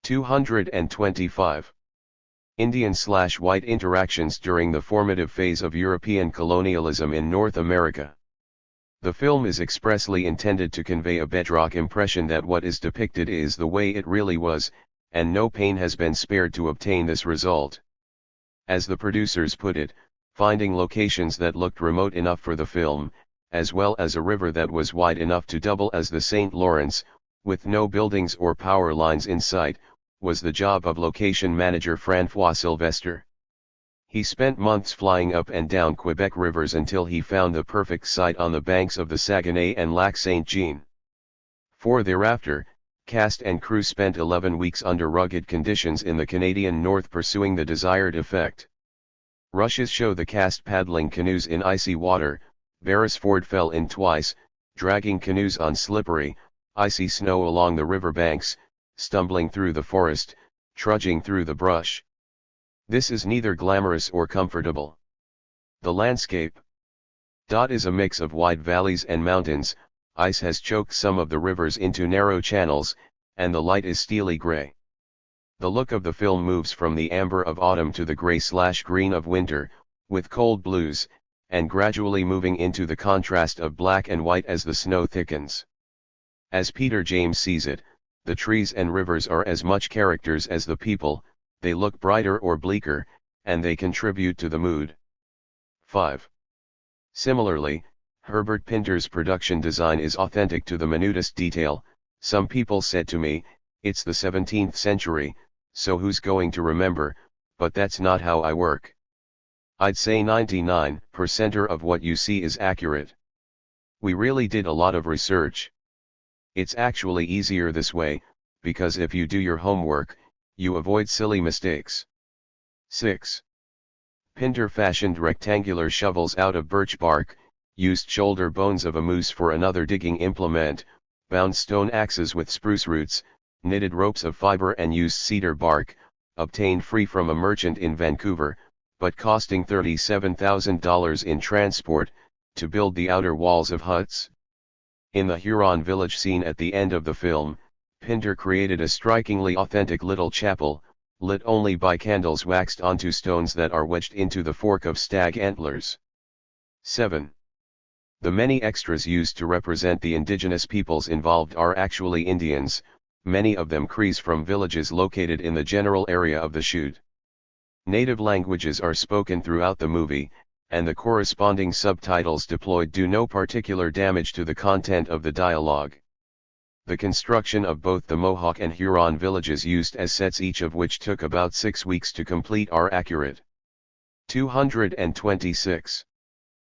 225. Indian/white interactions during the formative phase of European colonialism in North America. The film is expressly intended to convey a bedrock impression that what is depicted is the way it really was, and no pain has been spared to obtain this result. As the producers put it, finding locations that looked remote enough for the film, as well as a river that was wide enough to double as the St. Lawrence, with no buildings or power lines in sight, was the job of location manager François Sylvestre. He spent months flying up and down Quebec rivers until he found the perfect site on the banks of the Saguenay and Lac Saint-Jean. 4. Thereafter, cast and crew spent 11 weeks under rugged conditions in the Canadian North pursuing the desired effect. Rushes show the cast paddling canoes in icy water. Beresford fell in twice, dragging canoes on slippery, icy snow along the river banks, stumbling through the forest, trudging through the brush. This is neither glamorous or comfortable. The landscape is a mix of wide valleys and mountains. Ice has choked some of the rivers into narrow channels, and the light is steely gray. The look of the film moves from the amber of autumn to the gray/green of winter, with cold blues, and gradually moving into the contrast of black and white as the snow thickens. As Peter James sees it, the trees and rivers are as much characters as the people, they look brighter or bleaker, and they contribute to the mood. 5. Similarly, Herbert Pinter's production design is authentic to the minutest detail. Some people said to me, "It's the 17th century, so who's going to remember?" But that's not how I work. I'd say 99% of what you see is accurate. We really did a lot of research. It's actually easier this way, because if you do your homework, you avoid silly mistakes. 6. Pinter fashioned rectangular shovels out of birch bark, used shoulder bones of a moose for another digging implement, bound stone axes with spruce roots, knitted ropes of fiber and used cedar bark, obtained free from a merchant in Vancouver, but costing $37,000 in transport, to build the outer walls of huts. In the Huron village scene at the end of the film, Pinter created a strikingly authentic little chapel, lit only by candles waxed onto stones that are wedged into the fork of stag antlers. 7. The many extras used to represent the indigenous peoples involved are actually Indians, many of them Crees from villages located in the general area of the shoot. Native languages are spoken throughout the movie, and the corresponding subtitles deployed do no particular damage to the content of the dialogue. The construction of both the Mohawk and Huron villages used as sets, each of which took about 6 weeks to complete, are accurate. 226.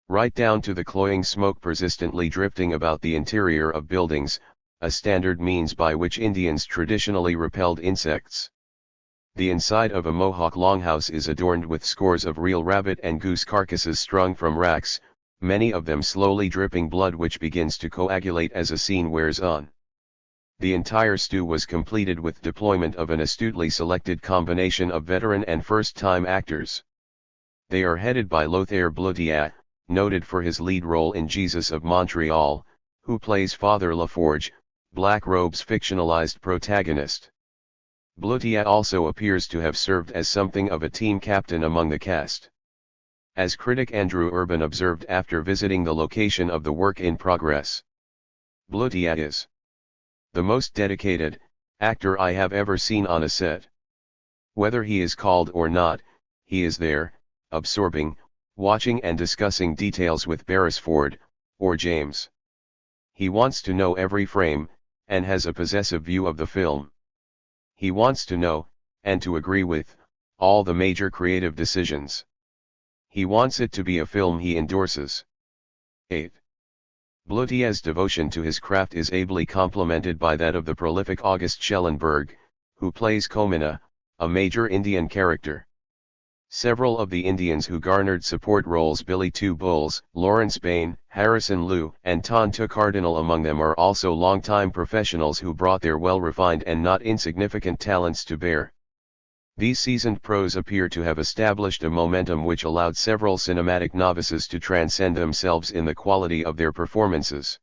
Right down to the cloying smoke persistently drifting about the interior of buildings, a standard means by which Indians traditionally repelled insects. The inside of a Mohawk longhouse is adorned with scores of real rabbit and goose carcasses strung from racks, many of them slowly dripping blood which begins to coagulate as a scene wears on. The entire stew was completed with deployment of an astutely selected combination of veteran and first-time actors. They are headed by Lothaire Bloutiat, noted for his lead role in Jesus of Montreal, who plays Father Laforge, Black Robe's fictionalized protagonist. Bloutiat also appears to have served as something of a team captain among the cast. As critic Andrew Urban observed after visiting the location of the work in progress, Bloutiat is the most dedicated actor I have ever seen on a set. Whether he is called or not, he is there, absorbing, watching and discussing details with Beresford, or James. He wants to know every frame, and has a possessive view of the film. He wants to know, and to agree with, all the major creative decisions. He wants it to be a film he endorses. 8. Bloutiat's devotion to his craft is ably complemented by that of the prolific August Schellenberg, who plays Komina, a major Indian character. Several of the Indians who garnered support roles, Billy Two Bulls, Lawrence Bain, Harrison Liu, and Tonto Cardinal among them, are also longtime professionals who brought their well-refined and not insignificant talents to bear. These seasoned pros appear to have established a momentum which allowed several cinematic novices to transcend themselves in the quality of their performances.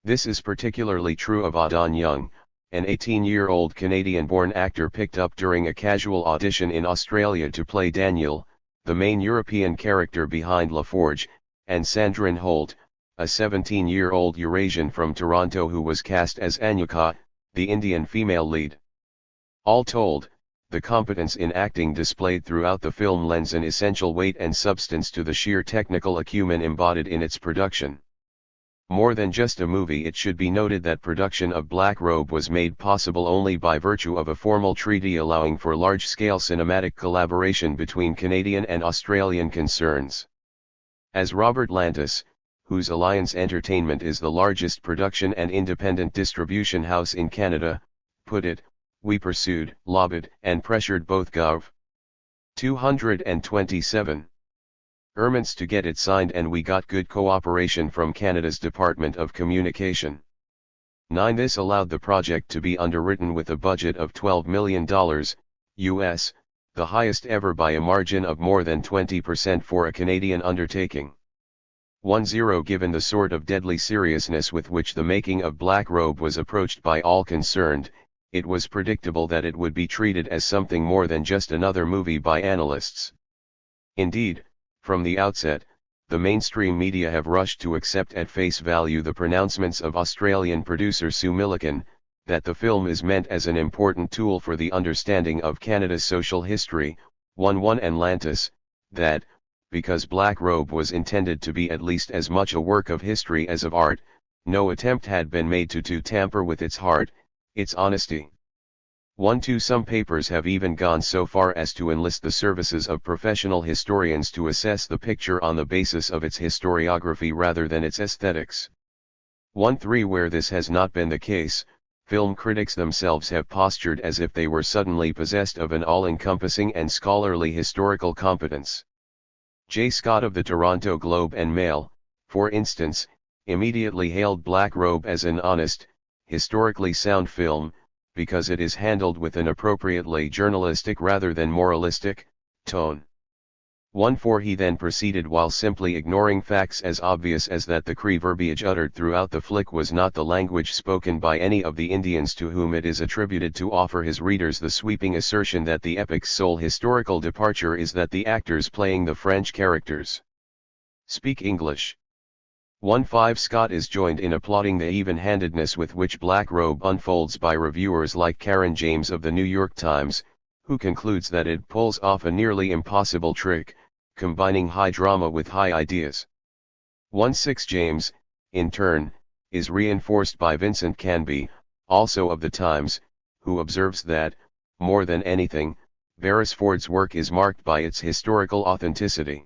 This is particularly true of Adon Young, an 18-year-old Canadian-born actor picked up during a casual audition in Australia to play Daniel, the main European character behind Laforge, and Sandrine Holt, a 17-year-old Eurasian from Toronto who was cast as Anyuka, the Indian female lead. All told, the competence in acting displayed throughout the film lends an essential weight and substance to the sheer technical acumen embodied in its production. More than just a movie, it should be noted that production of Black Robe was made possible only by virtue of a formal treaty allowing for large-scale cinematic collaboration between Canadian and Australian concerns. As Robert Lantis, whose Alliance Entertainment is the largest production and independent distribution house in Canada, put it, we pursued, lobbied, and pressured both Gov. 227. Erments to get it signed, and we got good cooperation from Canada's Department of Communication. 9. This allowed the project to be underwritten with a budget of $12 million, US, the highest ever by a margin of more than 20% for a Canadian undertaking. 10. Given the sort of deadly seriousness with which the making of Black Robe was approached by all concerned, it was predictable that it would be treated as something more than just another movie by analysts. Indeed, from the outset, the mainstream media have rushed to accept at face value the pronouncements of Australian producer Sue Millican, that the film is meant as an important tool for the understanding of Canada's social history. 1. And Lantis, that, because Black Robe was intended to be at least as much a work of history as of art, no attempt had been made to tamper with its heart, its honesty. 1. Some papers have even gone so far as to enlist the services of professional historians to assess the picture on the basis of its historiography rather than its aesthetics. 1. Where this has not been the case, film critics themselves have postured as if they were suddenly possessed of an all-encompassing and scholarly historical competence. J. Scott of the Toronto Globe and Mail, for instance, immediately hailed Black Robe as an honest, historically sound film, because it is handled with an appropriately journalistic rather than moralistic tone. 1. He then proceeded, while simply ignoring facts as obvious as that the Cree verbiage uttered throughout the flick was not the language spoken by any of the Indians to whom it is attributed, to offer his readers the sweeping assertion that the epic's sole historical departure is that the actors playing the French characters speak English. 1. Scott is joined in applauding the even-handedness with which Black Robe unfolds by reviewers like Karen James of the New York Times, who concludes that it pulls off a nearly impossible trick, combining high drama with high ideas. 1. James, in turn, is reinforced by Vincent Canby, also of the Times, who observes that, more than anything, Beresford's work is marked by its historical authenticity.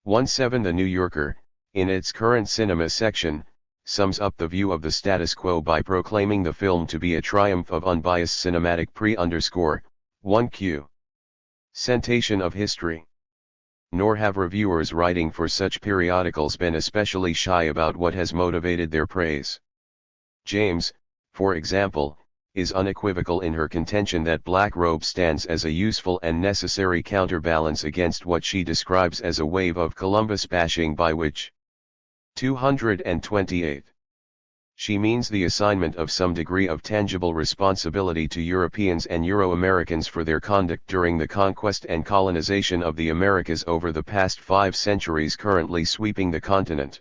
1. The New Yorker, in its current cinema section, sums up the view of the status quo by proclaiming the film to be a triumph of unbiased cinematic _1Q. Sentation of history. Nor have reviewers writing for such periodicals been especially shy about what has motivated their praise. James, for example, is unequivocal in her contention that Black Robe stands as a useful and necessary counterbalance against what she describes as a wave of Columbus bashing, by which 228. She means the assignment of some degree of tangible responsibility to Europeans and Euro-Americans for their conduct during the conquest and colonization of the Americas over the past 5 centuries currently sweeping the continent.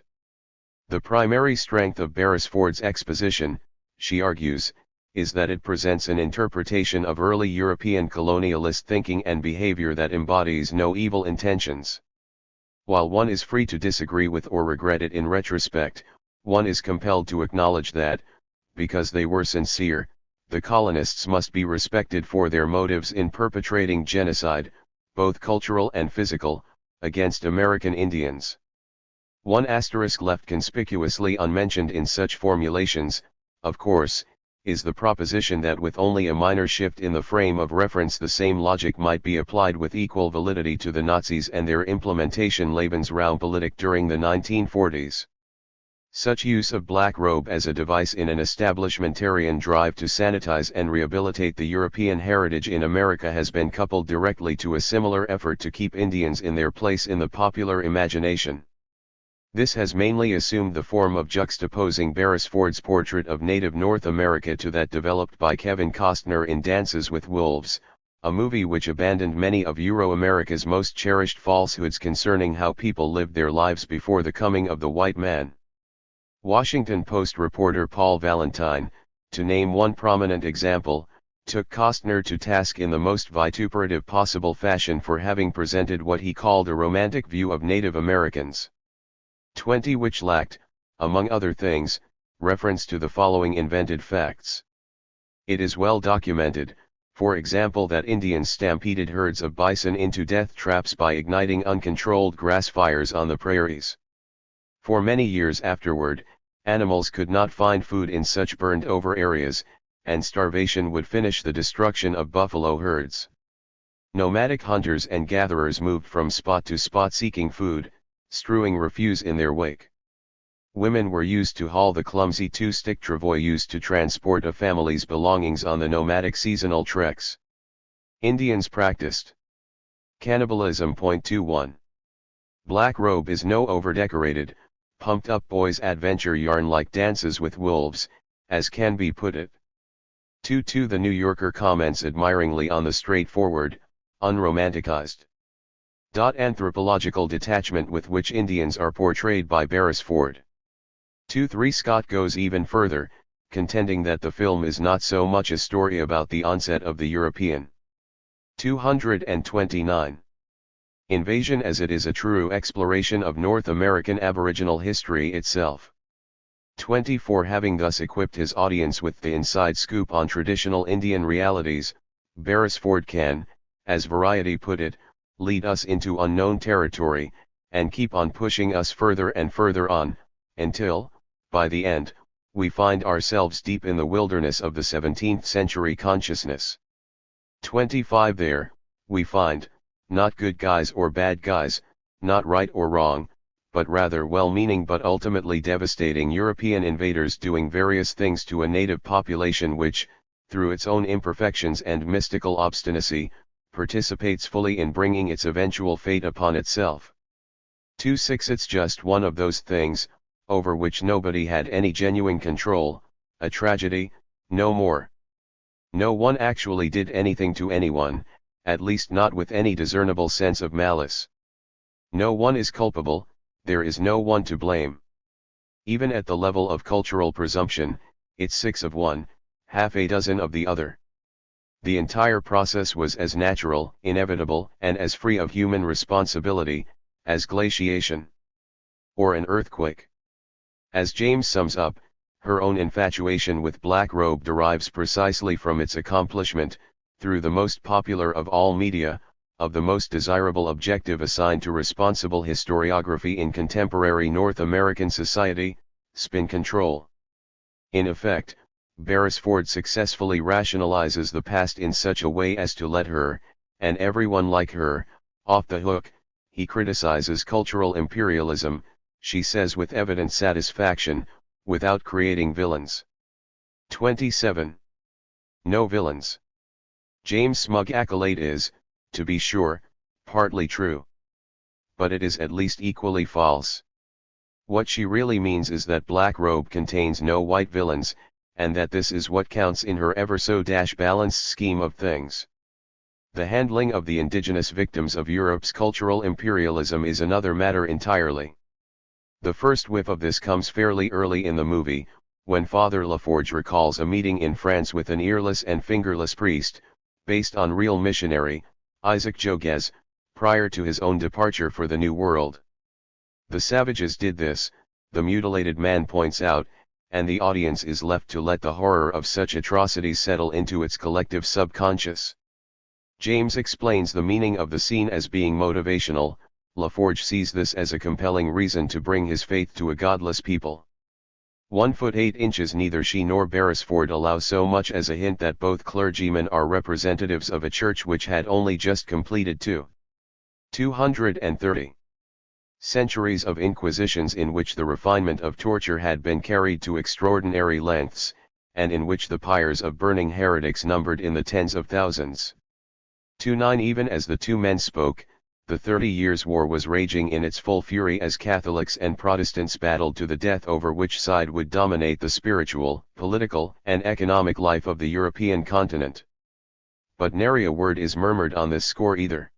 The primary strength of Beresford's exposition, she argues, is that it presents an interpretation of early European colonialist thinking and behavior that embodies no evil intentions. While one is free to disagree with or regret it in retrospect, one is compelled to acknowledge that, because they were sincere, the colonists must be respected for their motives in perpetrating genocide, both cultural and physical, against American Indians. One asterisk left conspicuously unmentioned in such formulations, of course, is the proposition that with only a minor shift in the frame of reference the same logic might be applied with equal validity to the Nazis and their implementation Lebensraumpolitik during the 1940s. Such use of Black Robe as a device in an establishmentarian drive to sanitize and rehabilitate the European heritage in America has been coupled directly to a similar effort to keep Indians in their place in the popular imagination. This has mainly assumed the form of juxtaposing Beresford's portrait of native North America to that developed by Kevin Costner in Dances with Wolves, a movie which abandoned many of Euro-America's most cherished falsehoods concerning how people lived their lives before the coming of the white man. Washington Post reporter Paul Valentine, to name one prominent example, took Costner to task in the most vituperative possible fashion for having presented what he called a romantic view of Native Americans. 20 which lacked, among other things, reference to the following invented facts. It is well documented, for example, that Indians stampeded herds of bison into death traps by igniting uncontrolled grass fires on the prairies. For many years afterward, animals could not find food in such burned-over areas, and starvation would finish the destruction of buffalo herds. Nomadic hunters and gatherers moved from spot to spot seeking food, strewing refuse in their wake. Women were used to haul the clumsy 2-stick travois used to transport a family's belongings on the nomadic seasonal treks. Indians practiced cannibalism. 21. Black Robe is no overdecorated, pumped-up boys' adventure yarn like Dances with Wolves, as can be put it. 22. The New Yorker comments admiringly on the straightforward, unromanticized anthropological detachment with which Indians are portrayed by Beresford. 23. Scott goes even further, contending that the film is not so much a story about the onset of the European 229. Invasion as it is a true exploration of North American Aboriginal history itself. 24. Having thus equipped his audience with the inside scoop on traditional Indian realities, Beresford can, as Variety put it, lead us into unknown territory, and keep on pushing us further and further on, until, by the end, we find ourselves deep in the wilderness of the 17th century consciousness. 25. There, we find, not good guys or bad guys, not right or wrong, but rather well-meaning but ultimately devastating European invaders doing various things to a native population which, through its own imperfections and mystical obstinacy, participates fully in bringing its eventual fate upon itself. 26. It's just one of those things, over which nobody had any genuine control, a tragedy, no more. No one actually did anything to anyone, at least not with any discernible sense of malice. No one is culpable, there is no one to blame. Even at the level of cultural presumption, it's 6 of one, half a dozen of the other. The entire process was as natural, inevitable, and as free of human responsibility, as glaciation or an earthquake. As James sums up, her own infatuation with Black Robe derives precisely from its accomplishment, through the most popular of all media, of the most desirable objective assigned to responsible historiography in contemporary North American society, spin control. In effect, Beresford successfully rationalizes the past in such a way as to let her, and everyone like her, off the hook. He criticizes cultural imperialism, she says with evident satisfaction, without creating villains. 27. No villains. James' smug accolade is, to be sure, partly true. But it is at least equally false. What she really means is that Black Robe contains no white villains, and that this is what counts in her ever-so-balanced scheme of things. The handling of the indigenous victims of Europe's cultural imperialism is another matter entirely. The first whiff of this comes fairly early in the movie, when Father Laforge recalls a meeting in France with an earless and fingerless priest, based on real missionary, Isaac Jogues, prior to his own departure for the New World. The savages did this, the mutilated man points out, and the audience is left to let the horror of such atrocities settle into its collective subconscious. James explains the meaning of the scene as being motivational. Laforge sees this as a compelling reason to bring his faith to a godless people. 1 foot 8 inches. Neither she nor Beresford allow so much as a hint that both clergymen are representatives of a church which had only just completed 230 centuries of inquisitions, in which the refinement of torture had been carried to extraordinary lengths, and in which the pyres of burning heretics numbered in the tens of thousands. 9 Even as the two men spoke, the 30 Years' War was raging in its full fury as Catholics and Protestants battled to the death over which side would dominate the spiritual, political, and economic life of the European continent. But nary a word is murmured on this score either.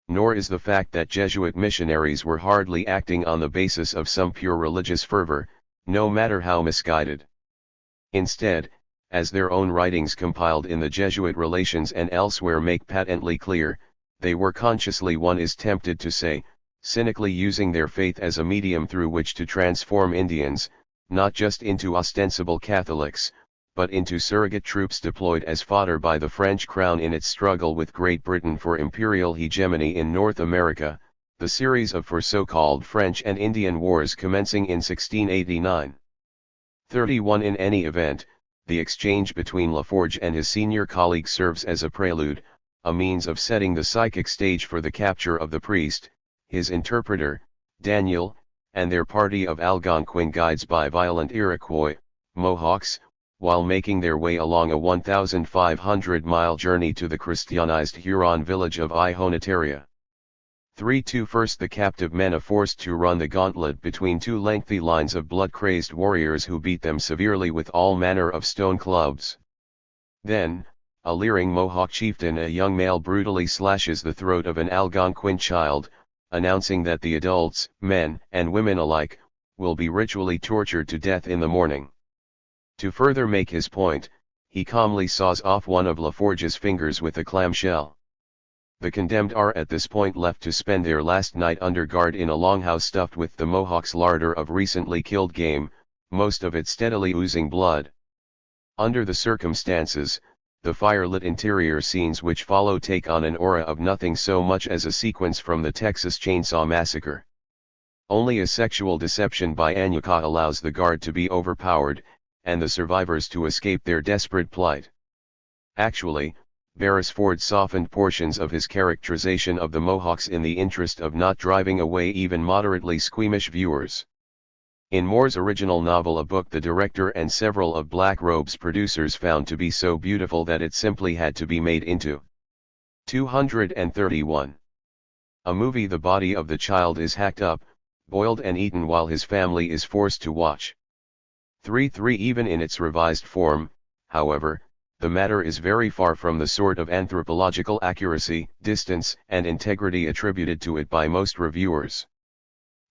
Nor is the fact that Jesuit missionaries were hardly acting on the basis of some pure religious fervor, no matter how misguided. Instead, as their own writings compiled in the Jesuit Relations and elsewhere make patently clear, they were consciously, one is tempted to say, cynically using their faith as a medium through which to transform Indians, not just into ostensible Catholics, but into surrogate troops deployed as fodder by the French crown in its struggle with Great Britain for imperial hegemony in North America, the series of four so-called French and Indian Wars commencing in 1689. 31 In any event, the exchange between Laforge and his senior colleague serves as a prelude, a means of setting the psychic stage for the capture of the priest, his interpreter, Daniel, and their party of Algonquin guides by violent Iroquois, Mohawks, while making their way along a 1,500-mile journey to the Christianized Huron village of Ihonataria. 3-2 First, the captive men are forced to run the gauntlet between two lengthy lines of blood-crazed warriors who beat them severely with all manner of stone clubs. Then, a leering Mohawk chieftain, a young male, brutally slashes the throat of an Algonquin child, announcing that the adults, men and women alike, will be ritually tortured to death in the morning. To further make his point, he calmly saws off one of Laforge's fingers with a clamshell. The condemned are at this point left to spend their last night under guard in a longhouse stuffed with the Mohawks' larder of recently killed game, most of it steadily oozing blood. Under the circumstances, the fire-lit interior scenes which follow take on an aura of nothing so much as a sequence from the Texas Chainsaw Massacre. Only a sexual deception by Anyuka allows the guard to be overpowered, and the survivors to escape their desperate plight. Actually, Beresford softened portions of his characterization of the Mohawks in the interest of not driving away even moderately squeamish viewers. In Moore's original novel, a book the director and several of Black Robe's producers found to be so beautiful that it simply had to be made into 231. A movie, the body of the child is hacked up, boiled and eaten while his family is forced to watch. 3-3 Even in its revised form, however, the matter is very far from the sort of anthropological accuracy, distance, and integrity attributed to it by most reviewers.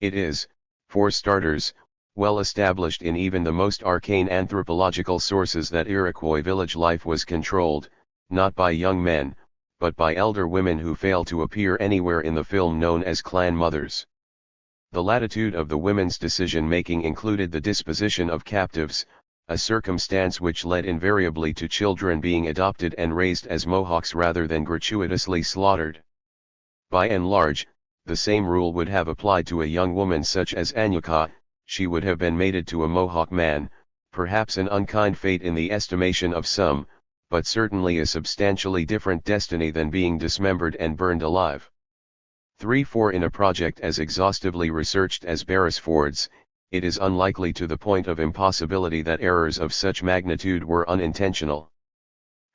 It is, for starters, well established in even the most arcane anthropological sources that Iroquois village life was controlled, not by young men, but by elder women who fail to appear anywhere in the film, known as clan mothers. The latitude of the women's decision-making included the disposition of captives, a circumstance which led invariably to children being adopted and raised as Mohawks rather than gratuitously slaughtered. By and large, the same rule would have applied to a young woman such as Anyuka. She would have been mated to a Mohawk man, perhaps an unkind fate in the estimation of some, but certainly a substantially different destiny than being dismembered and burned alive. 3-4 In a project as exhaustively researched as Beresford's, it is unlikely to the point of impossibility that errors of such magnitude were unintentional.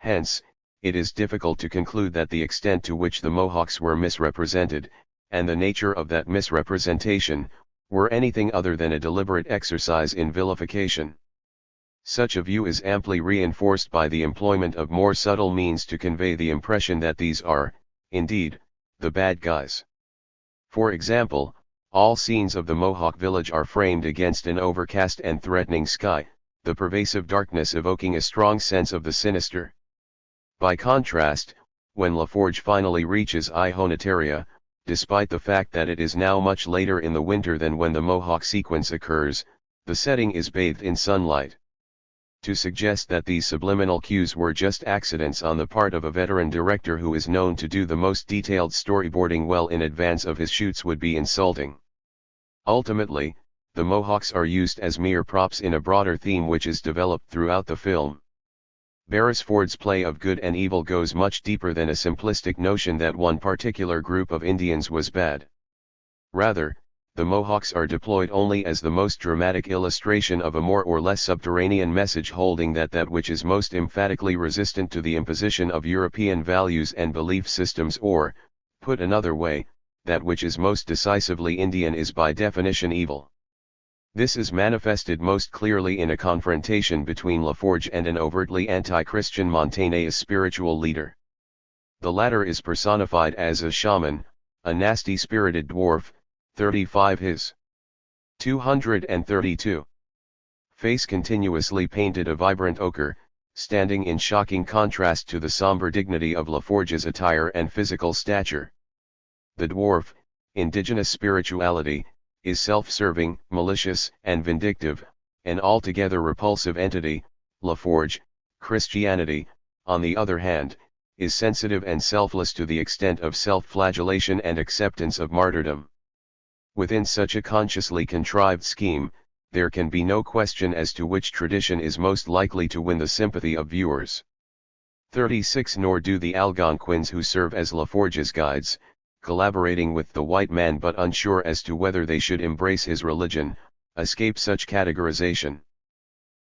Hence, it is difficult to conclude that the extent to which the Mohawks were misrepresented, and the nature of that misrepresentation, were anything other than a deliberate exercise in vilification. Such a view is amply reinforced by the employment of more subtle means to convey the impression that these are, indeed, the bad guys. For example, all scenes of the Mohawk village are framed against an overcast and threatening sky, the pervasive darkness evoking a strong sense of the sinister. By contrast, when LaForge finally reaches Ihonatiria, despite the fact that it is now much later in the winter than when the Mohawk sequence occurs, the setting is bathed in sunlight. To suggest that these subliminal cues were just accidents on the part of a veteran director who is known to do the most detailed storyboarding well in advance of his shoots would be insulting. Ultimately, the Mohawks are used as mere props in a broader theme which is developed throughout the film. Beresford's play of good and evil goes much deeper than a simplistic notion that one particular group of Indians was bad. Rather, the Mohawks are deployed only as the most dramatic illustration of a more or less subterranean message holding that which is most emphatically resistant to the imposition of European values and belief systems, or, put another way, that which is most decisively Indian is by definition evil. This is manifested most clearly in a confrontation between LaForge and an overtly anti-Christian Montagnais spiritual leader. The latter is personified as a shaman, a nasty-spirited dwarf, 35 his. 232. Face continuously painted a vibrant ochre, standing in shocking contrast to the somber dignity of LaForge's attire and physical stature. The dwarf, indigenous spirituality, is self-serving, malicious, and vindictive, an altogether repulsive entity. LaForge, Christianity, on the other hand, is sensitive and selfless to the extent of self-flagellation and acceptance of martyrdom. Within such a consciously contrived scheme, there can be no question as to which tradition is most likely to win the sympathy of viewers. 36 Nor do the Algonquins who serve as LaForge's guides, collaborating with the white man but unsure as to whether they should embrace his religion, escape such categorization.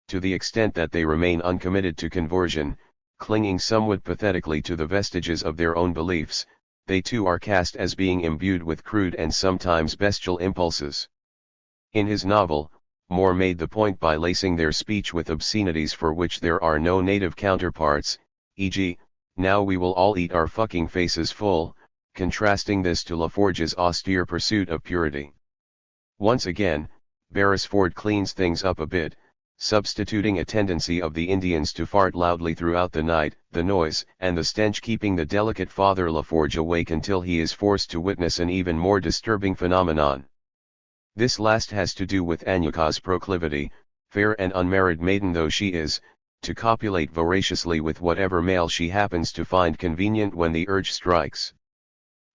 To the extent that they remain uncommitted to conversion, clinging somewhat pathetically to the vestiges of their own beliefs, they too are cast as being imbued with crude and sometimes bestial impulses. In his novel, Moore made the point by lacing their speech with obscenities for which there are no native counterparts, e.g., "Now we will all eat our fucking faces full," contrasting this to LaForge's austere pursuit of purity. Once again, Beresford cleans things up a bit, substituting a tendency of the Indians to fart loudly throughout the night, the noise and the stench keeping the delicate Father LaForge awake until he is forced to witness an even more disturbing phenomenon. This last has to do with Anyuka's proclivity, fair and unmarried maiden though she is, to copulate voraciously with whatever male she happens to find convenient when the urge strikes.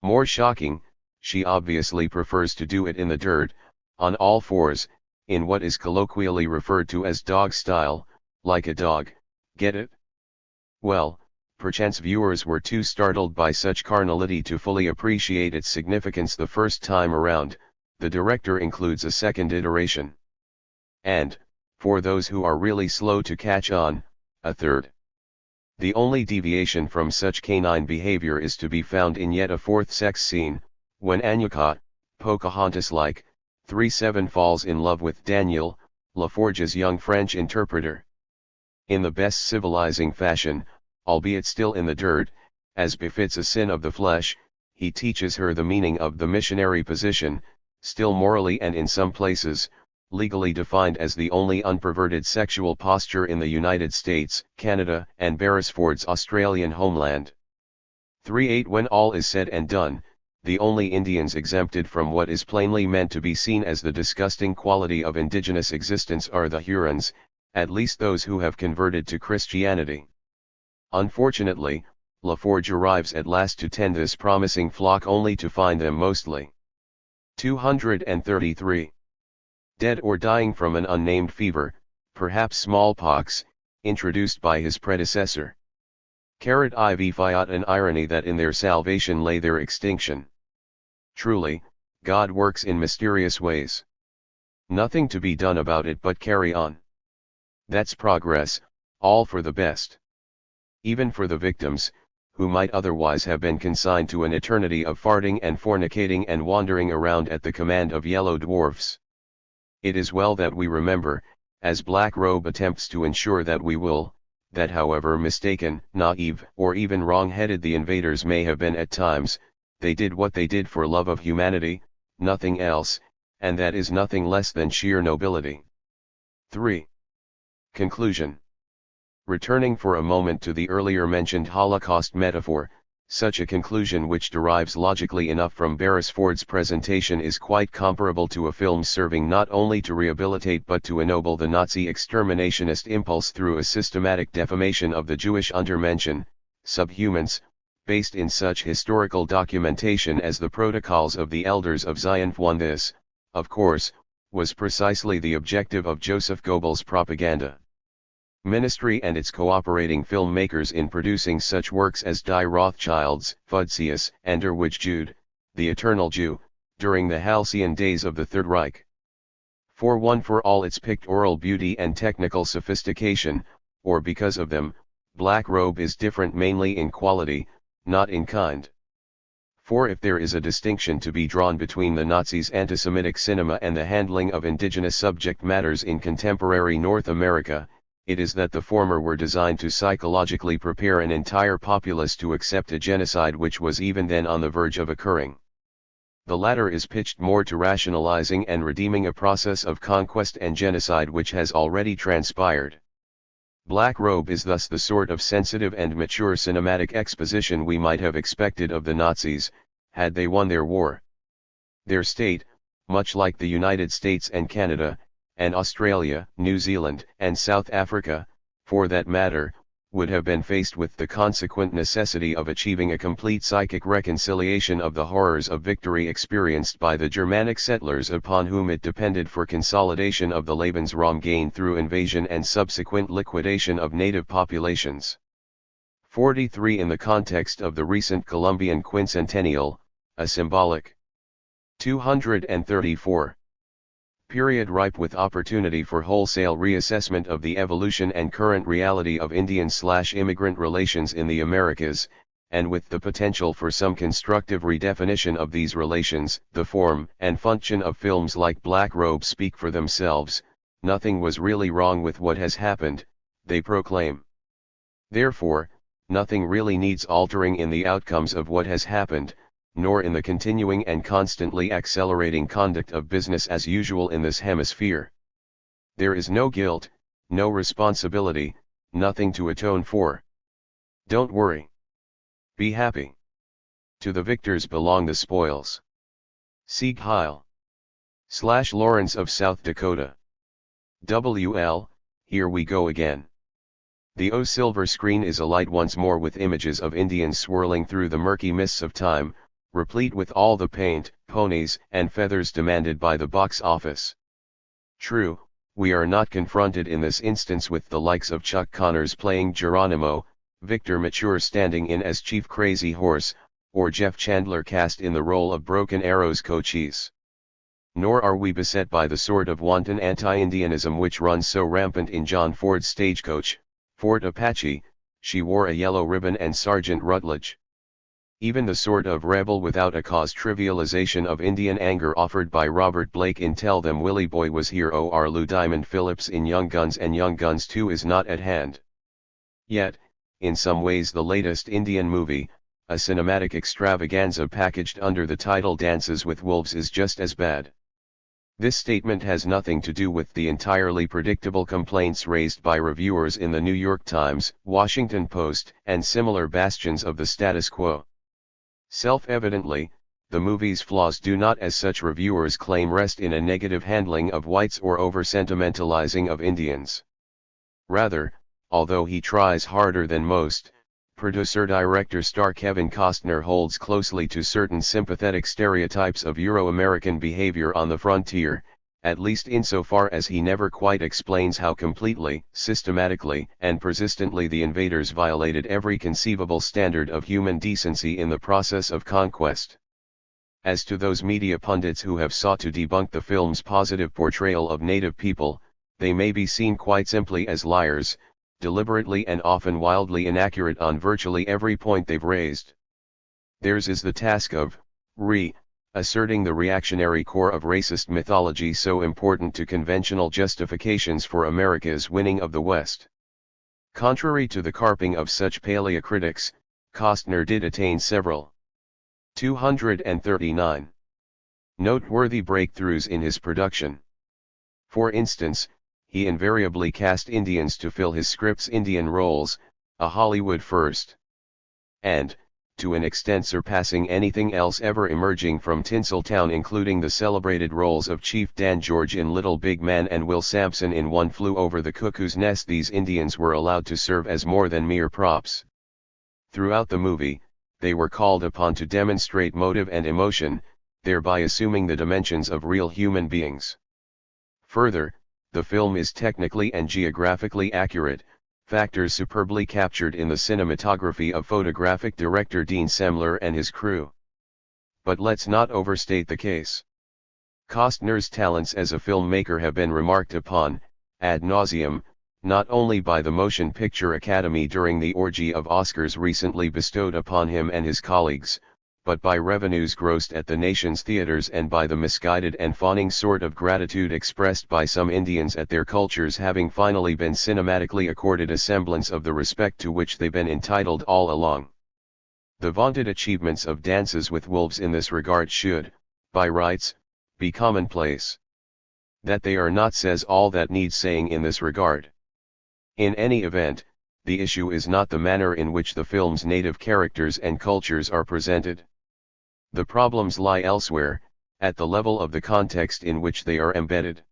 More shocking, she obviously prefers to do it in the dirt, on all fours, in what is colloquially referred to as dog style, like a dog. Get it? Well, perchance viewers were too startled by such carnality to fully appreciate its significance the first time around. The director includes a second iteration. And, for those who are really slow to catch on, a third. The only deviation from such canine behavior is to be found in yet a fourth sex scene, when Anyuka, Pocahontas-like, 3-7 falls in love with Daniel, LaForge's young French interpreter. In the best civilizing fashion, albeit still in the dirt, as befits a sin of the flesh, he teaches her the meaning of the missionary position, still morally and in some places, legally defined as the only unperverted sexual posture in the United States, Canada, and Beresford's Australian homeland. 3-8 When all is said and done, the only Indians exempted from what is plainly meant to be seen as the disgusting quality of indigenous existence are the Hurons, at least those who have converted to Christianity. Unfortunately, LaForge arrives at last to tend this promising flock only to find them mostly 233 dead or dying from an unnamed fever, perhaps smallpox, introduced by his predecessor. IV fiat an irony that in their salvation lay their extinction. Truly, God works in mysterious ways. Nothing to be done about it but carry on. That's progress, all for the best. Even for the victims, who might otherwise have been consigned to an eternity of farting and fornicating and wandering around at the command of yellow dwarfs. It is well that we remember, as Black Robe attempts to ensure that we will, that however mistaken, naive, or even wrong-headed the invaders may have been at times, they did what they did for love of humanity, nothing else, and that is nothing less than sheer nobility. 3. Conclusion. Returning for a moment to the earlier mentioned Holocaust metaphor, such a conclusion which derives logically enough from Beresford's presentation is quite comparable to a film serving not only to rehabilitate but to ennoble the Nazi exterminationist impulse through a systematic defamation of the Jewish undermention, subhumans, based in such historical documentation as the Protocols of the Elders of Zion. This, of course, was precisely the objective of Joseph Goebbels' propaganda ministry and its cooperating filmmakers in producing such works as Die Rothschilds, Fantasies, and Der Ewige Jude, The Eternal Jew, during the halcyon days of the Third Reich. For all its pictorial beauty and technical sophistication, or because of them, Black Robe is different mainly in quality, not in kind. For if there is a distinction to be drawn between the Nazis' anti-Semitic cinema and the handling of indigenous subject matters in contemporary North America, it is that the former were designed to psychologically prepare an entire populace to accept a genocide which was even then on the verge of occurring. The latter is pitched more to rationalizing and redeeming a process of conquest and genocide which has already transpired. Black Robe is thus the sort of sensitive and mature cinematic exposition we might have expected of the Nazis, had they won their war. Their state, much like the United States and Canada, and Australia, New Zealand, and South Africa, for that matter, would have been faced with the consequent necessity of achieving a complete psychic reconciliation of the horrors of victory experienced by the Germanic settlers upon whom it depended for consolidation of the Lebensraum gained through invasion and subsequent liquidation of native populations. 43. In the context of the recent Columbian quincentennial, a symbolic 234. Period ripe with opportunity for wholesale reassessment of the evolution and current reality of Indian/immigrant relations in the Americas, and with the potential for some constructive redefinition of these relations. The form and function of films like Black Robe speak for themselves. Nothing was really wrong with what has happened, they proclaim. Therefore, nothing really needs altering in the outcomes of what has happened, nor in the continuing and constantly accelerating conduct of business as usual in this hemisphere. There is no guilt, no responsibility, nothing to atone for. Don't worry. Be happy. To the victors belong the spoils. Sieg Heil. / Lawrence of South Dakota. WL, here we go again. The silver screen is alight once more with images of Indians swirling through the murky mists of time, replete with all the paint, ponies, and feathers demanded by the box office. True, we are not confronted in this instance with the likes of Chuck Connors playing Geronimo, Victor Mature standing in as Chief Crazy Horse, or Jeff Chandler cast in the role of Broken Arrow's Cochise. Nor are we beset by the sort of wanton anti-Indianism which runs so rampant in John Ford's Stagecoach, Fort Apache, She Wore a Yellow Ribbon and Sergeant Rutledge. Even the sort of rebel without a cause trivialization of Indian anger offered by Robert Blake in Tell Them Willie Boy Was Here or Lou Diamond Phillips in Young Guns and Young Guns 2 is not at hand. Yet, in some ways the latest Indian movie, a cinematic extravaganza packaged under the title Dances with Wolves, is just as bad. This statement has nothing to do with the entirely predictable complaints raised by reviewers in the New York Times, Washington Post, and similar bastions of the status quo. Self-evidently, the movie's flaws do not, as such reviewers claim, rest in a negative handling of whites or over-sentimentalizing of Indians. Rather, although he tries harder than most, producer-director star Kevin Costner holds closely to certain sympathetic stereotypes of Euro-American behavior on the frontier, at least insofar as he never quite explains how completely, systematically, and persistently the invaders violated every conceivable standard of human decency in the process of conquest. As to those media pundits who have sought to debunk the film's positive portrayal of native people, they may be seen quite simply as liars, deliberately and often wildly inaccurate on virtually every point they've raised. Theirs is the task of asserting the reactionary core of racist mythology so important to conventional justifications for America's winning of the West. Contrary to the carping of such paleocritics, Costner did attain several 239 noteworthy breakthroughs in his production. For instance, he invariably cast Indians to fill his script's Indian roles, a Hollywood first. And, to an extent surpassing anything else ever emerging from Tinseltown, including the celebrated roles of Chief Dan George in Little Big Man and Will Sampson in One Flew Over the Cuckoo's Nest, these Indians were allowed to serve as more than mere props. Throughout the movie, they were called upon to demonstrate motive and emotion, thereby assuming the dimensions of real human beings. Further, the film is technically and geographically accurate, factors superbly captured in the cinematography of photographic director Dean Semler and his crew. But let's not overstate the case. Costner's talents as a filmmaker have been remarked upon, ad nauseum, not only by the Motion Picture Academy during the orgy of Oscars recently bestowed upon him and his colleagues, but by revenues grossed at the nation's theaters and by the misguided and fawning sort of gratitude expressed by some Indians at their cultures having finally been cinematically accorded a semblance of the respect to which they've been entitled all along. The vaunted achievements of Dances with Wolves in this regard should, by rights, be commonplace. That they are not says all that needs saying in this regard. In any event, the issue is not the manner in which the film's native characters and cultures are presented. The problems lie elsewhere, at the level of the context in which they are embedded.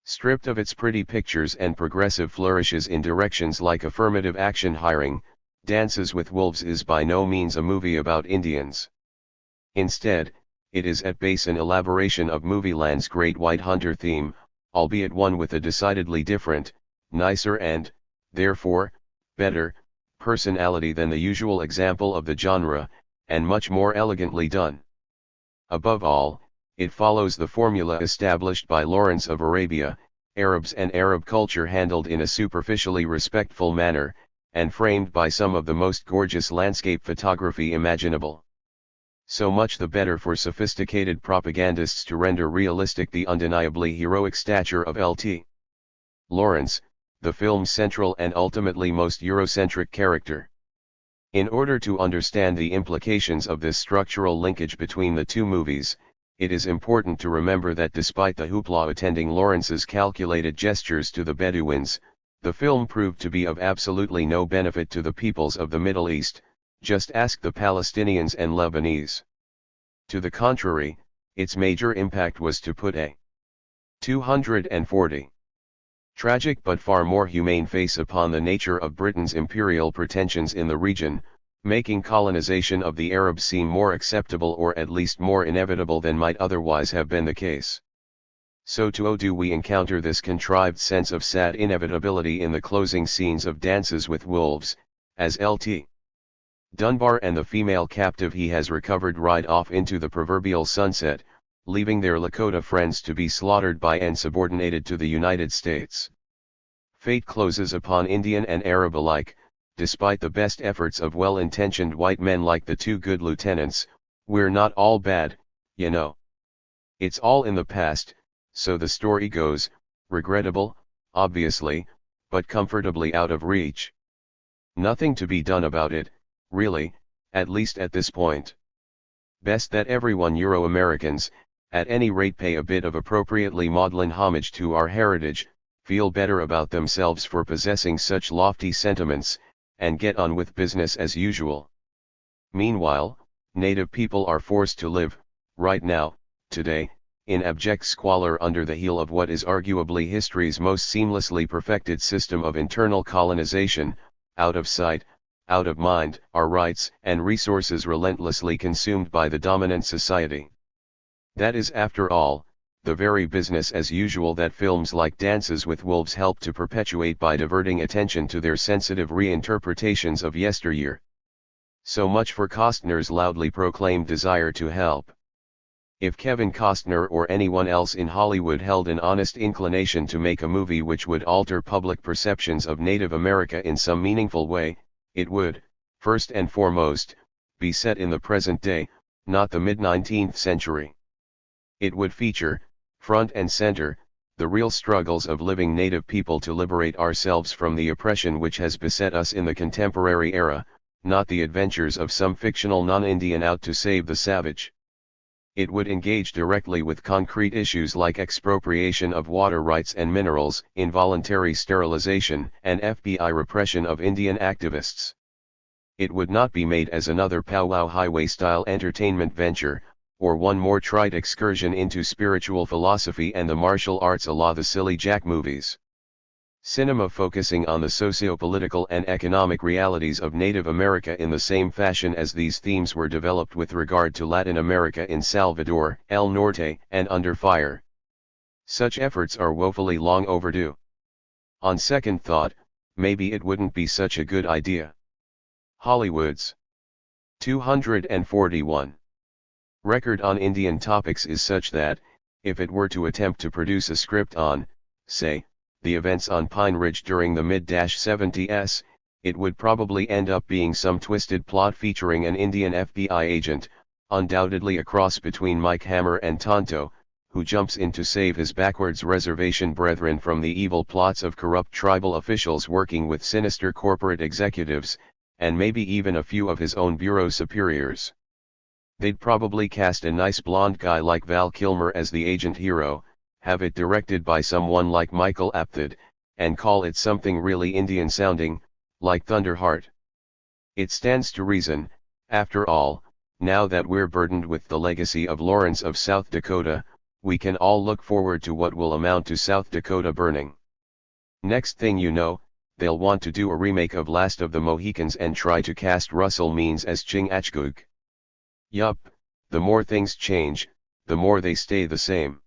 Stripped of its pretty pictures and progressive flourishes in directions like affirmative action hiring, Dances with Wolves is by no means a movie about Indians. Instead, it is at base an elaboration of Movieland's Great White Hunter theme, albeit one with a decidedly different, nicer and, therefore, better, personality than the usual example of the genre, and much more elegantly done. Above all, it follows the formula established by Lawrence of Arabia, Arabs and Arab culture handled in a superficially respectful manner, and framed by some of the most gorgeous landscape photography imaginable. So much the better for sophisticated propagandists to render realistic the undeniably heroic stature of L.T. Lawrence, the film's central and ultimately most Eurocentric character. In order to understand the implications of this structural linkage between the two movies, it is important to remember that despite the hoopla attending Lawrence's calculated gestures to the Bedouins, the film proved to be of absolutely no benefit to the peoples of the Middle East, just ask the Palestinians and Lebanese. To the contrary, its major impact was to put a 240 tragic but far more humane face upon the nature of Britain's imperial pretensions in the region, making colonization of the Arabs seem more acceptable or at least more inevitable than might otherwise have been the case. So too do we encounter this contrived sense of sad inevitability in the closing scenes of Dances with Wolves, as L.T. Dunbar and the female captive he has recovered ride off into the proverbial sunset, leaving their Lakota friends to be slaughtered by and subordinated to the United States. Fate closes upon Indian and Arab alike, despite the best efforts of well-intentioned white men like the two good lieutenants. We're not all bad, you know. It's all in the past, so the story goes, regrettable, obviously, but comfortably out of reach. Nothing to be done about it, really, at least at this point. Best that everyone Euro-Americans, at any rate, pay a bit of appropriately maudlin homage to our heritage, feel better about themselves for possessing such lofty sentiments, and get on with business as usual. Meanwhile, native people are forced to live, right now, today, in abject squalor under the heel of what is arguably history's most seamlessly perfected system of internal colonization, out of sight, out of mind, our rights and resources relentlessly consumed by the dominant society. That is, after all, the very business as usual that films like Dances with Wolves help to perpetuate by diverting attention to their sensitive reinterpretations of yesteryear. So much for Costner's loudly proclaimed desire to help. If Kevin Costner or anyone else in Hollywood held an honest inclination to make a movie which would alter public perceptions of Native America in some meaningful way, it would, first and foremost, be set in the present day, not the mid-19th century. It would feature, front and center, the real struggles of living Native people to liberate ourselves from the oppression which has beset us in the contemporary era, not the adventures of some fictional non-Indian out to save the savage. It would engage directly with concrete issues like expropriation of water rights and minerals, involuntary sterilization, and FBI repression of Indian activists. It would not be made as another powwow highway-style entertainment venture, or one more trite excursion into spiritual philosophy and the martial arts a la the silly Jack movies. Cinema focusing on the socio-political and economic realities of Native America in the same fashion as these themes were developed with regard to Latin America in Salvador, El Norte, and Under Fire. Such efforts are woefully long overdue. On second thought, maybe it wouldn't be such a good idea. Hollywood's 241 record on Indian topics is such that, if it were to attempt to produce a script on, say, the events on Pine Ridge during the mid-70s, it would probably end up being some twisted plot featuring an Indian FBI agent, undoubtedly a cross between Mike Hammer and Tonto, who jumps in to save his backwards reservation brethren from the evil plots of corrupt tribal officials working with sinister corporate executives, and maybe even a few of his own bureau superiors. They'd probably cast a nice blonde guy like Val Kilmer as the agent hero, have it directed by someone like Michael Apted, and call it something really Indian sounding, like Thunderheart. It stands to reason, after all, now that we're burdened with the legacy of Lawrence of South Dakota, we can all look forward to what will amount to South Dakota burning. Next thing you know, they'll want to do a remake of Last of the Mohicans and try to cast Russell Means as Chingachgook. Yup, the more things change, the more they stay the same.